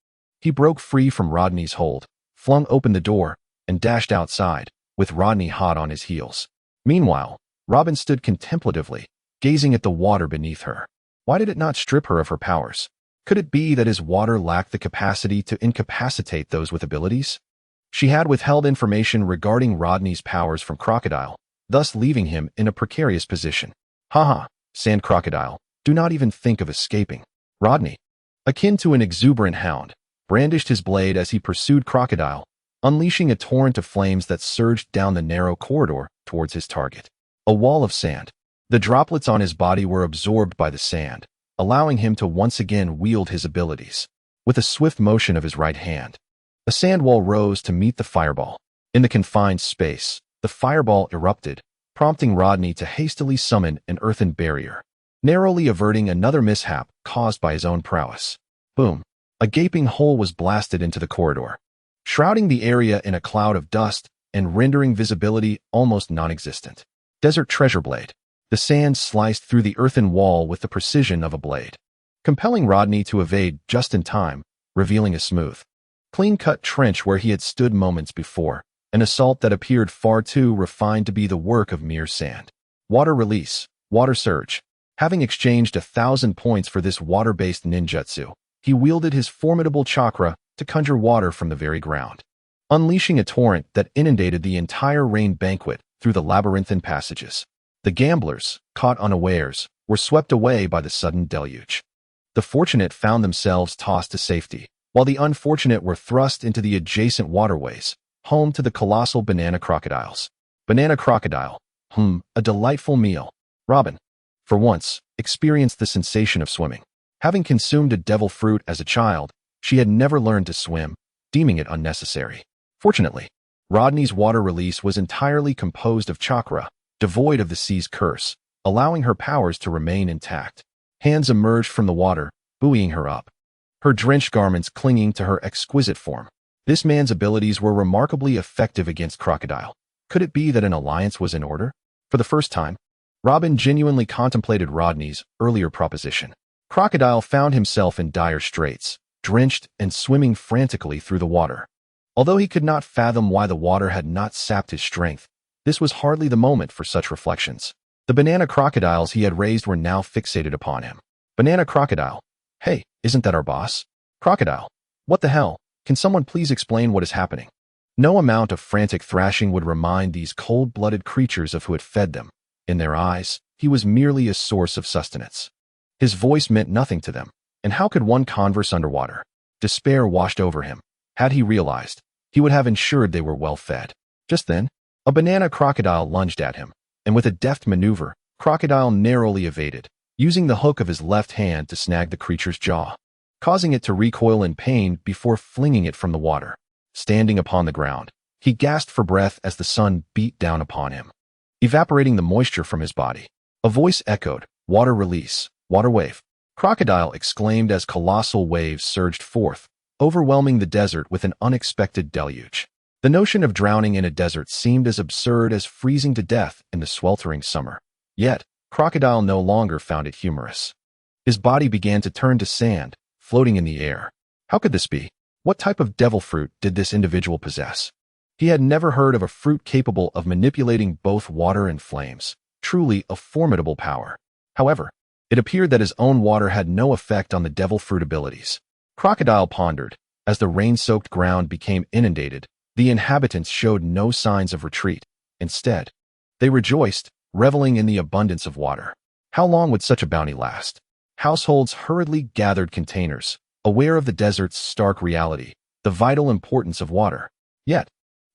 he broke free from Rodney's hold, flung open the door, and dashed outside, with Rodney hot on his heels. Meanwhile, Robin stood contemplatively, gazing at the water beneath her. Why did it not strip her of her powers? Could it be that his water lacked the capacity to incapacitate those with abilities? She had withheld information regarding Rodney's powers from Crocodile, thus leaving him in a precarious position. "Haha, Sand Crocodile, do not even think of escaping." Rodney, akin to an exuberant hound, brandished his blade as he pursued Crocodile, unleashing a torrent of flames that surged down the narrow corridor towards his target. A wall of sand. The droplets on his body were absorbed by the sand, allowing him to once again wield his abilities. With a swift motion of his right hand, a sand wall rose to meet the fireball. In the confined space, the fireball erupted, prompting Rodney to hastily summon an earthen barrier, narrowly averting another mishap caused by his own prowess. Boom! A gaping hole was blasted into the corridor, shrouding the area in a cloud of dust and rendering visibility almost non-existent. Desert Treasure Blade. The sand sliced through the earthen wall with the precision of a blade, compelling Rodney to evade just in time, revealing a smooth, clean-cut trench where he had stood moments before, an assault that appeared far too refined to be the work of mere sand. Water release, water surge. Having exchanged 1,000 points for this water-based ninjutsu, he wielded his formidable chakra to conjure water from the very ground, unleashing a torrent that inundated the entire rain banquet through the labyrinthine passages. The gamblers, caught unawares, were swept away by the sudden deluge. The fortunate found themselves tossed to safety, while the unfortunate were thrust into the adjacent waterways, home to the colossal banana crocodiles. Banana crocodile. A delightful meal. Robin, for once, experienced the sensation of swimming. Having consumed a devil fruit as a child, she had never learned to swim, deeming it unnecessary. Fortunately, Rodney's water release was entirely composed of chakra, devoid of the sea's curse, allowing her powers to remain intact. Hands emerged from the water, buoying her up, her drenched garments clinging to her exquisite form. This man's abilities were remarkably effective against Crocodile. Could it be that an alliance was in order? For the first time, Robin genuinely contemplated Rodney's earlier proposition. Crocodile found himself in dire straits, drenched and swimming frantically through the water. Although he could not fathom why the water had not sapped his strength, this was hardly the moment for such reflections. The banana crocodiles he had raised were now fixated upon him. Banana crocodile. Hey, isn't that our boss? Crocodile. What the hell? Can someone please explain what is happening? No amount of frantic thrashing would remind these cold-blooded creatures of who had fed them. In their eyes, he was merely a source of sustenance. His voice meant nothing to them, and how could one converse underwater? Despair washed over him. Had he realized, he would have ensured they were well fed. Just then, a banana crocodile lunged at him, and with a deft maneuver, Crocodile narrowly evaded, using the hook of his left hand to snag the creature's jaw, causing it to recoil in pain before flinging it from the water. Standing upon the ground, he gasped for breath as the sun beat down upon him, evaporating the moisture from his body. A voice echoed, "Water release, water wave." Crocodile exclaimed as colossal waves surged forth, overwhelming the desert with an unexpected deluge. The notion of drowning in a desert seemed as absurd as freezing to death in the sweltering summer. Yet, Crocodile no longer found it humorous. His body began to turn to sand, floating in the air. How could this be? What type of devil fruit did this individual possess? He had never heard of a fruit capable of manipulating both water and flames. Truly a formidable power. However, it appeared that his own water had no effect on the devil fruit abilities. Crocodile pondered. As the rain-soaked ground became inundated, the inhabitants showed no signs of retreat. Instead, they rejoiced, reveling in the abundance of water. How long would such a bounty last? Households hurriedly gathered containers, aware of the desert's stark reality, the vital importance of water. Yet,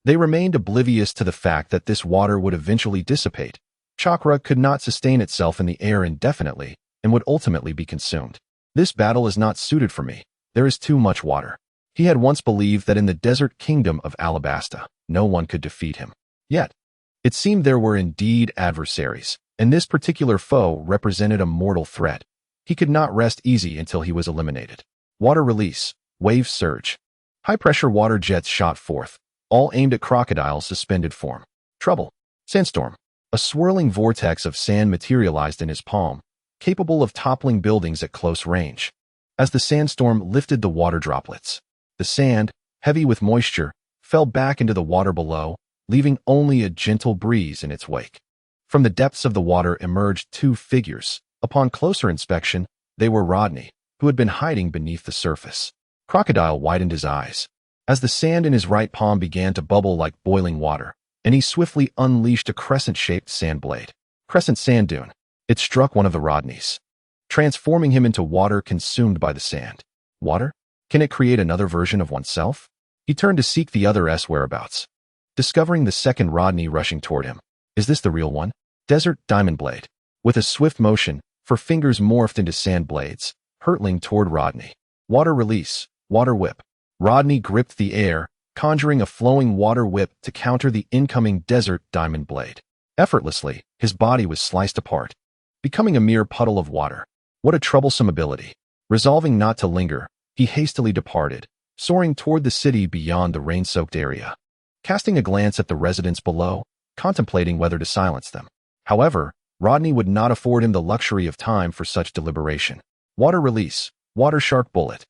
they remained oblivious to the fact that this water would eventually dissipate. Chakra could not sustain itself in the air indefinitely and would ultimately be consumed. This battle is not suited for me. There is too much water. He had once believed that in the desert kingdom of Alabasta, no one could defeat him. Yet, it seemed there were indeed adversaries, and this particular foe represented a mortal threat. He could not rest easy until he was eliminated. Water release, wave surge. High-pressure water jets shot forth, all aimed at Crocodile's suspended form. Trouble. Sandstorm. A swirling vortex of sand materialized in his palm, capable of toppling buildings at close range. As the sandstorm lifted the water droplets, the sand, heavy with moisture, fell back into the water below, leaving only a gentle breeze in its wake. From the depths of the water emerged two figures. Upon closer inspection, they were Rodney, who had been hiding beneath the surface. Crocodile widened his eyes, as the sand in his right palm began to bubble like boiling water, and he swiftly unleashed a crescent-shaped sand blade. Crescent sand dune. It struck one of the Rodneys, transforming him into water consumed by the sand. Water? Can it create another version of oneself? He turned to seek the other's whereabouts, discovering the second Rodney rushing toward him. Is this the real one? Desert Diamond Blade. With a swift motion, her fingers morphed into sand blades, hurtling toward Rodney. Water release, water whip. Rodney gripped the air, conjuring a flowing water whip to counter the incoming Desert Diamond Blade. Effortlessly, his body was sliced apart, becoming a mere puddle of water. What a troublesome ability. Resolving not to linger, he hastily departed, soaring toward the city beyond the rain-soaked area. Casting a glance at the residents below, contemplating whether to silence them. However, Rodney would not afford him the luxury of time for such deliberation. Water release, water shark bullet.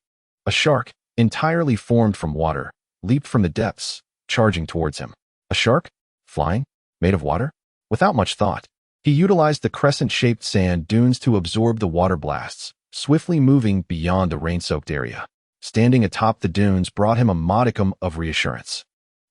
A shark, entirely formed from water, leaped from the depths, charging towards him. A shark? Flying? Made of water? Without much thought, he utilized the crescent-shaped sand dunes to absorb the water blasts, swiftly moving beyond the rain-soaked area. Standing atop the dunes brought him a modicum of reassurance.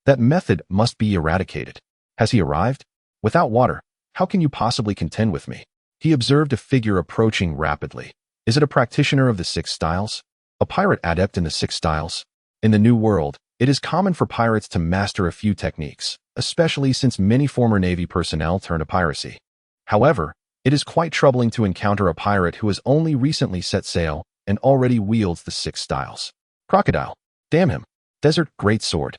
That method must be eradicated. Has he arrived? Without water, how can you possibly contend with me? He observed a figure approaching rapidly. Is it a practitioner of the six styles? A pirate adept in the six styles? In the New World, it is common for pirates to master a few techniques, especially since many former Navy personnel turn to piracy. However, it is quite troubling to encounter a pirate who has only recently set sail and already wields the six styles. Crocodile. Damn him. Desert Greatsword.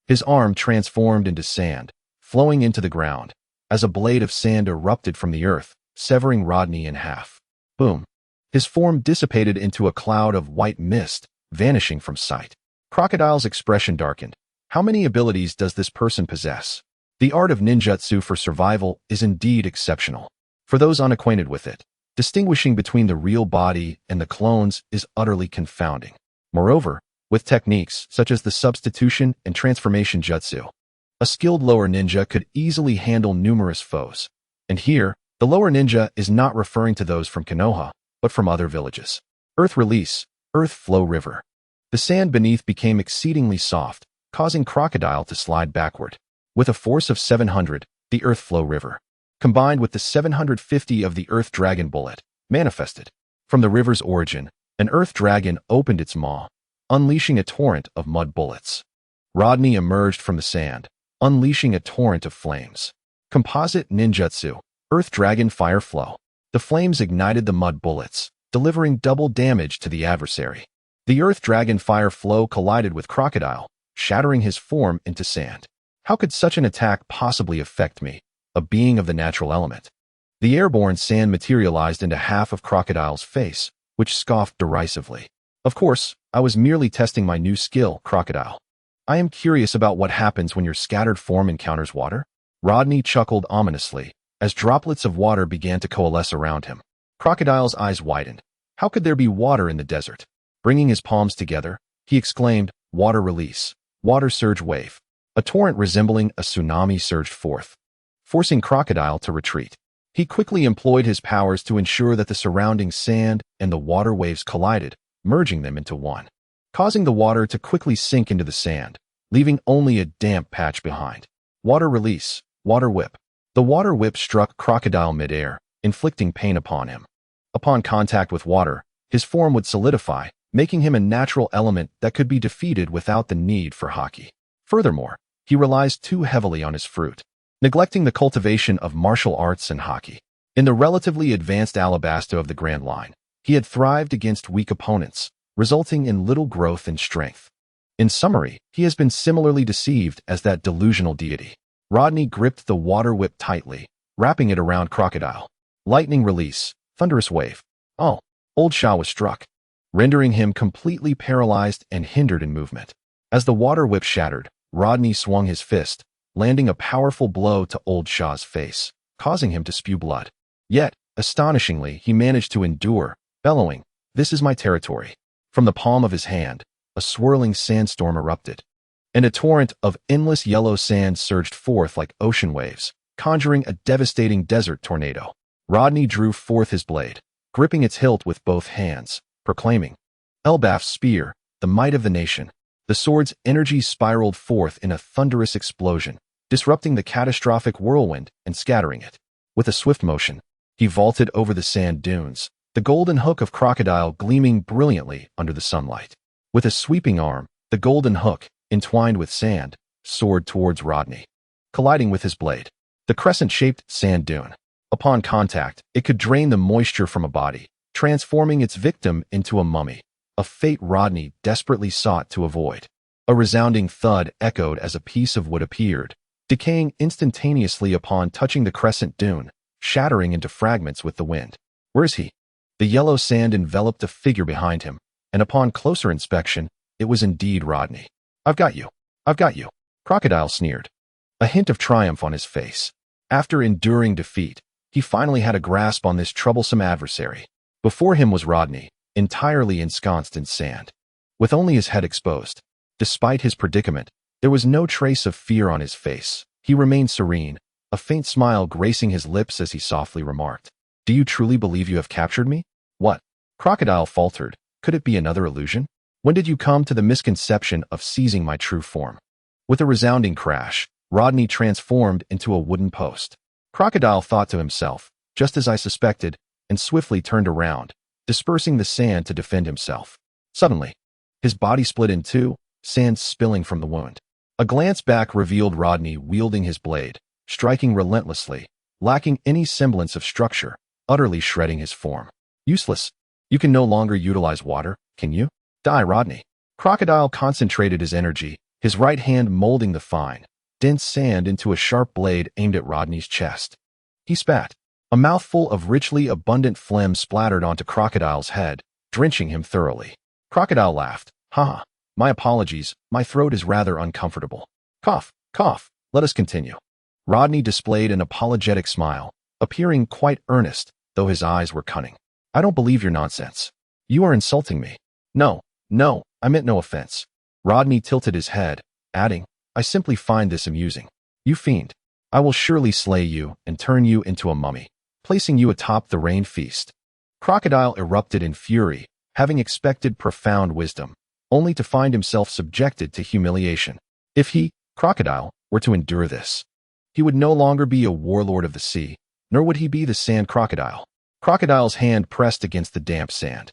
His arm transformed into sand, flowing into the ground, as a blade of sand erupted from the earth, severing Rodney in half. Boom. His form dissipated into a cloud of white mist, vanishing from sight. Crocodile's expression darkened. How many abilities does this person possess? The art of ninjutsu for survival is indeed exceptional. For those unacquainted with it, distinguishing between the real body and the clones is utterly confounding. Moreover, with techniques such as the substitution and transformation jutsu, a skilled lower ninja could easily handle numerous foes. And here, the lower ninja is not referring to those from Konoha, but from other villages. Earth release, earth flow river. The sand beneath became exceedingly soft, causing Crocodile to slide backward. With a force of 700, the earth flow river, combined with the 750 of the earth dragon bullet, manifested. From the river's origin, an earth dragon opened its maw, unleashing a torrent of mud bullets. Rodney emerged from the sand, unleashing a torrent of flames. Composite ninjutsu, earth dragon fire flow. The flames ignited the mud bullets, delivering double damage to the adversary. The earth dragon fire flow collided with Crocodile, shattering his form into sand. How could such an attack possibly affect me, a being of the natural element? The airborne sand materialized into half of Crocodile's face, which scoffed derisively. Of course, I was merely testing my new skill, crocodile. I am curious about what happens when your scattered form encounters water. Rodney chuckled ominously as droplets of water began to coalesce around him. Crocodile's eyes widened. How could there be water in the desert? Bringing his palms together, he exclaimed, "Water release. Water surge wave." A torrent resembling a tsunami surged forth, forcing Crocodile to retreat. He quickly employed his powers to ensure that the surrounding sand and the water waves collided, merging them into one, causing the water to quickly sink into the sand, leaving only a damp patch behind. Water release. Water whip. The water whip struck Crocodile midair, inflicting pain upon him. Upon contact with water, his form would solidify, making him a natural element that could be defeated without the need for Hokage. Furthermore, he relies too heavily on his fruit, neglecting the cultivation of martial arts and Hokage. In the relatively advanced Alabasta of the Grand Line, he had thrived against weak opponents, resulting in little growth and strength. In summary, he has been similarly deceived as that delusional deity. Rodney gripped the water whip tightly, wrapping it around Crocodile. Lightning release. Thunderous wave. Oh, old Sha was struck, rendering him completely paralyzed and hindered in movement. As the water whip shattered, Rodney swung his fist, landing a powerful blow to old Sha's face, causing him to spew blood. Yet, astonishingly, he managed to endure, bellowing, "This is my territory." From the palm of his hand, a swirling sandstorm erupted, and a torrent of endless yellow sand surged forth like ocean waves, conjuring a devastating desert tornado. Rodney drew forth his blade, gripping its hilt with both hands, proclaiming, "Elbaf's spear, the might of the nation." The sword's energy spiraled forth in a thunderous explosion, disrupting the catastrophic whirlwind and scattering it. With a swift motion, he vaulted over the sand dunes, the golden hook of Crocodile gleaming brilliantly under the sunlight. With a sweeping arm, the golden hook, entwined with sand, soared towards Rodney, colliding with his blade. The crescent-shaped sand dune. Upon contact, it could drain the moisture from a body, transforming its victim into a mummy, a fate Rodney desperately sought to avoid. A resounding thud echoed as a piece of wood appeared, decaying instantaneously upon touching the crescent dune, shattering into fragments with the wind. Where is he? The yellow sand enveloped a figure behind him, and upon closer inspection, it was indeed Rodney. "I've got you. I've got you." Crocodile sneered, a hint of triumph on his face. After enduring defeat, he finally had a grasp on this troublesome adversary. Before him was Rodney, entirely ensconced in sand, with only his head exposed. Despite his predicament, there was no trace of fear on his face. He remained serene, a faint smile gracing his lips as he softly remarked, "Do you truly believe you have captured me?" "What?" Crocodile faltered. "Could it be another illusion? When did you come to the misconception of seizing my true form?" With a resounding crash, Rodney transformed into a wooden post. Crocodile thought to himself, "Just as I suspected," and swiftly turned around, dispersing the sand to defend himself. Suddenly, his body split in two, sand spilling from the wound. A glance back revealed Rodney wielding his blade, striking relentlessly, lacking any semblance of structure, utterly shredding his form. "Useless. You can no longer utilize water, can you? Die, Rodney." Crocodile concentrated his energy, his right hand molding the fine, dense sand into a sharp blade aimed at Rodney's chest. He spat. A mouthful of richly abundant phlegm splattered onto Crocodile's head, drenching him thoroughly. Crocodile laughed. "Ha! My apologies, my throat is rather uncomfortable. Cough, cough, let us continue." Rodney displayed an apologetic smile, appearing quite earnest, though his eyes were cunning. "I don't believe your nonsense. You are insulting me." No, I meant no offense." Rodney tilted his head, adding, "I simply find this amusing. You fiend. I will surely slay you and turn you into a mummy, placing you atop the rain feast." Crocodile erupted in fury, having expected profound wisdom, only to find himself subjected to humiliation. If he, Crocodile, were to endure this, he would no longer be a warlord of the sea, nor would he be the sand crocodile. Crocodile's hand pressed against the damp sand,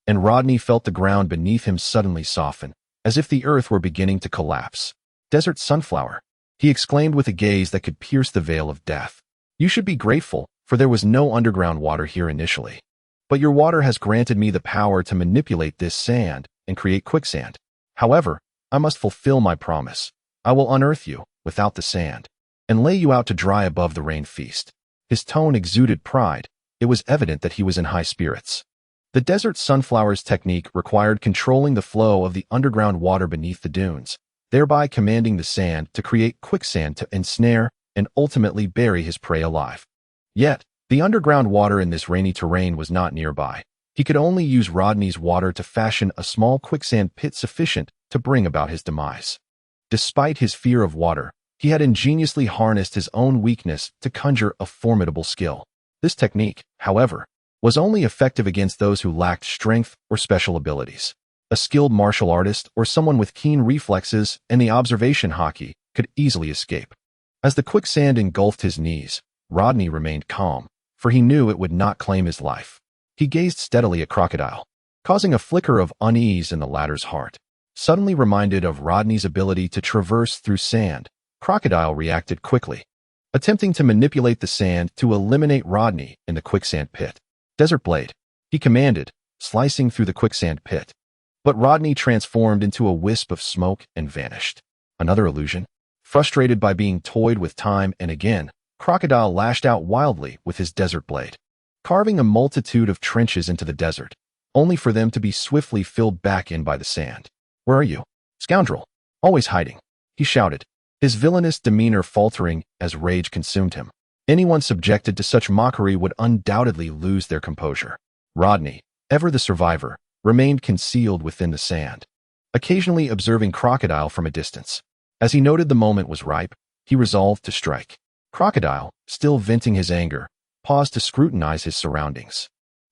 and Rodney felt the ground beneath him suddenly soften, as if the earth were beginning to collapse. "Desert sunflower," he exclaimed with a gaze that could pierce the veil of death. "You should be grateful, for there was no underground water here initially. But your water has granted me the power to manipulate this sand and create quicksand. However, I must fulfill my promise. I will unearth you, without the sand, and lay you out to dry above the rain feast." His tone exuded pride. It was evident that he was in high spirits. The desert sunflower's technique required controlling the flow of the underground water beneath the dunes, thereby commanding the sand to create quicksand to ensnare and ultimately bury his prey alive. Yet, the underground water in this rainy terrain was not nearby. He could only use Rodney's water to fashion a small quicksand pit sufficient to bring about his demise. Despite his fear of water, he had ingeniously harnessed his own weakness to conjure a formidable skill. This technique, however, was only effective against those who lacked strength or special abilities. A skilled martial artist or someone with keen reflexes and the observation haki could easily escape. As the quicksand engulfed his knees, Rodney remained calm, for he knew it would not claim his life. He gazed steadily at Crocodile, causing a flicker of unease in the latter's heart. Suddenly reminded of Rodney's ability to traverse through sand, Crocodile reacted quickly, attempting to manipulate the sand to eliminate Rodney in the quicksand pit. Desert Blade, he commanded, slicing through the quicksand pit. But Rodney transformed into a wisp of smoke and vanished. Another illusion. Frustrated by being toyed with time and again, Crocodile lashed out wildly with his Desert Blade, carving a multitude of trenches into the desert, only for them to be swiftly filled back in by the sand. "Where are you, scoundrel? Always hiding," he shouted, his villainous demeanor faltering as rage consumed him. Anyone subjected to such mockery would undoubtedly lose their composure. Rodney, ever the survivor, remained concealed within the sand, occasionally observing Crocodile from a distance. As he noted the moment was ripe, he resolved to strike. Crocodile, still venting his anger, paused to scrutinize his surroundings,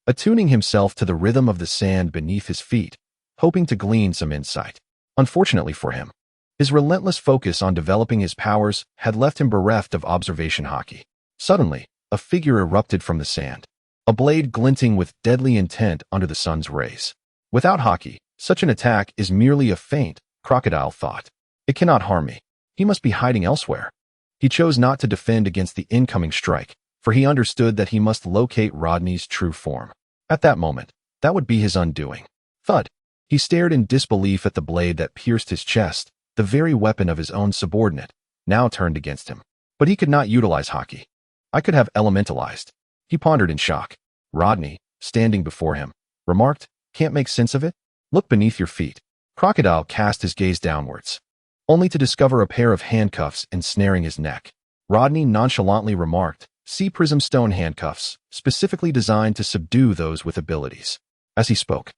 attuning himself to the rhythm of the sand beneath his feet, hoping to glean some insight. Unfortunately for him, his relentless focus on developing his powers had left him bereft of observation haki. Suddenly, a figure erupted from the sand, a blade glinting with deadly intent under the sun's rays. Without haki, such an attack is merely a feint, Crocodile thought. It cannot harm me. He must be hiding elsewhere. He chose not to defend against the incoming strike, for he understood that he must locate Rodney's true form. At that moment, that would be his undoing. Thud! He stared in disbelief at the blade that pierced his chest, the very weapon of his own subordinate, now turned against him. But he could not utilize haki. I could have elementalized. He pondered in shock. Rodney, standing before him, remarked, "Can't make sense of it? Look beneath your feet." Crocodile cast his gaze downwards, only to discover a pair of handcuffs ensnaring his neck. Rodney nonchalantly remarked, "See prism stone handcuffs, specifically designed to subdue those with abilities." As he spoke,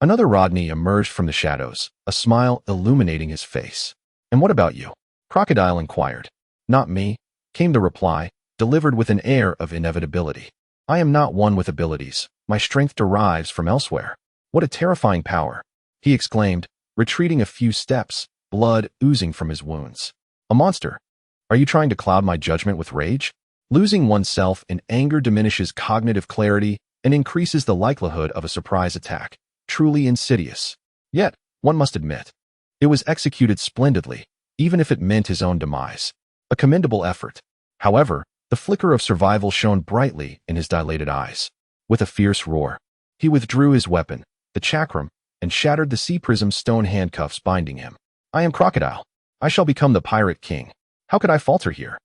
another Rodney emerged from the shadows, a smile illuminating his face. "And what about you?" Crocodile inquired. "Not me," came the reply, delivered with an air of inevitability. "I am not one with abilities. My strength derives from elsewhere." "What a terrifying power!" he exclaimed, retreating a few steps, blood oozing from his wounds. "A monster! Are you trying to cloud my judgment with rage?" Losing oneself in anger diminishes cognitive clarity and increases the likelihood of a surprise attack. Truly insidious. Yet, one must admit, it was executed splendidly, even if it meant his own demise. A commendable effort. However, the flicker of survival shone brightly in his dilated eyes. With a fierce roar, he withdrew his weapon, the chakram, and shattered the sea prism stone handcuffs binding him. "I am Crocodile. I shall become the pirate king. How could I falter here?"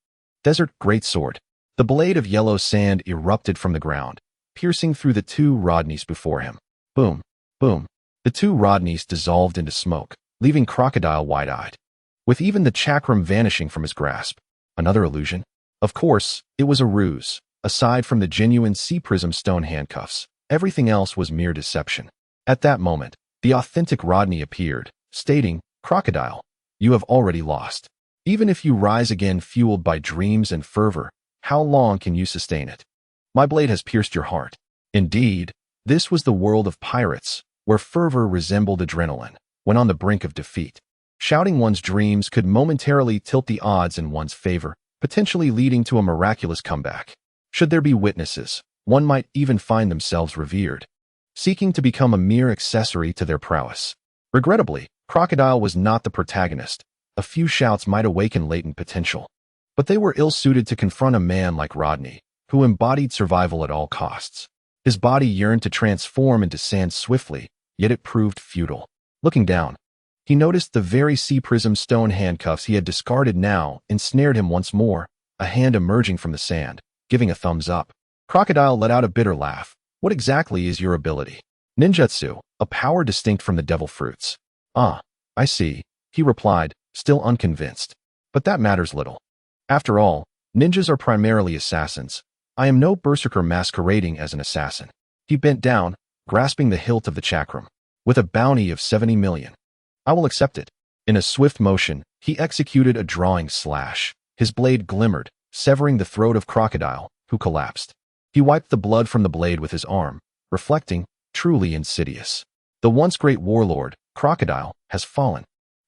Desert Greatsword. The blade of yellow sand erupted from the ground, piercing through the two Rodneys before him. Boom, boom. The two Rodneys dissolved into smoke, leaving Crocodile wide-eyed, with even the chakram vanishing from his grasp. Another illusion? Of course, it was a ruse. Aside from the genuine sea prism stone handcuffs, everything else was mere deception. At that moment, the authentic Rodney appeared, stating, "Crocodile, you have already lost. Even if you rise again fueled by dreams and fervor, how long can you sustain it? My blade has pierced your heart." Indeed, this was the world of pirates, where fervor resembled adrenaline, when on the brink of defeat. Shouting one's dreams could momentarily tilt the odds in one's favor, potentially leading to a miraculous comeback. Should there be witnesses, one might even find themselves revered, seeking to become a mere accessory to their prowess. Regrettably, Crocodile was not the protagonist. A few shouts might awaken latent potential, but they were ill-suited to confront a man like Rodney, who embodied survival at all costs. His body yearned to transform into sand swiftly, yet it proved futile. Looking down, he noticed the very sea prism stone handcuffs he had discarded now ensnared him once more, a hand emerging from the sand, giving a thumbs up. Crocodile let out a bitter laugh. "What exactly is your ability?" Ninjutsu, a power distinct from the devil fruits. Ah, I see, he replied, still unconvinced. But that matters little. After all, ninjas are primarily assassins. I am no berserker masquerading as an assassin. He bent down, grasping the hilt of the chakram. With a bounty of 70 million. I will accept it. In a swift motion, he executed a drawing slash. His blade glimmered, severing the throat of Crocodile, who collapsed. He wiped the blood from the blade with his arm, reflecting, truly insidious. The once great warlord, Crocodile, has fallen.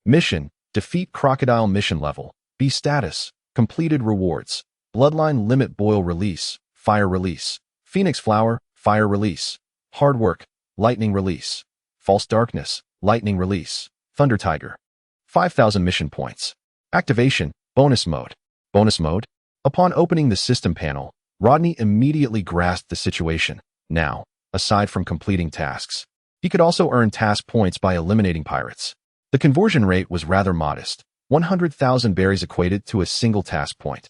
Mission, defeat Crocodile mission level. B status, completed rewards. Bloodline limit boil release, fire release. Phoenix flower, fire release. Hard work, lightning release. False darkness, lightning release. Thunder Tiger. 5,000 mission points. Activation, bonus mode. Bonus mode? Upon opening the system panel, Rodney immediately grasped the situation. Now, aside from completing tasks, he could also earn task points by eliminating pirates. The conversion rate was rather modest. 100,000 berries equated to a single task point,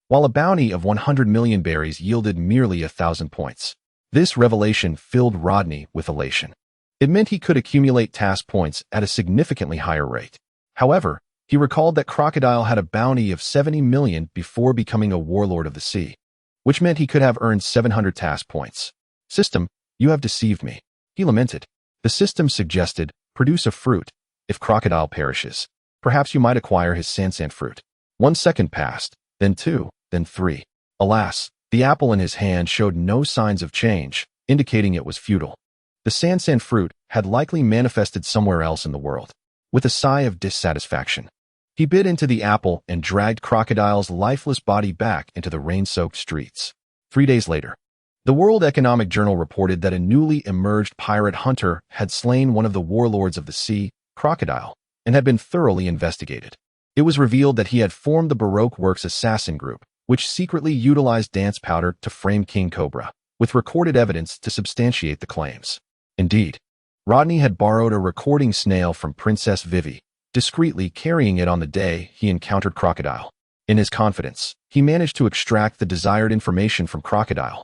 while a bounty of 100 million berries yielded merely 1,000 points. This revelation filled Rodney with elation. It meant he could accumulate task points at a significantly higher rate. However, he recalled that Crocodile had a bounty of 70 million before becoming a warlord of the sea, which meant he could have earned 700 task points. System, you have deceived me, he lamented. The system suggested, produce a fruit. If Crocodile perishes, perhaps you might acquire his Sansan fruit. 1 second passed, then 2, then 3. Alas, the apple in his hand showed no signs of change, indicating it was futile. The Sansan fruit had likely manifested somewhere else in the world. With a sigh of dissatisfaction, he bit into the apple and dragged Crocodile's lifeless body back into the rain-soaked streets. 3 days later, the World Economic Journal reported that a newly emerged pirate hunter had slain one of the warlords of the sea, Crocodile, and had been thoroughly investigated. It was revealed that he had formed the Baroque Works assassin group, which secretly utilized dance powder to frame King Cobra, with recorded evidence to substantiate the claims. Indeed, Rodney had borrowed a recording snail from Princess Vivi, discreetly carrying it on the day he encountered Crocodile. In his confidence, he managed to extract the desired information from Crocodile.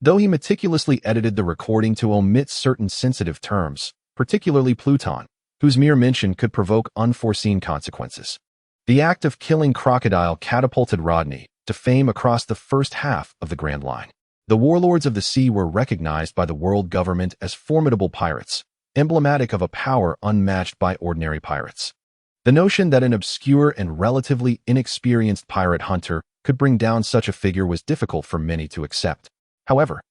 Though he meticulously edited the recording to omit certain sensitive terms, particularly Pluton, whose mere mention could provoke unforeseen consequences. The act of killing Crocodile catapulted Rodney to fame across the first half of the Grand Line. The warlords of the sea were recognized by the world government as formidable pirates, emblematic of a power unmatched by ordinary pirates. The notion that an obscure and relatively inexperienced pirate hunter could bring down such a figure was difficult for many to accept. However,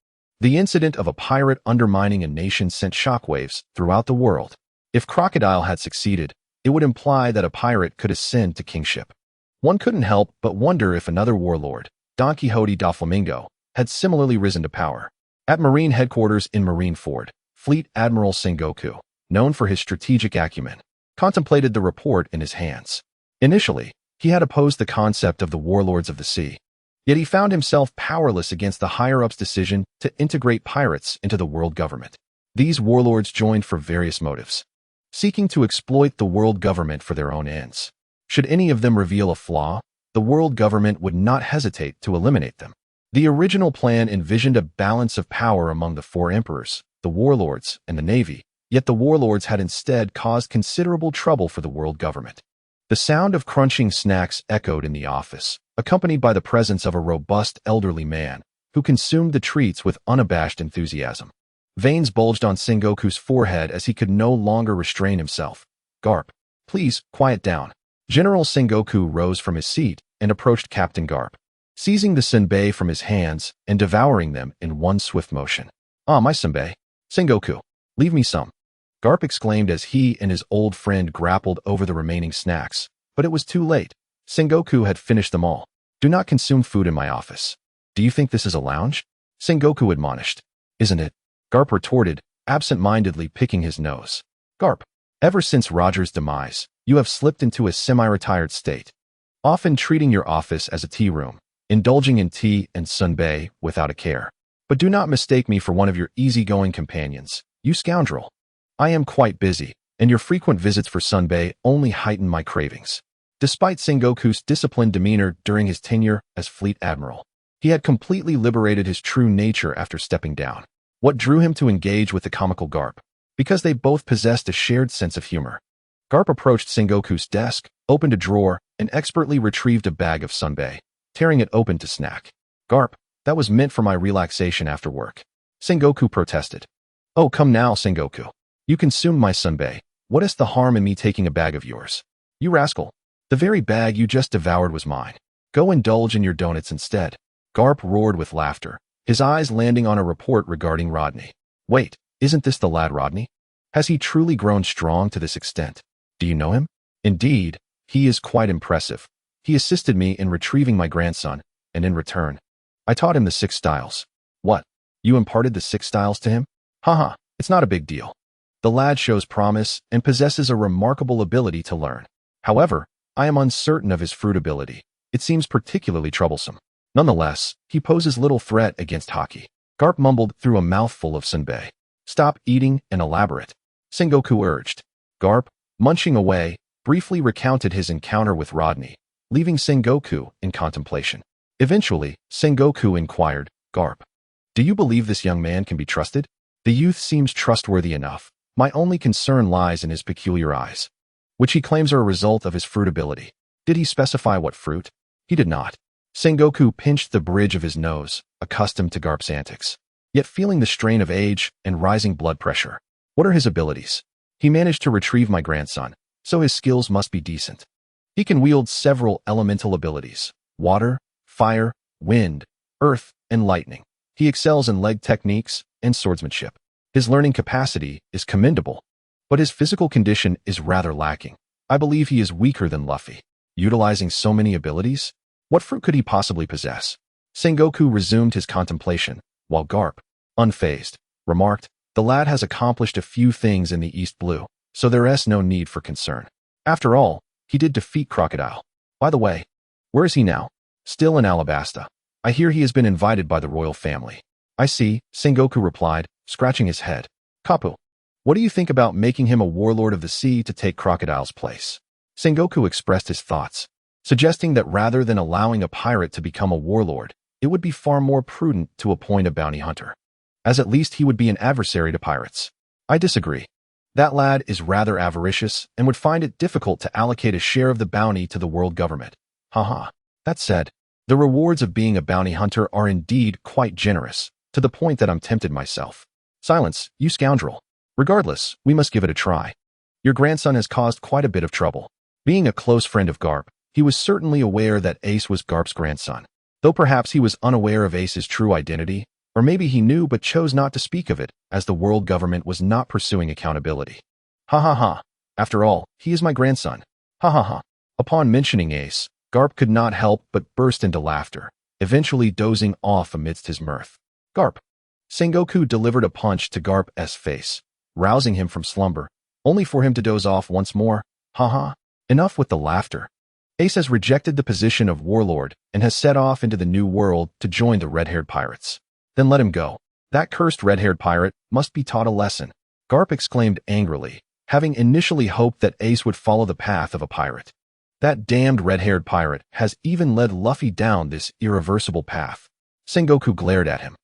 the incident of a pirate undermining a nation sent shockwaves throughout the world. If Crocodile had succeeded, it would imply that a pirate could ascend to kingship. One couldn't help but wonder if another warlord, Don Quixote da Flamingo, had similarly risen to power. At Marine headquarters in Marineford, Fleet Admiral Sengoku, known for his strategic acumen, contemplated the report in his hands. Initially, he had opposed the concept of the warlords of the sea. Yet he found himself powerless against the higher-ups' decision to integrate pirates into the world government. These warlords joined for various motives, seeking to exploit the world government for their own ends. Should any of them reveal a flaw, the world government would not hesitate to eliminate them. The original plan envisioned a balance of power among the 4 emperors, the warlords, and the navy, yet the warlords had instead caused considerable trouble for the world government. The sound of crunching snacks echoed in the office, accompanied by the presence of a robust elderly man who consumed the treats with unabashed enthusiasm. Veins bulged on Sengoku's forehead as he could no longer restrain himself. Garp, please, quiet down. General Sengoku rose from his seat and approached Captain Garp, seizing the senbei from his hands and devouring them in one swift motion. Ah, my senbei. Sengoku, leave me some. Garp exclaimed as he and his old friend grappled over the remaining snacks, but it was too late. Sengoku had finished them all. Do not consume food in my office. Do you think this is a lounge? Sengoku admonished. Isn't it? Garp retorted, absent-mindedly picking his nose. Garp, ever since Roger's demise, you have slipped into a semi-retired state, often treating your office as a tea room, indulging in tea and senbei without a care. But do not mistake me for one of your easygoing companions, you scoundrel. I am quite busy, and your frequent visits for senbei only heighten my cravings. Despite Sengoku's disciplined demeanor during his tenure as Fleet Admiral, he had completely liberated his true nature after stepping down. What drew him to engage with the comical Garp? Because they both possessed a shared sense of humor. Garp approached Sengoku's desk, opened a drawer, and expertly retrieved a bag of sunbae, tearing it open to snack. Garp, that was meant for my relaxation after work. Sengoku protested. Oh, come now, Sengoku. You consumed my sunbae. What is the harm in me taking a bag of yours? You rascal. The very bag you just devoured was mine. Go indulge in your donuts instead. Garp roared with laughter, his eyes landing on a report regarding Rodney. Wait, isn't this the lad Rodney? Has he truly grown strong to this extent? Do you know him? Indeed, he is quite impressive. He assisted me in retrieving my grandson, and in return, I taught him the 6 styles. What? You imparted the 6 styles to him? Haha, it's not a big deal. The lad shows promise and possesses a remarkable ability to learn. However, I am uncertain of his fruit ability. It seems particularly troublesome. Nonetheless, he poses little threat against Hokage. Garp mumbled through a mouthful of sunbae. Stop eating and elaborate. Sengoku urged. Garp, munching away, briefly recounted his encounter with Rodney, leaving Sengoku in contemplation. Eventually, Sengoku inquired, Garp, do you believe this young man can be trusted? The youth seems trustworthy enough. My only concern lies in his peculiar eyes, which he claims are a result of his fruit ability. Did he specify what fruit? He did not. Sengoku pinched the bridge of his nose, accustomed to Garp's antics, yet feeling the strain of age and rising blood pressure. What are his abilities? He managed to retrieve my grandson, so his skills must be decent. He can wield several elemental abilities: water, fire, wind, earth, and lightning. He excels in leg techniques and swordsmanship. His learning capacity is commendable, but his physical condition is rather lacking. I believe he is weaker than Luffy. Utilizing so many abilities? What fruit could he possibly possess? Sengoku resumed his contemplation, while Garp, unfazed, remarked, the lad has accomplished a few things in the East Blue, so there is no need for concern. After all, he did defeat Crocodile. By the way, where is he now? Still in Alabasta. I hear he has been invited by the royal family. I see, Sengoku replied, scratching his head. Kapu, what do you think about making him a warlord of the sea to take Crocodile's place? Sengoku expressed his thoughts, suggesting that rather than allowing a pirate to become a warlord, it would be far more prudent to appoint a bounty hunter, as at least he would be an adversary to pirates. I disagree. That lad is rather avaricious and would find it difficult to allocate a share of the bounty to the world government. Haha. That said, the rewards of being a bounty hunter are indeed quite generous, to the point that I'm tempted myself. Silence, you scoundrel. Regardless, we must give it a try. Your grandson has caused quite a bit of trouble. Being a close friend of Garp, he was certainly aware that Ace was Garp's grandson, though perhaps he was unaware of Ace's true identity, or maybe he knew but chose not to speak of it, as the world government was not pursuing accountability. Ha ha ha. After all, he is my grandson. Ha ha ha. Upon mentioning Ace, Garp could not help but burst into laughter, eventually dozing off amidst his mirth. Garp. Sengoku delivered a punch to Garp's face, rousing him from slumber, only for him to doze off once more. Ha ha. Enough with the laughter. Ace has rejected the position of warlord and has set off into the new world to join the red-haired pirates. Then let him go. That cursed red-haired pirate must be taught a lesson. Garp exclaimed angrily, having initially hoped that Ace would follow the path of a pirate. That damned red-haired pirate has even led Luffy down this irreversible path. Sengoku glared at him,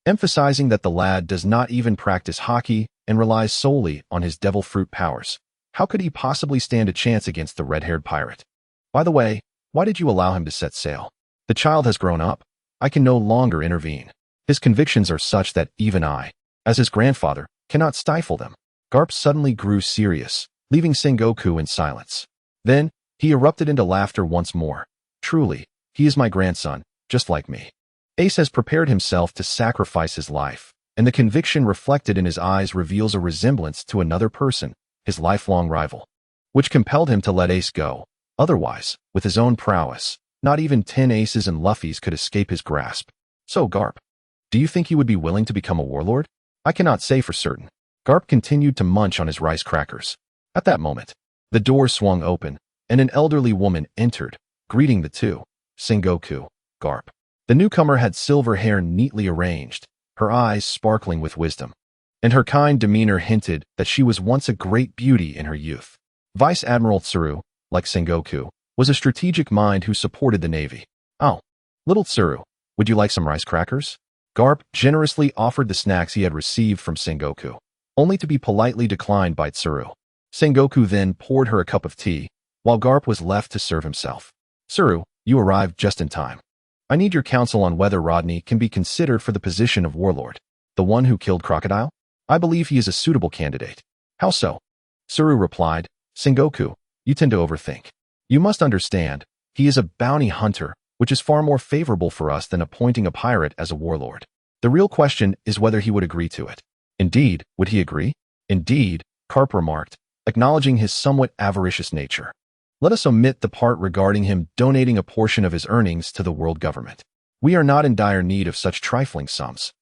emphasizing that the lad does not even practice Haki and relies solely on his devil fruit powers. How could he possibly stand a chance against the red-haired pirate? By the way, why did you allow him to set sail? The child has grown up. I can no longer intervene. His convictions are such that even I, as his grandfather, cannot stifle them. Garp suddenly grew serious, leaving Sengoku in silence. Then, he erupted into laughter once more. Truly, he is my grandson, just like me. Ace has prepared himself to sacrifice his life, and the conviction reflected in his eyes reveals a resemblance to another person, his lifelong rival, which compelled him to let Ace go. Otherwise, with his own prowess, not even 10 aces and Luffys could escape his grasp. So Garp, do you think he would be willing to become a warlord? I cannot say for certain. Garp continued to munch on his rice crackers. At that moment, the door swung open, and an elderly woman entered, greeting the two. Sengoku, Garp. The newcomer had silver hair neatly arranged, her eyes sparkling with wisdom, and her kind demeanor hinted that she was once a great beauty in her youth. Vice Admiral Tsuru, like Sengoku, was a strategic mind who supported the Navy. Oh, little Tsuru, would you like some rice crackers? Garp generously offered the snacks he had received from Sengoku, only to be politely declined by Tsuru. Sengoku then poured her a cup of tea, while Garp was left to serve himself. Tsuru, you arrived just in time. I need your counsel on whether Rodney can be considered for the position of warlord. The one who killed Crocodile? I believe he is a suitable candidate. How so? Tsuru replied, Sengoku, you tend to overthink. You must understand, he is a bounty hunter, which is far more favorable for us than appointing a pirate as a warlord. The real question is whether he would agree to it. Indeed, would he agree? Indeed, Garp remarked, acknowledging his somewhat avaricious nature. Let us omit the part regarding him donating a portion of his earnings to the world government. We are not in dire need of such trifling sums.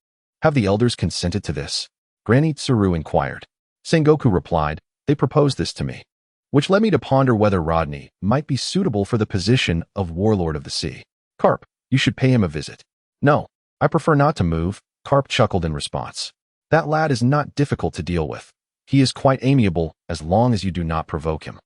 Have the elders consented to this? Granny Tsuru inquired. Sengoku replied, they proposed this to me, which led me to ponder whether Rodney might be suitable for the position of warlord of the sea. Garp, you should pay him a visit. No, I prefer not to move, Garp chuckled in response. That lad is not difficult to deal with. He is quite amiable as long as you do not provoke him.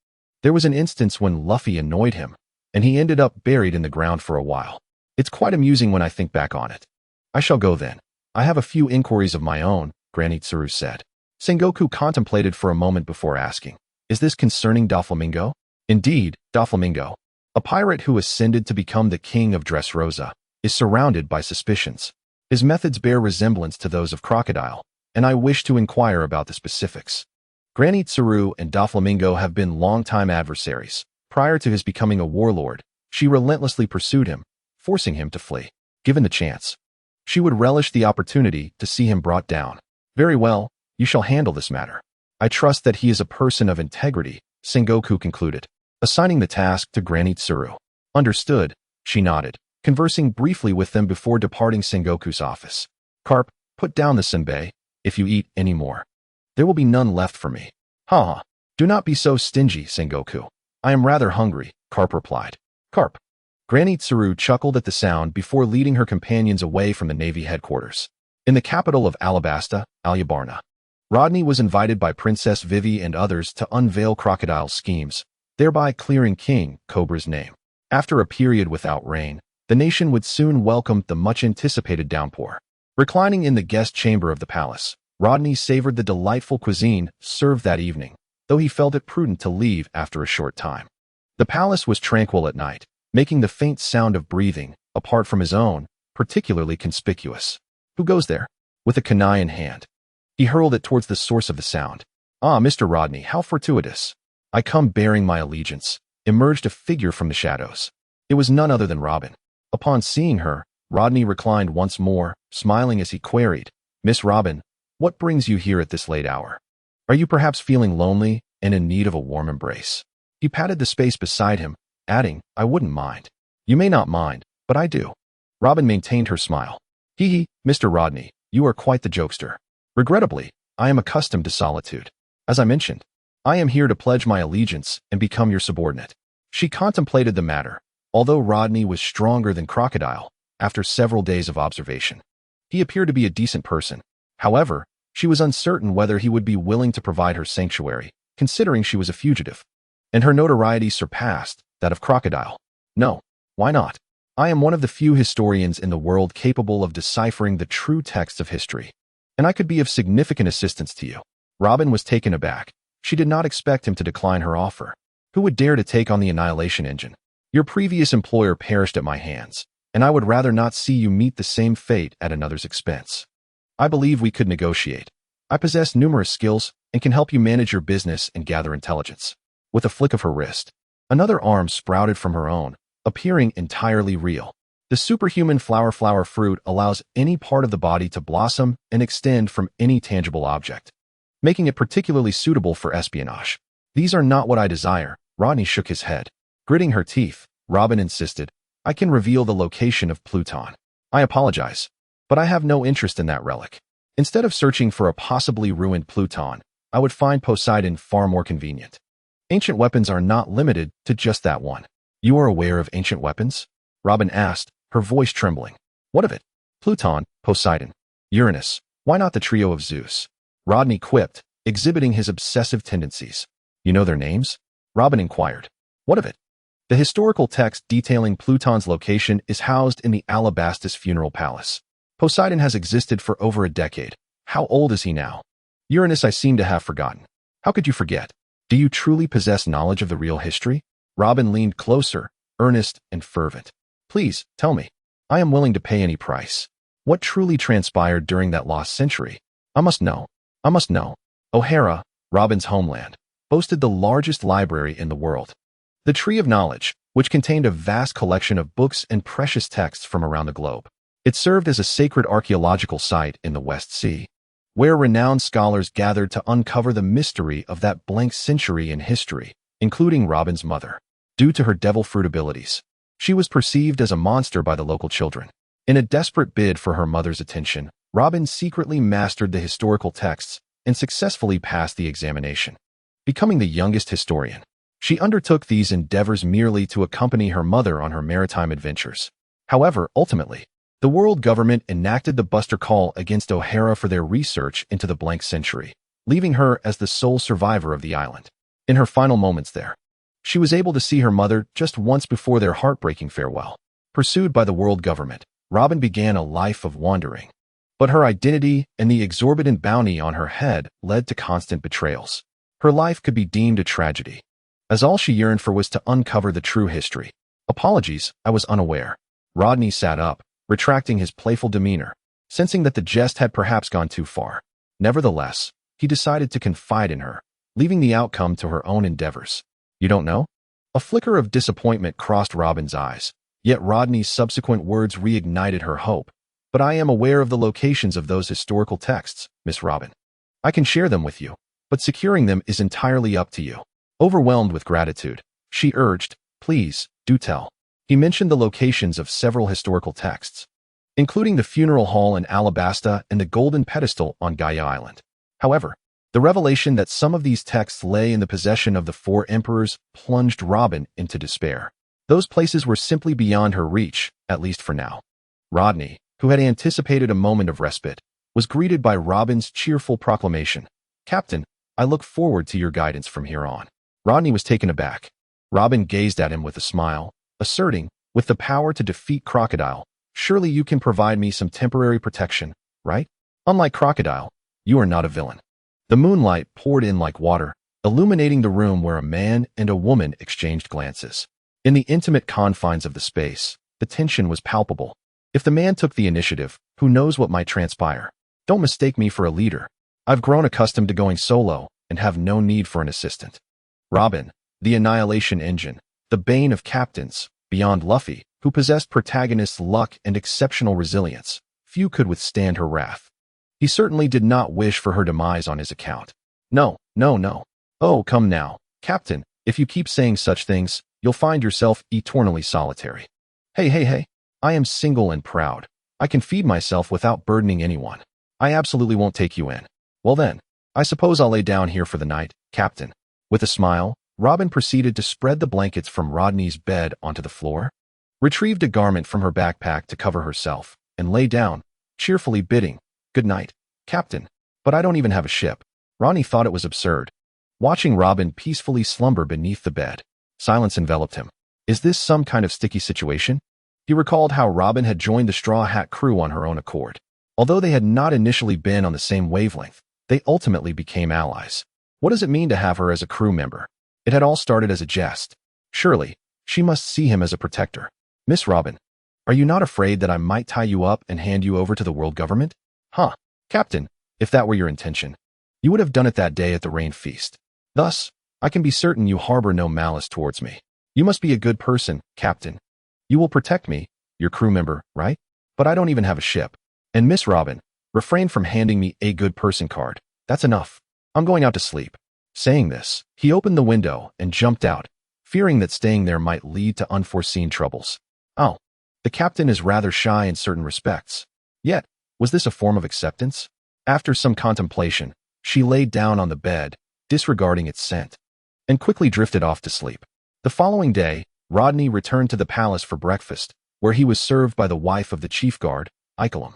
There was an instance when Luffy annoyed him, and he ended up buried in the ground for a while. It's quite amusing when I think back on it. I shall go then. I have a few inquiries of my own, Granny Tsuru said. Sengoku contemplated for a moment before asking, is this concerning Doflamingo? Indeed, Doflamingo, a pirate who ascended to become the king of Dressrosa, is surrounded by suspicions. His methods bear resemblance to those of Crocodile, and I wish to inquire about the specifics. Granny Tsuru and Doflamingo have been longtime adversaries. Prior to his becoming a warlord, she relentlessly pursued him, forcing him to flee. Given the chance, she would relish the opportunity to see him brought down. Very well, you shall handle this matter. I trust that he is a person of integrity, Sengoku concluded, assigning the task to Granny Tsuru. Understood, she nodded, conversing briefly with them before departing Sengoku's office. Garp, put down the senbei, if you eat any more. There will be none left for me. Ha ha. Do not be so stingy, Sengoku. I am rather hungry, Garp replied. Garp. Granny Tsuru chuckled at the sound before leading her companions away from the Navy headquarters. In the capital of Alabasta, Alyabarna, Rodney was invited by Princess Vivi and others to unveil Crocodile's schemes, thereby clearing King Cobra's name. After a period without rain, the nation would soon welcome the much-anticipated downpour. Reclining in the guest chamber of the palace, Rodney savored the delightful cuisine served that evening, though he felt it prudent to leave after a short time. The palace was tranquil at night, making the faint sound of breathing, apart from his own, particularly conspicuous. Who goes there? With a kunai in hand, he hurled it towards the source of the sound. Ah, Mr. Rodney, how fortuitous. I come bearing my allegiance, emerged a figure from the shadows. It was none other than Robin. Upon seeing her, Rodney reclined once more, smiling as he queried, Miss Robin, what brings you here at this late hour? Are you perhaps feeling lonely and in need of a warm embrace? He patted the space beside him, adding, I wouldn't mind. You may not mind, but I do. Robin maintained her smile. Hee hee, Mr. Rodney, you are quite the jokester. Regrettably, I am accustomed to solitude. As I mentioned, I am here to pledge my allegiance and become your subordinate. She contemplated the matter, although Rodney was stronger than Crocodile, after several days of observation. He appeared to be a decent person. However, she was uncertain whether he would be willing to provide her sanctuary, considering she was a fugitive, and her notoriety surpassed that of Crocodile. No, why not? I am one of the few historians in the world capable of deciphering the true text of history, and I could be of significant assistance to you. Robin was taken aback. She did not expect him to decline her offer. Who would dare to take on the Annihilation Engine? Your previous employer perished at my hands, and I would rather not see you meet the same fate at another's expense. I believe we could negotiate. I possess numerous skills and can help you manage your business and gather intelligence. With a flick of her wrist, another arm sprouted from her own, appearing entirely real. The superhuman flower fruit allows any part of the body to blossom and extend from any tangible object, making it particularly suitable for espionage. These are not what I desire. Rodney shook his head. Gritting her teeth, Robin insisted, I can reveal the location of Pluton. I apologize, but I have no interest in that relic. Instead of searching for a possibly ruined Pluton, I would find Poseidon far more convenient. Ancient weapons are not limited to just that one. You are aware of ancient weapons? Robin asked, her voice trembling. What of it? Pluton, Poseidon, Uranus, why not the trio of Zeus? Rodney quipped, exhibiting his obsessive tendencies. You know their names? Robin inquired. What of it? The historical text detailing Pluton's location is housed in the Alabastus funeral palace. Poseidon has existed for over a decade. How old is he now? Uranus, I seem to have forgotten. How could you forget? Do you truly possess knowledge of the real history? Robin leaned closer, earnest and fervent. Please, tell me. I am willing to pay any price. What truly transpired during that lost century? I must know. I must know. O'Hara, Robin's homeland, boasted the largest library in the world. The Tree of Knowledge, which contained a vast collection of books and precious texts from around the globe. It served as a sacred archaeological site in the West Sea, where renowned scholars gathered to uncover the mystery of that blank century in history, including Robin's mother. Due to her devil fruit abilities, she was perceived as a monster by the local children. In a desperate bid for her mother's attention, Robin secretly mastered the historical texts and successfully passed the examination. Becoming the youngest historian, she undertook these endeavors merely to accompany her mother on her maritime adventures. However, ultimately, the world government enacted the Buster Call against O'Hara for their research into the blank century, leaving her as the sole survivor of the island. In her final moments there, she was able to see her mother just once before their heartbreaking farewell. Pursued by the world government, Robin began a life of wandering. But her identity and the exorbitant bounty on her head led to constant betrayals. Her life could be deemed a tragedy, as all she yearned for was to uncover the true history. Apologies, I was unaware. Rodney sat up, retracting his playful demeanor, sensing that the jest had perhaps gone too far. Nevertheless, he decided to confide in her, leaving the outcome to her own endeavors. You don't know? A flicker of disappointment crossed Robin's eyes, yet Rodney's subsequent words reignited her hope. But I am aware of the locations of those historical texts, Miss Robin. I can share them with you, but securing them is entirely up to you. Overwhelmed with gratitude, she urged, please, do tell. He mentioned the locations of several historical texts, including the funeral hall in Alabasta and the golden pedestal on Gaia Island. However, the revelation that some of these texts lay in the possession of the four emperors plunged Robin into despair. Those places were simply beyond her reach, at least for now. Rodney, who had anticipated a moment of respite, was greeted by Robin's cheerful proclamation. Captain, I look forward to your guidance from here on. Rodney was taken aback. Robin gazed at him with a smile, asserting, with the power to defeat Crocodile, surely you can provide me some temporary protection, right? Unlike Crocodile, you are not a villain. The moonlight poured in like water, illuminating the room where a man and a woman exchanged glances. In the intimate confines of the space, the tension was palpable. If the man took the initiative, who knows what might transpire? Don't mistake me for a leader. I've grown accustomed to going solo and have no need for an assistant. Robin, the annihilation engine, the bane of captains, beyond Luffy, who possessed protagonist's luck and exceptional resilience, few could withstand her wrath. He certainly did not wish for her demise on his account. No, no, no. Oh, come now, Captain, if you keep saying such things, you'll find yourself eternally solitary. Hey. I am single and proud. I can feed myself without burdening anyone. I absolutely won't take you in. Well then, I suppose I'll lay down here for the night, Captain. With a smile, Robin proceeded to spread the blankets from Rodney's bed onto the floor, retrieved a garment from her backpack to cover herself, and lay down, cheerfully bidding, good night, Captain. But I don't even have a ship. Rodney thought it was absurd. Watching Robin peacefully slumber beneath the bed, silence enveloped him. Is this some kind of sticky situation? He recalled how Robin had joined the Straw Hat crew on her own accord. Although they had not initially been on the same wavelength, they ultimately became allies. What does it mean to have her as a crew member? It had all started as a jest. Surely, she must see him as a protector. Miss Robin, are you not afraid that I might tie you up and hand you over to the world government? Huh, Captain, if that were your intention, you would have done it that day at the rain feast. Thus, I can be certain you harbor no malice towards me. You must be a good person, Captain. You will protect me, your crew member, right? But I don't even have a ship. And Miss Robin, refrain from handing me a good person card. That's enough. I'm going out to sleep. Saying this, he opened the window and jumped out, fearing that staying there might lead to unforeseen troubles. Oh, the captain is rather shy in certain respects. Yet, was this a form of acceptance? After some contemplation, she laid down on the bed, disregarding its scent, and quickly drifted off to sleep. The following day, Rodney returned to the palace for breakfast, where he was served by the wife of the chief guard, Icolum.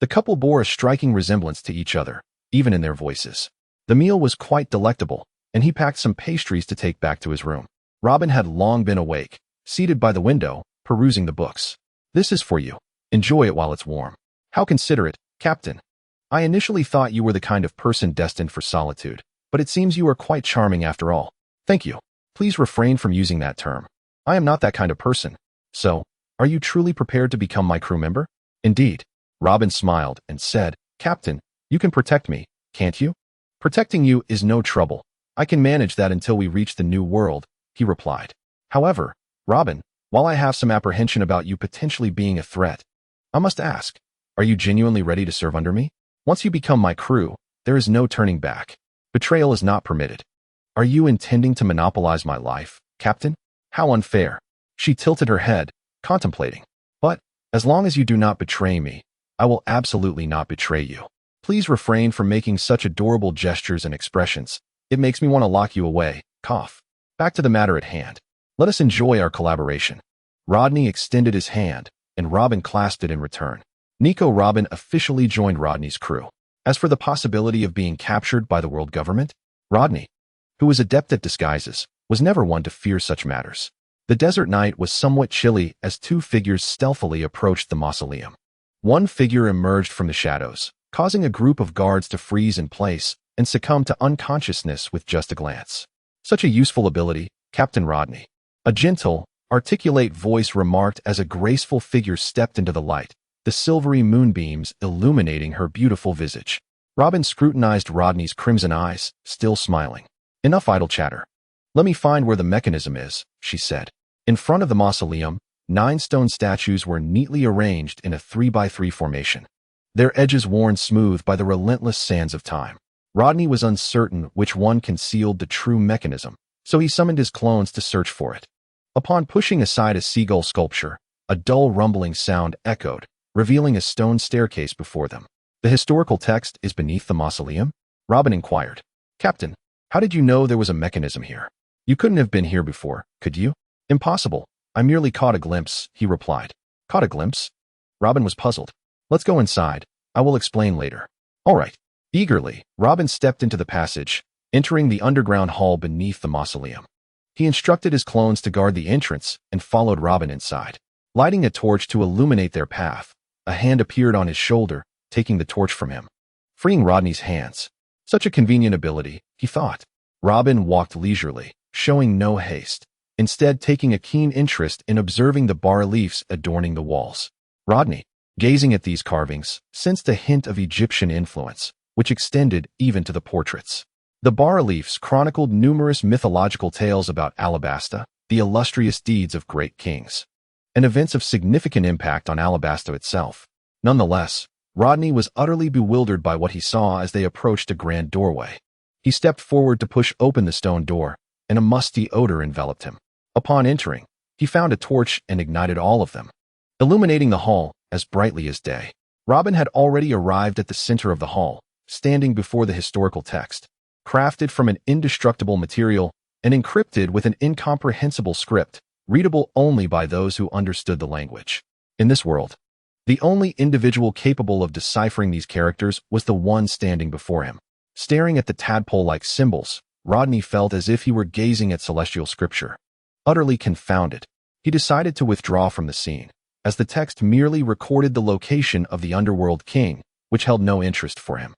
The couple bore a striking resemblance to each other, even in their voices. The meal was quite delectable, and he packed some pastries to take back to his room. Robin had long been awake, seated by the window, perusing the books. This is for you. Enjoy it while it's warm. How considerate, Captain. I initially thought you were the kind of person destined for solitude, but it seems you are quite charming after all. Thank you. Please refrain from using that term. I am not that kind of person. So, are you truly prepared to become my crew member? Indeed. Robin smiled and said, Captain, you can protect me, can't you? Protecting you is no trouble. I can manage that until we reach the new world, he replied. However, Robin, while I have some apprehension about you potentially being a threat, I must ask, are you genuinely ready to serve under me? Once you become my crew, there is no turning back. Betrayal is not permitted. Are you intending to monopolize my life, Captain? How unfair. She tilted her head, contemplating. But, as long as you do not betray me, I will absolutely not betray you. Please refrain from making such adorable gestures and expressions. It makes me want to lock you away. Cough. Back to the matter at hand. Let us enjoy our collaboration. Rodney extended his hand, and Robin clasped it in return. Nico Robin officially joined Rodney's crew. As for the possibility of being captured by the world government, Rodney, who was adept at disguises, was never one to fear such matters. The desert night was somewhat chilly as two figures stealthily approached the mausoleum. One figure emerged from the shadows, causing a group of guards to freeze in place and succumb to unconsciousness with just a glance. Such a useful ability, Captain Rodney. A gentle, articulate voice remarked as a graceful figure stepped into the light, the silvery moonbeams illuminating her beautiful visage. Robin scrutinized Rodney's crimson eyes, still smiling. Enough idle chatter. Let me find where the mechanism is, she said. In front of the mausoleum, 9 stone statues were neatly arranged in a 3x3 formation, their edges worn smooth by the relentless sands of time. Rodney was uncertain which one concealed the true mechanism, so he summoned his clones to search for it. Upon pushing aside a seagull sculpture, a dull rumbling sound echoed, revealing a stone staircase before them. The historical text is beneath the mausoleum? Robin inquired. Captain, how did you know there was a mechanism here? You couldn't have been here before, could you? Impossible. I merely caught a glimpse, he replied. Caught a glimpse? Robin was puzzled. Let's go inside. I will explain later. All right. Eagerly, Robin stepped into the passage, entering the underground hall beneath the mausoleum. He instructed his clones to guard the entrance and followed Robin inside. Lighting a torch to illuminate their path, a hand appeared on his shoulder, taking the torch from him, freeing Rodney's hands. Such a convenient ability, he thought. Robin walked leisurely, showing no haste, instead taking a keen interest in observing the bas-reliefs adorning the walls. Rodney, gazing at these carvings, sensed a hint of Egyptian influence, which extended even to the portraits. The bas-reliefs chronicled numerous mythological tales about Alabasta, the illustrious deeds of great kings, and events of significant impact on Alabasta itself. Nonetheless, Rodney was utterly bewildered by what he saw as they approached a grand doorway. He stepped forward to push open the stone door, and a musty odor enveloped him. Upon entering, he found a torch and ignited all of them, illuminating the hall as brightly as day. Robin had already arrived at the center of the hall, standing before the historical text, crafted from an indestructible material and encrypted with an incomprehensible script, readable only by those who understood the language. In this world, the only individual capable of deciphering these characters was the one standing before him. Staring at the tadpole-like symbols, Rodney felt as if he were gazing at celestial scripture. Utterly confounded, he decided to withdraw from the scene, as the text merely recorded the location of the underworld king, which held no interest for him.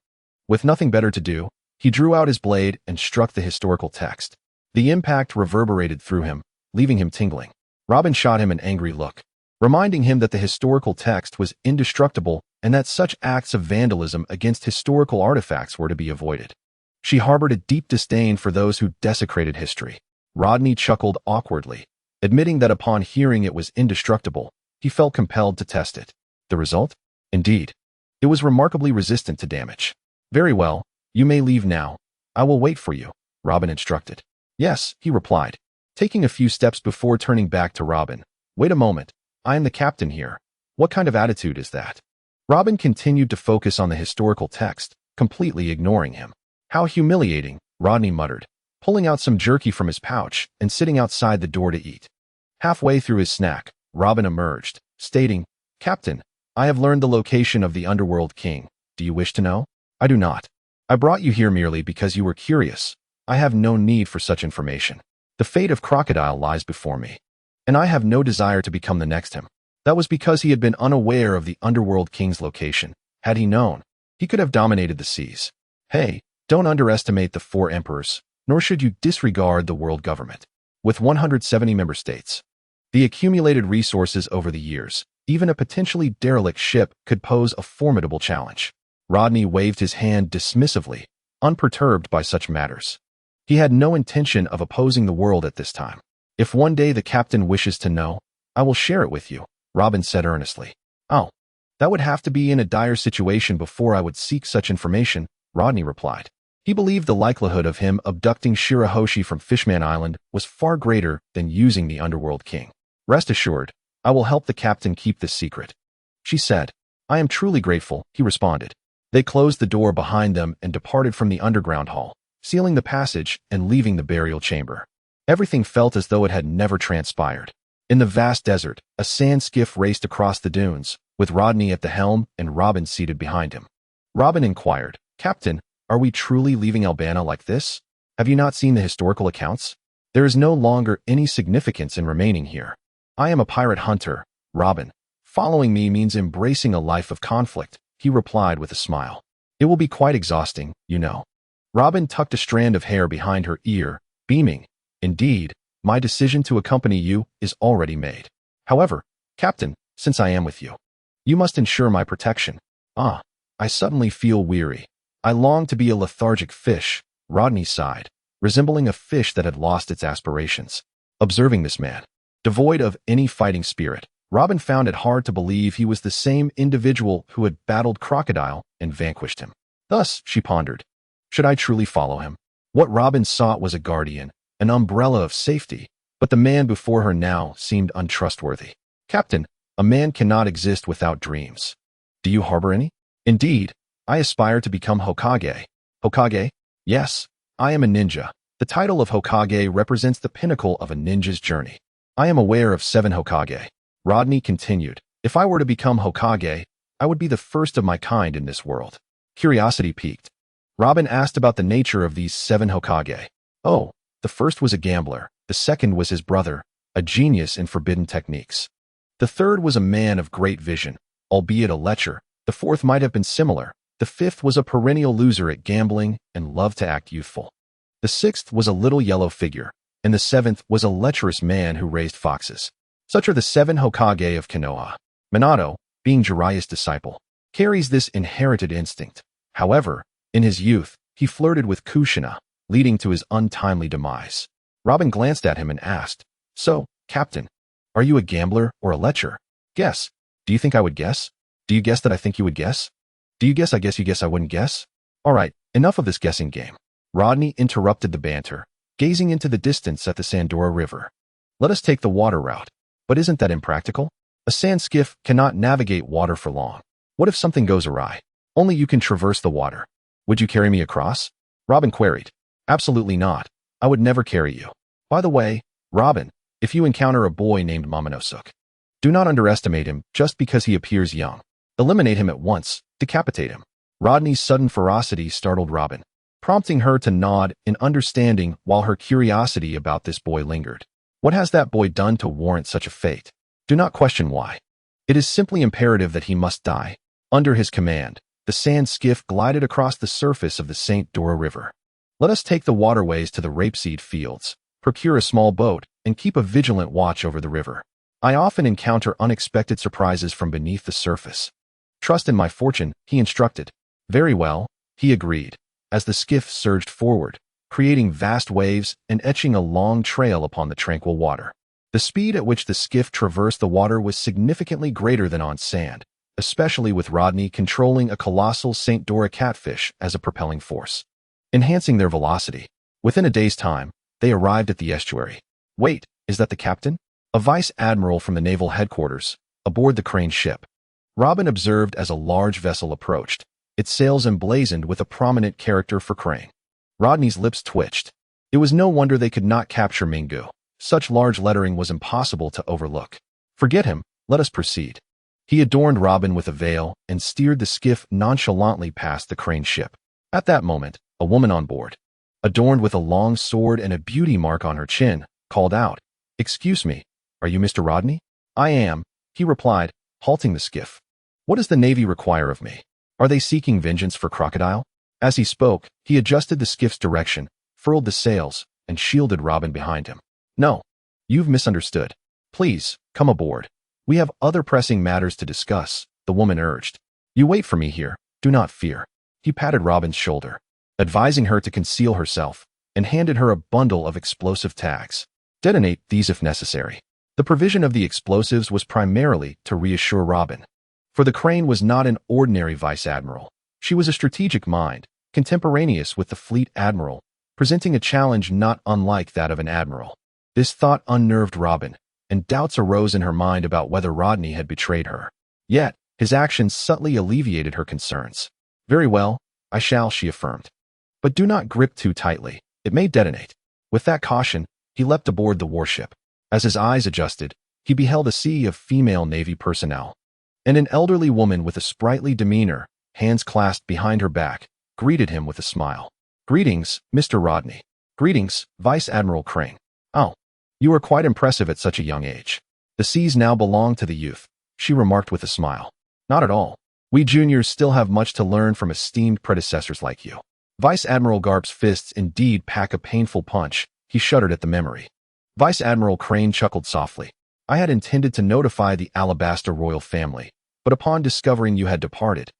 With nothing better to do, he drew out his blade and struck the historical text. The impact reverberated through him, leaving him tingling. Robin shot him an angry look, reminding him that the historical text was indestructible and that such acts of vandalism against historical artifacts were to be avoided. She harbored a deep disdain for those who desecrated history. Rodney chuckled awkwardly, admitting that upon hearing it was indestructible, he felt compelled to test it. The result? Indeed, it was remarkably resistant to damage. Very well, you may leave now. I will wait for you, Robin instructed. Yes, he replied, taking a few steps before turning back to Robin. Wait a moment, I am the captain here. What kind of attitude is that? Robin continued to focus on the historical text, completely ignoring him. How humiliating, Rodney muttered, pulling out some jerky from his pouch and sitting outside the door to eat. Halfway through his snack, Robin emerged, stating, Captain, I have learned the location of the underworld king. Do you wish to know? I do not. I brought you here merely because you were curious. I have no need for such information. The fate of Crocodile lies before me, and I have no desire to become the next him. That was because he had been unaware of the Underworld King's location. Had he known, he could have dominated the seas. Hey, don't underestimate the 4 emperors, nor should you disregard the world government. With 170 member states, the accumulated resources over the years, even a potentially derelict ship could pose a formidable challenge. Rodney waved his hand dismissively, unperturbed by such matters. He had no intention of opposing the world at this time. If one day the captain wishes to know, I will share it with you, Robin said earnestly. Oh, that would have to be in a dire situation before I would seek such information, Rodney replied. He believed the likelihood of him abducting Shirahoshi from Fishman Island was far greater than using the Underworld King. Rest assured, I will help the captain keep this secret, she said. I am truly grateful, he responded. They closed the door behind them and departed from the underground hall, sealing the passage and leaving the burial chamber. Everything felt as though it had never transpired. In the vast desert, a sand skiff raced across the dunes, with Rodney at the helm and Robin seated behind him. Robin inquired, Captain, are we truly leaving Albania like this? Have you not seen the historical accounts? There is no longer any significance in remaining here. I am a pirate hunter, Robin. Following me means embracing a life of conflict, he replied with a smile. It will be quite exhausting, you know. Robin tucked a strand of hair behind her ear, beaming. Indeed, my decision to accompany you is already made. However, Captain, since I am with you, you must ensure my protection. I suddenly feel weary. I long to be a lethargic fish, Rodney sighed, resembling a fish that had lost its aspirations. Observing this man, devoid of any fighting spirit, Robin found it hard to believe he was the same individual who had battled Crocodile and vanquished him. Thus, she pondered, should I truly follow him? What Robin sought was a guardian, an umbrella of safety, but the man before her now seemed untrustworthy. Captain, a man cannot exist without dreams. Do you harbor any? Indeed, I aspire to become Hokage. Hokage? Yes, I am a ninja. The title of Hokage represents the pinnacle of a ninja's journey. I am aware of 7 Hokage. Rodney continued, if I were to become Hokage, I would be the first of my kind in this world. Curiosity piqued. Robin asked about the nature of these 7 Hokage. Oh, the first was a gambler. The second was his brother, a genius in forbidden techniques. The third was a man of great vision, albeit a lecher. The fourth might have been similar. The fifth was a perennial loser at gambling and loved to act youthful. The sixth was a little yellow figure, and the seventh was a lecherous man who raised foxes. Such are the 7 Hokage of Konoha. Minato, being Jiraiya's disciple, carries this inherited instinct. However, in his youth, he flirted with Kushina, leading to his untimely demise. Robin glanced at him and asked, so, Captain, are you a gambler or a lecher? Guess. Do you think I would guess? Do you guess that I think you would guess? Do you guess I guess you guess I wouldn't guess? All right, enough of this guessing game. Rodney interrupted the banter, gazing into the distance at the Sandora River. Let us take the water route. But isn't that impractical? A sand skiff cannot navigate water for long. What if something goes awry? Only you can traverse the water. Would you carry me across? Robin queried. Absolutely not. I would never carry you. By the way, Robin, if you encounter a boy named Momonosuke, do not underestimate him just because he appears young. Eliminate him at once, decapitate him. Rodney's sudden ferocity startled Robin, prompting her to nod in understanding while her curiosity about this boy lingered. What has that boy done to warrant such a fate? Do not question why. It is simply imperative that he must die. Under his command, the sand skiff glided across the surface of the St. Dora River. Let us take the waterways to the rapeseed fields, procure a small boat, and keep a vigilant watch over the river. I often encounter unexpected surprises from beneath the surface. Trust in my fortune, he instructed. Very well, he agreed, as the skiff surged forward, creating vast waves and etching a long trail upon the tranquil water. The speed at which the skiff traversed the water was significantly greater than on sand, especially with Rodney controlling a colossal St. Dora catfish as a propelling force, enhancing their velocity. Within a day's time, they arrived at the estuary. Wait, is that the captain? A vice admiral from the naval headquarters, aboard the Crane ship. Robin observed as a large vessel approached, its sails emblazoned with a prominent character for Crane. Rodney's lips twitched. It was no wonder they could not capture Mingu. Such large lettering was impossible to overlook. Forget him, let us proceed. He adorned Robin with a veil and steered the skiff nonchalantly past the Crane ship. At that moment, a woman on board, adorned with a long sword and a beauty mark on her chin, called out, "Excuse me, are you Mr. Rodney?" "I am," he replied, halting the skiff. What does the Navy require of me? Are they seeking vengeance for Crocodile? As he spoke, he adjusted the skiff's direction, furled the sails, and shielded Robin behind him. No, you've misunderstood. Please, come aboard. We have other pressing matters to discuss, the woman urged. You wait for me here, do not fear. He patted Robin's shoulder, advising her to conceal herself, and handed her a bundle of explosive tags. Detonate these if necessary. The provision of the explosives was primarily to reassure Robin. For the Crane was not an ordinary vice admiral. She was a strategic mind, contemporaneous with the fleet admiral, presenting a challenge not unlike that of an admiral. This thought unnerved Robin, and doubts arose in her mind about whether Rodney had betrayed her. Yet, his actions subtly alleviated her concerns. Very well, I shall, she affirmed. But do not grip too tightly. It may detonate. With that caution, he leapt aboard the warship. As his eyes adjusted, he beheld a sea of female Navy personnel. And an elderly woman with a sprightly demeanor, hands clasped behind her back, greeted him with a smile. Greetings, Mr. Rodney. Greetings, Vice Admiral Crane. Oh, you are quite impressive at such a young age. The seas now belong to the youth, she remarked with a smile. Not at all. We juniors still have much to learn from esteemed predecessors like you. Vice Admiral Garp's fists indeed pack a painful punch. He shuddered at the memory. Vice Admiral Crane chuckled softly. I had intended to notify the Alabaster royal family, but upon discovering you had departed,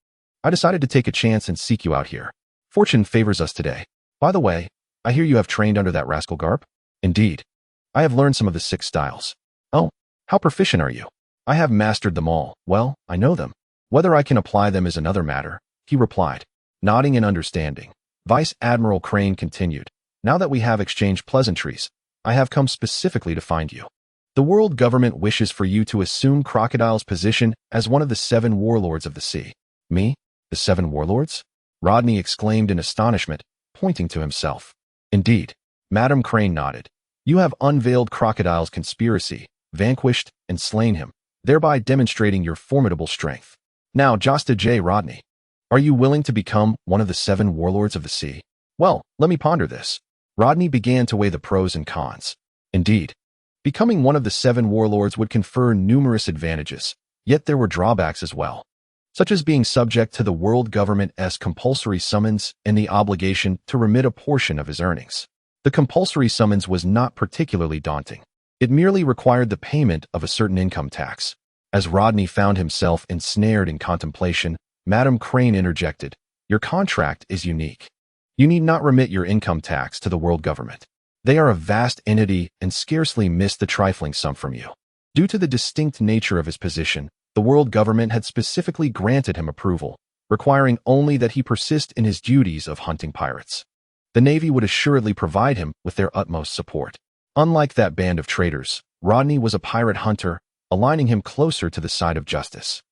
I decided to take a chance and seek you out here. Fortune favors us today. By the way, I hear you have trained under that rascal Garp? Indeed. I have learned some of the 6 styles. Oh, how proficient are you? I have mastered them all. Well, I know them. Whether I can apply them is another matter, he replied, nodding in understanding. Vice Admiral Crane continued. Now that we have exchanged pleasantries, I have come specifically to find you. The world government wishes for you to assume Crocodile's position as one of the 7 warlords of the sea. Me? The 7 warlords? Rodney exclaimed in astonishment, pointing to himself. Indeed. Madam Crane nodded. You have unveiled Crocodile's conspiracy, vanquished, and slain him, thereby demonstrating your formidable strength. Now, Josta J. Rodney, are you willing to become one of the 7 warlords of the sea? Well, let me ponder this. Rodney began to weigh the pros and cons. Indeed, becoming one of the 7 warlords would confer numerous advantages, yet there were drawbacks as well, such as being subject to the world government's compulsory summons and the obligation to remit a portion of his earnings. The compulsory summons was not particularly daunting. It merely required the payment of a certain income tax. As Rodney found himself ensnared in contemplation, Madam Crane interjected, Your contract is unique. You need not remit your income tax to the world government. They are a vast entity and scarcely miss the trifling sum from you. Due to the distinct nature of his position, the world government had specifically granted him approval, requiring only that he persist in his duties of hunting pirates. The Navy would assuredly provide him with their utmost support. Unlike that band of traitors, Rodney was a pirate hunter, aligning him closer to the side of justice.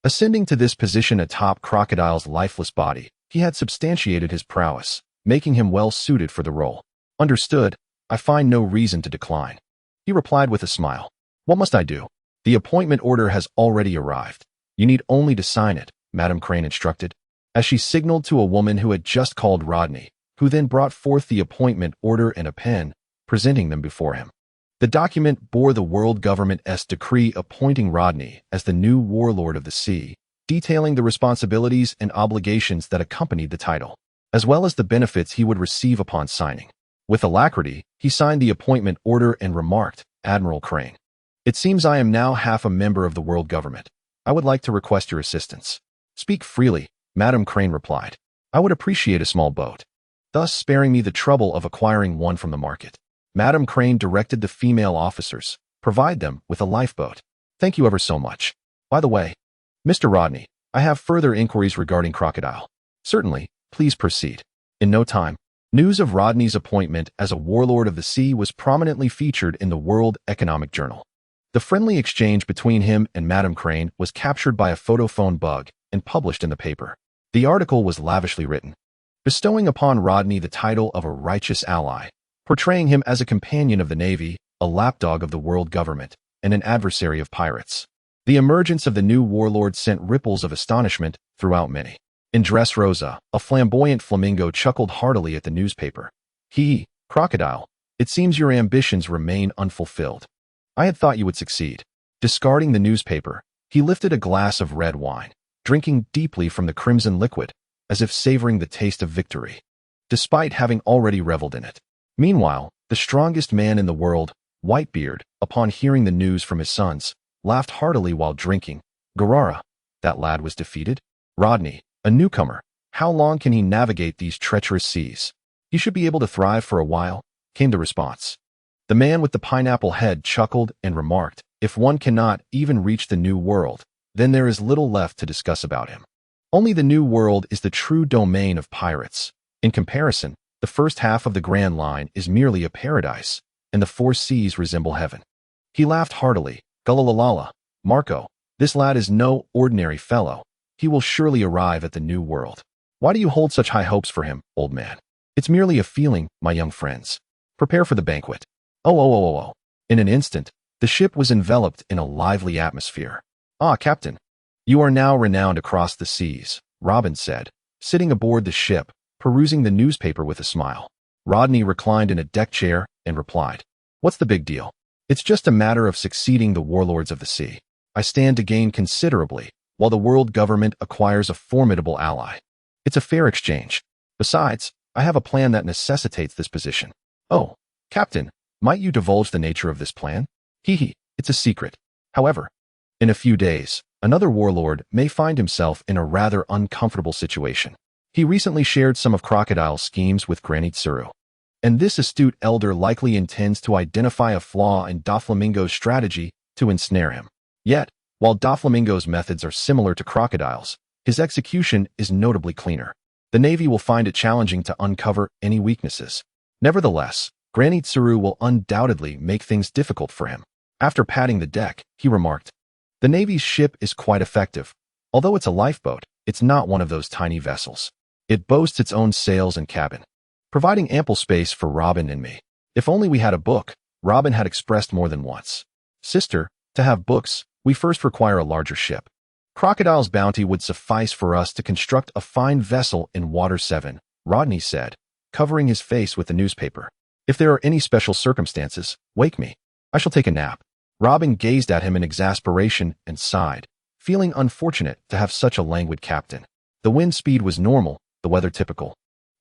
Ascending to this position atop Crocodile's lifeless body, he had substantiated his prowess, making him well suited for the role. Understood, I find no reason to decline. He replied with a smile. What must I do? The appointment order has already arrived. You need only to sign it, Madam Crane instructed, as she signaled to a woman who had just called Rodney, who then brought forth the appointment order and a pen, presenting them before him. The document bore the world government's decree appointing Rodney as the new warlord of the sea, detailing the responsibilities and obligations that accompanied the title, as well as the benefits he would receive upon signing. With alacrity, he signed the appointment order and remarked, Admiral Crane, it seems I am now half a member of the world government. I would like to request your assistance. Speak freely, Madam Crane replied. I would appreciate a small boat, thus sparing me the trouble of acquiring one from the market. Madam Crane directed the female officers, provide them with a lifeboat. Thank you ever so much. By the way, Mr. Rodney, I have further inquiries regarding Crocodile. Certainly, please proceed. In no time, news of Rodney's appointment as a warlord of the sea was prominently featured in the World Economic Journal. The friendly exchange between him and Madam Crane was captured by a photophone bug and published in the paper. The article was lavishly written, bestowing upon Rodney the title of a righteous ally, portraying him as a companion of the Navy, a lapdog of the world government, and an adversary of pirates. The emergence of the new warlord sent ripples of astonishment throughout many. In Dressrosa, a flamboyant flamingo chuckled heartily at the newspaper. Crocodile, it seems your ambitions remain unfulfilled. I had thought you would succeed. Discarding the newspaper, he lifted a glass of red wine, drinking deeply from the crimson liquid, as if savoring the taste of victory, despite having already reveled in it. Meanwhile, the strongest man in the world, Whitebeard, upon hearing the news from his sons, laughed heartily while drinking. Garara, that lad was defeated? Rodney, a newcomer, how long can he navigate these treacherous seas? He should be able to thrive for a while, came the response. The man with the pineapple head chuckled and remarked, if one cannot even reach the new world, then there is little left to discuss about him. Only the new world is the true domain of pirates. In comparison, the first half of the Grand Line is merely a paradise, and the four seas resemble heaven. He laughed heartily. Gulalalala, Marco, this lad is no ordinary fellow. He will surely arrive at the new world. Why do you hold such high hopes for him, old man? It's merely a feeling, my young friends. Prepare for the banquet. Oh. In an instant, the ship was enveloped in a lively atmosphere. Ah, Captain, you are now renowned across the seas, Robin said, sitting aboard the ship, perusing the newspaper with a smile. Rodney reclined in a deck chair and replied, what's the big deal? It's just a matter of succeeding the warlords of the sea. I stand to gain considerably, while the world government acquires a formidable ally. It's a fair exchange. Besides, I have a plan that necessitates this position. Oh, Captain, might you divulge the nature of this plan? It's a secret. However, in a few days, another warlord may find himself in a rather uncomfortable situation. He recently shared some of Crocodile's schemes with genjutsu, and this astute elder likely intends to identify a flaw in Doflamingo's strategy to ensnare him. Yet, while Doflamingo's methods are similar to Crocodile's, his execution is notably cleaner. The Navy will find it challenging to uncover any weaknesses. Nevertheless, genjutsu will undoubtedly make things difficult for him. After patting the deck, he remarked, the Navy's ship is quite effective. Although it's a lifeboat, it's not one of those tiny vessels. It boasts its own sails and cabin, providing ample space for Robin and me. If only we had a book, Robin had expressed more than once. Sister, to have books, we first require a larger ship. Crocodile's bounty would suffice for us to construct a fine vessel in Water 7, Rodney said, covering his face with the newspaper. If there are any special circumstances, wake me. I shall take a nap. Robin gazed at him in exasperation and sighed, feeling unfortunate to have such a languid captain. The wind speed was normal, the weather typical.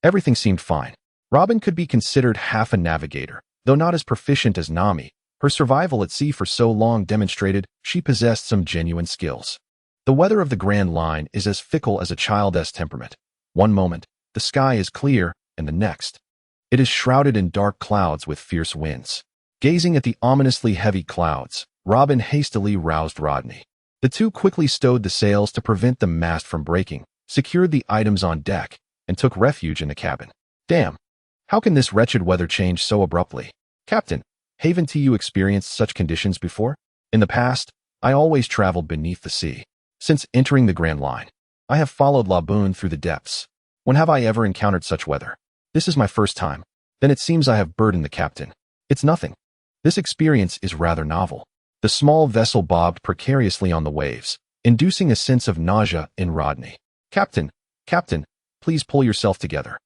Everything seemed fine. Robin could be considered half a navigator, though not as proficient as Nami. Her survival at sea for so long demonstrated she possessed some genuine skills. The weather of the Grand Line is as fickle as a child's temperament. One moment, the sky is clear, and the next, it is shrouded in dark clouds with fierce winds. Gazing at the ominously heavy clouds, Robin hastily roused Rodney. The two quickly stowed the sails to prevent the mast from breaking, secured the items on deck, and took refuge in the cabin. Damn! How can this wretched weather change so abruptly? Captain, haven't you experienced such conditions before? In the past, I always traveled beneath the sea. Since entering the Grand Line, I have followed Laboon through the depths. When have I ever encountered such weather? This is my first time. Then it seems I have burdened the captain. It's nothing. This experience is rather novel. The small vessel bobbed precariously on the waves, inducing a sense of nausea in Rodney. Captain, please pull yourself together.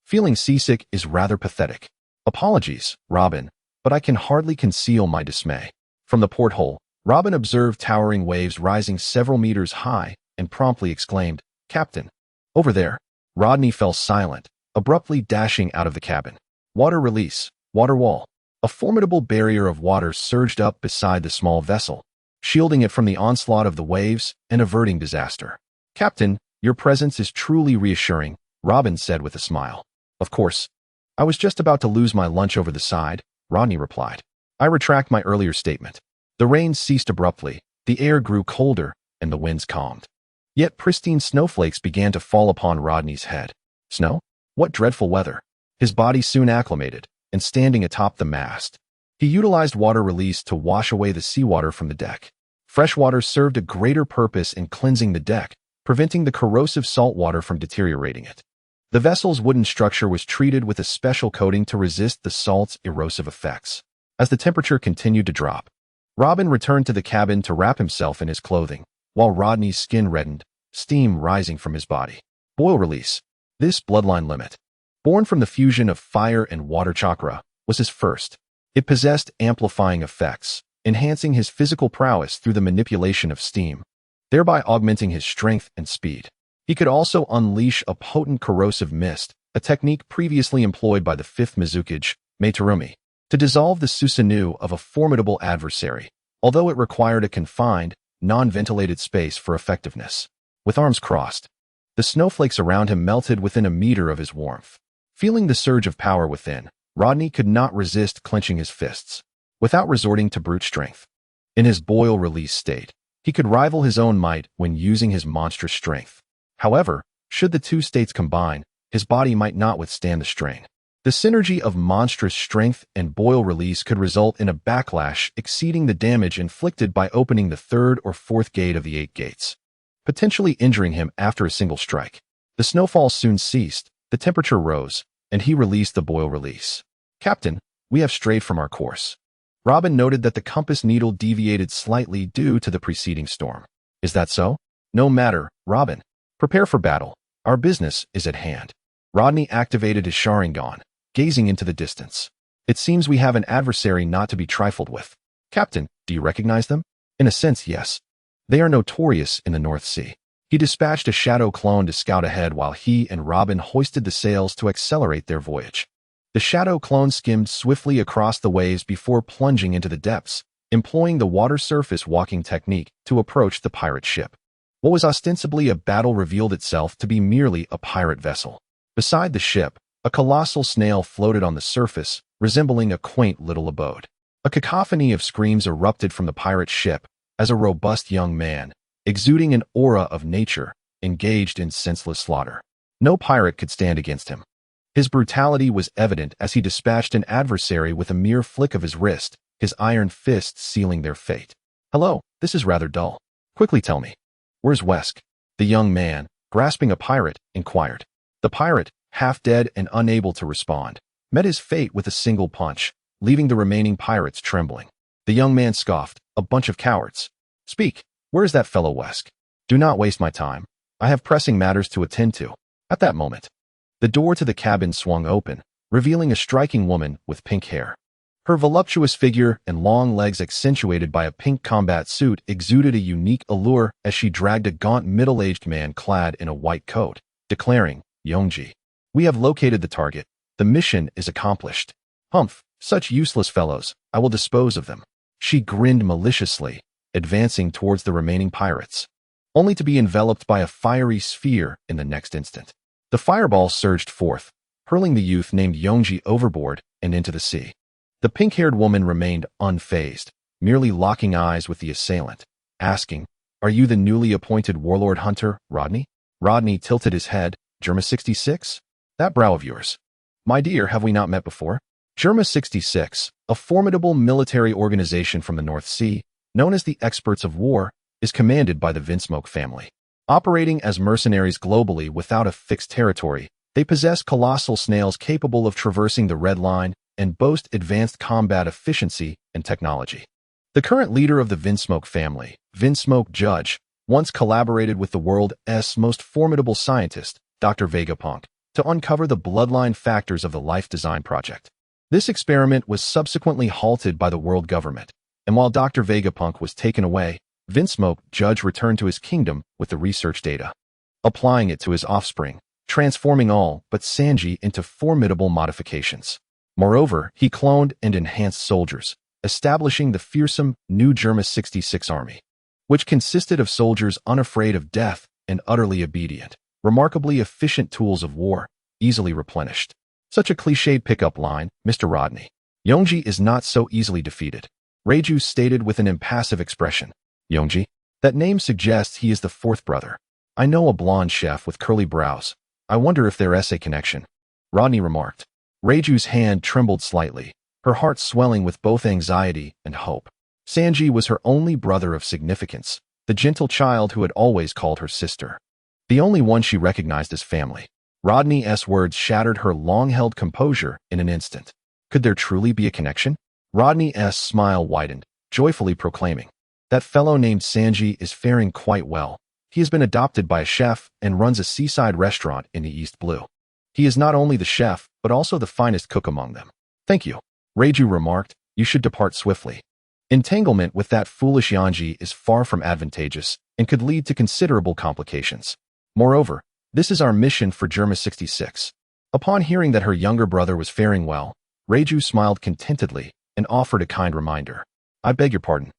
Feeling seasick is rather pathetic. Apologies, Robin, but I can hardly conceal my dismay. From the porthole, Robin observed towering waves rising several meters high and promptly exclaimed, Captain, over there. Rodney fell silent, abruptly dashing out of the cabin. Water release, water wall. A formidable barrier of water surged up beside the small vessel, shielding it from the onslaught of the waves and averting disaster. Captain, your presence is truly reassuring, Robin said with a smile. Of course. I was just about to lose my lunch over the side, Rodney replied. I retract my earlier statement. The rain ceased abruptly, the air grew colder, and the winds calmed. Yet pristine snowflakes began to fall upon Rodney's head. Snow? What dreadful weather! His body soon acclimated, and standing atop the mast, he utilized water release to wash away the seawater from the deck. Fresh water served a greater purpose in cleansing the deck, preventing the corrosive salt water from deteriorating it. The vessel's wooden structure was treated with a special coating to resist the salt's erosive effects. As the temperature continued to drop, Robin returned to the cabin to wrap himself in his clothing, while Rodney's skin reddened, steam rising from his body. Boil release. This bloodline limit, born from the fusion of fire and water chakra, was his first. It possessed amplifying effects, enhancing his physical prowess through the manipulation of steam, thereby augmenting his strength and speed. He could also unleash a potent corrosive mist, a technique previously employed by the 5th Mizukage, Meitarumi, to dissolve the Susanoo of a formidable adversary, although it required a confined, non-ventilated space for effectiveness. With arms crossed, the snowflakes around him melted within a meter of his warmth. Feeling the surge of power within, Rodney could not resist clenching his fists, without resorting to brute strength. In his boil-release state, he could rival his own might when using his monstrous strength. However, should the two states combine, his body might not withstand the strain. The synergy of monstrous strength and boil release could result in a backlash exceeding the damage inflicted by opening the 3rd or 4th gate of the 8 gates, potentially injuring him after a single strike. The snowfall soon ceased, the temperature rose, and he released the boil release. "Captain, we have strayed from our course." Robin noted that the compass needle deviated slightly due to the preceding storm. "Is that so?" "No matter, Robin. Prepare for battle. Our business is at hand." Rodney activated his Sharingan, gazing into the distance. "It seems we have an adversary not to be trifled with." "Captain, do you recognize them?" "In a sense, yes. They are notorious in the North Sea." He dispatched a shadow clone to scout ahead while he and Robin hoisted the sails to accelerate their voyage. The shadow clone skimmed swiftly across the waves before plunging into the depths, employing the water surface walking technique to approach the pirate ship. What was ostensibly a battle revealed itself to be merely a pirate vessel. Beside the ship, a colossal snail floated on the surface, resembling a quaint little abode. A cacophony of screams erupted from the pirate ship as a robust young man, exuding an aura of nature, engaged in senseless slaughter. No pirate could stand against him. His brutality was evident as he dispatched an adversary with a mere flick of his wrist, his iron fist sealing their fate. "Hello, this is rather dull. Quickly tell me, where's Wesk?" the young man, grasping a pirate, inquired. The pirate, half dead and unable to respond, met his fate with a single punch, leaving the remaining pirates trembling. The young man scoffed, "A bunch of cowards. Speak, where is that fellow Wesk? Do not waste my time. I have pressing matters to attend to." At that moment, the door to the cabin swung open, revealing a striking woman with pink hair. Her voluptuous figure and long legs accentuated by a pink combat suit exuded a unique allure as she dragged a gaunt middle-aged man clad in a white coat, declaring, "Yongji, we have located the target. The mission is accomplished. Humph, such useless fellows, I will dispose of them." She grinned maliciously, advancing towards the remaining pirates, only to be enveloped by a fiery sphere in the next instant. The fireball surged forth, hurling the youth named Yongji overboard and into the sea. The pink-haired woman remained unfazed, merely locking eyes with the assailant, asking, "Are you the newly appointed warlord hunter, Rodney?" Rodney tilted his head. "Germa 66? That brow of yours. My dear, have we not met before?" Germa 66, a formidable military organization from the North Sea, known as the Experts of War, is commanded by the Vinsmoke family. Operating as mercenaries globally without a fixed territory, they possess colossal snails capable of traversing the Red Line and boast advanced combat efficiency and technology. The current leader of the Vinsmoke family, Vinsmoke Judge, once collaborated with the world's most formidable scientist, Dr. Vegapunk, to uncover the bloodline factors of the Life Design Project. This experiment was subsequently halted by the world government, and while Dr. Vegapunk was taken away, Vinsmoke Judge returned to his kingdom with the research data, applying it to his offspring, transforming all but Sanji into formidable modifications. Moreover, he cloned and enhanced soldiers, establishing the fearsome new Germa 66 army, which consisted of soldiers unafraid of death and utterly obedient, remarkably efficient tools of war, easily replenished. Such a cliched pickup line, Mr. Rodney. Yongji is not so easily defeated, Reiju stated with an impassive expression. Yongji? That name suggests he is the fourth brother. I know a blonde chef with curly brows. I wonder if there's a connection. Rodney remarked. Reiju's hand trembled slightly, her heart swelling with both anxiety and hope. Sanji was her only brother of significance, the gentle child who had always called her sister. The only one she recognized as family. Rodney's words shattered her long-held composure in an instant. Could there truly be a connection? Rodney's smile widened, joyfully proclaiming, "That fellow named Sanji is faring quite well. He has been adopted by a chef and runs a seaside restaurant in the East Blue. He is not only the chef, but also the finest cook among them." "Thank you," Reiju remarked. "You should depart swiftly." Entanglement with that foolish Yanji is far from advantageous and could lead to considerable complications. Moreover, this is our mission for Germa 66. Upon hearing that her younger brother was faring well, Reiju smiled contentedly and offered a kind reminder. I beg your pardon,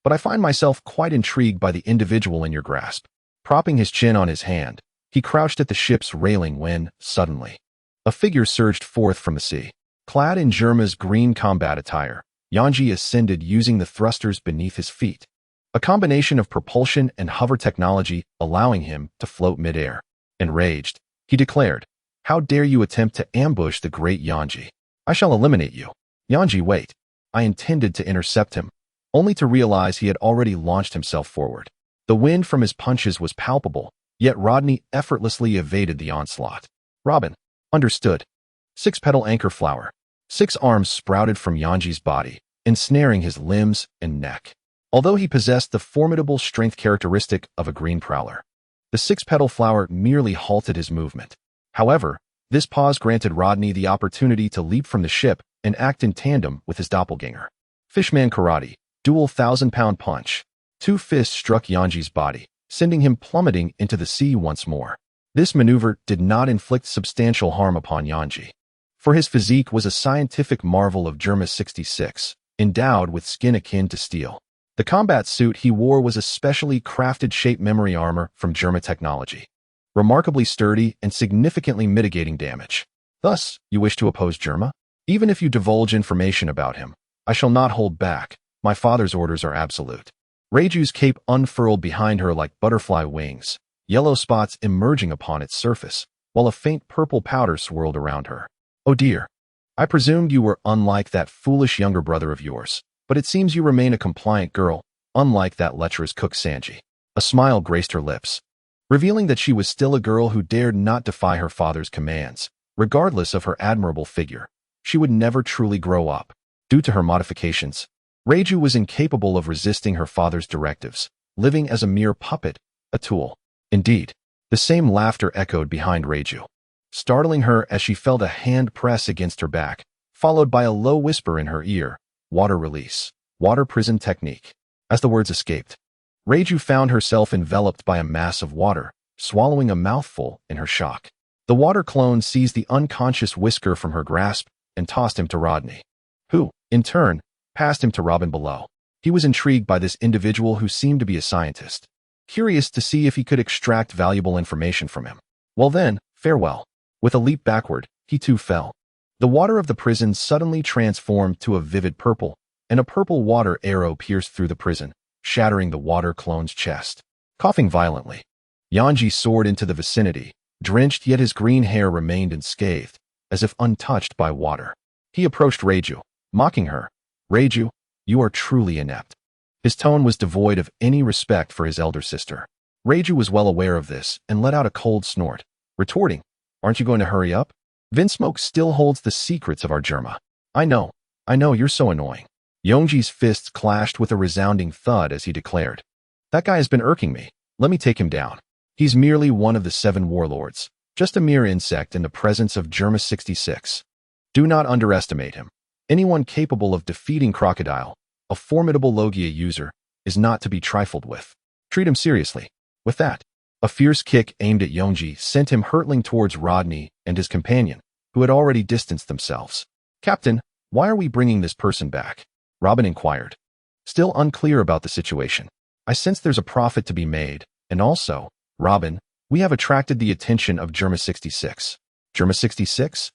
but I find myself quite intrigued by the individual in your grasp. Propping his chin on his hand, he crouched at the ship's railing when, suddenly, a figure surged forth from the sea. Clad in Germa's green combat attire, Yanji ascended using the thrusters beneath his feet, a combination of propulsion and hover technology allowing him to float midair. Enraged, he declared, "How dare you attempt to ambush the great Yanji? I shall eliminate you." Yanji, wait. I intended to intercept him, only to realize he had already launched himself forward. The wind from his punches was palpable, yet Rodney effortlessly evaded the onslaught. Robin, understood. Six-petal anchor flower. 6 arms sprouted from Yanji's body, ensnaring his limbs and neck. Although he possessed the formidable strength characteristic of a green prowler, the 6-petal flower merely halted his movement. However, this pause granted Rodney the opportunity to leap from the ship and act in tandem with his doppelganger. Fishman Karate, dual 1,000-pound punch. 2 fists struck Yanji's body, sending him plummeting into the sea once more. This maneuver did not inflict substantial harm upon Yanji, for his physique was a scientific marvel of Germa 66, endowed with skin akin to steel. The combat suit he wore was a specially crafted shape memory armor from Germa technology, remarkably sturdy and significantly mitigating damage. Thus, you wish to oppose Germa? Even if you divulge information about him, I shall not hold back. My father's orders are absolute. Reiju's cape unfurled behind her like butterfly wings, yellow spots emerging upon its surface, while a faint purple powder swirled around her. Oh dear. I presumed you were unlike that foolish younger brother of yours, but it seems you remain a compliant girl, unlike that lecherous cook Sanji. A smile graced her lips, revealing that she was still a girl who dared not defy her father's commands. Regardless of her admirable figure, she would never truly grow up. Due to her modifications, Reiju was incapable of resisting her father's directives, living as a mere puppet, a tool. Indeed, the same laughter echoed behind Reiju, startling her as she felt a hand press against her back, followed by a low whisper in her ear, "Water release, water prison technique." As the words escaped, Reiju found herself enveloped by a mass of water, swallowing a mouthful in her shock. The water clone seized the unconscious whisker from her grasp and tossed him to Rodney, who, in turn, passed him to Robin below. He was intrigued by this individual who seemed to be a scientist, curious to see if he could extract valuable information from him. Well then, farewell. With a leap backward, he too fell. The water of the prison suddenly transformed to a vivid purple, and a purple water arrow pierced through the prison, shattering the water clone's chest. Coughing violently, Yanji soared into the vicinity, drenched yet his green hair remained unscathed, as if untouched by water. He approached Reiju, mocking her. "Reiju, you are truly inept." His tone was devoid of any respect for his elder sister. Reiju was well aware of this and let out a cold snort, retorting, "Aren't you going to hurry up? Vinsmoke still holds the secrets of our Germa." I know, you're so annoying." Yongji's fists clashed with a resounding thud as he declared, "That guy has been irking me. Let me take him down. He's merely one of the 7 warlords, just a mere insect in the presence of Germa 66. Do not underestimate him. Anyone capable of defeating Crocodile, a formidable Logia user, is not to be trifled with. Treat him seriously." With that, a fierce kick aimed at Yongji sent him hurtling towards Rodney and his companion, who had already distanced themselves. "Captain, why are we bringing this person back?" Robin inquired, still unclear about the situation. "I sense there's a profit to be made, and also, Robin, we have attracted the attention of Germa 66. Germa 66?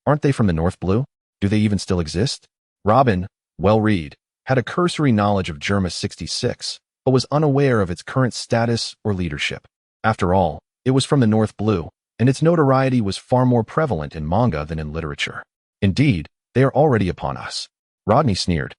Aren't they from the North Blue? Do they even still exist?" Robin, well read, had a cursory knowledge of Germa 66, but was unaware of its current status or leadership. After all, it was from the North Blue, and its notoriety was far more prevalent in manga than in literature. "Indeed, they are already upon us," Rodney sneered,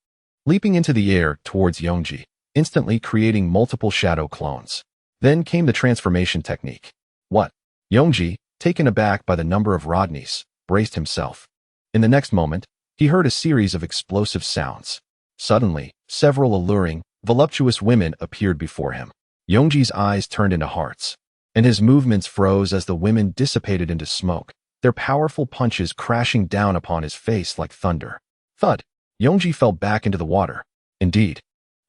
leaping into the air towards Yongji, instantly creating multiple shadow clones. Then came the transformation technique. "What?" Yongji, taken aback by the number of Rodneys, braced himself. In the next moment, he heard a series of explosive sounds. Suddenly, several alluring, voluptuous women appeared before him. Yongji's eyes turned into hearts, and his movements froze as the women dissipated into smoke, their powerful punches crashing down upon his face like thunder. Thud! Yongji fell back into the water. Indeed,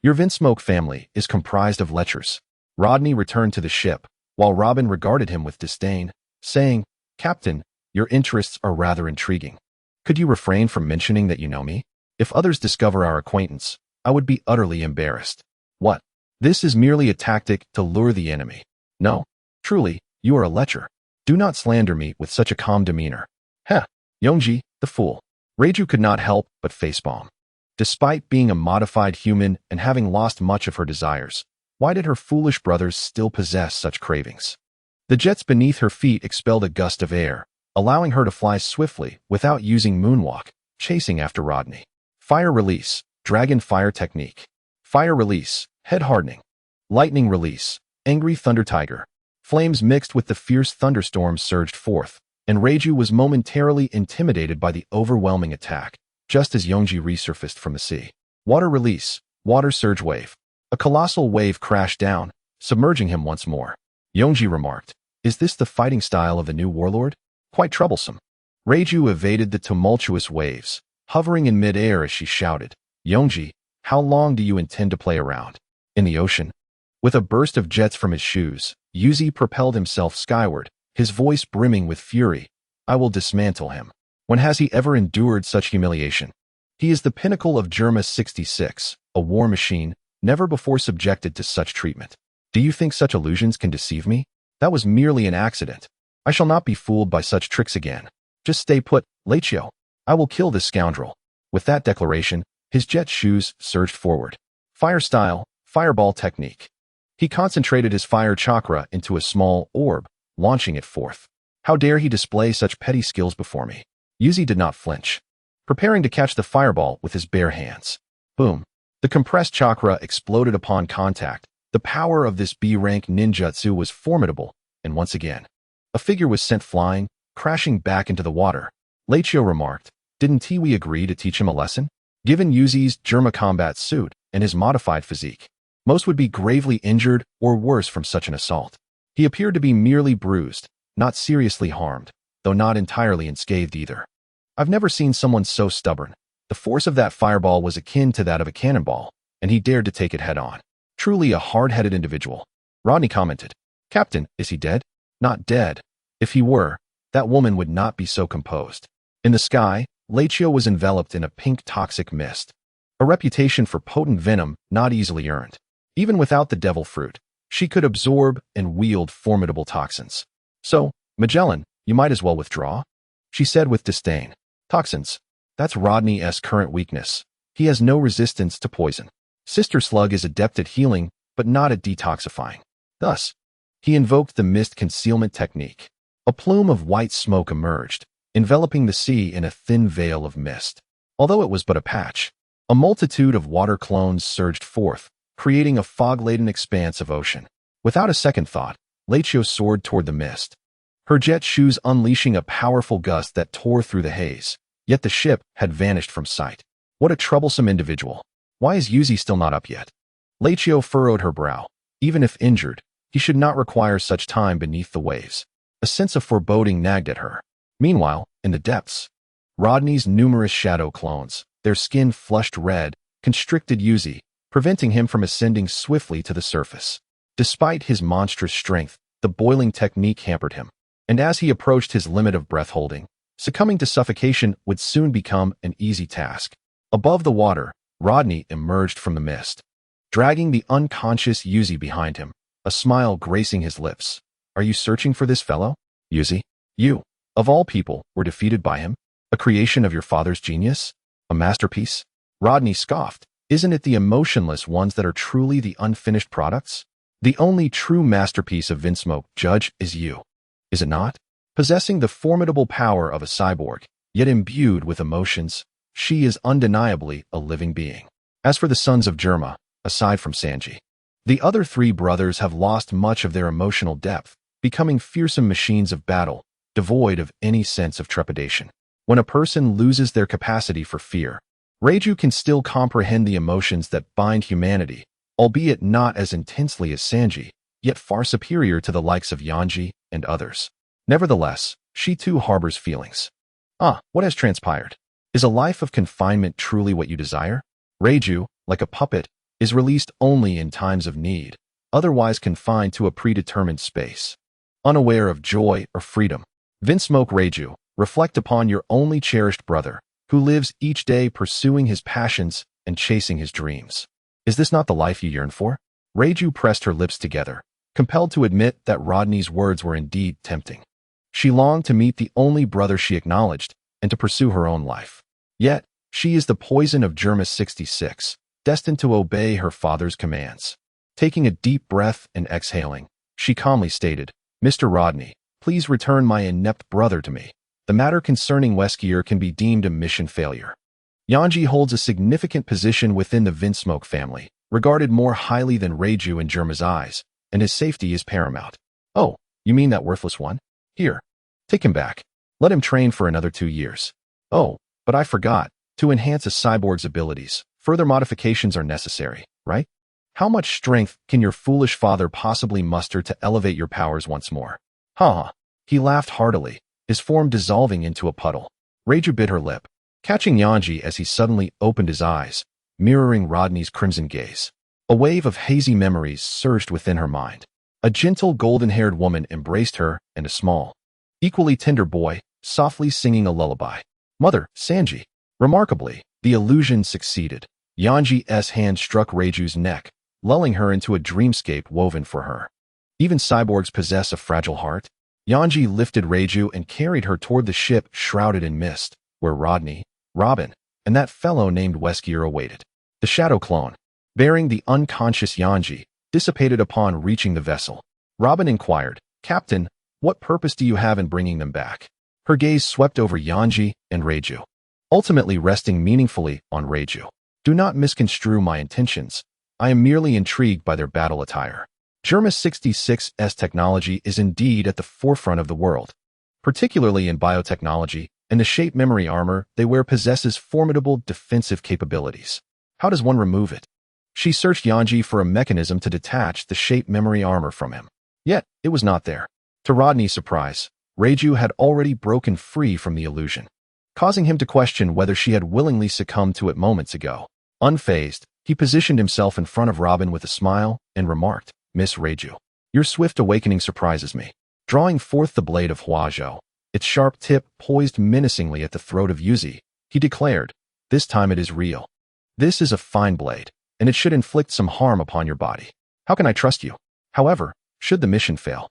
Your Vinsmoke family is comprised of lechers. Rodney returned to the ship, while Robin regarded him with disdain, saying, Captain, your interests are rather intriguing. Could you refrain from mentioning that you know me? If others discover our acquaintance, I would be utterly embarrassed. What? This is merely a tactic to lure the enemy. No, truly, you are a lecher. Do not slander me with such a calm demeanor. Heh, Yongji, the fool. Reiju could not help but facepalm. Despite being a modified human and having lost much of her desires, why did her foolish brothers still possess such cravings? The jets beneath her feet expelled a gust of air, allowing her to fly swiftly without using moonwalk, chasing after Rodney. Fire release, dragon fire technique. Fire release, head hardening. Lightning release, angry thunder tiger. Flames mixed with the fierce thunderstorms surged forth, and Reiju was momentarily intimidated by the overwhelming attack, just as Yongji resurfaced from the sea. Water release, water surge wave. A colossal wave crashed down, submerging him once more. Yongji remarked, "Is this the fighting style of the new warlord? Quite troublesome." Reiju evaded the tumultuous waves, hovering in mid-air as she shouted, "Yongji, how long do you intend to play around? In the ocean?" With a burst of jets from his shoes, Yuzi propelled himself skyward, his voice brimming with fury. "I will dismantle him. When has he ever endured such humiliation? He is the pinnacle of Germa 66, a war machine, never before subjected to such treatment. Do you think such illusions can deceive me? That was merely an accident. I shall not be fooled by such tricks again. Just stay put, Lechio. I will kill this scoundrel." With that declaration, his jet shoes surged forward. Fire style, fireball technique. He concentrated his fire chakra into a small orb, launching it forth. How dare he display such petty skills before me? Yuzi did not flinch, preparing to catch the fireball with his bare hands. Boom. The compressed chakra exploded upon contact. The power of this B-rank ninjutsu was formidable, and once again, a figure was sent flying, crashing back into the water. Lechio remarked, "Didn't we agree to teach him a lesson?" Given Yuzi's Germa combat suit and his modified physique, most would be gravely injured or worse from such an assault. He appeared to be merely bruised, not seriously harmed, though not entirely unscathed either. I've never seen someone so stubborn. The force of that fireball was akin to that of a cannonball, and he dared to take it head-on. Truly a hard-headed individual. Rodney commented, "Captain, is he dead?" "Not dead. If he were, that woman would not be so composed." In the sky, Lechio was enveloped in a pink toxic mist, a reputation for potent venom not easily earned. Even without the devil fruit, she could absorb and wield formidable toxins. "So, Magellan, you might as well withdraw," she said with disdain. "Toxins. That's Rodney's current weakness. He has no resistance to poison. Sister Slug is adept at healing, but not at detoxifying. Thus, he invoked the mist concealment technique. A plume of white smoke emerged, enveloping the sea in a thin veil of mist. Although it was but a patch, a multitude of water clones surged forth, creating a fog-laden expanse of ocean. Without a second thought, Lechio soared toward the mist, her jet shoes unleashing a powerful gust that tore through the haze. Yet the ship had vanished from sight. What a troublesome individual. Why is Yuzi still not up yet? Lechio furrowed her brow. Even if injured, he should not require such time beneath the waves. A sense of foreboding nagged at her. Meanwhile, in the depths, Rodney's numerous shadow clones, their skin flushed red, constricted Yuzi, preventing him from ascending swiftly to the surface. Despite his monstrous strength, the boiling technique hampered him, and as he approached his limit of breath-holding, succumbing to suffocation would soon become an easy task. Above the water, Rodney emerged from the mist, dragging the unconscious Yuzi behind him, a smile gracing his lips. "Are you searching for this fellow, Yuzi? You, of all people, were defeated by him? A creation of your father's genius? A masterpiece?" Rodney scoffed. "Isn't it the emotionless ones that are truly the unfinished products? The only true masterpiece of Vinsmoke, Judge, is you. Is it not? Possessing the formidable power of a cyborg, yet imbued with emotions, she is undeniably a living being." As for the sons of Germa, aside from Sanji, the other three brothers have lost much of their emotional depth, becoming fearsome machines of battle, devoid of any sense of trepidation. When a person loses their capacity for fear, Reiju can still comprehend the emotions that bind humanity, albeit not as intensely as Sanji, yet far superior to the likes of Yanji and others. Nevertheless, she too harbors feelings. What has transpired? Is a life of confinement truly what you desire? Reiju, like a puppet, is released only in times of need, otherwise confined to a predetermined space. Unaware of joy or freedom, Vinsmoke Reiju, reflect upon your only cherished brother, who lives each day pursuing his passions and chasing his dreams. Is this not the life you yearn for? Reiju pressed her lips together, compelled to admit that Rodney's words were indeed tempting. She longed to meet the only brother she acknowledged and to pursue her own life. Yet, she is the poison of Germa 66, destined to obey her father's commands. Taking a deep breath and exhaling, she calmly stated, "Mr. Rodney, please return my inept brother to me. The matter concerning Weskier can be deemed a mission failure." Yanji holds a significant position within the Vinsmoke family, regarded more highly than Reiju in Germa's eyes, and his safety is paramount. "Oh, you mean that worthless one? Here, take him back. Let him train for another 2 years. Oh, but I forgot. To enhance a cyborg's abilities, further modifications are necessary, right? How much strength can your foolish father possibly muster to elevate your powers once more?" "Ha!" He laughed heartily, his form dissolving into a puddle. Reiju bit her lip, catching Yanji as he suddenly opened his eyes, mirroring Rodney's crimson gaze. A wave of hazy memories surged within her mind. A gentle golden-haired woman embraced her, and a small, equally tender boy, softly singing a lullaby. Mother, Sanji. Remarkably, the illusion succeeded. Yanji's hand struck Reiju's neck, lulling her into a dreamscape woven for her. Even cyborgs possess a fragile heart. Yanji lifted Reiju and carried her toward the ship shrouded in mist, where Rodney, Robin, and that fellow named Weskier awaited. The shadow clone, bearing the unconscious Yanji, dissipated upon reaching the vessel. Robin inquired, "Captain, what purpose do you have in bringing them back?" Her gaze swept over Yanji and Reiju, ultimately resting meaningfully on Reiju. "Do not misconstrue my intentions. I am merely intrigued by their battle attire. Germa 66's technology is indeed at the forefront of the world, particularly in biotechnology, and the shape memory armor they wear possesses formidable defensive capabilities. How does one remove it?" She searched Yanji for a mechanism to detach the shape memory armor from him. Yet, it was not there. To Rodney's surprise, Reiju had already broken free from the illusion, causing him to question whether she had willingly succumbed to it moments ago. Unfazed, he positioned himself in front of Robin with a smile and remarked, "Miss Reiju, your swift awakening surprises me." Drawing forth the blade of Huajo, its sharp tip poised menacingly at the throat of Yuzi, he declared, "This time it is real. This is a fine blade, and it should inflict some harm upon your body. How can I trust you? However, should the mission fail,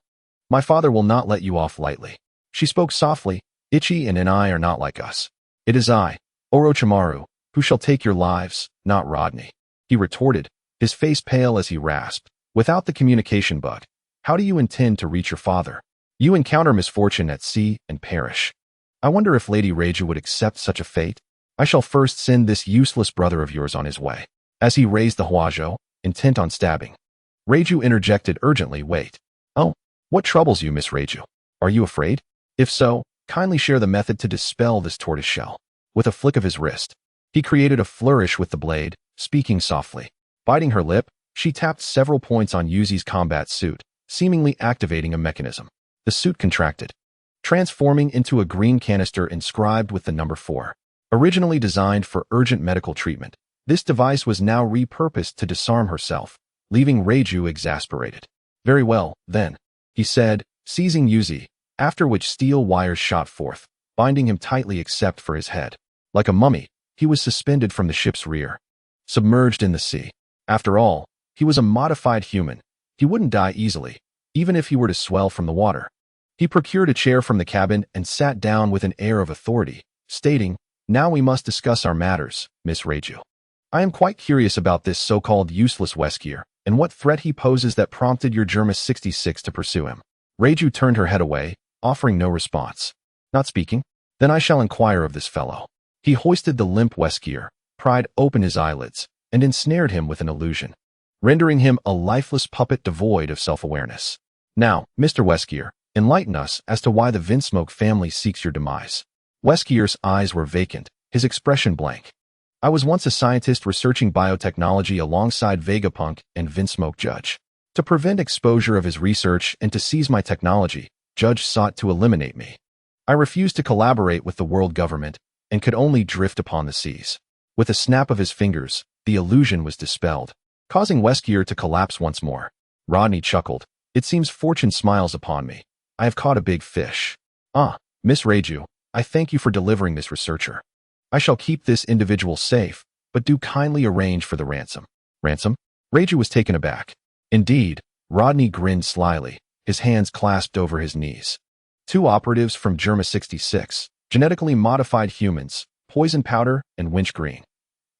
my father will not let you off lightly." She spoke softly, "Ichi and I are not like us. It is I, Orochimaru, who shall take your lives, not Rodney." He retorted, his face pale as he rasped, "Without the communication bug, how do you intend to reach your father? You encounter misfortune at sea and perish. I wonder if Lady Reiju would accept such a fate. I shall first send this useless brother of yours on his way." As he raised the Huajo, intent on stabbing, Reiju interjected urgently, "Wait. Oh, what troubles you, Miss Reiju? Are you afraid? If so, kindly share the method to dispel this tortoiseshell." With a flick of his wrist, he created a flourish with the blade, speaking softly. Biting her lip, she tapped several points on Yuzi's combat suit, seemingly activating a mechanism. The suit contracted, transforming into a green canister inscribed with the number 4. Originally designed for urgent medical treatment, this device was now repurposed to disarm herself, leaving Reiju exasperated. "Very well, then," he said, seizing Yuzi, after which steel wires shot forth, binding him tightly except for his head. Like a mummy, he was suspended from the ship's rear, submerged in the sea. After all, he was a modified human. He wouldn't die easily, even if he were to swell from the water. He procured a chair from the cabin and sat down with an air of authority, stating, "Now we must discuss our matters, Miss Reiju. I am quite curious about this so-called useless Weskier, and what threat he poses that prompted your Germa 66 to pursue him." Reiju turned her head away, offering no response. "Not speaking? Then I shall inquire of this fellow." He hoisted the limp Weskier, pried open his eyelids, and ensnared him with an illusion, rendering him a lifeless puppet devoid of self-awareness. "Now, Mr. Weskier, enlighten us as to why the Vinsmoke family seeks your demise." Weskier's eyes were vacant, his expression blank. "I was once a scientist researching biotechnology alongside Vegapunk and Vinsmoke Judge. To prevent exposure of his research and to seize my technology, Judge sought to eliminate me. I refused to collaborate with the world government and could only drift upon the seas." With a snap of his fingers, the illusion was dispelled. causing Weskier to collapse once more. Rodney chuckled. It seems fortune smiles upon me. I have caught a big fish. Ah, Miss Reiju, I thank you for delivering this researcher. I shall keep this individual safe, but do kindly arrange for the ransom. Ransom? Reiju was taken aback. Indeed, Rodney grinned slyly, his hands clasped over his knees. 2 operatives from Germa 66, genetically modified humans, poison powder, and winch green.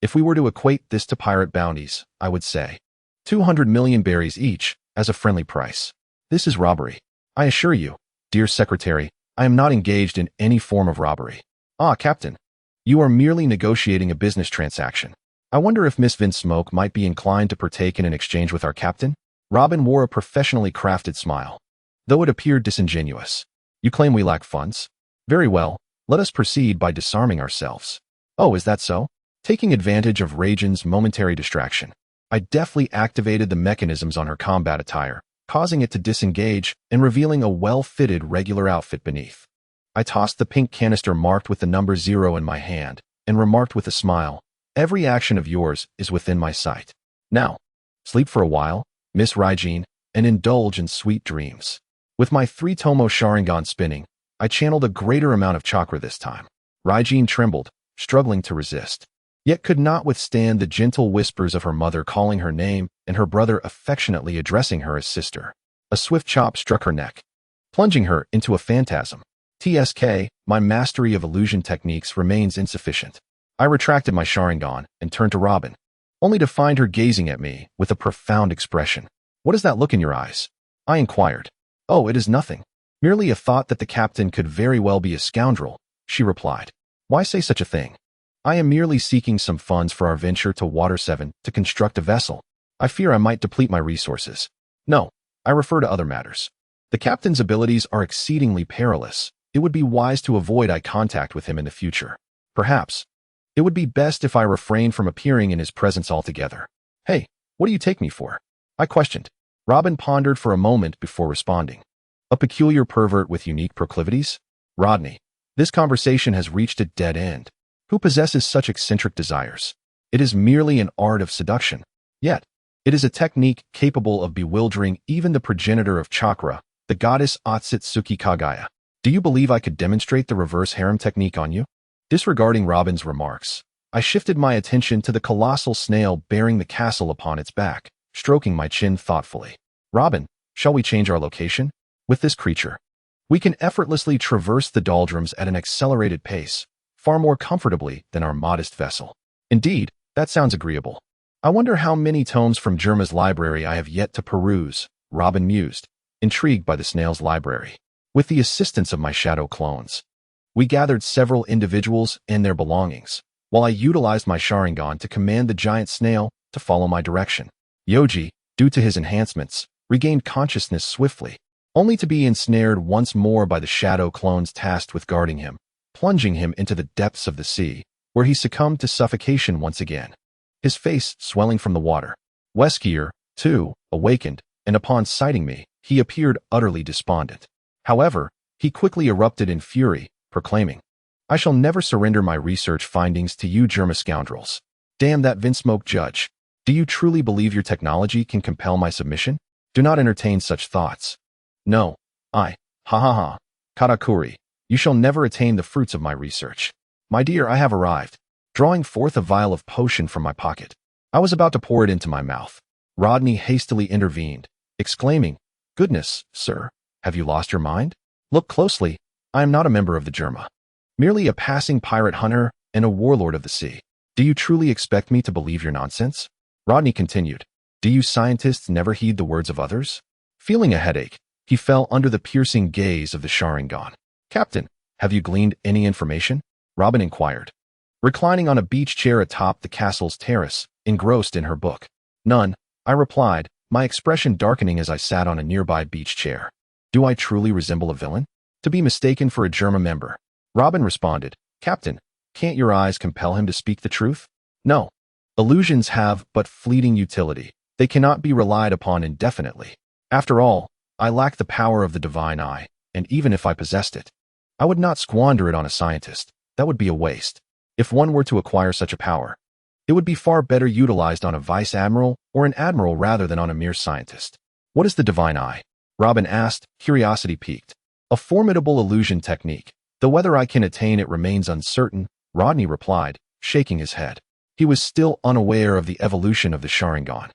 If we were to equate this to pirate bounties, I would say 200 million berries each, as a friendly price. This is robbery. I assure you, dear secretary, I am not engaged in any form of robbery. Ah, Captain. You are merely negotiating a business transaction. I wonder if Miss Vinsmoke might be inclined to partake in an exchange with our captain? Robin wore a professionally crafted smile, though it appeared disingenuous. You claim we lack funds? Very well, let us proceed by disarming ourselves. Oh, is that so? Taking advantage of Raijin's momentary distraction, I deftly activated the mechanisms on her combat attire, causing it to disengage and revealing a well-fitted regular outfit beneath. I tossed the pink canister marked with the number 0 in my hand and remarked with a smile, every action of yours is within my sight. Now, sleep for a while, Miss Raijin, and indulge in sweet dreams. With my 3-tomo Sharingan spinning, I channeled a greater amount of chakra this time. Raijin trembled, struggling to resist, yet could not withstand the gentle whispers of her mother calling her name and her brother affectionately addressing her as sister. A swift chop struck her neck, plunging her into a phantasm. TSK, my mastery of illusion techniques remains insufficient. I retracted my Sharingan and turned to Robin, only to find her gazing at me with a profound expression. What is that look in your eyes? I inquired. Oh, it is nothing. Merely a thought that the captain could very well be a scoundrel, she replied. Why say such a thing? I am merely seeking some funds for our venture to Water 7 to construct a vessel. I fear I might deplete my resources. No, I refer to other matters. The captain's abilities are exceedingly perilous. It would be wise to avoid eye contact with him in the future. Perhaps it would be best if I refrain from appearing in his presence altogether. Hey, what do you take me for? I questioned. Robin pondered for a moment before responding. A peculiar pervert with unique proclivities? Rodney, this conversation has reached a dead end. Who possesses such eccentric desires? It is merely an art of seduction. Yet, it is a technique capable of bewildering even the progenitor of chakra, the goddess Otsutsuki Kagaya. Do you believe I could demonstrate the reverse harem technique on you? Disregarding Robin's remarks, I shifted my attention to the colossal snail bearing the castle upon its back, stroking my chin thoughtfully. Robin, shall we change our location? With this creature, we can effortlessly traverse the doldrums at an accelerated pace, far more comfortably than our modest vessel. Indeed, that sounds agreeable. I wonder how many tomes from Germa's library I have yet to peruse, Robin mused, intrigued by the snail's library. With the assistance of my shadow clones, we gathered several individuals and their belongings, while I utilized my Sharingan to command the giant snail to follow my direction. Yoji, due to his enhancements, regained consciousness swiftly, only to be ensnared once more by the shadow clones tasked with guarding him, plunging him into the depths of the sea, where he succumbed to suffocation once again, his face swelling from the water. Weskier, too, awakened, and upon sighting me, he appeared utterly despondent. However, he quickly erupted in fury, proclaiming, I shall never surrender my research findings to you Germa scoundrels. Damn that Vinsmoke judge. Do you truly believe your technology can compel my submission? Do not entertain such thoughts. No, ha ha ha, Katakuri, you shall never attain the fruits of my research. My dear, I have arrived. Drawing forth a vial of potion from my pocket, I was about to pour it into my mouth. Rodney hastily intervened, exclaiming, Goodness, sir, have you lost your mind? Look closely, I am not a member of the Germa. Merely a passing pirate hunter and a warlord of the sea. Do you truly expect me to believe your nonsense? Rodney continued, Do you scientists never heed the words of others? Feeling a headache, he fell under the piercing gaze of the Sharingan. Captain, have you gleaned any information? Robin inquired, reclining on a beach chair atop the castle's terrace, engrossed in her book. None, I replied, my expression darkening as I sat on a nearby beach chair. Do I truly resemble a villain? To be mistaken for a Germa member. Robin responded, Captain, can't your eyes compel him to speak the truth? No. Illusions have but fleeting utility. They cannot be relied upon indefinitely. After all, I lack the power of the divine eye, and even if I possessed it, I would not squander it on a scientist. That would be a waste. If one were to acquire such a power, It would be far better utilized on a vice admiral or an admiral rather than on a mere scientist. What is the divine eye? Robin asked, curiosity piqued. A formidable illusion technique. Though whether I can attain it remains uncertain, Rodney replied, shaking his head. He was still unaware of the evolution of the Sharingan.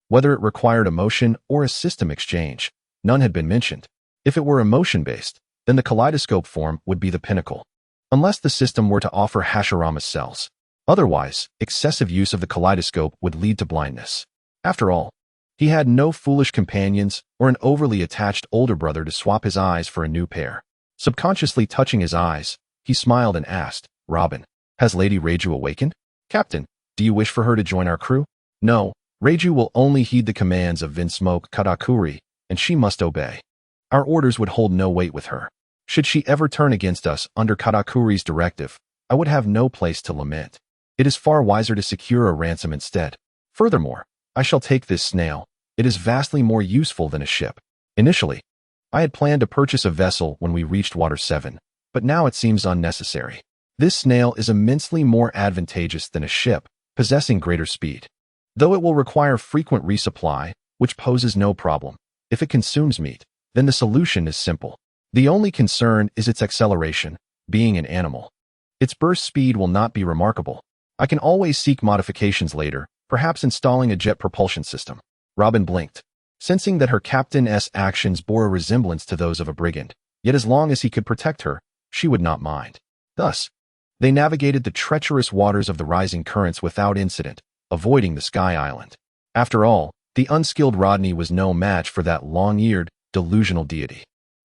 Whether it required emotion or a system exchange, none had been mentioned. If it were emotion-based, then the kaleidoscope form would be the pinnacle. Unless the system were to offer Hashirama's cells. Otherwise, excessive use of the kaleidoscope would lead to blindness. After all, he had no foolish companions or an overly attached older brother to swap his eyes for a new pair. Subconsciously touching his eyes, he smiled and asked, Robin, has Lady Reiju awakened? Captain, do you wish for her to join our crew? No, Reiju will only heed the commands of Vinsmoke Katakuri, and she must obey. Our orders would hold no weight with her. Should she ever turn against us under Katakuri's directive, I would have no place to lament. It is far wiser to secure a ransom instead. Furthermore, I shall take this snail. It is vastly more useful than a ship. Initially, I had planned to purchase a vessel when we reached Water 7, but now it seems unnecessary. This snail is immensely more advantageous than a ship, possessing greater speed. Though it will require frequent resupply, which poses no problem. If it consumes meat, then the solution is simple. The only concern is its acceleration, being an animal. Its burst speed will not be remarkable. I can always seek modifications later, perhaps installing a jet propulsion system. Robin blinked, sensing that her captain's actions bore a resemblance to those of a brigand, yet as long as he could protect her, she would not mind. Thus, they navigated the treacherous waters of the rising currents without incident, avoiding the Sky Island. After all, the unskilled Rodney was no match for that long-eared, delusional deity.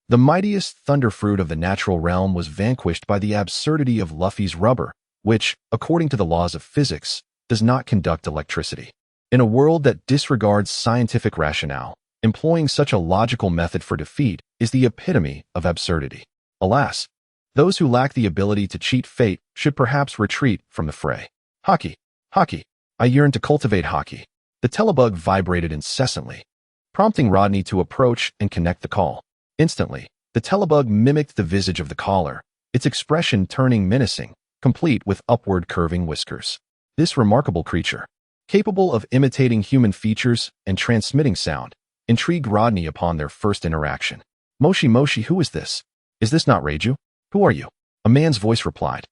The mightiest thunderfruit of the natural realm was vanquished by the absurdity of Luffy's rubber, which, according to the laws of physics, does not conduct electricity. In a world that disregards scientific rationale, employing such a logical method for defeat is the epitome of absurdity. Alas, those who lack the ability to cheat fate should perhaps retreat from the fray. Hockey. Hockey. I yearn to cultivate hockey. The telebug vibrated incessantly, prompting Rodney to approach and connect the call. Instantly, the telebug mimicked the visage of the caller, its expression turning menacing, complete with upward curving whiskers. This remarkable creature, capable of imitating human features and transmitting sound, intrigued Rodney upon their first interaction. Moshi Moshi, who is this? Is this not Reiju? Who are you? A man's voice replied,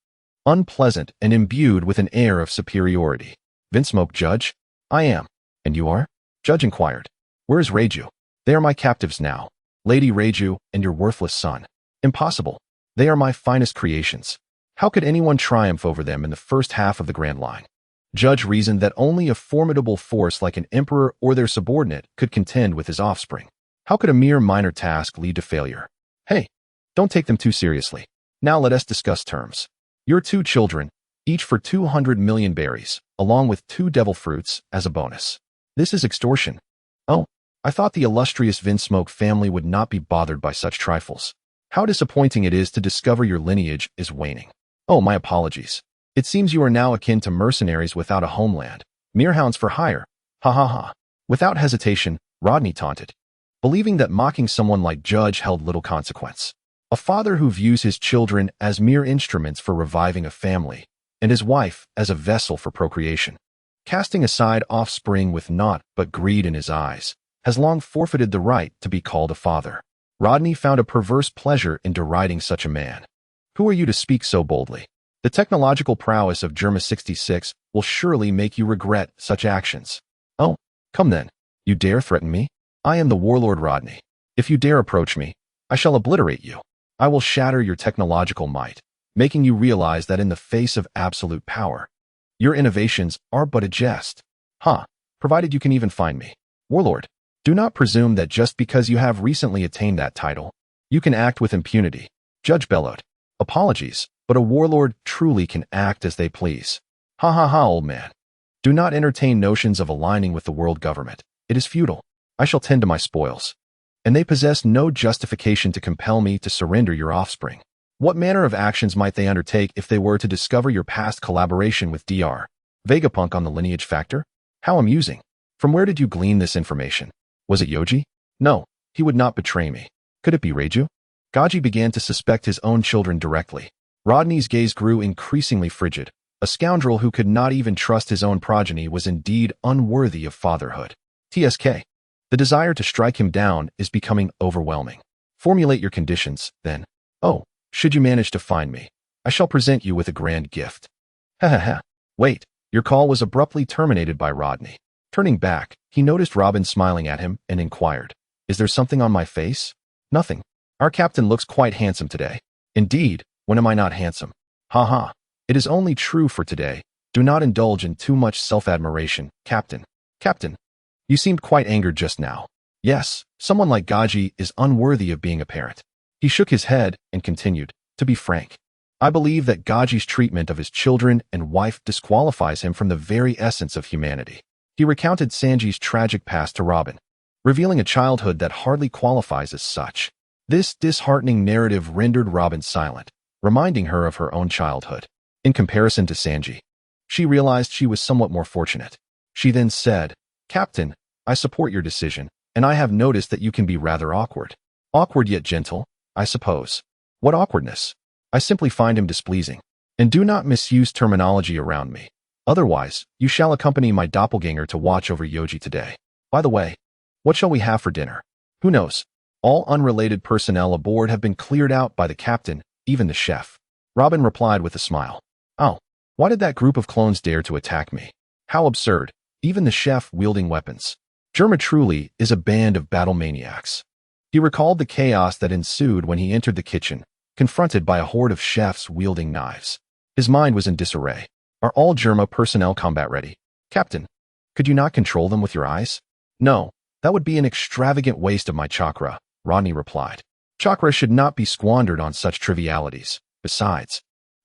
unpleasant and imbued with an air of superiority. Vinsmoke Judge? I am. And you are? Judge inquired. Where is Reiju? They are my captives now. Lady Reiju and your worthless son. Impossible. They are my finest creations. How could anyone triumph over them in the first half of the Grand Line? Judge reasoned that only a formidable force like an emperor or their subordinate could contend with his offspring. How could a mere minor task lead to failure? Hey, don't take them too seriously. Now let us discuss terms. Your 2 children, each for 200 million berries, along with 2 devil fruits as a bonus. This is extortion. Oh, I thought the illustrious Vinsmoke family would not be bothered by such trifles. How disappointing it is to discover your lineage is waning. Oh, my apologies. It seems you are now akin to mercenaries without a homeland. Mere hounds for hire. Ha ha ha. Without hesitation, Rodney taunted, believing that mocking someone like Judge held little consequence. A father who views his children as mere instruments for reviving a family, and his wife as a vessel for procreation, casting aside offspring with naught but greed in his eyes, has long forfeited the right to be called a father. Rodney found a perverse pleasure in deriding such a man. Who are you to speak so boldly? The technological prowess of Germa 66 will surely make you regret such actions. Oh, come then. You dare threaten me? I am the warlord Rodney. If you dare approach me, I shall obliterate you. I will shatter your technological might, making you realize that in the face of absolute power, your innovations are but a jest. Provided you can even find me. Warlord, do not presume that just because you have recently attained that title, you can act with impunity. Judge bellowed. Apologies, but a warlord truly can act as they please. Ha ha ha, old man. Do not entertain notions of aligning with the world government. It is futile. I shall tend to my spoils. And they possess no justification to compel me to surrender your offspring. What manner of actions might they undertake if they were to discover your past collaboration with Dr. Vegapunk on the lineage factor? How amusing. From where did you glean this information? Was it Yoji? No, he would not betray me. Could it be Reiju? Gaji began to suspect his own children directly. Rodney's gaze grew increasingly frigid, A scoundrel who could not even trust his own progeny was indeed unworthy of fatherhood. TSK. The desire to strike him down is becoming overwhelming. Formulate your conditions, then. Oh, should you manage to find me, I shall present you with a grand gift. Ha ha ha. Wait, your call was abruptly terminated by Rodney. Turning back, he noticed Robin smiling at him and inquired, "Is there something on my face?" "Nothing. Our captain looks quite handsome today." "Indeed, when am I not handsome?" "Ha ha. It is only true for today. Do not indulge in too much self-admiration, Captain." "Captain, you seemed quite angered just now." "Yes, someone like Gaji is unworthy of being a parent." He shook his head and continued, "To be frank, I believe that Gaji's treatment of his children and wife disqualifies him from the very essence of humanity." He recounted Sanji's tragic past to Robin, revealing a childhood that hardly qualifies as such. This disheartening narrative rendered Robin silent, reminding her of her own childhood. In comparison to Sanji, she realized she was somewhat more fortunate. She then said, "Captain, I support your decision, and I have noticed that you can be rather awkward. Awkward yet gentle, I suppose." "What awkwardness? I simply find him displeasing. And do not misuse terminology around me. Otherwise, you shall accompany my doppelganger to watch over Yoji today. By the way, what shall we have for dinner?" "Who knows? All unrelated personnel aboard have been cleared out by the captain, even the chef." Robin replied with a smile. "Oh, why did that group of clones dare to attack me? How absurd, even the chef wielding weapons. Germa truly is a band of battle maniacs." He recalled the chaos that ensued when he entered the kitchen, confronted by a horde of chefs wielding knives. His mind was in disarray. "Are all Germa personnel combat ready?" "Captain, could you not control them with your eyes?" "No, that would be an extravagant waste of my chakra," Rodney replied. "Chakra should not be squandered on such trivialities. Besides,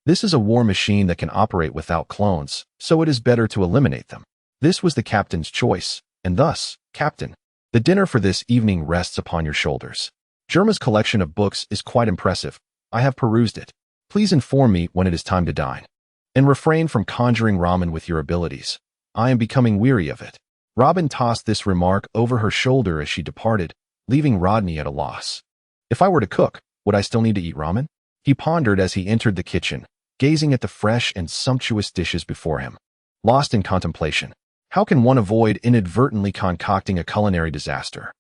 this is a war machine that can operate without clones, so it is better to eliminate them." This was the captain's choice, and thus, "Captain, the dinner for this evening rests upon your shoulders. Germa's collection of books is quite impressive. I have perused it. Please inform me when it is time to dine. And refrain from conjuring ramen with your abilities. I am becoming weary of it." Robin tossed this remark over her shoulder as she departed, leaving Rodney at a loss. "If I were to cook, would I still need to eat ramen?" He pondered as he entered the kitchen, gazing at the fresh and sumptuous dishes before him. Lost in contemplation, how can one avoid inadvertently concocting a culinary disaster?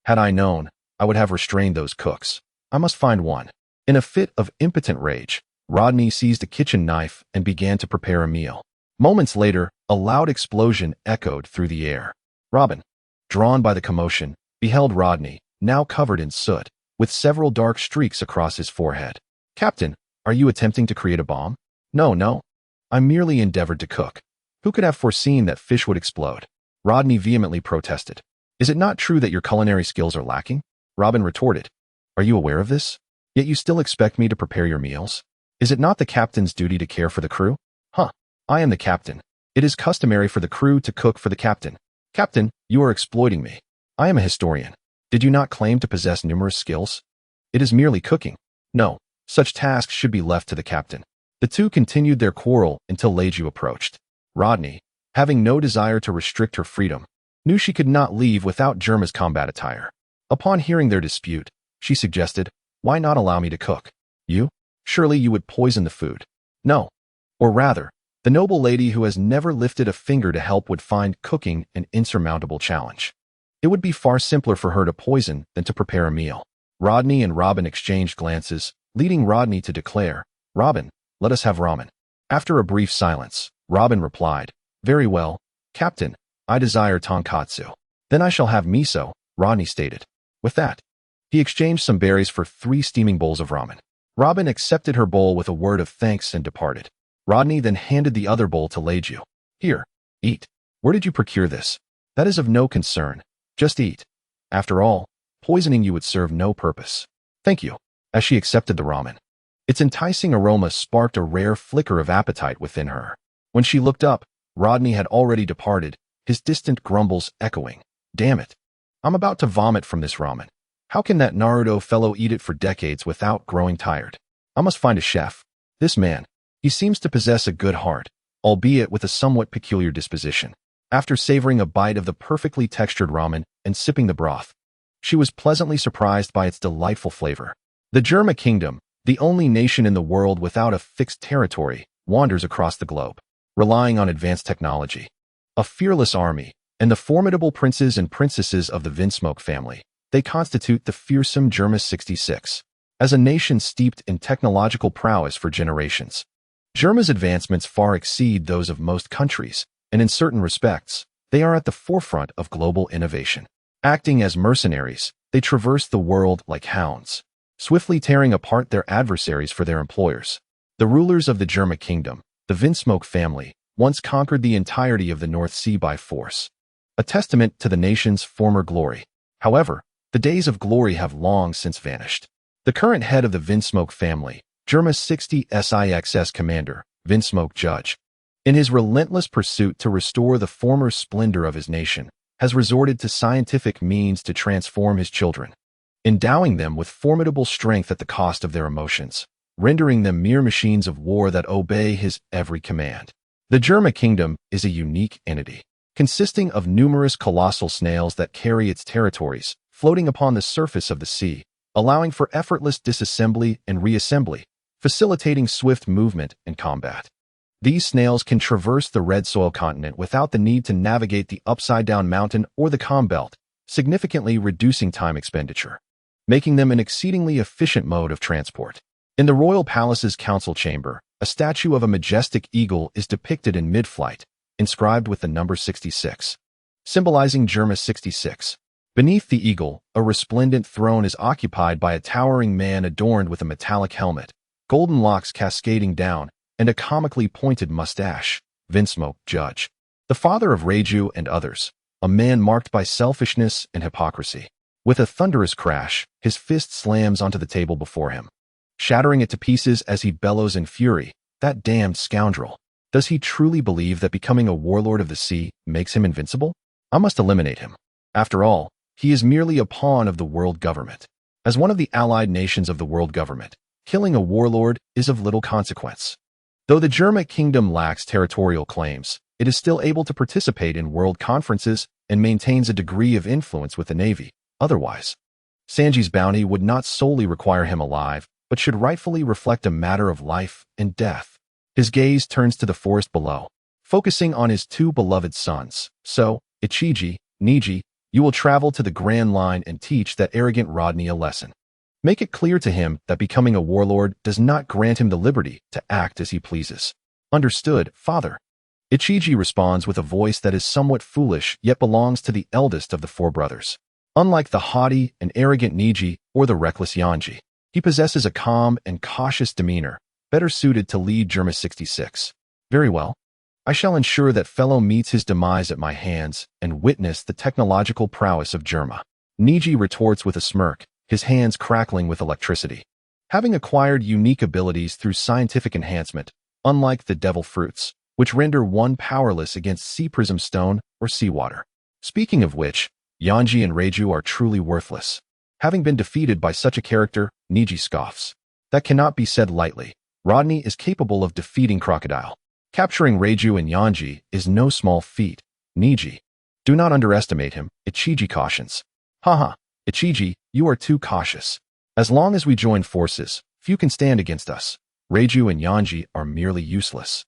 Had I known, I would have restrained those cooks. I must find one. In a fit of impotent rage, Rodney seized a kitchen knife and began to prepare a meal. Moments later, a loud explosion echoed through the air. Robin, drawn by the commotion, beheld Rodney, now covered in soot, with several dark streaks across his forehead. "Captain, are you attempting to create a bomb?" No. I merely endeavored to cook. Who could have foreseen that fish would explode?" Rodney vehemently protested. "Is it not true that your culinary skills are lacking?" Robin retorted. "Are you aware of this? Yet you still expect me to prepare your meals? Is it not the captain's duty to care for the crew?" I am the captain. It is customary for the crew to cook for the captain." "Captain, you are exploiting me. I am a historian. Did you not claim to possess numerous skills?" "It is merely cooking." "No, such tasks should be left to the captain." The two continued their quarrel until Leiju approached. Rodney, having no desire to restrict her freedom, knew she could not leave without Germa's combat attire. Upon hearing their dispute, she suggested, "Why not allow me to cook? You? Surely you would poison the food." "No. Or rather, the noble lady who has never lifted a finger to help would find cooking an insurmountable challenge. It would be far simpler for her to poison than to prepare a meal." Rodney and Robin exchanged glances, leading Rodney to declare, "Robin, let us have ramen." After a brief silence, Robin replied, "Very well, Captain, I desire tonkatsu." "Then I shall have miso," Rodney stated. With that, he exchanged some berries for 3 steaming bowls of ramen. Robin accepted her bowl with a word of thanks and departed. Rodney then handed the other bowl to Leiju. "Here, eat. Where did you procure this?" "That is of no concern. Just eat. After all, poisoning you would serve no purpose." "Thank you." As she accepted the ramen, its enticing aroma sparked a rare flicker of appetite within her. When she looked up, Rodney had already departed, his distant grumbles echoing. "Damn it. I'm about to vomit from this ramen. How can that Naruto fellow eat it for decades without growing tired? I must find a chef. This man, he seems to possess a good heart, albeit with a somewhat peculiar disposition." After savoring a bite of the perfectly textured ramen and sipping the broth, she was pleasantly surprised by its delightful flavor. The Germa Kingdom, the only nation in the world without a fixed territory, wanders across the globe, relying on advanced technology. A fearless army, and the formidable princes and princesses of the Vinsmoke family, they constitute the fearsome Germa 66. As a nation steeped in technological prowess for generations, Germa's advancements far exceed those of most countries, and in certain respects, they are at the forefront of global innovation. Acting as mercenaries, they traverse the world like hounds, swiftly tearing apart their adversaries for their employers. The rulers of the Germa kingdom, the Vinsmoke family, once conquered the entirety of the North Sea by force, a testament to the nation's former glory. However, the days of glory have long since vanished. The current head of the Vinsmoke family, Germa 60 SIXS Commander, Vinsmoke Judge, in his relentless pursuit to restore the former splendor of his nation, has resorted to scientific means to transform his children, endowing them with formidable strength at the cost of their emotions, rendering them mere machines of war that obey his every command. The Germa kingdom is a unique entity, consisting of numerous colossal snails that carry its territories, floating upon the surface of the sea, allowing for effortless disassembly and reassembly, facilitating swift movement and combat. These snails can traverse the red soil continent without the need to navigate the upside-down mountain or the calm belt, significantly reducing time expenditure, making them an exceedingly efficient mode of transport. In the royal palace's council chamber, a statue of a majestic eagle is depicted in mid-flight, inscribed with the number 66, symbolizing Germa 66. Beneath the eagle, a resplendent throne is occupied by a towering man adorned with a metallic helmet, golden locks cascading down, and a comically pointed mustache, Vinsmoke Judge, the father of Reiju and others, a man marked by selfishness and hypocrisy. With a thunderous crash, his fist slams onto the table before him, shattering it to pieces as he bellows in fury, "That damned scoundrel! Does he truly believe that becoming a warlord of the sea makes him invincible? I must eliminate him. After all, he is merely a pawn of the world government. As one of the allied nations of the world government, killing a warlord is of little consequence." Though the Germa kingdom lacks territorial claims, it is still able to participate in world conferences and maintains a degree of influence with the navy. Otherwise, Sanji's bounty would not solely require him alive, but should rightfully reflect a matter of life and death. His gaze turns to the forest below, focusing on his two beloved sons. "So, Ichiji, Niji, you will travel to the Grand Line and teach that arrogant Rodney a lesson. Make it clear to him that becoming a warlord does not grant him the liberty to act as he pleases." "Understood, father." Ichiji responds with a voice that is somewhat foolish yet belongs to the eldest of the four brothers. Unlike the haughty and arrogant Niji or the reckless Yanji, he possesses a calm and cautious demeanor, better suited to lead Germa 66. "Very well. I shall ensure that fellow meets his demise at my hands and witness the technological prowess of Germa." Niji retorts with a smirk, his hands crackling with electricity. Having acquired unique abilities through scientific enhancement, unlike the devil fruits, which render one powerless against sea prism stone or seawater. Speaking of which, Yanji and Reiju are truly worthless. Having been defeated by such a character, Niji scoffs. "That cannot be said lightly. Rodney is capable of defeating Crocodile. Capturing Reiju and Yanji is no small feat. Niji, do not underestimate him," Ichiji cautions. "Haha, Ichiji, you are too cautious. As long as we join forces, few can stand against us. Reiju and Yanji are merely useless.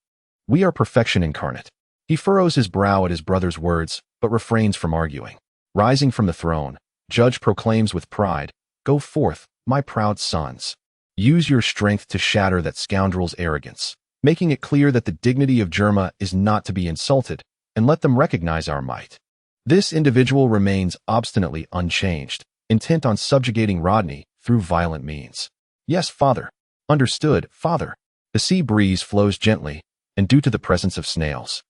We are perfection incarnate." He furrows his brow at his brother's words, but refrains from arguing. Rising from the throne, Judge proclaims with pride, "Go forth, my proud sons. Use your strength to shatter that scoundrel's arrogance," making it clear that the dignity of Germa is not to be insulted, and let them recognize our might. This individual remains obstinately unchanged, intent on subjugating Rodney through violent means. "Yes, father." "Understood, father." The sea breeze flows gently, and due to the presence of snails,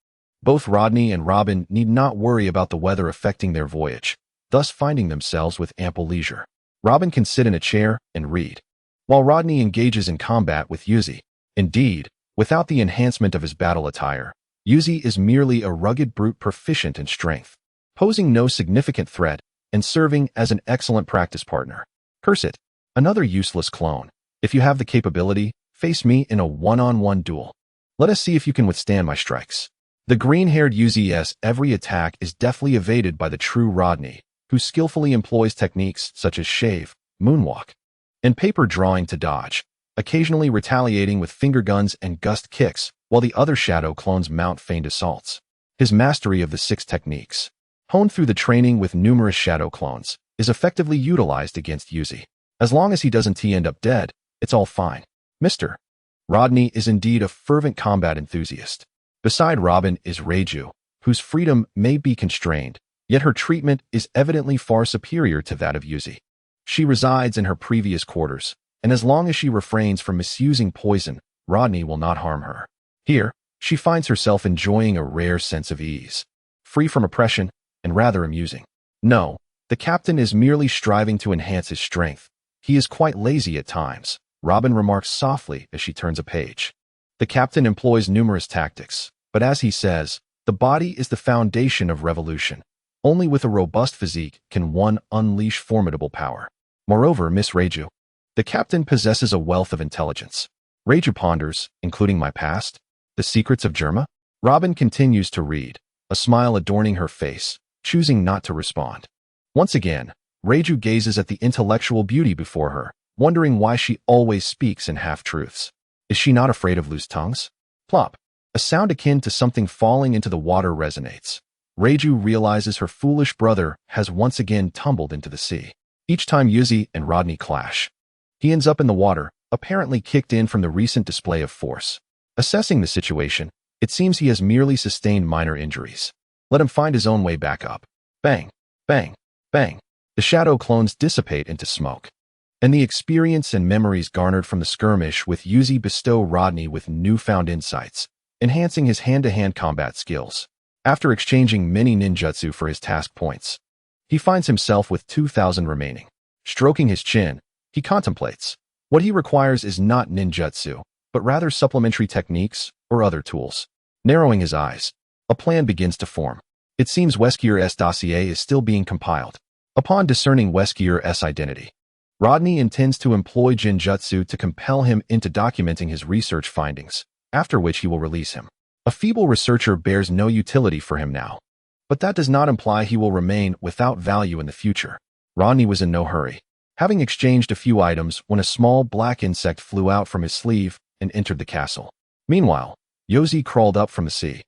both Rodney and Robin need not worry about the weather affecting their voyage, thus finding themselves with ample leisure. Robin can sit in a chair and read, while Rodney engages in combat with Yuzi. Indeed, without the enhancement of his battle attire, Yuzi is merely a rugged brute proficient in strength, posing no significant threat and serving as an excellent practice partner. Curse it, another useless clone. If you have the capability, face me in a one-on-one duel. Let us see if you can withstand my strikes. The green-haired Yuzi's every attack is deftly evaded by the true Rodney, who skillfully employs techniques such as shave, moonwalk, and paper drawing to dodge. occasionally retaliating with finger guns and gust kicks, while the other shadow clones mount feigned assaults. His mastery of the 6 techniques, honed through the training with numerous shadow clones, is effectively utilized against Yuzi. As long as he doesn't end up dead, it's all fine. Mr. Rodney is indeed a fervent combat enthusiast. Beside Robin is Reiju, whose freedom may be constrained, yet her treatment is evidently far superior to that of Yuzi. She resides in her previous quarters, and as long as she refrains from misusing poison, Rodney will not harm her. Here, she finds herself enjoying a rare sense of ease, free from oppression, and rather amusing. No, the captain is merely striving to enhance his strength. He is quite lazy at times, Robin remarks softly as she turns a page. The captain employs numerous tactics, but as he says, the body is the foundation of revolution. Only with a robust physique can one unleash formidable power. Moreover, Miss Reiju, the captain possesses a wealth of intelligence. Reiju ponders, including my past, the secrets of Germa? Robin continues to read, a smile adorning her face, choosing not to respond. Once again, Reiju gazes at the intellectual beauty before her, wondering why she always speaks in half-truths. Is she not afraid of loose tongues? Plop. A sound akin to something falling into the water resonates. Reiju realizes her foolish brother has once again tumbled into the sea. Each time Yuzi and Rodney clash, he ends up in the water, apparently kicked in from the recent display of force. Assessing the situation, it seems he has merely sustained minor injuries. Let him find his own way back up. Bang, bang, bang. The shadow clones dissipate into smoke, and the experience and memories garnered from the skirmish with Yuzi bestow Rodney with newfound insights, enhancing his hand-to-hand combat skills. After exchanging many ninjutsu for his task points, he finds himself with 2,000 remaining. Stroking his chin, he contemplates. What he requires is not ninjutsu, but rather supplementary techniques or other tools. Narrowing his eyes, a plan begins to form. It seems Weskier's dossier is still being compiled. Upon discerning Weskier's identity, Rodney intends to employ genjutsu to compel him into documenting his research findings, after which he will release him. A feeble researcher bears no utility for him now, but that does not imply he will remain without value in the future. Rodney was in no hurry, having exchanged a few items when a small black insect flew out from his sleeve and entered the castle. Meanwhile, Yuzi crawled up from the sea,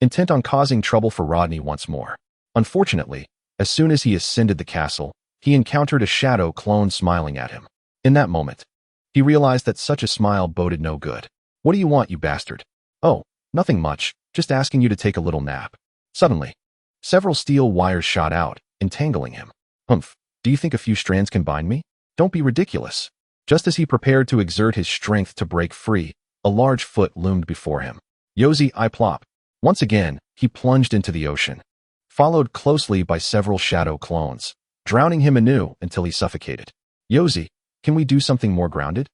intent on causing trouble for Rodney once more. Unfortunately, as soon as he ascended the castle, he encountered a shadow clone smiling at him. In that moment, he realized that such a smile boded no good. What do you want, you bastard? Oh, nothing much, just asking you to take a little nap. Suddenly, several steel wires shot out, entangling him. Humph, do you think a few strands can bind me? Don't be ridiculous. Just as he prepared to exert his strength to break free, a large foot loomed before him. Yuzi, I plop. Once again, he plunged into the ocean, followed closely by several shadow clones, drowning him anew until he suffocated. Yuzi, can we do something more grounded?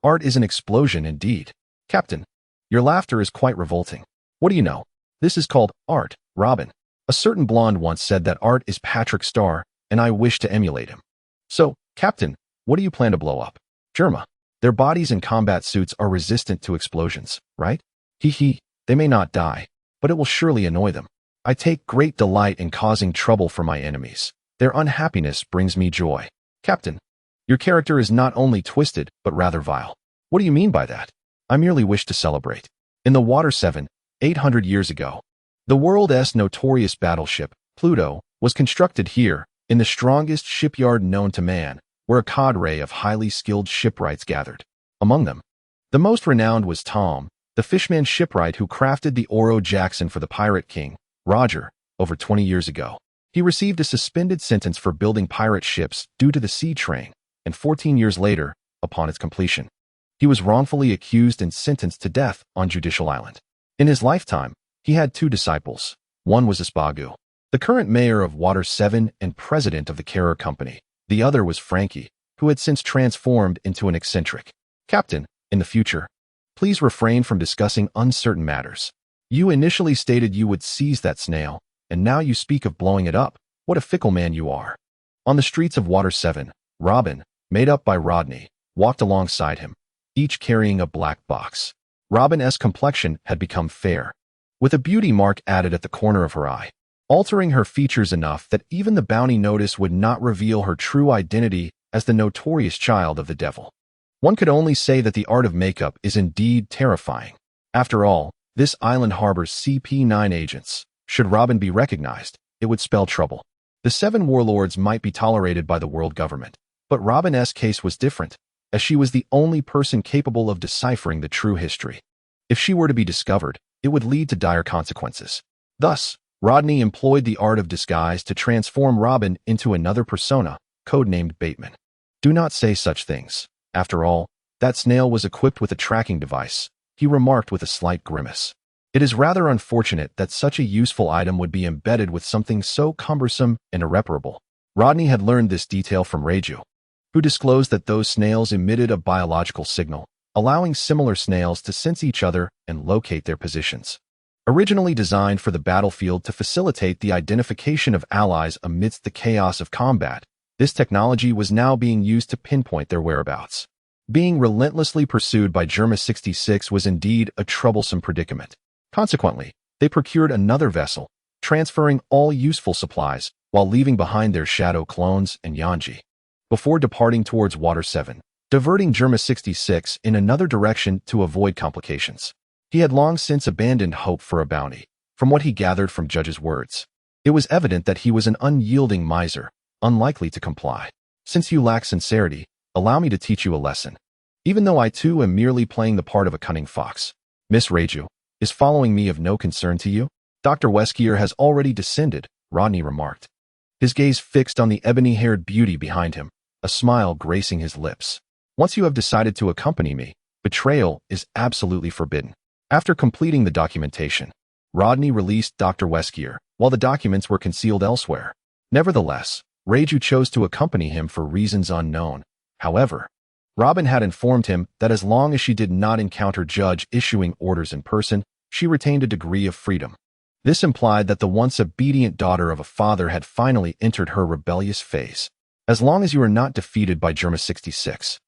Art is an explosion indeed. Captain, your laughter is quite revolting. What do you know? This is called art, Robin. A certain blonde once said that art is Patrick Star, and I wish to emulate him. So, Captain, what do you plan to blow up? Germa. Their bodies and combat suits are resistant to explosions, right? They may not die, but it will surely annoy them. I take great delight in causing trouble for my enemies. Their unhappiness brings me joy. Captain, your character is not only twisted, but rather vile. What do you mean by that? I merely wish to celebrate. In the Water 7, 800 years ago, the world's notorious battleship, Pluto, was constructed here, in the strongest shipyard known to man, where a cadre of highly skilled shipwrights gathered. Among them, the most renowned was Tom, the fishman shipwright who crafted the Oro Jackson for the Pirate King, Roger, over 20 years ago. He received a suspended sentence for building pirate ships due to the sea train, and 14 years later, upon its completion, he was wrongfully accused and sentenced to death on Judicial Island. In his lifetime, he had 2 disciples. One was Isbagu, the current mayor of Water 7 and president of the Carer Company. The other was Frankie, who had since transformed into an eccentric. Captain, in the future, please refrain from discussing uncertain matters. You initially stated you would seize that snail, and now you speak of blowing it up. What a fickle man you are. On the streets of Water 7, Robin, made up by Rodney, walked alongside him, each carrying a black box. Robin's complexion had become fair, with a beauty mark added at the corner of her eye, altering her features enough that even the bounty notice would not reveal her true identity as the notorious child of the devil. One could only say that the art of makeup is indeed terrifying. After all, this island harbors CP9 agents. Should Robin be recognized, it would spell trouble. The 7 warlords might be tolerated by the world government, but Robin's case was different, as she was the only person capable of deciphering the true history. If she were to be discovered, it would lead to dire consequences. Thus, Rodney employed the art of disguise to transform Robin into another persona, codenamed Bateman. Do not say such things. After all, that snail was equipped with a tracking device, he remarked with a slight grimace. It is rather unfortunate that such a useful item would be embedded with something so cumbersome and irreparable. Rodney had learned this detail from Reiju, who disclosed that those snails emitted a biological signal, allowing similar snails to sense each other and locate their positions. Originally designed for the battlefield to facilitate the identification of allies amidst the chaos of combat, this technology was now being used to pinpoint their whereabouts. Being relentlessly pursued by Germa 66 was indeed a troublesome predicament. Consequently, they procured another vessel, transferring all useful supplies while leaving behind their shadow clones and Yanji. Before departing towards Water 7, diverting Germa 66 in another direction to avoid complications. He had long since abandoned hope for a bounty, from what he gathered from Judge's words. It was evident that he was an unyielding miser, unlikely to comply. Since you lack sincerity, allow me to teach you a lesson. Even though I too am merely playing the part of a cunning fox. Miss Reiju, is following me of no concern to you? Dr. Weskier has already descended, Rodney remarked. His gaze fixed on the ebony-haired beauty behind him, a smile gracing his lips. Once you have decided to accompany me, betrayal is absolutely forbidden. After completing the documentation, Rodney released Dr. Weskier, while the documents were concealed elsewhere. Nevertheless, Reiju chose to accompany him for reasons unknown. However, Robin had informed him that as long as she did not encounter Judge issuing orders in person, she retained a degree of freedom. This implied that the once obedient daughter of a father had finally entered her rebellious phase. As long as you are not defeated by Germa 66,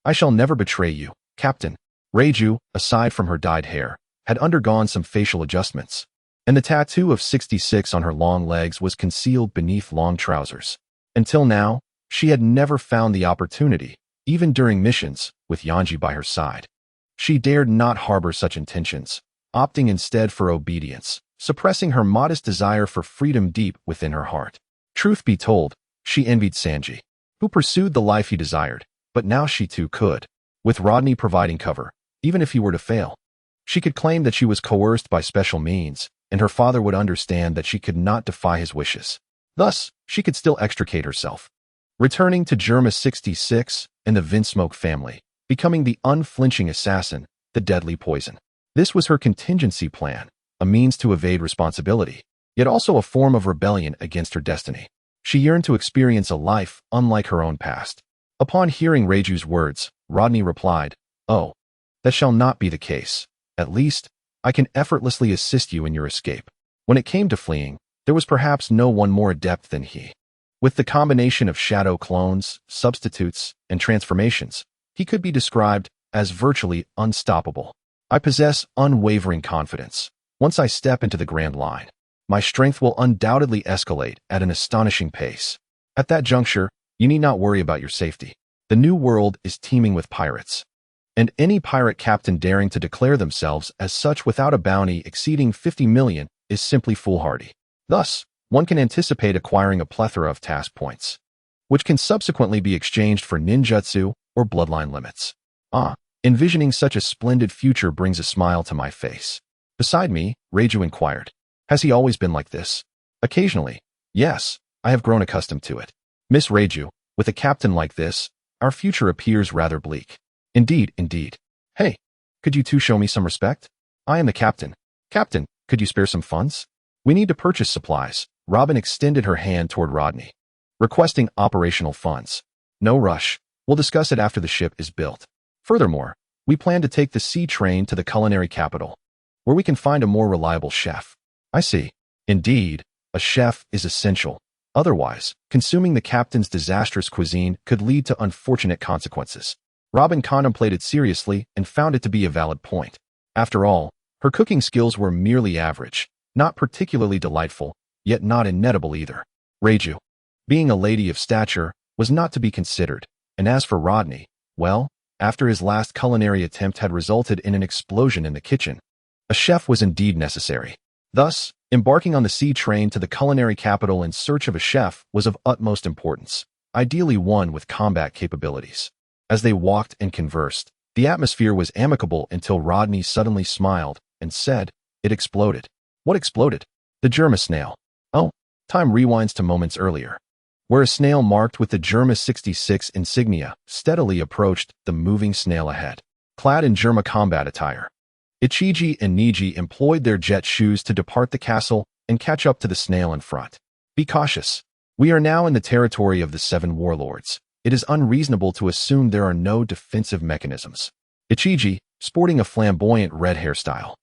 I shall never betray you, Captain. Reiju, aside from her dyed hair, had undergone some facial adjustments, and the tattoo of 66 on her long legs was concealed beneath long trousers. Until now, she had never found the opportunity, even during missions, with Yanji by her side. She dared not harbor such intentions, opting instead for obedience, suppressing her modest desire for freedom deep within her heart. Truth be told, she envied Sanji, who pursued the life he desired, but now she too could, with Rodney providing cover, even if he were to fail. She could claim that she was coerced by special means, and her father would understand that she could not defy his wishes. Thus, she could still extricate herself. Returning to Germa 66 and the Vinsmoke family, becoming the unflinching assassin, the deadly poison. This was her contingency plan, a means to evade responsibility, yet also a form of rebellion against her destiny. She yearned to experience a life unlike her own past. Upon hearing Reiju's words, Rodney replied, "Oh, that shall not be the case. At least, I can effortlessly assist you in your escape." When it came to fleeing, there was perhaps no one more adept than he. With the combination of shadow clones, substitutes, and transformations, he could be described as virtually unstoppable. I possess unwavering confidence. Once I step into the Grand Line, my strength will undoubtedly escalate at an astonishing pace. At that juncture, you need not worry about your safety. The new world is teeming with pirates, and any pirate captain daring to declare themselves as such without a bounty exceeding 50 million is simply foolhardy. Thus, one can anticipate acquiring a plethora of task points, which can subsequently be exchanged for ninjutsu or bloodline limits. Envisioning such a splendid future brings a smile to my face. Beside me, Reiju inquired, "Has he always been like this?" "Occasionally, yes, I have grown accustomed to it." "Miss Reiju, with a captain like this, our future appears rather bleak." Indeed, indeed. "Hey, could you two show me some respect? I am the captain." "Captain, could you spare some funds? We need to purchase supplies." Robin extended her hand toward Rodney, requesting operational funds. "No rush. We'll discuss it after the ship is built. Furthermore, we plan to take the sea train to the culinary capital, where we can find a more reliable chef." "I see. Indeed, a chef is essential. Otherwise, consuming the captain's disastrous cuisine could lead to unfortunate consequences." Robin contemplated seriously and found it to be a valid point. After all, her cooking skills were merely average, not particularly delightful, yet not inedible either. Reiju, being a lady of stature, was not to be considered, and as for Rodney, well, after his last culinary attempt had resulted in an explosion in the kitchen. A chef was indeed necessary. Thus, embarking on the sea train to the culinary capital in search of a chef was of utmost importance, ideally one with combat capabilities. As they walked and conversed, the atmosphere was amicable until Rodney suddenly smiled and said, "It exploded." "What exploded?" "The Germa snail." "Oh." Time rewinds to moments earlier, where a snail marked with the Germa 66 insignia steadily approached the moving snail ahead, clad in Germa combat attire. Ichiji and Niji employed their jet shoes to depart the castle and catch up to the snail in front. "Be cautious. We are now in the territory of the 7 warlords. It is unreasonable to assume there are no defensive mechanisms." Ichiji, sporting a flamboyant red hairstyle,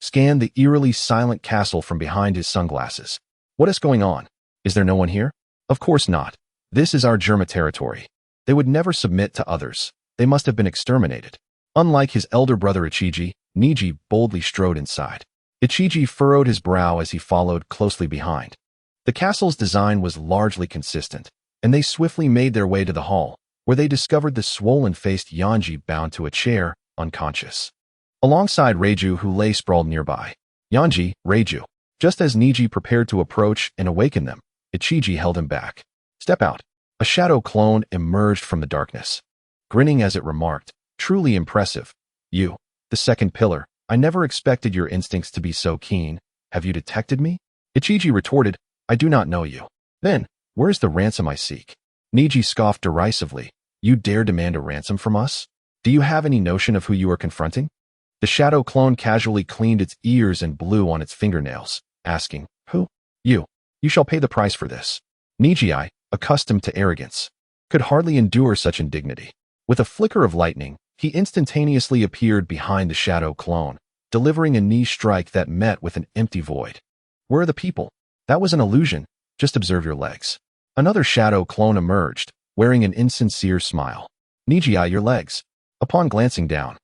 scanned the eerily silent castle from behind his sunglasses. "What is going on? Is there no one here?" "Of course not. This is our Germa territory. They would never submit to others. They must have been exterminated." Unlike his elder brother Ichiji, Niji boldly strode inside. Ichiji furrowed his brow as he followed closely behind. The castle's design was largely consistent, and they swiftly made their way to the hall, where they discovered the swollen-faced Yanji bound to a chair, unconscious, alongside Reiju, who lay sprawled nearby. "Yanji, Reiju." Just as Niji prepared to approach and awaken them, Ichiji held him back. "Step out." A shadow clone emerged from the darkness, grinning as it remarked, "Truly impressive. You, the second pillar. I never expected your instincts to be so keen. Have you detected me?" Ichiji retorted, "I do not know you." "Then, where's the ransom I seek?" Niji scoffed derisively. "You dare demand a ransom from us? Do you have any notion of who you are confronting?" The shadow clone casually cleaned its ears and blew on its fingernails, asking, "Who?" "You. You shall pay the price for this." Niji, accustomed to arrogance, could hardly endure such indignity. With a flicker of lightning, he instantaneously appeared behind the shadow clone, delivering a knee strike that met with an empty void. "Where are the people?" "That was an illusion. Just observe your legs." Another shadow clone emerged, wearing an insincere smile. "Niji, your legs." Upon glancing down,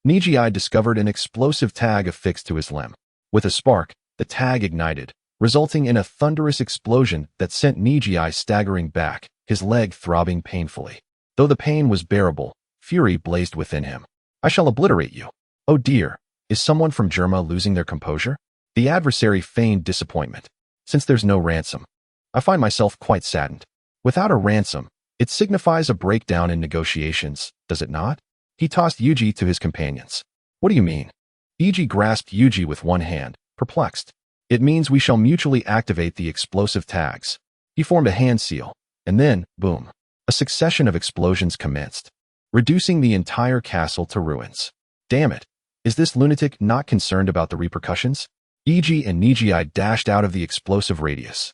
Niji discovered an explosive tag affixed to his limb. With a spark, the tag ignited, resulting in a thunderous explosion that sent Niji staggering back, his leg throbbing painfully. Though the pain was bearable, fury blazed within him. "I shall obliterate you." "Oh dear, is someone from Germa losing their composure?" The adversary feigned disappointment. "Since there's no ransom, I find myself quite saddened." "Without a ransom, it signifies a breakdown in negotiations, does it not?" He tossed Yuji to his companions. "What do you mean?" Iji grasped Yuji with one hand, perplexed. "It means we shall mutually activate the explosive tags." He formed a hand seal, and then, boom, a succession of explosions commenced, reducing the entire castle to ruins. "Damn it! Is this lunatic not concerned about the repercussions?" Iji and Niji dashed out of the explosive radius.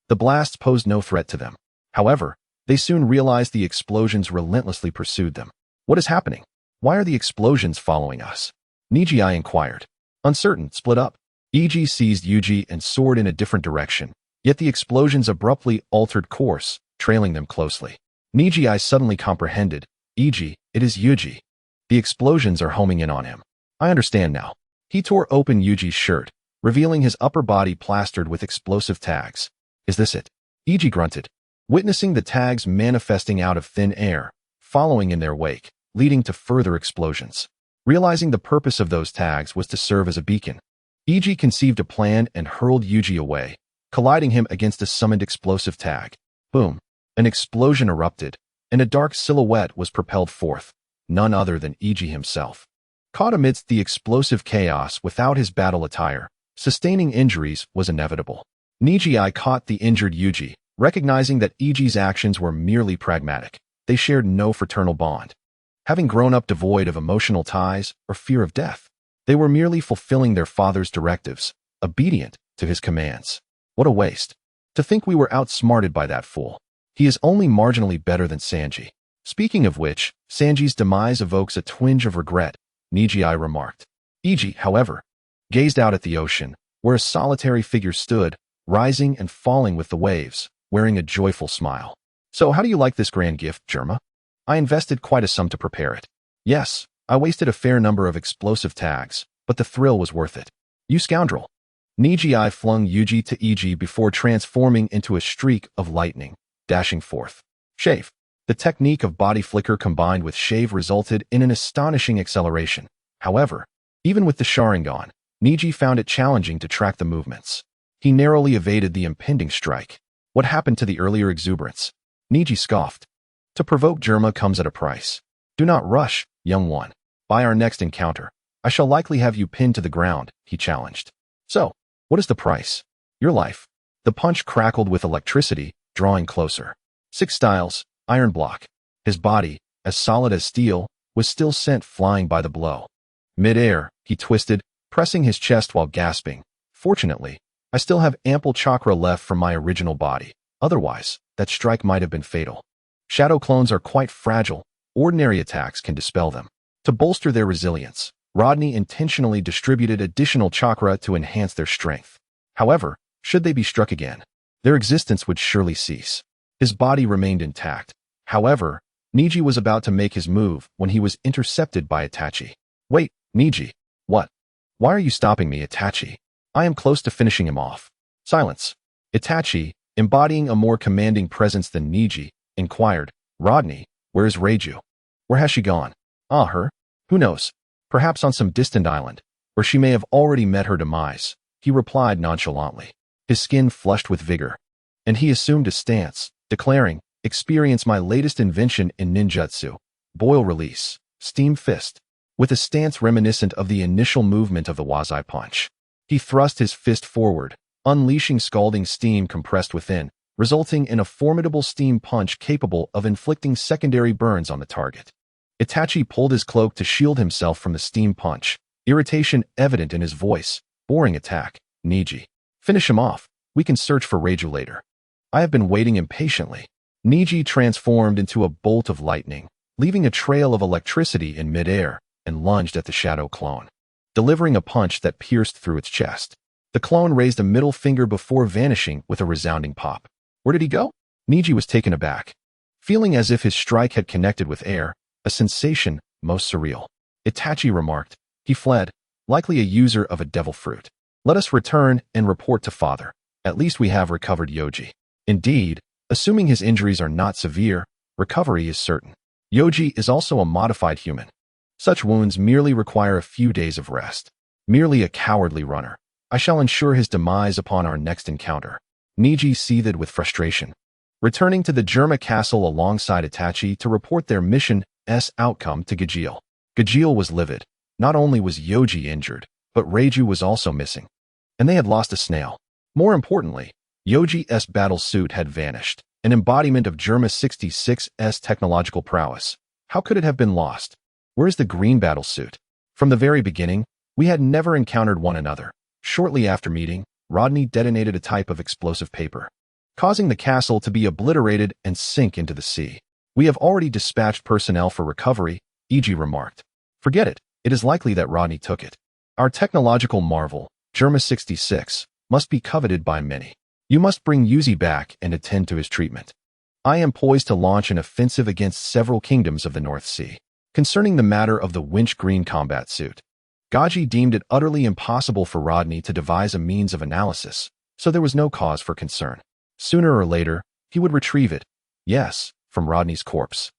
The blasts posed no threat to them. However, they soon realized the explosions relentlessly pursued them. "What is happening? Why are the explosions following us?" Niji inquired. Uncertain, split up. Iji seized Yuji and soared in a different direction, yet the explosions abruptly altered course, trailing them closely. Niji suddenly comprehended. "Iji, it is Yuji. The explosions are homing in on him. I understand now." He tore open Yuji's shirt, revealing his upper body plastered with explosive tags. "Is this it?" Iji grunted, witnessing the tags manifesting out of thin air, following in their wake, leading to further explosions. Realizing the purpose of those tags was to serve as a beacon, Iji conceived a plan and hurled Yuji away, colliding him against a summoned explosive tag. Boom! An explosion erupted, and a dark silhouette was propelled forth, none other than Iji himself. Caught amidst the explosive chaos without his battle attire, sustaining injuries was inevitable. Niji caught the injured Yuji, recognizing that Iji's actions were merely pragmatic. They shared no fraternal bond. Having grown up devoid of emotional ties or fear of death, they were merely fulfilling their father's directives, obedient to his commands. What a waste. To think we were outsmarted by that fool. He is only marginally better than Sanji. Speaking of which, Sanji's demise evokes a twinge of regret, Niji remarked. Iji, however, gazed out at the ocean, where a solitary figure stood, rising and falling with the waves, wearing a joyful smile. "So how do you like this grand gift, Germa?" "I invested quite a sum to prepare it." "Yes, I wasted a fair number of explosive tags, but the thrill was worth it." "You scoundrel." Niji flung Yuji to Iji before transforming into a streak of lightning, dashing forth. "Shave." The technique of body flicker combined with shave resulted in an astonishing acceleration. However, even with the Sharingan, Niji found it challenging to track the movements. He narrowly evaded the impending strike. What happened to the earlier exuberance? Niji scoffed. To provoke Germa comes at a price. Do not rush, young one. By our next encounter, I shall likely have you pinned to the ground, he challenged. So, what is the price? Your life. The punch crackled with electricity, drawing closer. 6 styles, iron block. His body, as solid as steel, was still sent flying by the blow. Mid-air, he twisted, pressing his chest while gasping. Fortunately, I still have ample chakra left from my original body. Otherwise, that strike might have been fatal. Shadow clones are quite fragile. Ordinary attacks can dispel them. To bolster their resilience, Rodney intentionally distributed additional chakra to enhance their strength. However, should they be struck again, their existence would surely cease. His body remained intact. However, Niji was about to make his move when he was intercepted by Itachi. Wait, Niji. What? Why are you stopping me, Itachi? I am close to finishing him off. Silence. Itachi, embodying a more commanding presence than Niji, inquired, Rodney, where is Reiju? Where has she gone? Ah, her? Who knows? Perhaps on some distant island, where she may have already met her demise, he replied nonchalantly. His skin flushed with vigor. And he assumed a stance, declaring, experience my latest invention in ninjutsu, boil release, steam fist. With a stance reminiscent of the initial movement of the Wazai punch. He thrust his fist forward, unleashing scalding steam compressed within, resulting in a formidable steam punch capable of inflicting secondary burns on the target. Itachi pulled his cloak to shield himself from the steam punch, irritation evident in his voice. Boring attack, Niji. Finish him off. We can search for Reiju later. I have been waiting impatiently. Niji transformed into a bolt of lightning, leaving a trail of electricity in midair, and lunged at the shadow clone, delivering a punch that pierced through its chest. The clone raised a middle finger before vanishing with a resounding pop. Where did he go? Niji was taken aback, feeling as if his strike had connected with air, a sensation most surreal. Itachi remarked, he fled, likely a user of a devil fruit. Let us return and report to father. At least we have recovered Yoji. Indeed, assuming his injuries are not severe, recovery is certain. Yoji is also a modified human. Such wounds merely require a few days of rest. Merely a cowardly runner. I shall ensure his demise upon our next encounter. Niji seethed with frustration. Returning to the Germa castle alongside Itachi to report their mission's outcome to Gajeel. Gajeel was livid. Not only was Yoji injured, but Reiju was also missing. And they had lost a snail. More importantly, Yoji's battle suit had vanished, an embodiment of Germa 66's technological prowess. How could it have been lost? Where is the green battle suit? From the very beginning, we had never encountered one another. Shortly after meeting, Rodney detonated a type of explosive paper, causing the castle to be obliterated and sink into the sea. We have already dispatched personnel for recovery, E.G. remarked. Forget it. It is likely that Rodney took it. Our technological marvel, Germa 66, must be coveted by many. You must bring Yuzi back and attend to his treatment. I am poised to launch an offensive against several kingdoms of the North Sea. Concerning the matter of the winch green combat suit, Gaji deemed it utterly impossible for Rodney to devise a means of analysis, so there was no cause for concern. Sooner or later, he would retrieve it, yes, from Rodney's corpse.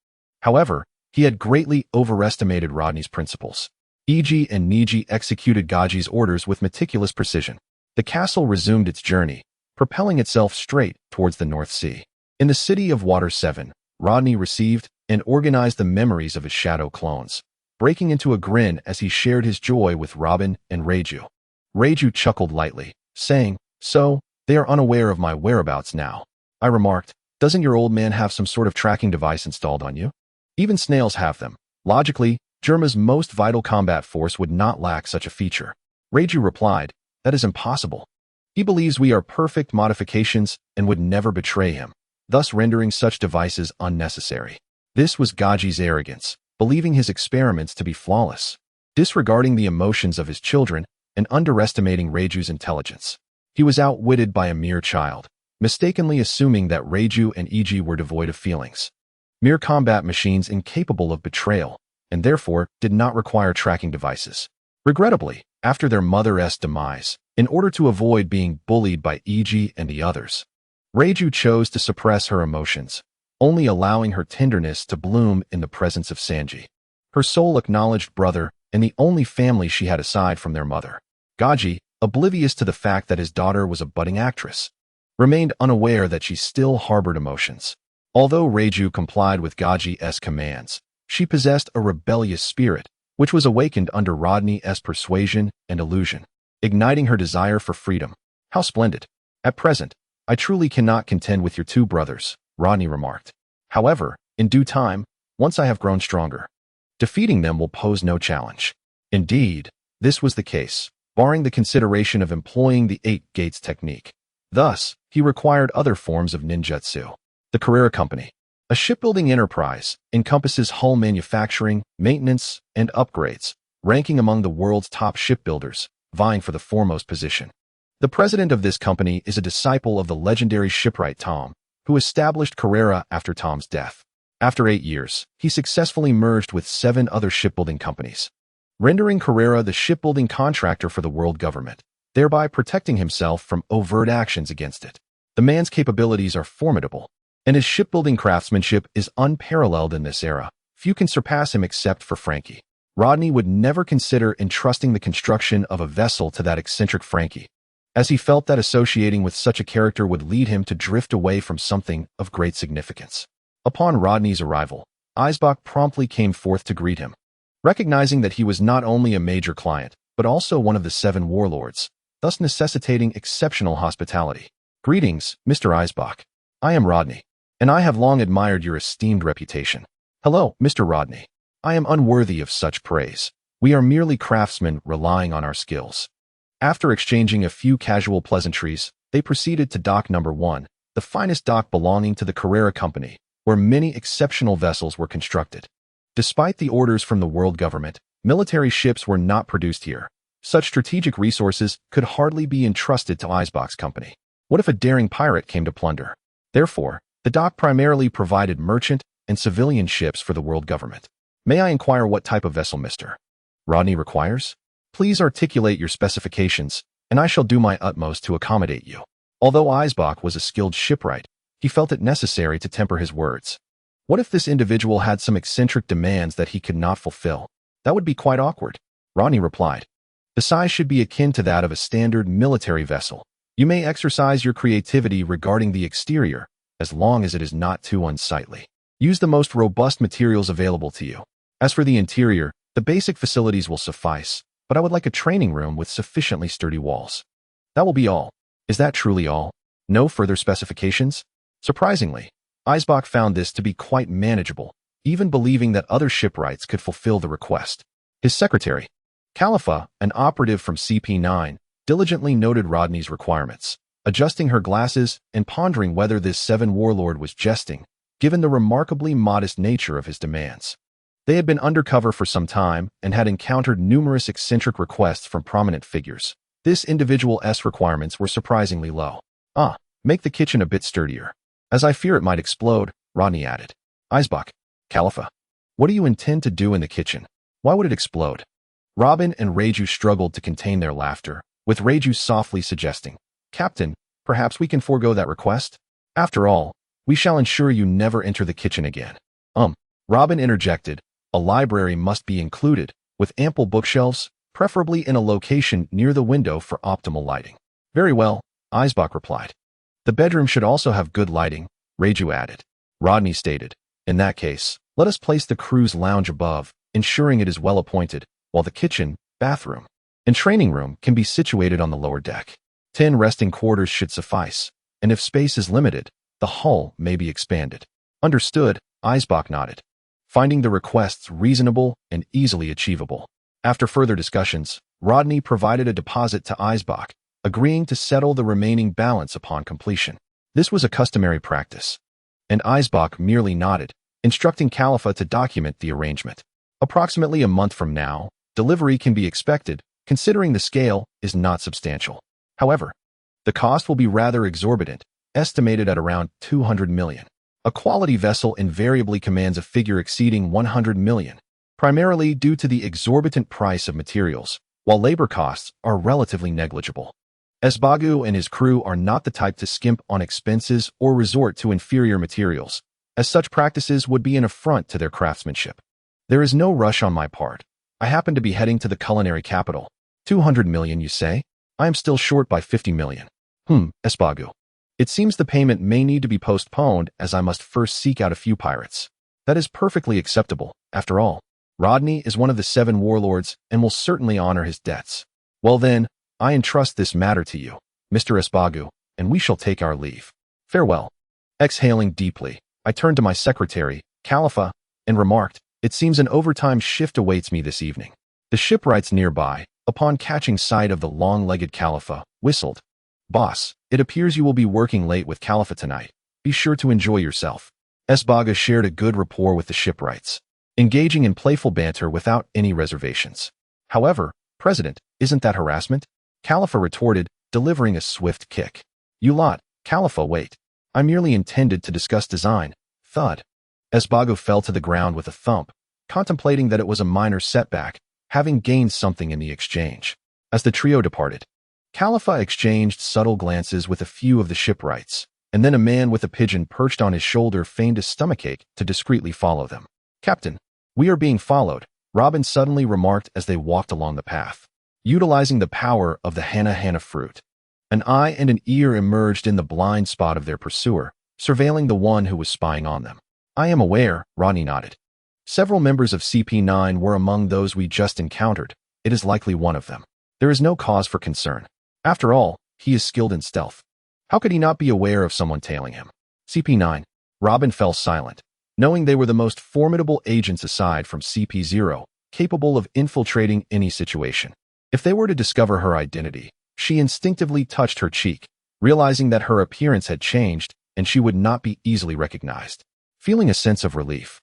However, he had greatly overestimated Rodney's principles. E.G. and Niji executed Gaji's orders with meticulous precision. The castle resumed its journey, propelling itself straight towards the North Sea. In the city of Water 7, Rodney received and organized the memories of his shadow clones, breaking into a grin as he shared his joy with Robin and Reiju. Reiju chuckled lightly, saying, So, they are unaware of my whereabouts now. I remarked, doesn't your old man have some sort of tracking device installed on you? Even snails have them. Logically, Germa's most vital combat force would not lack such a feature. Reiju replied, that is impossible. He believes we are perfect modifications and would never betray him, thus rendering such devices unnecessary. This was Gaji's arrogance, believing his experiments to be flawless, disregarding the emotions of his children and underestimating Reiju's intelligence. He was outwitted by a mere child, mistakenly assuming that Reiju and E.G. were devoid of feelings. Mere combat machines incapable of betrayal, and therefore did not require tracking devices. Regrettably, after their mother's demise, in order to avoid being bullied by E.G. and the others, Reiju chose to suppress her emotions, only allowing her tenderness to bloom in the presence of Sanji, her sole acknowledged brother and the only family she had aside from their mother. Gaji, oblivious to the fact that his daughter was a budding actress, remained unaware that she still harbored emotions. Although Reiju complied with Gaji's commands, she possessed a rebellious spirit, which was awakened under Rodney's persuasion and illusion, igniting her desire for freedom. How splendid! At present, I truly cannot contend with your two brothers, Rodney remarked. However, in due time, once I have grown stronger, defeating them will pose no challenge. Indeed, this was the case, barring the consideration of employing the 8 gates technique. Thus, he required other forms of ninjutsu. The Carrera Company, a shipbuilding enterprise, encompasses hull manufacturing, maintenance, and upgrades, ranking among the world's top shipbuilders, vying for the foremost position. The president of this company is a disciple of the legendary shipwright Tom, who established Carrera after Tom's death. After 8 years, he successfully merged with 7 other shipbuilding companies, rendering Carrera the shipbuilding contractor for the world government, thereby protecting himself from overt actions against it. The man's capabilities are formidable, and his shipbuilding craftsmanship is unparalleled in this era. Few can surpass him except for Frankie. Rodney would never consider entrusting the construction of a vessel to that eccentric Frankie, as he felt that associating with such a character would lead him to drift away from something of great significance. Upon Rodney's arrival, Eisbach promptly came forth to greet him, recognizing that he was not only a major client, but also one of the 7 warlords, thus necessitating exceptional hospitality. Greetings, Mr. Eisbach. I am Rodney, and I have long admired your esteemed reputation. Hello, Mr. Rodney. I am unworthy of such praise. We are merely craftsmen relying on our skills. After exchanging a few casual pleasantries, they proceeded to dock number 1, the finest dock belonging to the Carrera Company, where many exceptional vessels were constructed. Despite the orders from the world government, military ships were not produced here. Such strategic resources could hardly be entrusted to Eisbach's company. What if a daring pirate came to plunder? Therefore, the dock primarily provided merchant and civilian ships for the world government. May I inquire what type of vessel Mr. Rodney requires? Please articulate your specifications, and I shall do my utmost to accommodate you. Although Eisbach was a skilled shipwright, he felt it necessary to temper his words. What if this individual had some eccentric demands that he could not fulfill? That would be quite awkward. Rodney replied. The size should be akin to that of a standard military vessel. You may exercise your creativity regarding the exterior, as long as it is not too unsightly. Use the most robust materials available to you. As for the interior, the basic facilities will suffice, but I would like a training room with sufficiently sturdy walls. That will be all. Is that truly all? No further specifications? Surprisingly, Eisbach found this to be quite manageable, even believing that other shipwrights could fulfill the request. His secretary, Khalifa, an operative from CP9, diligently noted Rodney's requirements, adjusting her glasses and pondering whether this 7 warlord was jesting, given the remarkably modest nature of his demands. They had been undercover for some time and had encountered numerous eccentric requests from prominent figures. This individual's requirements were surprisingly low. Make the kitchen a bit sturdier, as I fear it might explode, Rodney added. Eisbach, Khalifa, what do you intend to do in the kitchen? Why would it explode? Robin and Reiju struggled to contain their laughter, with Reiju softly suggesting, Captain, perhaps we can forego that request? After all, we shall ensure you never enter the kitchen again. Robin interjected, a library must be included, with ample bookshelves, preferably in a location near the window for optimal lighting. Very well, Eisbach replied. The bedroom should also have good lighting, Reiju added. Rodney stated, in that case, let us place the crew's lounge above, ensuring it is well appointed, while the kitchen, bathroom, and training room can be situated on the lower deck. 10 resting quarters should suffice, and if space is limited, the hull may be expanded. Understood, Eisbach nodded, finding the requests reasonable and easily achievable. After further discussions, Rodney provided a deposit to Eisbach, agreeing to settle the remaining balance upon completion. This was a customary practice, and Eisbach merely nodded, instructing Khalifa to document the arrangement. Approximately a month from now, delivery can be expected, considering the scale is not substantial. However, the cost will be rather exorbitant, estimated at around 200 million. A quality vessel invariably commands a figure exceeding 100 million, primarily due to the exorbitant price of materials, while labor costs are relatively negligible. Esbagu and his crew are not the type to skimp on expenses or resort to inferior materials, as such practices would be an affront to their craftsmanship. There is no rush on my part. I happen to be heading to the culinary capital. 200 million, you say? I am still short by 50 million. Espagu. It seems the payment may need to be postponed as I must first seek out a few pirates. That is perfectly acceptable. After all, Rodney is one of the 7 warlords and will certainly honor his debts. Well then, I entrust this matter to you, Mr. Espagu, and we shall take our leave. Farewell. Exhaling deeply, I turned to my secretary, Khalifa, and remarked, it seems an overtime shift awaits me this evening. The shipwrights nearby, upon catching sight of the long-legged Khalifa, whistled. Boss, it appears you will be working late with Khalifa tonight. Be sure to enjoy yourself. Espaga shared a good rapport with the shipwrights, engaging in playful banter without any reservations. However, President, isn't that harassment? Khalifa retorted, delivering a swift kick. You lot, Khalifa, wait. I merely intended to discuss design. Thud. Espago fell to the ground with a thump, contemplating that it was a minor setback, having gained something in the exchange. As the trio departed, Khalifa exchanged subtle glances with a few of the shipwrights, and then a man with a pigeon perched on his shoulder feigned a stomachache to discreetly follow them. Captain, we are being followed, Robin suddenly remarked as they walked along the path. Utilizing the power of the hana fruit, an eye and an ear emerged in the blind spot of their pursuer, surveilling the one who was spying on them. I am aware, Rodney nodded. Several members of CP9 were among those we just encountered. It is likely one of them. There is no cause for concern. After all, he is skilled in stealth. How could he not be aware of someone tailing him? CP9. Robin fell silent, knowing they were the most formidable agents aside from CP0, capable of infiltrating any situation. If they were to discover her identity, she instinctively touched her cheek, realizing that her appearance had changed and she would not be easily recognized. Feeling a sense of relief,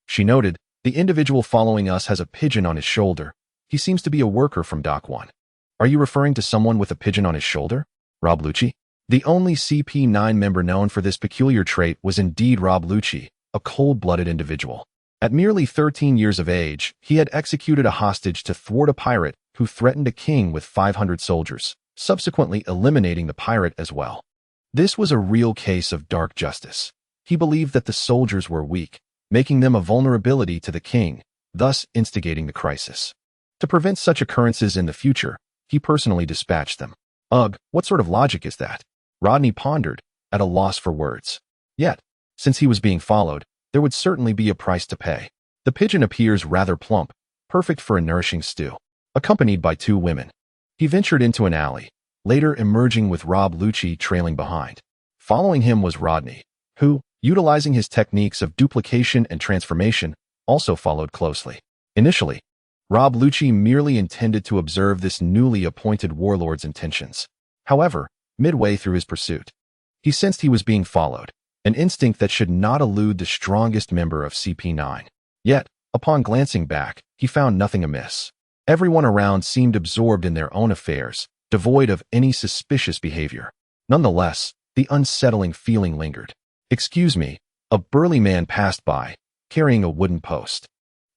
she noted, the individual following us has a pigeon on his shoulder. He seems to be a worker from Dock 1. Are you referring to someone with a pigeon on his shoulder? Rob Lucci? The only CP9 member known for this peculiar trait was indeed Rob Lucci, a cold-blooded individual. At merely 13 years of age, he had executed a hostage to thwart a pirate who threatened a king with 500 soldiers, subsequently eliminating the pirate as well. This was a real case of dark justice. He believed that the soldiers were weak, making them a vulnerability to the king, thus instigating the crisis. To prevent such occurrences in the future, he personally dispatched them. Ugh, what sort of logic is that? Rodney pondered, at a loss for words. Yet, since he was being followed, there would certainly be a price to pay. The pigeon appears rather plump, perfect for a nourishing stew. Accompanied by 2 women, he ventured into an alley, later emerging with Rob Lucci trailing behind. Following him was Rodney, who, utilizing his techniques of duplication and transformation, also followed closely. Initially, Rob Lucci merely intended to observe this newly appointed warlord's intentions. However, midway through his pursuit, he sensed he was being followed, an instinct that should not elude the strongest member of CP9. Yet, upon glancing back, he found nothing amiss. Everyone around seemed absorbed in their own affairs, devoid of any suspicious behavior. Nonetheless, the unsettling feeling lingered. Excuse me, a burly man passed by, carrying a wooden post.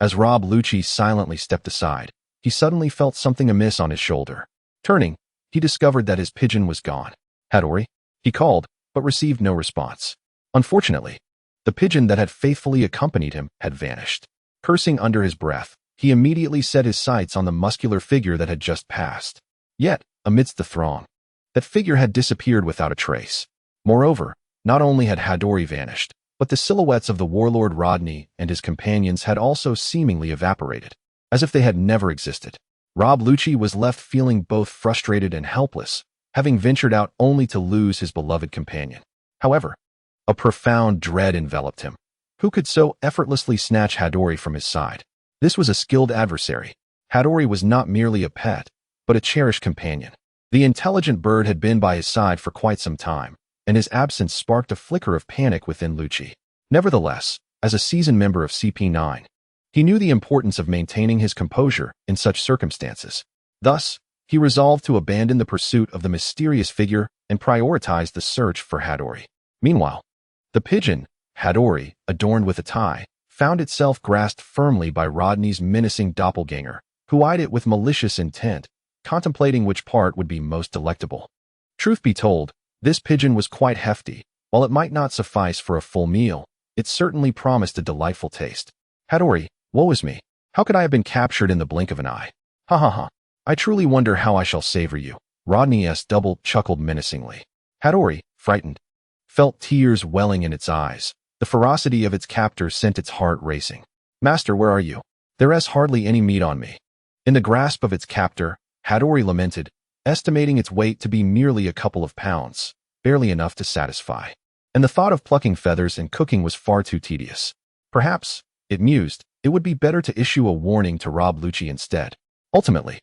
As Rob Lucci silently stepped aside, he suddenly felt something amiss on his shoulder. Turning, he discovered that his pigeon was gone. Hattori? He called, but received no response. Unfortunately, the pigeon that had faithfully accompanied him had vanished. Cursing under his breath, he immediately set his sights on the muscular figure that had just passed. Yet, amidst the throng, that figure had disappeared without a trace. Moreover, not only had Hattori vanished, but the silhouettes of the warlord Rodney and his companions had also seemingly evaporated, as if they had never existed. Rob Lucci was left feeling both frustrated and helpless, having ventured out only to lose his beloved companion. However, a profound dread enveloped him. Who could so effortlessly snatch Hattori from his side? This was a skilled adversary. Hattori was not merely a pet, but a cherished companion. The intelligent bird had been by his side for quite some time, and his absence sparked a flicker of panic within Lucci. Nevertheless, as a seasoned member of CP9, he knew the importance of maintaining his composure in such circumstances. Thus, he resolved to abandon the pursuit of the mysterious figure and prioritize the search for Hattori. Meanwhile, the pigeon, Hattori, adorned with a tie, found itself grasped firmly by Rodney's menacing doppelganger, who eyed it with malicious intent, contemplating which part would be most delectable. Truth be told, this pigeon was quite hefty. While it might not suffice for a full meal, It certainly promised a delightful taste. Hattori, woe is me. How could I have been captured in the blink of an eye? Ha ha ha. I truly wonder how I shall savor you. Rodney's double chuckled menacingly. Hattori, frightened, felt tears welling in its eyes. The ferocity of its captor sent its heart racing. Master, where are you? There is hardly any meat on me. In the grasp of its captor, Hattori lamented, estimating its weight to be merely a couple of pounds, barely enough to satisfy. And the thought of plucking feathers and cooking was far too tedious. Perhaps, it mused, it would be better to issue a warning to Rob Lucci instead. Ultimately,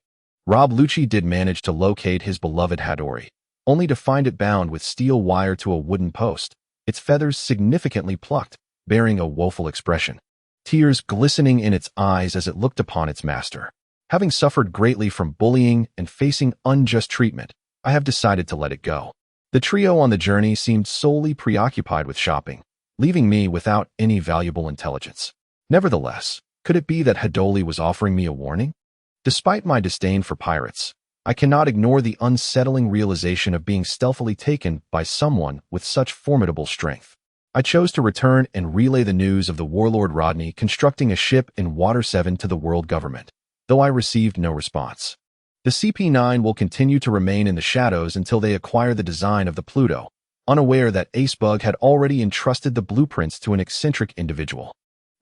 Rob Lucci did manage to locate his beloved Hattori, only to find it bound with steel wire to a wooden post, its feathers significantly plucked, bearing a woeful expression, tears glistening in its eyes as it looked upon its master. Having suffered greatly from bullying and facing unjust treatment, I have decided to let it go. The trio on the journey seemed solely preoccupied with shopping, leaving me without any valuable intelligence. Nevertheless, could it be that Hattori was offering me a warning? Despite my disdain for pirates, I cannot ignore the unsettling realization of being stealthily taken by someone with such formidable strength. I chose to return and relay the news of the warlord Rodney constructing a ship in Water 7 to the world government, though I received no response. The CP9 will continue to remain in the shadows until they acquire the design of the Pluto, unaware that Acebug had already entrusted the blueprints to an eccentric individual.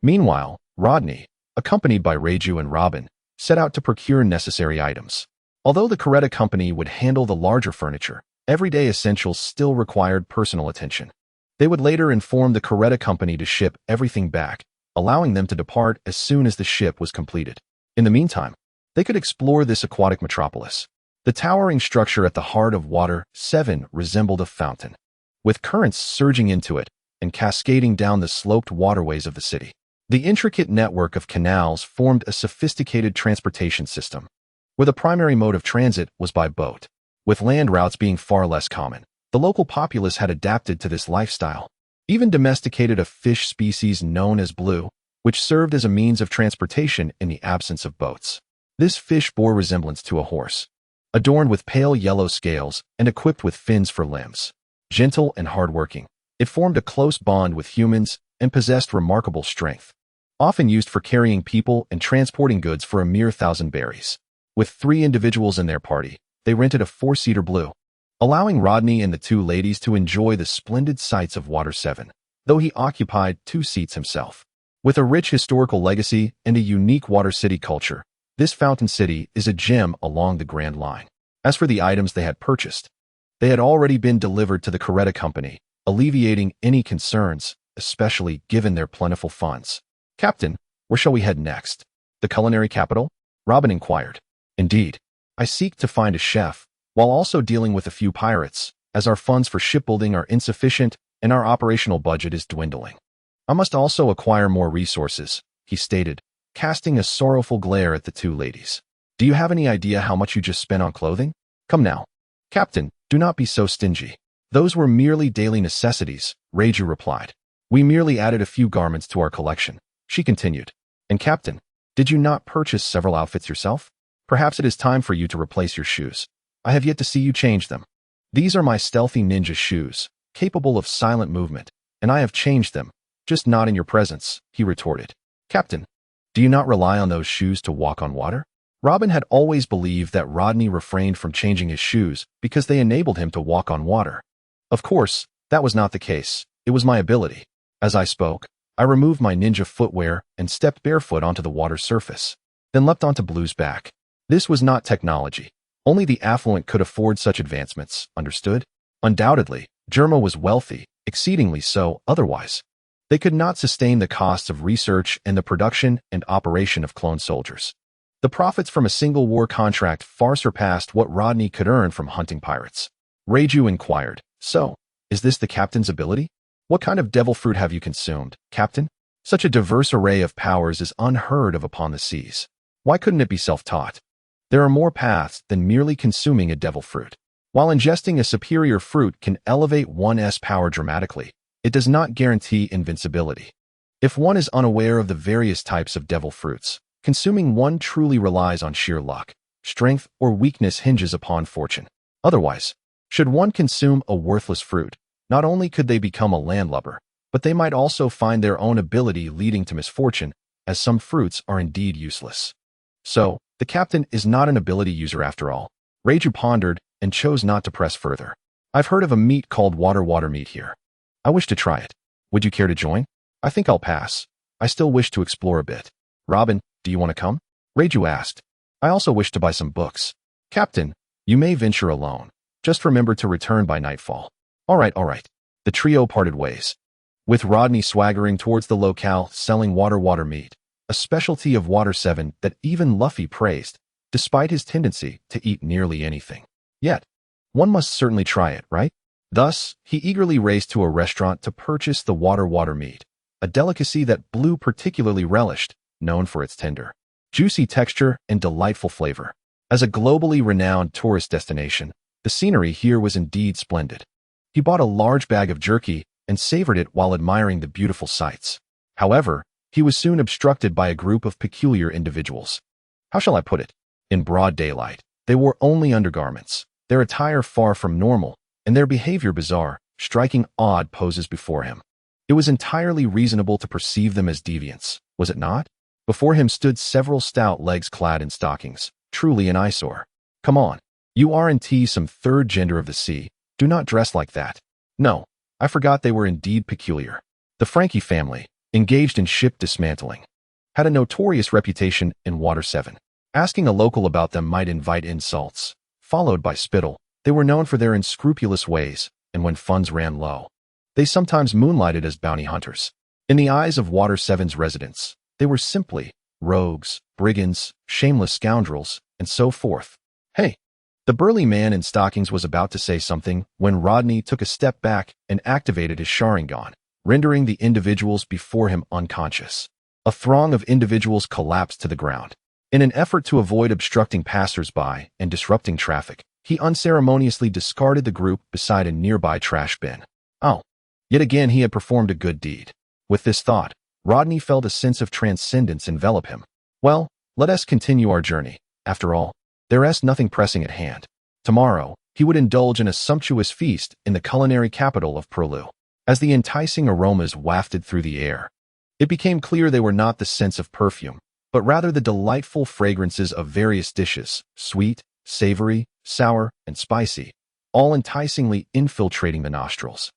Meanwhile, Rodney, accompanied by Reiju and Robin, set out to procure necessary items. Although the Coretta Company would handle the larger furniture, everyday essentials still required personal attention. They would later inform the Coretta Company to ship everything back, allowing them to depart as soon as the ship was completed. In the meantime, they could explore this aquatic metropolis. The towering structure at the heart of Water 7 resembled a fountain, with currents surging into it and cascading down the sloped waterways of the city. The intricate network of canals formed a sophisticated transportation system, where the primary mode of transit was by boat. With land routes being far less common, the local populace had adapted to this lifestyle, even domesticated a fish species known as blue, which served as a means of transportation in the absence of boats. This fish bore resemblance to a horse, adorned with pale yellow scales and equipped with fins for limbs. Gentle and hardworking, it formed a close bond with humans and possessed remarkable strength, often used for carrying people and transporting goods for a mere 1,000 berries. With 3 individuals in their party, they rented a 4-seater blue, allowing Rodney and the 2 ladies to enjoy the splendid sights of Water 7, though he occupied 2 seats himself. With a rich historical legacy and a unique Water City culture, this fountain city is a gem along the Grand Line. As for the items they had purchased, they had already been delivered to the Coretta Company, alleviating any concerns, especially given their plentiful funds. Captain, where shall we head next? The culinary capital? Robin inquired. Indeed, I seek to find a chef, while also dealing with a few pirates, as our funds for shipbuilding are insufficient and our operational budget is dwindling. I must also acquire more resources, he stated, casting a sorrowful glare at the 2 ladies. Do you have any idea how much you just spent on clothing? Come now. Captain, do not be so stingy. Those were merely daily necessities, Reiju replied. We merely added a few garments to our collection, she continued. And Captain, did you not purchase several outfits yourself? Perhaps it is time for you to replace your shoes. I have yet to see you change them. These are my stealthy ninja shoes, capable of silent movement, and I have changed them, just not in your presence, he retorted. Captain, do you not rely on those shoes to walk on water? Robin had always believed that Rodney refrained from changing his shoes because they enabled him to walk on water. Of course, that was not the case. It was my ability. As I spoke, I removed my ninja footwear and stepped barefoot onto the water's surface, then leapt onto Blue's back. This was not technology. Only the affluent could afford such advancements, understood? Undoubtedly, Germa was wealthy, exceedingly so otherwise. They could not sustain the costs of research and the production and operation of clone soldiers. The profits from a single war contract far surpassed what Rodney could earn from hunting pirates. Reiju inquired, so, is this the captain's ability? What kind of devil fruit have you consumed, Captain? Such a diverse array of powers is unheard of upon the seas. Why couldn't it be self-taught? There are more paths than merely consuming a devil fruit. While ingesting a superior fruit can elevate one's power dramatically, it does not guarantee invincibility. If one is unaware of the various types of devil fruits, consuming one truly relies on sheer luck. Strength or weakness hinges upon fortune. Otherwise, should one consume a worthless fruit, not only could they become a landlubber, but they might also find their own ability leading to misfortune, as some fruits are indeed useless. So, the captain is not an ability user after all. Reiju pondered and chose not to press further. I've heard of a meat called water meat here. I wish to try it. Would you care to join? I think I'll pass. I still wish to explore a bit. Robin, do you want to come? Reiju asked. I also wish to buy some books. Captain, you may venture alone. Just remember to return by nightfall. All right. The trio parted ways, with Rodney swaggering towards the locale selling water meat, a specialty of Water 7 that even Luffy praised, despite his tendency to eat nearly anything. Yet, one must certainly try it, right? Thus, he eagerly raced to a restaurant to purchase the water meat, a delicacy that Blue particularly relished, known for its tender, juicy texture and delightful flavor. As a globally renowned tourist destination, the scenery here was indeed splendid. He bought a large bag of jerky and savored it while admiring the beautiful sights. However, he was soon obstructed by a group of peculiar individuals. How shall I put it? In broad daylight, they wore only undergarments, their attire far from normal, and their behavior bizarre, striking odd poses before him. It was entirely reasonable to perceive them as deviants, was it not? Before him stood several stout legs clad in stockings, truly an eyesore. Come on, you aren't some third gender of the sea, do not dress like that. No, I forgot they were indeed peculiar. The Frankie family, engaged in ship dismantling, had a notorious reputation in Water 7. Asking a local about them might invite insults, followed by spittle. They were known for their unscrupulous ways, and when funds ran low, they sometimes moonlighted as bounty hunters. In the eyes of Water 7's residents, they were simply rogues, brigands, shameless scoundrels, and so forth. Hey! The burly man in stockings was about to say something when Rodney took a step back and activated his Sharingan, rendering the individuals before him unconscious. A throng of individuals collapsed to the ground. In an effort to avoid obstructing passers-by and disrupting traffic, he unceremoniously discarded the group beside a nearby trash bin. Oh, yet again he had performed a good deed. With this thought, Rodney felt a sense of transcendence envelop him. Well, let us continue our journey. After all, there is nothing pressing at hand. Tomorrow, he would indulge in a sumptuous feast in the culinary capital of Perlu. As the enticing aromas wafted through the air, it became clear they were not the scents of perfume, but rather the delightful fragrances of various dishes, sweet, savory, sour, and spicy, all enticingly infiltrating the nostrils,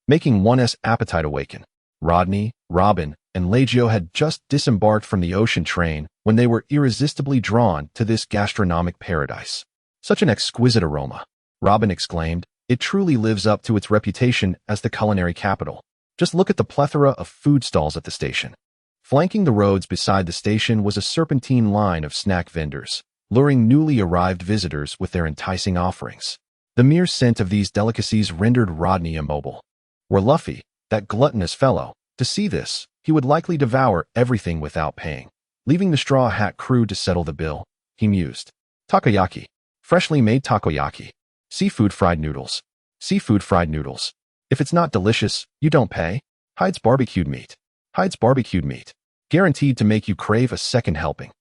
making one's appetite awaken. Rodney, Robin, and Leggio had just disembarked from the ocean train when they were irresistibly drawn to this gastronomic paradise. Such an exquisite aroma, Robin exclaimed. It truly lives up to its reputation as the culinary capital. Just look at the plethora of food stalls at the station. Flanking the roads beside the station was a serpentine line of snack vendors, luring newly arrived visitors with their enticing offerings. The mere scent of these delicacies rendered Rodney immobile. Were Luffy, that gluttonous fellow, to see this, he would likely devour everything without paying. Leaving the Straw Hat crew to settle the bill, he mused. Takoyaki. Freshly made takoyaki. Seafood fried noodles. Seafood fried noodles. If it's not delicious, you don't pay. Hyde's barbecued meat. Hyde's barbecued meat. Guaranteed to make you crave a second helping.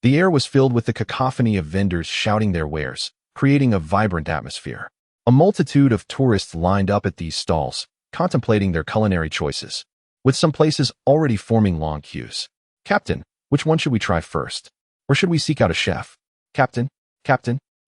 The air was filled with the cacophony of vendors shouting their wares, creating a vibrant atmosphere. A multitude of tourists lined up at these stalls, contemplating their culinary choices, with some places already forming long queues. Captain, which one should we try first? Or should we seek out a chef? Captain?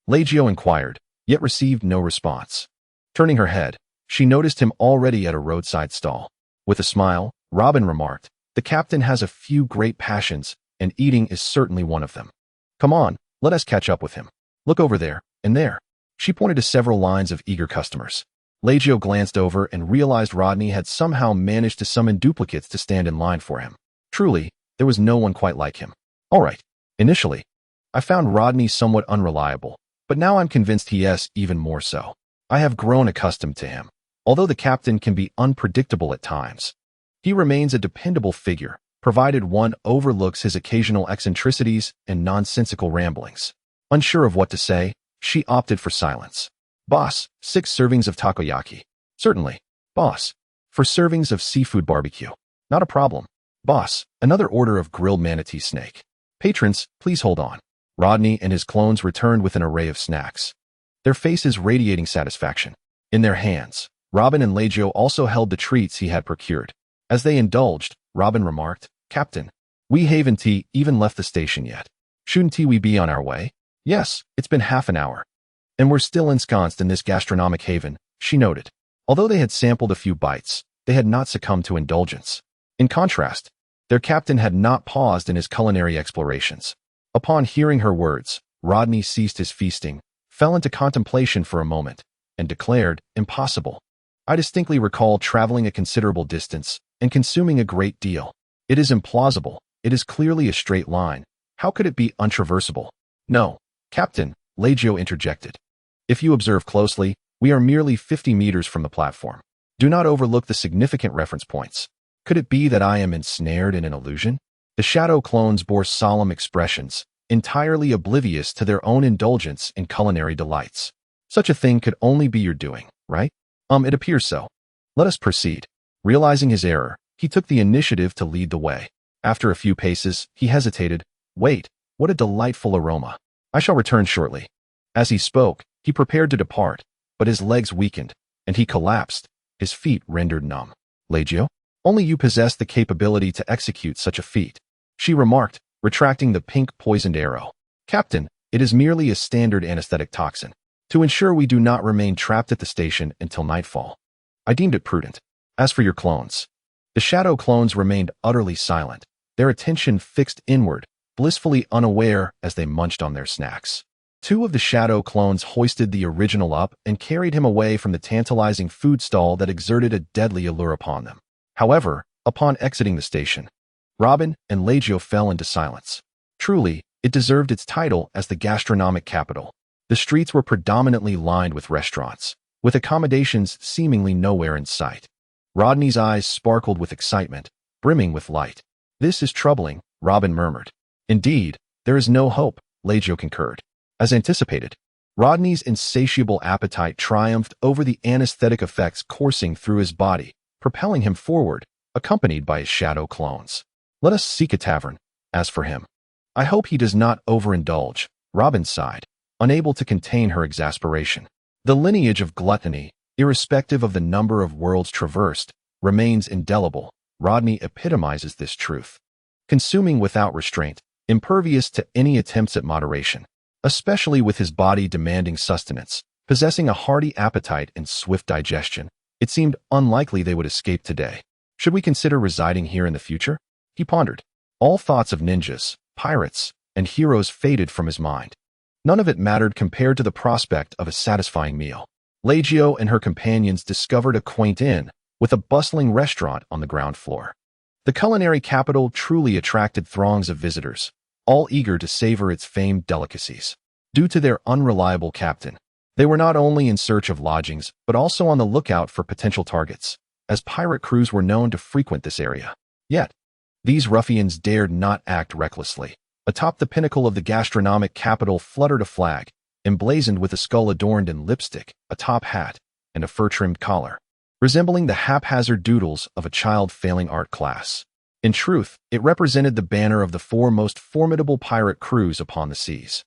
Leggio inquired, yet received no response. Turning her head, she noticed him already at a roadside stall. With a smile, Robin remarked, the captain has a few great passions, and eating is certainly one of them. Come on, let us catch up with him. Look over there, and there. She pointed to several lines of eager customers. Leggio glanced over and realized Rodney had somehow managed to summon duplicates to stand in line for him. Truly, there was no one quite like him. All right. Initially, I found Rodney somewhat unreliable, but now I'm convinced he is even more so. I have grown accustomed to him. Although the captain can be unpredictable at times, he remains a dependable figure, provided one overlooks his occasional eccentricities and nonsensical ramblings. Unsure of what to say, she opted for silence. Boss, 6 servings of takoyaki. Certainly. Boss, 4 servings of seafood barbecue. Not a problem. Boss, another order of grilled manatee snake. Patrons, please hold on. Rodney and his clones returned with an array of snacks, their faces radiating satisfaction. In their hands, Robin and Leggio also held the treats he had procured. As they indulged, Robin remarked, "Captain, we haven't even left the station yet. Shouldn't we be on our way?" "Yes, it's been half an hour. And we're still ensconced in this gastronomic haven," she noted. Although they had sampled a few bites, they had not succumbed to indulgence. In contrast, their captain had not paused in his culinary explorations. Upon hearing her words, Rodney ceased his feasting, fell into contemplation for a moment, and declared, "Impossible. I distinctly recall traveling a considerable distance and consuming a great deal. It is implausible. It is clearly a straight line. How could it be untraversable?" "No, Captain," Leggio interjected. "If you observe closely, we are merely 50 meters from the platform. Do not overlook the significant reference points. Could it be that I am ensnared in an illusion?" The shadow clones bore solemn expressions, entirely oblivious to their own indulgence in culinary delights. "Such a thing could only be your doing, right?" It appears so. Let us proceed." Realizing his error, he took the initiative to lead the way. After a few paces, he hesitated. "Wait, what a delightful aroma. I shall return shortly." As he spoke, he prepared to depart, but his legs weakened, and he collapsed, his feet rendered numb. "Leggio, only you possess the capability to execute such a feat," she remarked, retracting the pink poisoned arrow. "Captain, it is merely a standard anesthetic toxin, to ensure we do not remain trapped at the station until nightfall. I deemed it prudent. As for your clones..." The shadow clones remained utterly silent, their attention fixed inward, blissfully unaware as they munched on their snacks. Two of the shadow clones hoisted the original up and carried him away from the tantalizing food stall that exerted a deadly allure upon them. However, upon exiting the station, Robin and Leggio fell into silence. Truly, it deserved its title as the gastronomic capital. The streets were predominantly lined with restaurants, with accommodations seemingly nowhere in sight. Rodney's eyes sparkled with excitement, brimming with light. "This is troubling," Robin murmured. "Indeed, there is no hope," Leggio concurred. As anticipated, Rodney's insatiable appetite triumphed over the anesthetic effects coursing through his body, propelling him forward, accompanied by his shadow clones. "Let us seek a tavern. As for him, I hope he does not overindulge," Robin sighed, unable to contain her exasperation. The lineage of gluttony, irrespective of the number of worlds traversed, remains indelible. Rodney epitomizes this truth. Consuming without restraint, impervious to any attempts at moderation, especially with his body demanding sustenance, possessing a hearty appetite and swift digestion, it seemed unlikely they would escape today. Should we consider residing here in the future? He pondered. All thoughts of ninjas, pirates, and heroes faded from his mind. None of it mattered compared to the prospect of a satisfying meal. Leggio and her companions discovered a quaint inn, with a bustling restaurant on the ground floor. The culinary capital truly attracted throngs of visitors, all eager to savor its famed delicacies. Due to their unreliable captain, they were not only in search of lodgings, but also on the lookout for potential targets, as pirate crews were known to frequent this area. Yet, these ruffians dared not act recklessly. Atop the pinnacle of the gastronomic capital fluttered a flag, emblazoned with a skull adorned in lipstick, a top hat, and a fur-trimmed collar, resembling the haphazard doodles of a child failing art class. In truth, it represented the banner of the four most formidable pirate crews upon the seas.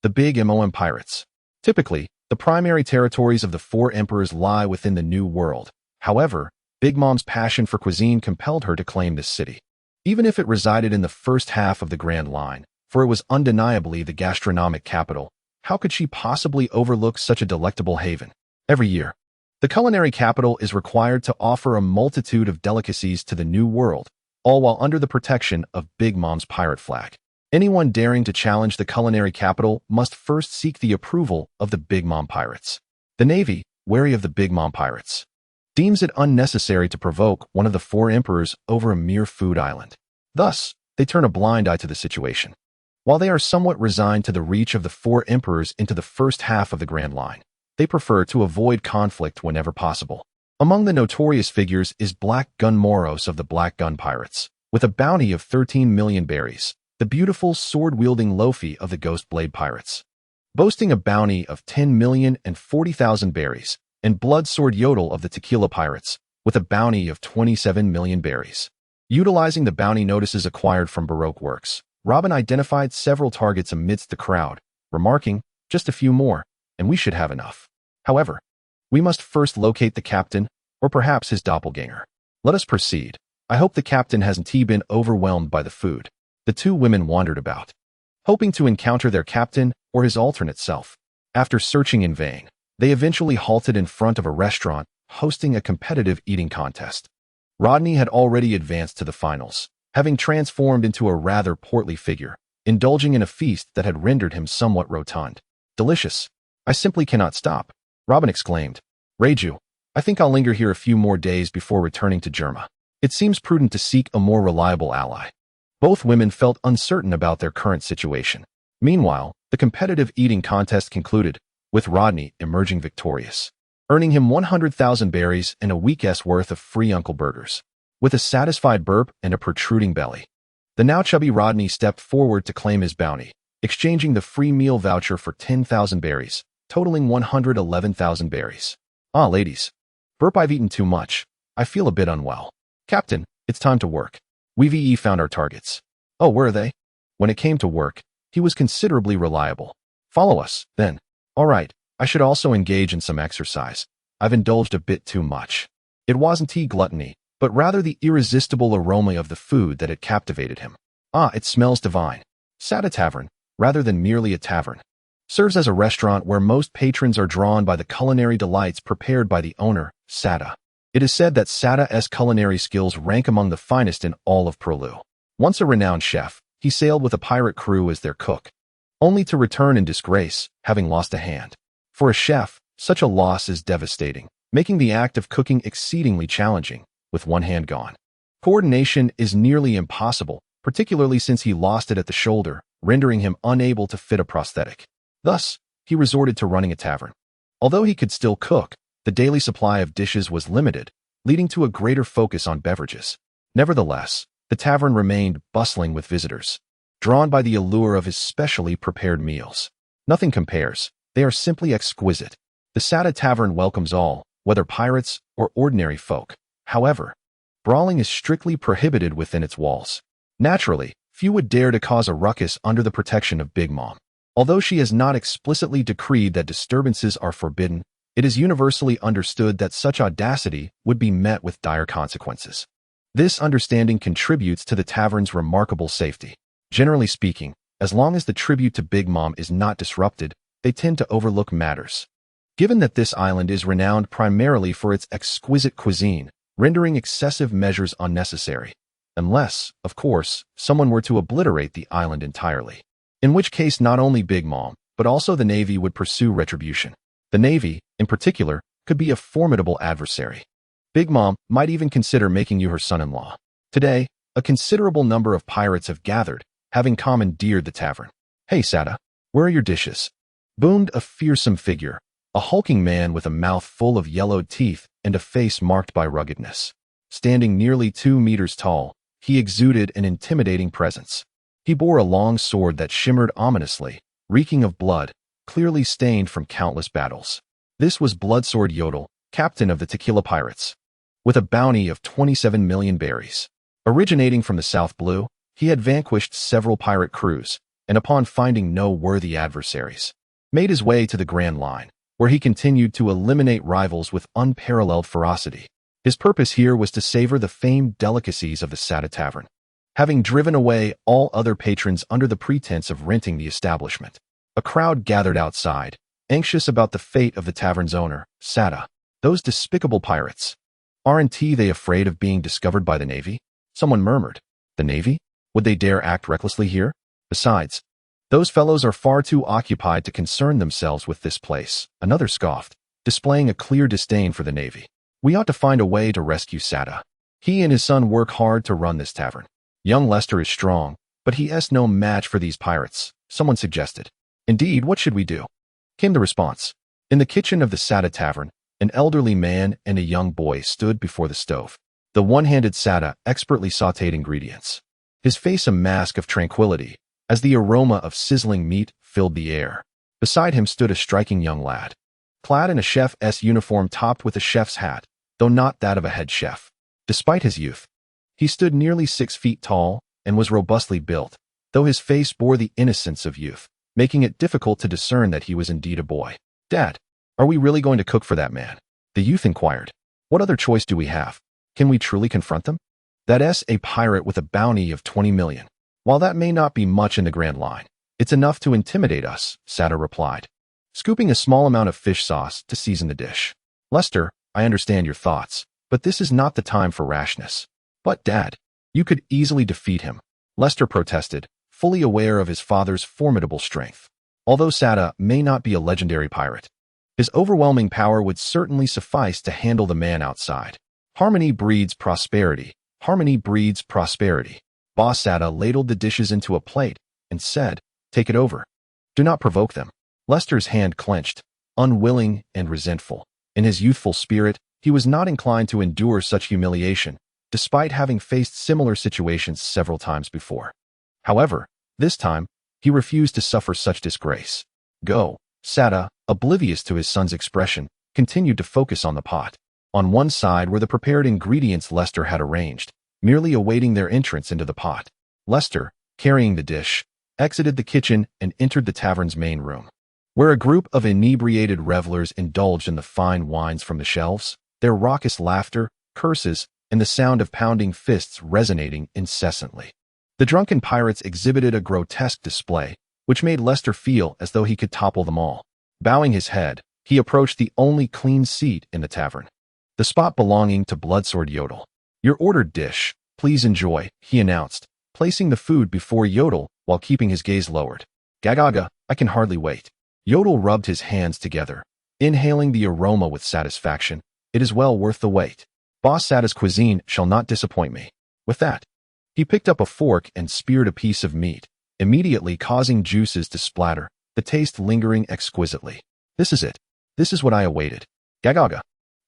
The Big Mom Pirates. Typically, the primary territories of the four emperors lie within the New World. However, Big Mom's passion for cuisine compelled her to claim this city. Even if it resided in the first half of the Grand Line, for it was undeniably the gastronomic capital, how could she possibly overlook such a delectable haven? Every year, the culinary capital is required to offer a multitude of delicacies to the New World, all while under the protection of Big Mom's pirate flag. Anyone daring to challenge the culinary capital must first seek the approval of the Big Mom Pirates. The Navy, wary of the Big Mom Pirates, deems it unnecessary to provoke one of the four emperors over a mere food island. Thus, they turn a blind eye to the situation. While they are somewhat resigned to the reach of the four emperors into the first half of the Grand Line, they prefer to avoid conflict whenever possible. Among the notorious figures is Black Gun Moros of the Black Gun Pirates, with a bounty of 13 million berries, the beautiful sword-wielding Lofi of the Ghost Blade Pirates, boasting a bounty of 10,040,000 berries, and Blood Sword Yodel of the Tequila Pirates, with a bounty of 27 million berries. Utilizing the bounty notices acquired from Baroque works, Robin identified several targets amidst the crowd, remarking, "Just a few more, and we should have enough. However, we must first locate the captain, or perhaps his doppelganger. Let us proceed." I hope the captain hasn't been overwhelmed by the food. The two women wandered about, hoping to encounter their captain or his alternate self. After searching in vain, they eventually halted in front of a restaurant hosting a competitive eating contest. Rodney had already advanced to the finals, having transformed into a rather portly figure, indulging in a feast that had rendered him somewhat rotund. Delicious. I simply cannot stop, Robin exclaimed. Reiju, I think I'll linger here a few more days before returning to Germa. It seems prudent to seek a more reliable ally. Both women felt uncertain about their current situation. Meanwhile, the competitive eating contest concluded, with Rodney emerging victorious, earning him 100,000 berries and a week's worth of free Uncle Burgers. With a satisfied burp and a protruding belly, the now chubby Rodney stepped forward to claim his bounty, exchanging the free meal voucher for 10,000 berries, totaling 111,000 berries. Ah, ladies. Burp, I've eaten too much. I feel a bit unwell. Captain, it's time to work. We found our targets. Oh, where are they? When it came to work, he was considerably reliable. Follow us, then. All right, I should also engage in some exercise. I've indulged a bit too much. It wasn't gluttony, but rather the irresistible aroma of the food that had captivated him. Ah, it smells divine. Sada Tavern, rather than merely a tavern, serves as a restaurant where most patrons are drawn by the culinary delights prepared by the owner, Sada. It is said that Sada's culinary skills rank among the finest in all of Prolu. Once a renowned chef, he sailed with a pirate crew as their cook, only to return in disgrace, having lost a hand. For a chef, such a loss is devastating, making the act of cooking exceedingly challenging, with one hand gone. Coordination is nearly impossible, particularly since he lost it at the shoulder, rendering him unable to fit a prosthetic. Thus, he resorted to running a tavern. Although he could still cook, the daily supply of dishes was limited, leading to a greater focus on beverages. Nevertheless, the tavern remained bustling with visitors, drawn by the allure of his specially prepared meals. Nothing compares. They are simply exquisite. The Sada Tavern welcomes all, whether pirates or ordinary folk. However, brawling is strictly prohibited within its walls. Naturally, few would dare to cause a ruckus under the protection of Big Mom. Although she has not explicitly decreed that disturbances are forbidden, it is universally understood that such audacity would be met with dire consequences. This understanding contributes to the tavern's remarkable safety. Generally speaking, as long as the tribute to Big Mom is not disrupted, they tend to overlook matters. Given that this island is renowned primarily for its exquisite cuisine, rendering excessive measures unnecessary, unless, of course, someone were to obliterate the island entirely. In which case not only Big Mom, but also the Navy would pursue retribution. The Navy, in particular, could be a formidable adversary. Big Mom might even consider making you her son-in-law. Today, a considerable number of pirates have gathered, having commandeered the tavern. Hey, Sada, where are your dishes? Boomed a fearsome figure, a hulking man with a mouth full of yellowed teeth and a face marked by ruggedness. Standing nearly 2 meters tall, he exuded an intimidating presence. He bore a long sword that shimmered ominously, reeking of blood, clearly stained from countless battles. This was Bloodsword Yodel, captain of the Tequila Pirates, with a bounty of 27 million berries. Originating from the South Blue, he had vanquished several pirate crews, and upon finding no worthy adversaries, made his way to the Grand Line, where he continued to eliminate rivals with unparalleled ferocity. His purpose here was to savor the famed delicacies of the Sada Tavern, having driven away all other patrons under the pretense of renting the establishment. A crowd gathered outside, anxious about the fate of the tavern's owner, Sada. Those despicable pirates. Aren't they afraid of being discovered by the Navy? Someone murmured. The Navy? Would they dare act recklessly here? Besides, those fellows are far too occupied to concern themselves with this place. Another scoffed, displaying a clear disdain for the Navy. We ought to find a way to rescue Sada. He and his son work hard to run this tavern. Young Lester is strong, but he is no match for these pirates, someone suggested. Indeed, what should we do? Came the response. In the kitchen of the Sada Tavern, an elderly man and a young boy stood before the stove. The one-handed Sada expertly sautéed ingredients, his face a mask of tranquility, as the aroma of sizzling meat filled the air. Beside him stood a striking young lad, clad in a chef's uniform topped with a chef's hat, though not that of a head chef. Despite his youth, he stood nearly 6 feet tall and was robustly built, though his face bore the innocence of youth, making it difficult to discern that he was indeed a boy. Dad, are we really going to cook for that man? The youth inquired. What other choice do we have? Can we truly confront them? That's a pirate with a bounty of 20 million. While that may not be much in the grand line, it's enough to intimidate us, Sada replied, scooping a small amount of fish sauce to season the dish. Lester, I understand your thoughts, but this is not the time for rashness. But, Dad, you could easily defeat him, Lester protested, fully aware of his father's formidable strength. Although Sada may not be a legendary pirate, his overwhelming power would certainly suffice to handle the man outside. Harmony breeds prosperity. Harmony breeds prosperity. Boss Sada ladled the dishes into a plate and said, "Take it over. Do not provoke them." Lester's hand clenched, unwilling and resentful. In his youthful spirit, he was not inclined to endure such humiliation, despite having faced similar situations several times before. However, this time, he refused to suffer such disgrace. Go. Sada, oblivious to his son's expression, continued to focus on the pot. On one side were the prepared ingredients Lester had arranged, merely awaiting their entrance into the pot. Lester, carrying the dish, exited the kitchen and entered the tavern's main room, where a group of inebriated revelers indulged in the fine wines from the shelves, their raucous laughter, curses, and the sound of pounding fists resonating incessantly. The drunken pirates exhibited a grotesque display, which made Lester feel as though he could topple them all. Bowing his head, he approached the only clean seat in the tavern, the spot belonging to Bloodsword Yodel. "Your ordered dish, please enjoy," he announced, placing the food before Yodel while keeping his gaze lowered. "Gagaga, I can hardly wait." Yodel rubbed his hands together, inhaling the aroma with satisfaction. "It is well worth the wait. Boss Sada's cuisine shall not disappoint me." With that, he picked up a fork and speared a piece of meat, immediately causing juices to splatter, the taste lingering exquisitely. "This is it. This is what I awaited. Gagaga.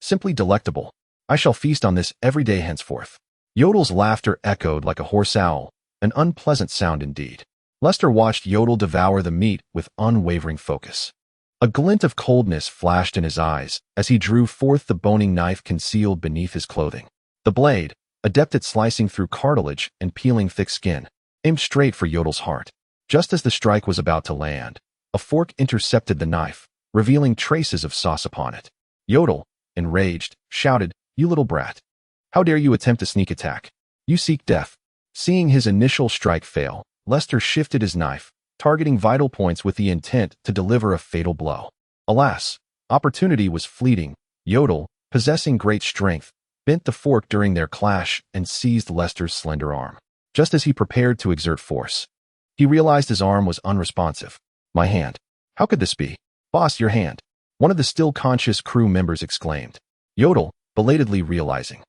Simply delectable. I shall feast on this every day henceforth." Yodel's laughter echoed like a hoarse owl, an unpleasant sound indeed. Lester watched Yodel devour the meat with unwavering focus. A glint of coldness flashed in his eyes as he drew forth the boning knife concealed beneath his clothing. The blade, adept at slicing through cartilage and peeling thick skin, aimed straight for Yodel's heart. Just as the strike was about to land, a fork intercepted the knife, revealing traces of sauce upon it. Yodel, enraged, shouted, "You little brat! How dare you attempt a sneak attack? You seek death." Seeing his initial strike fail, Lester shifted his knife, targeting vital points with the intent to deliver a fatal blow. Alas, opportunity was fleeting. Yodel, possessing great strength, bent the fork during their clash and seized Lester's slender arm. Just as he prepared to exert force, he realized his arm was unresponsive. "My hand. How could this be?" "Boss, your hand," one of the still conscious crew members exclaimed. Yodel, belatedly realizing,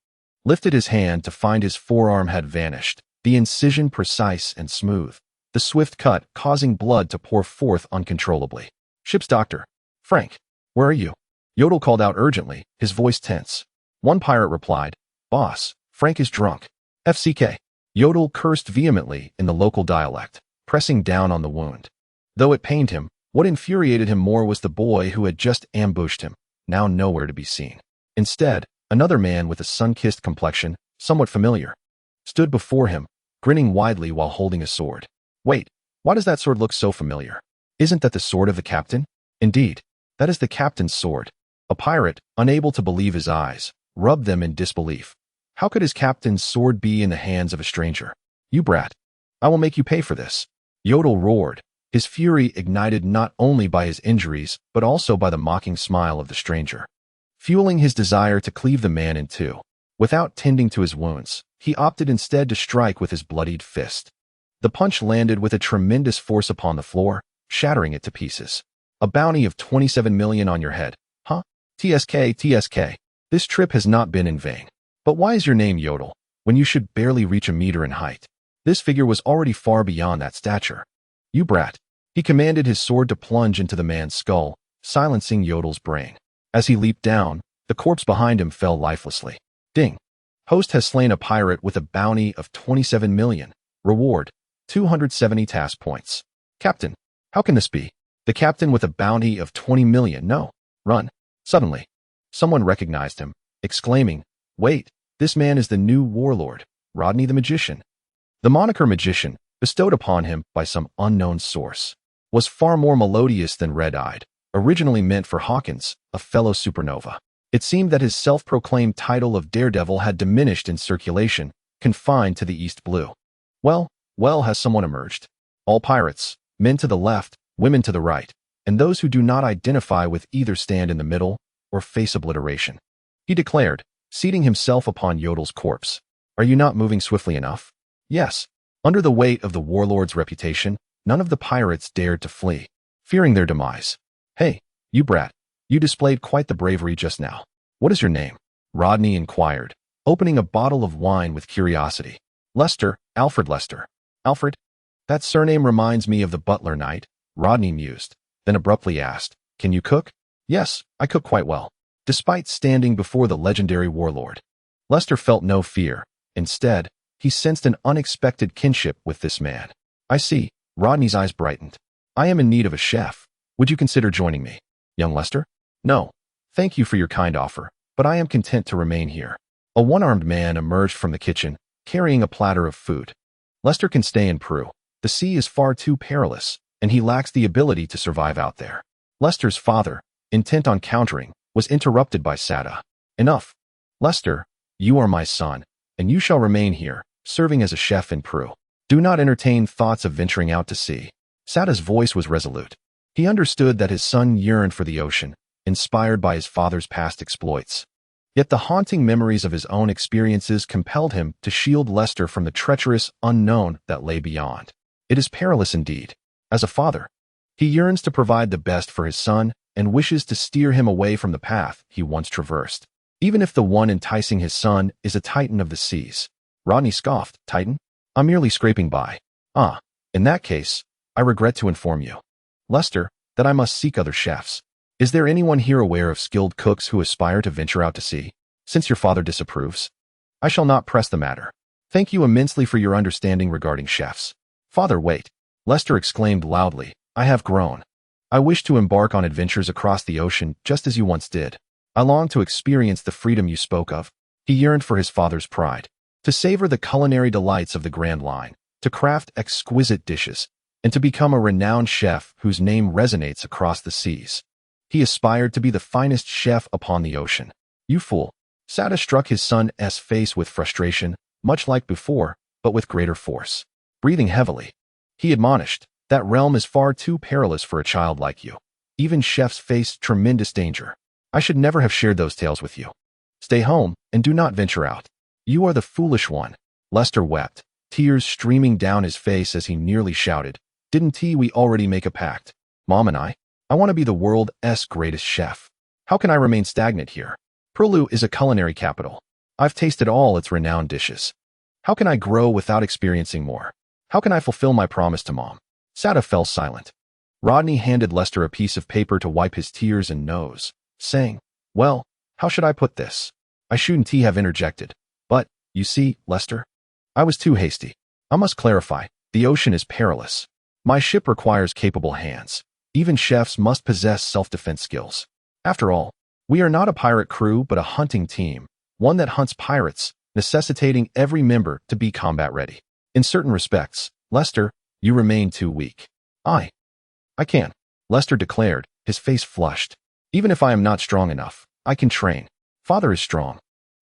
lifted his hand to find his forearm had vanished, the incision precise and smooth, the swift cut causing blood to pour forth uncontrollably. "Ship's doctor. Frank, where are you?" Yodel called out urgently, his voice tense. One pirate replied, "Boss, Frank is drunk. FCK." Yodel cursed vehemently in the local dialect, pressing down on the wound. Though it pained him, what infuriated him more was the boy who had just ambushed him, now nowhere to be seen. Instead, another man with a sun-kissed complexion, somewhat familiar, stood before him, grinning widely while holding a sword. "Wait, why does that sword look so familiar? Isn't that the sword of the captain?" "Indeed, that is the captain's sword." A pirate, unable to believe his eyes, rubbed them in disbelief. How could his captain's sword be in the hands of a stranger? "You brat! I will make you pay for this." Yodel roared, his fury ignited not only by his injuries but also by the mocking smile of the stranger, fueling his desire to cleave the man in two. Without tending to his wounds, he opted instead to strike with his bloodied fist. The punch landed with a tremendous force upon the floor, shattering it to pieces. "A bounty of 27 million on your head, huh? TSK. This trip has not been in vain. But why is your name Yodel, when you should barely reach a meter in height?" This figure was already far beyond that stature. "You brat." He commanded his sword to plunge into the man's skull, silencing Yodel's brain. As he leaped down, the corpse behind him fell lifelessly. Ding. Host has slain a pirate with a bounty of 27 million. Reward, 270 task points. "Captain, how can this be? The captain with a bounty of 20 million, no. Run." Suddenly, someone recognized him, exclaiming, "Wait, this man is the new warlord, Rodney the Magician." The moniker Magician, bestowed upon him by some unknown source, was far more melodious than red-eyed, originally meant for Hawkins, a fellow supernova. It seemed that his self-proclaimed title of Daredevil had diminished in circulation, confined to the East Blue. Well, has someone emerged? All pirates, men to the left, women to the right, and those who do not identify with either stand in the middle or face obliteration. He declared, seating himself upon Yodel's corpse. Are you not moving swiftly enough? Yes. Under the weight of the warlord's reputation, none of the pirates dared to flee, fearing their demise. Hey, you brat, you displayed quite the bravery just now. What is your name? Rodney inquired, opening a bottle of wine with curiosity. Lester, Alfred Lester. Alfred? That surname reminds me of the butler knight, Rodney mused, then abruptly asked, Can you cook? Yes, I cook quite well. Despite standing before the legendary warlord, Lester felt no fear. Instead, he sensed an unexpected kinship with this man. I see. Rodney's eyes brightened. I am in need of a chef. Would you consider joining me? Young Lester? No. Thank you for your kind offer, but I am content to remain here. A one-armed man emerged from the kitchen, carrying a platter of food. Lester can stay in Peru. The sea is far too perilous, and he lacks the ability to survive out there. Lester's father, intent on countering, was interrupted by Sada. Enough. Lester, you are my son, and you shall remain here, serving as a chef in Peru. Do not entertain thoughts of venturing out to sea. Sada's voice was resolute. He understood that his son yearned for the ocean, inspired by his father's past exploits. Yet the haunting memories of his own experiences compelled him to shield Lester from the treacherous unknown that lay beyond. It is perilous indeed. As a father, he yearns to provide the best for his son and wishes to steer him away from the path he once traversed, even if the one enticing his son is a titan of the seas. Rodney scoffed. Titan? I'm merely scraping by. In that case, I regret to inform you, Lester, that I must seek other chefs. Is there anyone here aware of skilled cooks who aspire to venture out to sea? Since your father disapproves, I shall not press the matter. Thank you immensely for your understanding regarding chefs. Father, wait. Lester exclaimed loudly. I have grown. I wish to embark on adventures across the ocean just as you once did. I long to experience the freedom you spoke of. He yearned for his father's pride, to savor the culinary delights of the Grand Line, to craft exquisite dishes, and to become a renowned chef whose name resonates across the seas. He aspired to be the finest chef upon the ocean. You fool. Sada struck his son's face with frustration, much like before, but with greater force. Breathing heavily, he admonished, that realm is far too perilous for a child like you. Even chefs face tremendous danger. I should never have shared those tales with you. Stay home and do not venture out. You are the foolish one. Lester wept, tears streaming down his face as he nearly shouted, Didn't we already make a pact? Mom and I want to be the world's greatest chef. How can I remain stagnant here? Peru is a culinary capital. I've tasted all its renowned dishes. How can I grow without experiencing more? How can I fulfill my promise to Mom? Sada fell silent. Rodney handed Lester a piece of paper to wipe his tears and nose, saying, Well, how should I put this? I shouldn't have interjected. But, you see, Lester, I was too hasty. I must clarify, the ocean is perilous. My ship requires capable hands. Even chefs must possess self-defense skills. After all, we are not a pirate crew but a hunting team, one that hunts pirates, necessitating every member to be combat ready. In certain respects, Lester, you remain too weak. I can, Lester declared, his face flushed. Even if I am not strong enough, I can train. Father is strong.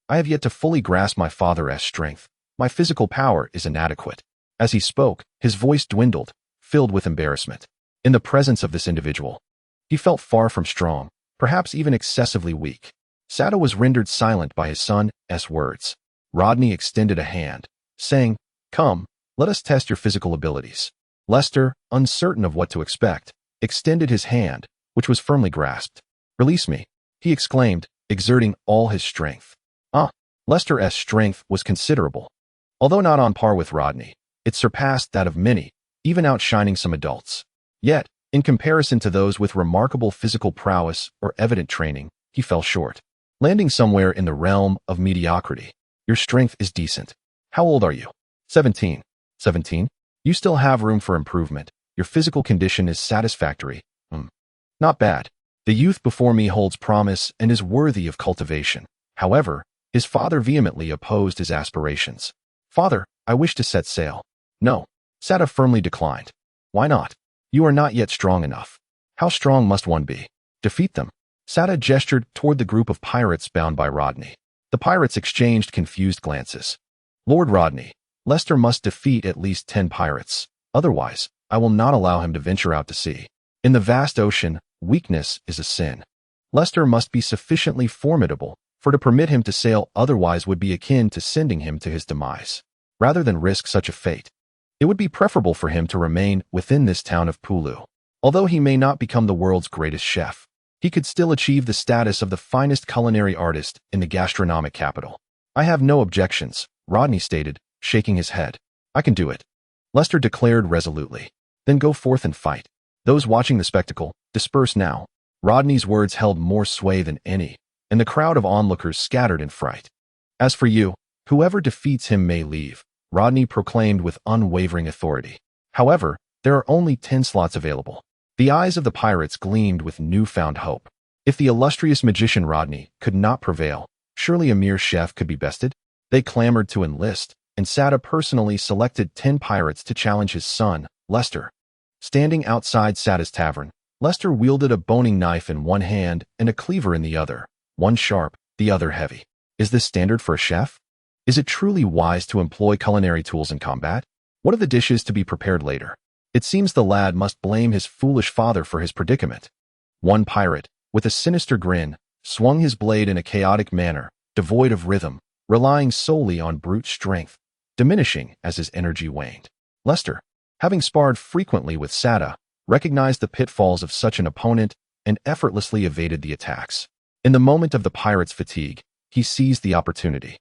I have yet to fully grasp my father's strength. My physical power is inadequate. As he spoke, his voice dwindled, filled with embarrassment. In the presence of this individual, he felt far from strong, perhaps even excessively weak. Sada was rendered silent by his son's words. Rodney extended a hand, saying, Come, let us test your physical abilities. Lester, uncertain of what to expect, extended his hand, which was firmly grasped. Release me, he exclaimed, exerting all his strength. Lester's strength was considerable. Although not on par with Rodney, it surpassed that of many, even outshining some adults. Yet, in comparison to those with remarkable physical prowess or evident training, he fell short, landing somewhere in the realm of mediocrity. Your strength is decent. How old are you? 17. 17? You still have room for improvement. Your physical condition is satisfactory. Not bad. The youth before me holds promise and is worthy of cultivation. However, his father vehemently opposed his aspirations. Father, I wish to set sail. No. Sada firmly declined. Why not? You are not yet strong enough. How strong must one be? Defeat them. Sada gestured toward the group of pirates bound by Rodney. The pirates exchanged confused glances. Lord Rodney, Lester must defeat at least 10 pirates. Otherwise, I will not allow him to venture out to sea. In the vast ocean, weakness is a sin. Lester must be sufficiently formidable, for to permit him to sail otherwise would be akin to sending him to his demise. Rather than risk such a fate, it would be preferable for him to remain within this town of Pulu. Although he may not become the world's greatest chef, he could still achieve the status of the finest culinary artist in the gastronomic capital. I have no objections, Rodney stated, shaking his head. I can do it. Lester declared resolutely. Then go forth and fight. Those watching the spectacle, disperse now. Rodney's words held more sway than any, and the crowd of onlookers scattered in fright. As for you, whoever defeats him may leave, Rodney proclaimed with unwavering authority. However, there are only 10 slots available. The eyes of the pirates gleamed with newfound hope. If the illustrious magician Rodney could not prevail, surely a mere chef could be bested? They clamored to enlist, and Sada personally selected 10 pirates to challenge his son, Lester. Standing outside Sada's tavern, Lester wielded a boning knife in one hand and a cleaver in the other, one sharp, the other heavy. Is this standard for a chef? Is it truly wise to employ culinary tools in combat? What are the dishes to be prepared later? It seems the lad must blame his foolish father for his predicament. One pirate, with a sinister grin, swung his blade in a chaotic manner, devoid of rhythm, relying solely on brute strength, diminishing as his energy waned. Lester, having sparred frequently with Sada, recognized the pitfalls of such an opponent and effortlessly evaded the attacks. In the moment of the pirate's fatigue, he seized the opportunity,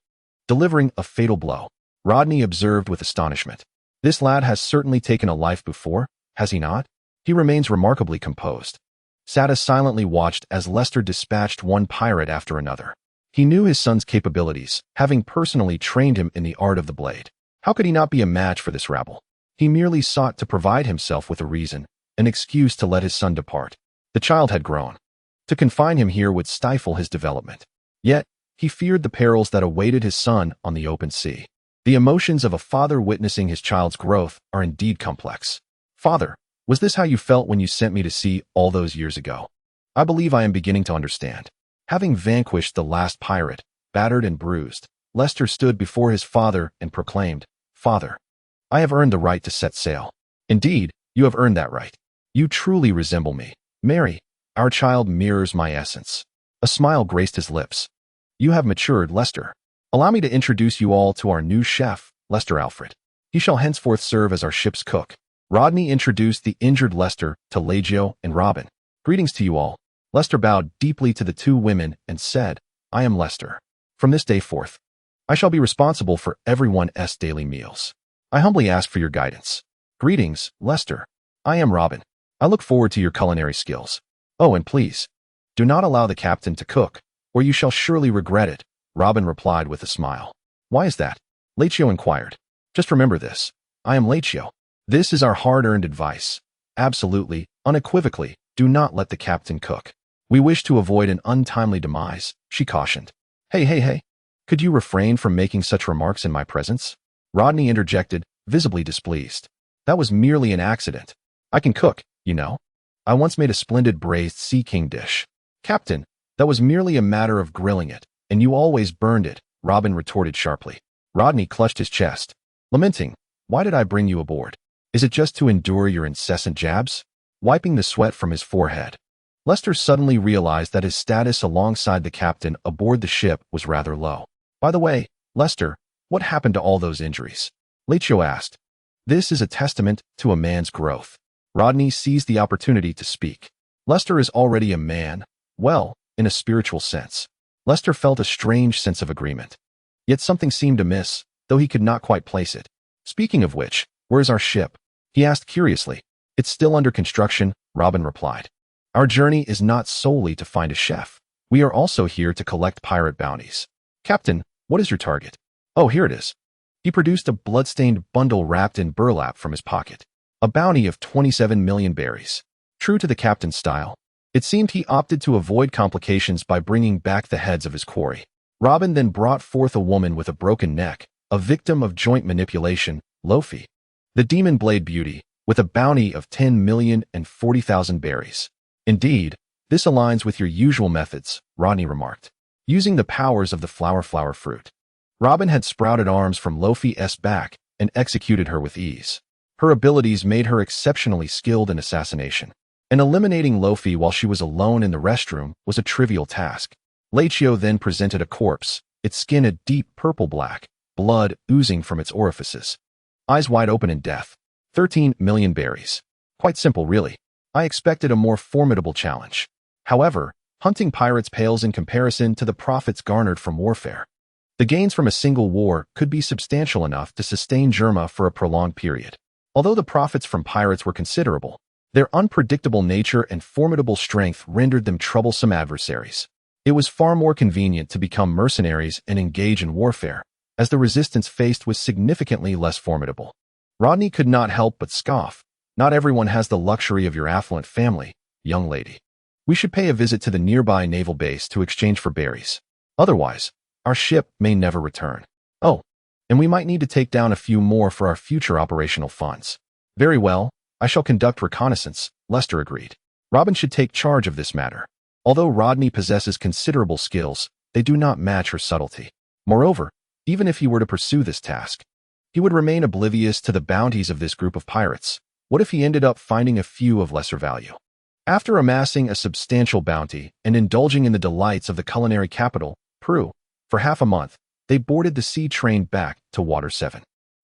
delivering a fatal blow. Rodney observed with astonishment. This lad has certainly taken a life before, has he not? He remains remarkably composed. Sada silently watched as Lester dispatched one pirate after another. He knew his son's capabilities, having personally trained him in the art of the blade. How could he not be a match for this rabble? He merely sought to provide himself with a reason, an excuse to let his son depart. The child had grown. To confine him here would stifle his development. Yet, he feared the perils that awaited his son on the open sea. The emotions of a father witnessing his child's growth are indeed complex. Father, was this how you felt when you sent me to sea all those years ago? I believe I am beginning to understand. Having vanquished the last pirate, battered and bruised, Lester stood before his father and proclaimed, Father, I have earned the right to set sail. Indeed, you have earned that right. You truly resemble me. Mary, our child mirrors my essence. A smile graced his lips. You have matured, Lester. Allow me to introduce you all to our new chef, Lester Alfred. He shall henceforth serve as our ship's cook. Rodney introduced the injured Lester to Leggio and Robin. Greetings to you all. Lester bowed deeply to the two women and said, I am Lester. From this day forth, I shall be responsible for everyone's daily meals. I humbly ask for your guidance. Greetings, Lester. I am Robin. I look forward to your culinary skills. Oh, and please, do not allow the captain to cook, or you shall surely regret it, Robin replied with a smile. Why is that? Leggio inquired. Just remember this. I am Leggio. This is our hard-earned advice. Absolutely, unequivocally, do not let the captain cook. We wish to avoid an untimely demise, she cautioned. Hey. Could you refrain from making such remarks in my presence? Rodney interjected, visibly displeased. That was merely an accident. I can cook, you know. I once made a splendid braised sea king dish. Captain, that was merely a matter of grilling it, and you always burned it, Robin retorted sharply. Rodney clutched his chest, lamenting, why did I bring you aboard? Is it just to endure your incessant jabs? Wiping the sweat from his forehead, Lester suddenly realized that his status alongside the captain aboard the ship was rather low. By the way, Lester, what happened to all those injuries? Leggio asked. This is a testament to a man's growth. Rodney seized the opportunity to speak. Lester is already a man, well, in a spiritual sense. Lester felt a strange sense of agreement. Yet something seemed amiss, though he could not quite place it. Speaking of which, where's our ship? He asked curiously. It's still under construction, Robin replied. Our journey is not solely to find a chef. We are also here to collect pirate bounties. Captain, what is your target? Oh, here it is. He produced a blood-stained bundle wrapped in burlap from his pocket. A bounty of 27 million berries. True to the captain's style, it seemed he opted to avoid complications by bringing back the heads of his quarry. Robin then brought forth a woman with a broken neck, a victim of joint manipulation, Lofi. The demon blade beauty, with a bounty of 10,040,000 berries. Indeed, this aligns with your usual methods, Rodney remarked. Using the powers of the flower fruit. Robin had sprouted arms from Luffy's back and executed her with ease. Her abilities made her exceptionally skilled in assassination, and eliminating Luffy while she was alone in the restroom was a trivial task. Lucio then presented a corpse, its skin a deep purple-black, blood oozing from its orifices. Eyes wide open in death. 13 million berries. Quite simple, really. I expected a more formidable challenge. However, hunting pirates pales in comparison to the profits garnered from warfare. The gains from a single war could be substantial enough to sustain Germa for a prolonged period. Although the profits from pirates were considerable, their unpredictable nature and formidable strength rendered them troublesome adversaries. It was far more convenient to become mercenaries and engage in warfare, as the resistance faced was significantly less formidable. Rodney could not help but scoff. Not everyone has the luxury of your affluent family, young lady. We should pay a visit to the nearby naval base to exchange for berries. Otherwise, our ship may never return. Oh, and we might need to take down a few more for our future operational funds. Very well, I shall conduct reconnaissance, Lester agreed. Robin should take charge of this matter. Although Rodney possesses considerable skills, they do not match her subtlety. Moreover, even if he were to pursue this task, he would remain oblivious to the bounties of this group of pirates. What if he ended up finding a few of lesser value? After amassing a substantial bounty and indulging in the delights of the culinary capital, Peru, for half a month, they boarded the sea train back to Water 7.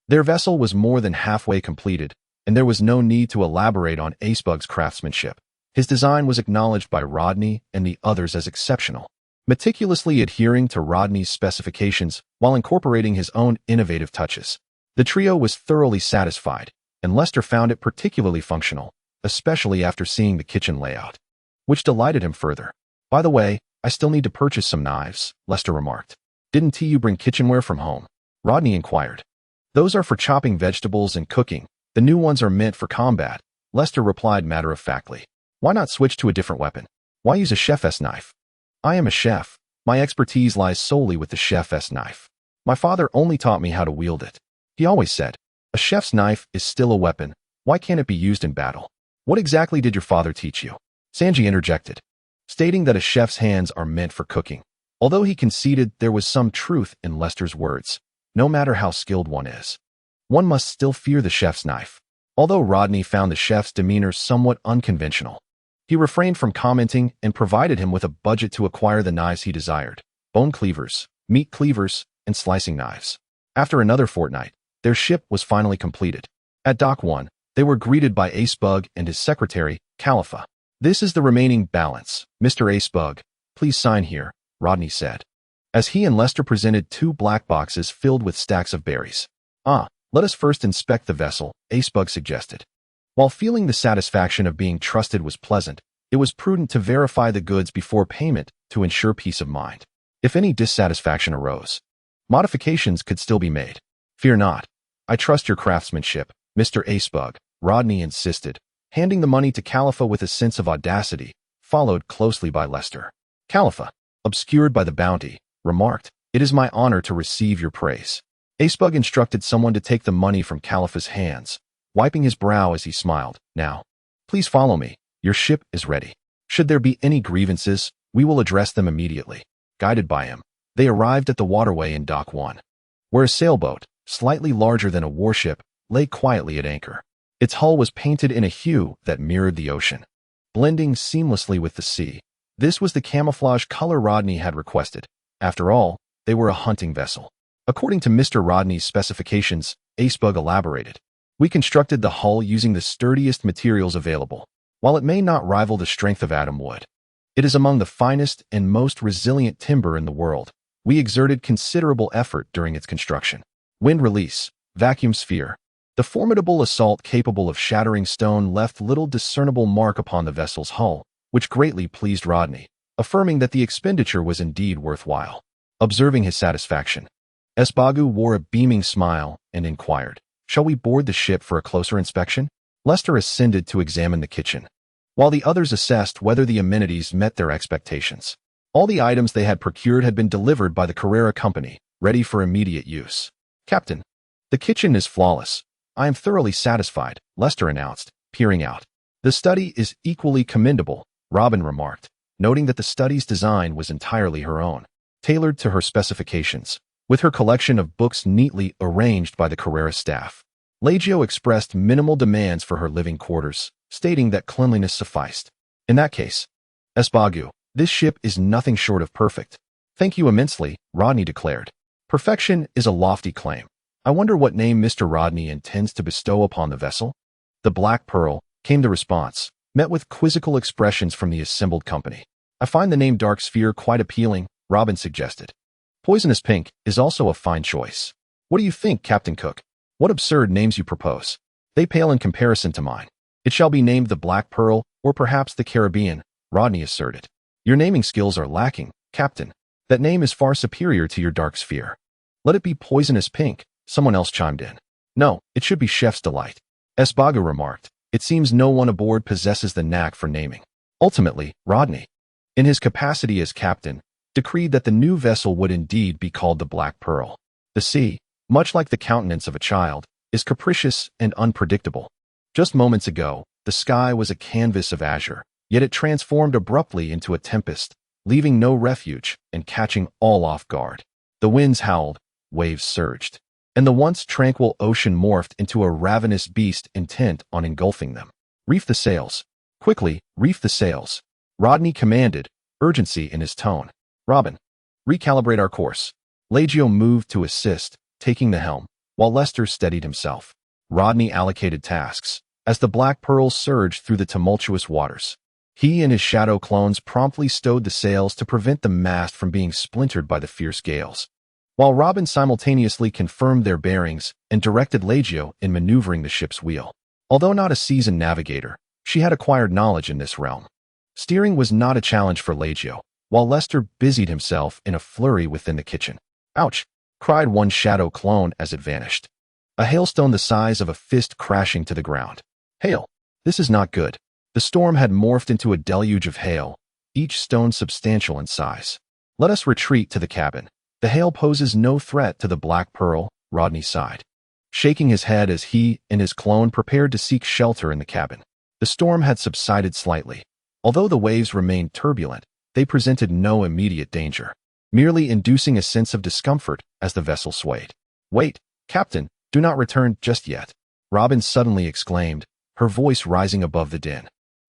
Their vessel was more than halfway completed, and there was no need to elaborate on Acebug's craftsmanship. His design was acknowledged by Rodney and the others as exceptional. Meticulously adhering to Rodney's specifications while incorporating his own innovative touches, the trio was thoroughly satisfied, and Lester found it particularly functional, especially after seeing the kitchen layout, which delighted him further. By the way, I still need to purchase some knives, Lester remarked. Didn't you bring kitchenware from home? Rodney inquired. Those are for chopping vegetables and cooking. The new ones are meant for combat, Lester replied matter-of-factly. Why not switch to a different weapon? Why use a chef's knife? I am a chef. My expertise lies solely with the chef's knife. My father only taught me how to wield it. He always said, a chef's knife is still a weapon. Why can't it be used in battle? What exactly did your father teach you? Sanji interjected, stating that a chef's hands are meant for cooking. Although he conceded there was some truth in Lester's words, no matter how skilled one is, one must still fear the chef's knife. Although Rodney found the chef's demeanor somewhat unconventional, he refrained from commenting and provided him with a budget to acquire the knives he desired: bone cleavers, meat cleavers, and slicing knives. After another fortnight, their ship was finally completed. At Dock 1, they were greeted by Acebug and his secretary, Khalifa. This is the remaining balance, Mr. Acebug. Please sign here, Rodney said, as he and Lester presented 2 black boxes filled with stacks of berries. Let us first inspect the vessel, Acebug suggested. While feeling the satisfaction of being trusted was pleasant, it was prudent to verify the goods before payment to ensure peace of mind. If any dissatisfaction arose, modifications could still be made. Fear not. I trust your craftsmanship, Mr. Acebug, Rodney insisted, handing the money to Khalifa with a sense of audacity, followed closely by Lester. Khalifa, obscured by the bounty, remarked, "It is my honor to receive your praise." Acebug instructed someone to take the money from Khalifa's hands, wiping his brow as he smiled. Now, please follow me. Your ship is ready. Should there be any grievances, we will address them immediately. Guided by him, they arrived at the waterway in Dock 1, where a sailboat, slightly larger than a warship, lay quietly at anchor. Its hull was painted in a hue that mirrored the ocean, blending seamlessly with the sea. This was the camouflage color Rodney had requested. After all, they were a hunting vessel. According to Mr. Rodney's specifications, Acebug elaborated, we constructed the hull using the sturdiest materials available. While it may not rival the strength of atom wood, it is among the finest and most resilient timber in the world. We exerted considerable effort during its construction. Wind release, vacuum sphere. The formidable assault capable of shattering stone left little discernible mark upon the vessel's hull, which greatly pleased Rodney, affirming that the expenditure was indeed worthwhile. Observing his satisfaction, Esbagu wore a beaming smile and inquired, shall we board the ship for a closer inspection? Lester ascended to examine the kitchen, while the others assessed whether the amenities met their expectations. All the items they had procured had been delivered by the Carrera Company, ready for immediate use. Captain, the kitchen is flawless. I am thoroughly satisfied, Lester announced, peering out. The study is equally commendable, Robin remarked, noting that the study's design was entirely her own, tailored to her specifications. with her collection of books neatly arranged by the Carrera staff. Leggio expressed minimal demands for her living quarters, stating that cleanliness sufficed. In that case, Esbagu, this ship is nothing short of perfect. Thank you immensely, Rodney declared. Perfection is a lofty claim. I wonder what name Mr. Rodney intends to bestow upon the vessel? The Black Pearl, came the response, met with quizzical expressions from the assembled company. I find the name Dark Sphere quite appealing, Robin suggested. Poisonous Pink is also a fine choice. What do you think, Captain Cook? What absurd names you propose? They pale in comparison to mine. It shall be named the Black Pearl, or perhaps the Caribbean, Rodney asserted. Your naming skills are lacking, Captain. That name is far superior to your Dark Sphere. Let it be Poisonous Pink, someone else chimed in. No, it should be Chef's Delight. Esbaga remarked. It seems no one aboard possesses the knack for naming. Ultimately, Rodney, in his capacity as captain, decreed that the new vessel would indeed be called the Black Pearl. The sea, much like the countenance of a child, is capricious and unpredictable. Just moments ago, the sky was a canvas of azure, yet it transformed abruptly into a tempest, leaving no refuge and catching all off guard. The winds howled, waves surged, and the once tranquil ocean morphed into a ravenous beast intent on engulfing them. Reef the sails. Quickly, reef the sails. Rodney commanded, urgency in his tone. Robin, recalibrate our course. Leggio moved to assist, taking the helm, while Lester steadied himself. Rodney allocated tasks, as the Black Pearl surged through the tumultuous waters. He and his shadow clones promptly stowed the sails to prevent the mast from being splintered by the fierce gales, while Robin simultaneously confirmed their bearings and directed Leggio in maneuvering the ship's wheel. Although not a seasoned navigator, she had acquired knowledge in this realm. Steering was not a challenge for Leggio, while Lester busied himself in a flurry within the kitchen. Ouch! Cried one shadow clone as it vanished. A hailstone the size of a fist crashing to the ground. Hail! This is not good. The storm had morphed into a deluge of hail, each stone substantial in size. Let us retreat to the cabin. The hail poses no threat to the Black Pearl, Rodney sighed, shaking his head as he and his clone prepared to seek shelter in the cabin. The storm had subsided slightly. Although the waves remained turbulent, they presented no immediate danger, merely inducing a sense of discomfort as the vessel swayed. Wait, Captain, do not return just yet, Robin suddenly exclaimed, her voice rising above the din.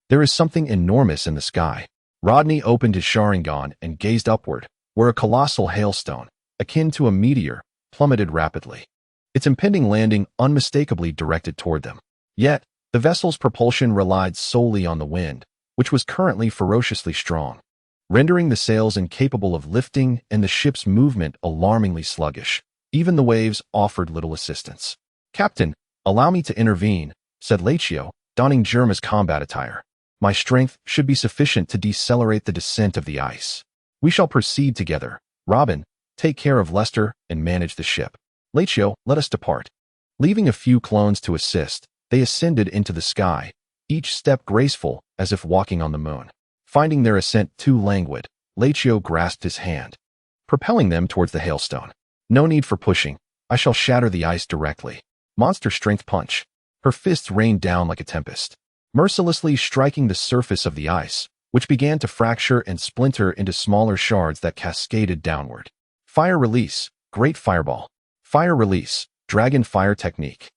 There is something enormous in the sky. Rodney opened his Sharingan and gazed upward, where a colossal hailstone, akin to a meteor, plummeted rapidly, its impending landing unmistakably directed toward them. Yet, the vessel's propulsion relied solely on the wind, which was currently ferociously strong, rendering the sails incapable of lifting and the ship's movement alarmingly sluggish. Even the waves offered little assistance. Captain, allow me to intervene, said Leggio, donning Germa's combat attire. My strength should be sufficient to decelerate the descent of the ice. We shall proceed together. Robin, take care of Lester and manage the ship. Leggio, let us depart. Leaving a few clones to assist, they ascended into the sky, each step graceful as if walking on the moon. Finding their ascent too languid, Leggio grasped his hand, propelling them towards the hailstone. No need for pushing. I shall shatter the ice directly. Monster strength punch. Her fists rained down like a tempest, mercilessly striking the surface of the ice, which began to fracture and splinter into smaller shards that cascaded downward. Fire release, great fireball. Fire release, dragon fire technique.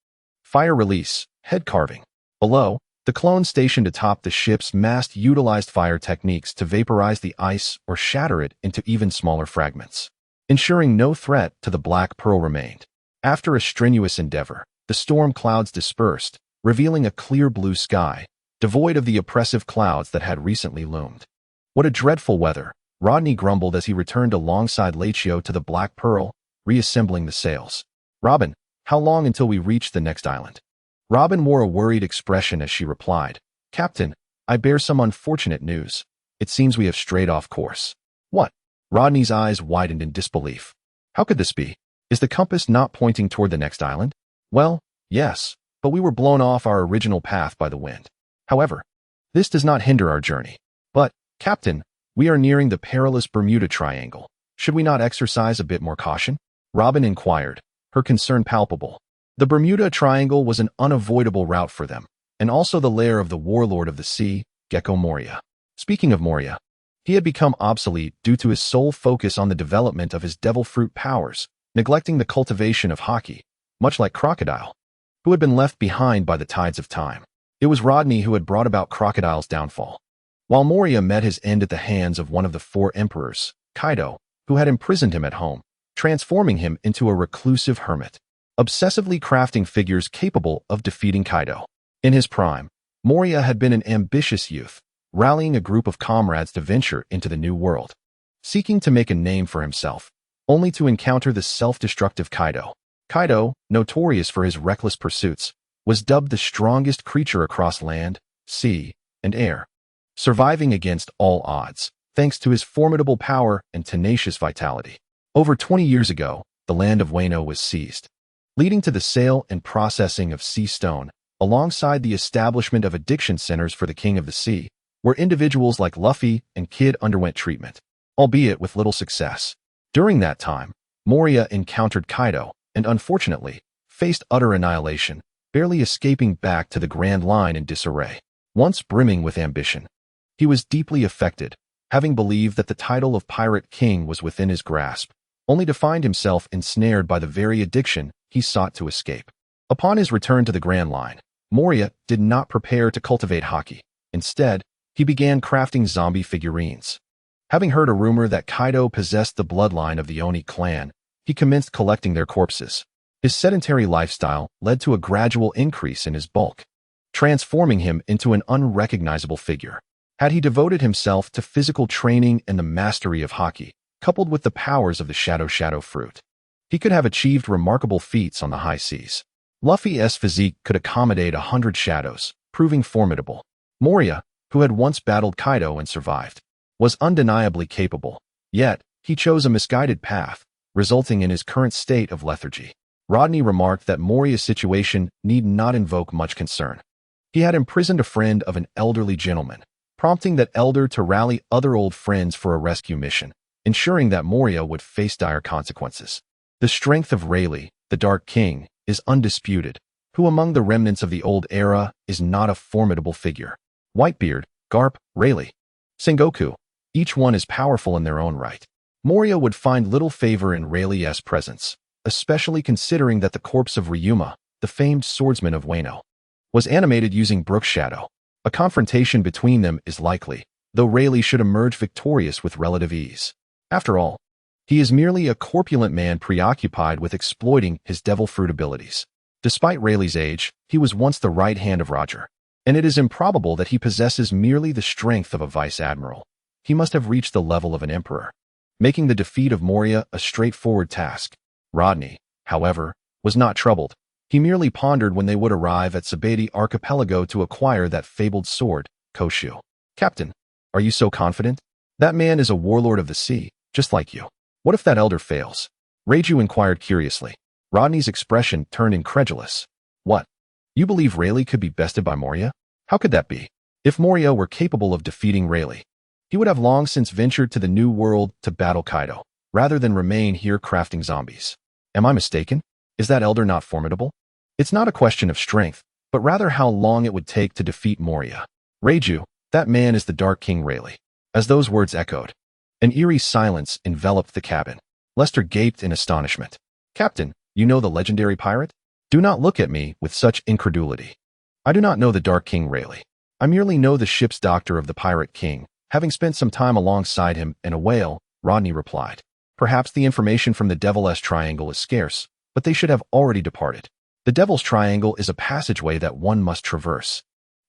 Fire release, head carving. Below, the clone stationed atop the ship's mast utilized fire techniques to vaporize the ice or shatter it into even smaller fragments, ensuring no threat to the Black Pearl remained. After a strenuous endeavor, the storm clouds dispersed, revealing a clear blue sky, devoid of the oppressive clouds that had recently loomed. What a dreadful weather, Rodney grumbled as he returned alongside Leggio to the Black Pearl, reassembling the sails. Robin, how long until we reach the next island? Robin wore a worried expression as she replied, Captain, I bear some unfortunate news. It seems we have strayed off course. What? Rodney's eyes widened in disbelief. How could this be? Is the compass not pointing toward the next island? Well, yes, but we were blown off our original path by the wind. However, this does not hinder our journey. But, Captain, we are nearing the perilous Bermuda Triangle. Should we not exercise a bit more caution? Robin inquired, her concern palpable. The Bermuda Triangle was an unavoidable route for them, and also the lair of the warlord of the sea, Gecko Moria. Speaking of Moria, he had become obsolete due to his sole focus on the development of his devil fruit powers, neglecting the cultivation of Hokage, much like Crocodile, who had been left behind by the tides of time. It was Rodney who had brought about Crocodile's downfall. While Moria met his end at the hands of one of the four emperors, Kaido, who had imprisoned him at home, transforming him into a reclusive hermit, obsessively crafting figures capable of defeating Kaido. In his prime, Moria had been an ambitious youth, rallying a group of comrades to venture into the new world, seeking to make a name for himself, only to encounter the self-destructive Kaido. Kaido, notorious for his reckless pursuits, was dubbed the strongest creature across land, sea, and air, surviving against all odds, thanks to his formidable power and tenacious vitality. Over 20 years ago, the land of Wano was seized, leading to the sale and processing of sea stone, alongside the establishment of addiction centers for the King of the Sea, where individuals like Luffy and Kid underwent treatment, albeit with little success. During that time, Moria encountered Kaido, and unfortunately, faced utter annihilation, barely escaping back to the Grand Line in disarray. Once brimming with ambition, he was deeply affected, having believed that the title of Pirate King was within his grasp, only to find himself ensnared by the very addiction he sought to escape. Upon his return to the Grand Line, Moria did not prepare to cultivate Hokage. Instead, he began crafting zombie figurines. Having heard a rumor that Kaido possessed the bloodline of the Oni clan, he commenced collecting their corpses. His sedentary lifestyle led to a gradual increase in his bulk, transforming him into an unrecognizable figure. Had he devoted himself to physical training and the mastery of Hokage, coupled with the powers of the Shadow Fruit, he could have achieved remarkable feats on the high seas. Luffy's physique could accommodate 100 shadows, proving formidable. Moria, who had once battled Kaido and survived, was undeniably capable, yet he chose a misguided path, resulting in his current state of lethargy. Rodney remarked that Moria's situation need not invoke much concern. He had imprisoned a friend of an elderly gentleman, prompting that elder to rally other old friends for a rescue mission, ensuring that Moria would face dire consequences. The strength of Rayleigh, the Dark King, is undisputed, who among the remnants of the old era is not a formidable figure. Whitebeard, Garp, Rayleigh, Sengoku, each one is powerful in their own right. Moria would find little favor in Rayleigh's presence, especially considering that the corpse of Ryuma, the famed swordsman of Wano, was animated using Brook's shadow. A confrontation between them is likely, though Rayleigh should emerge victorious with relative ease. After all, he is merely a corpulent man preoccupied with exploiting his devil fruit abilities. Despite Rayleigh's age, he was once the right hand of Roger, and it is improbable that he possesses merely the strength of a vice-admiral. He must have reached the level of an emperor, making the defeat of Moria a straightforward task. Rodney, however, was not troubled. He merely pondered when they would arrive at Sabaody Archipelago to acquire that fabled sword, Koshu. Captain, are you so confident? That man is a warlord of the sea, just like you. What if that elder fails? Reiju inquired curiously. Rodney's expression turned incredulous. What? You believe Rayleigh could be bested by Moria? How could that be? If Moria were capable of defeating Rayleigh, he would have long since ventured to the New World to battle Kaido, rather than remain here crafting zombies. Am I mistaken? Is that elder not formidable? It's not a question of strength, but rather how long it would take to defeat Moria. Reiju, that man is the Dark King Rayleigh. As those words echoed, an eerie silence enveloped the cabin. Lester gaped in astonishment. Captain, you know the legendary pirate? Do not look at me with such incredulity. I do not know the Dark King Rayleigh. I merely know the ship's doctor of the Pirate King, having spent some time alongside him in a whale, Rodney replied. Perhaps the information from the Devil's Triangle is scarce, but they should have already departed. The Devil's Triangle is a passageway that one must traverse.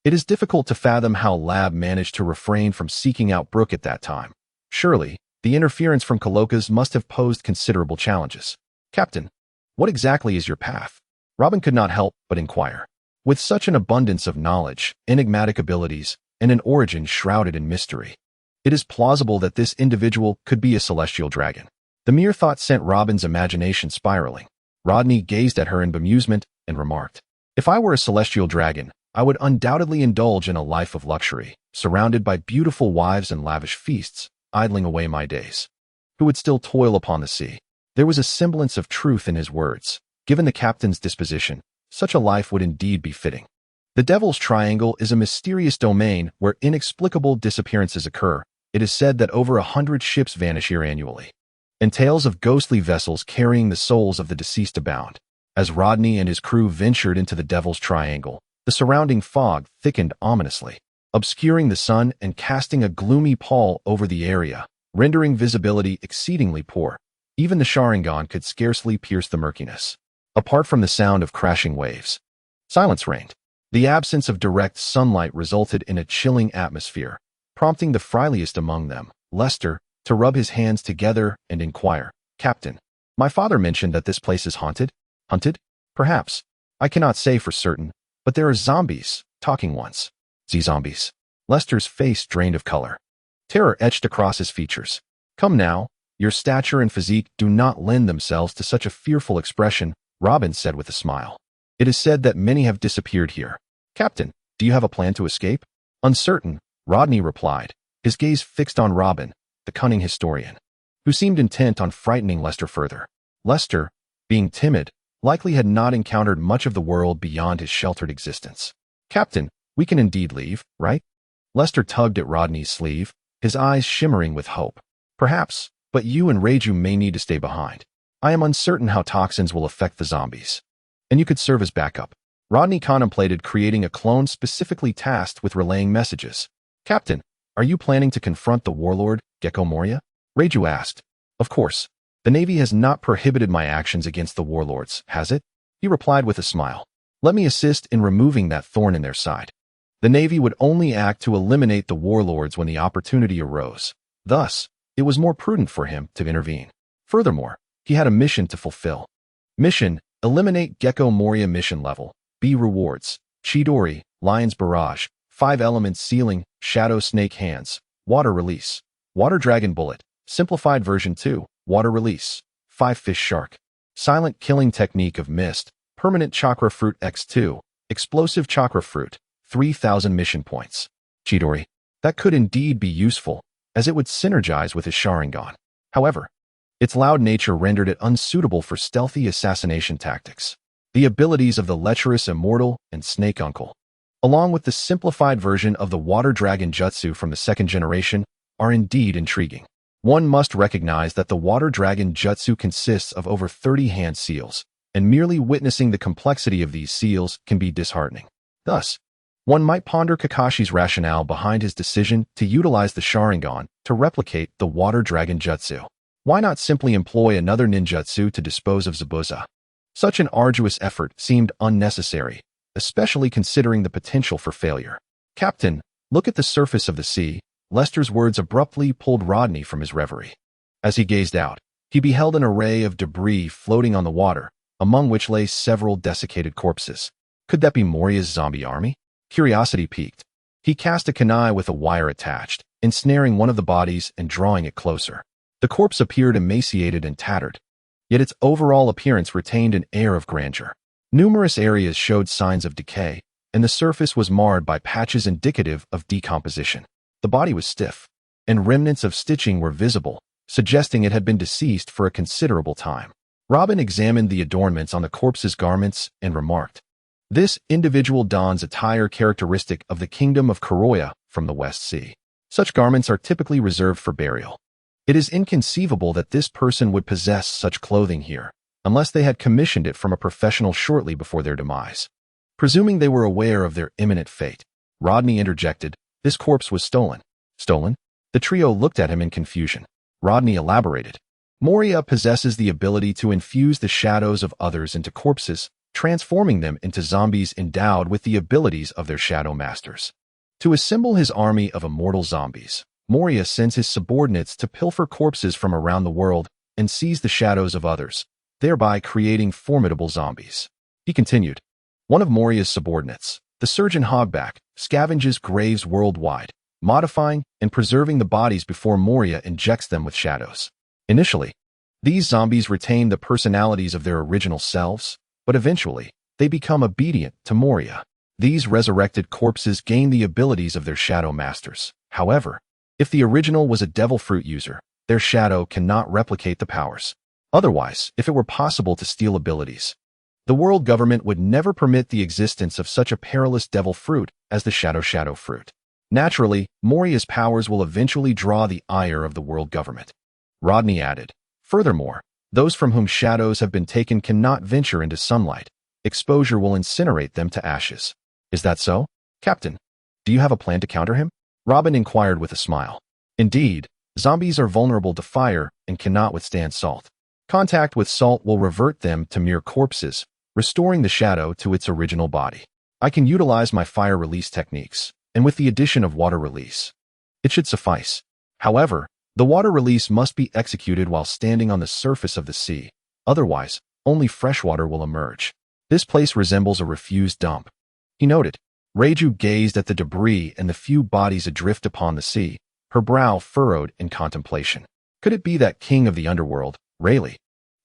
It is difficult to fathom how Lab managed to refrain from seeking out Brook at that time. Surely, the interference from Coloca's must have posed considerable challenges. Captain, what exactly is your path? Robin could not help but inquire. With such an abundance of knowledge, enigmatic abilities, and an origin shrouded in mystery, it is plausible that this individual could be a celestial dragon. The mere thought sent Robin's imagination spiraling. Rodney gazed at her in bemusement and remarked, If I were a celestial dragon, I would undoubtedly indulge in a life of luxury, surrounded by beautiful wives and lavish feasts, idling away my days. Who would still toil upon the sea? There was a semblance of truth in his words. Given the captain's disposition, such a life would indeed be fitting. The Devil's Triangle is a mysterious domain where inexplicable disappearances occur. It is said that over 100 ships vanish here annually. and tales of ghostly vessels carrying the souls of the deceased abound. As Rodney and his crew ventured into the Devil's Triangle, the surrounding fog thickened ominously, obscuring the sun and casting a gloomy pall over the area, rendering visibility exceedingly poor. Even the Sharingan could scarcely pierce the murkiness. Apart from the sound of crashing waves, silence reigned. The absence of direct sunlight resulted in a chilling atmosphere, prompting the friliest among them, Lester, to rub his hands together and inquire, "Captain, my father mentioned that this place is haunted? Hunted? Perhaps. I cannot say for certain, but there are zombies, talking ones." "Z-zombies." Lester's face drained of color. Terror etched across his features. "Come now, your stature and physique do not lend themselves to such a fearful expression," Robin said with a smile. "It is said that many have disappeared here. Captain, do you have a plan to escape?" "Uncertain," Rodney replied, his gaze fixed on Robin, the cunning historian, who seemed intent on frightening Lester further. Lester, being timid, likely had not encountered much of the world beyond his sheltered existence. "Captain, we can indeed leave, right?" Lester tugged at Rodney's sleeve, his eyes shimmering with hope. "Perhaps, but you and Reiju may need to stay behind. I am uncertain how toxins will affect the zombies. And you could serve as backup." Rodney contemplated creating a clone specifically tasked with relaying messages. "Captain, are you planning to confront the warlord, Gekko Moria?" Reiju asked. "Of course. The Navy has not prohibited my actions against the warlords, has it?" He replied with a smile. "Let me assist in removing that thorn in their side." The Navy would only act to eliminate the warlords when the opportunity arose. Thus, it was more prudent for him to intervene. Furthermore, he had a mission to fulfill. Mission: eliminate Gekko Moria. Mission level: B rewards: Chidori, Lion's Barrage, 5 elements Sealing, Shadow Snake Hands, Water Release, Water Dragon Bullet, Simplified version 2, Water Release, 5 Fish Shark, Silent Killing Technique of Mist, Permanent Chakra Fruit X2, Explosive Chakra Fruit, 3,000 mission points. Chidori. That could indeed be useful, as it would synergize with his Sharingan. However, its loud nature rendered it unsuitable for stealthy assassination tactics. The abilities of the lecherous Immortal and Snake Uncle, along with the simplified version of the Water Dragon Jutsu from the 2nd generation, are indeed intriguing. One must recognize that the Water Dragon Jutsu consists of over 30 hand seals, and merely witnessing the complexity of these seals can be disheartening. Thus, one might ponder Kakashi's rationale behind his decision to utilize the Sharingan to replicate the Water Dragon Jutsu. Why not simply employ another ninjutsu to dispose of Zabuza? Such an arduous effort seemed unnecessary, especially considering the potential for failure. "Captain, look at the surface of the sea." Lester's words abruptly pulled Rodney from his reverie. As he gazed out, he beheld an array of debris floating on the water, among which lay several desiccated corpses. Could that be Moria's zombie army? Curiosity piqued. He cast a kunai with a wire attached, ensnaring one of the bodies and drawing it closer. The corpse appeared emaciated and tattered, yet its overall appearance retained an air of grandeur. Numerous areas showed signs of decay, and the surface was marred by patches indicative of decomposition. The body was stiff, and remnants of stitching were visible, suggesting it had been deceased for a considerable time. Robin examined the adornments on the corpse's garments and remarked, "This individual dons attire characteristic of the kingdom of Kuroya from the West Sea. Such garments are typically reserved for burial. It is inconceivable that this person would possess such clothing here, unless they had commissioned it from a professional shortly before their demise." Presuming they were aware of their imminent fate, Rodney interjected, "This corpse was stolen." "Stolen?" The trio looked at him in confusion. Rodney elaborated, "Moria possesses the ability to infuse the shadows of others into corpses, transforming them into zombies endowed with the abilities of their shadow masters. To assemble his army of immortal zombies, Moria sends his subordinates to pilfer corpses from around the world and seize the shadows of others, thereby creating formidable zombies." He continued, "One of Moria's subordinates, the surgeon Hogback, scavenges graves worldwide, modifying and preserving the bodies before Moria injects them with shadows. Initially, these zombies retain the personalities of their original selves, but eventually, they become obedient to Moria. These resurrected corpses gain the abilities of their shadow masters. However, if the original was a devil fruit user, their shadow cannot replicate the powers. Otherwise, if it were possible to steal abilities, the world government would never permit the existence of such a perilous devil fruit as the shadow fruit. Naturally, Moria's powers will eventually draw the ire of the world government." Rodney added, Furthermore, those from whom shadows have been taken cannot venture into sunlight. Exposure will incinerate them to ashes. Is that so? Captain, do you have a plan to counter him? Robin inquired with a smile. Indeed, zombies are vulnerable to fire and cannot withstand salt. Contact with salt will revert them to mere corpses, restoring the shadow to its original body. I can utilize my fire release techniques, and with the addition of water release, it should suffice. However, the water release must be executed while standing on the surface of the sea. Otherwise, only fresh water will emerge. This place resembles a refused dump, he noted. Reiju gazed at the debris and the few bodies adrift upon the sea, her brow furrowed in contemplation. Could it be that king of the underworld, Rayleigh,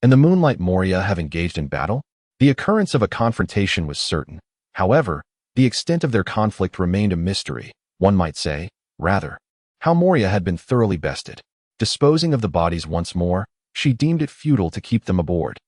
and the Moonlight Moria have engaged in battle? The occurrence of a confrontation was certain. However, the extent of their conflict remained a mystery, one might say, rather. How Moria had been thoroughly bested. Disposing of the bodies once more, she deemed it futile to keep them aboard,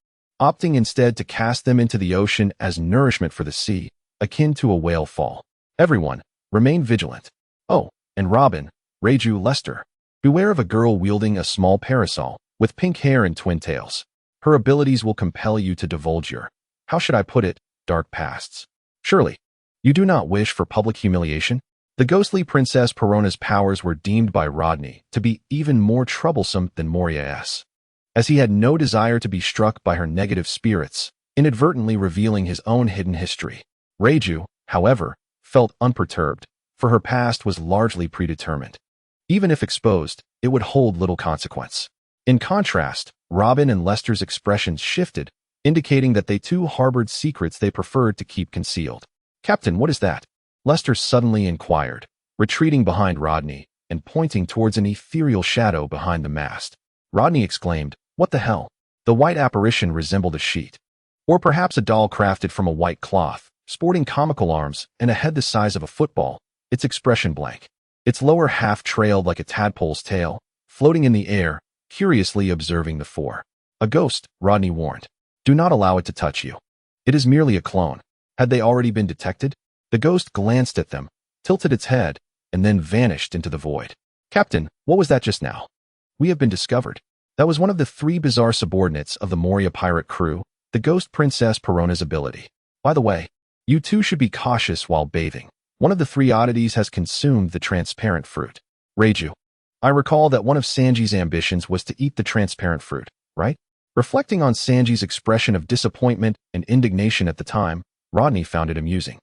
opting instead to cast them into the ocean as nourishment for the sea, akin to a whale fall. Everyone, remain vigilant. Oh, and Robin, Reiju Lester, beware of a girl wielding a small parasol, with pink hair and twin tails. Her abilities will compel you to divulge your, how should I put it, dark pasts. Surely, you do not wish for public humiliation? The ghostly Princess Perona's powers were deemed by Rodney to be even more troublesome than Moria's, as he had no desire to be struck by her negative spirits, inadvertently revealing his own hidden history. Reiju, however, felt unperturbed, for her past was largely predetermined. Even if exposed, it would hold little consequence. In contrast, Robin and Lester's expressions shifted, indicating that they too harbored secrets they preferred to keep concealed. Captain, what is that? Lester suddenly inquired, retreating behind Rodney and pointing towards an ethereal shadow behind the mast. Rodney exclaimed, "What the hell?" The white apparition resembled a sheet, or perhaps a doll crafted from a white cloth, sporting comical arms and a head the size of a football, its expression blank. Its lower half trailed like a tadpole's tail, floating in the air, curiously observing the four. A ghost, Rodney warned. Do not allow it to touch you. It is merely a clone. Had they already been detected? The ghost glanced at them, tilted its head, and then vanished into the void. Captain, what was that just now? We have been discovered. That was one of the 3 bizarre subordinates of the Moria pirate crew, the Ghost Princess Perona's ability. By the way, you two should be cautious while bathing. One of the 3 oddities has consumed the transparent fruit. Reiju, I recall that one of Sanji's ambitions was to eat the transparent fruit, right? Reflecting on Sanji's expression of disappointment and indignation at the time, Rodney found it amusing.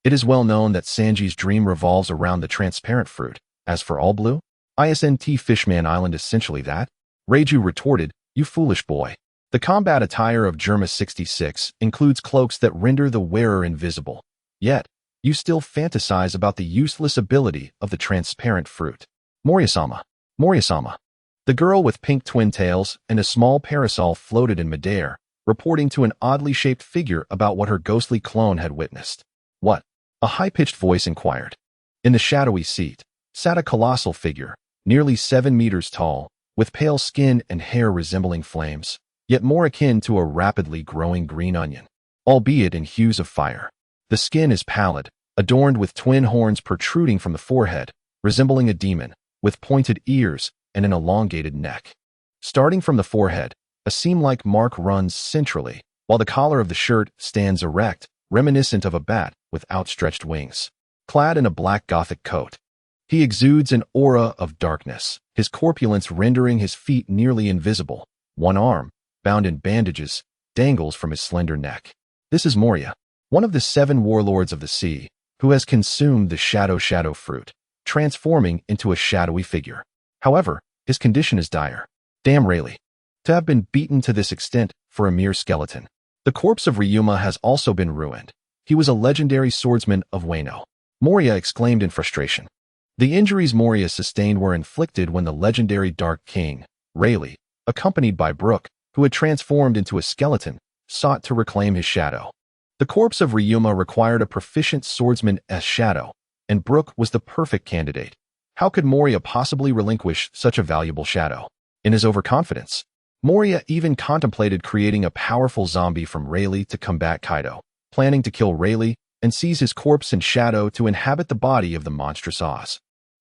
It is well known that Sanji's dream revolves around the transparent fruit. As for All Blue, ISNT Fishman Island essentially that? Reiju retorted, you foolish boy. The combat attire of Germa 66 includes cloaks that render the wearer invisible. Yet, you still fantasize about the useless ability of the transparent fruit. Moria-sama. Moria-sama. The girl with pink twin tails and a small parasol floated in midair, reporting to an oddly shaped figure about what her ghostly clone had witnessed. What? A high-pitched voice inquired. In the shadowy seat sat a colossal figure, nearly 7 meters tall, with pale skin and hair resembling flames, yet more akin to a rapidly growing green onion, albeit in hues of fire. The skin is pallid, adorned with twin horns protruding from the forehead, resembling a demon, with pointed ears and an elongated neck. Starting from the forehead, a seam-like mark runs centrally, while the collar of the shirt stands erect, reminiscent of a bat with outstretched wings. Clad in a black Gothic coat, he exudes an aura of darkness, his corpulence rendering his feet nearly invisible. One arm, bound in bandages, dangles from his slender neck. This is Moria, one of the 7 warlords of the sea, who has consumed the shadow fruit, transforming into a shadowy figure. However, his condition is dire. Damn Rayleigh. To have been beaten to this extent for a mere skeleton. The corpse of Ryuma has also been ruined. He was a legendary swordsman of Wano. Moria exclaimed in frustration. The injuries Moria sustained were inflicted when the legendary Dark King, Rayleigh, accompanied by Brook, who had transformed into a skeleton, sought to reclaim his shadow. The corpse of Ryuma required a proficient swordsman as shadow, and Brook was the perfect candidate. How could Moria possibly relinquish such a valuable shadow? In his overconfidence, Moria even contemplated creating a powerful zombie from Rayleigh to combat Kaido, planning to kill Rayleigh and seize his corpse and shadow to inhabit the body of the monstrous Oz.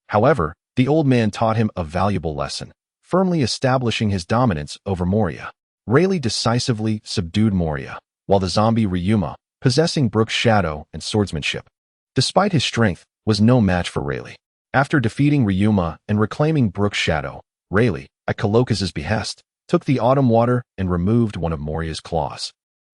However, the old man taught him a valuable lesson. firmly establishing his dominance over Moria. Rayleigh decisively subdued Moria, while the zombie Ryuma, possessing Brook's shadow and swordsmanship, despite his strength, was no match for Rayleigh. After defeating Ryuma and reclaiming Brook's shadow, Rayleigh, at Coloca's behest, took the autumn water and removed one of Moria's claws,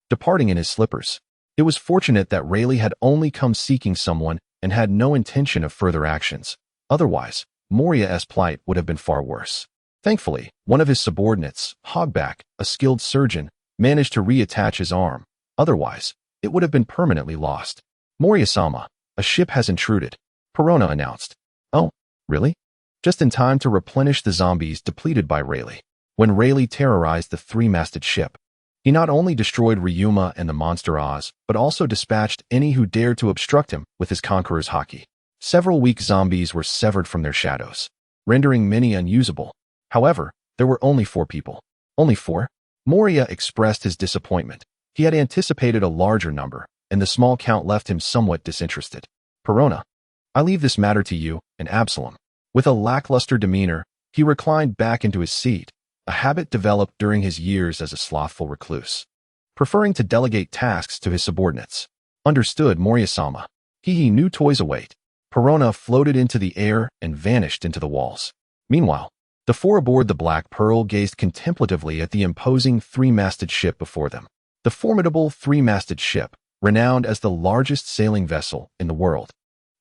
departing in his slippers. It was fortunate that Rayleigh had only come seeking someone and had no intention of further actions. Otherwise, Moria's plight would have been far worse. Thankfully, one of his subordinates, Hogback, a skilled surgeon, managed to reattach his arm. Otherwise, it would have been permanently lost. Moria-sama, a ship has intruded, Perona announced. Oh, really? Just in time to replenish the zombies depleted by Rayleigh. When Rayleigh terrorized the three-masted ship, he not only destroyed Ryuma and the monster Oz, but also dispatched any who dared to obstruct him with his conqueror's haki. Several weak zombies were severed from their shadows, rendering many unusable. However, there were only 4 people. Only 4? Moria expressed his disappointment. He had anticipated a larger number, and the small count left him somewhat disinterested. Perona, I leave this matter to you and Absalom. With a lackluster demeanor, he reclined back into his seat, a habit developed during his years as a slothful recluse, preferring to delegate tasks to his subordinates. Understood, Moria-sama. New toys await. Perona floated into the air and vanished into the walls. Meanwhile, the 4 aboard the Black Pearl gazed contemplatively at the imposing three-masted ship before them. The formidable three-masted ship, renowned as the largest sailing vessel in the world,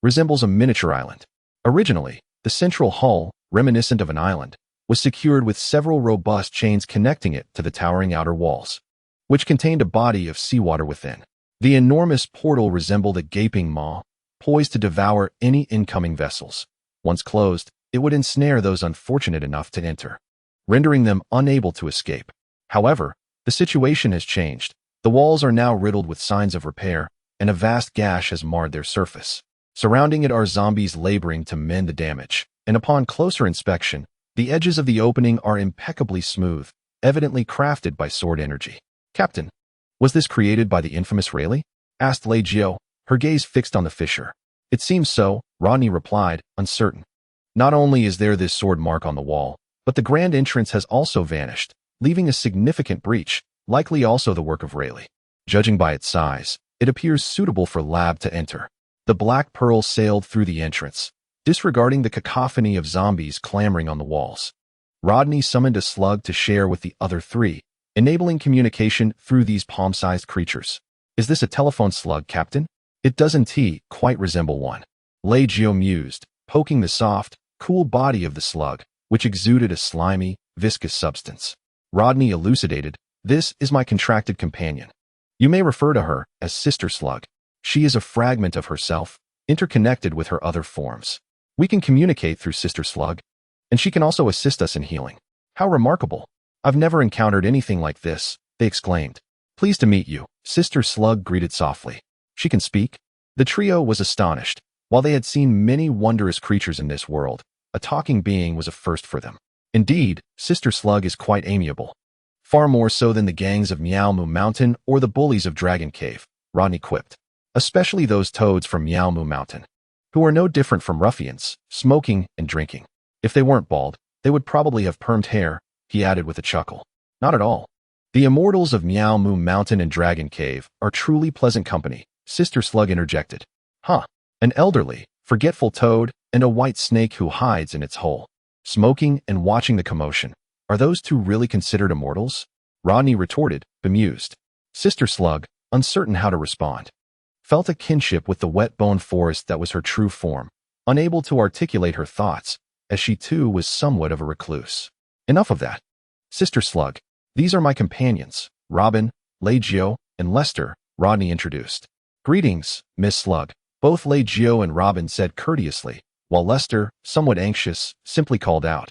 resembles a miniature island. Originally, the central hull, reminiscent of an island, was secured with several robust chains connecting it to the towering outer walls, which contained a body of seawater within. The enormous portal resembled a gaping maw, poised to devour any incoming vessels. Once closed, it would ensnare those unfortunate enough to enter, rendering them unable to escape. However, the situation has changed. The walls are now riddled with signs of repair, and a vast gash has marred their surface. Surrounding it are zombies laboring to mend the damage, and upon closer inspection, the edges of the opening are impeccably smooth, evidently crafted by sword energy. Captain, was this created by the infamous Rayleigh? Asked Lei Jio, her gaze fixed on the fissure. It seems so, Rodney replied, uncertain. Not only is there this sword mark on the wall, but the grand entrance has also vanished, leaving a significant breach, likely also the work of Rayleigh. Judging by its size, it appears suitable for Lab to enter. The Black Pearl sailed through the entrance, disregarding the cacophony of zombies clamoring on the walls. Rodney summoned a slug to share with the other 3, enabling communication through these palm-sized creatures. Is this a telephone slug, Captain? It doesn't quite resemble one. Lei Jio mused, poking the soft, cool body of the slug, which exuded a slimy, viscous substance. Rodney elucidated, this is my contracted companion. You may refer to her as Sister Slug. She is a fragment of herself, interconnected with her other forms. We can communicate through Sister Slug, and she can also assist us in healing. How remarkable. I've never encountered anything like this, they exclaimed. Pleased to meet you, Sister Slug greeted softly. She can speak? The trio was astonished. While they had seen many wondrous creatures in this world, a talking being was a first for them. Indeed, Sister Slug is quite amiable. Far more so than the gangs of Meow Moo Mountain or the bullies of Dragon Cave, Rodney quipped. Especially those toads from Meow Moo Mountain, who are no different from ruffians, smoking and drinking. If they weren't bald, they would probably have permed hair, he added with a chuckle. Not at all. The immortals of Meow Moo Mountain and Dragon Cave are truly pleasant company, Sister Slug interjected. Huh. An elderly, forgetful toad and a white snake who hides in its hole, smoking and watching the commotion. Are those 2 really considered immortals? Rodney retorted, bemused. Sister Slug, uncertain how to respond, felt a kinship with the wet-boned forest that was her true form, unable to articulate her thoughts, as she too was somewhat of a recluse. Enough of that. Sister Slug, these are my companions, Robin, Lei Jio, and Lester, Rodney introduced. Greetings, Miss Slug, both Lei Jio and Robin said courteously, while Lester, somewhat anxious, simply called out.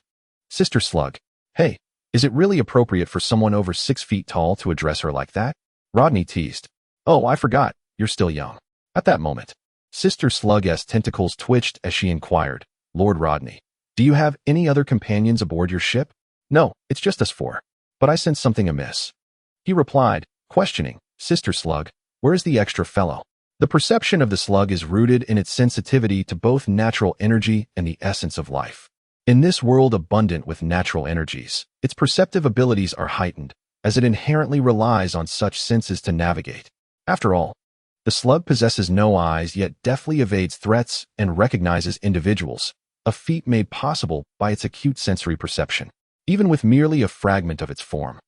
Sister Slug, hey, is it really appropriate for someone over 6 feet tall to address her like that? Rodney teased. Oh, I forgot, you're still young. At that moment, Sister Slug's tentacles twitched as she inquired, Lord Rodney, do you have any other companions aboard your ship? No, it's just us 4. But I sense something amiss. He replied, questioning, Sister Slug, where's the extra fellow? The perception of the slug is rooted in its sensitivity to both natural energy and the essence of life. In this world abundant with natural energies, its perceptive abilities are heightened, as it inherently relies on such senses to navigate. After all, the slug possesses no eyes yet deftly evades threats and recognizes individuals, a feat made possible by its acute sensory perception. Even with merely a fragment of its form,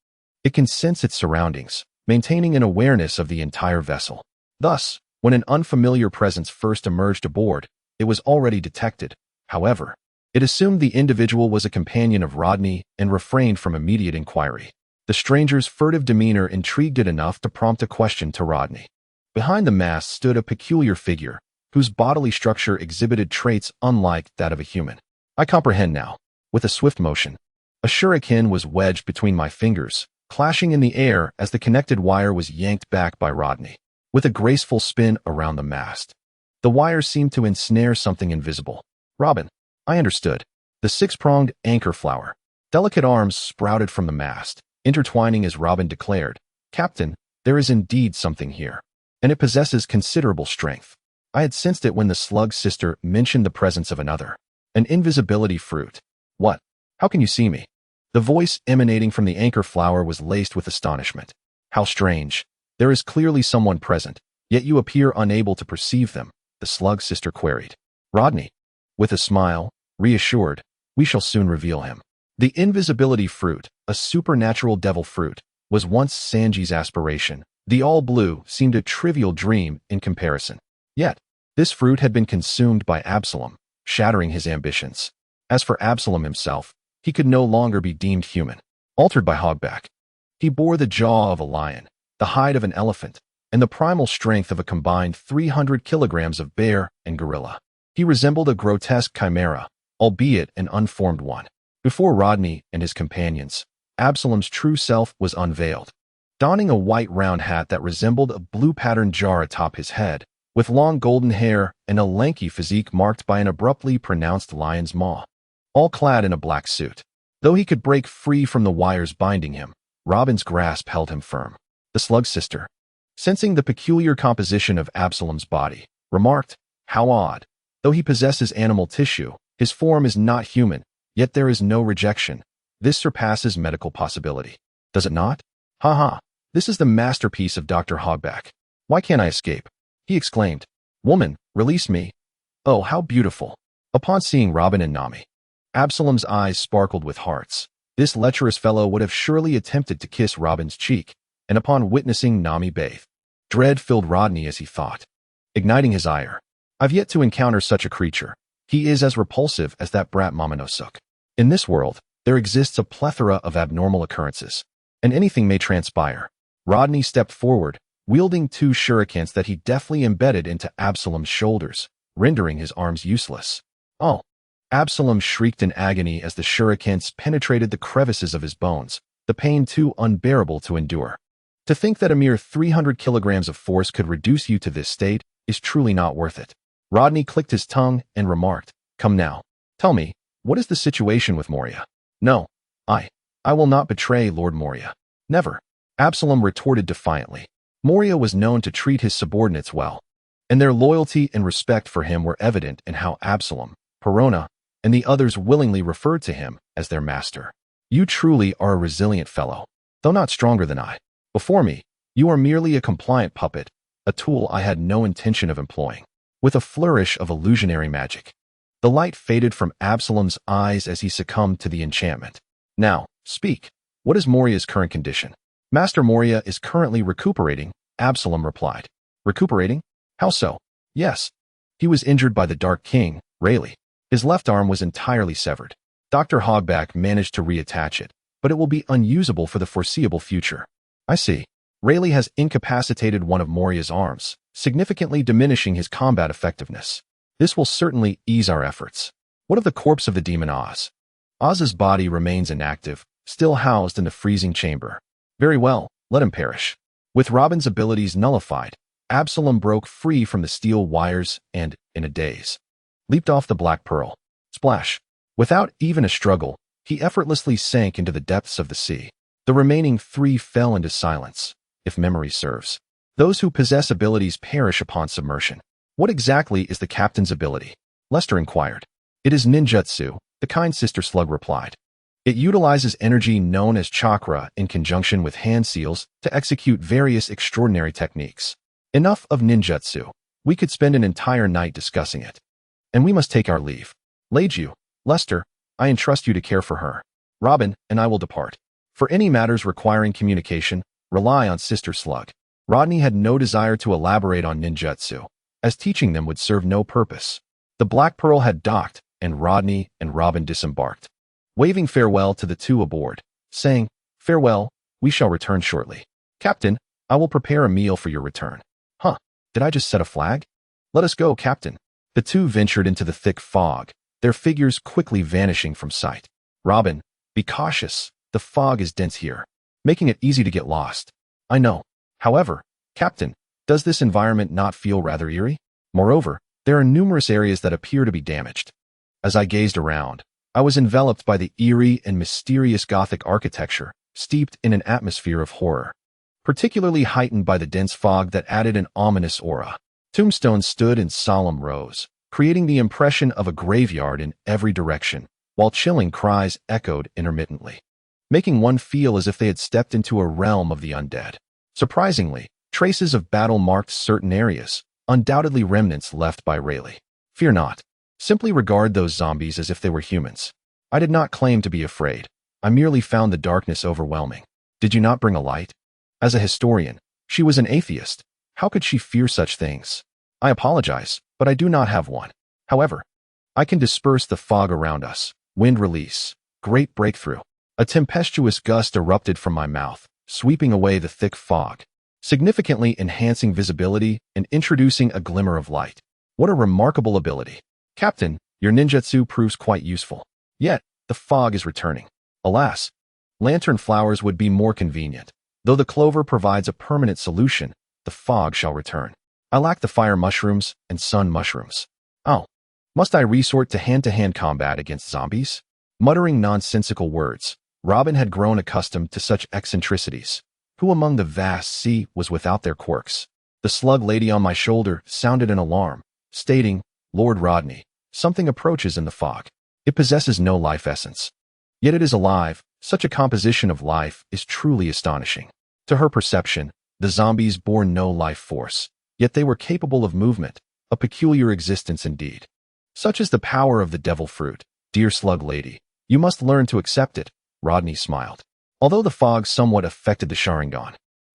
it can sense its surroundings, maintaining an awareness of the entire vessel. Thus, when an unfamiliar presence first emerged aboard, it was already detected. However, it assumed the individual was a companion of Rodney and refrained from immediate inquiry. The stranger's furtive demeanor intrigued it enough to prompt a question to Rodney. Behind the mast stood a peculiar figure, whose bodily structure exhibited traits unlike that of a human. I comprehend now. With a swift motion, a shuriken was wedged between my fingers, clashing in the air as the connected wire was yanked back by Rodney. With a graceful spin around the mast, the wire seemed to ensnare something invisible. Robin, I understood. The six-pronged anchor flower. Delicate arms sprouted from the mast, intertwining as Robin declared, "Captain, there is indeed something here, and it possesses considerable strength." I had sensed it when the slug's sister mentioned the presence of another, an invisibility fruit. What? How can you see me? The voice emanating from the anchor flower was laced with astonishment. How strange. There is clearly someone present, yet you appear unable to perceive them, the slug's sister queried. Rodney, with a smile, reassured, we shall soon reveal him. The invisibility fruit, a supernatural devil fruit, was once Sanji's aspiration. The all-blue seemed a trivial dream in comparison. Yet, this fruit had been consumed by Absalom, shattering his ambitions. As for Absalom himself, he could no longer be deemed human. Altered by hogback, he bore the jaw of a lion, the hide of an elephant, and the primal strength of a combined 300 kilograms of bear and gorilla. He resembled a grotesque chimera, albeit an unformed one. Before Rodney and his companions, Absalom's true self was unveiled. Donning a white round hat that resembled a blue-patterned jar atop his head, with long golden hair and a lanky physique marked by an abruptly pronounced lion's maw. All clad in a black suit. Though he could break free from the wires binding him, Robin's grasp held him firm. The slug's sister, sensing the peculiar composition of Absalom's body, remarked, "How odd. Though he possesses animal tissue, his form is not human, yet there is no rejection. This surpasses medical possibility. Does it not? Ha ha. This is the masterpiece of Dr. Hogback. Why can't I escape?" he exclaimed. "Woman, release me." Oh, how beautiful. Upon seeing Robin and Nami, Absalom's eyes sparkled with hearts. This lecherous fellow would have surely attempted to kiss Robin's cheek, and upon witnessing Nami bathe, dread filled Rodney as he thought, igniting his ire. I've yet to encounter such a creature. He is as repulsive as that brat Momonosuke. In this world, there exists a plethora of abnormal occurrences, and anything may transpire. Rodney stepped forward, wielding two shurikens that he deftly embedded into Absalom's shoulders, rendering his arms useless. Oh! Absalom shrieked in agony as the shurikens penetrated the crevices of his bones, the pain too unbearable to endure. To think that a mere 300 kilograms of force could reduce you to this state is truly not worth it. Rodney clicked his tongue and remarked, "Come now. Tell me, what is the situation with Moria?" "No. I will not betray Lord Moria. Never." Absalom retorted defiantly. Moria was known to treat his subordinates well, and their loyalty and respect for him were evident in how Absalom, Perona, and the others willingly referred to him as their master. You truly are a resilient fellow, though not stronger than I. Before me, you are merely a compliant puppet, a tool I had no intention of employing. With a flourish of illusionary magic, the light faded from Absalom's eyes as he succumbed to the enchantment. Now, speak. What is Moria's current condition? Master Moria is currently recuperating, Absalom replied. Recuperating? How so? Yes. He was injured by the Dark King, Rayleigh. His left arm was entirely severed. Dr. Hogback managed to reattach it, but it will be unusable for the foreseeable future. I see. Rayleigh has incapacitated one of Moria's arms, significantly diminishing his combat effectiveness. This will certainly ease our efforts. What of the corpse of the demon Oz? Oz's body remains inactive, still housed in the freezing chamber. Very well, let him perish. With Robin's abilities nullified, Absalom broke free from the steel wires and, in a daze, leaped off the black pearl. Splash! Without even a struggle, he effortlessly sank into the depths of the sea. The remaining three fell into silence, if memory serves. Those who possess abilities perish upon submersion. What exactly is the captain's ability? Lester inquired. It is ninjutsu, the kind sister slug replied. It utilizes energy known as chakra in conjunction with hand seals to execute various extraordinary techniques. Enough of ninjutsu. We could spend an entire night discussing it. And we must take our leave. Leiju, Lester, I entrust you to care for her. Robin and I will depart. For any matters requiring communication, rely on Sister Slug. Rodney had no desire to elaborate on ninjutsu, as teaching them would serve no purpose. The Black Pearl had docked, and Rodney and Robin disembarked, waving farewell to the two aboard, saying, "Farewell, we shall return shortly. Captain, I will prepare a meal for your return." Huh, did I just set a flag? Let us go, Captain. The two ventured into the thick fog, their figures quickly vanishing from sight. Robin, be cautious. The fog is dense here, making it easy to get lost. I know. However, Captain, does this environment not feel rather eerie? Moreover, there are numerous areas that appear to be damaged. As I gazed around, I was enveloped by the eerie and mysterious Gothic architecture, steeped in an atmosphere of horror, particularly heightened by the dense fog that added an ominous aura. Tombstones stood in solemn rows, creating the impression of a graveyard in every direction, while chilling cries echoed intermittently, making one feel as if they had stepped into a realm of the undead. Surprisingly, traces of battle marked certain areas, undoubtedly remnants left by Rayleigh. Fear not. Simply regard those zombies as if they were humans. I did not claim to be afraid. I merely found the darkness overwhelming. Did you not bring a light? As a historian, she was an atheist. How could she fear such things? I apologize, but I do not have one. However, I can disperse the fog around us. Wind release. Great breakthrough. A tempestuous gust erupted from my mouth, sweeping away the thick fog, significantly enhancing visibility and introducing a glimmer of light. What a remarkable ability. Captain, your ninjutsu proves quite useful. Yet, the fog is returning. Alas, lantern flowers would be more convenient. Though the clover provides a permanent solution, the fog shall return. I lack the fire mushrooms and sun mushrooms. Oh, must I resort to hand-to-hand combat against zombies? Muttering nonsensical words, Robin had grown accustomed to such eccentricities. Who among the vast sea was without their quirks? The slug lady on my shoulder sounded an alarm, stating, "Lord Rodney, something approaches in the fog. It possesses no life essence. Yet it is alive. Such a composition of life is truly astonishing." To her perception, the zombies bore no life force, yet they were capable of movement, a peculiar existence indeed. Such is the power of the devil fruit, dear slug lady. You must learn to accept it, Rodney smiled. Although the fog somewhat affected the Sharingan,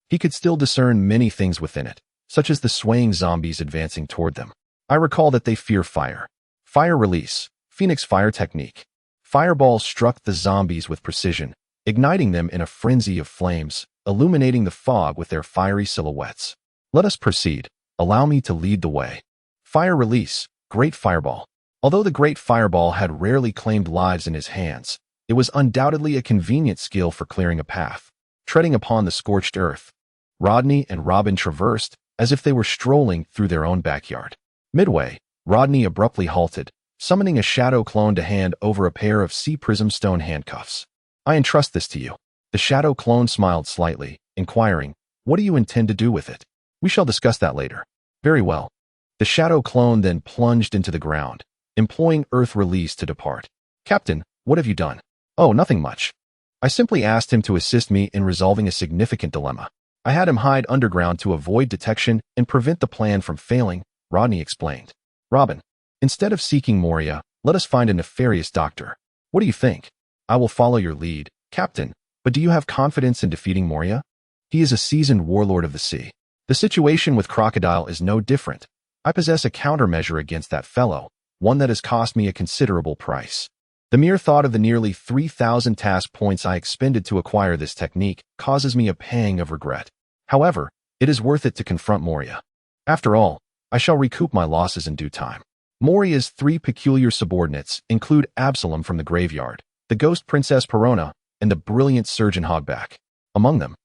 he could still discern many things within it, such as the swaying zombies advancing toward them. I recall that they fear fire. Fire release, Phoenix fire technique. Fireballs struck the zombies with precision, igniting them in a frenzy of flames, illuminating the fog with their fiery silhouettes. Let us proceed. Allow me to lead the way. Fire release, Great Fireball. Although the Great Fireball had rarely claimed lives in his hands, it was undoubtedly a convenient skill for clearing a path. Treading upon the scorched earth, Rodney and Robin traversed as if they were strolling through their own backyard. Midway, Rodney abruptly halted, summoning a shadow clone to hand over a pair of sea prism stone handcuffs. I entrust this to you. The shadow clone smiled slightly, inquiring, "What do you intend to do with it?" "We shall discuss that later." "Very well." The shadow clone then plunged into the ground, employing earth release to depart. "Captain, what have you done?" "Oh, nothing much. I simply asked him to assist me in resolving a significant dilemma. I had him hide underground to avoid detection and prevent the plan from failing," Rodney explained. "Robin, instead of seeking Moria, let us find a nefarious doctor. What do you think?" "I will follow your lead, Captain, but do you have confidence in defeating Moria? He is a seasoned warlord of the sea. The situation with Crocodile is no different. I possess a countermeasure against that fellow, one that has cost me a considerable price. The mere thought of the nearly 3,000 task points I expended to acquire this technique causes me a pang of regret. However, it is worth it to confront Moria. After all, I shall recoup my losses in due time." Moria's three peculiar subordinates include Absalom from the graveyard, the ghost princess Perona, and the brilliant surgeon Hogback. Among them,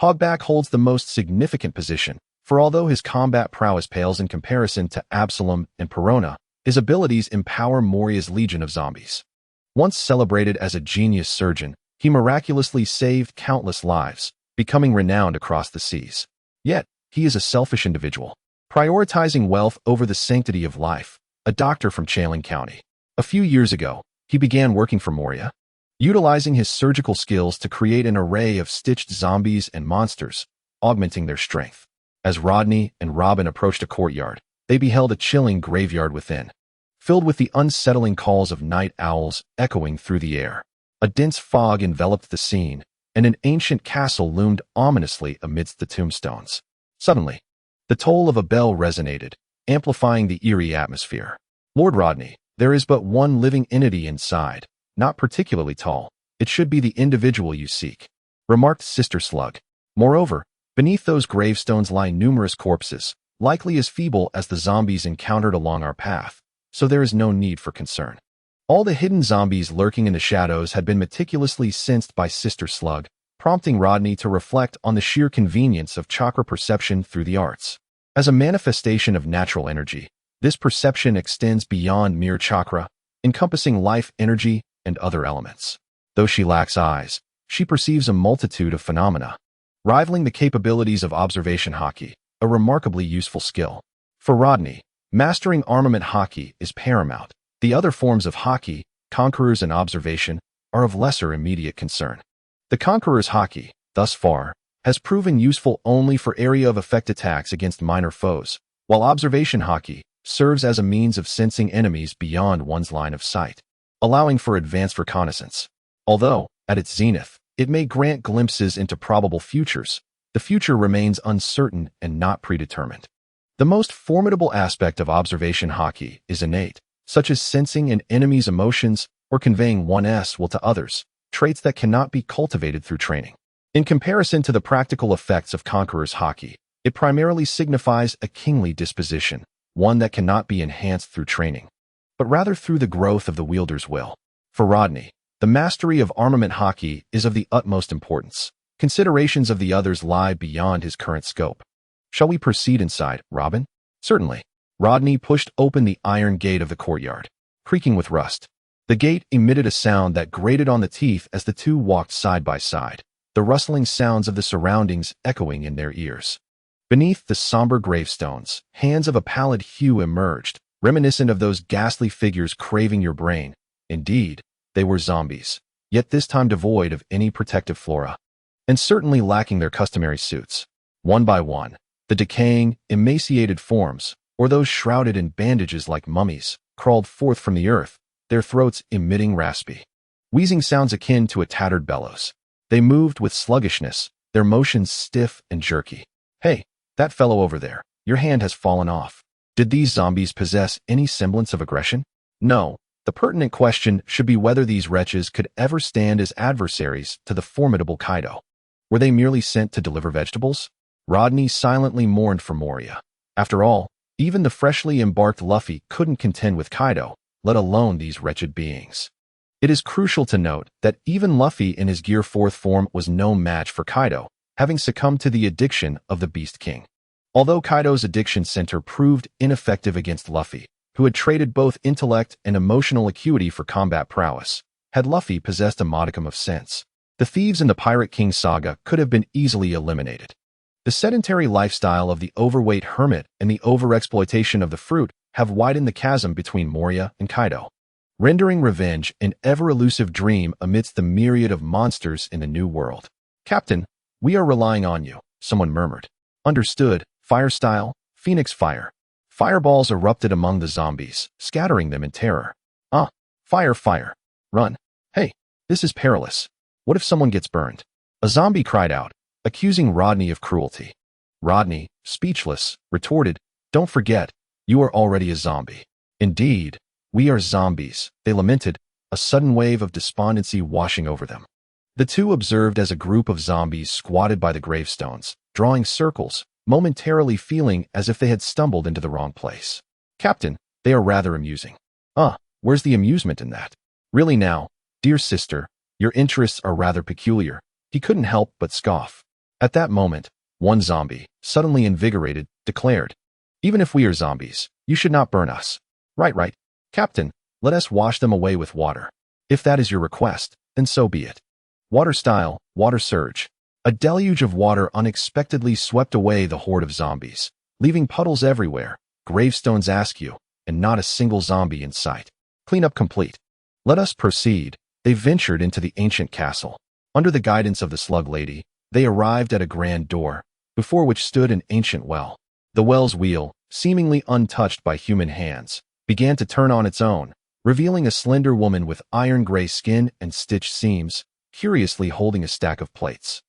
Hogback holds the most significant position, for although his combat prowess pales in comparison to Absalom and Perona, his abilities empower Moria's legion of zombies. Once celebrated as a genius surgeon, he miraculously saved countless lives, becoming renowned across the seas. Yet, he is a selfish individual, prioritizing wealth over the sanctity of life, a doctor from Chaling County. A few years ago, he began working for Moria, utilizing his surgical skills to create an array of stitched zombies and monsters, augmenting their strength. As Rodney and Robin approached a courtyard, they beheld a chilling graveyard within, filled with the unsettling calls of night owls echoing through the air. A dense fog enveloped the scene, and an ancient castle loomed ominously amidst the tombstones. Suddenly, the toll of a bell resonated, amplifying the eerie atmosphere. "Lord Rodney, there is but one living entity inside, not particularly tall. It should be the individual you seek," remarked Sister Slug. "Moreover, beneath those gravestones lie numerous corpses, likely as feeble as the zombies encountered along our path, so there is no need for concern." All the hidden zombies lurking in the shadows had been meticulously sensed by Sister Slug, prompting Rodney to reflect on the sheer convenience of chakra perception through the arts. As a manifestation of natural energy, this perception extends beyond mere chakra, encompassing life energy and other elements. Though she lacks eyes, she perceives a multitude of phenomena, rivaling the capabilities of observation haki, a remarkably useful skill. For Rodney, mastering armament haki is paramount. The other forms of haki, conquerors and observation, are of lesser immediate concern. The conqueror's haki, thus far, has proven useful only for area of effect attacks against minor foes, while observation haki serves as a means of sensing enemies beyond one's line of sight, allowing for advanced reconnaissance. Although, at its zenith, it may grant glimpses into probable futures, the future remains uncertain and not predetermined. The most formidable aspect of observation haki is innate, such as sensing an enemy's emotions or conveying one's will to others, traits that cannot be cultivated through training. In comparison to the practical effects of conqueror's haki, it primarily signifies a kingly disposition, one that cannot be enhanced through training, but rather through the growth of the wielder's will. For Rodney, the mastery of armament haki is of the utmost importance. Considerations of the others lie beyond his current scope. "Shall we proceed inside, Robin?" "Certainly." Rodney pushed open the iron gate of the courtyard, creaking with rust. The gate emitted a sound that grated on the teeth as the two walked side by side, the rustling sounds of the surroundings echoing in their ears. Beneath the somber gravestones, hands of a pallid hue emerged, reminiscent of those ghastly figures craving your brain. Indeed, they were zombies, yet this time devoid of any protective flora, and certainly lacking their customary suits. One by one, the decaying, emaciated forms, or those shrouded in bandages like mummies, crawled forth from the earth, their throats emitting raspy, wheezing sounds akin to a tattered bellows. They moved with sluggishness, their motions stiff and jerky. "Hey, that fellow over there, your hand has fallen off." Did these zombies possess any semblance of aggression? No. The pertinent question should be whether these wretches could ever stand as adversaries to the formidable Kaido. Were they merely sent to deliver vegetables? Rodney silently mourned for Moria. After all, even the freshly embarked Luffy couldn't contend with Kaido, let alone these wretched beings. It is crucial to note that even Luffy in his Gear 4th form was no match for Kaido, having succumbed to the addiction of the Beast King. Although Kaido's addiction center proved ineffective against Luffy, who had traded both intellect and emotional acuity for combat prowess, had Luffy possessed a modicum of sense, the thieves in the Pirate King saga could have been easily eliminated. The sedentary lifestyle of the overweight hermit and the overexploitation of the fruit have widened the chasm between Moria and Kaido, rendering revenge an ever-elusive dream amidst the myriad of monsters in the new world. "Captain, we are relying on you," someone murmured. "Understood. Fire style, Phoenix Fire." Fireballs erupted among the zombies, scattering them in terror. Fire, fire. Run. "Hey, this is perilous. What if someone gets burned?" A zombie cried out, accusing Rodney of cruelty. Rodney, speechless, retorted, "Don't forget, you are already a zombie." "Indeed, we are zombies," they lamented, a sudden wave of despondency washing over them. The two observed as a group of zombies squatted by the gravestones, drawing circles, momentarily feeling as if they had stumbled into the wrong place. "Captain, they are rather amusing." Where's the amusement in that?" "Really now, dear sister, your interests are rather peculiar," he couldn't help but scoff. At that moment, one zombie, suddenly invigorated, declared, "Even if we are zombies, you should not burn us." Right. "Captain, let us wash them away with water." "If that is your request, then so be it." Water style, water surge. A deluge of water unexpectedly swept away the horde of zombies, leaving puddles everywhere, gravestones askew, and not a single zombie in sight. Cleanup complete. Let us proceed. They ventured into the ancient castle. Under the guidance of the slug lady, they arrived at a grand door, before which stood an ancient well. The well's wheel, seemingly untouched by human hands, began to turn on its own, revealing a slender woman with iron-gray skin and stitched seams, curiously holding a stack of plates.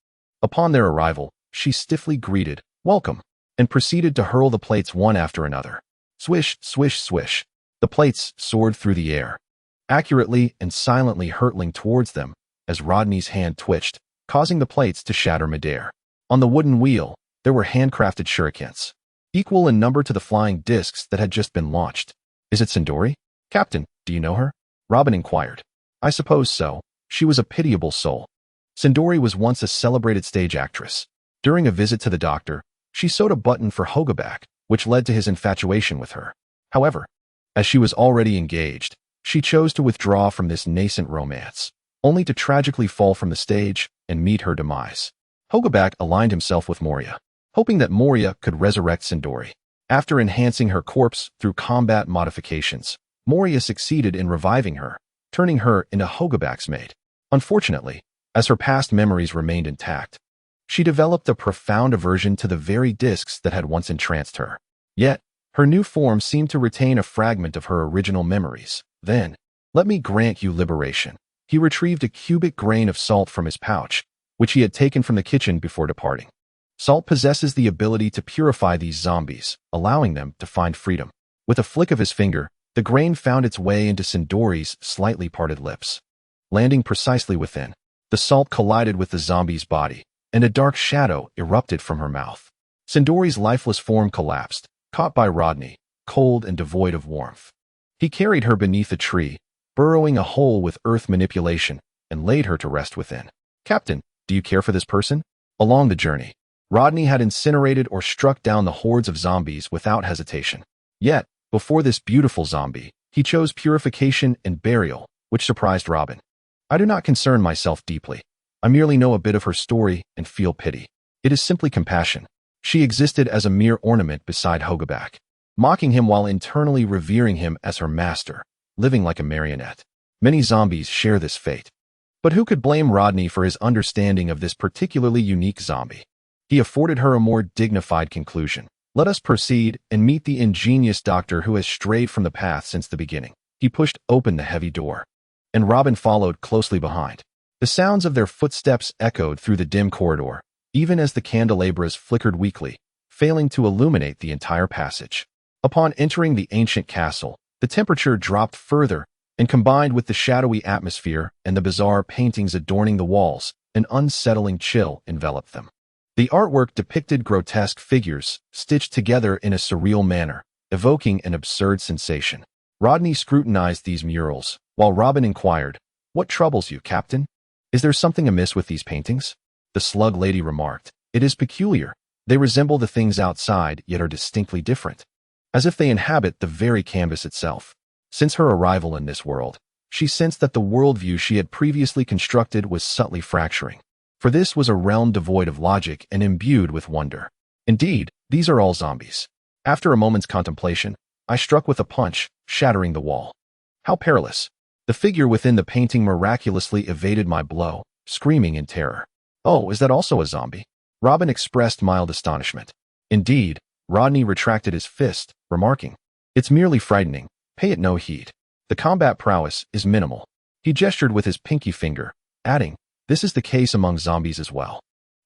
Upon their arrival, she stiffly greeted, "Welcome," and proceeded to hurl the plates one after another. Swish, swish, swish. The plates soared through the air, accurately and silently hurtling towards them as Rodney's hand twitched, causing the plates to shatter midair. On the wooden wheel, there were handcrafted shurikens, equal in number to the flying discs that had just been launched. "Is it Sindori? Captain, do you know her?" Robin inquired. "I suppose so. She was a pitiable soul." Sindori was once a celebrated stage actress. During a visit to the doctor, she sewed a button for Hokage, which led to his infatuation with her. However, as she was already engaged, she chose to withdraw from this nascent romance, only to tragically fall from the stage and meet her demise. Hokage aligned himself with Moria, hoping that Moria could resurrect Sindori. After enhancing her corpse through combat modifications, Moria succeeded in reviving her, turning her into Hogage's mate. Unfortunately, as her past memories remained intact, she developed a profound aversion to the very discs that had once entranced her. Yet, her new form seemed to retain a fragment of her original memories. Then, "Let me grant you liberation." He retrieved a cubic grain of salt from his pouch, which he had taken from the kitchen before departing. Salt possesses the ability to purify these zombies, allowing them to find freedom. With a flick of his finger, the grain found its way into Sindori's slightly parted lips. Landing precisely within, the salt collided with the zombie's body, and a dark shadow erupted from her mouth. Sindori's lifeless form collapsed, caught by Rodney, cold and devoid of warmth. He carried her beneath a tree, burrowing a hole with earth manipulation, and laid her to rest within. "Captain, do you care for this person?" Along the journey, Rodney had incinerated or struck down the hordes of zombies without hesitation. Yet, before this beautiful zombie, he chose purification and burial, which surprised Robin. "I do not concern myself deeply. I merely know a bit of her story and feel pity. It is simply compassion. She existed as a mere ornament beside Hokage, mocking him while internally revering him as her master, living like a marionette. Many zombies share this fate. But who could blame Rodney for his understanding of this particularly unique zombie? He afforded her a more dignified conclusion. Let us proceed and meet the ingenious doctor who has strayed from the path since the beginning. He pushed open the heavy door, and Robin followed closely behind. The sounds of their footsteps echoed through the dim corridor, even as the candelabras flickered weakly, failing to illuminate the entire passage. Upon entering the ancient castle, the temperature dropped further, and combined with the shadowy atmosphere and the bizarre paintings adorning the walls, an unsettling chill enveloped them. The artwork depicted grotesque figures, stitched together in a surreal manner, evoking an absurd sensation. Rodney scrutinized these murals, while Robin inquired, "What troubles you, Captain? Is there something amiss with these paintings?" The slug lady remarked, "It is peculiar. They resemble the things outside, yet are distinctly different, as if they inhabit the very canvas itself." Since her arrival in this world, she sensed that the worldview she had previously constructed was subtly fracturing. For this was a realm devoid of logic and imbued with wonder. "Indeed, these are all zombies." After a moment's contemplation, I struck with a punch, shattering the wall. How perilous! The figure within the painting miraculously evaded my blow, screaming in terror. "Oh, is that also a zombie?" Robin expressed mild astonishment. Indeed, Rodney retracted his fist, remarking, "It's merely frightening. Pay it no heed. The combat prowess is minimal." He gestured with his pinky finger, adding, "This is the case among zombies as well."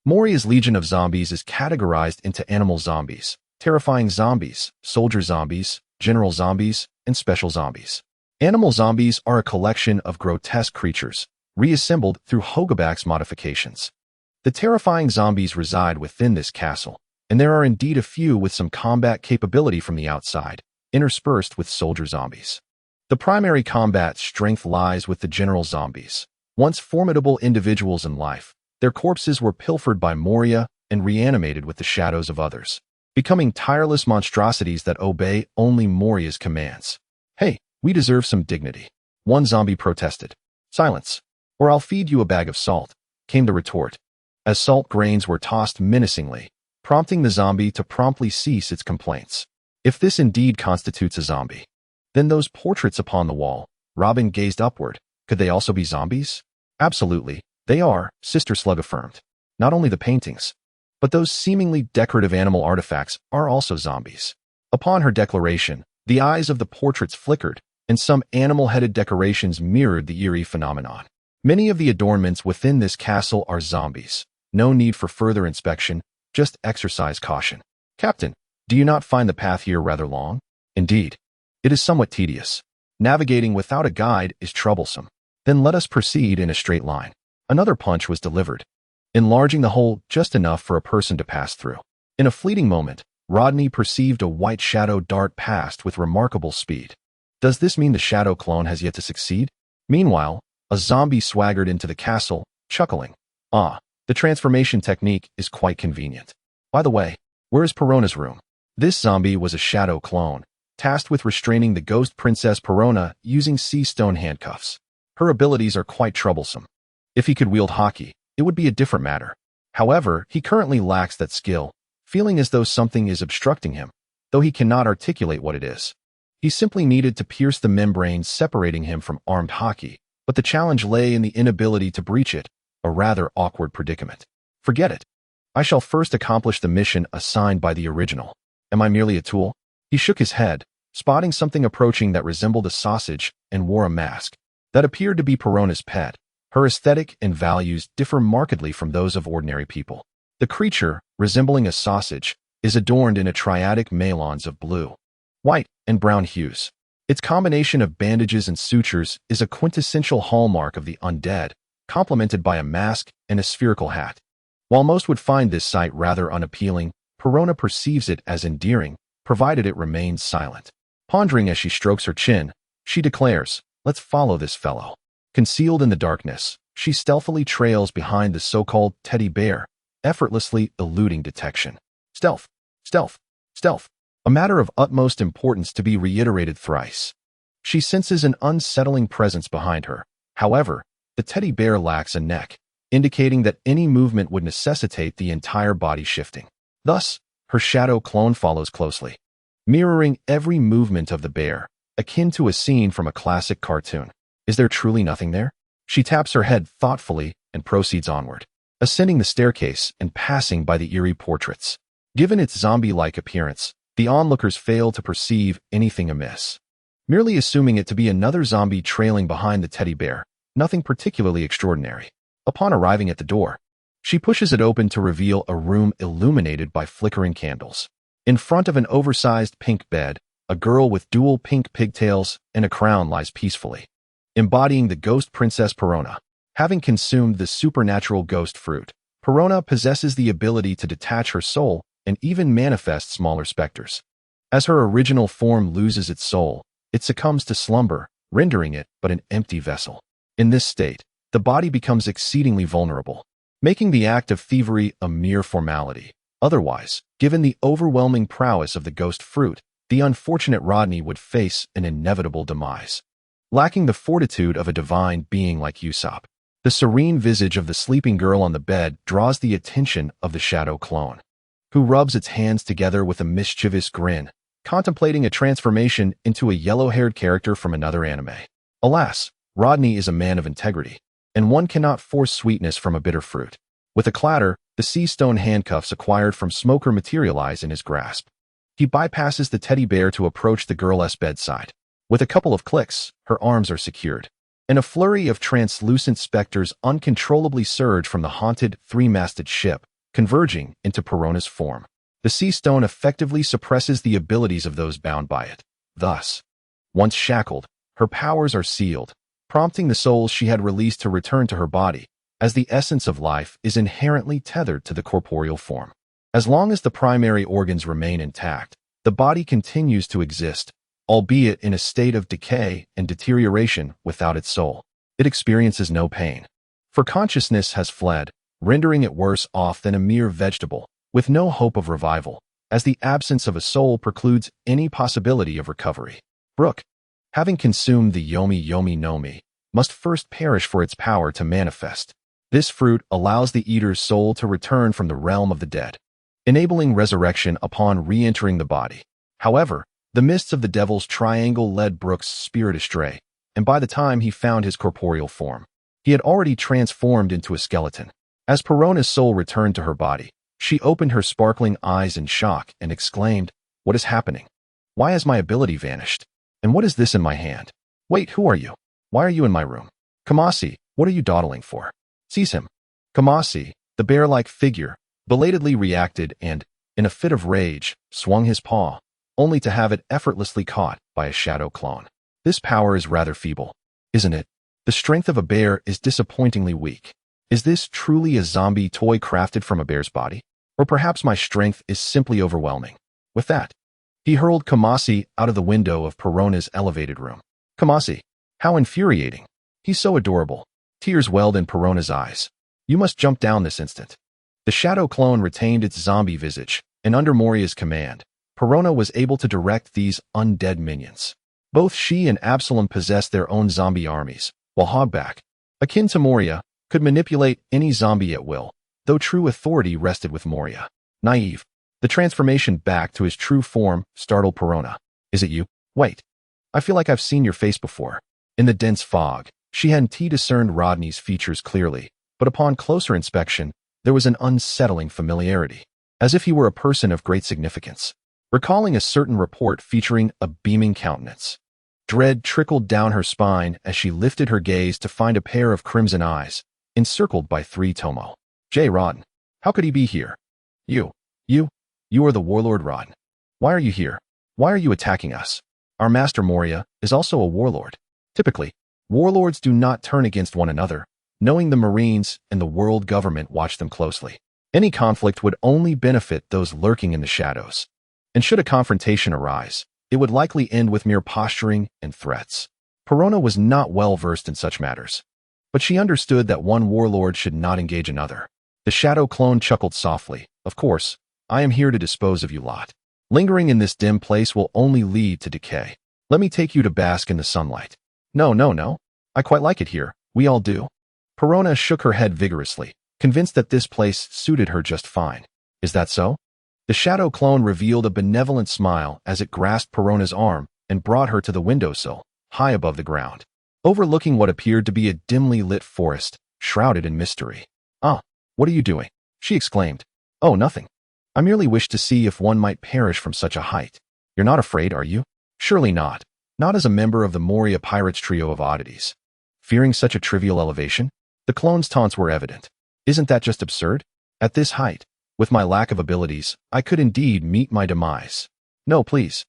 Moria's legion of zombies is categorized into animal zombies, terrifying zombies, soldier zombies, general zombies, and special zombies. Animal zombies are a collection of grotesque creatures, reassembled through Hogage's modifications. The terrifying zombies reside within this castle, and there are indeed a few with some combat capability from the outside, interspersed with soldier zombies. The primary combat strength lies with the general zombies. Once formidable individuals in life, their corpses were pilfered by Moria and reanimated with the shadows of others, becoming tireless monstrosities that obey only Moria's commands. "Hey, we deserve some dignity," one zombie protested. "Silence, or I'll feed you a bag of salt," came the retort, as salt grains were tossed menacingly, prompting the zombie to promptly cease its complaints. If this indeed constitutes a zombie, then those portraits upon the wall, Robin gazed upward. Could they also be zombies? Absolutely, they are, Sister Slug affirmed. Not only the paintings, but those seemingly decorative animal artifacts are also zombies. Upon her declaration, the eyes of the portraits flickered, and some animal-headed decorations mirrored the eerie phenomenon. Many of the adornments within this castle are zombies. No need for further inspection, just exercise caution. Captain, do you not find the path here rather long? Indeed, it is somewhat tedious. Navigating without a guide is troublesome. Then let us proceed in a straight line. Another punch was delivered, enlarging the hole just enough for a person to pass through. In a fleeting moment, Rodney perceived a white shadow dart past with remarkable speed. Does this mean the shadow clone has yet to succeed? Meanwhile, a zombie swaggered into the castle, chuckling. Ah, the transformation technique is quite convenient. By the way, where is Perona's room? This zombie was a shadow clone, tasked with restraining the ghost princess Perona using sea stone handcuffs. Her abilities are quite troublesome. If he could wield Hokage, it would be a different matter. However, he currently lacks that skill, feeling as though something is obstructing him, though he cannot articulate what it is. He simply needed to pierce the membrane separating him from armed Hokage, but the challenge lay in the inability to breach it, a rather awkward predicament. Forget it. I shall first accomplish the mission assigned by the original. Am I merely a tool? He shook his head, spotting something approaching that resembled a sausage and wore a mask. That appeared to be Perona's pet. Her aesthetic and values differ markedly from those of ordinary people. The creature, resembling a sausage, is adorned in a triadic melons of blue, white, and brown hues. Its combination of bandages and sutures is a quintessential hallmark of the undead, complemented by a mask and a spherical hat. While most would find this sight rather unappealing, Perona perceives it as endearing, provided it remains silent. Pondering as she strokes her chin, she declares, "Let's follow this fellow." Concealed in the darkness, she stealthily trails behind the so-called teddy bear, effortlessly eluding detection. Stealth, stealth, stealth. A matter of utmost importance to be reiterated thrice. She senses an unsettling presence behind her. However, the teddy bear lacks a neck, indicating that any movement would necessitate the entire body shifting. Thus, her shadow clone follows closely, mirroring every movement of the bear, akin to a scene from a classic cartoon. Is there truly nothing there? She taps her head thoughtfully and proceeds onward, ascending the staircase and passing by the eerie portraits. Given its zombie-like appearance, the onlookers fail to perceive anything amiss, merely assuming it to be another zombie trailing behind the teddy bear, nothing particularly extraordinary. Upon arriving at the door, she pushes it open to reveal a room illuminated by flickering candles. In front of an oversized pink bed, a girl with dual pink pigtails and a crown lies peacefully, embodying the ghost princess Perona. Having consumed the supernatural ghost fruit, Perona possesses the ability to detach her soul and even manifest smaller specters. As her original form loses its soul, it succumbs to slumber, rendering it but an empty vessel. In this state, the body becomes exceedingly vulnerable, making the act of thievery a mere formality. Otherwise, given the overwhelming prowess of the ghost fruit, the unfortunate Rodney would face an inevitable demise. Lacking the fortitude of a divine being like Usopp, the serene visage of the sleeping girl on the bed draws the attention of the shadow clone, who rubs its hands together with a mischievous grin, contemplating a transformation into a yellow-haired character from another anime. Alas, Rodney is a man of integrity, and one cannot force sweetness from a bitter fruit. With a clatter, the sea stone handcuffs acquired from Smoker materialize in his grasp. He bypasses the teddy bear to approach the girl's bedside. With a couple of clicks, her arms are secured, and a flurry of translucent specters uncontrollably surge from the haunted, three-masted ship, converging into Perona's form. The sea stone effectively suppresses the abilities of those bound by it. Thus, once shackled, her powers are sealed, prompting the souls she had released to return to her body, as the essence of life is inherently tethered to the corporeal form. As long as the primary organs remain intact, the body continues to exist, albeit in a state of decay and deterioration without its soul. It experiences no pain, for consciousness has fled, rendering it worse off than a mere vegetable, with no hope of revival, as the absence of a soul precludes any possibility of recovery. Brook, having consumed the Yomi Yomi Nomi, must first perish for its power to manifest. This fruit allows the eater's soul to return from the realm of the dead, enabling resurrection upon re-entering the body. However, the mists of the Devil's Triangle led Brook's spirit astray, and by the time he found his corporeal form, he had already transformed into a skeleton. As Perona's soul returned to her body, she opened her sparkling eyes in shock and exclaimed, "What is happening? Why has my ability vanished? And what is this in my hand? Wait, who are you? Why are you in my room? Kamasi, what are you dawdling for? Seize him." Kamasi, the bear-like figure, belatedly reacted and, in a fit of rage, swung his paw, only to have it effortlessly caught by a shadow clone. This power is rather feeble, isn't it? The strength of a bear is disappointingly weak. Is this truly a zombie toy crafted from a bear's body? Or perhaps my strength is simply overwhelming. With that, he hurled Kamasi out of the window of Perona's elevated room. Kamasi, how infuriating. He's so adorable. Tears welled in Perona's eyes. You must jump down this instant. The shadow clone retained its zombie visage, and under Moria's command, Perona was able to direct these undead minions. Both she and Absalom possessed their own zombie armies, while Hogback, akin to Moria, could manipulate any zombie at will, though true authority rested with Moria. Naive. The transformation back to his true form startled Perona. Is it you? Wait. I feel like I've seen your face before. In the dense fog, she hadn't discerned Rodney's features clearly, but upon closer inspection, there was an unsettling familiarity, as if he were a person of great significance. Recalling a certain report featuring a beaming countenance, dread trickled down her spine as she lifted her gaze to find a pair of crimson eyes, encircled by 3 Tomo. J. Rodden. How could he be here? You are the warlord Rodden. Why are you here? Why are you attacking us? Our master Moria is also a warlord. Typically, warlords do not turn against one another, knowing the Marines and the world government watch them closely. Any conflict would only benefit those lurking in the shadows. And should a confrontation arise, it would likely end with mere posturing and threats. Perona was not well versed in such matters, but she understood that one warlord should not engage another. The shadow clone chuckled softly. Of course, I am here to dispose of you lot. Lingering in this dim place will only lead to decay. Let me take you to bask in the sunlight. No. I quite like it here. We all do. Perona shook her head vigorously, convinced that this place suited her just fine. Is that so? The shadow clone revealed a benevolent smile as it grasped Perona's arm and brought her to the windowsill, high above the ground, overlooking what appeared to be a dimly lit forest, shrouded in mystery. Ah, what are you doing? She exclaimed. Oh, nothing. I merely wished to see if one might perish from such a height. You're not afraid, are you? Surely not. Not as a member of the Moria Pirates trio of oddities. Fearing such a trivial elevation? The clone's taunts were evident. Isn't that just absurd? At this height, with my lack of abilities, I could indeed meet my demise. No, please.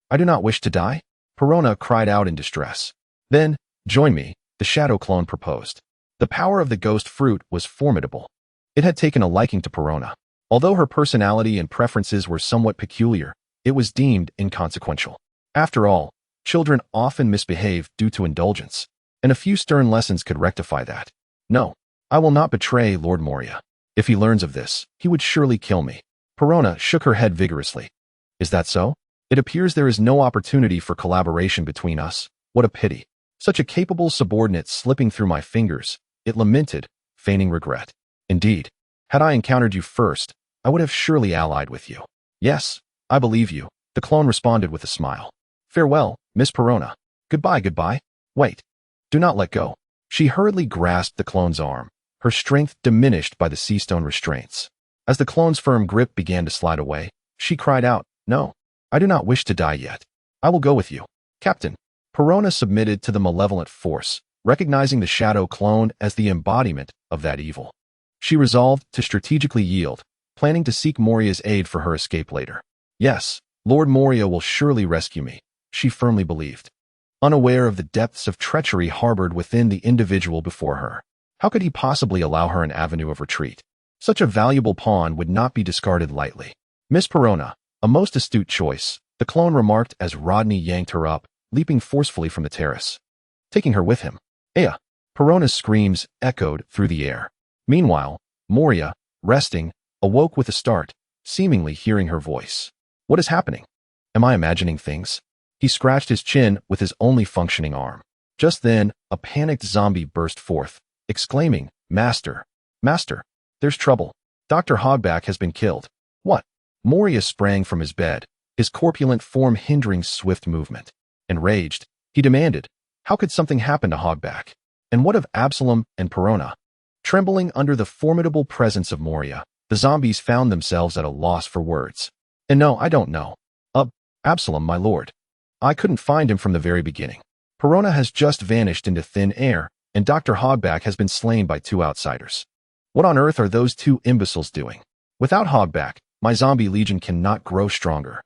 I do not wish to die. Perona cried out in distress. Then, join me, the shadow clone proposed. The power of the ghost fruit was formidable. It had taken a liking to Perona. Although her personality and preferences were somewhat peculiar, it was deemed inconsequential. After all, children often misbehave due to indulgence, and a few stern lessons could rectify that. No, I will not betray Lord Moria. If he learns of this, he would surely kill me. Perona shook her head vigorously. Is that so? It appears there is no opportunity for collaboration between us. What a pity. Such a capable subordinate slipping through my fingers, it lamented, feigning regret. Indeed, had I encountered you first, I would have surely allied with you. Yes, I believe you, the clone responded with a smile. Farewell, Miss Perona. Goodbye. Wait. Do not let go. She hurriedly grasped the clone's arm, her strength diminished by the seastone restraints. As the clone's firm grip began to slide away, she cried out, No, I do not wish to die yet. I will go with you. Captain. Perona submitted to the malevolent force, recognizing the shadow clone as the embodiment of that evil. She resolved to strategically yield, planning to seek Moria's aid for her escape later. Yes, Lord Moria will surely rescue me, she firmly believed. Unaware of the depths of treachery harbored within the individual before her, how could he possibly allow her an avenue of retreat? Such a valuable pawn would not be discarded lightly. Miss Perona, a most astute choice, the clone remarked as Rodney yanked her up, leaping forcefully from the terrace, taking her with him. Aya! Perona's screams echoed through the air. Meanwhile, Moria, resting, awoke with a start, seemingly hearing her voice. What is happening? Am I imagining things? He scratched his chin with his only functioning arm. Just then, a panicked zombie burst forth, exclaiming, Master! There's trouble. Dr. Hogback has been killed. What? Moria sprang from his bed, his corpulent form hindering swift movement. Enraged, he demanded, How could something happen to Hogback? And what of Absalom and Perona? Trembling under the formidable presence of Moria, the zombies found themselves at a loss for words. And no, I don't know. Absalom, my lord. I couldn't find him from the very beginning. Perona has just vanished into thin air, and Dr. Hogback has been slain by 2 outsiders. What on earth are those 2 imbeciles doing? Without Hogback, my zombie legion cannot grow stronger.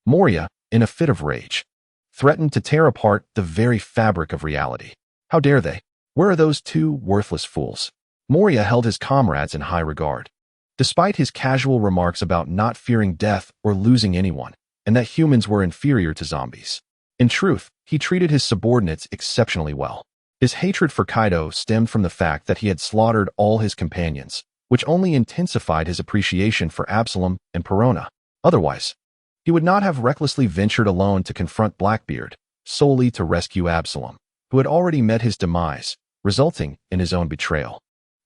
Moria, in a fit of rage, threatened to tear apart the very fabric of reality. How dare they? Where are those 2 worthless fools? Moria held his comrades in high regard. Despite his casual remarks about not fearing death or losing anyone, and that humans were inferior to zombies. In truth, he treated his subordinates exceptionally well. His hatred for Kaido stemmed from the fact that he had slaughtered all his companions, which only intensified his appreciation for Absalom and Perona. Otherwise, he would not have recklessly ventured alone to confront Blackbeard, solely to rescue Absalom, who had already met his demise, resulting in his own betrayal.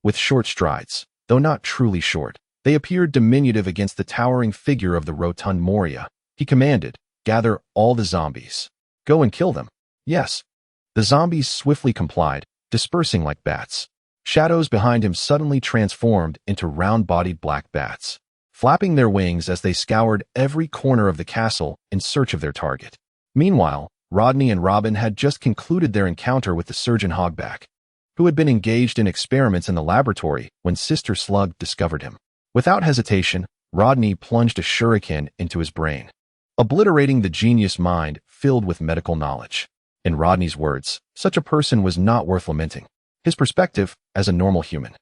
With short strides, though not truly short, they appeared diminutive against the towering figure of the rotund Moria. He commanded, "Gather all the zombies. Go and kill them." Yes. The zombies swiftly complied, dispersing like bats. Shadows behind him suddenly transformed into round-bodied black bats, flapping their wings as they scoured every corner of the castle in search of their target. Meanwhile, Rodney and Robin had just concluded their encounter with the surgeon Hogback, who had been engaged in experiments in the laboratory when Sister Slug discovered him. Without hesitation, Rodney plunged a shuriken into his brain, obliterating the genius mind filled with medical knowledge. In Rodney's words, such a person was not worth lamenting. His perspective, as a normal human,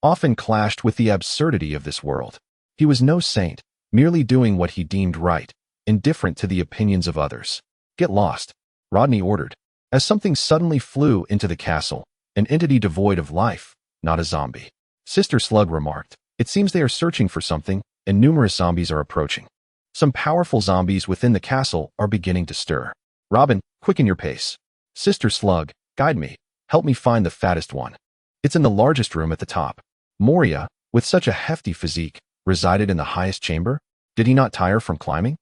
often clashed with the absurdity of this world. He was no saint, merely doing what he deemed right, indifferent to the opinions of others. "Get lost," Rodney ordered, as something suddenly flew into the castle, an entity devoid of life, not a zombie. Sister Slug remarked, "It seems they are searching for something, and numerous zombies are approaching. Some powerful zombies within the castle are beginning to stir. Robin, quicken your pace. Sister Slug, guide me. Help me find the fattest one. It's in the largest room at the top." Moria, with such a hefty physique, resided in the highest chamber? Did he not tire from climbing?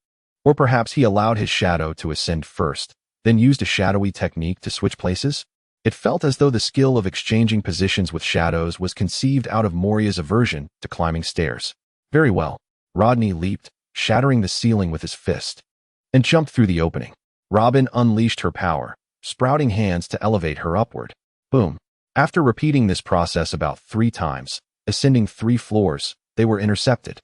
Or perhaps he allowed his shadow to ascend first, then used a shadowy technique to switch places? It felt as though the skill of exchanging positions with shadows was conceived out of Moria's aversion to climbing stairs. Very well. Rodney leaped, shattering the ceiling with his fist, and jumped through the opening. Robin unleashed her power, sprouting hands to elevate her upward. Boom. After repeating this process about 3 times, ascending 3 floors, they were intercepted.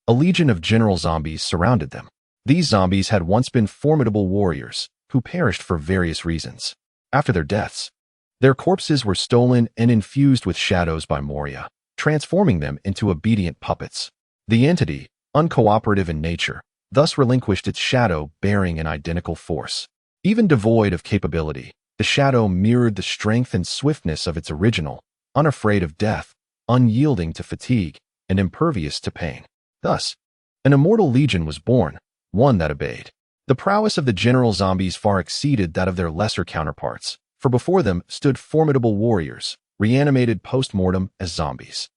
A legion of general zombies surrounded them. These zombies had once been formidable warriors, who perished for various reasons. After their deaths, their corpses were stolen and infused with shadows by Moria, transforming them into obedient puppets. The entity, uncooperative in nature, thus relinquished its shadow bearing an identical force. Even devoid of capability, the shadow mirrored the strength and swiftness of its original, unafraid of death, unyielding to fatigue, and impervious to pain. Thus, an immortal legion was born, one that obeyed. The prowess of the general zombies far exceeded that of their lesser counterparts, for before them stood formidable warriors, reanimated post-mortem as zombies.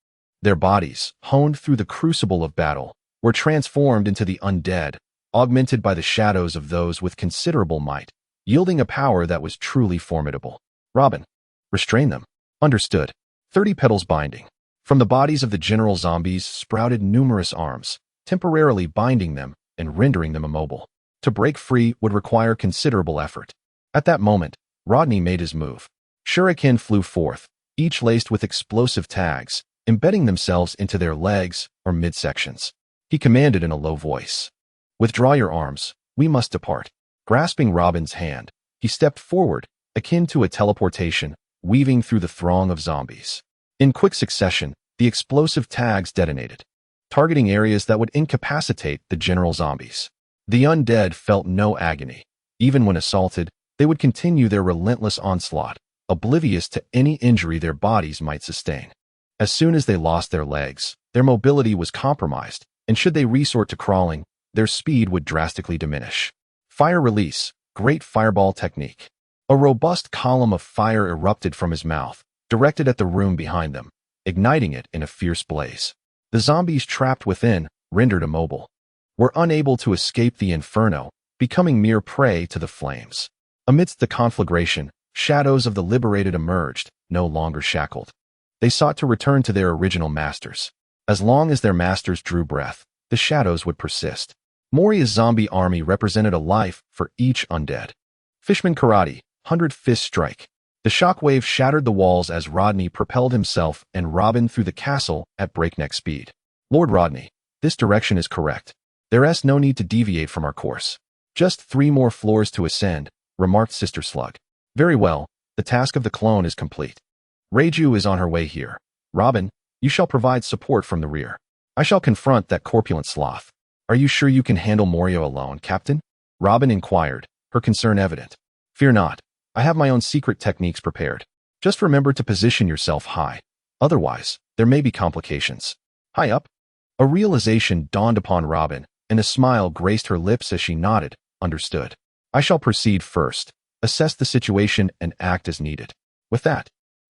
Their bodies, honed through the crucible of battle, were transformed into the undead, augmented by the shadows of those with considerable might, yielding a power that was truly formidable. Robin, restrain them. Understood. 30 petals binding. From the bodies of the general zombies sprouted numerous arms, temporarily binding them and rendering them immobile. To break free would require considerable effort. At that moment, Rodney made his move. Shuriken flew forth, each laced with explosive tags, embedding themselves into their legs or midsections. He commanded in a low voice, "Withdraw your arms, we must depart." Grasping Robin's hand, he stepped forward, akin to a teleportation, weaving through the throng of zombies. In quick succession, the explosive tags detonated, targeting areas that would incapacitate the general zombies. The undead felt no agony. Even when assaulted, they would continue their relentless onslaught, oblivious to any injury their bodies might sustain. As soon as they lost their legs, their mobility was compromised, and should they resort to crawling, their speed would drastically diminish. Fire release, great fireball technique. A robust column of fire erupted from his mouth, directed at the room behind them, igniting it in a fierce blaze. The zombies trapped within, rendered immobile, were unable to escape the inferno, becoming mere prey to the flames. Amidst the conflagration, shadows of the liberated emerged, no longer shackled. They sought to return to their original masters. As long as their masters drew breath, the shadows would persist. Moriya's zombie army represented a life for each undead. Fishman Karate, 100 Fist Strike. The shockwave shattered the walls as Rodney propelled himself and Robin through the castle at breakneck speed. Lord Rodney, this direction is correct. There's no need to deviate from our course. Just 3 more floors to ascend, remarked Sister Slug. Very well, the task of the clone is complete. Reiju is on her way here. Robin, you shall provide support from the rear. I shall confront that corpulent sloth. Are you sure you can handle Moriya alone, Captain? Robin inquired, her concern evident. Fear not. I have my own secret techniques prepared. Just remember to position yourself high. Otherwise, there may be complications. High up? A realization dawned upon Robin, and a smile graced her lips as she nodded. Understood. I shall proceed first, assess the situation and act as needed. With that,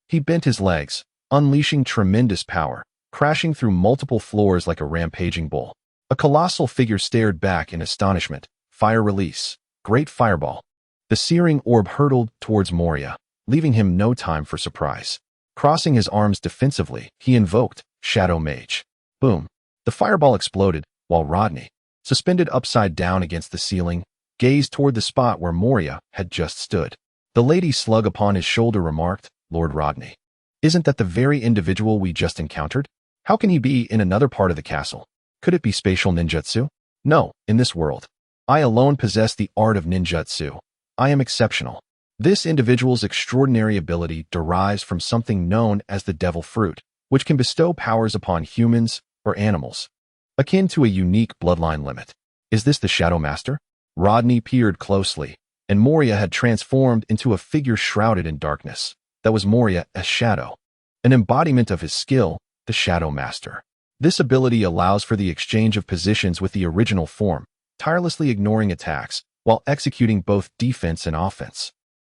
he bent his legs, unleashing tremendous power, crashing through multiple floors like a rampaging bull. A colossal figure stared back in astonishment. Fire release. Great fireball. The searing orb hurtled towards Moriya, leaving him no time for surprise. Crossing his arms defensively, he invoked Shadow Mage. Boom. The fireball exploded, while Rodney, suspended upside down against the ceiling, gazed toward the spot where Moriya had just stood. The lady slug upon his shoulder remarked, Lord Rodney. Isn't that the very individual we just encountered? How can he be in another part of the castle? Could it be spatial ninjutsu? No, in this world. I alone possess the art of ninjutsu. I am exceptional. This individual's extraordinary ability derives from something known as the devil fruit, which can bestow powers upon humans or animals, akin to a unique bloodline limit. Is this the Shadow Master? Rodney peered closely, and Moriya had transformed into a figure shrouded in darkness. That was Moriya as Shadow, an embodiment of his skill, the Shadow Master. This ability allows for the exchange of positions with the original form, tirelessly ignoring attacks, while executing both defense and offense.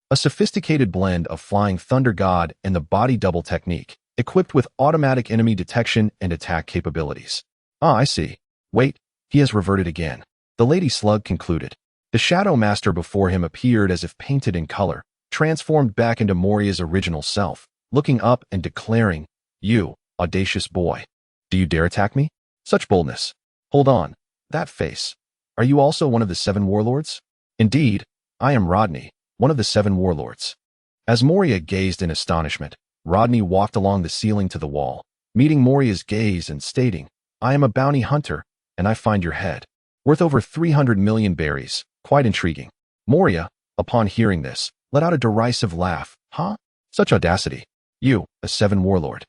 A sophisticated blend of Flying Thunder God and the Body Double technique, equipped with automatic enemy detection and attack capabilities. Ah, I see. Wait, he has reverted again. The Lady Slug concluded. The Shadow Master before him appeared as if painted in color, transformed back into Moriya's original self, looking up and declaring, You, audacious boy. Do you dare attack me? Such boldness. Hold on. That face. Are you also one of the 7 warlords? Indeed, I am Rodney, one of the 7 warlords. As Moriya gazed in astonishment, Rodney walked along the ceiling to the wall, meeting Moriya's gaze and stating, I am a bounty hunter, and I find your head. Worth over 300 million berries. Quite intriguing. Moriya, upon hearing this, let out a derisive laugh. Huh? Such audacity. You, a 7 warlord.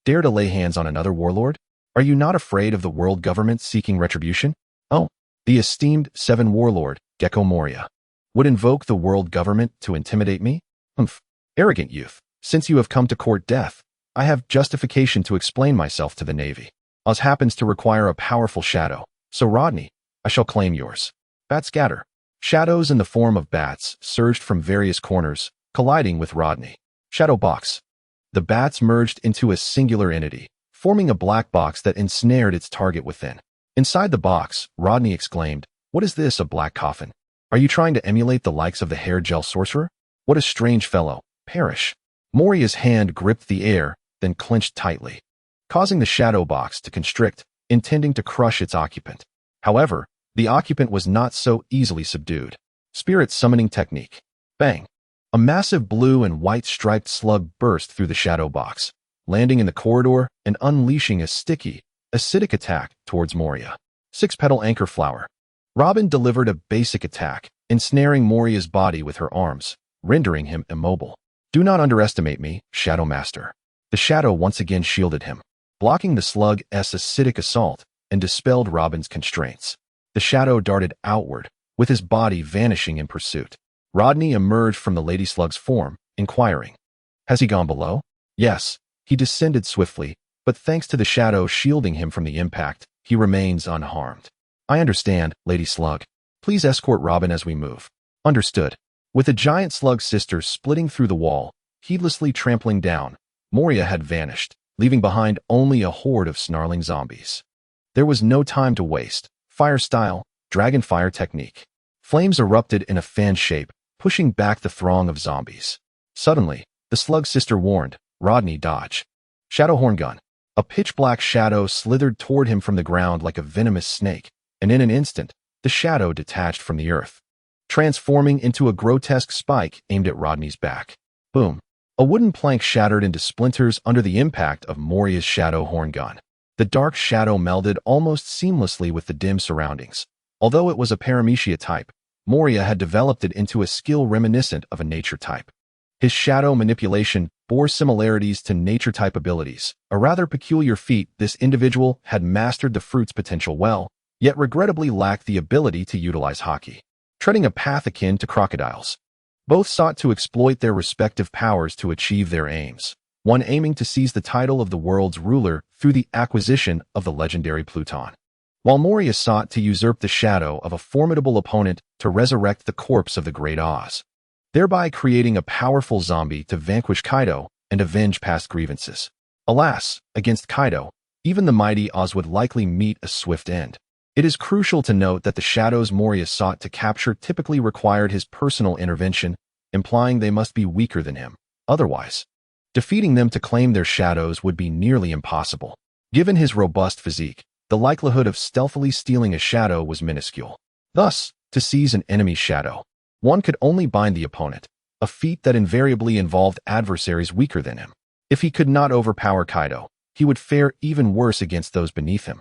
Dare to lay hands on another warlord? Are you not afraid of the world government seeking retribution? Oh, the esteemed 7 warlord, Gecko Moriya, would invoke the world government to intimidate me? Humph. Arrogant youth. Since you have come to court death, I have justification to explain myself to the Navy. Oz happens to require a powerful shadow, so Rodney, I shall claim yours. Bat scatter. Shadows in the form of bats surged from various corners, colliding with Rodney. Shadow box. The bats merged into a singular entity, forming a black box that ensnared its target within. Inside the box, Rodney exclaimed, What is this, a black coffin? Are you trying to emulate the likes of the hair gel sorcerer? What a strange fellow. Perish. Moriya's hand gripped the air, then clenched tightly, causing the shadow box to constrict, intending to crush its occupant. However, the occupant was not so easily subdued. Spirit summoning technique. Bang. A massive blue and white striped slug burst through the shadow box, landing in the corridor and unleashing a sticky, acidic attack towards Moriya. 6-petal anchor flower. Robin delivered a basic attack, ensnaring Moriya's body with her arms, rendering him immobile. Do not underestimate me, Shadow Master. The shadow once again shielded him, blocking the slug's acidic assault, and dispelled Robin's constraints. The shadow darted outward, with his body vanishing in pursuit. Rodney emerged from the Lady Slug's form, inquiring, Has he gone below? Yes, he descended swiftly, but thanks to the shadow shielding him from the impact, he remains unharmed. I understand, Lady Slug. Please escort Robin as we move. Understood. With the giant slug sisters splitting through the wall, heedlessly trampling down, Moriya had vanished, leaving behind only a horde of snarling zombies. There was no time to waste. Fire style, dragon fire technique. Flames erupted in a fan shape, pushing back the throng of zombies. Suddenly, the slug sister warned, "Rodney, dodge." Shadow horn gun. A pitch-black shadow slithered toward him from the ground like a venomous snake, and in an instant, the shadow detached from the earth, transforming into a grotesque spike aimed at Rodney's back. Boom. A wooden plank shattered into splinters under the impact of Moriya's shadow horn gun. The dark shadow melded almost seamlessly with the dim surroundings. Although it was a paramecia type, Moriya had developed it into a skill reminiscent of a nature type. His shadow manipulation bore similarities to nature type abilities, a rather peculiar feat. This individual had mastered the fruit's potential well, yet regrettably lacked the ability to utilize Hokage, treading a path akin to crocodiles. Both sought to exploit their respective powers to achieve their aims, one aiming to seize the title of the world's ruler through the acquisition of the legendary Pluton, while Moriya sought to usurp the shadow of a formidable opponent to resurrect the corpse of the Great Oz, thereby creating a powerful zombie to vanquish Kaido and avenge past grievances. Alas, against Kaido, even the mighty Oz would likely meet a swift end. It is crucial to note that the shadows Moriya sought to capture typically required his personal intervention, implying they must be weaker than him. Otherwise, defeating them to claim their shadows would be nearly impossible. Given his robust physique, the likelihood of stealthily stealing a shadow was minuscule. Thus, to seize an enemy's shadow, one could only bind the opponent, a feat that invariably involved adversaries weaker than him. If he could not overpower Kaido, he would fare even worse against those beneath him.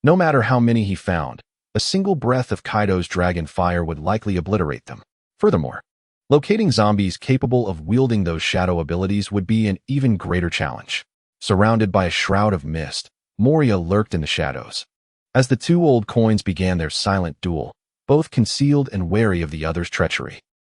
No matter how many he found, a single breath of Kaido's dragon fire would likely obliterate them. Furthermore, locating zombies capable of wielding those shadow abilities would be an even greater challenge. Surrounded by a shroud of mist, Moriya lurked in the shadows. As the two old coins began their silent duel, both concealed and wary of the other's treachery.